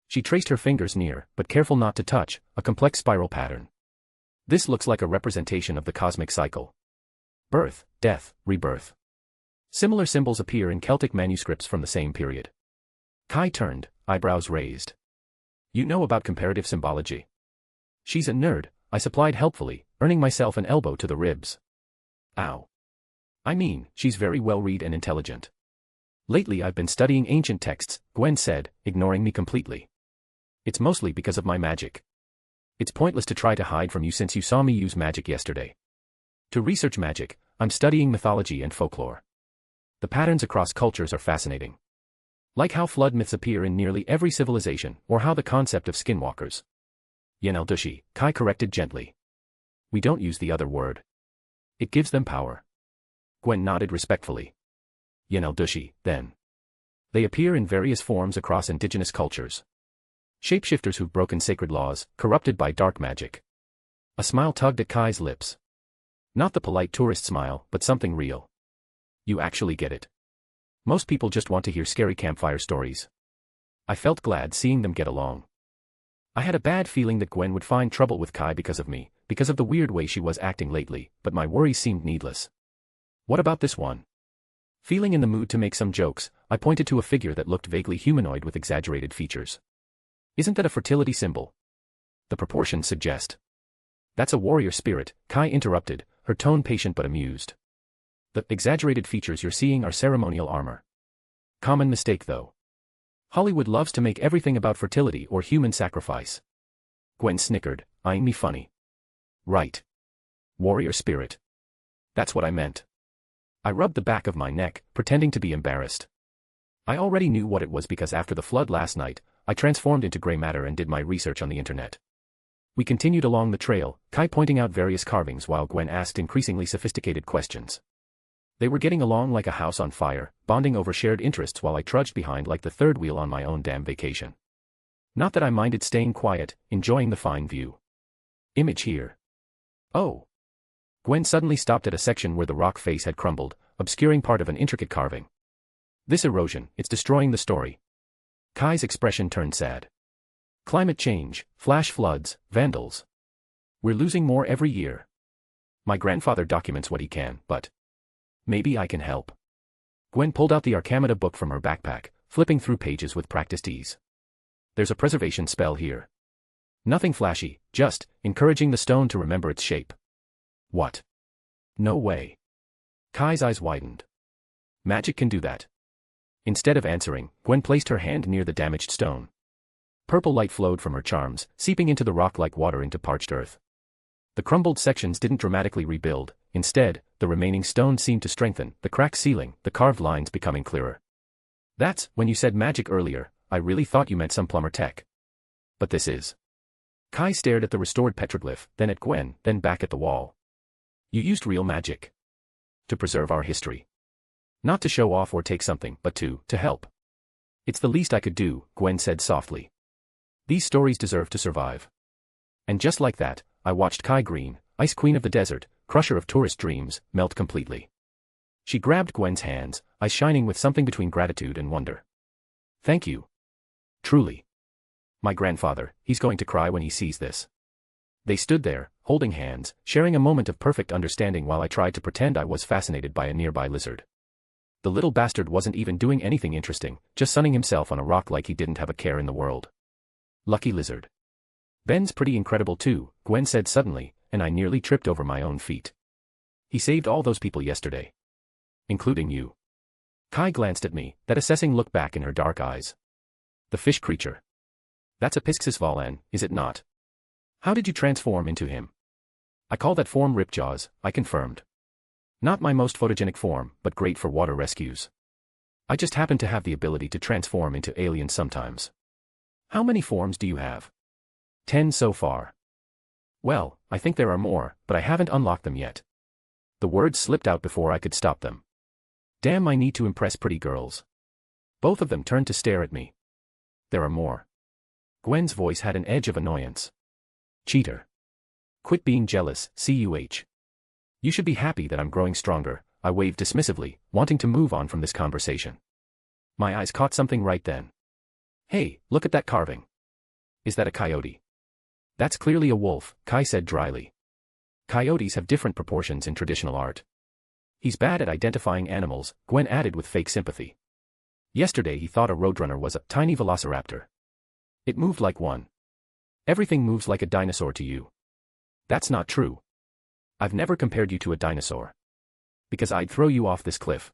She traced her fingers near, but careful not to touch, a complex spiral pattern. This looks like a representation of the cosmic cycle. Birth, death, rebirth. Similar symbols appear in Celtic manuscripts from the same period. Kai turned, eyebrows raised. You know about comparative symbology. She's a nerd, I supplied helpfully, earning myself an elbow to the ribs. Ow. I mean, she's very well read and intelligent. Lately I've been studying ancient texts, Gwen said, ignoring me completely. It's mostly because of my magic. It's pointless to try to hide from you since you saw me use magic yesterday. To research magic, I'm studying mythology and folklore. The patterns across cultures are fascinating. Like how flood myths appear in nearly every civilization, or how the concept of skinwalkers. Yenaldushi, Kai corrected gently. We don't use the other word. It gives them power. Gwen nodded respectfully. Yenaldushi, then. They appear in various forms across indigenous cultures. Shapeshifters who've broken sacred laws, corrupted by dark magic. A smile tugged at Kai's lips. Not the polite tourist smile, but something real. You actually get it. Most people just want to hear scary campfire stories. I felt glad seeing them get along. I had a bad feeling that Gwen would find trouble with Kai because of me, because of the weird way she was acting lately, but my worries seemed needless. What about this one? Feeling in the mood to make some jokes, I pointed to a figure that looked vaguely humanoid with exaggerated features. Isn't that a fertility symbol? The proportions suggest. That's a warrior spirit, Kai interrupted, her tone patient but amused. The exaggerated features you're seeing are ceremonial armor. Common mistake though. Hollywood loves to make everything about fertility or human sacrifice. Gwen snickered, eyeing me funny. Right. Warrior spirit. That's what I meant. I rubbed the back of my neck, pretending to be embarrassed. I already knew what it was because after the flood last night, I transformed into gray matter and did my research on the internet. We continued along the trail, Kai pointing out various carvings while Gwen asked increasingly sophisticated questions. They were getting along like a house on fire, bonding over shared interests while I trudged behind like the third wheel on my own damn vacation. Not that I minded staying quiet, enjoying the fine view. Image here. Oh. Gwen suddenly stopped at a section where the rock face had crumbled, obscuring part of an intricate carving. This erosion, it's destroying the story. Kai's expression turned sad. Climate change, flash floods, vandals. We're losing more every year. My grandfather documents what he can, but maybe I can help. Gwen pulled out the Arcamida book from her backpack, flipping through pages with practiced ease. There's a preservation spell here. Nothing flashy, just encouraging the stone to remember its shape. What? No way. Kai's eyes widened. Magic can do that. Instead of answering, Gwen placed her hand near the damaged stone. Purple light flowed from her charms, seeping into the rock like water into parched earth. The crumbled sections didn't dramatically rebuild, instead, the remaining stone seemed to strengthen, the cracked ceiling, the carved lines becoming clearer. That's, when you said magic earlier, I really thought you meant some plumber tech. But this is. Kai stared at the restored petroglyph, then at Gwen, then back at the wall. You used real magic. To preserve our history. Not to show off or take something, but to help. It's the least I could do, Gwen said softly. These stories deserve to survive. And just like that, I watched Kai Green, Ice Queen of the Desert, crusher of tourist dreams, melt completely. She grabbed Gwen's hands, eyes shining with something between gratitude and wonder. Thank you. Truly. My grandfather, he's going to cry when he sees this. They stood there, holding hands, sharing a moment of perfect understanding while I tried to pretend I was fascinated by a nearby lizard. The little bastard wasn't even doing anything interesting, just sunning himself on a rock like he didn't have a care in the world. Lucky lizard. Ben's pretty incredible too, Gwen said suddenly, and I nearly tripped over my own feet. He saved all those people yesterday. Including you. Kai glanced at me, that assessing look back in her dark eyes. The fish creature. That's a Pisces Valan, is it not? How did you transform into him? I call that form Ripjaws, I confirmed. Not my most photogenic form, but great for water rescues. I just happen to have the ability to transform into aliens sometimes. How many forms do you have? 10 so far. Well, I think there are more, but I haven't unlocked them yet. The words slipped out before I could stop them. Damn, I need to impress pretty girls. Both of them turned to stare at me. There are more. Gwen's voice had an edge of annoyance. Cheater. Quit being jealous, CUH. You should be happy that I'm growing stronger, I waved dismissively, wanting to move on from this conversation. My eyes caught something right then. Hey, look at that carving. Is that a coyote? That's clearly a wolf, Kai said dryly. Coyotes have different proportions in traditional art. He's bad at identifying animals, Gwen added with fake sympathy. Yesterday he thought a roadrunner was a tiny velociraptor. It moved like one. Everything moves like a dinosaur to you. That's not true. I've never compared you to a dinosaur. Because I'd throw you off this cliff.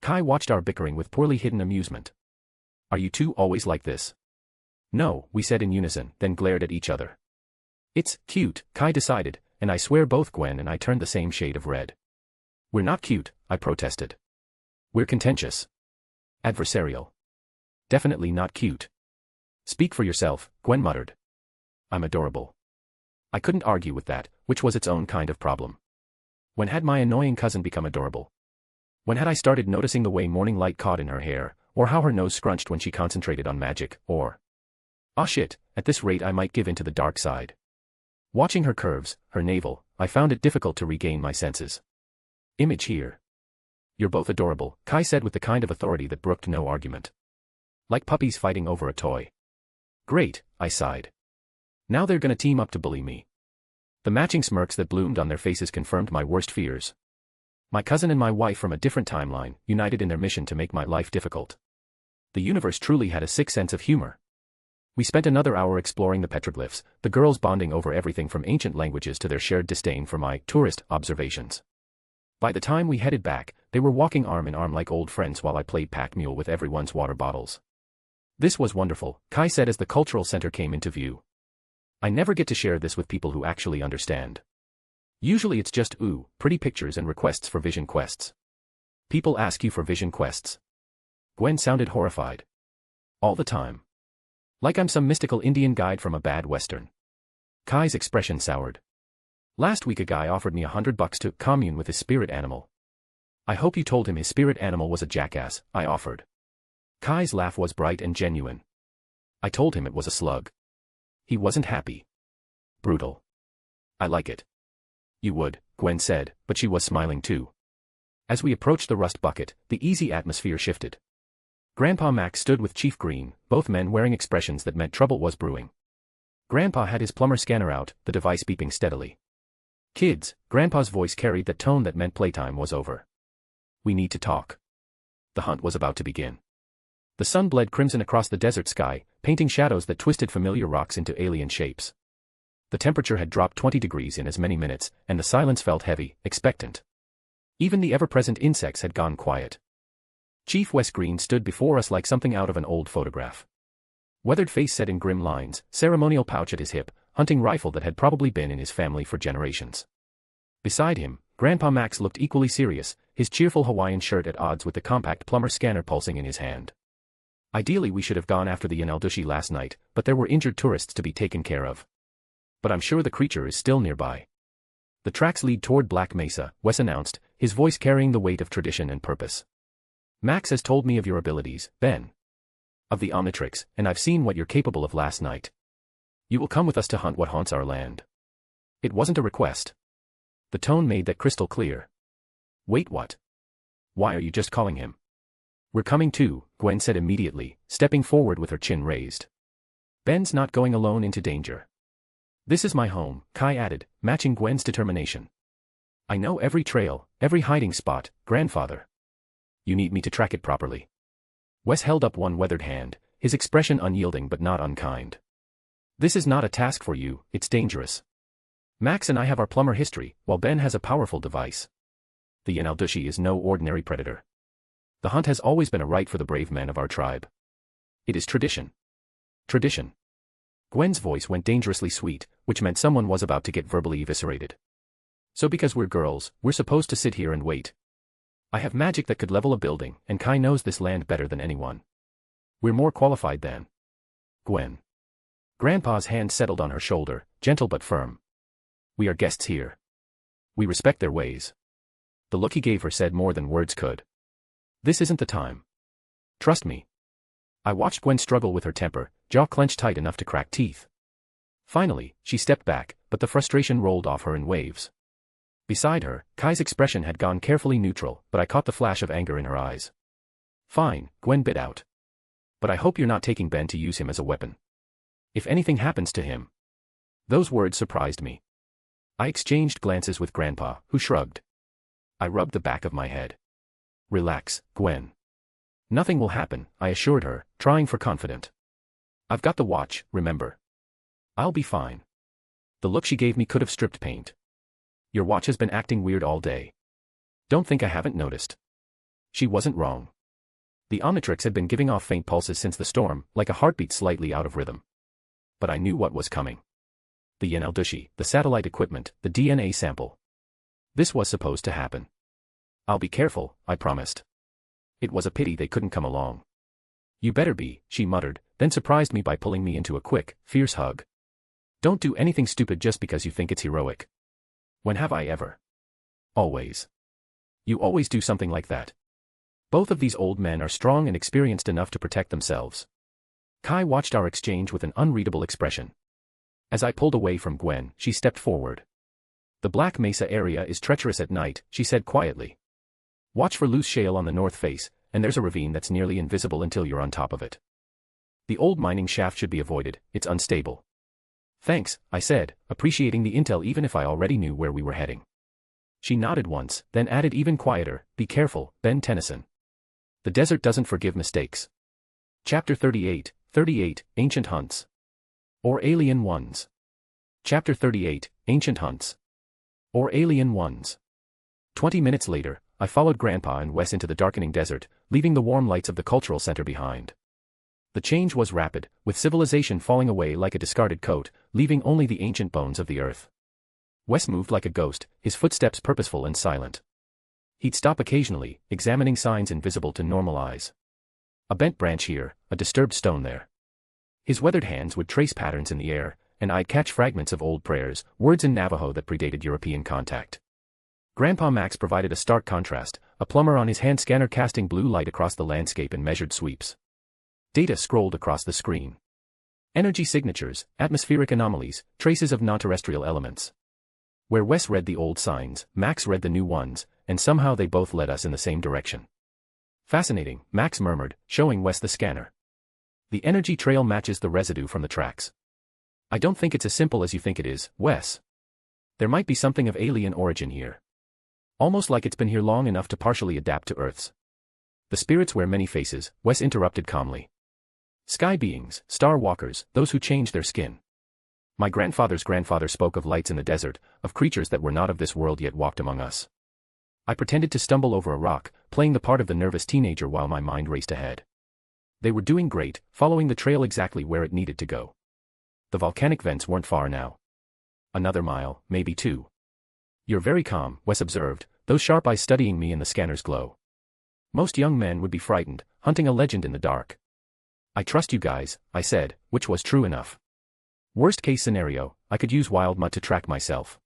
Kai watched our bickering with poorly hidden amusement. Are you two always like this? No, we said in unison, then glared at each other. It's cute, Kai decided, and I swear both Gwen and I turned the same shade of red. We're not cute, I protested. We're contentious. Adversarial. Definitely not cute. Speak for yourself, Gwen muttered. I'm adorable. I couldn't argue with that, which was its own kind of problem. When had my annoying cousin become adorable? When had I started noticing the way morning light caught in her hair, or how her nose scrunched when she concentrated on magic, or... Ah shit, at this rate I might give in to the dark side. Watching her curves, her navel, I found it difficult to regain my senses. Image here. You're both adorable, Kai said with the kind of authority that brooked no argument. Like puppies fighting over a toy. Great, I sighed. Now they're gonna team up to bully me. The matching smirks that bloomed on their faces confirmed my worst fears. My cousin and my wife from a different timeline, united in their mission to make my life difficult. The universe truly had a sick sense of humor. We spent another hour exploring the petroglyphs, the girls bonding over everything from ancient languages to their shared disdain for my tourist observations. By the time we headed back, they were walking arm in arm like old friends while I played pack mule with everyone's water bottles. This was wonderful, Kai said as the cultural center came into view. I never get to share this with people who actually understand. Usually it's just pretty pictures and requests for vision quests. People ask you for vision quests. Gwen sounded horrified. All the time. Like I'm some mystical Indian guide from a bad western. Kai's expression soured. Last week a guy offered me $100 to commune with his spirit animal. I hope you told him his spirit animal was a jackass, I offered. Kai's laugh was bright and genuine. I told him it was a slug. He wasn't happy. Brutal. I like it. You would, Gwen said, but she was smiling too. As we approached the rust bucket, the easy atmosphere shifted. Grandpa Max stood with Chief Green, both men wearing expressions that meant trouble was brewing. Grandpa had his plumber scanner out, the device beeping steadily. Kids, Grandpa's voice carried that tone that meant playtime was over. We need to talk. The hunt was about to begin. The sun bled crimson across the desert sky, painting shadows that twisted familiar rocks into alien shapes. The temperature had dropped 20 degrees in as many minutes, and the silence felt heavy, expectant. Even the ever-present insects had gone quiet. Chief Wes Green stood before us like something out of an old photograph. Weathered face set in grim lines, ceremonial pouch at his hip, hunting rifle that had probably been in his family for generations. Beside him, Grandpa Max looked equally serious, his cheerful Hawaiian shirt at odds with the compact plumber scanner pulsing in his hand. Ideally we should have gone after the Yanaldushi last night, but there were injured tourists to be taken care of. But I'm sure the creature is still nearby. The tracks lead toward Black Mesa, Wes announced, his voice carrying the weight of tradition and purpose. Max has told me of your abilities, Ben. Of the Omnitrix, and I've seen what you're capable of last night. You will come with us to hunt what haunts our land. It wasn't a request. The tone made that crystal clear. Wait, what? Why are you just calling him? We're coming too, Gwen said immediately, stepping forward with her chin raised. Ben's not going alone into danger. This is my home, Kai added, matching Gwen's determination. I know every trail, every hiding spot, grandfather. You need me to track it properly. Wes held up one weathered hand, his expression unyielding but not unkind. This is not a task for you, it's dangerous. Max and I have our plumber history, while Ben has a powerful device. The Yanaldushi is no ordinary predator. The hunt has always been a right for the brave men of our tribe. It is tradition. Tradition. Gwen's voice went dangerously sweet, which meant someone was about to get verbally eviscerated. So because we're girls, we're supposed to sit here and wait. I have magic that could level a building, and Kai knows this land better than anyone. We're more qualified than Gwen. Grandpa's hand settled on her shoulder, gentle but firm. We are guests here. We respect their ways. The look he gave her said more than words could. This isn't the time. Trust me. I watched Gwen struggle with her temper, jaw clenched tight enough to crack teeth. Finally, she stepped back, but the frustration rolled off her in waves. Beside her, Kai's expression had gone carefully neutral, but I caught the flash of anger in her eyes. Fine, Gwen bit out. But I hope you're not taking Ben to use him as a weapon. If anything happens to him. Those words surprised me. I exchanged glances with Grandpa, who shrugged. I rubbed the back of my head. Relax, Gwen. Nothing will happen, I assured her, trying for confident. I've got the watch, remember. I'll be fine. The look she gave me could have stripped paint. Your watch has been acting weird all day. Don't think I haven't noticed. She wasn't wrong. The Omnitrix had been giving off faint pulses since the storm, like a heartbeat slightly out of rhythm. But I knew what was coming. The Yanaldushi, the satellite equipment, the DNA sample. This was supposed to happen. I'll be careful, I promised. It was a pity they couldn't come along. You better be, she muttered, then surprised me by pulling me into a quick, fierce hug. Don't do anything stupid just because you think it's heroic. When have I ever? Always. You always do something like that. Both of these old men are strong and experienced enough to protect themselves. Kai watched our exchange with an unreadable expression. As I pulled away from Gwen, she stepped forward. The Black Mesa area is treacherous at night, she said quietly. Watch for loose shale on the north face, and there's a ravine that's nearly invisible until you're on top of it. The old mining shaft should be avoided, it's unstable. Thanks, I said, appreciating the intel even if I already knew where we were heading. She nodded once, then added even quieter, be careful, Ben Tennyson. The desert doesn't forgive mistakes. Chapter 38, Ancient Hunts. Or Alien Ones. Chapter 38, Ancient Hunts. Or Alien Ones. 20 minutes later, I followed Grandpa and Wes into the darkening desert, leaving the warm lights of the cultural center behind. The change was rapid, with civilization falling away like a discarded coat, leaving only the ancient bones of the earth. Wes moved like a ghost, his footsteps purposeful and silent. He'd stop occasionally, examining signs invisible to normal eyes. A bent branch here, a disturbed stone there. His weathered hands would trace patterns in the air, and I'd catch fragments of old prayers, words in Navajo that predated European contact. Grandpa Max provided a stark contrast, a plumber on his hand scanner casting blue light across the landscape in measured sweeps. Data scrolled across the screen. Energy signatures, atmospheric anomalies, traces of non-terrestrial elements. Where Wes read the old signs, Max read the new ones, and somehow they both led us in the same direction. Fascinating, Max murmured, showing Wes the scanner. The energy trail matches the residue from the tracks. I don't think it's as simple as you think it is, Wes. There might be something of alien origin here. Almost like it's been here long enough to partially adapt to Earth's. The spirits wear many faces, Wes interrupted calmly. Sky beings, star walkers, those who change their skin. My grandfather's grandfather spoke of lights in the desert, of creatures that were not of this world yet walked among us. I pretended to stumble over a rock, playing the part of the nervous teenager while my mind raced ahead. They were doing great, following the trail exactly where it needed to go. The volcanic vents weren't far now. Another mile, maybe 2. You're very calm, Wes observed, those sharp eyes studying me in the scanner's glow. Most young men would be frightened, hunting a legend in the dark. I trust you guys, I said, which was true enough. Worst case scenario, I could use wild mud to track myself.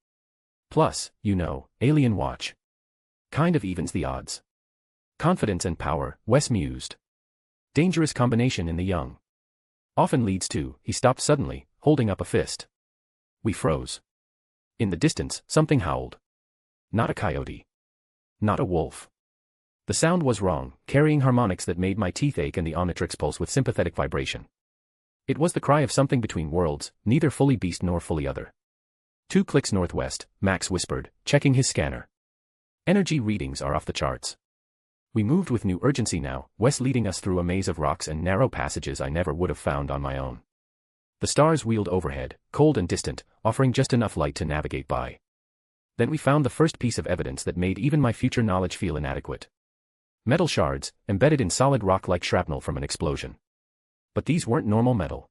Plus, you know, alien watch. Kind of evens the odds. Confidence and power, Wes mused. Dangerous combination in the young. Often leads to, he stopped suddenly, holding up a fist. We froze. In the distance, something howled. Not a coyote. Not a wolf. The sound was wrong, carrying harmonics that made my teeth ache and the Omnitrix pulse with sympathetic vibration. It was the cry of something between worlds, neither fully beast nor fully other. 2 clicks northwest, Max whispered, checking his scanner. Energy readings are off the charts. We moved with new urgency now, Wes leading us through a maze of rocks and narrow passages I never would have found on my own. The stars wheeled overhead, cold and distant, offering just enough light to navigate by. Then we found the first piece of evidence that made even my future knowledge feel inadequate. Metal shards, embedded in solid rock like shrapnel from an explosion. But these weren't normal metal.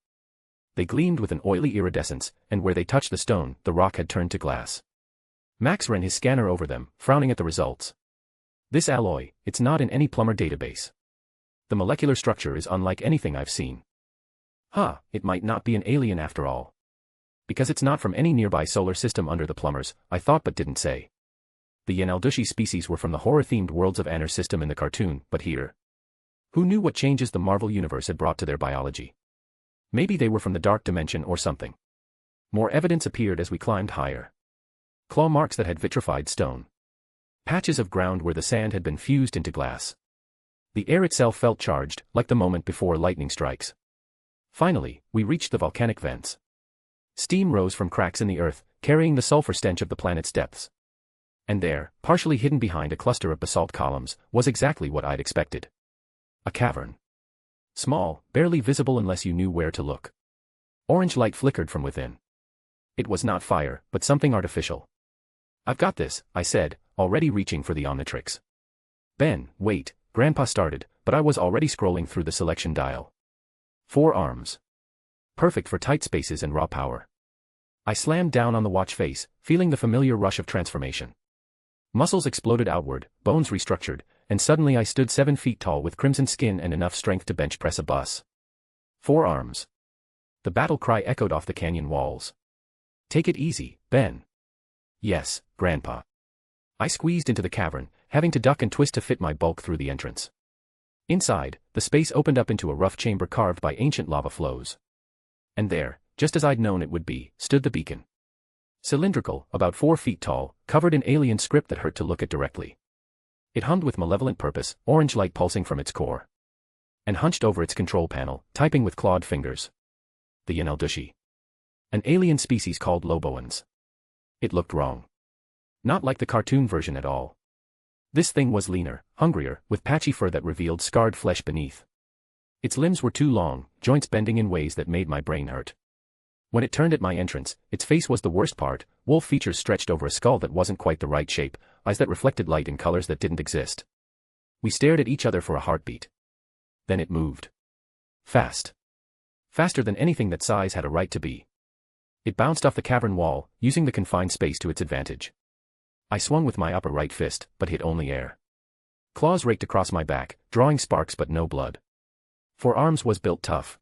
They gleamed with an oily iridescence, and where they touched the stone, the rock had turned to glass. Max ran his scanner over them, frowning at the results. This alloy, it's not in any plumber database. The molecular structure is unlike anything I've seen. It might not be an alien after all. Because it's not from any nearby solar system under the plumbers, I thought but didn't say. The Yenaldushi species were from the horror-themed Worlds of Aner system in the cartoon, but here. Who knew what changes the Marvel Universe had brought to their biology? Maybe they were from the dark dimension or something. More evidence appeared as we climbed higher. Claw marks that had vitrified stone. Patches of ground where the sand had been fused into glass. The air itself felt charged, like the moment before lightning strikes. Finally, we reached the volcanic vents. Steam rose from cracks in the earth, carrying the sulfur stench of the planet's depths. And there, partially hidden behind a cluster of basalt columns, was exactly what I'd expected. A cavern. Small, barely visible unless you knew where to look. Orange light flickered from within. It was not fire, but something artificial. I've got this, I said, already reaching for the Omnitrix. Ben, wait, Grandpa started, but I was already scrolling through the selection dial. 4 arms. Perfect for tight spaces and raw power. I slammed down on the watch face, feeling the familiar rush of transformation. Muscles exploded outward, bones restructured, and suddenly I stood 7 feet tall with crimson skin and enough strength to bench press a bus. 4 arms. The battle cry echoed off the canyon walls. Take it easy, Ben. Yes, Grandpa. I squeezed into the cavern, having to duck and twist to fit my bulk through the entrance. Inside, the space opened up into a rough chamber carved by ancient lava flows. And there, just as I'd known it would be, stood the beacon. Cylindrical, about 4 feet tall, covered in alien script that hurt to look at directly. It hummed with malevolent purpose, orange light pulsing from its core. And hunched over its control panel, typing with clawed fingers. The Yenaldushi. An alien species called Loboans. It looked wrong. Not like the cartoon version at all. This thing was leaner, hungrier, with patchy fur that revealed scarred flesh beneath. Its limbs were too long, joints bending in ways that made my brain hurt. When it turned at my entrance, its face was the worst part, wolf features stretched over a skull that wasn't quite the right shape, eyes that reflected light in colors that didn't exist. We stared at each other for a heartbeat. Then it moved. Fast. Faster than anything that size had a right to be. It bounced off the cavern wall, using the confined space to its advantage. I swung with my upper right fist, but hit only air. Claws raked across my back, drawing sparks but no blood. 4 arms was built tough.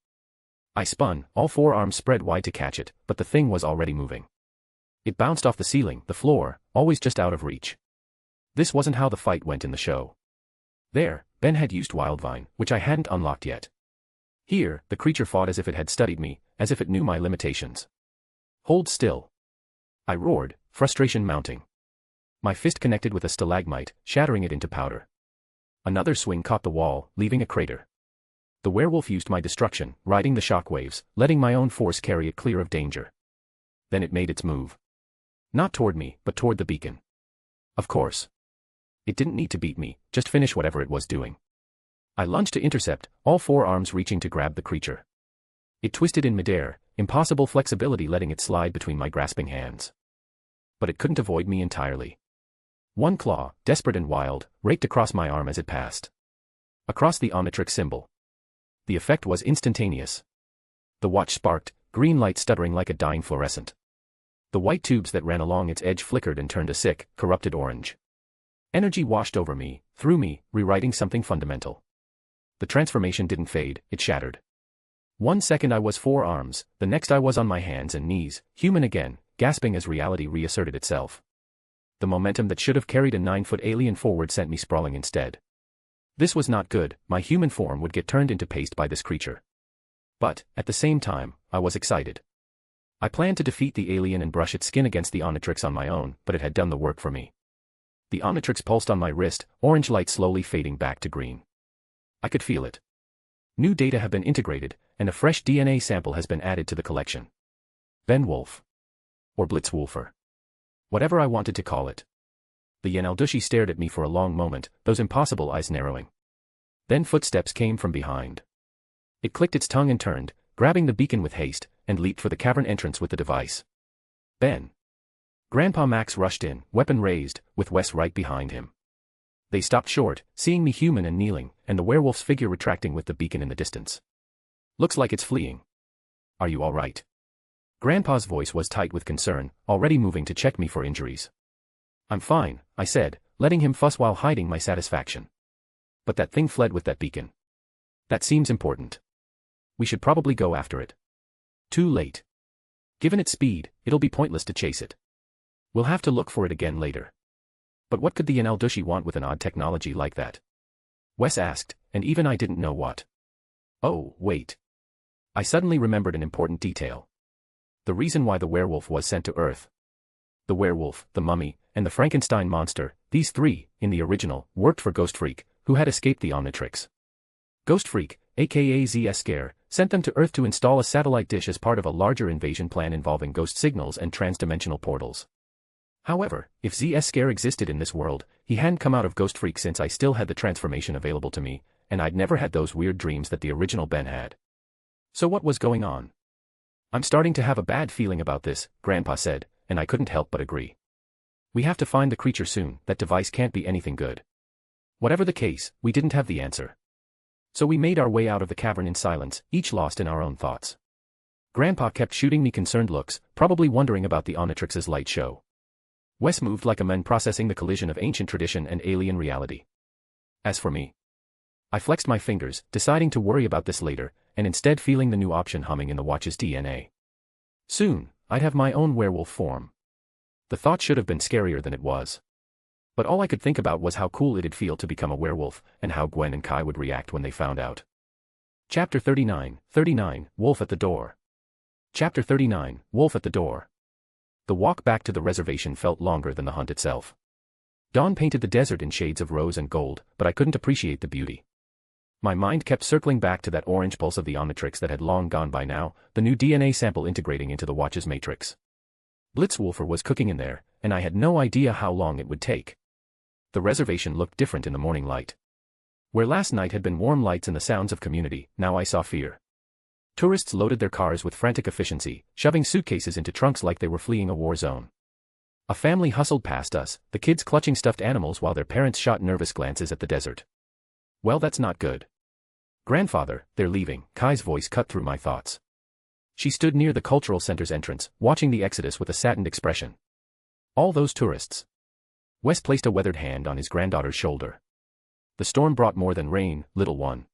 I spun, all 4 arms spread wide to catch it, but the thing was already moving. It bounced off the ceiling, the floor, always just out of reach. This wasn't how the fight went in the show. There, Ben had used Wildvine, which I hadn't unlocked yet. Here, the creature fought as if it had studied me, as if it knew my limitations. Hold still. I roared, frustration mounting. My fist connected with a stalagmite, shattering it into powder. Another swing caught the wall, leaving a crater. The werewolf used my destruction, riding the shockwaves, letting my own force carry it clear of danger. Then it made its move. Not toward me, but toward the beacon. Of course. It didn't need to beat me, just finish whatever it was doing. I lunged to intercept, all four arms reaching to grab the creature. It twisted in midair, impossible flexibility letting it slide between my grasping hands. But it couldn't avoid me entirely. One claw, desperate and wild, raked across my arm as it passed. Across the Omnitrix symbol. The effect was instantaneous. The watch sparked, green light stuttering like a dying fluorescent. The white tubes that ran along its edge flickered and turned a sick, corrupted orange. Energy washed over me, through me, rewriting something fundamental. The transformation didn't fade, it shattered. 1 second I was 4 arms, the next I was on my hands and knees, human again, gasping as reality reasserted itself. The momentum that should have carried a 9-foot alien forward sent me sprawling instead. This was not good, my human form would get turned into paste by this creature. But, at the same time, I was excited. I planned to defeat the alien and brush its skin against the Omnitrix on my own, but it had done the work for me. The Omnitrix pulsed on my wrist, orange light slowly fading back to green. I could feel it. New data have been integrated, and a fresh DNA sample has been added to the collection. Ben Wolf. Or Blitzwolfer. Whatever I wanted to call it. The Yenaldushi stared at me for a long moment, those impossible eyes narrowing. Then footsteps came from behind. It clicked its tongue and turned, grabbing the beacon with haste, and leaped for the cavern entrance with the device. Ben. Grandpa Max rushed in, weapon raised, with Wes right behind him. They stopped short, seeing me human and kneeling, and the werewolf's figure retracting with the beacon in the distance. Looks like it's fleeing. Are you all right? Grandpa's voice was tight with concern, already moving to check me for injuries. I'm fine, I said, letting him fuss while hiding my satisfaction. But that thing fled with that beacon. That seems important. We should probably go after it. Too late. Given its speed, it'll be pointless to chase it. We'll have to look for it again later. But what could the Yenaldushi want with an odd technology like that? Wes asked, and even I didn't know what. Oh, wait. I suddenly remembered an important detail. The reason why the werewolf was sent to Earth. The werewolf, the mummy, and the Frankenstein monster, these three, in the original, worked for Ghost Freak, who had escaped the Omnitrix. Ghost Freak, aka ZS Scare, sent them to Earth to install a satellite dish as part of a larger invasion plan involving ghost signals and transdimensional portals. However, if ZS Scare existed in this world, he hadn't come out of Ghost Freak since I still had the transformation available to me, and I'd never had those weird dreams that the original Ben had. So what was going on? I'm starting to have a bad feeling about this, Grandpa said, and I couldn't help but agree. We have to find the creature soon, that device can't be anything good. Whatever the case, we didn't have the answer. So we made our way out of the cavern in silence, each lost in our own thoughts. Grandpa kept shooting me concerned looks, probably wondering about the Omnitrix's light show. Wes moved like a man processing the collision of ancient tradition and alien reality. As for me, I flexed my fingers, deciding to worry about this later, and instead feeling the new option humming in the watch's DNA. Soon, I'd have my own werewolf form. The thought should have been scarier than it was. But all I could think about was how cool it'd feel to become a werewolf, and how Gwen and Kai would react when they found out. Chapter 39, Wolf at the Door. Chapter 39, Wolf at the Door. The walk back to the reservation felt longer than the hunt itself. Dawn painted the desert in shades of rose and gold, but I couldn't appreciate the beauty. My mind kept circling back to that orange pulse of the Omnitrix that had long gone by now, the new DNA sample integrating into the watch's matrix. Blitzwolfer was cooking in there, and I had no idea how long it would take. The reservation looked different in the morning light. Where last night had been warm lights and the sounds of community, now I saw fear. Tourists loaded their cars with frantic efficiency, shoving suitcases into trunks like they were fleeing a war zone. A family hustled past us, the kids clutching stuffed animals while their parents shot nervous glances at the desert. Well, that's not good. Grandfather, they're leaving, Kai's voice cut through my thoughts. She stood near the cultural center's entrance, watching the exodus with a saddened expression. All those tourists. Wes placed a weathered hand on his granddaughter's shoulder. The storm brought more than rain, little one.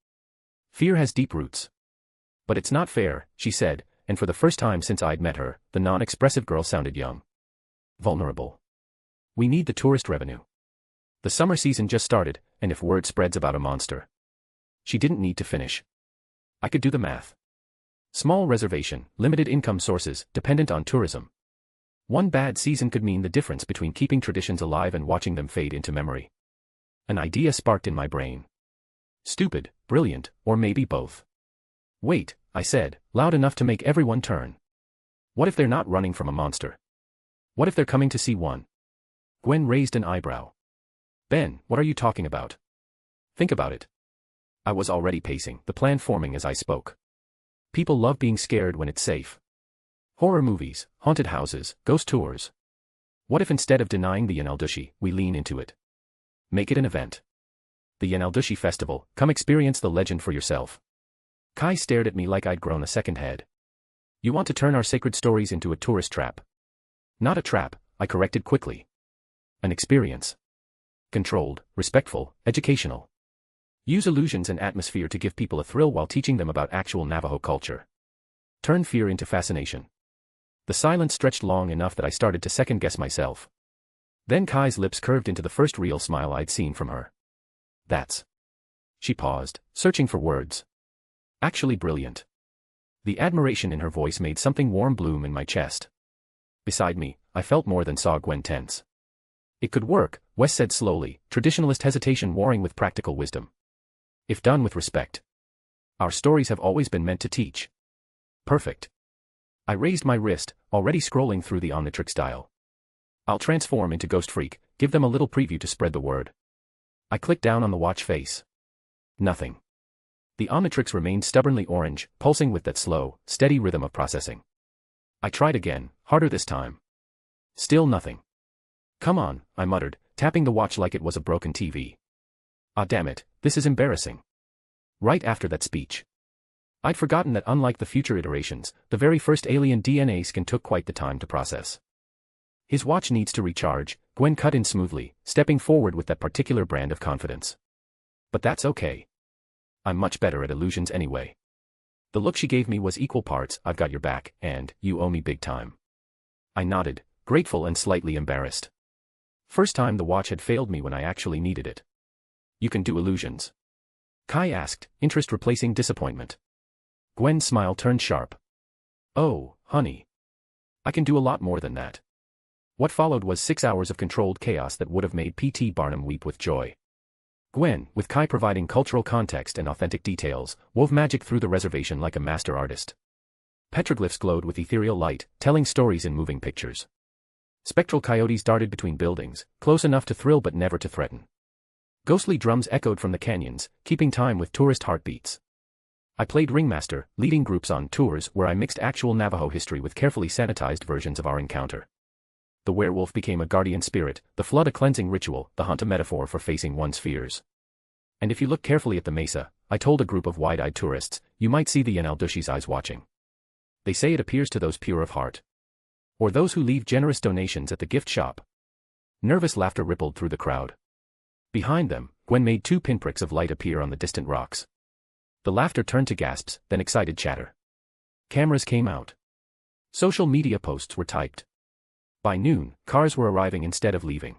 Fear has deep roots. But it's not fair, she said, and for the first time since I'd met her, the non-expressive girl sounded young. Vulnerable. We need the tourist revenue. The summer season just started, and if word spreads about a monster. She didn't need to finish. I could do the math. Small reservation, limited income sources, dependent on tourism. One bad season could mean the difference between keeping traditions alive and watching them fade into memory. An idea sparked in my brain. Stupid, brilliant, or maybe both. Wait, I said, loud enough to make everyone turn. What if they're not running from a monster? What if they're coming to see one? Gwen raised an eyebrow. Ben, what are you talking about? Think about it. I was already pacing, the plan forming as I spoke. People love being scared when it's safe. Horror movies, haunted houses, ghost tours. What if instead of denying the Yenaldushi, we lean into it? Make it an event. The Yenaldushi Festival, come experience the legend for yourself. Kai stared at me like I'd grown a second head. You want to turn our sacred stories into a tourist trap? Not a trap, I corrected quickly. An experience. Controlled, respectful, educational. Use illusions and atmosphere to give people a thrill while teaching them about actual Navajo culture. Turn fear into fascination. The silence stretched long enough that I started to second-guess myself. Then Kai's lips curved into the first real smile I'd seen from her. That's... She paused, searching for words. Actually brilliant. The admiration in her voice made something warm bloom in my chest. Beside me, I felt more than saw Gwen tense. It could work, Wes said slowly, traditionalist hesitation warring with practical wisdom. If done with respect. Our stories have always been meant to teach. Perfect. I raised my wrist, already scrolling through the Omnitrix dial. I'll transform into Ghost Freak, give them a little preview to spread the word. I clicked down on the watch face. Nothing. The Omnitrix remained stubbornly orange, pulsing with that slow, steady rhythm of processing. I tried again, harder this time. Still nothing. Come on, I muttered, tapping the watch like it was a broken TV. Ah damn it, this is embarrassing. Right after that speech. I'd forgotten that unlike the future iterations, the very first alien DNA scan took quite the time to process. His watch needs to recharge, Gwen cut in smoothly, stepping forward with that particular brand of confidence. But that's okay. I'm much better at illusions anyway. The look she gave me was equal parts, I've got your back, and, you owe me big time. I nodded, grateful and slightly embarrassed. First time the watch had failed me when I actually needed it. You can do illusions? Kai asked, interest replacing disappointment. Gwen's smile turned sharp. Oh, honey. I can do a lot more than that. What followed was 6 hours of controlled chaos that would have made P.T. Barnum weep with joy. Gwen, with Kai providing cultural context and authentic details, wove magic through the reservation like a master artist. Petroglyphs glowed with ethereal light, telling stories in moving pictures. Spectral coyotes darted between buildings, close enough to thrill but never to threaten. Ghostly drums echoed from the canyons, keeping time with tourist heartbeats. I played ringmaster, leading groups on tours where I mixed actual Navajo history with carefully sanitized versions of our encounter. The werewolf became a guardian spirit, the flood a cleansing ritual, the hunt a metaphor for facing one's fears. And if you look carefully at the mesa, I told a group of wide-eyed tourists, you might see the Yenaldushi's eyes watching. They say it appears to those pure of heart. Or those who leave generous donations at the gift shop. Nervous laughter rippled through the crowd. Behind them, Gwen made 2 pinpricks of light appear on the distant rocks. The laughter turned to gasps, then excited chatter. Cameras came out. Social media posts were typed. By noon, cars were arriving instead of leaving.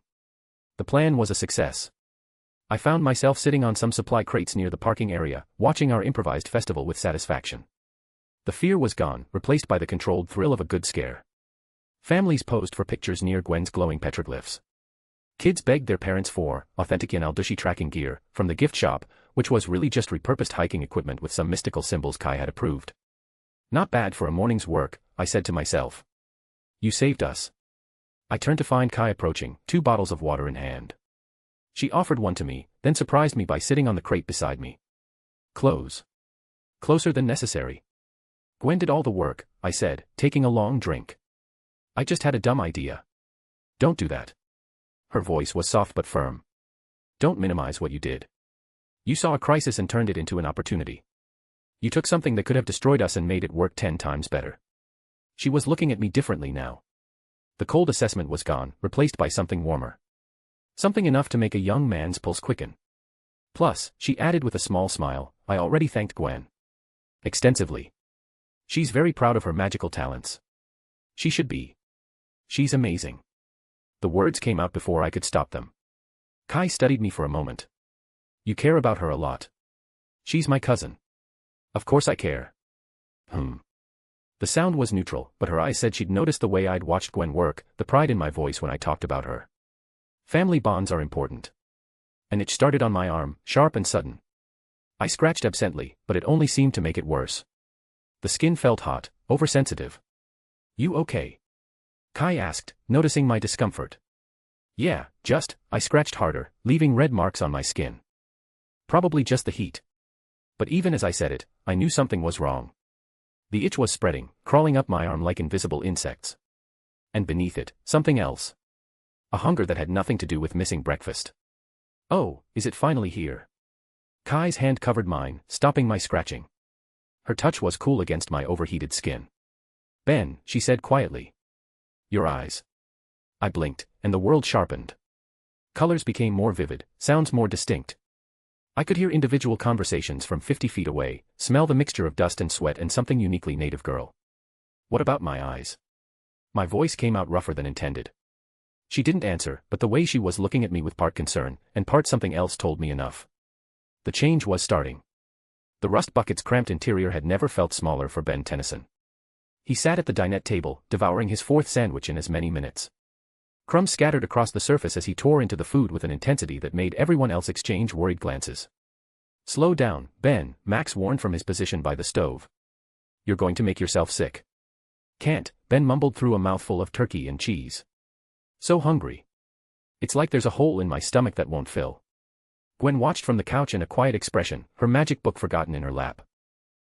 The plan was a success. I found myself sitting on some supply crates near the parking area, watching our improvised festival with satisfaction. The fear was gone, replaced by the controlled thrill of a good scare. Families posed for pictures near Gwen's glowing petroglyphs. Kids begged their parents for authentic Yenaldushi tracking gear from the gift shop, which was really just repurposed hiking equipment with some mystical symbols Kai had approved. Not bad for a morning's work, I said to myself. You saved us. I turned to find Kai approaching, 2 bottles of water in hand. She offered one to me, then surprised me by sitting on the crate beside me. Close. Closer than necessary. Gwen did all the work, I said, taking a long drink. I just had a dumb idea. Don't do that. Her voice was soft but firm. Don't minimize what you did. You saw a crisis and turned it into an opportunity. You took something that could have destroyed us and made it work 10 times better. She was looking at me differently now. The cold assessment was gone, replaced by something warmer. Something enough to make a young man's pulse quicken. Plus, she added with a small smile, I already thanked Gwen. Extensively. She's very proud of her magical talents. She should be. She's amazing. The words came out before I could stop them. Kai studied me for a moment. You care about her a lot. She's my cousin. Of course I care. The sound was neutral, but her eyes said she'd noticed the way I'd watched Gwen work, the pride in my voice when I talked about her. Family bonds are important. An itch started on my arm, sharp and sudden. I scratched absently, but it only seemed to make it worse. The skin felt hot, oversensitive. You okay? Kai asked, noticing my discomfort. Yeah, I scratched harder, leaving red marks on my skin. Probably just the heat. But even as I said it, I knew something was wrong. The itch was spreading, crawling up my arm like invisible insects. And beneath it, something else. A hunger that had nothing to do with missing breakfast. Oh, is it finally here? Kai's hand covered mine, stopping my scratching. Her touch was cool against my overheated skin. Ben, she said quietly. Your eyes. I blinked, and the world sharpened. Colors became more vivid, sounds more distinct. I could hear individual conversations from 50 feet away, smell the mixture of dust and sweat and something uniquely native girl. What about my eyes? My voice came out rougher than intended. She didn't answer, but the way she was looking at me with part concern, and part something else told me enough. The change was starting. The rust bucket's cramped interior had never felt smaller for Ben Tennyson. He sat at the dinette table, devouring his fourth sandwich in as many minutes. Crumbs scattered across the surface as he tore into the food with an intensity that made everyone else exchange worried glances. Slow down, Ben, Max warned from his position by the stove. You're going to make yourself sick. Can't, Ben mumbled through a mouthful of turkey and cheese. So hungry. It's like there's a hole in my stomach that won't fill. Gwen watched from the couch in a quiet expression, her magic book forgotten in her lap.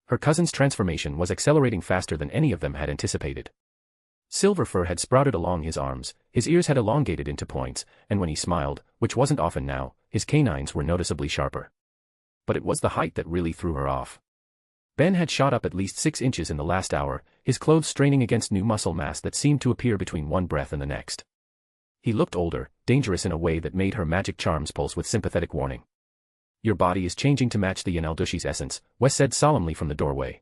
Her cousin's transformation was accelerating faster than any of them had anticipated. Silver fur had sprouted along his arms, his ears had elongated into points, and when he smiled, which wasn't often now, his canines were noticeably sharper. But it was the height that really threw her off. Ben had shot up at least 6 inches in the last hour, his clothes straining against new muscle mass that seemed to appear between one breath and the next. He looked older, dangerous in a way that made her magic charms pulse with sympathetic warning. Your body is changing to match the Yanaldushi's essence, Wes said solemnly from the doorway.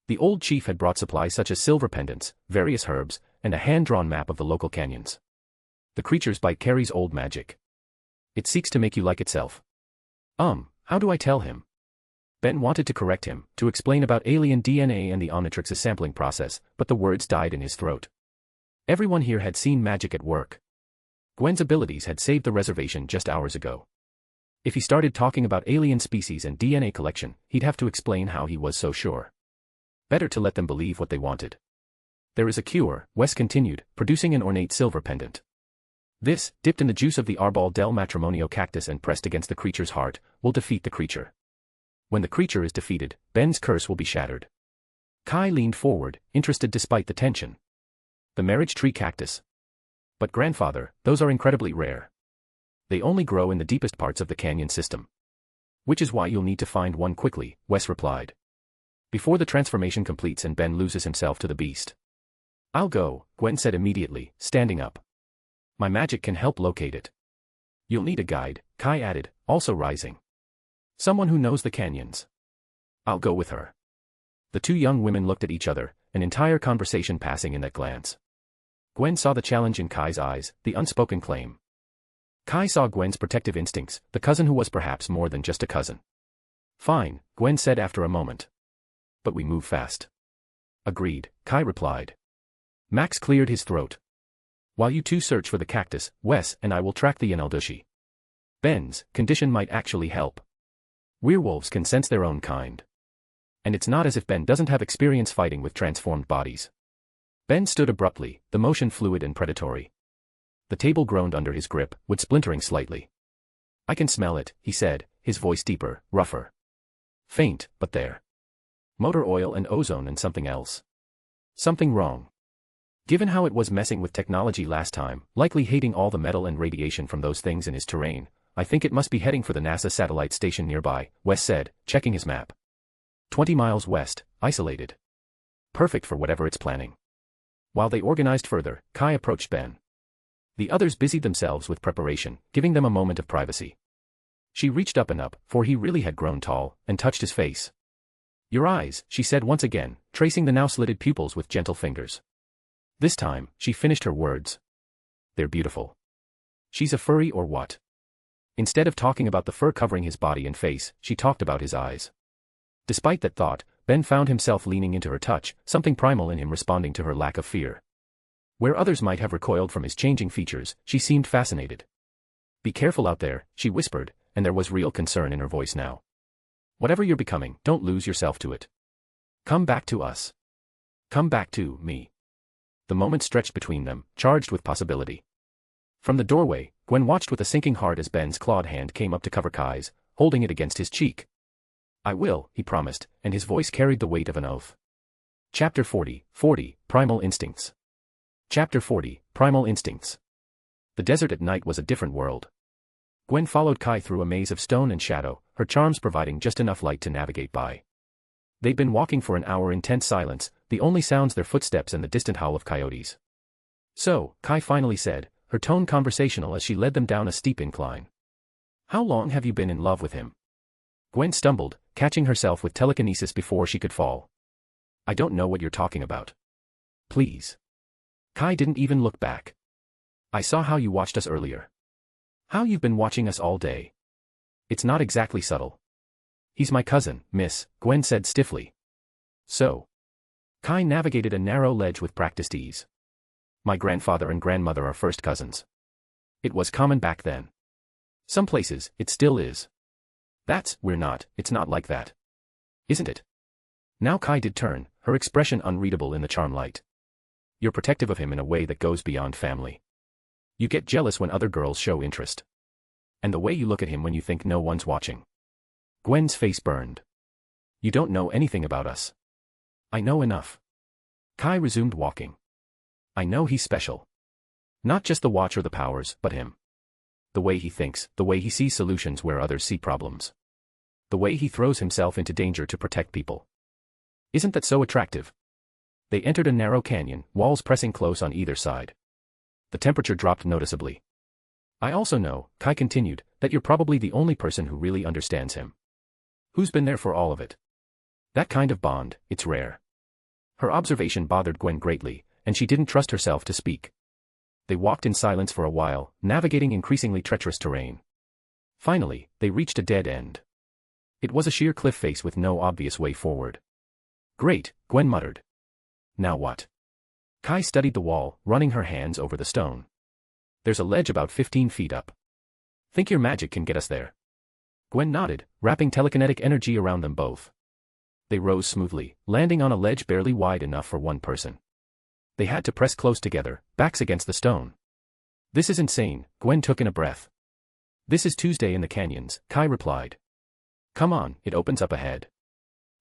The old chief had brought supplies such as silver pendants, various herbs, and a hand-drawn map of the local canyons. The creature's bite carries old magic. It seeks to make you like itself. How do I tell him? Ben wanted to correct him, to explain about alien DNA and the Omnitrix's sampling process, but the words died in his throat. Everyone here had seen magic at work. Gwen's abilities had saved the reservation just hours ago. If he started talking about alien species and DNA collection, he'd have to explain how he was so sure. Better to let them believe what they wanted. There is a cure, Wes continued, producing an ornate silver pendant. This, dipped in the juice of the Arbol del Matrimonio cactus and pressed against the creature's heart, will defeat the creature. When the creature is defeated, Ben's curse will be shattered. Kai leaned forward, interested despite the tension. The marriage tree cactus. But grandfather, those are incredibly rare. They only grow in the deepest parts of the canyon system. Which is why you'll need to find one quickly, Wes replied. Before the transformation completes and Ben loses himself to the beast. I'll go, Gwen said immediately, standing up. My magic can help locate it. You'll need a guide, Kai added, also rising. Someone who knows the canyons. I'll go with her. The two young women looked at each other, an entire conversation passing in that glance. Gwen saw the challenge in Kai's eyes, the unspoken claim. Kai saw Gwen's protective instincts, the cousin who was perhaps more than just a cousin. Fine, Gwen said after a moment. But we move fast. Agreed, Kai replied. Max cleared his throat. While you two search for the cactus, Wes and I will track the Yanaldushi. Ben's condition might actually help. Werewolves can sense their own kind. And it's not as if Ben doesn't have experience fighting with transformed bodies. Ben stood abruptly, the motion fluid and predatory. The table groaned under his grip, wood splintering slightly. I can smell it, he said, his voice deeper, rougher. Faint, but there. Motor oil and ozone and something else. Something wrong. Given how it was messing with technology last time, likely hating all the metal and radiation from those things in his terrain, I think it must be heading for the NASA satellite station nearby, Wes said, checking his map. 20 miles west, isolated. Perfect for whatever it's planning. While they organized further, Kai approached Ben. The others busied themselves with preparation, giving them a moment of privacy. She reached up and up, for he really had grown tall, and touched his face. Your eyes, she said once again, tracing the now slitted pupils with gentle fingers. This time, she finished her words. They're beautiful. She's a furry or what? Instead of talking about the fur covering his body and face, she talked about his eyes. Despite that thought, Ben found himself leaning into her touch, something primal in him responding to her lack of fear. Where others might have recoiled from his changing features, she seemed fascinated. Be careful out there, she whispered, and there was real concern in her voice now. Whatever you're becoming, don't lose yourself to it. Come back to us. Come back to me. The moment stretched between them, charged with possibility. From the doorway, Gwen watched with a sinking heart as Ben's clawed hand came up to cover Kai's, holding it against his cheek. I will, he promised, and his voice carried the weight of an oath. Chapter 40, Primal Instincts. Chapter 40, Primal Instincts. The desert at night was a different world. Gwen followed Kai through a maze of stone and shadow, her charms providing just enough light to navigate by. They'd been walking for an hour in tense silence, the only sounds their footsteps and the distant howl of coyotes. So, Kai finally said, her tone conversational as she led them down a steep incline. How long have you been in love with him? Gwen stumbled, catching herself with telekinesis before she could fall. I don't know what you're talking about. Please. Kai didn't even look back. I saw how you watched us earlier. How you've been watching us all day. It's not exactly subtle. He's my cousin, miss, Gwen said stiffly. So. Kai navigated a narrow ledge with practiced ease. My grandfather and grandmother are first cousins. It was common back then. Some places, it still is. We're not, it's not like that. Isn't it? Now Kai did turn, her expression unreadable in the charm light. You're protective of him in a way that goes beyond family. You get jealous when other girls show interest. And the way you look at him when you think no one's watching. Gwen's face burned. You don't know anything about us. I know enough. Kai resumed walking. I know he's special. Not just the watch or the powers, but him. The way he thinks, the way he sees solutions where others see problems. The way he throws himself into danger to protect people. Isn't that so attractive? They entered a narrow canyon, walls pressing close on either side. The temperature dropped noticeably. I also know, Kai continued, that you're probably the only person who really understands him. Who's been there for all of it? That kind of bond, it's rare. Her observation bothered Gwen greatly, and she didn't trust herself to speak. They walked in silence for a while, navigating increasingly treacherous terrain. Finally, they reached a dead end. It was a sheer cliff face with no obvious way forward. Great, Gwen muttered. Now what? Kai studied the wall, running her hands over the stone. There's a ledge about 15 feet up. Think your magic can get us there? Gwen nodded, wrapping telekinetic energy around them both. They rose smoothly, landing on a ledge barely wide enough for one person. They had to press close together, backs against the stone. This is insane, Gwen took in a breath. This is Tuesday in the canyons, Kai replied. Come on, it opens up ahead.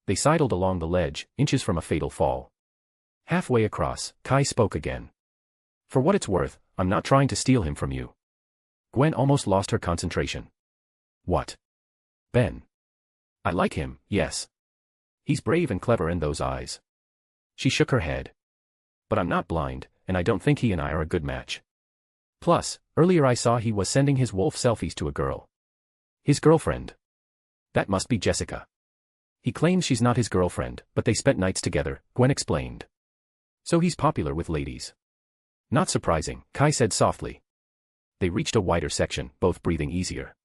They sidled along the ledge, inches from a fatal fall. Halfway across, Kai spoke again. For what it's worth, I'm not trying to steal him from you. Gwen almost lost her concentration. What? Ben. I like him, yes. He's brave and clever in those eyes. She shook her head. But I'm not blind, and I don't think he and I are a good match. Plus, earlier I saw he was sending his wolf selfies to a girl. His girlfriend. That must be Jessica. He claims she's not his girlfriend, but they spent nights together, Gwen explained. So he's popular with ladies. Not surprising, Kai said softly. They reached a wider section, both breathing easier.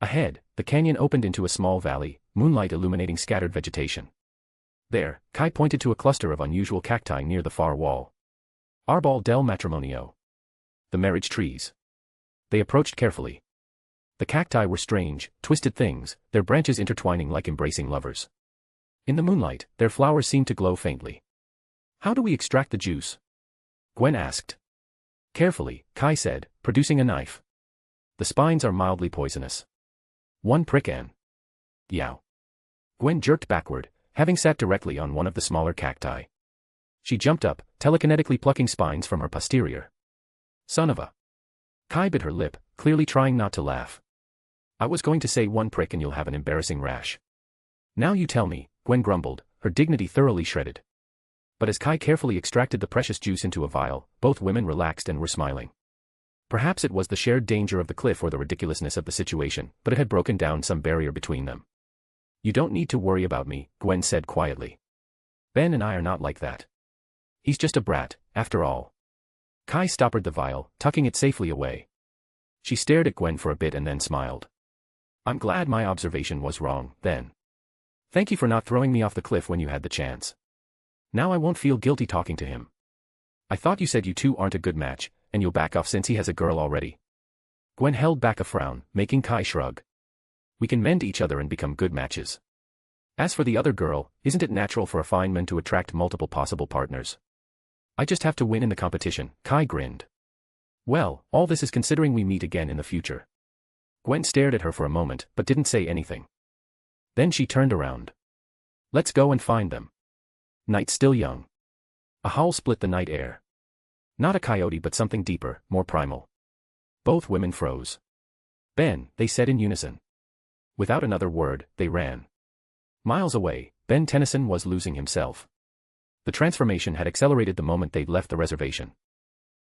Ahead, the canyon opened into a small valley, moonlight illuminating scattered vegetation. There, Kai pointed to a cluster of unusual cacti near the far wall. Arbol del matrimonio. The marriage trees. They approached carefully. The cacti were strange, twisted things, their branches intertwining like embracing lovers. In the moonlight, their flowers seemed to glow faintly. How do we extract the juice? Gwen asked. Carefully, Kai said, producing a knife. The spines are mildly poisonous. One prick and... Yow. Gwen jerked backward, having sat directly on one of the smaller cacti. She jumped up, telekinetically plucking spines from her posterior. Son of a... Kai bit her lip, clearly trying not to laugh. I was going to say one prick and you'll have an embarrassing rash. Now you tell me, Gwen grumbled, her dignity thoroughly shredded. But as Kai carefully extracted the precious juice into a vial, both women relaxed and were smiling. Perhaps it was the shared danger of the cliff or the ridiculousness of the situation, but it had broken down some barrier between them. You don't need to worry about me, Gwen said quietly. Ben and I are not like that. He's just a brat, after all. Kai stoppered the vial, tucking it safely away. She stared at Gwen for a bit and then smiled. I'm glad my observation was wrong, then. Thank you for not throwing me off the cliff when you had the chance. Now I won't feel guilty talking to him. I thought you said you two aren't a good match, and you'll back off since he has a girl already. Gwen held back a frown, making Kai shrug. We can mend each other and become good matches. As for the other girl, isn't it natural for a fine man to attract multiple possible partners? I just have to win in the competition, Kai grinned. Well, all this is considering we meet again in the future. Gwen stared at her for a moment, but didn't say anything. Then she turned around. Let's go and find them. Night's still young. A howl split the night air. Not a coyote but something deeper, more primal. Both women froze. Ben, they said in unison. Without another word, they ran. Miles away, Ben Tennyson was losing himself. The transformation had accelerated the moment they'd left the reservation.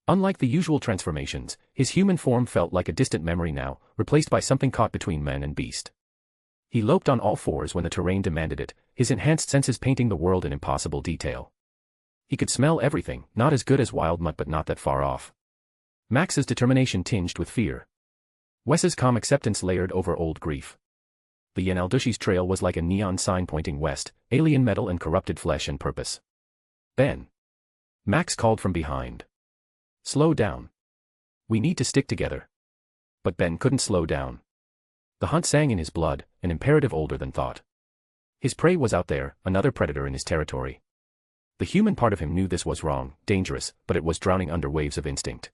Unlike the usual transformations, his human form felt like a distant memory now, replaced by something caught between man and beast. He loped on all fours when the terrain demanded it, his enhanced senses painting the world in impossible detail. He could smell everything, not as good as wild mutt but not that far off. Max's determination tinged with fear. Wes's calm acceptance layered over old grief. The Yenaldushi's trail was like a neon sign pointing west, alien metal and corrupted flesh and purpose. Ben. Max called from behind. Slow down. We need to stick together. But Ben couldn't slow down. The hunt sang in his blood, an imperative older than thought. His prey was out there, another predator in his territory. The human part of him knew this was wrong, dangerous, but it was drowning under waves of instinct.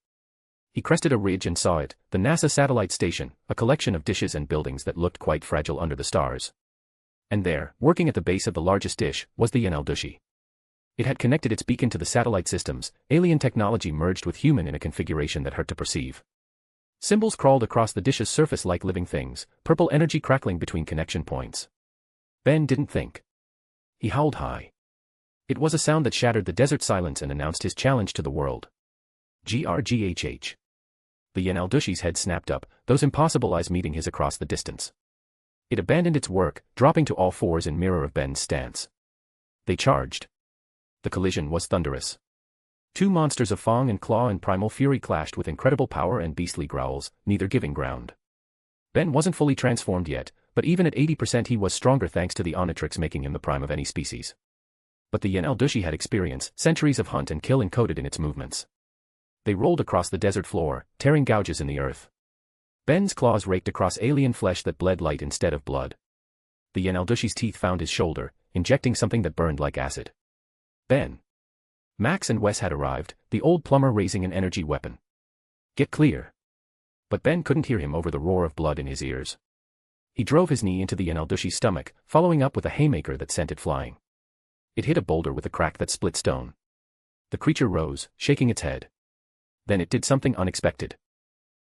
He crested a ridge and saw it, the NASA satellite station, a collection of dishes and buildings that looked quite fragile under the stars. And there, working at the base of the largest dish, was the Yenaldushi. It had connected its beacon to the satellite systems, alien technology merged with human in a configuration that hurt to perceive. Symbols crawled across the dish's surface like living things, purple energy crackling between connection points. Ben didn't think. He howled high. It was a sound that shattered the desert silence and announced his challenge to the world. Grghh. The Yenaldushi's head snapped up, those impossible eyes meeting his across the distance. It abandoned its work, dropping to all fours in mirror of Ben's stance. They charged. The collision was thunderous. Two monsters of fang and claw and primal fury clashed with incredible power and beastly growls, neither giving ground. Ben wasn't fully transformed yet, but even at 80% he was stronger thanks to the Omnitrix making him the prime of any species. But the Yenaldushi had experience, centuries of hunt and kill encoded in its movements. They rolled across the desert floor, tearing gouges in the earth. Ben's claws raked across alien flesh that bled light instead of blood. The Yenaldushi's teeth found his shoulder, injecting something that burned like acid. Ben. Max and Wes had arrived, the old plumber raising an energy weapon. Get clear. But Ben couldn't hear him over the roar of blood in his ears. He drove his knee into the Yenaldushi's stomach, following up with a haymaker that sent it flying. It hit a boulder with a crack that split stone. The creature rose, shaking its head. Then it did something unexpected.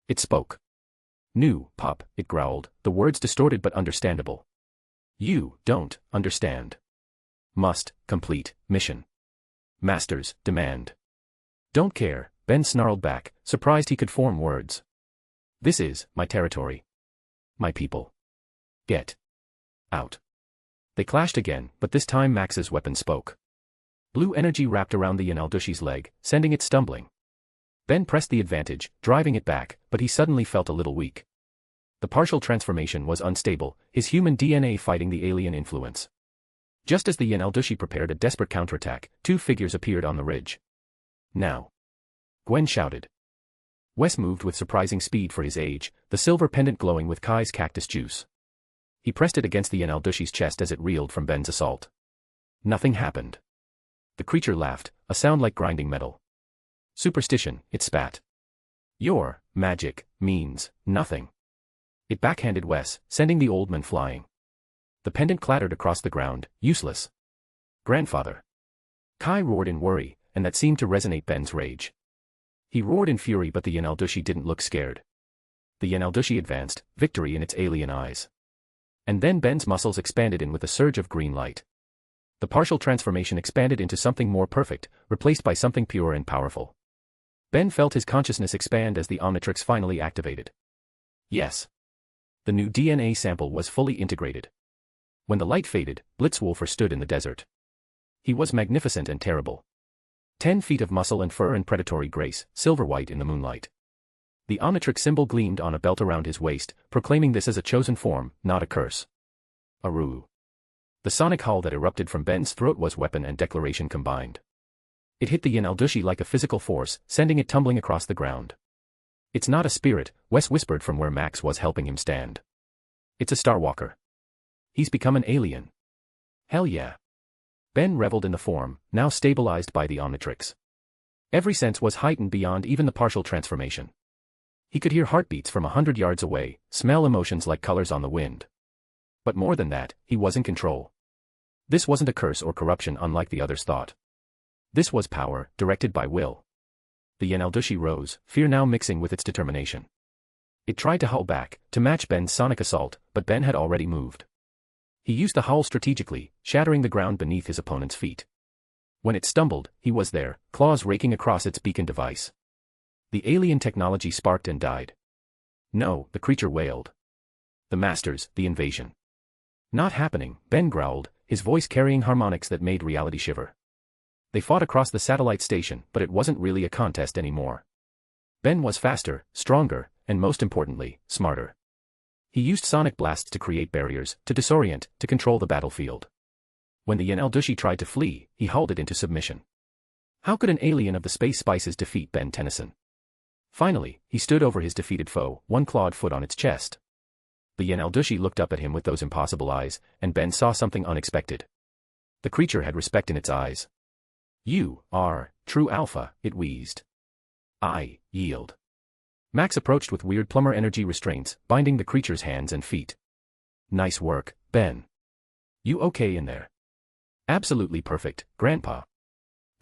It spoke. "Nu, pup," it growled, the words distorted but understandable. "You don't understand. Must complete mission. Masters demand." "Don't care," Ben snarled back, surprised he could form words. "This is my territory. My people. Get out." They clashed again, but this time Max's weapon spoke. Blue energy wrapped around the Yenaldushi's leg, sending it stumbling. Ben pressed the advantage, driving it back, but he suddenly felt a little weak. The partial transformation was unstable, his human DNA fighting the alien influence. Just as the Yenaldushi prepared a desperate counterattack, two figures appeared on the ridge. "Now!" Gwen shouted. Wes moved with surprising speed for his age, the silver pendant glowing with Kai's cactus juice. He pressed it against the Yenaldushi's chest as it reeled from Ben's assault. Nothing happened. The creature laughed, a sound like grinding metal. "Superstition," it spat. "Your magic means nothing." It backhanded Wes, sending the old man flying. The pendant clattered across the ground, useless. "Grandfather." Kai roared in worry, and that seemed to resonate Ben's rage. He roared in fury but the Yenaldushi didn't look scared. The Yenaldushi advanced, victory in its alien eyes. And then Ben's muscles expanded in with a surge of green light. The partial transformation expanded into something more perfect, replaced by something pure and powerful. Ben felt his consciousness expand as the Omnitrix finally activated. Yes. The new DNA sample was fully integrated. When the light faded, Blitzwolfer stood in the desert. He was magnificent and terrible. 10 feet of muscle and fur and predatory grace, silver-white in the moonlight. The Omnitrix symbol gleamed on a belt around his waist, proclaiming this as a chosen form, not a curse. Aru. The sonic howl that erupted from Ben's throat was weapon and declaration combined. It hit the Yenaldushi like a physical force, sending it tumbling across the ground. "It's not a spirit," Wes whispered from where Max was helping him stand. "It's a Starwalker. He's become an alien." "Hell yeah." Ben reveled in the form, now stabilized by the Omnitrix. Every sense was heightened beyond even the partial transformation. He could hear heartbeats from 100 yards away, smell emotions like colors on the wind. But more than that, he was in control. This wasn't a curse or corruption unlike the others thought. This was power, directed by will. The Yenaldushi rose, fear now mixing with its determination. It tried to howl back, to match Ben's sonic assault, but Ben had already moved. He used the howl strategically, shattering the ground beneath his opponent's feet. When it stumbled, he was there, claws raking across its beacon device. The alien technology sparked and died. No, the creature wailed. The masters, the invasion. Not happening, Ben growled, his voice carrying harmonics that made reality shiver. They fought across the satellite station, but it wasn't really a contest anymore. Ben was faster, stronger, and most importantly, smarter. He used sonic blasts to create barriers, to disorient, to control the battlefield. When the Yenaldushi tried to flee, he hauled it into submission. How could an alien of the space spices defeat Ben Tennyson? Finally, he stood over his defeated foe, one clawed foot on its chest. The Yenaldushi looked up at him with those impossible eyes, and Ben saw something unexpected. The creature had respect in its eyes. "You are true alpha," it wheezed. "I yield." Max approached with weird plumber energy restraints, binding the creature's hands and feet. "Nice work, Ben. You okay in there?" "Absolutely perfect, Grandpa."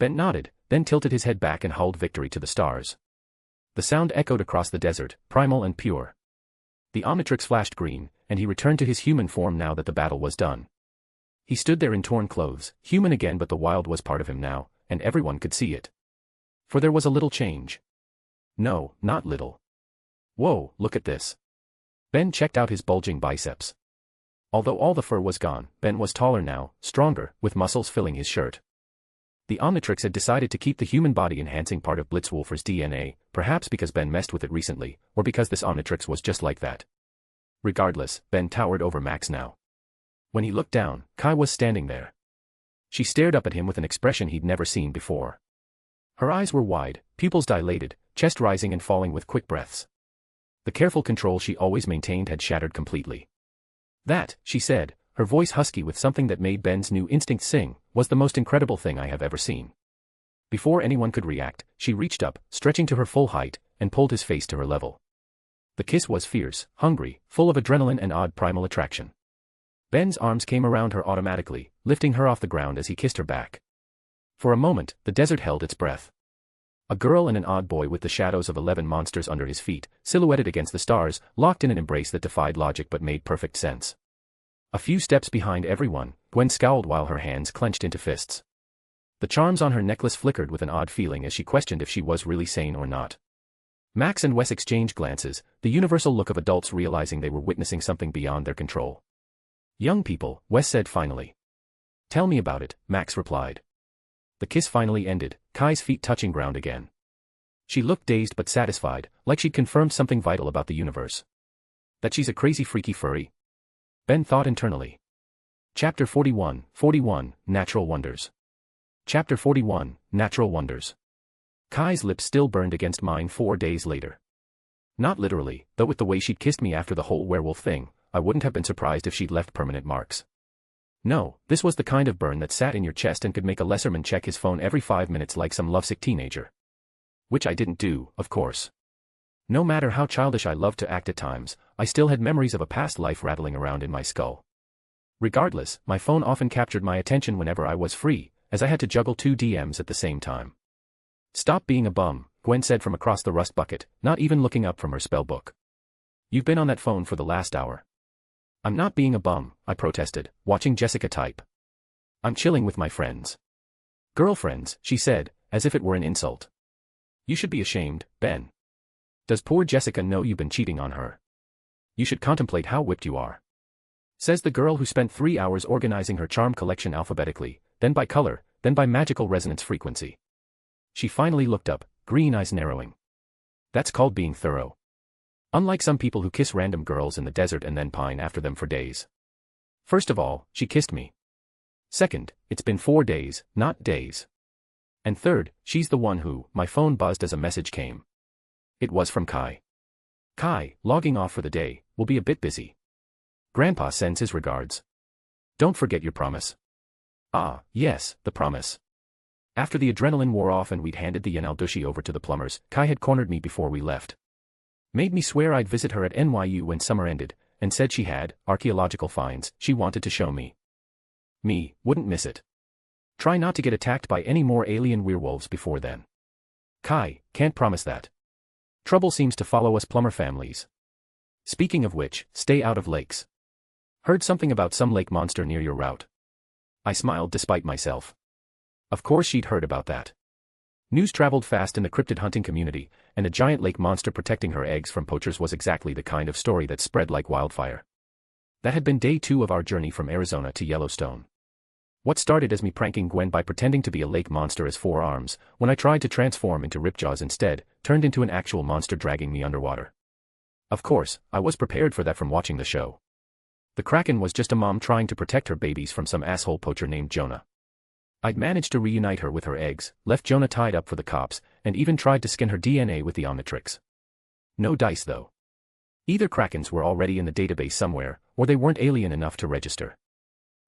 Ben nodded, then tilted his head back and howled victory to the stars. The sound echoed across the desert, primal and pure. The Omnitrix flashed green, and he returned to his human form now that the battle was done. He stood there in torn clothes, human again, but the wild was part of him now, and everyone could see it. For there was a little change. No, not little. Whoa, look at this. Ben checked out his bulging biceps. Although all the fur was gone, Ben was taller now, stronger, with muscles filling his shirt. The Omnitrix had decided to keep the human body enhancing part of Blitzwolfer's DNA, perhaps because Ben messed with it recently, or because this Omnitrix was just like that. Regardless, Ben towered over Max now. When he looked down, Kai was standing there. She stared up at him with an expression he'd never seen before. Her eyes were wide, pupils dilated, chest rising and falling with quick breaths. The careful control she always maintained had shattered completely. "That," she said, her voice husky with something that made Ben's new instinct sing, "was the most incredible thing I have ever seen." Before anyone could react, she reached up, stretching to her full height, and pulled his face to her level. The kiss was fierce, hungry, full of adrenaline and odd primal attraction. Ben's arms came around her automatically, lifting her off the ground as he kissed her back. For a moment, the desert held its breath. A girl and an odd boy with the shadows of 11 monsters under his feet, silhouetted against the stars, locked in an embrace that defied logic but made perfect sense. A few steps behind everyone, Gwen scowled while her hands clenched into fists. The charms on her necklace flickered with an odd feeling as she questioned if she was really sane or not. Max and Wes exchanged glances, the universal look of adults realizing they were witnessing something beyond their control. "Young people," Wes said finally. "Tell me about it," Max replied. The kiss finally ended, Kai's feet touching ground again. She looked dazed but satisfied, like she'd confirmed something vital about the universe. That she's a crazy freaky furry? Ben thought internally. Chapter 41, Natural Wonders. Chapter 41, Natural Wonders. Kai's lips still burned against mine 4 days later. Not literally, though with the way she'd kissed me after the whole werewolf thing, I wouldn't have been surprised if she'd left permanent marks. No, this was the kind of burn that sat in your chest and could make a lesserman check his phone every 5 minutes like some lovesick teenager. Which I didn't do, of course. No matter how childish I loved to act at times, I still had memories of a past life rattling around in my skull. Regardless, my phone often captured my attention whenever I was free, as I had to juggle 2 DMs at the same time. "Stop being a bum," Gwen said from across the rust bucket, not even looking up from her spellbook. "You've been on that phone for the last hour." "I'm not being a bum," I protested, watching Jessica type. "I'm chilling with my friends." "Girlfriends," she said, as if it were an insult. "You should be ashamed, Ben. Does poor Jessica know you've been cheating on her? You should contemplate how whipped you are." Says the girl who spent 3 hours organizing her charm collection alphabetically, then by color, then by magical resonance frequency. She finally looked up, green eyes narrowing. "That's called being thorough. Unlike some people who kiss random girls in the desert and then pine after them for days. First of all, she kissed me. Second, it's been 4 days, not days. And third, she's the one who, my phone buzzed as a message came. It was from Kai. "Kai, logging off for the day, will be a bit busy. Grandpa sends his regards. Don't forget your promise." Ah, yes, the promise. After the adrenaline wore off and we'd handed the Yenaldushi over to the plumbers, Kai had cornered me before we left. Made me swear I'd visit her at NYU when summer ended, and said she had archaeological finds she wanted to show me. Me, wouldn't miss it. Try not to get attacked by any more alien werewolves before then. Kai, can't promise that. Trouble seems to follow us plumber families. Speaking of which, stay out of lakes. Heard something about some lake monster near your route. I smiled despite myself. Of course she'd heard about that. News traveled fast in the cryptid hunting community, and a giant lake monster protecting her eggs from poachers was exactly the kind of story that spread like wildfire. That had been day 2 of our journey from Arizona to Yellowstone. What started as me pranking Gwen by pretending to be a lake monster as 4 arms, when I tried to transform into Ripjaws instead, turned into an actual monster dragging me underwater. Of course, I was prepared for that from watching the show. The Kraken was just a mom trying to protect her babies from some asshole poacher named Jonah. I'd managed to reunite her with her eggs, left Jonah tied up for the cops, and even tried to skin her DNA with the Omnitrix. No dice though. Either Krakens were already in the database somewhere, or they weren't alien enough to register.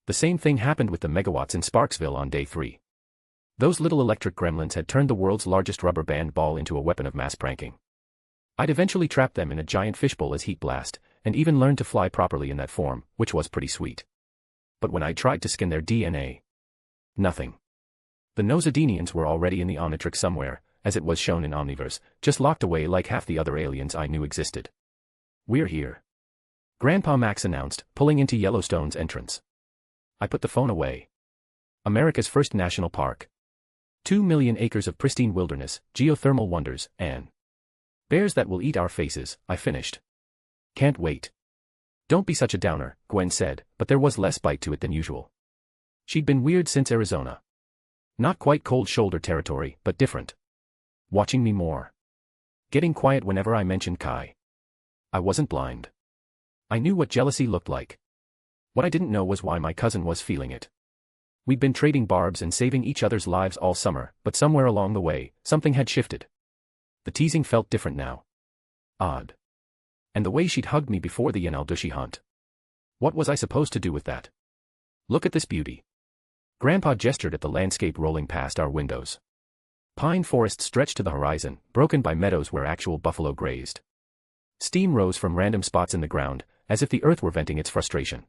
The same thing happened with the megawatts in Sparksville on day 3. Those little electric gremlins had turned the world's largest rubber band ball into a weapon of mass pranking. I'd eventually trapped them in a giant fishbowl as heat blast, and even learned to fly properly in that form, which was pretty sweet. But when I tried to skin their DNA, nothing. The Nosodinians were already in the Omnitrix somewhere, as it was shown in Omniverse, just locked away like half the other aliens I knew existed. We're here. Grandpa Max announced, pulling into Yellowstone's entrance. I put the phone away. America's first national park. 2 million acres of pristine wilderness, geothermal wonders, and bears that will eat our faces, I finished. Can't wait. Don't be such a downer, Gwen said, but there was less bite to it than usual. She'd been weird since Arizona. Not quite cold shoulder territory, but different. Watching me more. Getting quiet whenever I mentioned Kai. I wasn't blind. I knew what jealousy looked like. What I didn't know was why my cousin was feeling it. We'd been trading barbs and saving each other's lives all summer, but somewhere along the way, something had shifted. The teasing felt different now. Odd. And the way she'd hugged me before the Yenaldushi hunt. What was I supposed to do with that? Look at this beauty. Grandpa gestured at the landscape rolling past our windows. Pine forest stretched to the horizon, broken by meadows where actual buffalo grazed. Steam rose from random spots in the ground, as if the earth were venting its frustration.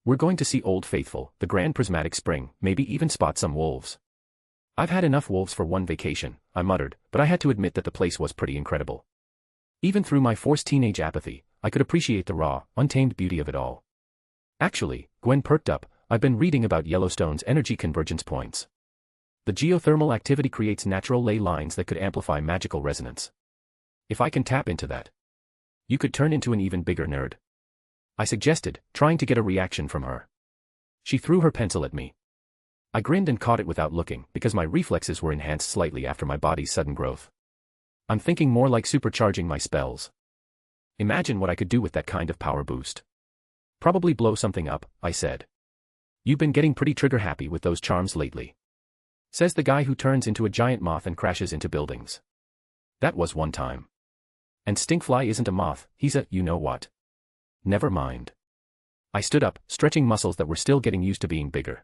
We're going to see Old Faithful, the Grand Prismatic Spring, maybe even spot some wolves. I've had enough wolves for one vacation, I muttered, but I had to admit that the place was pretty incredible. Even through my forced teenage apathy, I could appreciate the raw, untamed beauty of it all. Actually, Gwen perked up, I've been reading about Yellowstone's energy convergence points. The geothermal activity creates natural ley lines that could amplify magical resonance. If I can tap into that, you could turn into an even bigger nerd. I suggested, trying to get a reaction from her. She threw her pencil at me. I grinned and caught it without looking, because my reflexes were enhanced slightly after my body's sudden growth. I'm thinking more like supercharging my spells. Imagine what I could do with that kind of power boost. Probably blow something up, I said. You've been getting pretty trigger-happy with those charms lately. Says the guy who turns into a giant moth and crashes into buildings. That was one time. And Stinkfly isn't a moth, he's a you-know-what. Never mind. I stood up, stretching muscles that were still getting used to being bigger.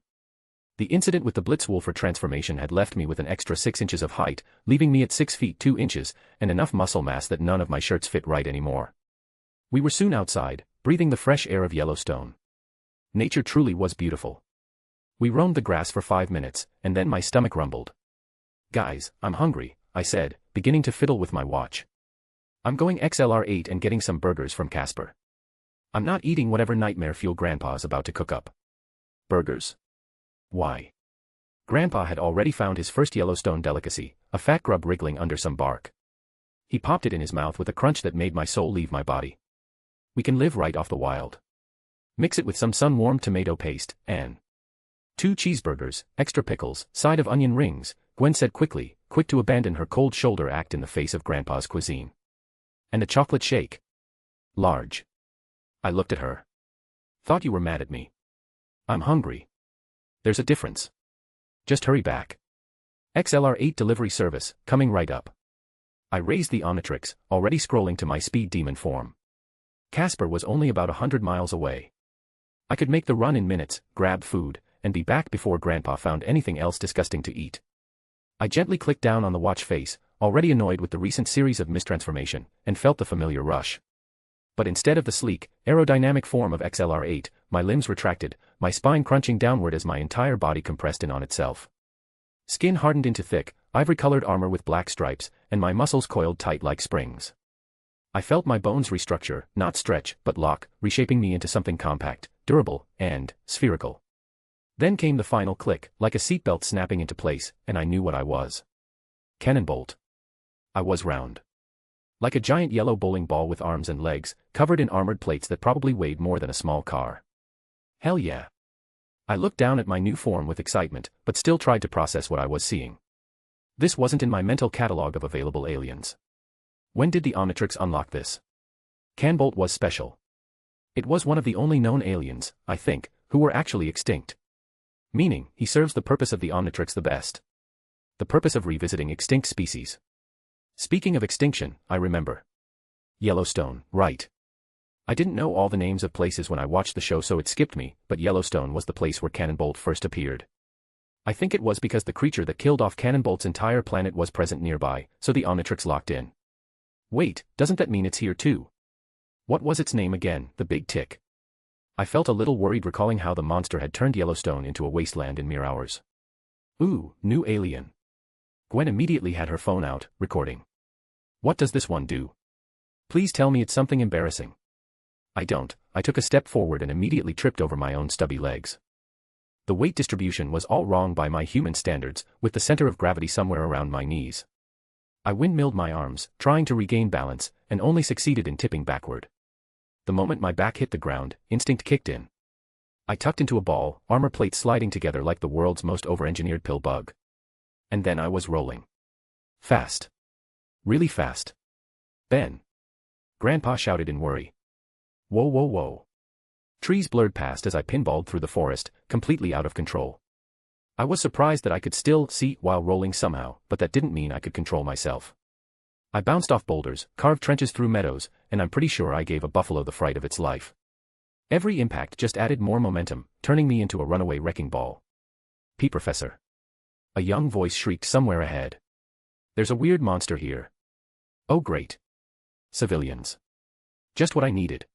The incident with the Blitzwolfer transformation had left me with an extra 6 inches of height, leaving me at 6 feet 2 inches, and enough muscle mass that none of my shirts fit right anymore. We were soon outside, breathing the fresh air of Yellowstone. Nature truly was beautiful. We roamed the grass for 5 minutes, and then my stomach rumbled. Guys, I'm hungry, I said, beginning to fiddle with my watch. I'm going XLR8 and getting some burgers from Casper. I'm not eating whatever nightmare fuel Grandpa's about to cook up. Burgers? Why? Grandpa had already found his first Yellowstone delicacy, a fat grub wriggling under some bark. He popped it in his mouth with a crunch that made my soul leave my body. We can live right off the wild. Mix it with some sun-warmed tomato paste, and 2 cheeseburgers, extra pickles, side of onion rings, Gwen said quickly, quick to abandon her cold shoulder act in the face of Grandpa's cuisine. And a chocolate shake. Large. I looked at her. Thought you were mad at me. I'm hungry. There's a difference. Just hurry back. XLR8 delivery service, coming right up. I raised the Omnitrix, already scrolling to my speed demon form. Casper was only about 100 miles away. I could make the run in minutes, grab food, and be back before Grandpa found anything else disgusting to eat. I gently clicked down on the watch face, already annoyed with the recent series of mistransformation, and felt the familiar rush. But instead of the sleek, aerodynamic form of XLR-8, my limbs retracted, my spine crunching downward as my entire body compressed in on itself. Skin hardened into thick, ivory-colored armor with black stripes, and my muscles coiled tight like springs. I felt my bones restructure, not stretch, but lock, reshaping me into something compact, durable, and spherical. Then came the final click, like a seatbelt snapping into place, and I knew what I was. Cannonbolt. I was round. Like a giant yellow bowling ball with arms and legs, covered in armored plates that probably weighed more than a small car. Hell yeah. I looked down at my new form with excitement, but still tried to process what I was seeing. This wasn't in my mental catalog of available aliens. When did the Omnitrix unlock this? Cannonbolt was special. It was one of the only known aliens, I think, who were actually extinct. Meaning, he serves the purpose of the Omnitrix the best. The purpose of revisiting extinct species. Speaking of extinction, I remember. Yellowstone, right. I didn't know all the names of places when I watched the show, so it skipped me, but Yellowstone was the place where Cannonbolt first appeared. I think it was because the creature that killed off Cannonbolt's entire planet was present nearby, so the Omnitrix locked in. Wait, doesn't that mean it's here too? What was its name again, the Big Tick? I felt a little worried recalling how the monster had turned Yellowstone into a wasteland in mere hours. Ooh, new alien. Gwen immediately had her phone out, recording. What does this one do? Please tell me it's something embarrassing. I don't. I took a step forward and immediately tripped over my own stubby legs. The weight distribution was all wrong by my human standards, with the center of gravity somewhere around my knees. I windmilled my arms, trying to regain balance, and only succeeded in tipping backward. The moment my back hit the ground, instinct kicked in. I tucked into a ball, armor plates sliding together like the world's most over-engineered pill bug. And then I was rolling. Fast. Really fast. Ben. Grandpa shouted in worry. Whoa whoa whoa. Trees blurred past as I pinballed through the forest, completely out of control. I was surprised that I could still see while rolling somehow, but that didn't mean I could control myself. I bounced off boulders, carved trenches through meadows, and I'm pretty sure I gave a buffalo the fright of its life. Every impact just added more momentum, turning me into a runaway wrecking ball. Pete Professor. A young voice shrieked somewhere ahead. There's a weird monster here. Oh great. Civilians. Just what I needed.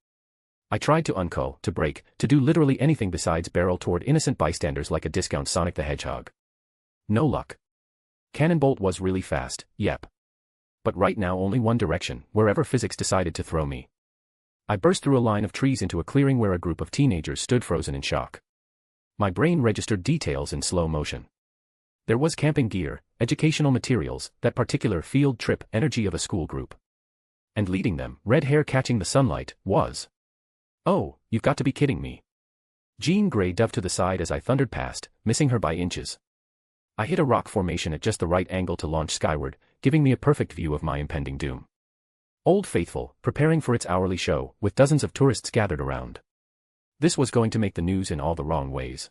I tried to uncull, to break, to do literally anything besides barrel toward innocent bystanders like a discount Sonic the Hedgehog. No luck. Cannonbolt was really fast, yep. But right now only one direction, wherever physics decided to throw me. I burst through a line of trees into a clearing where a group of teenagers stood frozen in shock. My brain registered details in slow motion. There was camping gear, educational materials, that particular field trip energy of a school group. And leading them, red hair catching the sunlight, was... Oh, you've got to be kidding me. Jean Grey dove to the side as I thundered past, missing her by inches. I hit a rock formation at just the right angle to launch skyward, giving me a perfect view of my impending doom. Old Faithful, preparing for its hourly show, with dozens of tourists gathered around. This was going to make the news in all the wrong ways.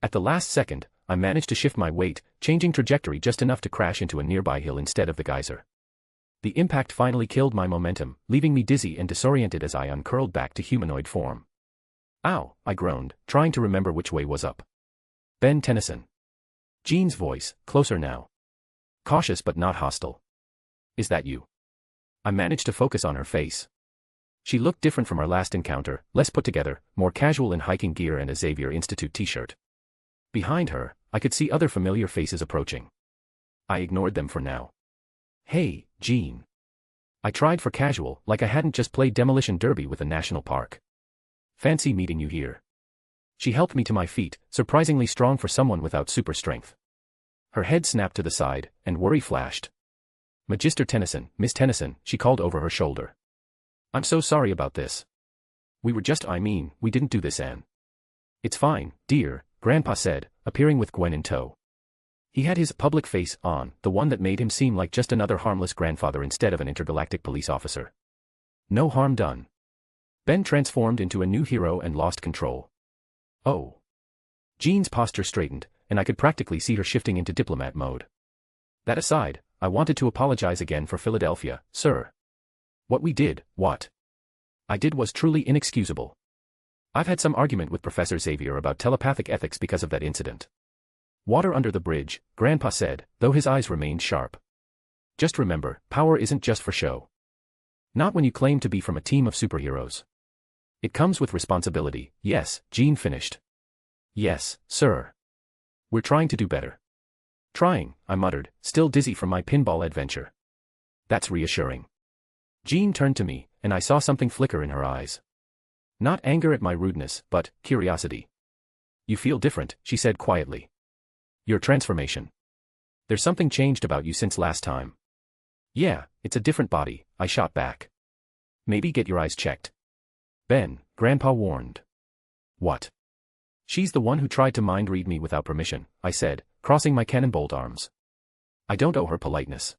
At the last second, I managed to shift my weight, changing trajectory just enough to crash into a nearby hill instead of the geyser. The impact finally killed my momentum, leaving me dizzy and disoriented as I uncurled back to humanoid form. Ow, I groaned, trying to remember which way was up. Ben Tennyson. Jean's voice, closer now. Cautious but not hostile. Is that you? I managed to focus on her face. She looked different from our last encounter, less put together, more casual in hiking gear and a Xavier Institute t-shirt. Behind her, I could see other familiar faces approaching. I ignored them for now. Hey, Jean. I tried for casual, like I hadn't just played Demolition Derby with a national park. Fancy meeting you here. She helped me to my feet, surprisingly strong for someone without super strength. Her head snapped to the side, and worry flashed. Magister Tennyson, Miss Tennyson, she called over her shoulder. I'm so sorry about this. We didn't do this, Anne. It's fine, dear, Grandpa said, appearing with Gwen in tow. He had his public face on, the one that made him seem like just another harmless grandfather instead of an intergalactic police officer. No harm done. Ben transformed into a new hero and lost control. Oh. Jean's posture straightened, and I could practically see her shifting into diplomat mode. That aside, I wanted to apologize again for Philadelphia, sir. What we did, what I did was truly inexcusable. I've had some argument with Professor Xavier about telepathic ethics because of that incident. Water under the bridge, Grandpa said, though his eyes remained sharp. Just remember, power isn't just for show. Not when you claim to be from a team of superheroes. It comes with responsibility, yes, Jean finished. Yes, sir. We're trying to do better. Trying, I muttered, still dizzy from my pinball adventure. That's reassuring. Jean turned to me, and I saw something flicker in her eyes. Not anger at my rudeness, but curiosity. You feel different, she said quietly. Your transformation. There's something changed about you since last time. Yeah, it's a different body, I shot back. Maybe get your eyes checked. Ben, Grandpa warned. What? She's the one who tried to mind read me without permission, I said, crossing my cannonballed arms. I don't owe her politeness.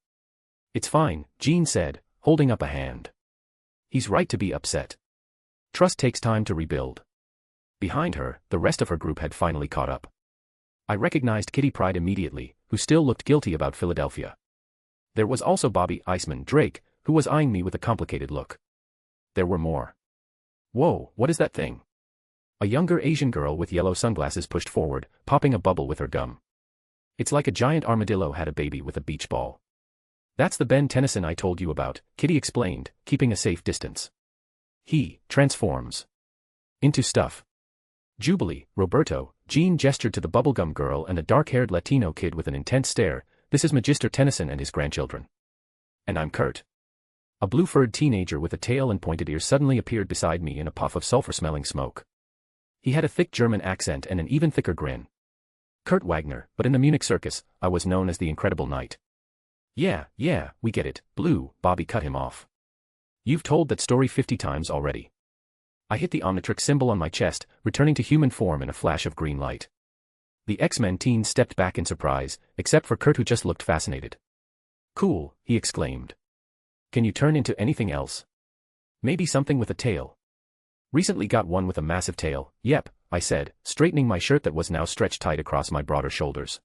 It's fine, Jean said, holding up a hand. He's right to be upset. Trust takes time to rebuild. Behind her, the rest of her group had finally caught up. I recognized Kitty Pryde immediately, who still looked guilty about Philadelphia. There was also Bobby Iceman Drake, who was eyeing me with a complicated look. There were more. Whoa, what is that thing? A younger Asian girl with yellow sunglasses pushed forward, popping a bubble with her gum. It's like a giant armadillo had a baby with a beach ball. That's the Ben Tennyson I told you about, Kitty explained, keeping a safe distance. He transforms into stuff. Jubilee, Roberto, Jean gestured to the bubblegum girl and a dark-haired Latino kid with an intense stare. This is Magister Tennyson and his grandchildren. And I'm Kurt. A blue-furred teenager with a tail and pointed ears suddenly appeared beside me in a puff of sulfur-smelling smoke. He had a thick German accent and an even thicker grin. Kurt Wagner, but in the Munich circus, I was known as the Incredible Knight. Yeah, we get it, Blue, Bobby cut him off. You've told that story 50 times already. I hit the Omnitrix symbol on my chest, returning to human form in a flash of green light. The X-Men teens stepped back in surprise, except for Kurt who just looked fascinated. Cool, he exclaimed. Can you turn into anything else? Maybe something with a tail. Recently got one with a massive tail, yep, I said, straightening my shirt that was now stretched tight across my broader shoulders.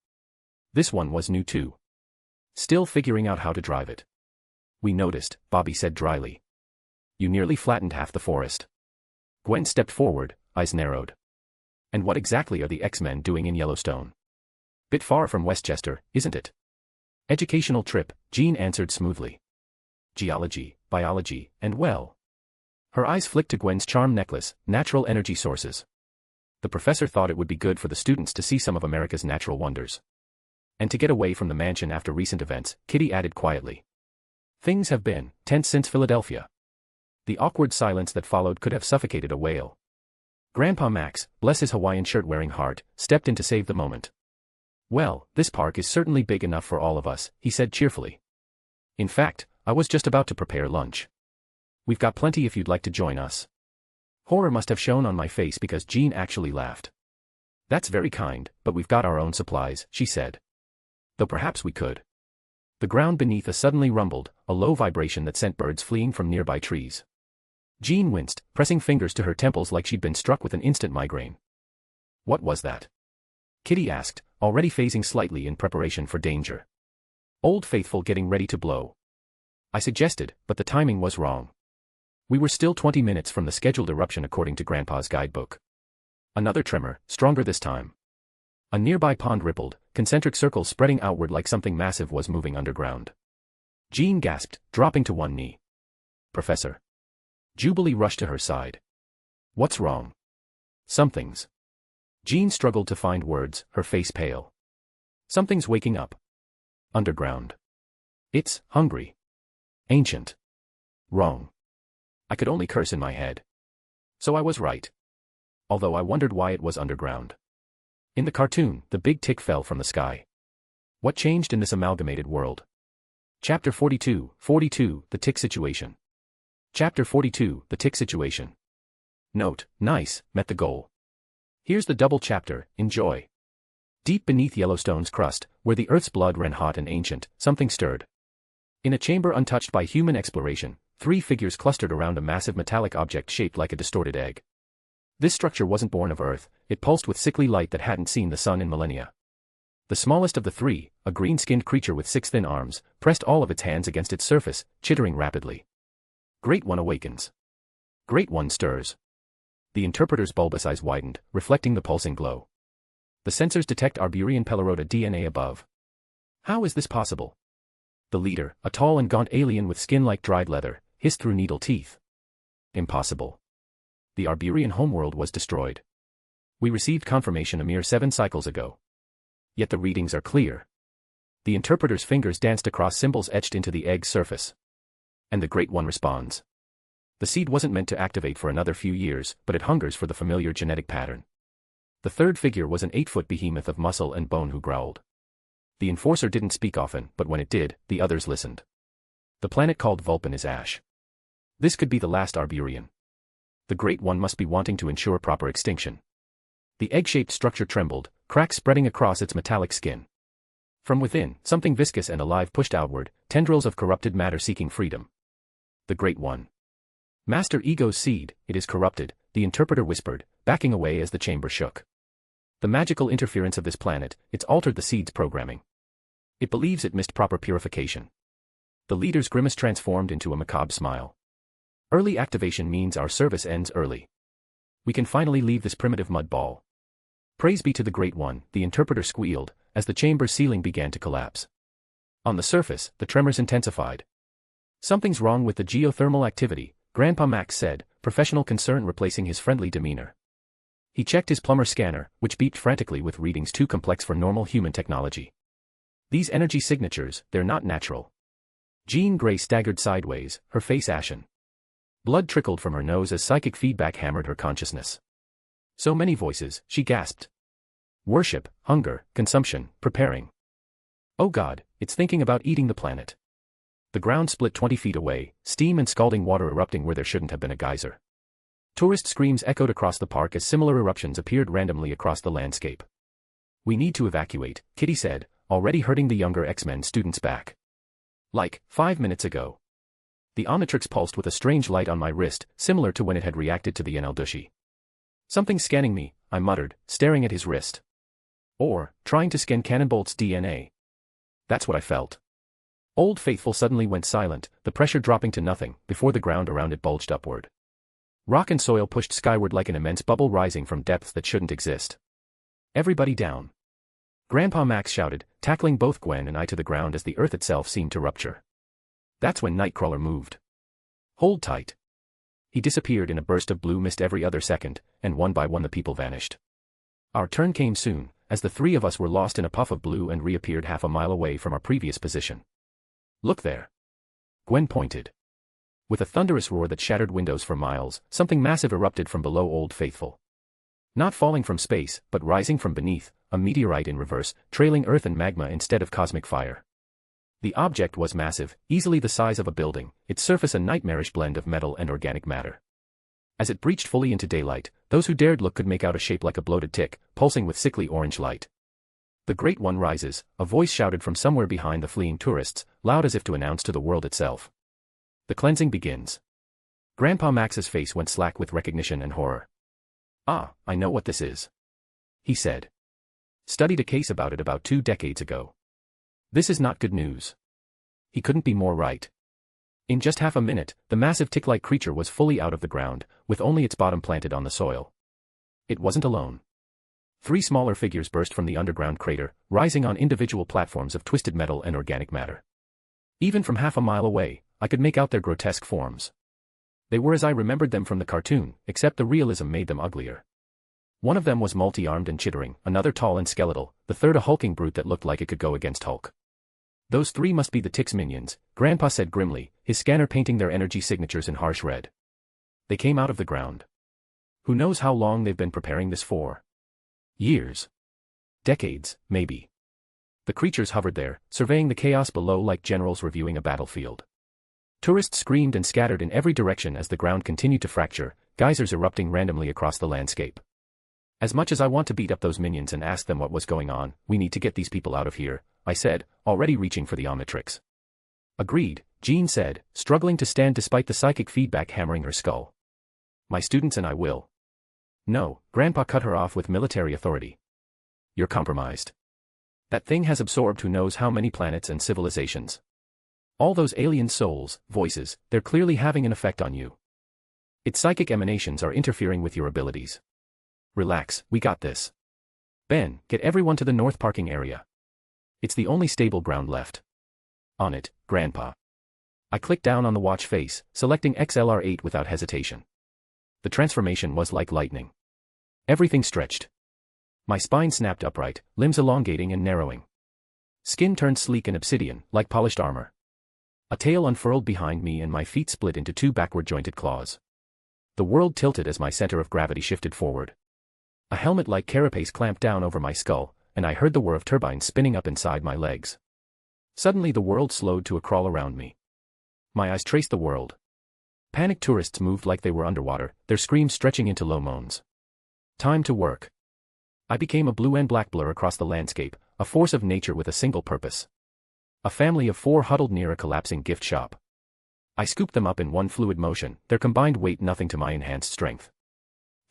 This one was new too. Still figuring out how to drive it. We noticed, Bobby said dryly. You nearly flattened half the forest. Gwen stepped forward, eyes narrowed. And what exactly are the X-Men doing in Yellowstone? Bit far from Westchester, isn't it? Educational trip, Jean answered smoothly. Geology, biology, and well. Her eyes flicked to Gwen's charm necklace, natural energy sources. The professor thought it would be good for the students to see some of America's natural wonders. And to get away from the mansion after recent events, Kitty added quietly. Things have been tense since Philadelphia. The awkward silence that followed could have suffocated a whale. Grandpa Max, bless his Hawaiian shirt-wearing heart, stepped in to save the moment. Well, this park is certainly big enough for all of us, he said cheerfully. In fact, I was just about to prepare lunch. We've got plenty if you'd like to join us. Horror must have shown on my face because Jean actually laughed. That's very kind, but we've got our own supplies, she said. Though perhaps we could. The ground beneath us suddenly rumbled, a low vibration that sent birds fleeing from nearby trees. Jean winced, pressing fingers to her temples like she'd been struck with an instant migraine. What was that? Kitty asked, already phasing slightly in preparation for danger. Old Faithful getting ready to blow. I suggested, but the timing was wrong. We were still 20 minutes from the scheduled eruption according to Grandpa's guidebook. Another tremor, stronger this time. A nearby pond rippled, concentric circles spreading outward like something massive was moving underground. Jean gasped, dropping to one knee. Professor. Jubilee rushed to her side. What's wrong? Something's. Jean struggled to find words, her face pale. Something's waking up. Underground. It's hungry. Ancient. Wrong. I could only curse in my head. So I was right. Although I wondered why it was underground. In the cartoon, the big tick fell from the sky. What changed in this amalgamated world? Chapter 42, The Tick Situation. Chapter 42, The Tick Situation. Note, nice, met the goal. Here's the double chapter, enjoy. Deep beneath Yellowstone's crust, where the Earth's blood ran hot and ancient, something stirred. In a chamber untouched by human exploration, 3 figures clustered around a massive metallic object shaped like a distorted egg. This structure wasn't born of Earth, it pulsed with sickly light that hadn't seen the sun in millennia. The smallest of the 3, a green-skinned creature with 6 thin arms, pressed all of its hands against its surface, chittering rapidly. Great One awakens. Great One stirs. The interpreter's bulbous eyes widened, reflecting the pulsing glow. The sensors detect Arburian Pelorota DNA above. How is this possible? The leader, a tall and gaunt alien with skin like dried leather, hissed through needle teeth. Impossible. The Arburian homeworld was destroyed. We received confirmation a mere 7 cycles ago. Yet the readings are clear. The interpreter's fingers danced across symbols etched into the egg's surface. And the Great One responds. The seed wasn't meant to activate for another few years, but it hungers for the familiar genetic pattern. The third figure was an 8-foot behemoth of muscle and bone who growled. The enforcer didn't speak often, but when it did, the others listened. The planet called Vulpin is ash. This could be the last Arburian. The Great One must be wanting to ensure proper extinction. The egg-shaped structure trembled, cracks spreading across its metallic skin. From within, something viscous and alive pushed outward, tendrils of corrupted matter seeking freedom. The Great One. Master Ego's seed, it is corrupted, the interpreter whispered, backing away as the chamber shook. The magical interference of this planet, it's altered the seed's programming. It believes it missed proper purification. The leader's grimace transformed into a macabre smile. Early activation means our service ends early. We can finally leave this primitive mud ball. Praise be to the Great One, the interpreter squealed, as the chamber's ceiling began to collapse. On the surface, the tremors intensified. Something's wrong with the geothermal activity, Grandpa Max said, professional concern replacing his friendly demeanor. He checked his plumber scanner, which beeped frantically with readings too complex for normal human technology. These energy signatures, they're not natural. Jean Grey staggered sideways, her face ashen. Blood trickled from her nose as psychic feedback hammered her consciousness. So many voices, she gasped. Worship, hunger, consumption, preparing. Oh God, it's thinking about eating the planet. The ground split 20 feet away, steam and scalding water erupting where there shouldn't have been a geyser. Tourist screams echoed across the park as similar eruptions appeared randomly across the landscape. We need to evacuate, Kitty said, already hurting the younger X-Men students back. Like, 5 minutes ago. The Omnitrix pulsed with a strange light on my wrist, similar to when it had reacted to the Eneldushi. Something's scanning me, I muttered, staring at his wrist. Or, trying to scan Cannonbolt's DNA. That's what I felt. Old Faithful suddenly went silent, the pressure dropping to nothing, before the ground around it bulged upward. Rock and soil pushed skyward like an immense bubble rising from depths that shouldn't exist. Everybody down. Grandpa Max shouted, tackling both Gwen and I to the ground as the earth itself seemed to rupture. That's when Nightcrawler moved. Hold tight. He disappeared in a burst of blue mist every other second, and one by one the people vanished. Our turn came soon, as the 3 of us were lost in a puff of blue and reappeared half a mile away from our previous position. Look there. Gwen pointed. With a thunderous roar that shattered windows for miles, something massive erupted from below Old Faithful. Not falling from space, but rising from beneath, a meteorite in reverse, trailing earth and magma instead of cosmic fire. The object was massive, easily the size of a building, its surface a nightmarish blend of metal and organic matter. As it breached fully into daylight, those who dared look could make out a shape like a bloated tick, pulsing with sickly orange light. The Great One rises, a voice shouted from somewhere behind the fleeing tourists, loud as if to announce to the world itself. The cleansing begins. Grandpa Max's face went slack with recognition and horror. Ah, I know what this is. He said. Studied a case about it about 2 decades ago. This is not good news. He couldn't be more right. In just half a minute, the massive tick-like creature was fully out of the ground, with only its bottom planted on the soil. It wasn't alone. 3 smaller figures burst from the underground crater, rising on individual platforms of twisted metal and organic matter. Even from half a mile away, I could make out their grotesque forms. They were as I remembered them from the cartoon, except the realism made them uglier. One of them was multi-armed and chittering, another tall and skeletal, the third a hulking brute that looked like it could go against Hulk. Those 3 must be the Tick's minions, Grandpa said grimly, his scanner painting their energy signatures in harsh red. They came out of the ground. Who knows how long they've been preparing this for? Years. Decades, maybe. The creatures hovered there, surveying the chaos below like generals reviewing a battlefield. Tourists screamed and scattered in every direction as the ground continued to fracture, geysers erupting randomly across the landscape. As much as I want to beat up those minions and ask them what was going on, we need to get these people out of here, I said, already reaching for the Omnitrix. Agreed, Jean said, struggling to stand despite the psychic feedback hammering her skull. My students and I will. No, Grandpa cut her off with military authority. You're compromised. That thing has absorbed who knows how many planets and civilizations. All those alien souls, voices, they're clearly having an effect on you. Its psychic emanations are interfering with your abilities. Relax, we got this. Ben, get everyone to the north parking area. It's the only stable ground left. On it, Grandpa. I clicked down on the watch face, selecting XLR8 without hesitation. The transformation was like lightning. Everything stretched. My spine snapped upright, limbs elongating and narrowing. Skin turned sleek and obsidian, like polished armor. A tail unfurled behind me and my feet split into two backward-jointed claws. The world tilted as my center of gravity shifted forward. A helmet-like carapace clamped down over my skull, and I heard the whir of turbines spinning up inside my legs. Suddenly the world slowed to a crawl around me. My eyes traced the world. Panicked tourists moved like they were underwater, their screams stretching into low moans. Time to work. I became a blue and black blur across the landscape, a force of nature with a single purpose. A family of 4 huddled near a collapsing gift shop. I scooped them up in one fluid motion, their combined weight nothing to my enhanced strength.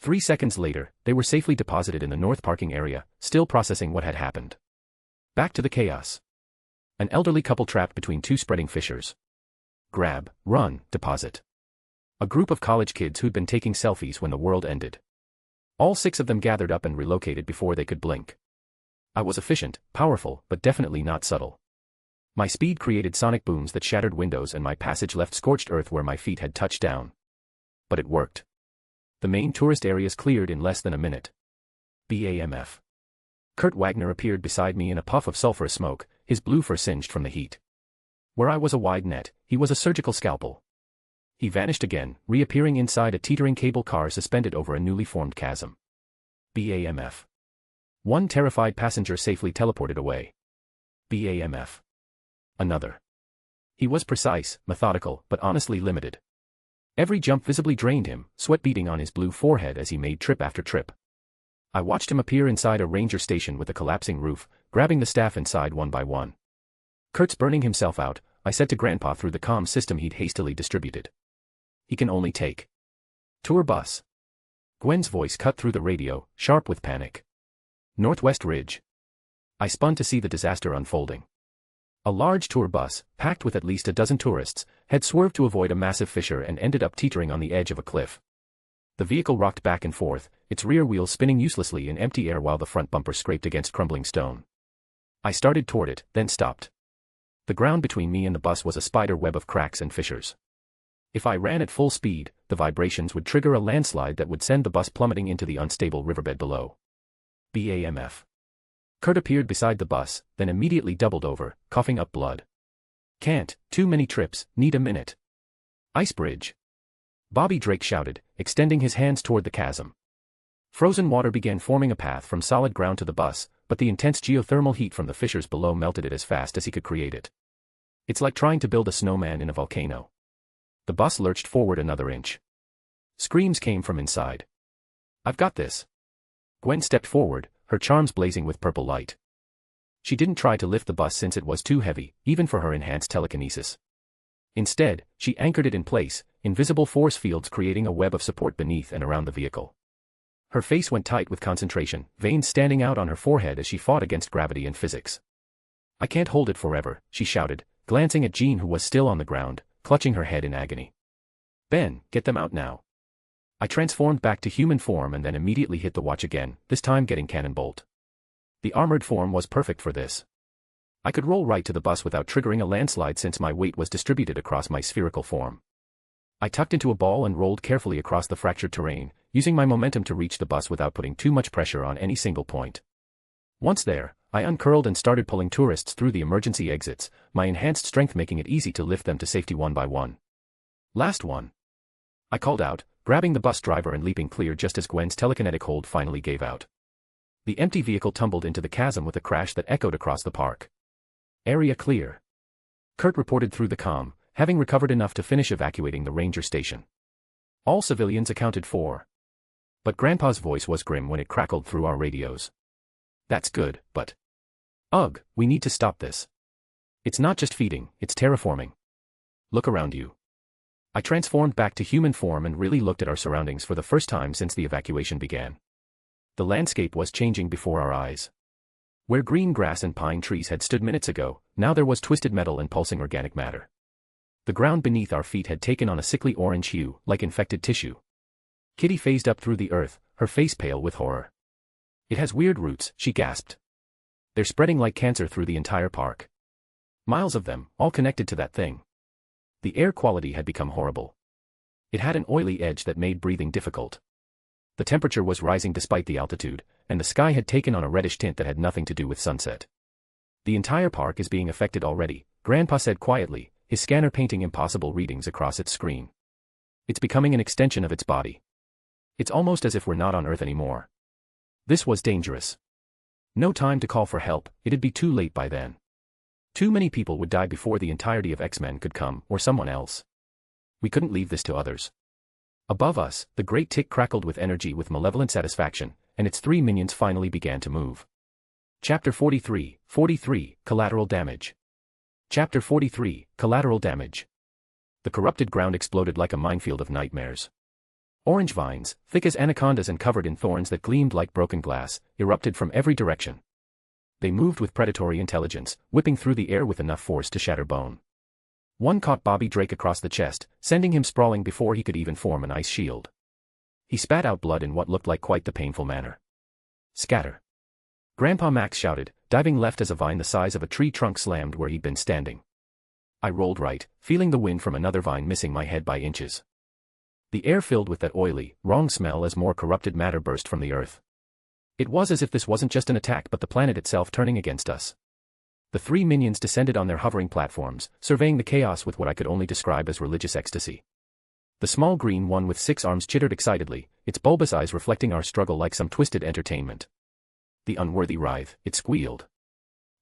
3 seconds later, they were safely deposited in the north parking area, still processing what had happened. Back to the chaos. An elderly couple trapped between 2 spreading fissures. Grab, run, deposit. A group of college kids who'd been taking selfies when the world ended. All 6 of them gathered up and relocated before they could blink. I was efficient, powerful, but definitely not subtle. My speed created sonic booms that shattered windows and my passage left scorched earth where my feet had touched down. But it worked. The main tourist areas cleared in less than a minute. BAMF. Kurt Wagner appeared beside me in a puff of sulfurous smoke, his blue fur singed from the heat. Where I was a wide net, he was a surgical scalpel. He vanished again, reappearing inside a teetering cable car suspended over a newly formed chasm. BAMF. One terrified passenger safely teleported away. BAMF. Another. He was precise, methodical, but honestly limited. Every jump visibly drained him, sweat beading on his blue forehead as he made trip after trip. I watched him appear inside a ranger station with a collapsing roof, grabbing the staff inside one by one. Kurt's burning himself out, I said to Grandpa through the comm system he'd hastily distributed. He can only take. Tour bus. Gwen's voice cut through the radio, sharp with panic. Northwest Ridge. I spun to see the disaster unfolding. A large tour bus, packed with at least a dozen tourists, had swerved to avoid a massive fissure and ended up teetering on the edge of a cliff. The vehicle rocked back and forth, its rear wheels spinning uselessly in empty air while the front bumper scraped against crumbling stone. I started toward it, then stopped. The ground between me and the bus was a spider web of cracks and fissures. If I ran at full speed, the vibrations would trigger a landslide that would send the bus plummeting into the unstable riverbed below. BAMF. Kurt appeared beside the bus, then immediately doubled over, coughing up blood. Can't, too many trips, need a minute. Ice bridge. Bobby Drake shouted, extending his hands toward the chasm. Frozen water began forming a path from solid ground to the bus, but the intense geothermal heat from the fissures below melted it as fast as he could create it. It's like trying to build a snowman in a volcano. The bus lurched forward another inch. Screams came from inside. I've got this. Gwen stepped forward, her charms blazing with purple light. She didn't try to lift the bus since it was too heavy, even for her enhanced telekinesis. Instead, she anchored it in place, invisible force fields creating a web of support beneath and around the vehicle. Her face went tight with concentration, veins standing out on her forehead as she fought against gravity and physics. I can't hold it forever, she shouted, glancing at Jean who was still on the ground, clutching her head in agony. Ben, get them out now. I transformed back to human form and then immediately hit the watch again, this time getting cannon bolt. The armored form was perfect for this. I could roll right to the bus without triggering a landslide since my weight was distributed across my spherical form. I tucked into a ball and rolled carefully across the fractured terrain, using my momentum to reach the bus without putting too much pressure on any single point. Once there, I uncurled and started pulling tourists through the emergency exits, my enhanced strength making it easy to lift them to safety one by one. Last one. I called out, grabbing the bus driver and leaping clear just as Gwen's telekinetic hold finally gave out. The empty vehicle tumbled into the chasm with a crash that echoed across the park. Area clear. Kurt reported through the comm, having recovered enough to finish evacuating the ranger station. All civilians accounted for. But Grandpa's voice was grim when it crackled through our radios. That's good, but... Ugh, we need to stop this. It's not just feeding, it's terraforming. Look around you. I transformed back to human form and really looked at our surroundings for the first time since the evacuation began. The landscape was changing before our eyes. Where green grass and pine trees had stood minutes ago, now there was twisted metal and pulsing organic matter. The ground beneath our feet had taken on a sickly orange hue, like infected tissue. Kitty phased up through the earth, her face pale with horror. It has weird roots, she gasped. They're spreading like cancer through the entire park. Miles of them, all connected to that thing. The air quality had become horrible. It had an oily edge that made breathing difficult. The temperature was rising despite the altitude, and the sky had taken on a reddish tint that had nothing to do with sunset. The entire park is being affected already, Grandpa said quietly, his scanner painting impossible readings across its screen. It's becoming an extension of its body. It's almost as if we're not on Earth anymore. This was dangerous. No time to call for help, it'd be too late by then. Too many people would die before the entirety of X-Men could come, or someone else. We couldn't leave this to others. Above us, the great tick crackled with energy with malevolent satisfaction, and its 3 minions finally began to move. Chapter 43, Collateral Damage. Chapter 43, Collateral Damage. The corrupted ground exploded like a minefield of nightmares. Orange vines, thick as anacondas and covered in thorns that gleamed like broken glass, erupted from every direction. They moved with predatory intelligence, whipping through the air with enough force to shatter bone. One caught Bobby Drake across the chest, sending him sprawling before he could even form an ice shield. He spat out blood in what looked like quite the painful manner. Scatter. Grandpa Max shouted, diving left as a vine the size of a tree trunk slammed where he'd been standing. I rolled right, feeling the wind from another vine missing my head by inches. The air filled with that oily, wrong smell as more corrupted matter burst from the earth. It was as if this wasn't just an attack but the planet itself turning against us. The 3 minions descended on their hovering platforms, surveying the chaos with what I could only describe as religious ecstasy. The small green one with 6 arms chittered excitedly, its bulbous eyes reflecting our struggle like some twisted entertainment. The unworthy writhe, it squealed.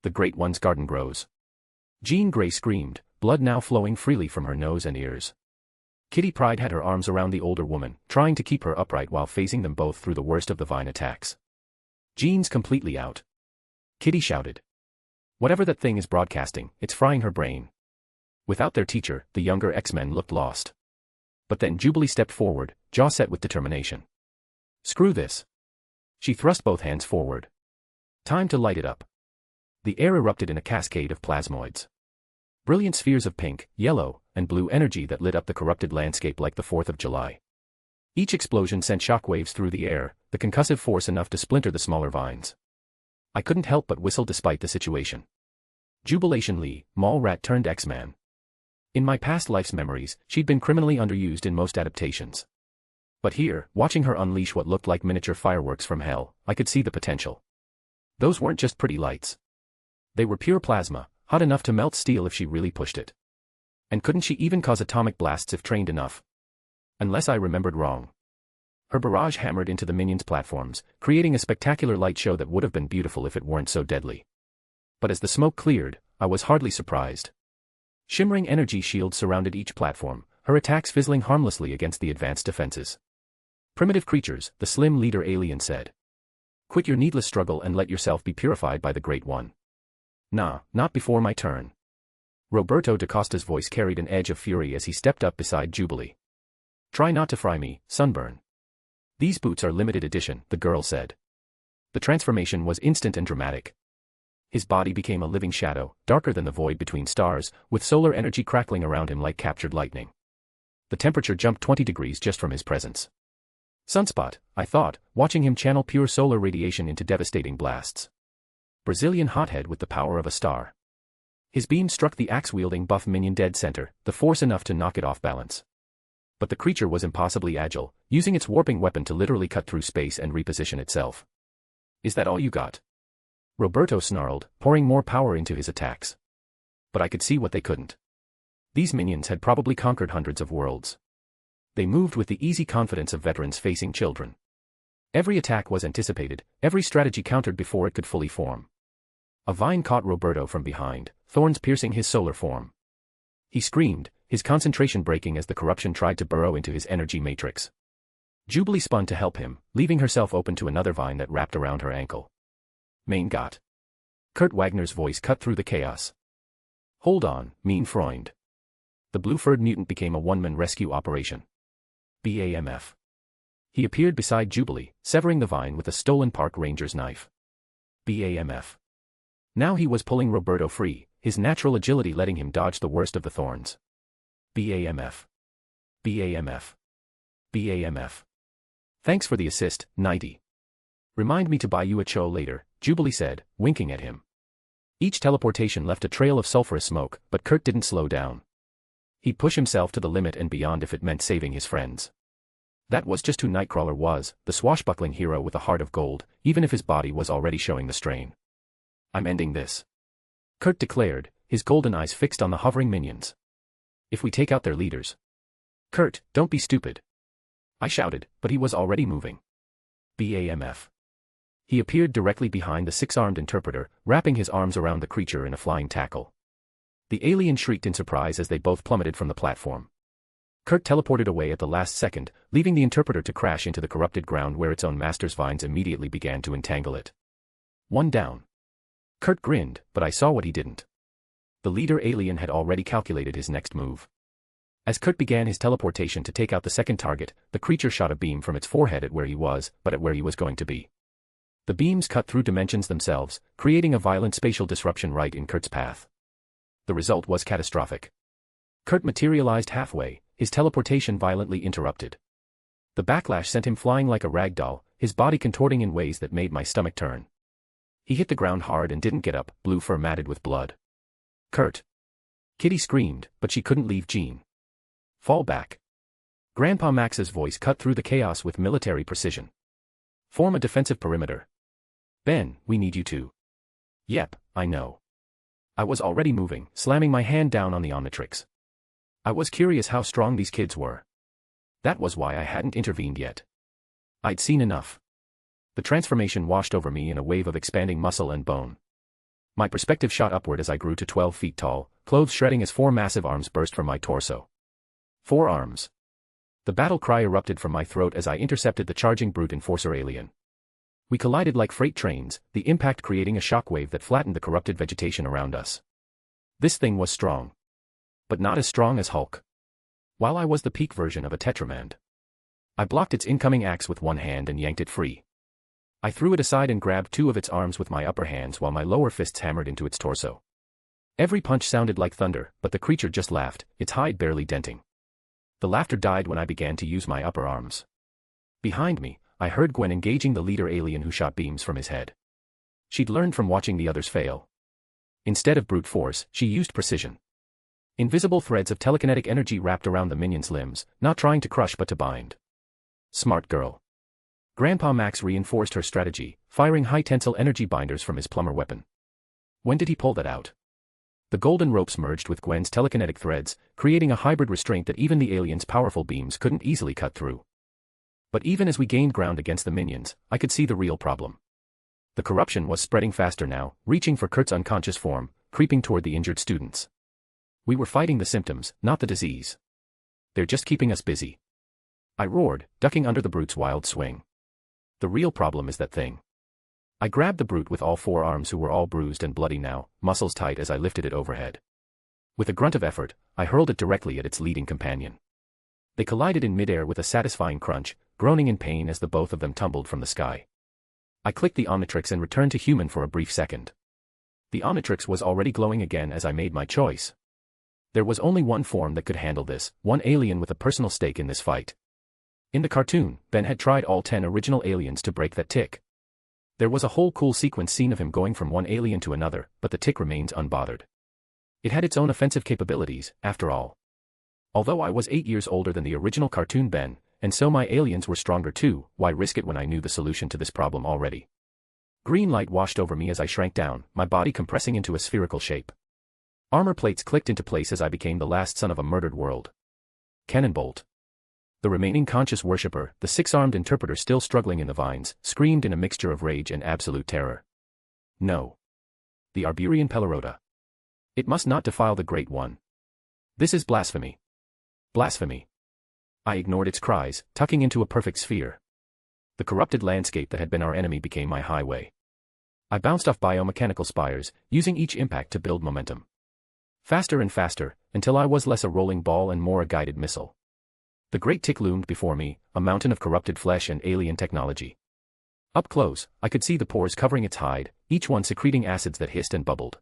The great one's garden grows. Jean Grey screamed, blood now flowing freely from her nose and ears. Kitty Pryde had her arms around the older woman, trying to keep her upright while facing them both through the worst of the vine attacks. Jean's completely out. Kitty shouted. Whatever that thing is broadcasting, it's frying her brain. Without their teacher, the younger X-Men looked lost. But then Jubilee stepped forward, jaw set with determination. Screw this. She thrust both hands forward. Time to light it up. The air erupted in a cascade of plasmoids. Brilliant spheres of pink, yellow, and blue energy that lit up the corrupted landscape like the 4th of July. Each explosion sent shockwaves through the air, the concussive force enough to splinter the smaller vines. I couldn't help but whistle despite the situation. Jubilation Lee, Mall Rat turned X-Man. In my past life's memories, she'd been criminally underused in most adaptations. But here, watching her unleash what looked like miniature fireworks from hell, I could see the potential. Those weren't just pretty lights. They were pure plasma, hot enough to melt steel if she really pushed it. And couldn't she even cause atomic blasts if trained enough? Unless I remembered wrong. Her barrage hammered into the minions' platforms, creating a spectacular light show that would have been beautiful if it weren't so deadly. But as the smoke cleared, I was hardly surprised. Shimmering energy shields surrounded each platform, her attacks fizzling harmlessly against the advanced defenses. Primitive creatures, the slim leader alien said. Quit your needless struggle and let yourself be purified by the Great One. Nah, not before my turn. Roberto da Costa's voice carried an edge of fury as he stepped up beside Jubilee. Try not to fry me, Sunburn. These boots are limited edition, the girl said. The transformation was instant and dramatic. His body became a living shadow, darker than the void between stars, with solar energy crackling around him like captured lightning. The temperature jumped 20 degrees just from his presence. Sunspot, I thought, watching him channel pure solar radiation into devastating blasts. Brazilian hothead with the power of a star. His beam struck the axe-wielding buff minion dead center, the force enough to knock it off balance. But the creature was impossibly agile, using its warping weapon to literally cut through space and reposition itself. Is that all you got? Roberto snarled, pouring more power into his attacks. But I could see what they couldn't. These minions had probably conquered hundreds of worlds. They moved with the easy confidence of veterans facing children. Every attack was anticipated, every strategy countered before it could fully form. A vine caught Roberto from behind, thorns piercing his solar form. He screamed, his concentration breaking as the corruption tried to burrow into his energy matrix. Jubilee spun to help him, leaving herself open to another vine that wrapped around her ankle. Mein Gott. Kurt Wagner's voice cut through the chaos. Hold on, mein Freund. The blue-furred mutant became a one-man rescue operation. BAMF. He appeared beside Jubilee, severing the vine with a stolen park ranger's knife. BAMF. Now he was pulling Roberto free, his natural agility letting him dodge the worst of the thorns. BAMF. BAMF. BAMF. Thanks for the assist, Nighty. Remind me to buy you a cho later, Jubilee said, winking at him. Each teleportation left a trail of sulfurous smoke, but Kurt didn't slow down. He'd push himself to the limit and beyond if it meant saving his friends. That was just who Nightcrawler was, the swashbuckling hero with a heart of gold, even if his body was already showing the strain. "I'm ending this," Kurt declared, his golden eyes fixed on the hovering minions. "If we take out their leaders." "Kurt, don't be stupid," I shouted, but he was already moving. BAMF. He appeared directly behind the six-armed interpreter, wrapping his arms around the creature in a flying tackle. The alien shrieked in surprise as they both plummeted from the platform. Kurt teleported away at the last second, leaving the interpreter to crash into the corrupted ground where its own master's vines immediately began to entangle it. One down. Kurt grinned, but I saw what he didn't. The leader alien had already calculated his next move. As Kurt began his teleportation to take out the second target, the creature shot a beam from its forehead at where he was, but at where he was going to be. The beams cut through dimensions themselves, creating a violent spatial disruption right in Kurt's path. The result was catastrophic. Kurt materialized halfway, his teleportation violently interrupted. The backlash sent him flying like a rag doll, his body contorting in ways that made my stomach turn. He hit the ground hard and didn't get up, blue fur matted with blood. "Kurt!" Kitty screamed, but she couldn't leave Jean. "Fall back." Grandpa Max's voice cut through the chaos with military precision. "Form a defensive perimeter. Ben, we need you to." "Yep, I know." I was already moving, slamming my hand down on the Omnitrix. I was curious how strong these kids were. That was why I hadn't intervened yet. I'd seen enough. The transformation washed over me in a wave of expanding muscle and bone. My perspective shot upward as I grew to 12 feet tall, clothes shredding as 4 massive arms burst from my torso. 4 arms. The battle cry erupted from my throat as I intercepted the charging brute enforcer alien. We collided like freight trains, the impact creating a shockwave that flattened the corrupted vegetation around us. This thing was strong. But not as strong as Hulk. While I was the peak version of a Tetramand. I blocked its incoming axe with one hand and yanked it free. I threw it aside and grabbed 2 of its arms with my upper hands while my lower fists hammered into its torso. Every punch sounded like thunder, but the creature just laughed, its hide barely denting. The laughter died when I began to use my upper arms. Behind me, I heard Gwen engaging the leader alien who shot beams from his head. She'd learned from watching the others fail. Instead of brute force, she used precision. Invisible threads of telekinetic energy wrapped around the minion's limbs, not trying to crush but to bind. Smart girl. Grandpa Max reinforced her strategy, firing high-tensile energy binders from his plumber weapon. When did he pull that out? The golden ropes merged with Gwen's telekinetic threads, creating a hybrid restraint that even the alien's powerful beams couldn't easily cut through. But even as we gained ground against the minions, I could see the real problem. The corruption was spreading faster now, reaching for Kurt's unconscious form, creeping toward the injured students. We were fighting the symptoms, not the disease. "They're just keeping us busy," I roared, ducking under the brute's wild swing. "The real problem is that thing." I grabbed the brute with all 4 arms, who were all bruised and bloody now, muscles tight as I lifted it overhead. With a grunt of effort, I hurled it directly at its leading companion. They collided in midair with a satisfying crunch, groaning in pain as the both of them tumbled from the sky. I clicked the Omnitrix and returned to human for a brief second. The Omnitrix was already glowing again as I made my choice. There was only one form that could handle this, one alien with a personal stake in this fight. In the cartoon, Ben had tried all 10 original aliens to break that tick. There was a whole cool sequence scene of him going from one alien to another, but the tick remains unbothered. It had its own offensive capabilities, after all. Although I was 8 years older than the original cartoon Ben, and so my aliens were stronger too, why risk it when I knew the solution to this problem already? Green light washed over me as I shrank down, my body compressing into a spherical shape. Armor plates clicked into place as I became the last son of a murdered world. Cannonbolt. The remaining conscious worshipper, the 6-armed interpreter still struggling in the vines, screamed in a mixture of rage and absolute terror. No. The Arburian Pelorota. It must not defile the Great One. This is blasphemy. Blasphemy. I ignored its cries, tucking into a perfect sphere. The corrupted landscape that had been our enemy became my highway. I bounced off biomechanical spires, using each impact to build momentum. Faster and faster, until I was less a rolling ball and more a guided missile. The great tick loomed before me, a mountain of corrupted flesh and alien technology. Up close, I could see the pores covering its hide, each one secreting acids that hissed and bubbled.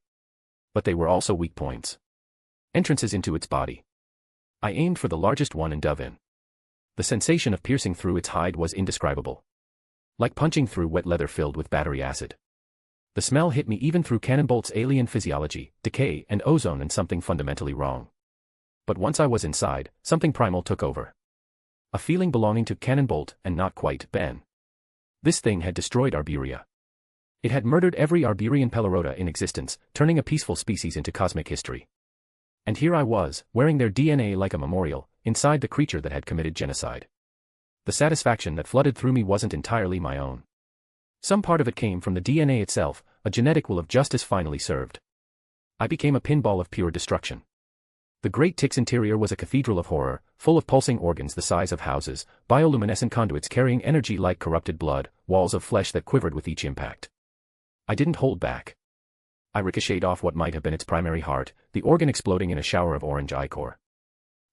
But they were also weak points. Entrances into its body. I aimed for the largest one and dove in. The sensation of piercing through its hide was indescribable. Like punching through wet leather filled with battery acid. The smell hit me even through Cannonbolt's alien physiology, decay and ozone, and something fundamentally wrong. But once I was inside, something primal took over. A feeling belonging to Cannonbolt and not quite Ben. This thing had destroyed Arborea. It had murdered every Arborian Pelorota in existence, turning a peaceful species into cosmic history. And here I was, wearing their DNA like a memorial, inside the creature that had committed genocide. The satisfaction that flooded through me wasn't entirely my own. Some part of it came from the DNA itself, a genetic will of justice finally served. I became a pinball of pure destruction. The great tick's interior was a cathedral of horror, full of pulsing organs the size of houses, bioluminescent conduits carrying energy like corrupted blood, walls of flesh that quivered with each impact. I didn't hold back. I ricocheted off what might have been its primary heart, the organ exploding in a shower of orange ichor.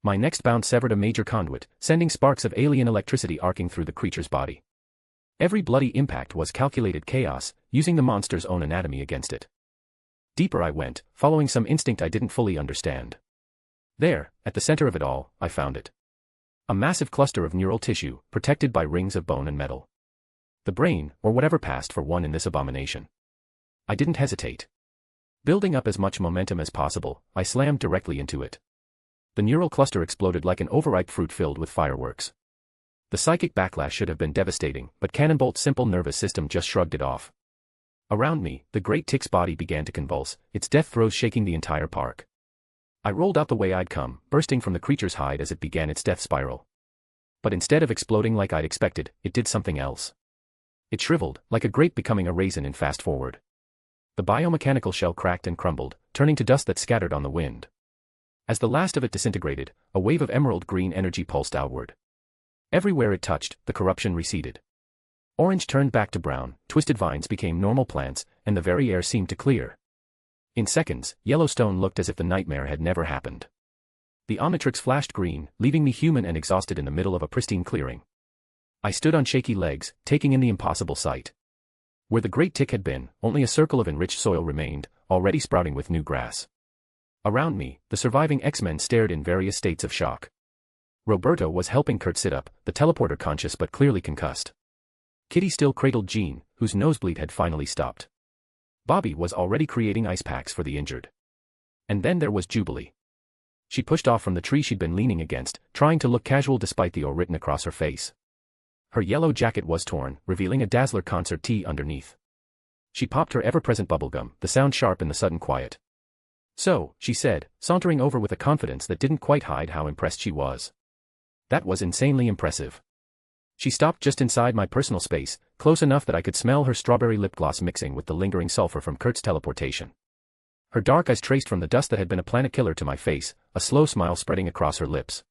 My next bound severed a major conduit, sending sparks of alien electricity arcing through the creature's body. Every bloody impact was calculated chaos, using the monster's own anatomy against it. Deeper I went, following some instinct I didn't fully understand. There, at the center of it all, I found it. A massive cluster of neural tissue, protected by rings of bone and metal. The brain, or whatever passed for one in this abomination. I didn't hesitate. Building up as much momentum as possible, I slammed directly into it. The neural cluster exploded like an overripe fruit filled with fireworks. The psychic backlash should have been devastating, but Cannonbolt's simple nervous system just shrugged it off. Around me, the great tick's body began to convulse, its death throes shaking the entire park. I rolled out the way I'd come, bursting from the creature's hide as it began its death spiral. But instead of exploding like I'd expected, it did something else. It shriveled, like a grape becoming a raisin in fast forward. The biomechanical shell cracked and crumbled, turning to dust that scattered on the wind. As the last of it disintegrated, a wave of emerald green energy pulsed outward. Everywhere it touched, the corruption receded. Orange turned back to brown, twisted vines became normal plants, and the very air seemed to clear. In seconds, Yellowstone looked as if the nightmare had never happened. The Omnitrix flashed green, leaving me human and exhausted in the middle of a pristine clearing. I stood on shaky legs, taking in the impossible sight. Where the great tick had been, only a circle of enriched soil remained, already sprouting with new grass. Around me, the surviving X-Men stared in various states of shock. Roberto was helping Kurt sit up, the teleporter conscious but clearly concussed. Kitty still cradled Jean, whose nosebleed had finally stopped. Bobby was already creating ice packs for the injured. And then there was Jubilee. She pushed off from the tree she'd been leaning against, trying to look casual despite the O written across her face. Her yellow jacket was torn, revealing a Dazzler concert tee underneath. She popped her ever-present bubblegum, the sound sharp in the sudden quiet. "So," she said, sauntering over with a confidence that didn't quite hide how impressed she was. That was insanely impressive. She stopped just inside my personal space, close enough that I could smell her strawberry lip gloss mixing with the lingering sulfur from Kurt's teleportation. Her dark eyes traced from the dust that had been a planet killer to my face, a slow smile spreading across her lips.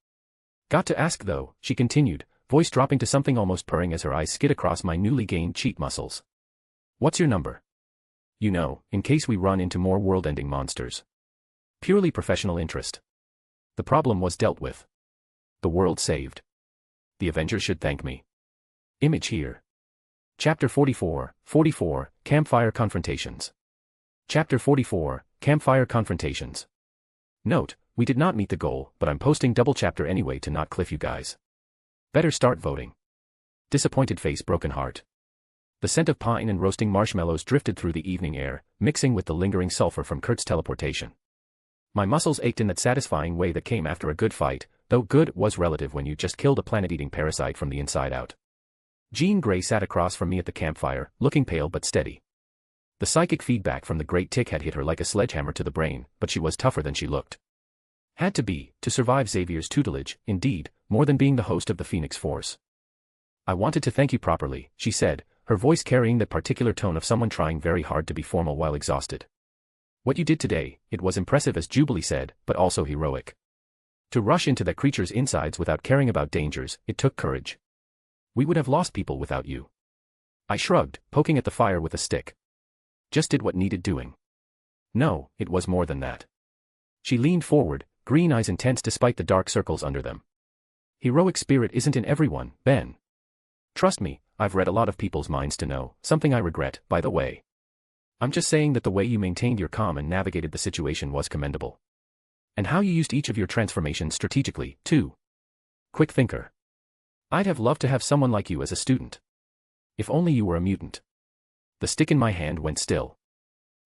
"Got to ask though," she continued, voice dropping to something almost purring as her eyes skid across my newly gained cheek muscles. "What's your number? You know, in case we run into more world-ending monsters." Purely professional interest. The problem was dealt with. The world saved. The Avengers should thank me. Image here. Chapter 44, Campfire Confrontations. Chapter 44, Campfire Confrontations. Note, we did not meet the goal, but I'm posting double chapter anyway to not cliff you guys. Better start voting. Disappointed face, broken heart. The scent of pine and roasting marshmallows drifted through the evening air, mixing with the lingering sulfur from Kurt's teleportation. My muscles ached in that satisfying way that came after a good fight, though good was relative when you just killed a planet-eating parasite from the inside out. Jean Grey sat across from me at the campfire, looking pale but steady. The psychic feedback from the great tick had hit her like a sledgehammer to the brain, but she was tougher than she looked. Had to be, to survive Xavier's tutelage, indeed, more than being the host of the Phoenix Force. "I wanted to thank you properly," she said, her voice carrying that particular tone of someone trying very hard to be formal while exhausted. "What you did today, it was impressive as Jubilee said, but also heroic. To rush into that creature's insides without caring about dangers, it took courage. We would have lost people without you." I shrugged, poking at the fire with a stick. "Just did what needed doing." "No, it was more than that." She leaned forward, green eyes intense despite the dark circles under them. "Heroic spirit isn't in everyone, Ben. Trust me, I've read a lot of people's minds to know, something I regret, by the way. I'm just saying that the way you maintained your calm and navigated the situation was commendable. And how you used each of your transformations strategically, too. Quick thinker. I'd have loved to have someone like you as a student. If only you were a mutant." The stick in my hand went still.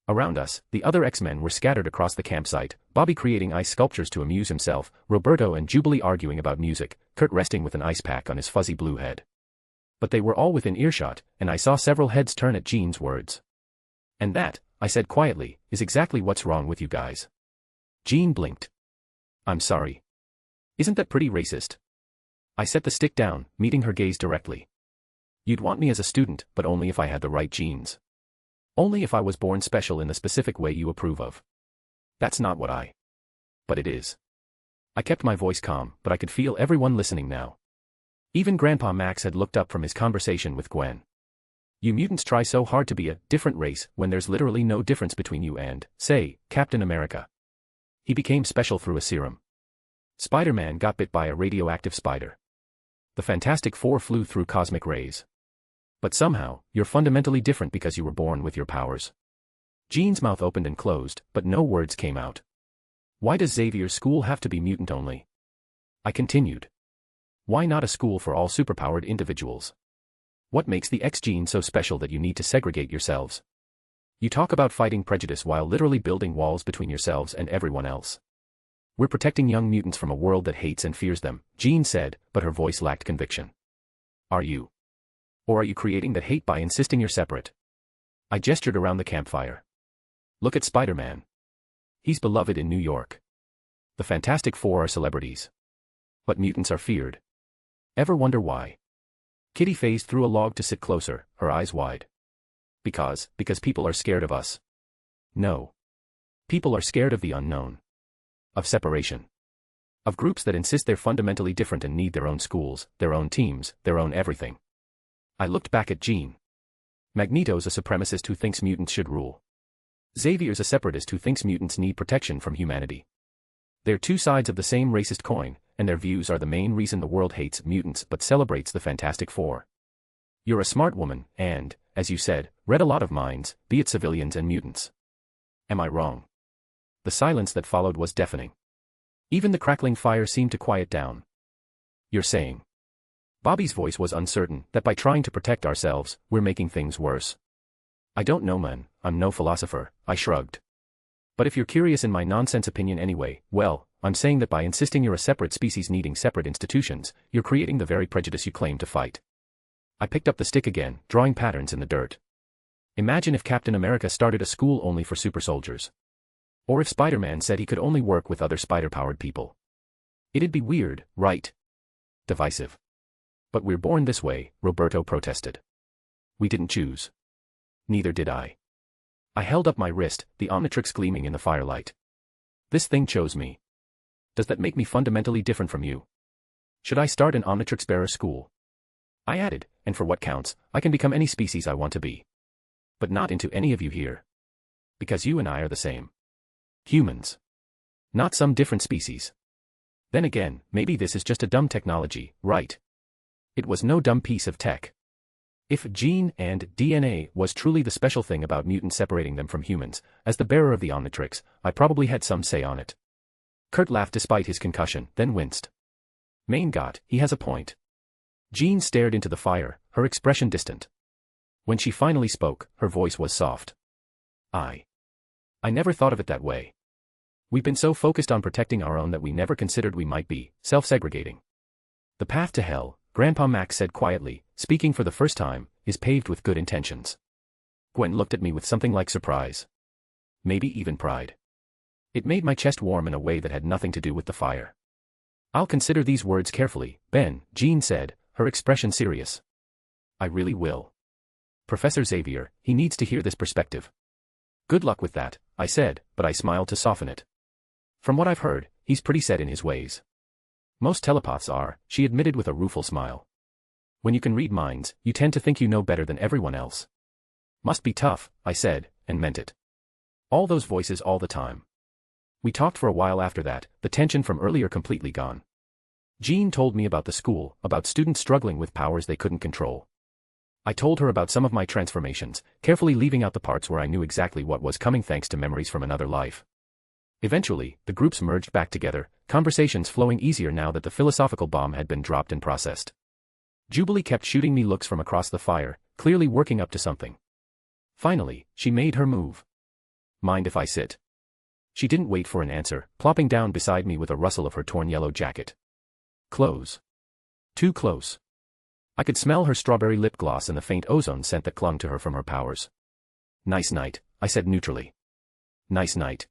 Around us, the other X-Men were scattered across the campsite, Bobby creating ice sculptures to amuse himself, Roberto and Jubilee arguing about music, Kurt resting with an ice pack on his fuzzy blue head. But they were all within earshot, and I saw several heads turn at Jean's words. And that, I said quietly, is exactly what's wrong with you guys. Jean blinked. I'm sorry. Isn't that pretty racist? I set the stick down, meeting her gaze directly. You'd want me as a student, but only if I had the right genes. Only if I was born special in the specific way you approve of. That's not what I. But it is. I kept my voice calm, but I could feel everyone listening now. Even Grandpa Max had looked up from his conversation with Gwen. You mutants try so hard to be a different race when there's literally no difference between you and, say, Captain America. He became special through a serum. Spider-Man got bit by a radioactive spider. The Fantastic Four flew through cosmic rays. But somehow, you're fundamentally different because you were born with your powers. Jean's mouth opened and closed, but no words came out. Why does Xavier's school have to be mutant only? I continued. Why not a school for all superpowered individuals? What makes the X gene so special that you need to segregate yourselves? You talk about fighting prejudice while literally building walls between yourselves and everyone else. We're protecting young mutants from a world that hates and fears them, Jean said, but her voice lacked conviction. Are you? Or are you creating that hate by insisting you're separate? I gestured around the campfire. Look at Spider-Man. He's beloved in New York. The Fantastic Four are celebrities. But mutants are feared. Ever wonder why? Kitty phased through a log to sit closer, her eyes wide. Because people are scared of us. No. People are scared of the unknown. Of separation. Of groups that insist they're fundamentally different and need their own schools, their own teams, their own everything. I looked back at Jean. Magneto's a supremacist who thinks mutants should rule. Xavier's a separatist who thinks mutants need protection from humanity. They're two sides of the same racist coin, and their views are the main reason the world hates mutants but celebrates the Fantastic Four. You're a smart woman, and, as you said, read a lot of minds, be it civilians and mutants. Am I wrong? The silence that followed was deafening. Even the crackling fire seemed to quiet down. You're saying. Bobby's voice was uncertain, that by trying to protect ourselves, we're making things worse. I don't know, man, I'm no philosopher, I shrugged. But if you're curious in my nonsense opinion anyway, well, I'm saying that by insisting you're a separate species needing separate institutions, you're creating the very prejudice you claim to fight. I picked up the stick again, drawing patterns in the dirt. Imagine if Captain America started a school only for super soldiers. Or if Spider-Man said he could only work with other spider-powered people. It'd be weird, right? Divisive. But we're born this way, Roberto protested. We didn't choose. Neither did I. I held up my wrist, the Omnitrix gleaming in the firelight. This thing chose me. Does that make me fundamentally different from you? Should I start an Omnitrix bearer school? I added, and for what counts, I can become any species I want to be. But not into any of you here. Because you and I are the same. Humans. Not some different species. Then again, maybe this is just a dumb technology, right? It was no dumb piece of tech. If gene and DNA was truly the special thing about mutants separating them from humans, as the bearer of the Omnitrix, I probably had some say on it. Kurt laughed despite his concussion, then winced. Main God, he has a point. Jean stared into the fire, her expression distant. When she finally spoke, her voice was soft. I never thought of it that way. We've been so focused on protecting our own that we never considered we might be self-segregating. The path to hell, Grandpa Max said quietly, speaking for the first time, is paved with good intentions. Gwen looked at me with something like surprise. Maybe even pride. It made my chest warm in a way that had nothing to do with the fire. I'll consider these words carefully, Ben, Jean said, her expression serious. I really will. Professor Xavier, he needs to hear this perspective. Good luck with that, I said, but I smiled to soften it. From what I've heard, he's pretty set in his ways. Most telepaths are, she admitted with a rueful smile. When you can read minds, you tend to think you know better than everyone else. Must be tough, I said, and meant it. All those voices all the time. We talked for a while after that, the tension from earlier completely gone. Jean told me about the school, about students struggling with powers they couldn't control. I told her about some of my transformations, carefully leaving out the parts where I knew exactly what was coming thanks to memories from another life. Eventually, the groups merged back together, conversations flowing easier now that the philosophical bomb had been dropped and processed. Jubilee kept shooting me looks from across the fire, clearly working up to something. Finally, she made her move. Mind if I sit? She didn't wait for an answer, plopping down beside me with a rustle of her torn yellow jacket. Close. Too close. I could smell her strawberry lip gloss and the faint ozone scent that clung to her from her powers. Nice night, I said neutrally. Nice night.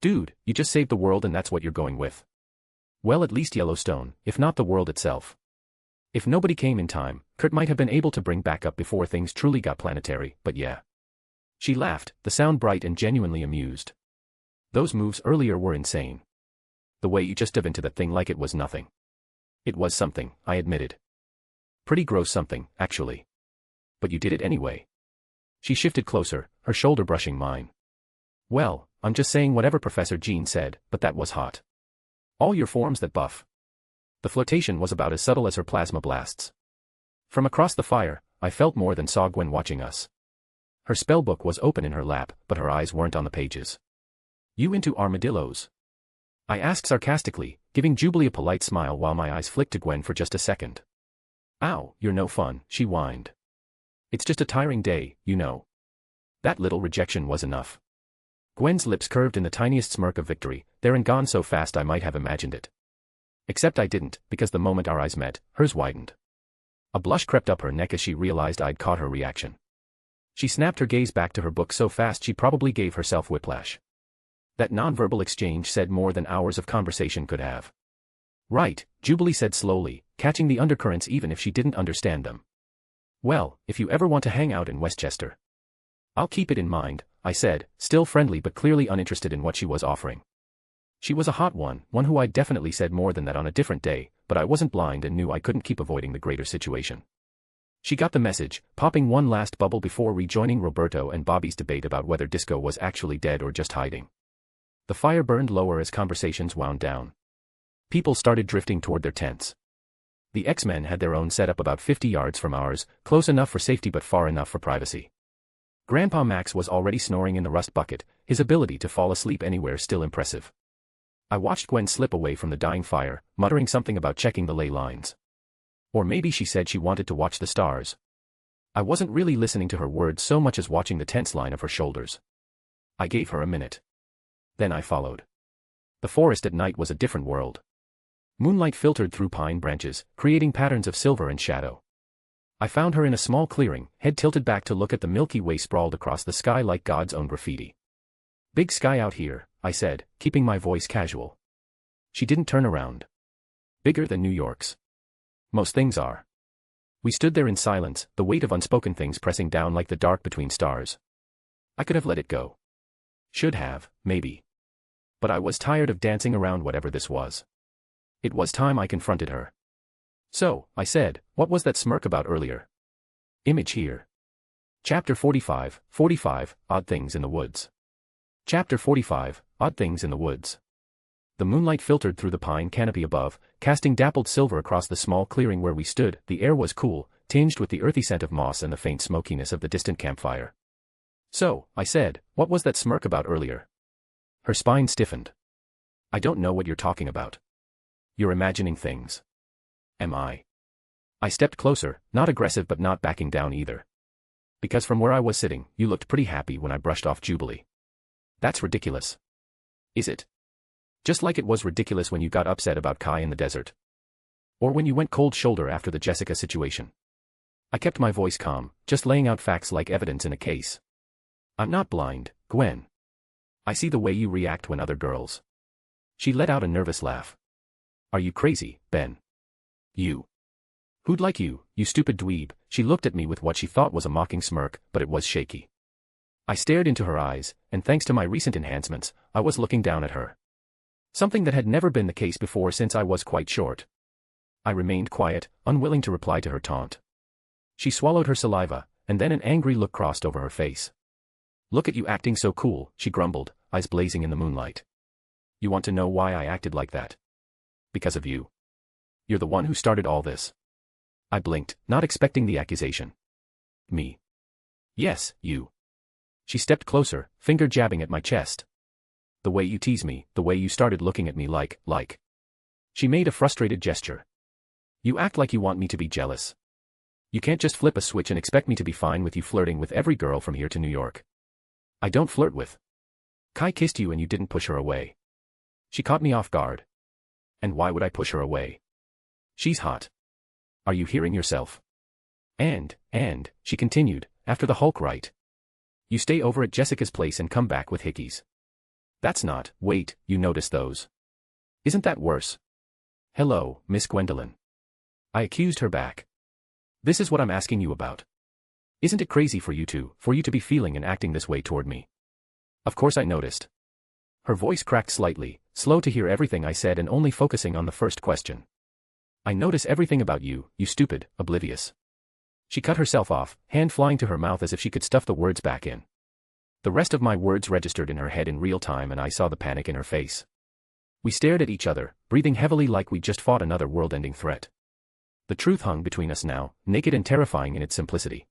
Dude, you just saved the world and that's what you're going with. Well, at least Yellowstone, if not the world itself. If nobody came in time, Kurt might have been able to bring back up before things truly got planetary, but yeah. She laughed, the sound bright and genuinely amused. Those moves earlier were insane. The way you just dove into that thing like it was nothing. It was something, I admitted. Pretty gross something, actually. But you did it anyway. She shifted closer, her shoulder brushing mine. Well, I'm just saying whatever Professor Jean said, but that was hot. All your forms that buff. The flirtation was about as subtle as her plasma blasts. From across the fire, I felt more than saw Gwen watching us. Her spellbook was open in her lap, but her eyes weren't on the pages. You into armadillos? I asked sarcastically, giving Jubilee a polite smile while my eyes flicked to Gwen for just a second. Ow, you're no fun, she whined. It's just a tiring day, you know. That little rejection was enough. Gwen's lips curved in the tiniest smirk of victory, there and gone so fast I might have imagined it. Except I didn't, because the moment our eyes met, hers widened. A blush crept up her neck as she realized I'd caught her reaction. She snapped her gaze back to her book so fast she probably gave herself whiplash. That nonverbal exchange said more than hours of conversation could have. Right, Jubilee said slowly, catching the undercurrents even if she didn't understand them. Well, if you ever want to hang out in Westchester. I'll keep it in mind, I said, still friendly but clearly uninterested in what she was offering. She was a hot one who I'd definitely said more than that on a different day, but I wasn't blind and knew I couldn't keep avoiding the greater situation. She got the message, popping one last bubble before rejoining Roberto and Bobby's debate about whether Disco was actually dead or just hiding. The fire burned lower as conversations wound down. People started drifting toward their tents. The X-Men had their own setup about 50 yards from ours, close enough for safety but far enough for privacy. Grandpa Max was already snoring in the rust bucket, his ability to fall asleep anywhere still impressive. I watched Gwen slip away from the dying fire, muttering something about checking the ley lines. Or maybe she said she wanted to watch the stars. I wasn't really listening to her words so much as watching the tense line of her shoulders. I gave her a minute. Then I followed. The forest at night was a different world. Moonlight filtered through pine branches, creating patterns of silver and shadow. I found her in a small clearing, head tilted back to look at the Milky Way sprawled across the sky like God's own graffiti. Big sky out here, I said, keeping my voice casual. She didn't turn around. Bigger than New York's. Most things are. We stood there in silence, the weight of unspoken things pressing down like the dark between stars. I could have let it go. Should have, maybe. But I was tired of dancing around whatever this was. It was time I confronted her. So, I said, what was that smirk about earlier? Image here. Chapter 45, Odd Things in the Woods. Chapter 45, Odd Things in the Woods. The moonlight filtered through the pine canopy above, casting dappled silver across the small clearing where we stood. The air was cool, tinged with the earthy scent of moss and the faint smokiness of the distant campfire. So, I said, what was that smirk about earlier? Her spine stiffened. I don't know what you're talking about. You're imagining things. Am I? I stepped closer, not aggressive but not backing down either. Because from where I was sitting, you looked pretty happy when I brushed off Jubilee. That's ridiculous. Is it? Just like it was ridiculous when you got upset about Kai in the desert. Or when you went cold shoulder after the Jessica situation. I kept my voice calm, just laying out facts like evidence in a case. I'm not blind, Gwen. I see the way you react when other girls. She let out a nervous laugh. Are you crazy, Ben? You. Who'd like you, you stupid dweeb? She looked at me with what she thought was a mocking smirk, but it was shaky. I stared into her eyes, and thanks to my recent enhancements, I was looking down at her. Something that had never been the case before since I was quite short. I remained quiet, unwilling to reply to her taunt. She swallowed her saliva, and then an angry look crossed over her face. Look at you acting so cool, she grumbled, eyes blazing in the moonlight. You want to know why I acted like that? Because of you. You're the one who started all this. I blinked, not expecting the accusation. Me. Yes, you. She stepped closer, finger jabbing at my chest. The way you tease me, the way you started looking at me like. She made a frustrated gesture. You act like you want me to be jealous. You can't just flip a switch and expect me to be fine with you flirting with every girl from here to New York. I don't flirt with. Kai kissed you and you didn't push her away. She caught me off guard. And why would I push her away? She's hot. Are you hearing yourself? And, she continued, after the Hulk right. You stay over at Jessica's place and come back with hickeys. That's not, wait, you notice those. Isn't that worse? Hello, Miss Gwendolyn. I accused her back. This is what I'm asking you about. Isn't it crazy for you to be feeling and acting this way toward me? Of course I noticed. Her voice cracked slightly, slow to hear everything I said and only focusing on the first question. I notice everything about you, you stupid, oblivious. She cut herself off, hand flying to her mouth as if she could stuff the words back in. The rest of my words registered in her head in real time and I saw the panic in her face. We stared at each other, breathing heavily like we'd just fought another world-ending threat. The truth hung between us now, naked and terrifying in its simplicity.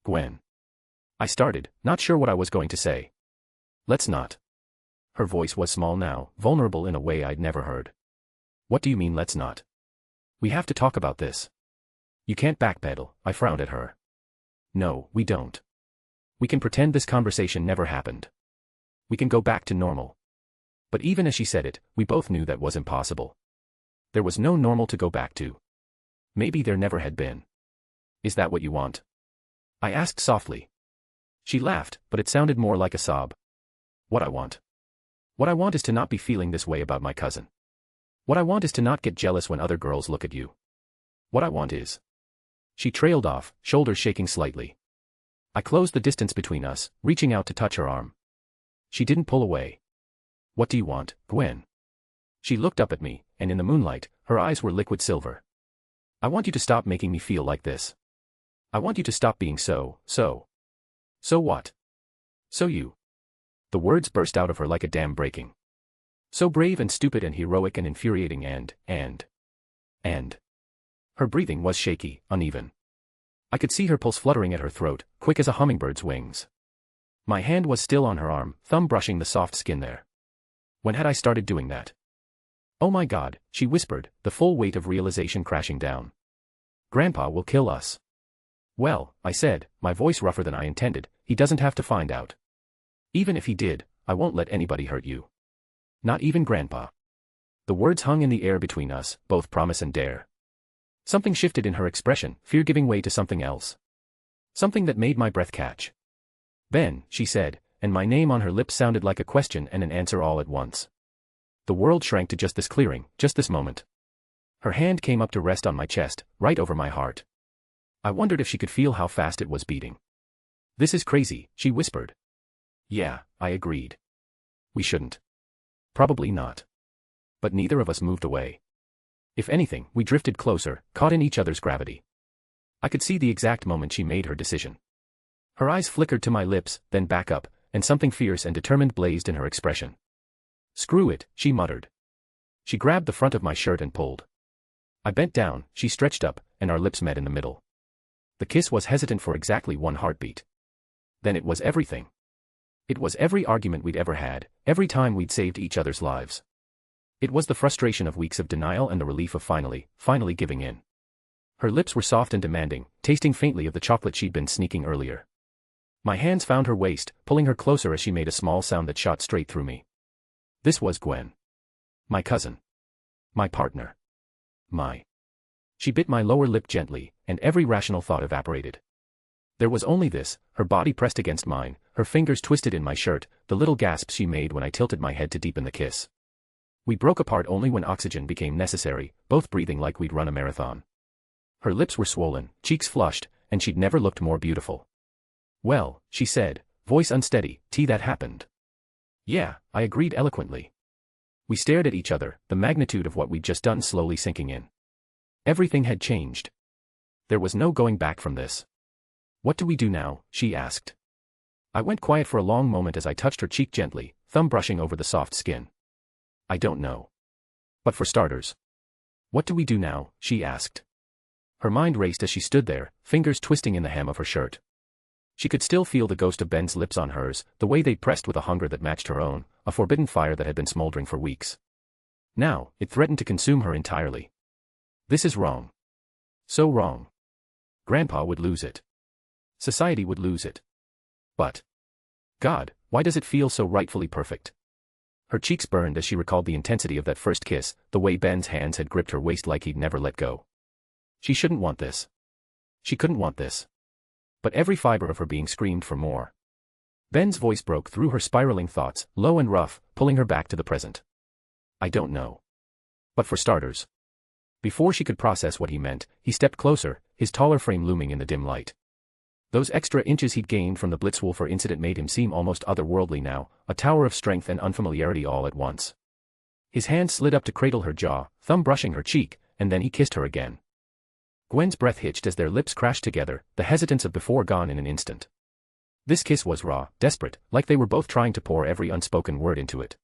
Gwen. I started, not sure what I was going to say. Let's not. Her voice was small now, vulnerable in a way I'd never heard. What do you mean let's not? We have to talk about this. You can't backpedal, I frowned at her. No, we don't. We can pretend this conversation never happened. We can go back to normal. But even as she said it, we both knew that was impossible. There was no normal to go back to. Maybe there never had been. Is that what you want? I asked softly. She laughed, but it sounded more like a sob. What I want. What I want is to not be feeling this way about my cousin. What I want is to not get jealous when other girls look at you. What I want is. She trailed off, shoulders shaking slightly. I closed the distance between us, reaching out to touch her arm. She didn't pull away. What do you want, Gwen? She looked up at me, and in the moonlight, her eyes were liquid silver. I want you to stop making me feel like this. I want you to stop being so. So what? So you. The words burst out of her like a dam breaking. So brave and stupid and heroic and infuriating and. Her breathing was shaky, uneven. I could see her pulse fluttering at her throat, quick as a hummingbird's wings. My hand was still on her arm, thumb brushing the soft skin there. When had I started doing that? Oh my God, she whispered, the full weight of realization crashing down. Grandpa will kill us. Well, I said, my voice rougher than I intended, he doesn't have to find out. Even if he did, I won't let anybody hurt you. Not even Grandpa. The words hung in the air between us, both promise and dare. Something shifted in her expression, fear giving way to something else. Something that made my breath catch. Ben, she said, and my name on her lips sounded like a question and an answer all at once. The world shrank to just this clearing, just this moment. Her hand came up to rest on my chest, right over my heart. I wondered if she could feel how fast it was beating. This is crazy, she whispered. Yeah, I agreed. We shouldn't. Probably not. But neither of us moved away. If anything, we drifted closer, caught in each other's gravity. I could see the exact moment she made her decision. Her eyes flickered to my lips, then back up, and something fierce and determined blazed in her expression. Screw it, she muttered. She grabbed the front of my shirt and pulled. I bent down, she stretched up, and our lips met in the middle. The kiss was hesitant for exactly one heartbeat. Then it was everything. It was every argument we'd ever had, every time we'd saved each other's lives. It was the frustration of weeks of denial and the relief of finally giving in. Her lips were soft and demanding, tasting faintly of the chocolate she'd been sneaking earlier. My hands found her waist, pulling her closer as she made a small sound that shot straight through me. This was Gwen. My cousin. My partner. She bit my lower lip gently, and every rational thought evaporated. There was only this, her body pressed against mine, her fingers twisted in my shirt, the little gasps she made when I tilted my head to deepen the kiss. We broke apart only when oxygen became necessary, both breathing like we'd run a marathon. Her lips were swollen, cheeks flushed, and she'd never looked more beautiful. Well, she said, voice unsteady, that happened. Yeah, I agreed eloquently. We stared at each other, the magnitude of what we'd just done slowly sinking in. Everything had changed. There was no going back from this. What do we do now? She asked. I went quiet for a long moment as I touched her cheek gently, thumb brushing over the soft skin. I don't know. But for starters. What do we do now? She asked. Her mind raced as she stood there, fingers twisting in the hem of her shirt. She could still feel the ghost of Ben's lips on hers, the way they pressed with a hunger that matched her own, a forbidden fire that had been smoldering for weeks. Now, it threatened to consume her entirely. This is wrong. So wrong. Grandpa would lose it. Society would lose it. But. God, Why does it feel so rightfully perfect? Her cheeks burned as she recalled the intensity of that first kiss, the way Ben's hands had gripped her waist like he'd never let go. She shouldn't want this. She couldn't want this. But every fiber of her being screamed for more. Ben's voice broke through her spiraling thoughts, low and rough, pulling her back to the present. I don't know. But for starters. Before she could process what he meant, he stepped closer, his taller frame looming in the dim light. Those extra inches he'd gained from the Blitzwolfer incident made him seem almost otherworldly now, a tower of strength and unfamiliarity all at once. His hand slid up to cradle her jaw, thumb brushing her cheek, and then he kissed her again. Gwen's breath hitched as their lips crashed together, the hesitance of before gone in an instant. This kiss was raw, desperate, like they were both trying to pour every unspoken word into it.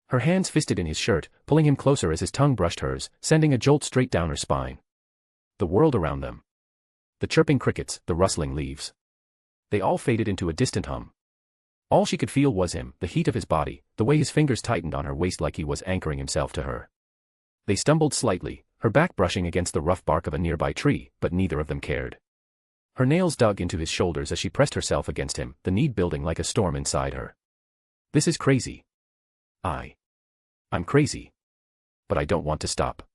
Her hands fisted in his shirt, pulling him closer as his tongue brushed hers, sending a jolt straight down her spine. The world around them. The chirping crickets, the rustling leaves. They all faded into a distant hum. All she could feel was him, the heat of his body, the way his fingers tightened on her waist like he was anchoring himself to her. They stumbled slightly, her back brushing against the rough bark of a nearby tree, but neither of them cared. Her nails dug into his shoulders as she pressed herself against him, the need building like a storm inside her. This is crazy. I'm crazy. But I don't want to stop.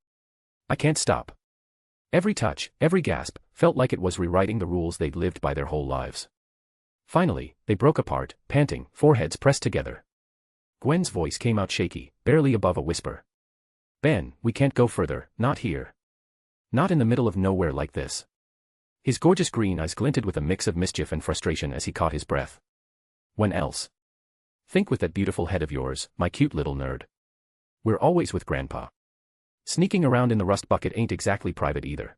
I can't stop. Every touch, every gasp, felt like it was rewriting the rules they'd lived by their whole lives. Finally, they broke apart, panting, foreheads pressed together. Gwen's voice came out shaky, barely above a whisper. Ben, we can't go further, not here. Not in the middle of nowhere like this. His gorgeous green eyes glinted with a mix of mischief and frustration as he caught his breath. When else? Think with that beautiful head of yours, my cute little nerd. We're always with Grandpa. Sneaking around in the rust bucket ain't exactly private either.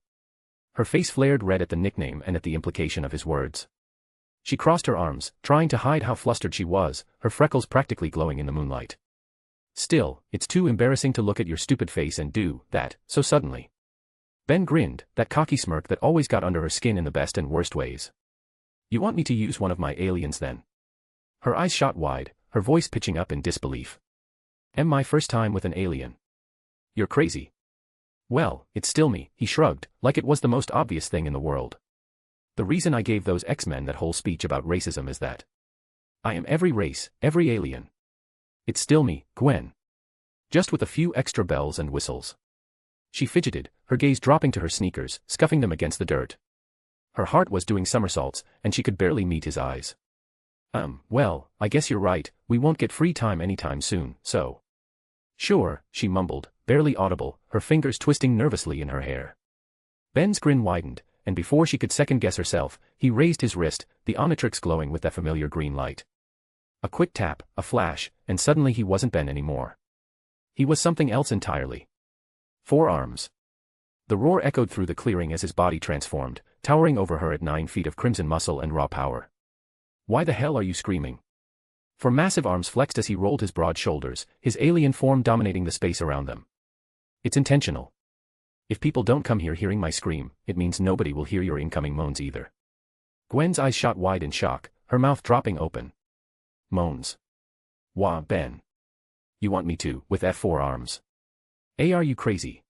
Her face flared red at the nickname and at the implication of his words. She crossed her arms, trying to hide how flustered she was, her freckles practically glowing in the moonlight. Still, it's too embarrassing to look at your stupid face and do that, so suddenly. Ben grinned, that cocky smirk that always got under her skin in the best and worst ways. You want me to use one of my aliens then? Her eyes shot wide, her voice pitching up in disbelief. My first time with an alien. You're crazy. Well, it's still me, he shrugged, like it was the most obvious thing in the world. The reason I gave those X-Men that whole speech about racism is that I am every race, every alien. It's still me, Gwen. Just with a few extra bells and whistles. She fidgeted, her gaze dropping to her sneakers, scuffing them against the dirt. Her heart was doing somersaults, and she could barely meet his eyes. Well, I guess you're right, we won't get free time anytime soon, so. Sure, she mumbled, barely audible, her fingers twisting nervously in her hair. Ben's grin widened, and before she could second-guess herself, he raised his wrist, the Omnitrix glowing with that familiar green light. A quick tap, a flash, and suddenly he wasn't Ben anymore. He was something else entirely. 4 arms. The roar echoed through the clearing as his body transformed, towering over her at 9 feet of crimson muscle and raw power. Why the hell are you screaming? For massive arms flexed as he rolled his broad shoulders, his alien form dominating the space around them. It's intentional. If people don't come here hearing my scream, it means nobody will hear your incoming moans either. Gwen's eyes shot wide in shock, her mouth dropping open. Moans. Wah, Ben. You want me to, with F4 arms? Are you crazy?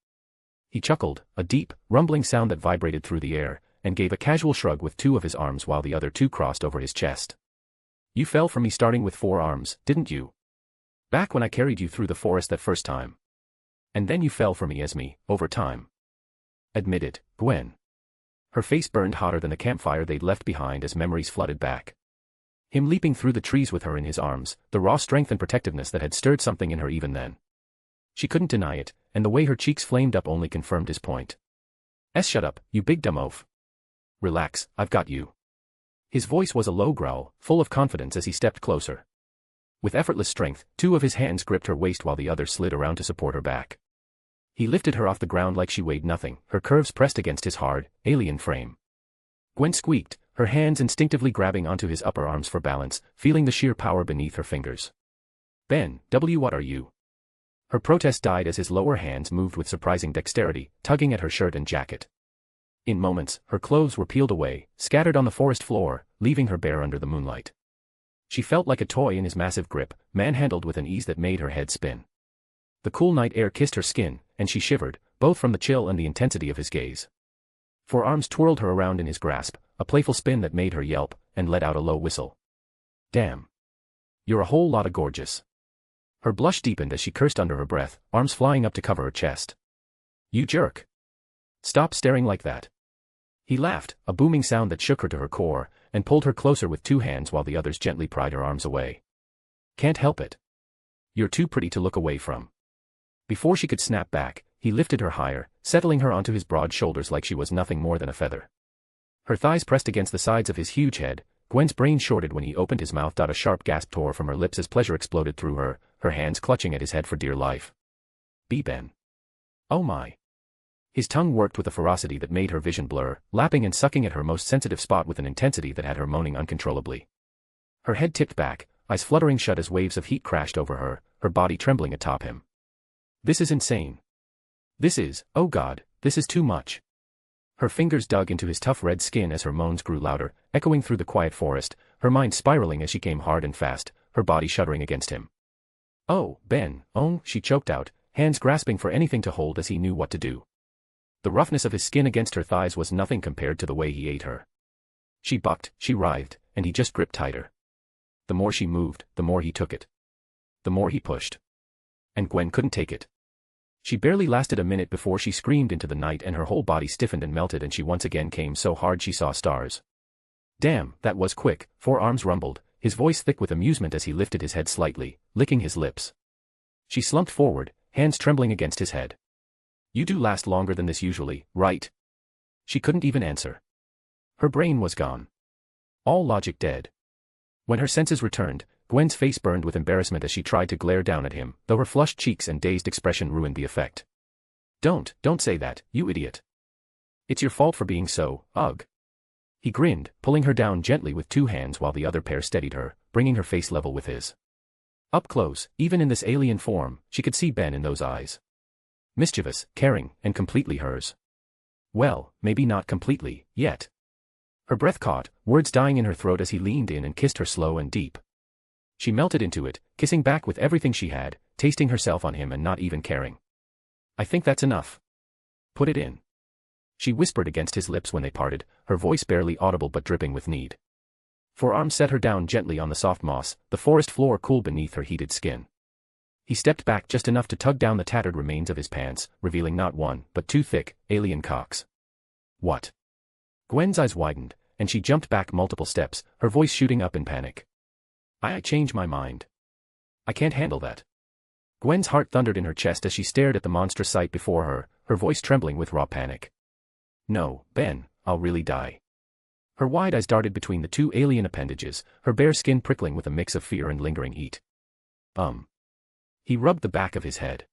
He chuckled, a deep, rumbling sound that vibrated through the air, and gave a casual shrug with 2 of his arms while the other 2 crossed over his chest. You fell for me starting with 4 arms, didn't you? Back when I carried you through the forest that first time. And then you fell for me as me, over time. Admit it, Gwen. Her face burned hotter than the campfire they'd left behind as memories flooded back. Him leaping through the trees with her in his arms, the raw strength and protectiveness that had stirred something in her even then. She couldn't deny it, and the way her cheeks flamed up only confirmed his point. Shut up, you big dumb oaf. Relax, I've got you. His voice was a low growl, full of confidence as he stepped closer. With effortless strength, 2 of his hands gripped her waist while the other slid around to support her back. He lifted her off the ground like she weighed nothing, her curves pressed against his hard, alien frame. Gwen squeaked, her hands instinctively grabbing onto his upper arms for balance, feeling the sheer power beneath her fingers. Ben, what are you? Her protest died as his lower hands moved with surprising dexterity, tugging at her shirt and jacket. In moments, her clothes were peeled away, scattered on the forest floor, leaving her bare under the moonlight. She felt like a toy in his massive grip, manhandled with an ease that made her head spin. The cool night air kissed her skin, and she shivered, both from the chill and the intensity of his gaze. 4 arms twirled her around in his grasp, a playful spin that made her yelp, and let out a low whistle. Damn. You're a whole lotta gorgeous. Her blush deepened as she cursed under her breath, arms flying up to cover her chest. You jerk. Stop staring like that. He laughed, a booming sound that shook her to her core, and pulled her closer with two hands while the others gently pried her arms away. Can't help it. You're too pretty to look away from. Before she could snap back, he lifted her higher, settling her onto his broad shoulders like she was nothing more than a feather. Her thighs pressed against the sides of his huge head. Gwen's brain shorted when he opened his mouth. A sharp gasp tore from her lips as pleasure exploded through her, her hands clutching at his head for dear life. Be Ben. Oh my. His tongue worked with a ferocity that made her vision blur, lapping and sucking at her most sensitive spot with an intensity that had her moaning uncontrollably. Her head tipped back, eyes fluttering shut as waves of heat crashed over her, her body trembling atop him. This is insane. This is, oh God, this is too much. Her fingers dug into his tough red skin as her moans grew louder, echoing through the quiet forest, her mind spiraling as she came hard and fast, her body shuddering against him. Oh, Ben, oh, she choked out, hands grasping for anything to hold as he knew what to do. The roughness of his skin against her thighs was nothing compared to the way he ate her. She bucked, she writhed, and he just gripped tighter. The more she moved, the more he took it. The more he pushed. And Gwen couldn't take it. She barely lasted a minute before she screamed into the night and her whole body stiffened and melted and she once again came so hard she saw stars. Damn, that was quick, forearms rumbled, his voice thick with amusement as he lifted his head slightly, licking his lips. She slumped forward, hands trembling against his head. You do last longer than this usually, right? She couldn't even answer. Her brain was gone. All logic dead. When her senses returned, Gwen's face burned with embarrassment as she tried to glare down at him, though her flushed cheeks and dazed expression ruined the effect. Don't say that, you idiot. It's your fault for being so, ugh. He grinned, pulling her down gently with two hands while the other pair steadied her, bringing her face level with his. Up close, even in this alien form, she could see Ben in those eyes. Mischievous, caring, and completely hers. Well, maybe not completely, yet. Her breath caught, words dying in her throat as he leaned in and kissed her slow and deep. She melted into it, kissing back with everything she had, tasting herself on him and not even caring. I think that's enough. Put it in. She whispered against his lips when they parted, her voice barely audible but dripping with need. Forearms set her down gently on the soft moss, the forest floor cool beneath her heated skin. He stepped back just enough to tug down the tattered remains of his pants, revealing not one, but two thick, alien cocks. What? Gwen's eyes widened, and she jumped back multiple steps, her voice shooting up in panic. I changed my mind. I can't handle that. Gwen's heart thundered in her chest as she stared at the monstrous sight before her, her voice trembling with raw panic. No, Ben, I'll really die. Her wide eyes darted between the two alien appendages, her bare skin prickling with a mix of fear and lingering heat. He rubbed the back of his head.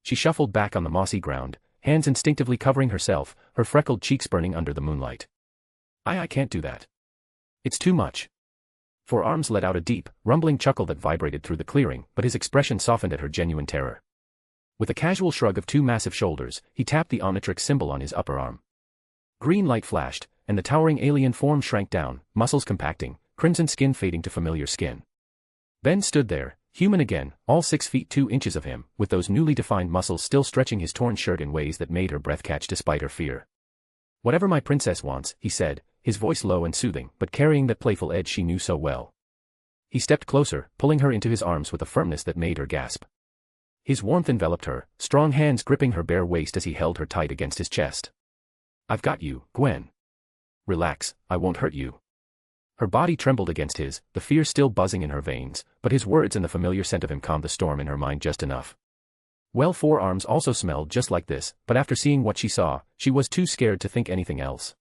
She shuffled back on the mossy ground, hands instinctively covering herself, her freckled cheeks burning under the moonlight. I can't do that. It's too much. Forearms let out a deep, rumbling chuckle that vibrated through the clearing, but his expression softened at her genuine terror. With a casual shrug of two massive shoulders, he tapped the Omnitrix symbol on his upper arm. Green light flashed, and the towering alien form shrank down, muscles compacting, crimson skin fading to familiar skin. Ben stood there, human again, all 6 feet 2 inches of him, with those newly defined muscles still stretching his torn shirt in ways that made her breath catch despite her fear. Whatever my princess wants, he said, his voice low and soothing, but carrying that playful edge she knew so well. He stepped closer, pulling her into his arms with a firmness that made her gasp. His warmth enveloped her, strong hands gripping her bare waist as he held her tight against his chest. I've got you, Gwen. Relax, I won't hurt you. Her body trembled against his, the fear still buzzing in her veins, but his words and the familiar scent of him calmed the storm in her mind just enough. Well, forearms also smelled just like this, but after seeing what she saw, she was too scared to think anything else.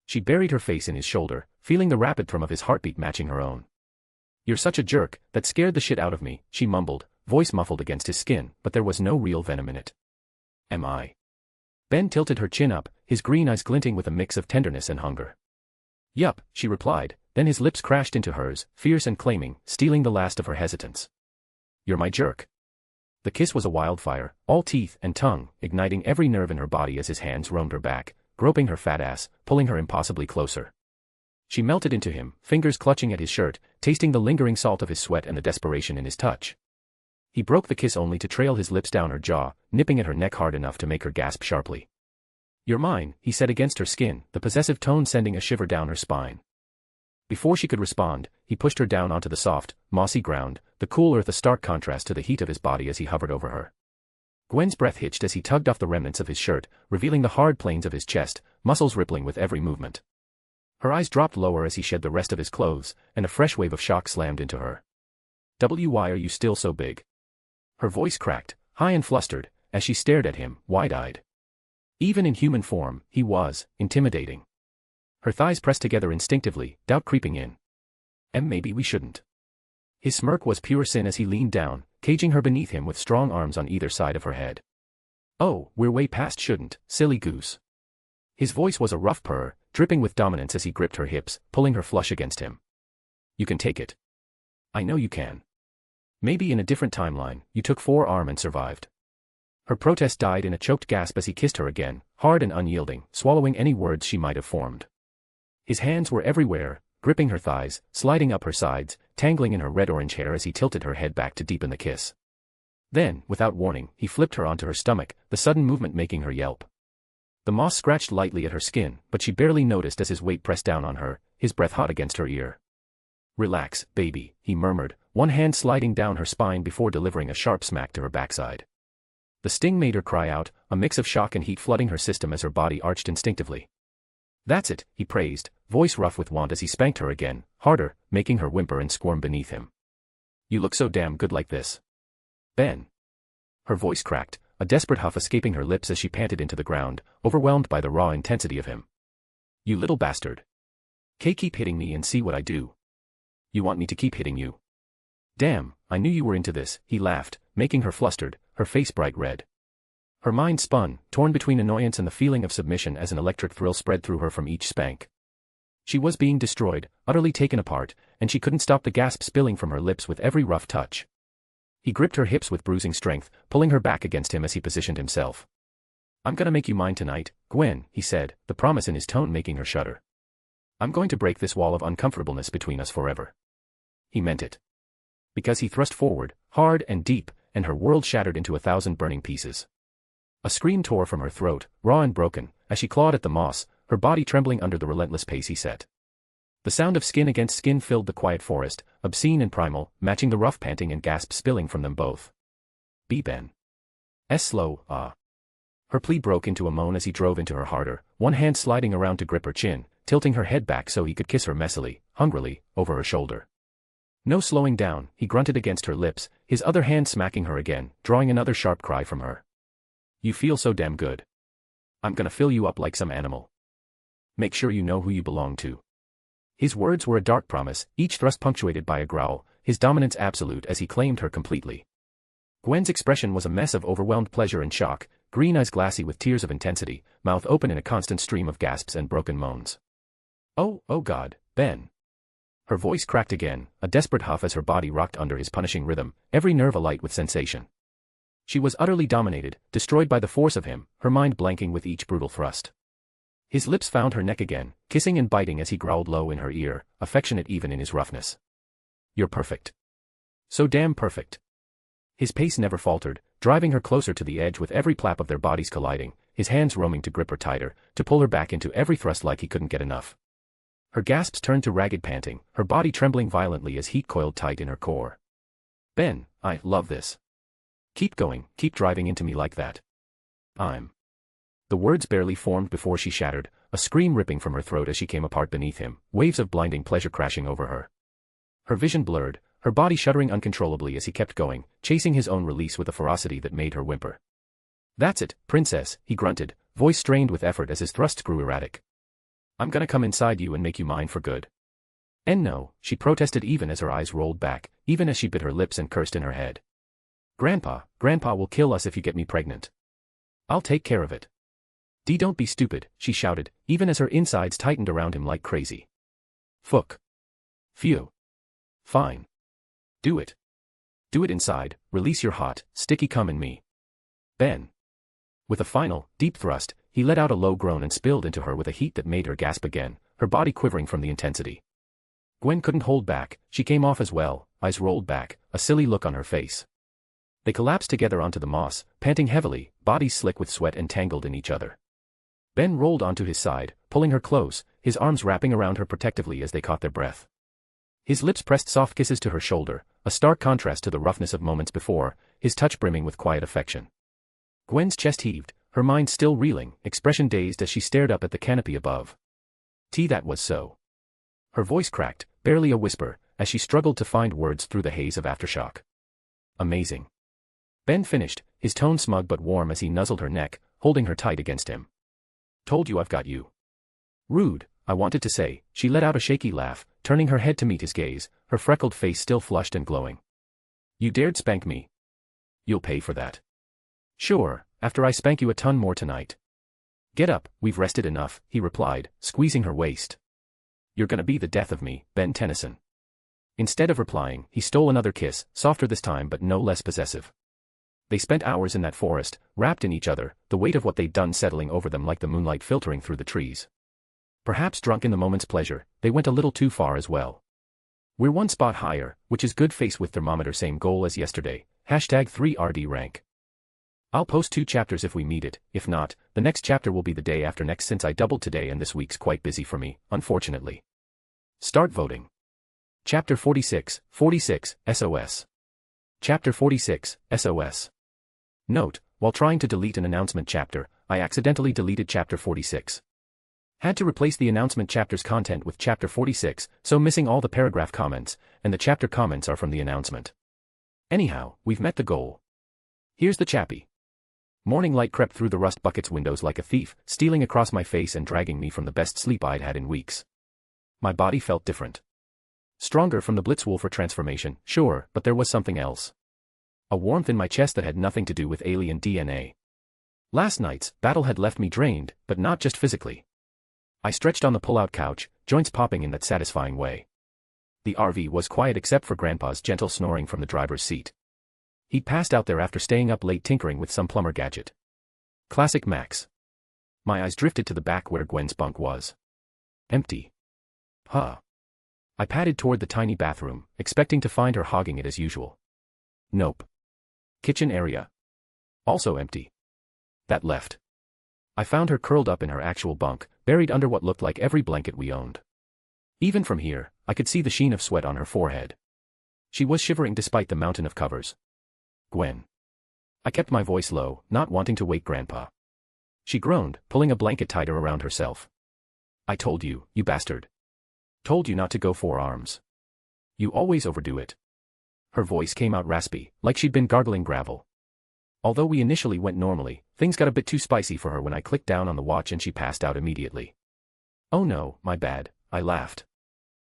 She buried her face in his shoulder, feeling the rapid thrum of his heartbeat matching her own. You're such a jerk, that scared the shit out of me, she mumbled, voice muffled against his skin, but there was no real venom in it. Am I? Ben tilted her chin up, his green eyes glinting with a mix of tenderness and hunger. Yup, she replied, then his lips crashed into hers, fierce and claiming, stealing the last of her hesitance. You're my jerk. The kiss was a wildfire, all teeth and tongue, igniting every nerve in her body as his hands roamed her back, groping her fat ass, pulling her impossibly closer. She melted into him, fingers clutching at his shirt, tasting the lingering salt of his sweat and the desperation in his touch. He broke the kiss only to trail his lips down her jaw, nipping at her neck hard enough to make her gasp sharply. You're mine, he said against her skin, the possessive tone sending a shiver down her spine. Before she could respond, he pushed her down onto the soft, mossy ground, the cool earth a stark contrast to the heat of his body as he hovered over her. Gwen's breath hitched as he tugged off the remnants of his shirt, revealing the hard planes of his chest, muscles rippling with every movement. Her eyes dropped lower as he shed the rest of his clothes, and a fresh wave of shock slammed into her. Why are you still so big? Her voice cracked, high and flustered, as she stared at him, wide-eyed. Even in human form, he was intimidating. Her thighs pressed together instinctively, doubt creeping in. Maybe we shouldn't. His smirk was pure sin as he leaned down, caging her beneath him with strong arms on either side of her head. Oh, we're way past shouldn't, silly goose. His voice was a rough purr, dripping with dominance as he gripped her hips, pulling her flush against him. You can take it. I know you can. Maybe in a different timeline, you took 4 and survived. Her protest died in a choked gasp as he kissed her again, hard and unyielding, swallowing any words she might have formed. His hands were everywhere, gripping her thighs, sliding up her sides, tangling in her red-orange hair as he tilted her head back to deepen the kiss. Then, without warning, he flipped her onto her stomach, the sudden movement making her yelp. The moss scratched lightly at her skin, but she barely noticed as his weight pressed down on her, his breath hot against her ear. Relax, baby, he murmured, one hand sliding down her spine before delivering a sharp smack to her backside. The sting made her cry out, a mix of shock and heat flooding her system as her body arched instinctively. That's it, he praised, voice rough with want as he spanked her again, harder, making her whimper and squirm beneath him. You look so damn good like this. Ben. Her voice cracked, a desperate huff escaping her lips as she panted into the ground, overwhelmed by the raw intensity of him. You little bastard. Keep hitting me and see what I do. You want me to keep hitting you? Damn, I knew you were into this, he laughed, making her flustered, her face bright red. Her mind spun, torn between annoyance and the feeling of submission as an electric thrill spread through her from each spank. She was being destroyed, utterly taken apart, and she couldn't stop the gasp spilling from her lips with every rough touch. He gripped her hips with bruising strength, pulling her back against him as he positioned himself. I'm gonna make you mine tonight, Gwen, he said, the promise in his tone making her shudder. I'm going to break this wall of uncomfortableness between us forever. He meant it. Because he thrust forward, hard and deep, and her world shattered into 1,000 burning pieces. A scream tore from her throat, raw and broken, as she clawed at the moss, her body trembling under the relentless pace he set. The sound of skin against skin filled the quiet forest, obscene and primal, matching the rough panting and gasps spilling from them both. Be Ben. Slow, ah. Her plea broke into a moan as he drove into her harder, one hand sliding around to grip her chin, tilting her head back so he could kiss her messily, hungrily, over her shoulder. No slowing down, he grunted against her lips, his other hand smacking her again, drawing another sharp cry from her. You feel so damn good. I'm gonna fill you up like some animal. Make sure you know who you belong to. His words were a dark promise, each thrust punctuated by a growl, his dominance absolute as he claimed her completely. Gwen's expression was a mess of overwhelmed pleasure and shock, green eyes glassy with tears of intensity, mouth open in a constant stream of gasps and broken moans. Oh God, Ben. Her voice cracked again, a desperate huff as her body rocked under his punishing rhythm, every nerve alight with sensation. She was utterly dominated, destroyed by the force of him, her mind blanking with each brutal thrust. His lips found her neck again, kissing and biting as he growled low in her ear, affectionate even in his roughness. You're perfect. So damn perfect. His pace never faltered, driving her closer to the edge with every plap of their bodies colliding, his hands roaming to grip her tighter, to pull her back into every thrust like he couldn't get enough. Her gasps turned to ragged panting, her body trembling violently as heat coiled tight in her core. Ben, I love this. Keep going, keep driving into me like that. The words barely formed before she shattered, a scream ripping from her throat as she came apart beneath him, waves of blinding pleasure crashing over her. Her vision blurred, her body shuddering uncontrollably as he kept going, chasing his own release with a ferocity that made her whimper. That's it, princess, he grunted, voice strained with effort as his thrusts grew erratic. I'm gonna come inside you and make you mine for good. And no, she protested even as her eyes rolled back, even as she bit her lips and cursed in her head. Grandpa will kill us if you get me pregnant. I'll take care of it. Don't be stupid, she shouted, even as her insides tightened around him like crazy. Fuck. Phew. Fine. Do it. Do it inside, release your hot, sticky cum in me. Ben. With a final, deep thrust, he let out a low groan and spilled into her with a heat that made her gasp again, her body quivering from the intensity. Gwen couldn't hold back, she came off as well, eyes rolled back, a silly look on her face. They collapsed together onto the moss, panting heavily, bodies slick with sweat and tangled in each other. Ben rolled onto his side, pulling her close, his arms wrapping around her protectively as they caught their breath. His lips pressed soft kisses to her shoulder, a stark contrast to the roughness of moments before, his touch brimming with quiet affection. Gwen's chest heaved, her mind still reeling, expression dazed as she stared up at the canopy above. That was so. Her voice cracked, barely a whisper, as she struggled to find words through the haze of aftershock. Amazing. Ben finished, his tone smug but warm as he nuzzled her neck, holding her tight against him. Told you I've got you. Rude, I wanted to say. She let out a shaky laugh, turning her head to meet his gaze, her freckled face still flushed and glowing. You dared spank me. You'll pay for that. Sure, after I spank you a ton more tonight. Get up, we've rested enough, he replied, squeezing her waist. You're gonna be the death of me, Ben Tennyson. Instead of replying, he stole another kiss, softer this time but no less possessive. They spent hours in that forest, wrapped in each other, the weight of what they'd done settling over them like the moonlight filtering through the trees. Perhaps drunk in the moment's pleasure, they went a little too far as well. We're one spot higher, which is good. Face with thermometer, same goal as yesterday, #3RD rank. I'll post 2 chapters if we meet it, if not, the next chapter will be the day after next since I doubled today and this week's quite busy for me, unfortunately. Start voting. Chapter 46, SOS. Chapter 46, SOS. Note, while trying to delete an announcement chapter, I accidentally deleted Chapter 46. Had to replace the announcement chapter's content with Chapter 46, so missing all the paragraph comments, and the chapter comments are from the announcement. Anyhow, we've met the goal. Here's the chappy. Morning light crept through the rust bucket's windows like a thief, stealing across my face and dragging me from the best sleep I'd had in weeks. My body felt different. Stronger from the Blitzwolfer transformation, sure, but there was something else. A warmth in my chest that had nothing to do with alien DNA. Last night's battle had left me drained, but not just physically. I stretched on the pull-out couch, joints popping in that satisfying way. The RV was quiet except for Grandpa's gentle snoring from the driver's seat. He'd passed out there after staying up late tinkering with some plumber gadget. Classic Max. My eyes drifted to the back where Gwen's bunk was. Empty. Huh. I padded toward the tiny bathroom, expecting to find her hogging it as usual. Nope. Kitchen area. Also empty. That left. I found her curled up in her actual bunk, buried under what looked like every blanket we owned. Even from here, I could see the sheen of sweat on her forehead. She was shivering despite the mountain of covers. Gwen. I kept my voice low, not wanting to wake Grandpa. She groaned, pulling a blanket tighter around herself. I told you, you bastard. Told you not to go forearms. You always overdo it. Her voice came out raspy, like she'd been gargling gravel. Although we initially went normally, things got a bit too spicy for her when I clicked down on the watch and she passed out immediately. Oh no, my bad, I laughed.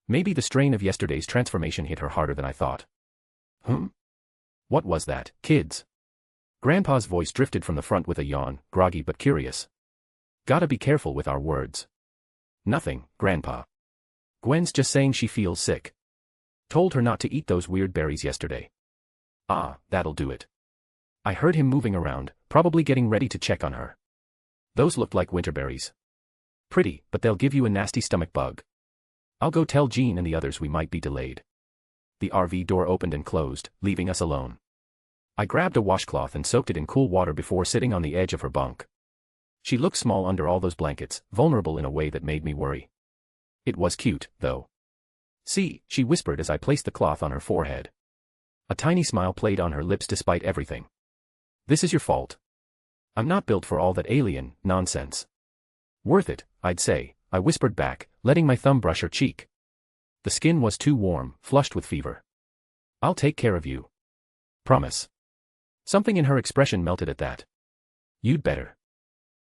Maybe the strain of yesterday's transformation hit her harder than I thought. What was that, kids? Grandpa's voice drifted from the front with a yawn, groggy but curious. Gotta be careful with our words. Nothing, Grandpa. Gwen's just saying she feels sick. Told her not to eat those weird berries yesterday. Ah, that'll do it. I heard him moving around, probably getting ready to check on her. Those looked like winter berries. Pretty, but they'll give you a nasty stomach bug. I'll go tell Jean and the others we might be delayed. The RV door opened and closed, leaving us alone. I grabbed a washcloth and soaked it in cool water before sitting on the edge of her bunk. She looked small under all those blankets, vulnerable in a way that made me worry. It was cute, though. See, she whispered as I placed the cloth on her forehead. A tiny smile played on her lips despite everything. This is your fault. I'm not built for all that alien nonsense. Worth it, I'd say, I whispered back, letting my thumb brush her cheek. The skin was too warm, flushed with fever. I'll take care of you. Promise. Something in her expression melted at that. You'd better.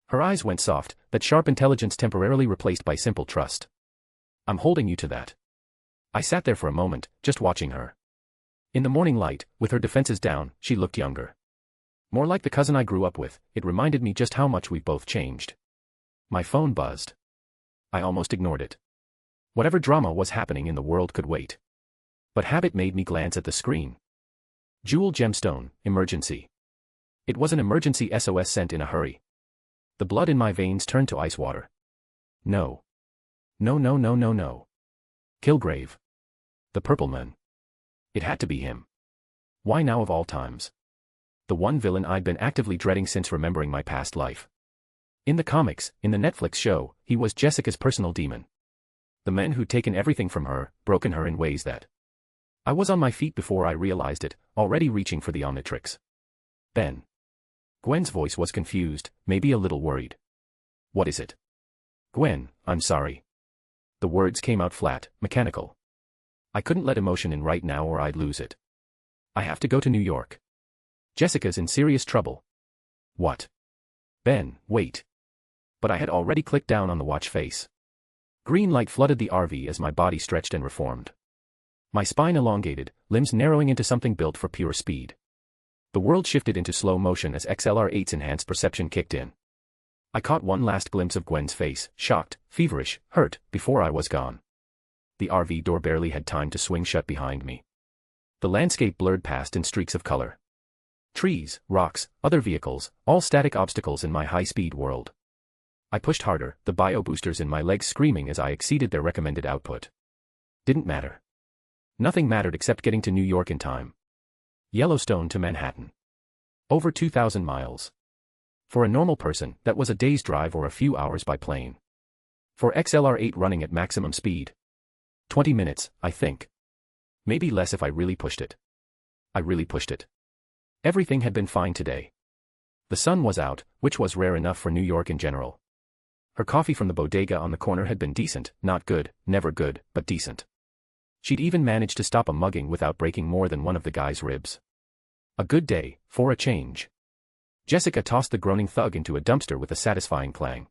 Her eyes went soft, that sharp intelligence temporarily replaced by simple trust. I'm holding you to that. I sat there for a moment, just watching her. In the morning light, with her defenses down, she looked younger. More like the cousin I grew up with. It reminded me just how much we've both changed. My phone buzzed. I almost ignored it. Whatever drama was happening in the world could wait. But habit made me glance at the screen. Jewel gemstone, emergency. It was an emergency SOS sent in a hurry. The blood in my veins turned to ice water. No. No no no no no. Kilgrave. The Purple Man. It had to be him. Why now of all times? The one villain I'd been actively dreading since remembering my past life. In the comics, in the Netflix show, he was Jessica's personal demon. The men who'd taken everything from her, broken her in ways that... I was on my feet before I realized it, already reaching for the Omnitrix. Ben. Gwen's voice was confused, maybe a little worried. What is it? Gwen, I'm sorry. The words came out flat, mechanical. I couldn't let emotion in right now or I'd lose it. I have to go to New York. Jessica's in serious trouble. What? Ben, wait. But I had already clicked down on the watch face. Green light flooded the RV as my body stretched and reformed. My spine elongated, limbs narrowing into something built for pure speed. The world shifted into slow motion as XLR8's enhanced perception kicked in. I caught one last glimpse of Gwen's face, shocked, feverish, hurt, before I was gone. The RV door barely had time to swing shut behind me. The landscape blurred past in streaks of color. Trees, rocks, other vehicles, all static obstacles in my high-speed world. I pushed harder, the bio boosters in my legs screaming as I exceeded their recommended output. Didn't matter. Nothing mattered except getting to New York in time. Yellowstone to Manhattan. Over 2,000 miles. For a normal person, that was a day's drive or a few hours by plane. For XLR8 running at maximum speed. 20 minutes, I think. Maybe less if I really pushed it. I really pushed it. Everything had been fine today. The sun was out, which was rare enough for New York in general. Her coffee from the bodega on the corner had been decent, not good, never good, but decent. She'd even managed to stop a mugging without breaking more than one of the guy's ribs. A good day, for a change. Jessica tossed the groaning thug into a dumpster with a satisfying clang.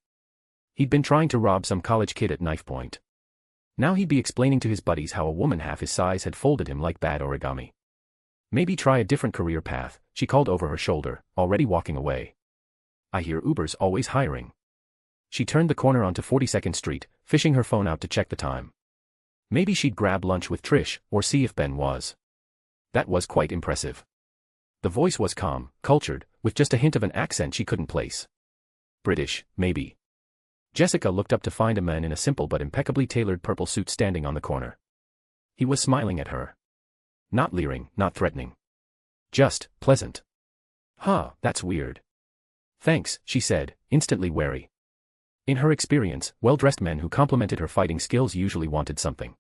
He'd been trying to rob some college kid at knife point. Now he'd be explaining to his buddies how a woman half his size had folded him like bad origami. Maybe try a different career path, she called over her shoulder, already walking away. I hear Uber's always hiring. She turned the corner onto 42nd Street, fishing her phone out to check the time. Maybe she'd grab lunch with Trish, or see if Ben was. That was quite impressive. The voice was calm, cultured, with just a hint of an accent she couldn't place. British, maybe. Jessica looked up to find a man in a simple but impeccably tailored purple suit standing on the corner. He was smiling at her. Not leering, not threatening. Just pleasant. Huh, that's weird. Thanks, she said, instantly wary. In her experience, well-dressed men who complimented her fighting skills usually wanted something.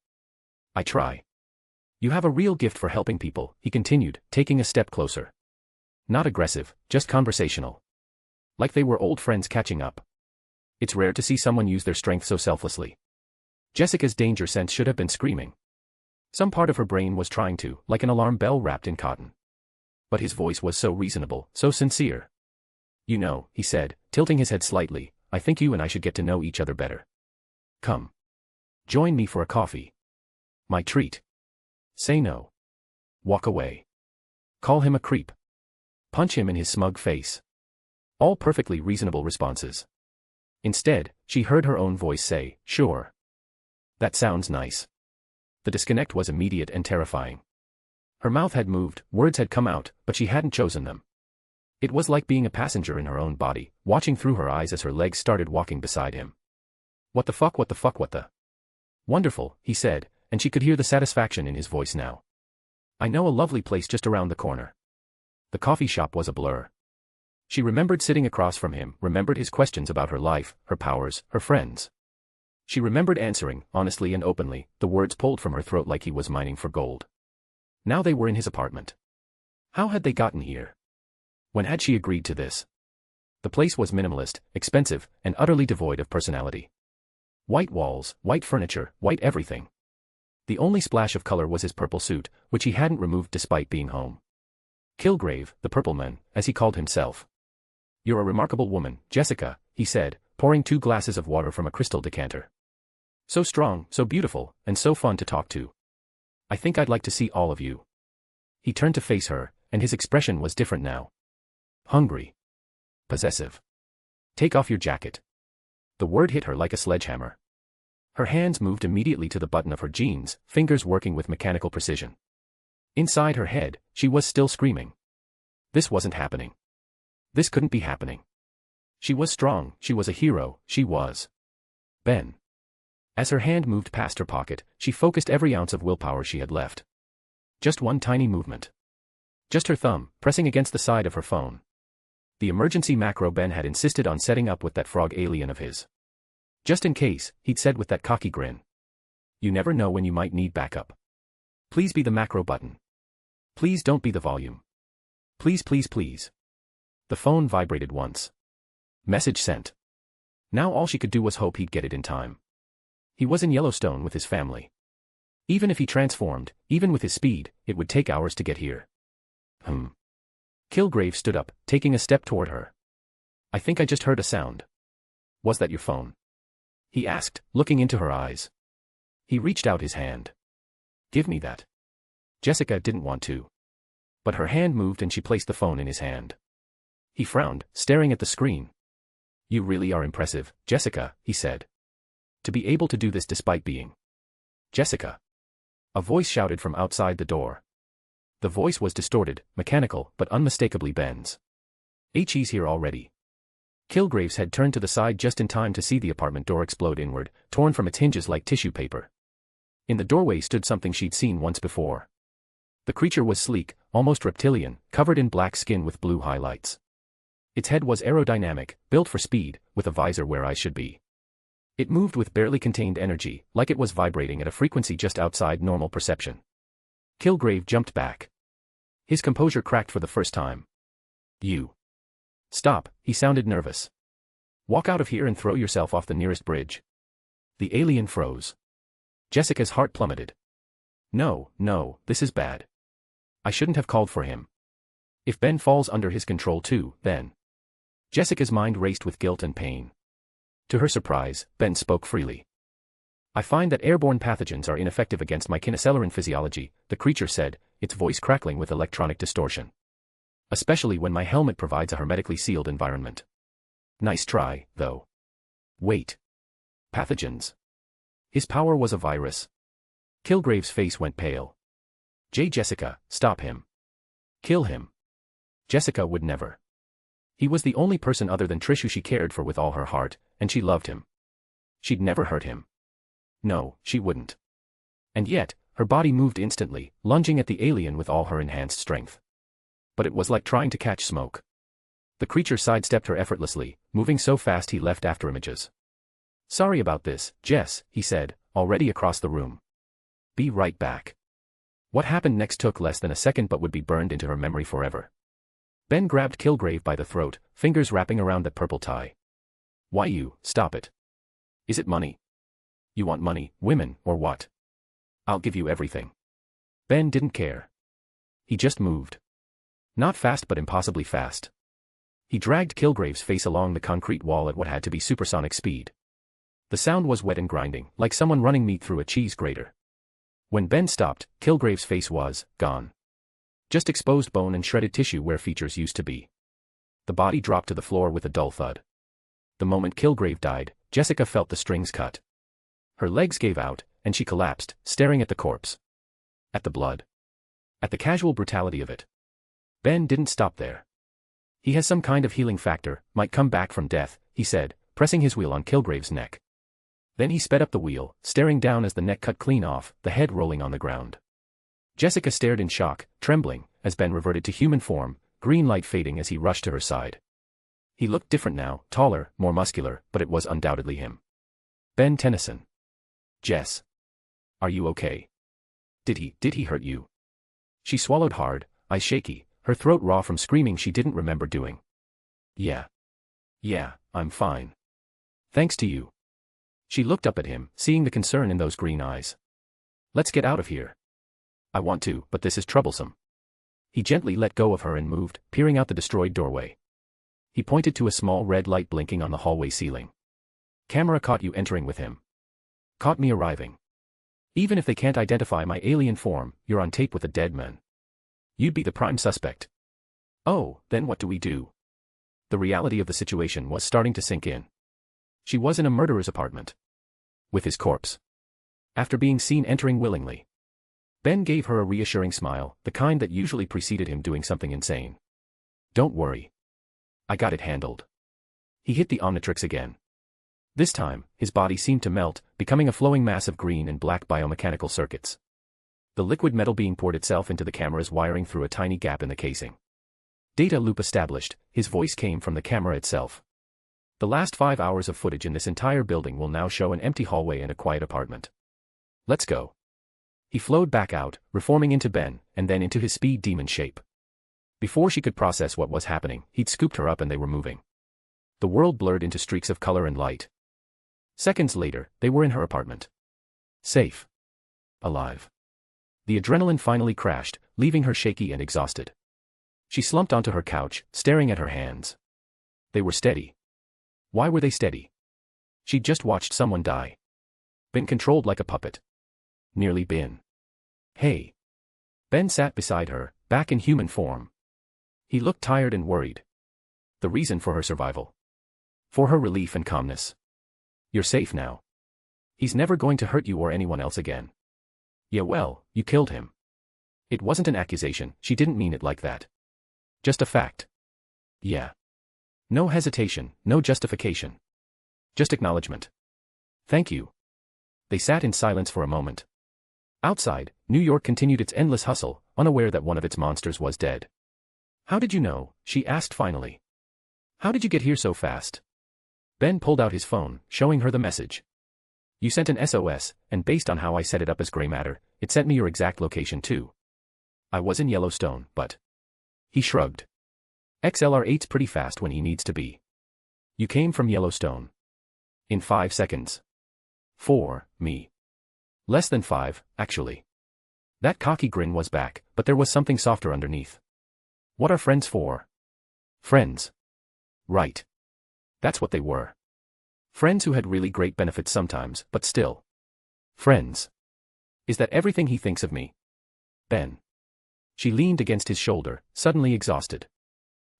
I try. You have a real gift for helping people, he continued, taking a step closer. Not aggressive, just conversational. Like they were old friends catching up. It's rare to see someone use their strength so selflessly. Jessica's danger sense should have been screaming. Some part of her brain was trying to, like an alarm bell wrapped in cotton. But his voice was so reasonable, so sincere. You know, he said, tilting his head slightly, I think you and I should get to know each other better. Come. Join me for a coffee. My treat. Say no. Walk away. Call him a creep. Punch him in his smug face. All perfectly reasonable responses. Instead, she heard her own voice say, sure. That sounds nice. The disconnect was immediate and terrifying. Her mouth had moved, words had come out, but she hadn't chosen them. It was like being a passenger in her own body, watching through her eyes as her legs started walking beside him. What the fuck, what the fuck, what the... Wonderful, he said, and she could hear the satisfaction in his voice now. I know a lovely place just around the corner. The coffee shop was a blur. She remembered sitting across from him, remembered his questions about her life, her powers, her friends. She remembered answering, honestly and openly, the words pulled from her throat like he was mining for gold. Now they were in his apartment. How had they gotten here? When had she agreed to this? The place was minimalist, expensive, and utterly devoid of personality. White walls, white furniture, white everything. The only splash of color was his purple suit, which he hadn't removed despite being home. Kilgrave, the purple man, as he called himself. You're a remarkable woman, Jessica, he said, pouring 2 glasses of water from a crystal decanter. So strong, so beautiful, and so fun to talk to. I think I'd like to see all of you. He turned to face her, and his expression was different now. Hungry. Possessive. Take off your jacket. The word hit her like a sledgehammer. Her hands moved immediately to the button of her jeans, fingers working with mechanical precision. Inside her head, she was still screaming. This wasn't happening. This couldn't be happening. She was strong, she was a hero, she was. Ben. As her hand moved past her pocket, she focused every ounce of willpower she had left. Just one tiny movement. Just her thumb, pressing against the side of her phone. The emergency macro Ben had insisted on setting up with that frog alien of his. Just in case, he'd said with that cocky grin. You never know when you might need backup. Please be the macro button. Please don't be the volume. Please please please. The phone vibrated once. Message sent. Now all she could do was hope he'd get it in time. He was in Yellowstone with his family. Even if he transformed, even with his speed, it would take hours to get here. Kilgrave stood up, taking a step toward her. I think I just heard a sound. Was that your phone? He asked, looking into her eyes. He reached out his hand. Give me that. Jessica didn't want to. But her hand moved and she placed the phone in his hand. He frowned, staring at the screen. You really are impressive, Jessica, he said. To be able to do this despite being Jessica. A voice shouted from outside the door. The voice was distorted, mechanical, but unmistakably Ben's. He's here already. Kilgrave's head turned to the side just in time to see the apartment door explode inward, torn from its hinges like tissue paper. In the doorway stood something she'd seen once before. The creature was sleek, almost reptilian, covered in black skin with blue highlights. Its head was aerodynamic, built for speed, with a visor where eyes should be. It moved with barely contained energy, like it was vibrating at a frequency just outside normal perception. Kilgrave jumped back. His composure cracked for the first time. You. Stop, he sounded nervous. Walk out of here and throw yourself off the nearest bridge. The alien froze. Jessica's heart plummeted. No, this is bad. I shouldn't have called for him. If Ben falls under his control too, then. Jessica's mind raced with guilt and pain. To her surprise, Ben spoke freely. I find that airborne pathogens are ineffective against my kinoceleran physiology, the creature said, its voice crackling with electronic distortion. Especially when my helmet provides a hermetically sealed environment. Nice try, though. Wait. Pathogens. His power was a virus. Kilgrave's face went pale. Jessica, stop him. Kill him. Jessica would never. He was the only person other than Trish who she cared for with all her heart, and she loved him. She'd never hurt him. No, she wouldn't. And yet, her body moved instantly, lunging at the alien with all her enhanced strength. But it was like trying to catch smoke. The creature sidestepped her effortlessly, moving so fast he left afterimages. Sorry about this, Jess, he said, already across the room. Be right back. What happened next took less than a second but would be burned into her memory forever. Ben grabbed Kilgrave by the throat, fingers wrapping around the purple tie. Why you, stop it. Is it money? You want money, women, or what? I'll give you everything. Ben didn't care. He just moved. Not fast but impossibly fast. He dragged Kilgrave's face along the concrete wall at what had to be supersonic speed. The sound was wet and grinding, like someone running meat through a cheese grater. When Ben stopped, Kilgrave's face was gone. Just exposed bone and shredded tissue where features used to be. The body dropped to the floor with a dull thud. The moment Kilgrave died, Jessica felt the strings cut. Her legs gave out, and she collapsed, staring at the corpse. At the blood. At the casual brutality of it. Ben didn't stop there. He has some kind of healing factor, might come back from death, he said, pressing his wheel on Kilgrave's neck. Then he sped up the wheel, staring down as the neck cut clean off, the head rolling on the ground. Jessica stared in shock, trembling, as Ben reverted to human form, green light fading as he rushed to her side. He looked different now, taller, more muscular, but it was undoubtedly him. Ben Tennyson. Jess. Are you okay? Did he hurt you? She swallowed hard, eyes shaky, her throat raw from screaming she didn't remember doing. Yeah, I'm fine. Thanks to you. She looked up at him, seeing the concern in those green eyes. Let's get out of here. I want to, but this is troublesome. He gently let go of her and moved, peering out the destroyed doorway. He pointed to a small red light blinking on the hallway ceiling. Camera caught you entering with him. Caught me arriving. Even if they can't identify my alien form, you're on tape with a dead man. You'd be the prime suspect. Oh, then what do we do? The reality of the situation was starting to sink in. She was in a murderer's apartment. With his corpse. After being seen entering willingly. Ben gave her a reassuring smile, the kind that usually preceded him doing something insane. Don't worry. I got it handled. He hit the Omnitrix again. This time, his body seemed to melt, becoming a flowing mass of green and black biomechanical circuits. The liquid metal being poured itself into the camera's wiring through a tiny gap in the casing. Data loop established, his voice came from the camera itself. The last 5 hours of footage in this entire building will now show an empty hallway and a quiet apartment. Let's go. He flowed back out, reforming into Ben, and then into his speed demon shape. Before she could process what was happening, he'd scooped her up and they were moving. The world blurred into streaks of color and light. Seconds later, they were in her apartment. Safe. Alive. The adrenaline finally crashed, leaving her shaky and exhausted. She slumped onto her couch, staring at her hands. They were steady. Why were they steady? She'd just watched someone die. Been controlled like a puppet. Nearly been. Hey. Ben sat beside her, back in human form. He looked tired and worried. The reason for her survival. For her relief and calmness. You're safe now. He's never going to hurt you or anyone else again. Yeah, well, you killed him. It wasn't an accusation, she didn't mean it like that. Just a fact. Yeah. No hesitation, no justification. Just acknowledgement. Thank you. They sat in silence for a moment. Outside, New York continued its endless hustle, unaware that one of its monsters was dead. How did you know? She asked finally. How did you get here so fast? Ben pulled out his phone, showing her the message. You sent an SOS, and based on how I set it up as gray matter, it sent me your exact location too. I was in Yellowstone, but... He shrugged. XLR8's pretty fast when he needs to be. You came from Yellowstone. In 5 seconds. 4, me. Less than 5, actually. That cocky grin was back, but there was something softer underneath. What are friends for? Friends. Right. That's what they were. Friends who had really great benefits sometimes, but still. Friends. Is that everything he thinks of me? Ben. She leaned against his shoulder, suddenly exhausted.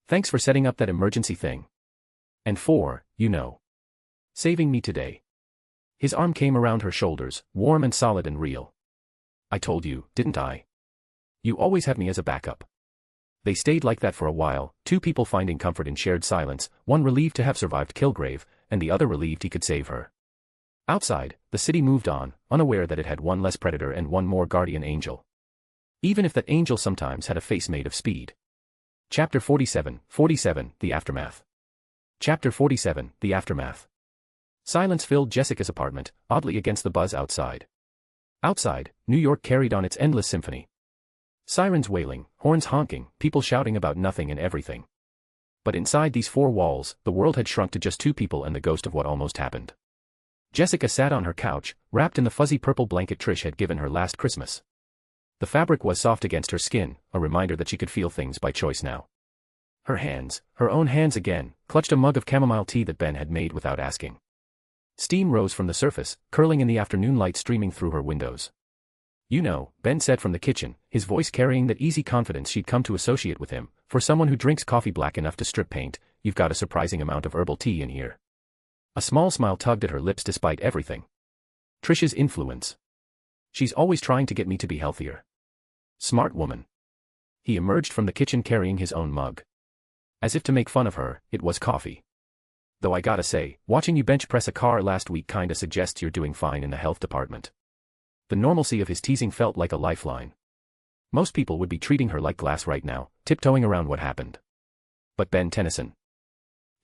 Thanks for setting up that emergency thing. And for, saving me today. His arm came around her shoulders, warm and solid and real. I told you, didn't I? You always have me as a backup. They stayed like that for a while, two people finding comfort in shared silence, one relieved to have survived Kilgrave, and the other relieved he could save her. Outside, the city moved on, unaware that it had one less predator and one more guardian angel. Even if that angel sometimes had a face made of speed. Chapter 47, The Aftermath. Chapter 47, The Aftermath. Silence filled Jessica's apartment, oddly against the buzz outside. Outside, New York carried on its endless symphony. Sirens wailing, horns honking, people shouting about nothing and everything. But inside these four walls, the world had shrunk to just two people and the ghost of what almost happened. Jessica sat on her couch, wrapped in the fuzzy purple blanket Trish had given her last Christmas. The fabric was soft against her skin, a reminder that she could feel things by choice now. Her hands, her own hands again, clutched a mug of chamomile tea that Ben had made without asking. Steam rose from the surface, curling in the afternoon light streaming through her windows. Ben said from the kitchen, his voice carrying that easy confidence she'd come to associate with him, for someone who drinks coffee black enough to strip paint, you've got a surprising amount of herbal tea in here. A small smile tugged at her lips despite everything. Trish's influence. She's always trying to get me to be healthier. Smart woman. He emerged from the kitchen carrying his own mug. As if to make fun of her, it was coffee. Though I gotta say, watching you bench press a car last week kinda suggests you're doing fine in the health department. The normalcy of his teasing felt like a lifeline. Most people would be treating her like glass right now, tiptoeing around what happened. But Ben Tennyson.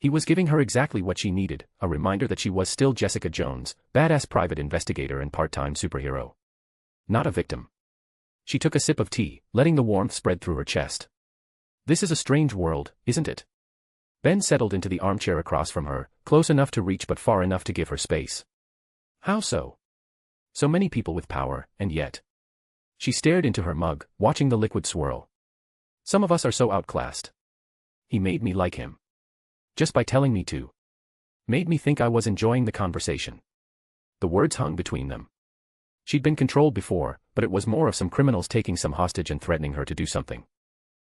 He was giving her exactly what she needed, a reminder that she was still Jessica Jones, badass private investigator and part-time superhero. Not a victim. She took a sip of tea, letting the warmth spread through her chest. This is a strange world, isn't it? Ben settled into the armchair across from her, close enough to reach but far enough to give her space. How so? So many people with power, and yet. She stared into her mug, watching the liquid swirl. Some of us are so outclassed. He made me like him. Just by telling me to. Made me think I was enjoying the conversation. The words hung between them. She'd been controlled before, but it was more of some criminals taking some hostage and threatening her to do something.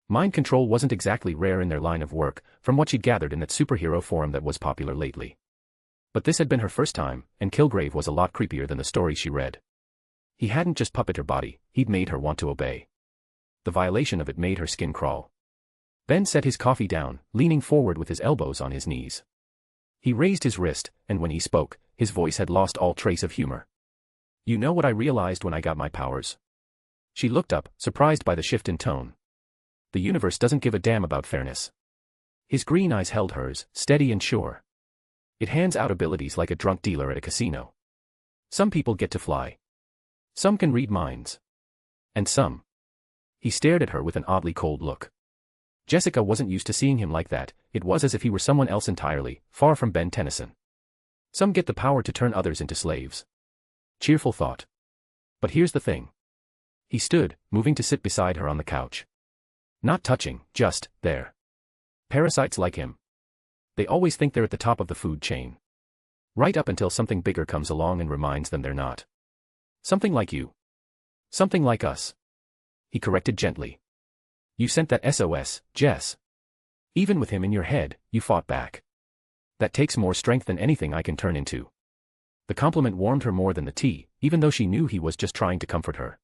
Mind control wasn't exactly rare in their line of work, from what she'd gathered in that superhero forum that was popular lately. But this had been her first time, and Kilgrave was a lot creepier than the stories she read. He hadn't just puppeted her body, he'd made her want to obey. The violation of it made her skin crawl. Ben set his coffee down, leaning forward with his elbows on his knees. He raised his wrist, and when he spoke, his voice had lost all trace of humor. You know what I realized when I got my powers? She looked up, surprised by the shift in tone. The universe doesn't give a damn about fairness. His green eyes held hers, steady and sure. It hands out abilities like a drunk dealer at a casino. Some people get to fly. Some can read minds. And some. He stared at her with an oddly cold look. Jessica wasn't used to seeing him like that. It was as if he were someone else entirely, far from Ben Tennyson. Some get the power to turn others into slaves. Cheerful thought. But here's the thing. He stood, moving to sit beside her on the couch. Not touching, just there. Parasites like him. They always think they're at the top of the food chain. Right up until something bigger comes along and reminds them they're not. Something like you. Something like us. He corrected gently. You sent that SOS, Jess. Even with him in your head, you fought back. That takes more strength than anything I can turn into. The compliment warmed her more than the tea, even though she knew he was just trying to comfort her.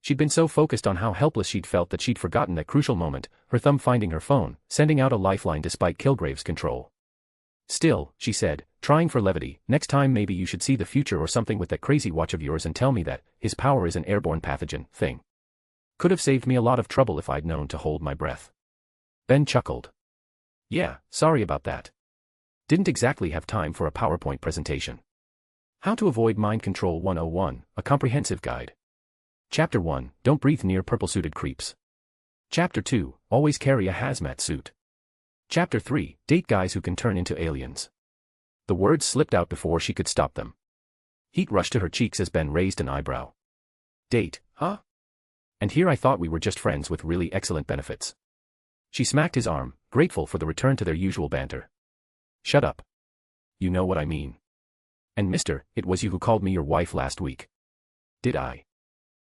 She'd been so focused on how helpless she'd felt that she'd forgotten that crucial moment, her thumb finding her phone, sending out a lifeline despite Kilgrave's control. Still, she said, trying for levity, next time maybe you should see the future or something with that crazy watch of yours and tell me that his power is an airborne pathogen thing. Could have saved me a lot of trouble if I'd known to hold my breath. Ben chuckled. Yeah, sorry about that. Didn't exactly have time for a PowerPoint presentation. How to Avoid Mind Control 101, a comprehensive guide. Chapter 1, Don't Breathe Near Purple-Suited Creeps. Chapter 2, Always Carry a Hazmat Suit. Chapter 3, Date Guys Who Can Turn into Aliens. The words slipped out before she could stop them. Heat rushed to her cheeks as Ben raised an eyebrow. Date, huh? And here I thought we were just friends with really excellent benefits. She smacked his arm, grateful for the return to their usual banter. Shut up. You know what I mean. And mister, it was you who called me your wife last week. Did I?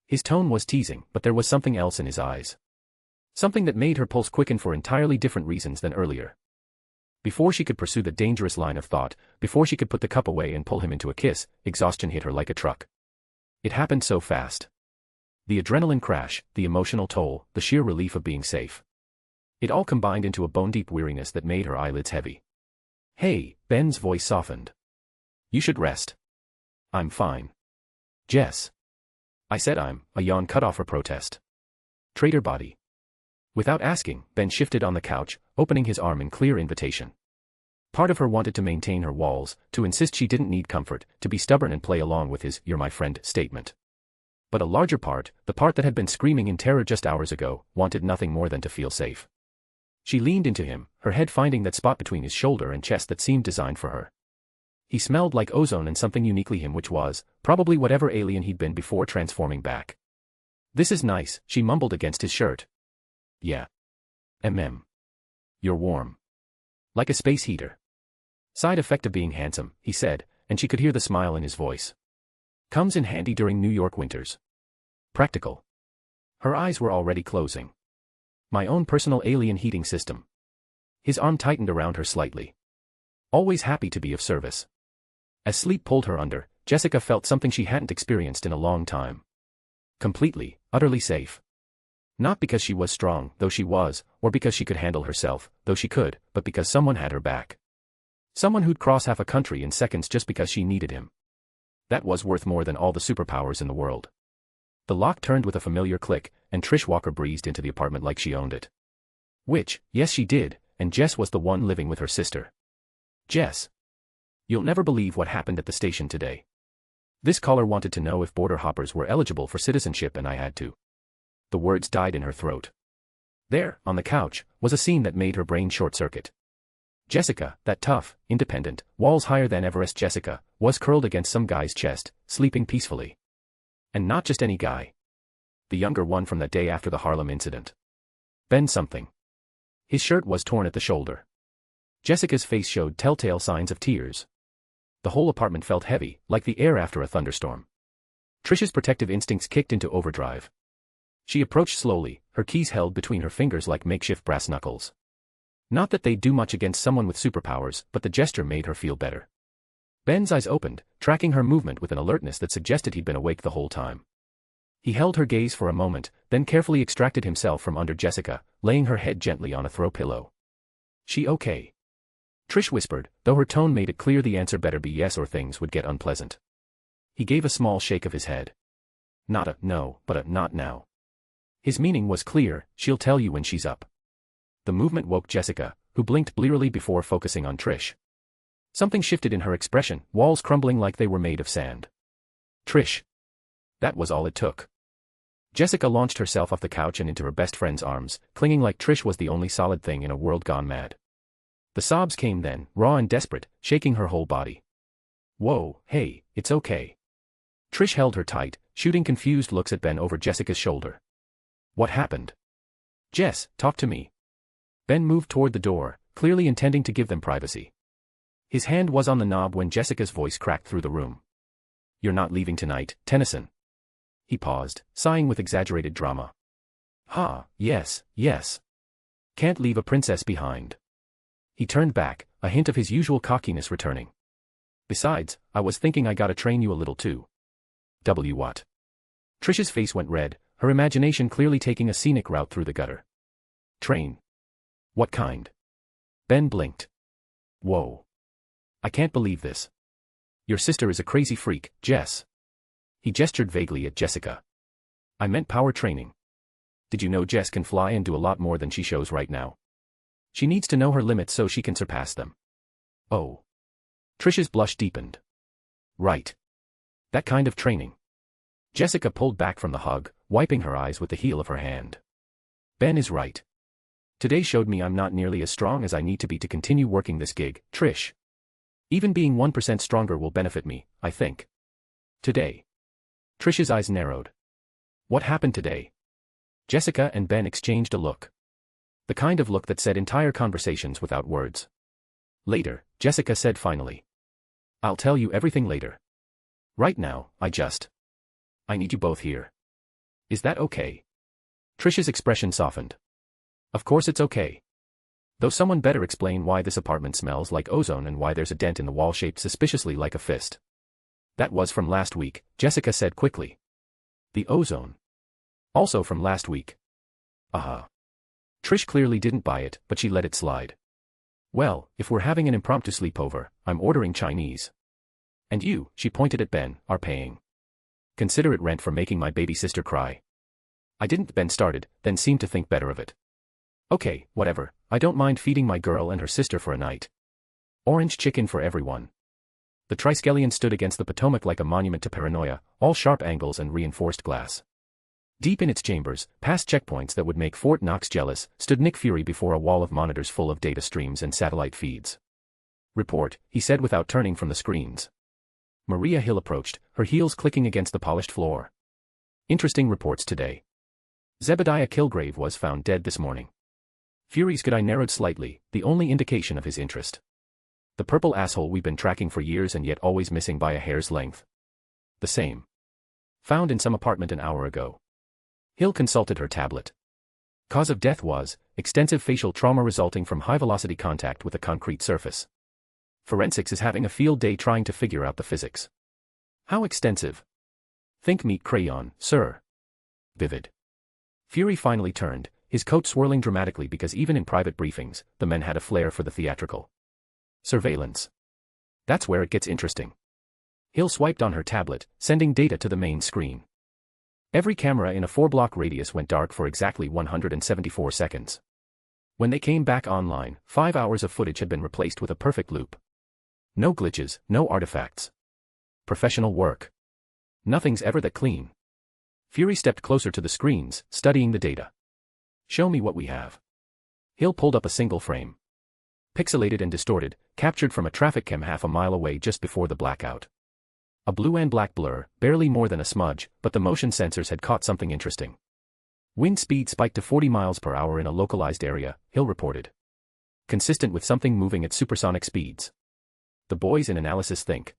His tone was teasing, but there was something else in his eyes. Something that made her pulse quicken for entirely different reasons than earlier. Before she could pursue the dangerous line of thought, before she could put the cup away and pull him into a kiss, exhaustion hit her like a truck. It happened so fast. The adrenaline crash, the emotional toll, the sheer relief of being safe. It all combined into a bone-deep weariness that made her eyelids heavy. Hey, Ben's voice softened. You should rest. I'm fine. Jess. I said a yawn cut off her protest. Traitor body. Without asking, Ben shifted on the couch, opening his arm in clear invitation. Part of her wanted to maintain her walls, to insist she didn't need comfort, to be stubborn and play along with his "you're my friend" statement. But a larger part, the part that had been screaming in terror just hours ago, wanted nothing more than to feel safe. She leaned into him, her head finding that spot between his shoulder and chest that seemed designed for her. He smelled like ozone and something uniquely him, which was, probably whatever alien he'd been before transforming back. This is nice, she mumbled against his shirt. Yeah. You're warm. Like a space heater. Side effect of being handsome, he said, and she could hear the smile in his voice. Comes in handy during New York winters. Practical. Her eyes were already closing. My own personal alien heating system. His arm tightened around her slightly. Always happy to be of service. As sleep pulled her under, Jessica felt something she hadn't experienced in a long time. Completely, utterly safe. Not because she was strong, though she was, or because she could handle herself, though she could, but because someone had her back. Someone who'd cross half a country in seconds just because she needed him. That was worth more than all the superpowers in the world. The lock turned with a familiar click, and Trish Walker breezed into the apartment like she owned it. Which, yes she did, and Jess was the one living with her sister. Jess. You'll never believe what happened at the station today. This caller wanted to know if border hoppers were eligible for citizenship and I had to. The words died in her throat. There, on the couch, was a scene that made her brain short-circuit. Jessica, that tough, independent, walls higher than Everest Jessica, was curled against some guy's chest, sleeping peacefully. And not just any guy. The younger one from that day after the Harlem incident. Ben something. His shirt was torn at the shoulder. Jessica's face showed telltale signs of tears. The whole apartment felt heavy, like the air after a thunderstorm. Trish's protective instincts kicked into overdrive. She approached slowly, her keys held between her fingers like makeshift brass knuckles. Not that they'd do much against someone with superpowers, but the gesture made her feel better. Ben's eyes opened, tracking her movement with an alertness that suggested he'd been awake the whole time. He held her gaze for a moment, then carefully extracted himself from under Jessica, laying her head gently on a throw pillow. She okay? Trish whispered, though her tone made it clear the answer better be yes or things would get unpleasant. He gave a small shake of his head. Not a no, but a not now. His meaning was clear, she'll tell you when she's up. The movement woke Jessica, who blinked blearily before focusing on Trish. Something shifted in her expression, walls crumbling like they were made of sand. Trish. That was all it took. Jessica launched herself off the couch and into her best friend's arms, clinging like Trish was the only solid thing in a world gone mad. The sobs came then, raw and desperate, shaking her whole body. Whoa, hey, it's okay. Trish held her tight, shooting confused looks at Ben over Jessica's shoulder. What happened? Jess, talk to me. Ben moved toward the door, clearly intending to give them privacy. His hand was on the knob when Jessica's voice cracked through the room. You're not leaving tonight, Tennyson. He paused, sighing with exaggerated drama. Yes. Can't leave a princess behind. He turned back, a hint of his usual cockiness returning. Besides, I was thinking I gotta train you a little too. What? Trish's face went red, her imagination clearly taking a scenic route through the gutter. Train? What kind? Ben blinked. Whoa. I can't believe this. Your sister is a crazy freak, Jess. He gestured vaguely at Jessica. I meant power training. Did you know Jess can fly and do a lot more than she shows right now? She needs to know her limits so she can surpass them. Oh. Trish's blush deepened. Right. That kind of training. Jessica pulled back from the hug, wiping her eyes with the heel of her hand. Ben is right. Today showed me I'm not nearly as strong as I need to be to continue working this gig, Trish. Even being 1% stronger will benefit me, I think. Today. Trish's eyes narrowed. What happened today? Jessica and Ben exchanged a look. The kind of look that said entire conversations without words. Later, Jessica said finally. I'll tell you everything later. Right now, I need you both here. Is that okay? Trish's expression softened. Of course it's okay. Though someone better explain why this apartment smells like ozone and why there's a dent in the wall shaped suspiciously like a fist. That was from last week, Jessica said quickly. The ozone. Also from last week. Trish clearly didn't buy it, but she let it slide. Well, if we're having an impromptu sleepover, I'm ordering Chinese. And you, she pointed at Ben, are paying. Consider it rent for making my baby sister cry. I didn't, Ben started, then seemed to think better of it. Okay, whatever, I don't mind feeding my girl and her sister for a night. Orange chicken for everyone. The Triskelion stood against the Potomac like a monument to paranoia, all sharp angles and reinforced glass. Deep in its chambers, past checkpoints that would make Fort Knox jealous, stood Nick Fury before a wall of monitors full of data streams and satellite feeds. Report, he said without turning from the screens. Maria Hill approached, her heels clicking against the polished floor. Interesting reports today. Zebediah Kilgrave was found dead this morning. Fury's good eye narrowed slightly, the only indication of his interest. The purple asshole we've been tracking for years and yet always missing by a hair's length. The same. Found in some apartment an hour ago. Hill consulted her tablet. Cause of death was extensive facial trauma resulting from high-velocity contact with a concrete surface. Forensics is having a field day trying to figure out the physics. How extensive? Think meat crayon, sir. Vivid. Fury finally turned, his coat swirling dramatically because even in private briefings, the men had a flair for the theatrical. Surveillance. That's where it gets interesting. Hill swiped on her tablet, sending data to the main screen. Every camera in a 4-block radius went dark for exactly 174 seconds. When they came back online, 5 hours of footage had been replaced with a perfect loop. No glitches, no artifacts. Professional work. Nothing's ever that clean. Fury stepped closer to the screens, studying the data. Show me what we have. Hill pulled up a single frame. Pixelated and distorted, captured from a traffic cam half a mile away just before the blackout. A blue and black blur, barely more than a smudge, but the motion sensors had caught something interesting. Wind speed spiked to 40 miles per hour in a localized area, Hill reported. Consistent with something moving at supersonic speeds. The boys in analysis think.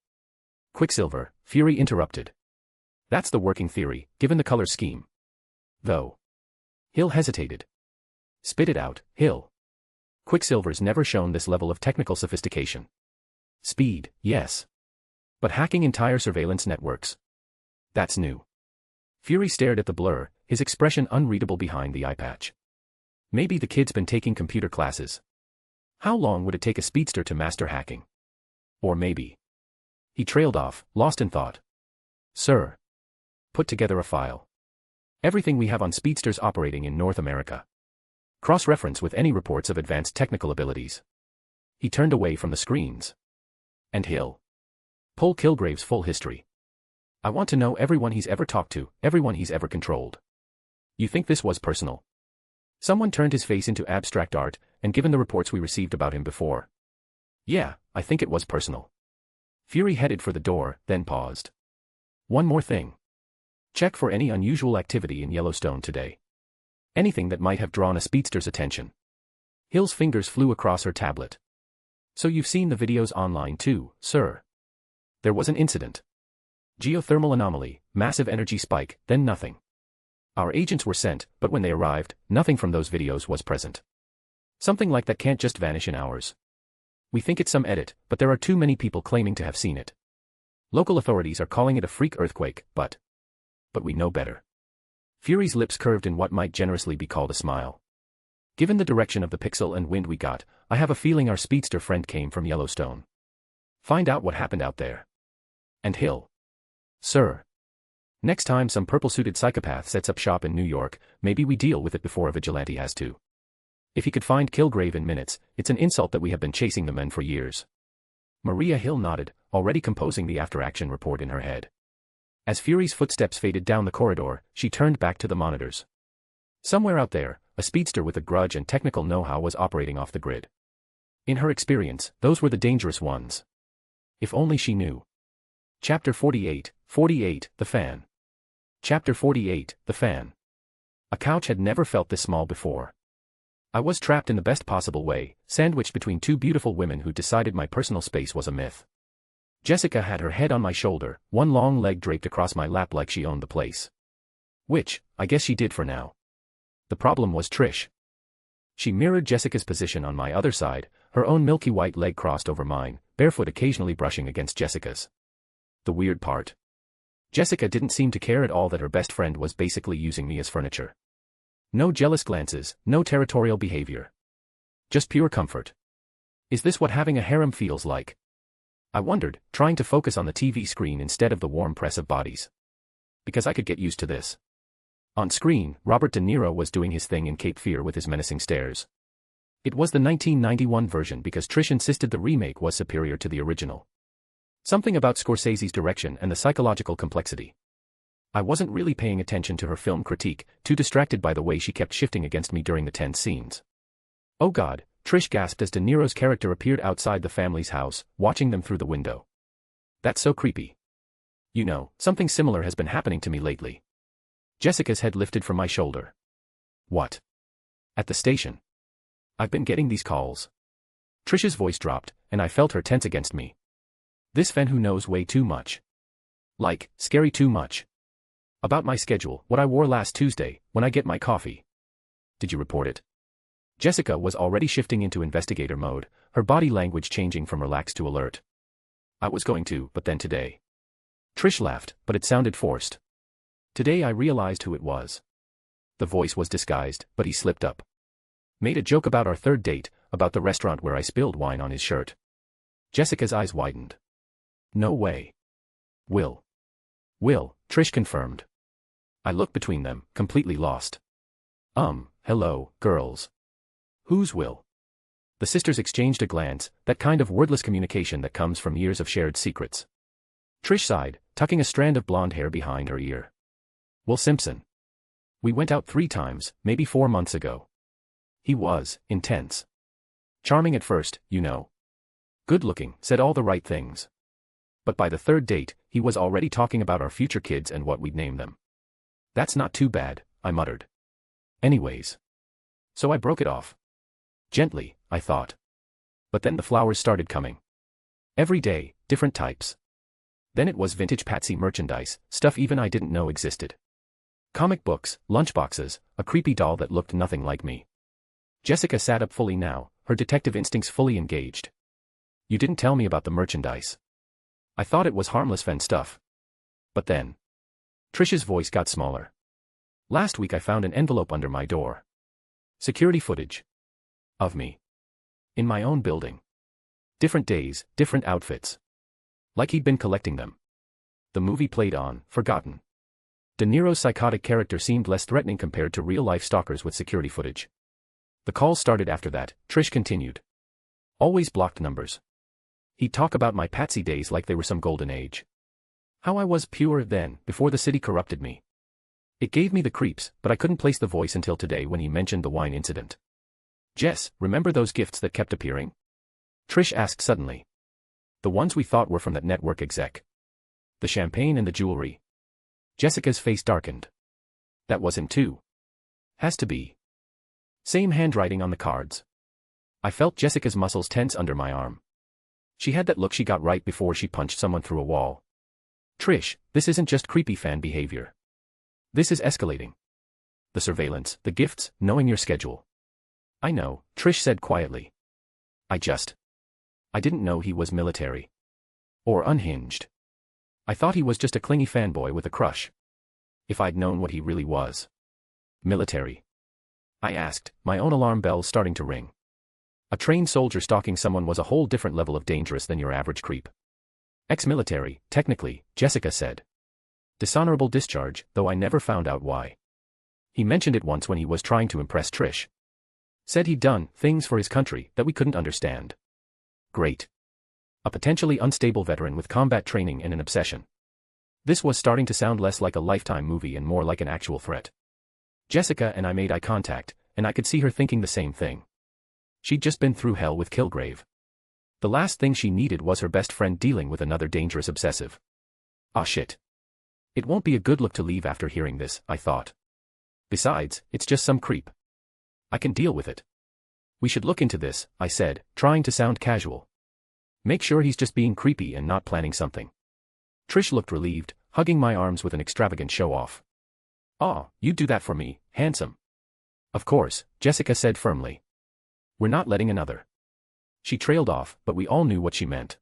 Quicksilver, Fury interrupted. That's the working theory, given the color scheme. Though. Hill hesitated. Spit it out, Hill. Quicksilver's never shown this level of technical sophistication. Speed, yes. But hacking entire surveillance networks. That's new. Fury stared at the blur, his expression unreadable behind the eye patch. Maybe the kid's been taking computer classes. How long would it take a speedster to master hacking? Or maybe. He trailed off, lost in thought. Sir. Put together a file. Everything we have on speedsters operating in North America. Cross-reference with any reports of advanced technical abilities. He turned away from the screens. And Hill. Pull Kilgrave's full history. I want to know everyone he's ever talked to, everyone he's ever controlled. You think this was personal? Someone turned his face into abstract art, and given the reports we received about him before. Yeah, I think it was personal. Fury headed for the door, then paused. One more thing. Check for any unusual activity in Yellowstone today. Anything that might have drawn a speedster's attention. Hill's fingers flew across her tablet. So you've seen the videos online too, sir. There was an incident. Geothermal anomaly, massive energy spike, then nothing. Our agents were sent, but when they arrived, nothing from those videos was present. Something like that can't just vanish in hours. We think it's some edit, but there are too many people claiming to have seen it. Local authorities are calling it a freak earthquake, but we know better. Fury's lips curved in what might generously be called a smile. Given the direction of the pixel and wind we got, I have a feeling our speedster friend came from Yellowstone. Find out what happened out there. And Hill. Sir. Next time some purple-suited psychopath sets up shop in New York, maybe we deal with it before a vigilante has to. If he could find Kilgrave in minutes, it's an insult that we have been chasing the men for years. Maria Hill nodded, already composing the after-action report in her head. As Fury's footsteps faded down the corridor, she turned back to the monitors. Somewhere out there, a speedster with a grudge and technical know-how was operating off the grid. In her experience, those were the dangerous ones. If only she knew. Chapter 48, The Fan. Chapter 48, The Fan. A couch had never felt this small before. I was trapped in the best possible way, sandwiched between two beautiful women who decided my personal space was a myth. Jessica had her head on my shoulder, one long leg draped across my lap like she owned the place. Which, I guess she did for now. The problem was Trish. She mirrored Jessica's position on my other side, her own milky white leg crossed over mine, barefoot occasionally brushing against Jessica's. The weird part. Jessica didn't seem to care at all that her best friend was basically using me as furniture. No jealous glances, no territorial behavior. Just pure comfort. Is this what having a harem feels like? I wondered, trying to focus on the TV screen instead of the warm press of bodies. Because I could get used to this. On screen, Robert De Niro was doing his thing in Cape Fear with his menacing stares. It was the 1991 version because Trish insisted the remake was superior to the original. Something about Scorsese's direction and the psychological complexity. I wasn't really paying attention to her film critique, too distracted by the way she kept shifting against me during the tense scenes. Oh God, Trish gasped as De Niro's character appeared outside the family's house, watching them through the window. That's so creepy. You know, something similar has been happening to me lately. Jessica's head lifted from my shoulder. What? At the station. I've been getting these calls. Trish's voice dropped, and I felt her tense against me. This fan who knows way too much. Like, scary too much. About my schedule, what I wore last Tuesday, when I get my coffee. Did you report it? Jessica was already shifting into investigator mode, her body language changing from relaxed to alert. I was going to, but then today. Trish laughed, but it sounded forced. Today I realized who it was. The voice was disguised, but he slipped up. Made a joke about our third date, about the restaurant where I spilled wine on his shirt. Jessica's eyes widened. No way. Will, Trish confirmed. I looked between them, completely lost. Hello, girls. Who's Will? The sisters exchanged a glance, that kind of wordless communication that comes from years of shared secrets. Trish sighed, tucking a strand of blonde hair behind her ear. Will Simpson. We went out 3 times, maybe 4 months ago. He was intense. Charming at first, you know. Good looking, said all the right things. But by the 3rd date, he was already talking about our future kids and what we'd name them. That's not too bad, I muttered. Anyways. So I broke it off. Gently, I thought. But then the flowers started coming. Every day, different types. Then it was vintage Patsy merchandise, stuff even I didn't know existed. Comic books, lunchboxes, a creepy doll that looked nothing like me. Jessica sat up fully now, her detective instincts fully engaged. You didn't tell me about the merchandise. I thought it was harmless fan stuff. But then. Trish's voice got smaller. Last week I found an envelope under my door. Security footage. Of me. In my own building. Different days, different outfits. Like he'd been collecting them. The movie played on, forgotten. De Niro's psychotic character seemed less threatening compared to real-life stalkers with security footage. The calls started after that, Trish continued. Always blocked numbers. He'd talk about my Patsy days like they were some golden age. How I was pure then, before the city corrupted me. It gave me the creeps, but I couldn't place the voice until today when he mentioned the wine incident. Jess, remember those gifts that kept appearing? Trish asked suddenly. The ones we thought were from that network exec. The champagne and the jewelry. Jessica's face darkened. That was him too. Has to be. Same handwriting on the cards. I felt Jessica's muscles tense under my arm. She had that look she got right before she punched someone through a wall. Trish, this isn't just creepy fan behavior. This is escalating. The surveillance, the gifts, knowing your schedule. I know, Trish said quietly. I didn't know he was military. Or unhinged. I thought he was just a clingy fanboy with a crush. If I'd known what he really was. Military. I asked, my own alarm bells starting to ring. A trained soldier stalking someone was a whole different level of dangerous than your average creep. Ex-military, technically, Jessica said. Dishonorable discharge, though I never found out why. He mentioned it once when he was trying to impress Trish. Said he'd done things for his country that we couldn't understand. Great. A potentially unstable veteran with combat training and an obsession. This was starting to sound less like a Lifetime movie and more like an actual threat. Jessica and I made eye contact, and I could see her thinking the same thing. She'd just been through hell with Kilgrave. The last thing she needed was her best friend dealing with another dangerous obsessive. Ah shit. It won't be a good look to leave after hearing this, I thought. Besides, it's just some creep. I can deal with it. We should look into this, I said, trying to sound casual. Make sure he's just being creepy and not planning something. Trish looked relieved, hugging my arms with an extravagant show-off. "Aw, you do that for me, handsome." "Of course," Jessica said firmly. "We're not letting another." She trailed off, but we all knew what she meant.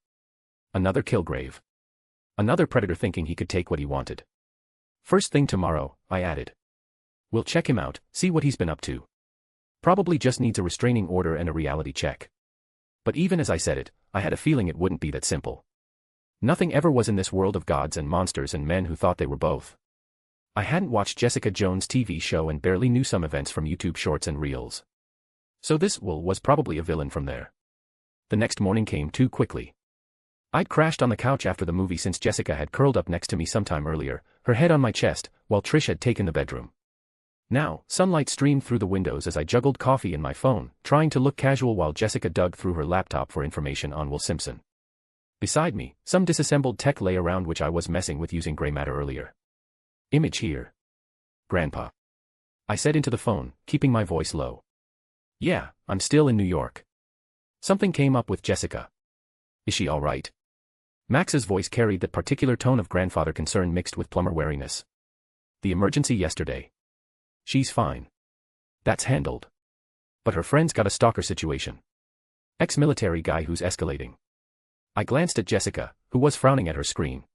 Another Kilgrave. Another predator thinking he could take what he wanted. "First thing tomorrow," I added. "We'll check him out, see what he's been up to. Probably just needs a restraining order and a reality check." But even as I said it, I had a feeling it wouldn't be that simple. Nothing ever was in this world of gods and monsters and men who thought they were both. I hadn't watched Jessica Jones' TV show and barely knew some events from YouTube shorts and reels. So this was probably a villain from there. The next morning came too quickly. I'd crashed on the couch after the movie since Jessica had curled up next to me sometime earlier, her head on my chest, while Trish had taken the bedroom. Now, sunlight streamed through the windows as I juggled coffee and my phone, trying to look casual while Jessica dug through her laptop for information on Will Simpson. Beside me, some disassembled tech lay around which I was messing with using gray matter earlier. "Image here. Grandpa." I said into the phone, keeping my voice low. "Yeah, I'm still in New York." Something came up with Jessica. "Is she all right?" Max's voice carried that particular tone of grandfather concern mixed with plumber wariness. "The emergency yesterday. She's fine. That's handled. But her friend's got a stalker situation. Ex-military guy who's escalating." I glanced at Jessica, who was frowning at her screen.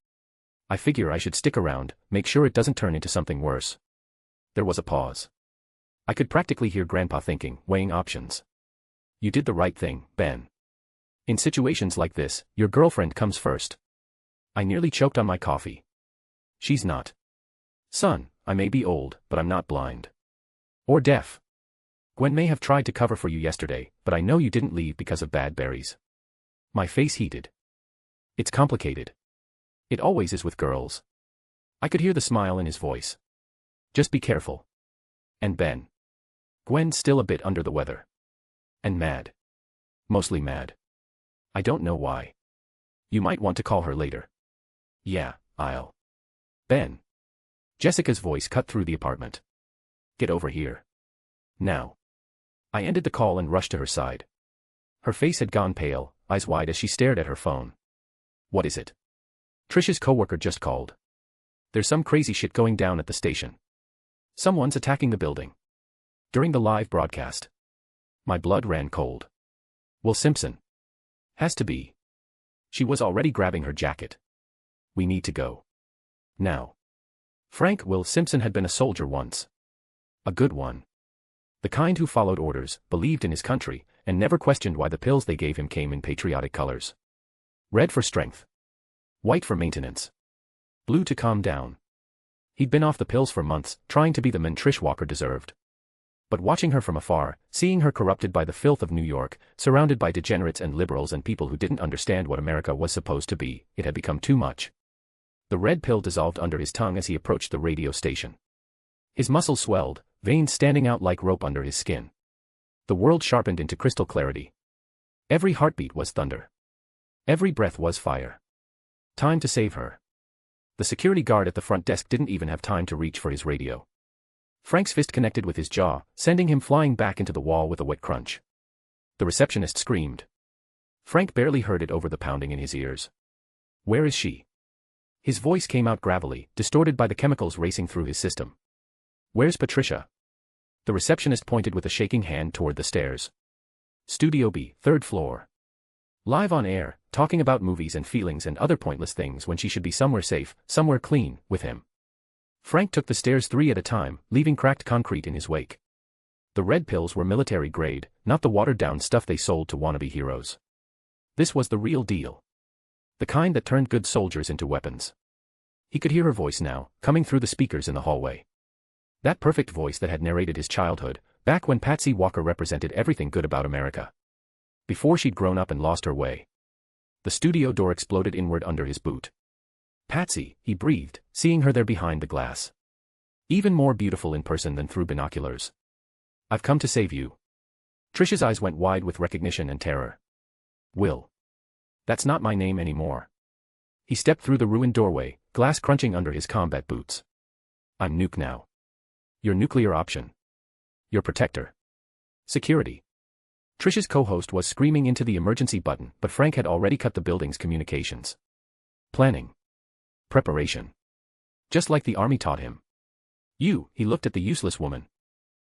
"I figure I should stick around, make sure it doesn't turn into something worse." There was a pause. I could practically hear Grandpa thinking, weighing options. "You did the right thing, Ben. In situations like this, your girlfriend comes first." I nearly choked on my coffee. "She's not. Son, I may be old, but I'm not blind. Or deaf. Gwen may have tried to cover for you yesterday, but I know you didn't leave because of bad berries." My face heated. "It's complicated. It always is with girls." I could hear the smile in his voice. "Just be careful. And Ben. Gwen's still a bit under the weather. And mad. Mostly mad. I don't know why. You might want to call her later." "Yeah, I'll." "Ben." Jessica's voice cut through the apartment. "Get over here. Now." I ended the call and rushed to her side. Her face had gone pale, eyes wide as she stared at her phone. "What is it?" "Trish's coworker just called. There's some crazy shit going down at the station. Someone's attacking the building. During the live broadcast." My blood ran cold. "Will Simpson. Has to be." She was already grabbing her jacket. "We need to go. Now." Frank Will Simpson had been a soldier once. A good one. The kind who followed orders, believed in his country, and never questioned why the pills they gave him came in patriotic colors. Red for strength. White for maintenance. Blue to calm down. He'd been off the pills for months, trying to be the man Trish Walker deserved. But watching her from afar, seeing her corrupted by the filth of New York, surrounded by degenerates and liberals and people who didn't understand what America was supposed to be, it had become too much. The red pill dissolved under his tongue as he approached the radio station. His muscles swelled, veins standing out like rope under his skin. The world sharpened into crystal clarity. Every heartbeat was thunder. Every breath was fire. Time to save her. The security guard at the front desk didn't even have time to reach for his radio. Frank's fist connected with his jaw, sending him flying back into the wall with a wet crunch. The receptionist screamed. Frank barely heard it over the pounding in his ears. Where is she? His voice came out gravelly, distorted by the chemicals racing through his system. Where's Patricia? The receptionist pointed with a shaking hand toward the stairs. Studio B, 3rd floor. Live on air, talking about movies and feelings and other pointless things when she should be somewhere safe, somewhere clean, with him. Frank took the stairs 3 at a time, leaving cracked concrete in his wake. The red pills were military grade, not the watered-down stuff they sold to wannabe heroes. This was the real deal. The kind that turned good soldiers into weapons. He could hear her voice now, coming through the speakers in the hallway. That perfect voice that had narrated his childhood, back when Patsy Walker represented everything good about America. Before she'd grown up and lost her way. The studio door exploded inward under his boot. Patsy, he breathed, seeing her there behind the glass. Even more beautiful in person than through binoculars. I've come to save you. Trish's eyes went wide with recognition and terror. Will. That's not my name anymore. He stepped through the ruined doorway, glass crunching under his combat boots. I'm Nuke now. Your nuclear option. Your protector. Security. Trish's co-host was screaming into the emergency button, but Frank had already cut the building's communications. Planning. Preparation. Just like the army taught him. He looked at the useless woman.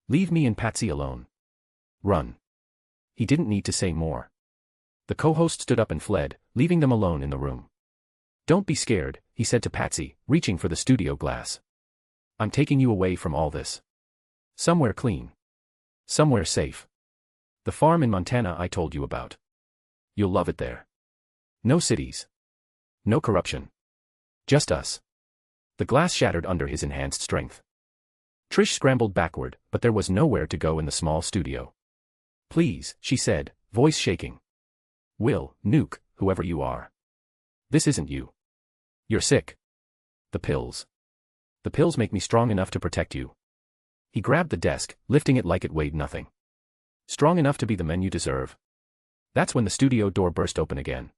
Leave me and Patsy alone. Run. He didn't need to say more. The co-host stood up and fled, leaving them alone in the room. Don't be scared, he said to Patsy, reaching for the studio glass. I'm taking you away from all this. Somewhere clean. Somewhere safe. The farm in Montana I told you about. You'll love it there. No cities. No corruption. Just us. The glass shattered under his enhanced strength. Trish scrambled backward, but there was nowhere to go in the small studio. Please, she said, voice shaking. Will, Nuke, whoever you are. This isn't you. You're sick. The pills. The pills make me strong enough to protect you. He grabbed the desk, lifting it like it weighed nothing. Strong enough to be the men you deserve. That's when the studio door burst open again.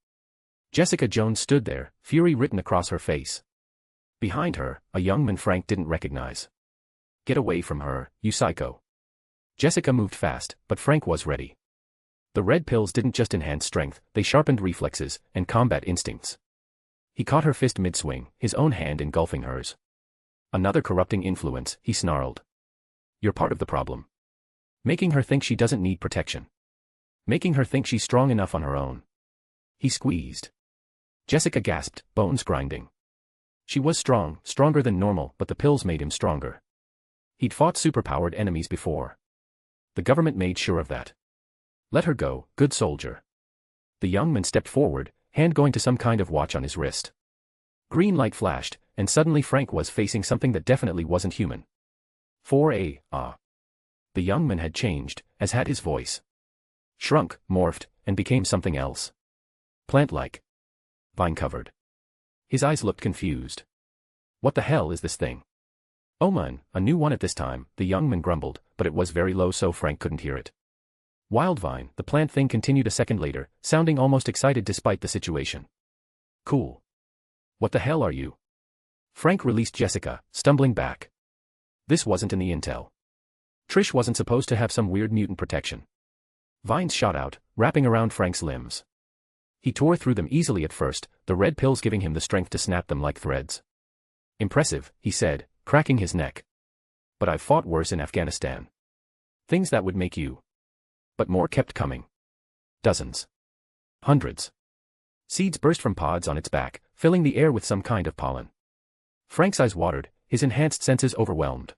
Jessica Jones stood there, fury written across her face. Behind her, a young man Frank didn't recognize. Get away from her, you psycho. Jessica moved fast, but Frank was ready. The red pills didn't just enhance strength, they sharpened reflexes and combat instincts. He caught her fist mid-swing, his own hand engulfing hers. Another corrupting influence, he snarled. You're part of the problem. Making her think she doesn't need protection. Making her think she's strong enough on her own. He squeezed. Jessica gasped, bones grinding. She was strong, stronger than normal, but the pills made him stronger. He'd fought superpowered enemies before. The government made sure of that. Let her go, good soldier. The young man stepped forward, hand going to some kind of watch on his wrist. Green light flashed, and suddenly Frank was facing something that definitely wasn't human. 4A. The young man had changed, as had his voice. Shrunk, morphed, and became something else. Plant-like. Vine-covered. His eyes looked confused. What the hell is this thing? Oh man, a new one at this time, the young man grumbled, but it was very low so Frank couldn't hear it. Wildvine, the plant thing continued a second later, sounding almost excited despite the situation. Cool. What the hell are you? Frank released Jessica, stumbling back. This wasn't in the intel. Trish wasn't supposed to have some weird mutant protection. Vines shot out, wrapping around Frank's limbs. He tore through them easily at first, the red pills giving him the strength to snap them like threads. Impressive, he said, cracking his neck. But I've fought worse in Afghanistan. Things that would make you. But more kept coming. Dozens. Hundreds. Seeds burst from pods on its back, filling the air with some kind of pollen. Frank's eyes watered, his enhanced senses overwhelmed.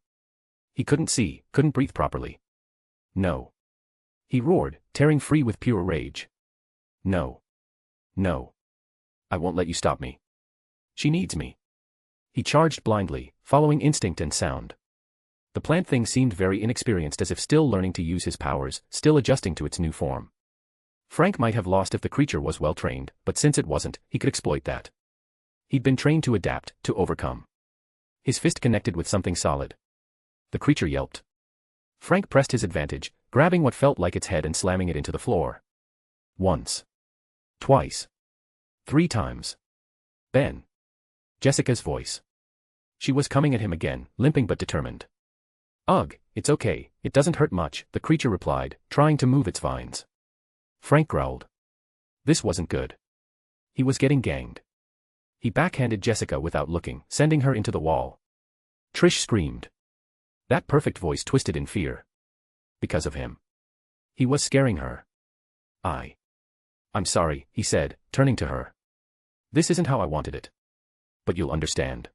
He couldn't see, couldn't breathe properly. No. He roared, tearing free with pure rage. No. No. I won't let you stop me. She needs me. He charged blindly, following instinct and sound. The plant thing seemed very inexperienced, as if still learning to use his powers, still adjusting to its new form. Frank might have lost if the creature was well trained, but since it wasn't, he could exploit that. He'd been trained to adapt, to overcome. His fist connected with something solid. The creature yelped. Frank pressed his advantage, grabbing what felt like its head and slamming it into the floor. Once. Twice. 3 times. Ben. Jessica's voice. She was coming at him again, limping but determined. Ugh, it's okay, it doesn't hurt much, the creature replied, trying to move its vines. Frank growled. This wasn't good. He was getting ganged. He backhanded Jessica without looking, sending her into the wall. Trish screamed. That perfect voice twisted in fear. Because of him. He was scaring her. I'm sorry, he said, turning to her. This isn't how I wanted it. But you'll understand.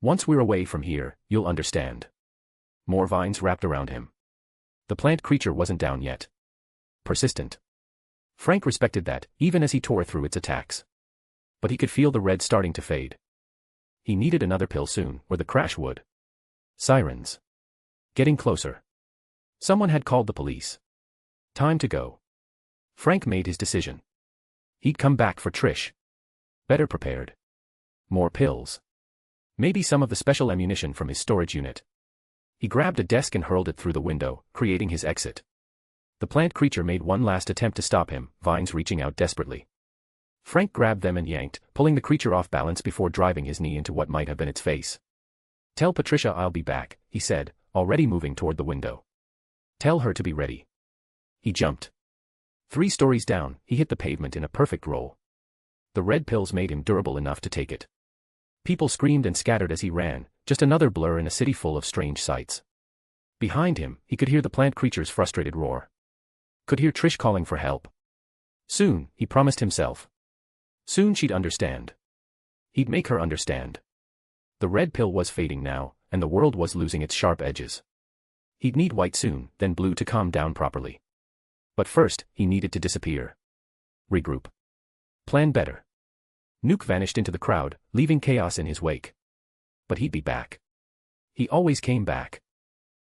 Once we're away from here, you'll understand. More vines wrapped around him. The plant creature wasn't down yet. Persistent. Frank respected that, even as he tore through its attacks. But he could feel the red starting to fade. He needed another pill soon, or the crash would. Sirens. Getting closer. Someone had called the police. Time to go. Frank made his decision. He'd come back for Trish. Better prepared. More pills. Maybe some of the special ammunition from his storage unit. He grabbed a desk and hurled it through the window, creating his exit. The plant creature made one last attempt to stop him, vines reaching out desperately. Frank grabbed them and yanked, pulling the creature off balance before driving his knee into what might have been its face. Tell Patricia I'll be back, he said, already moving toward the window. Tell her to be ready. He jumped. 3 stories down, he hit the pavement in a perfect roll. The red pills made him durable enough to take it. People screamed and scattered as he ran, just another blur in a city full of strange sights. Behind him, he could hear the plant creature's frustrated roar. Could hear Trish calling for help. Soon, he promised himself. Soon she'd understand. He'd make her understand. The red pill was fading now, and the world was losing its sharp edges. He'd need white soon, then blue to calm down properly. But first, he needed to disappear. Regroup. Plan better. Nuke vanished into the crowd, leaving chaos in his wake. But he'd be back. He always came back.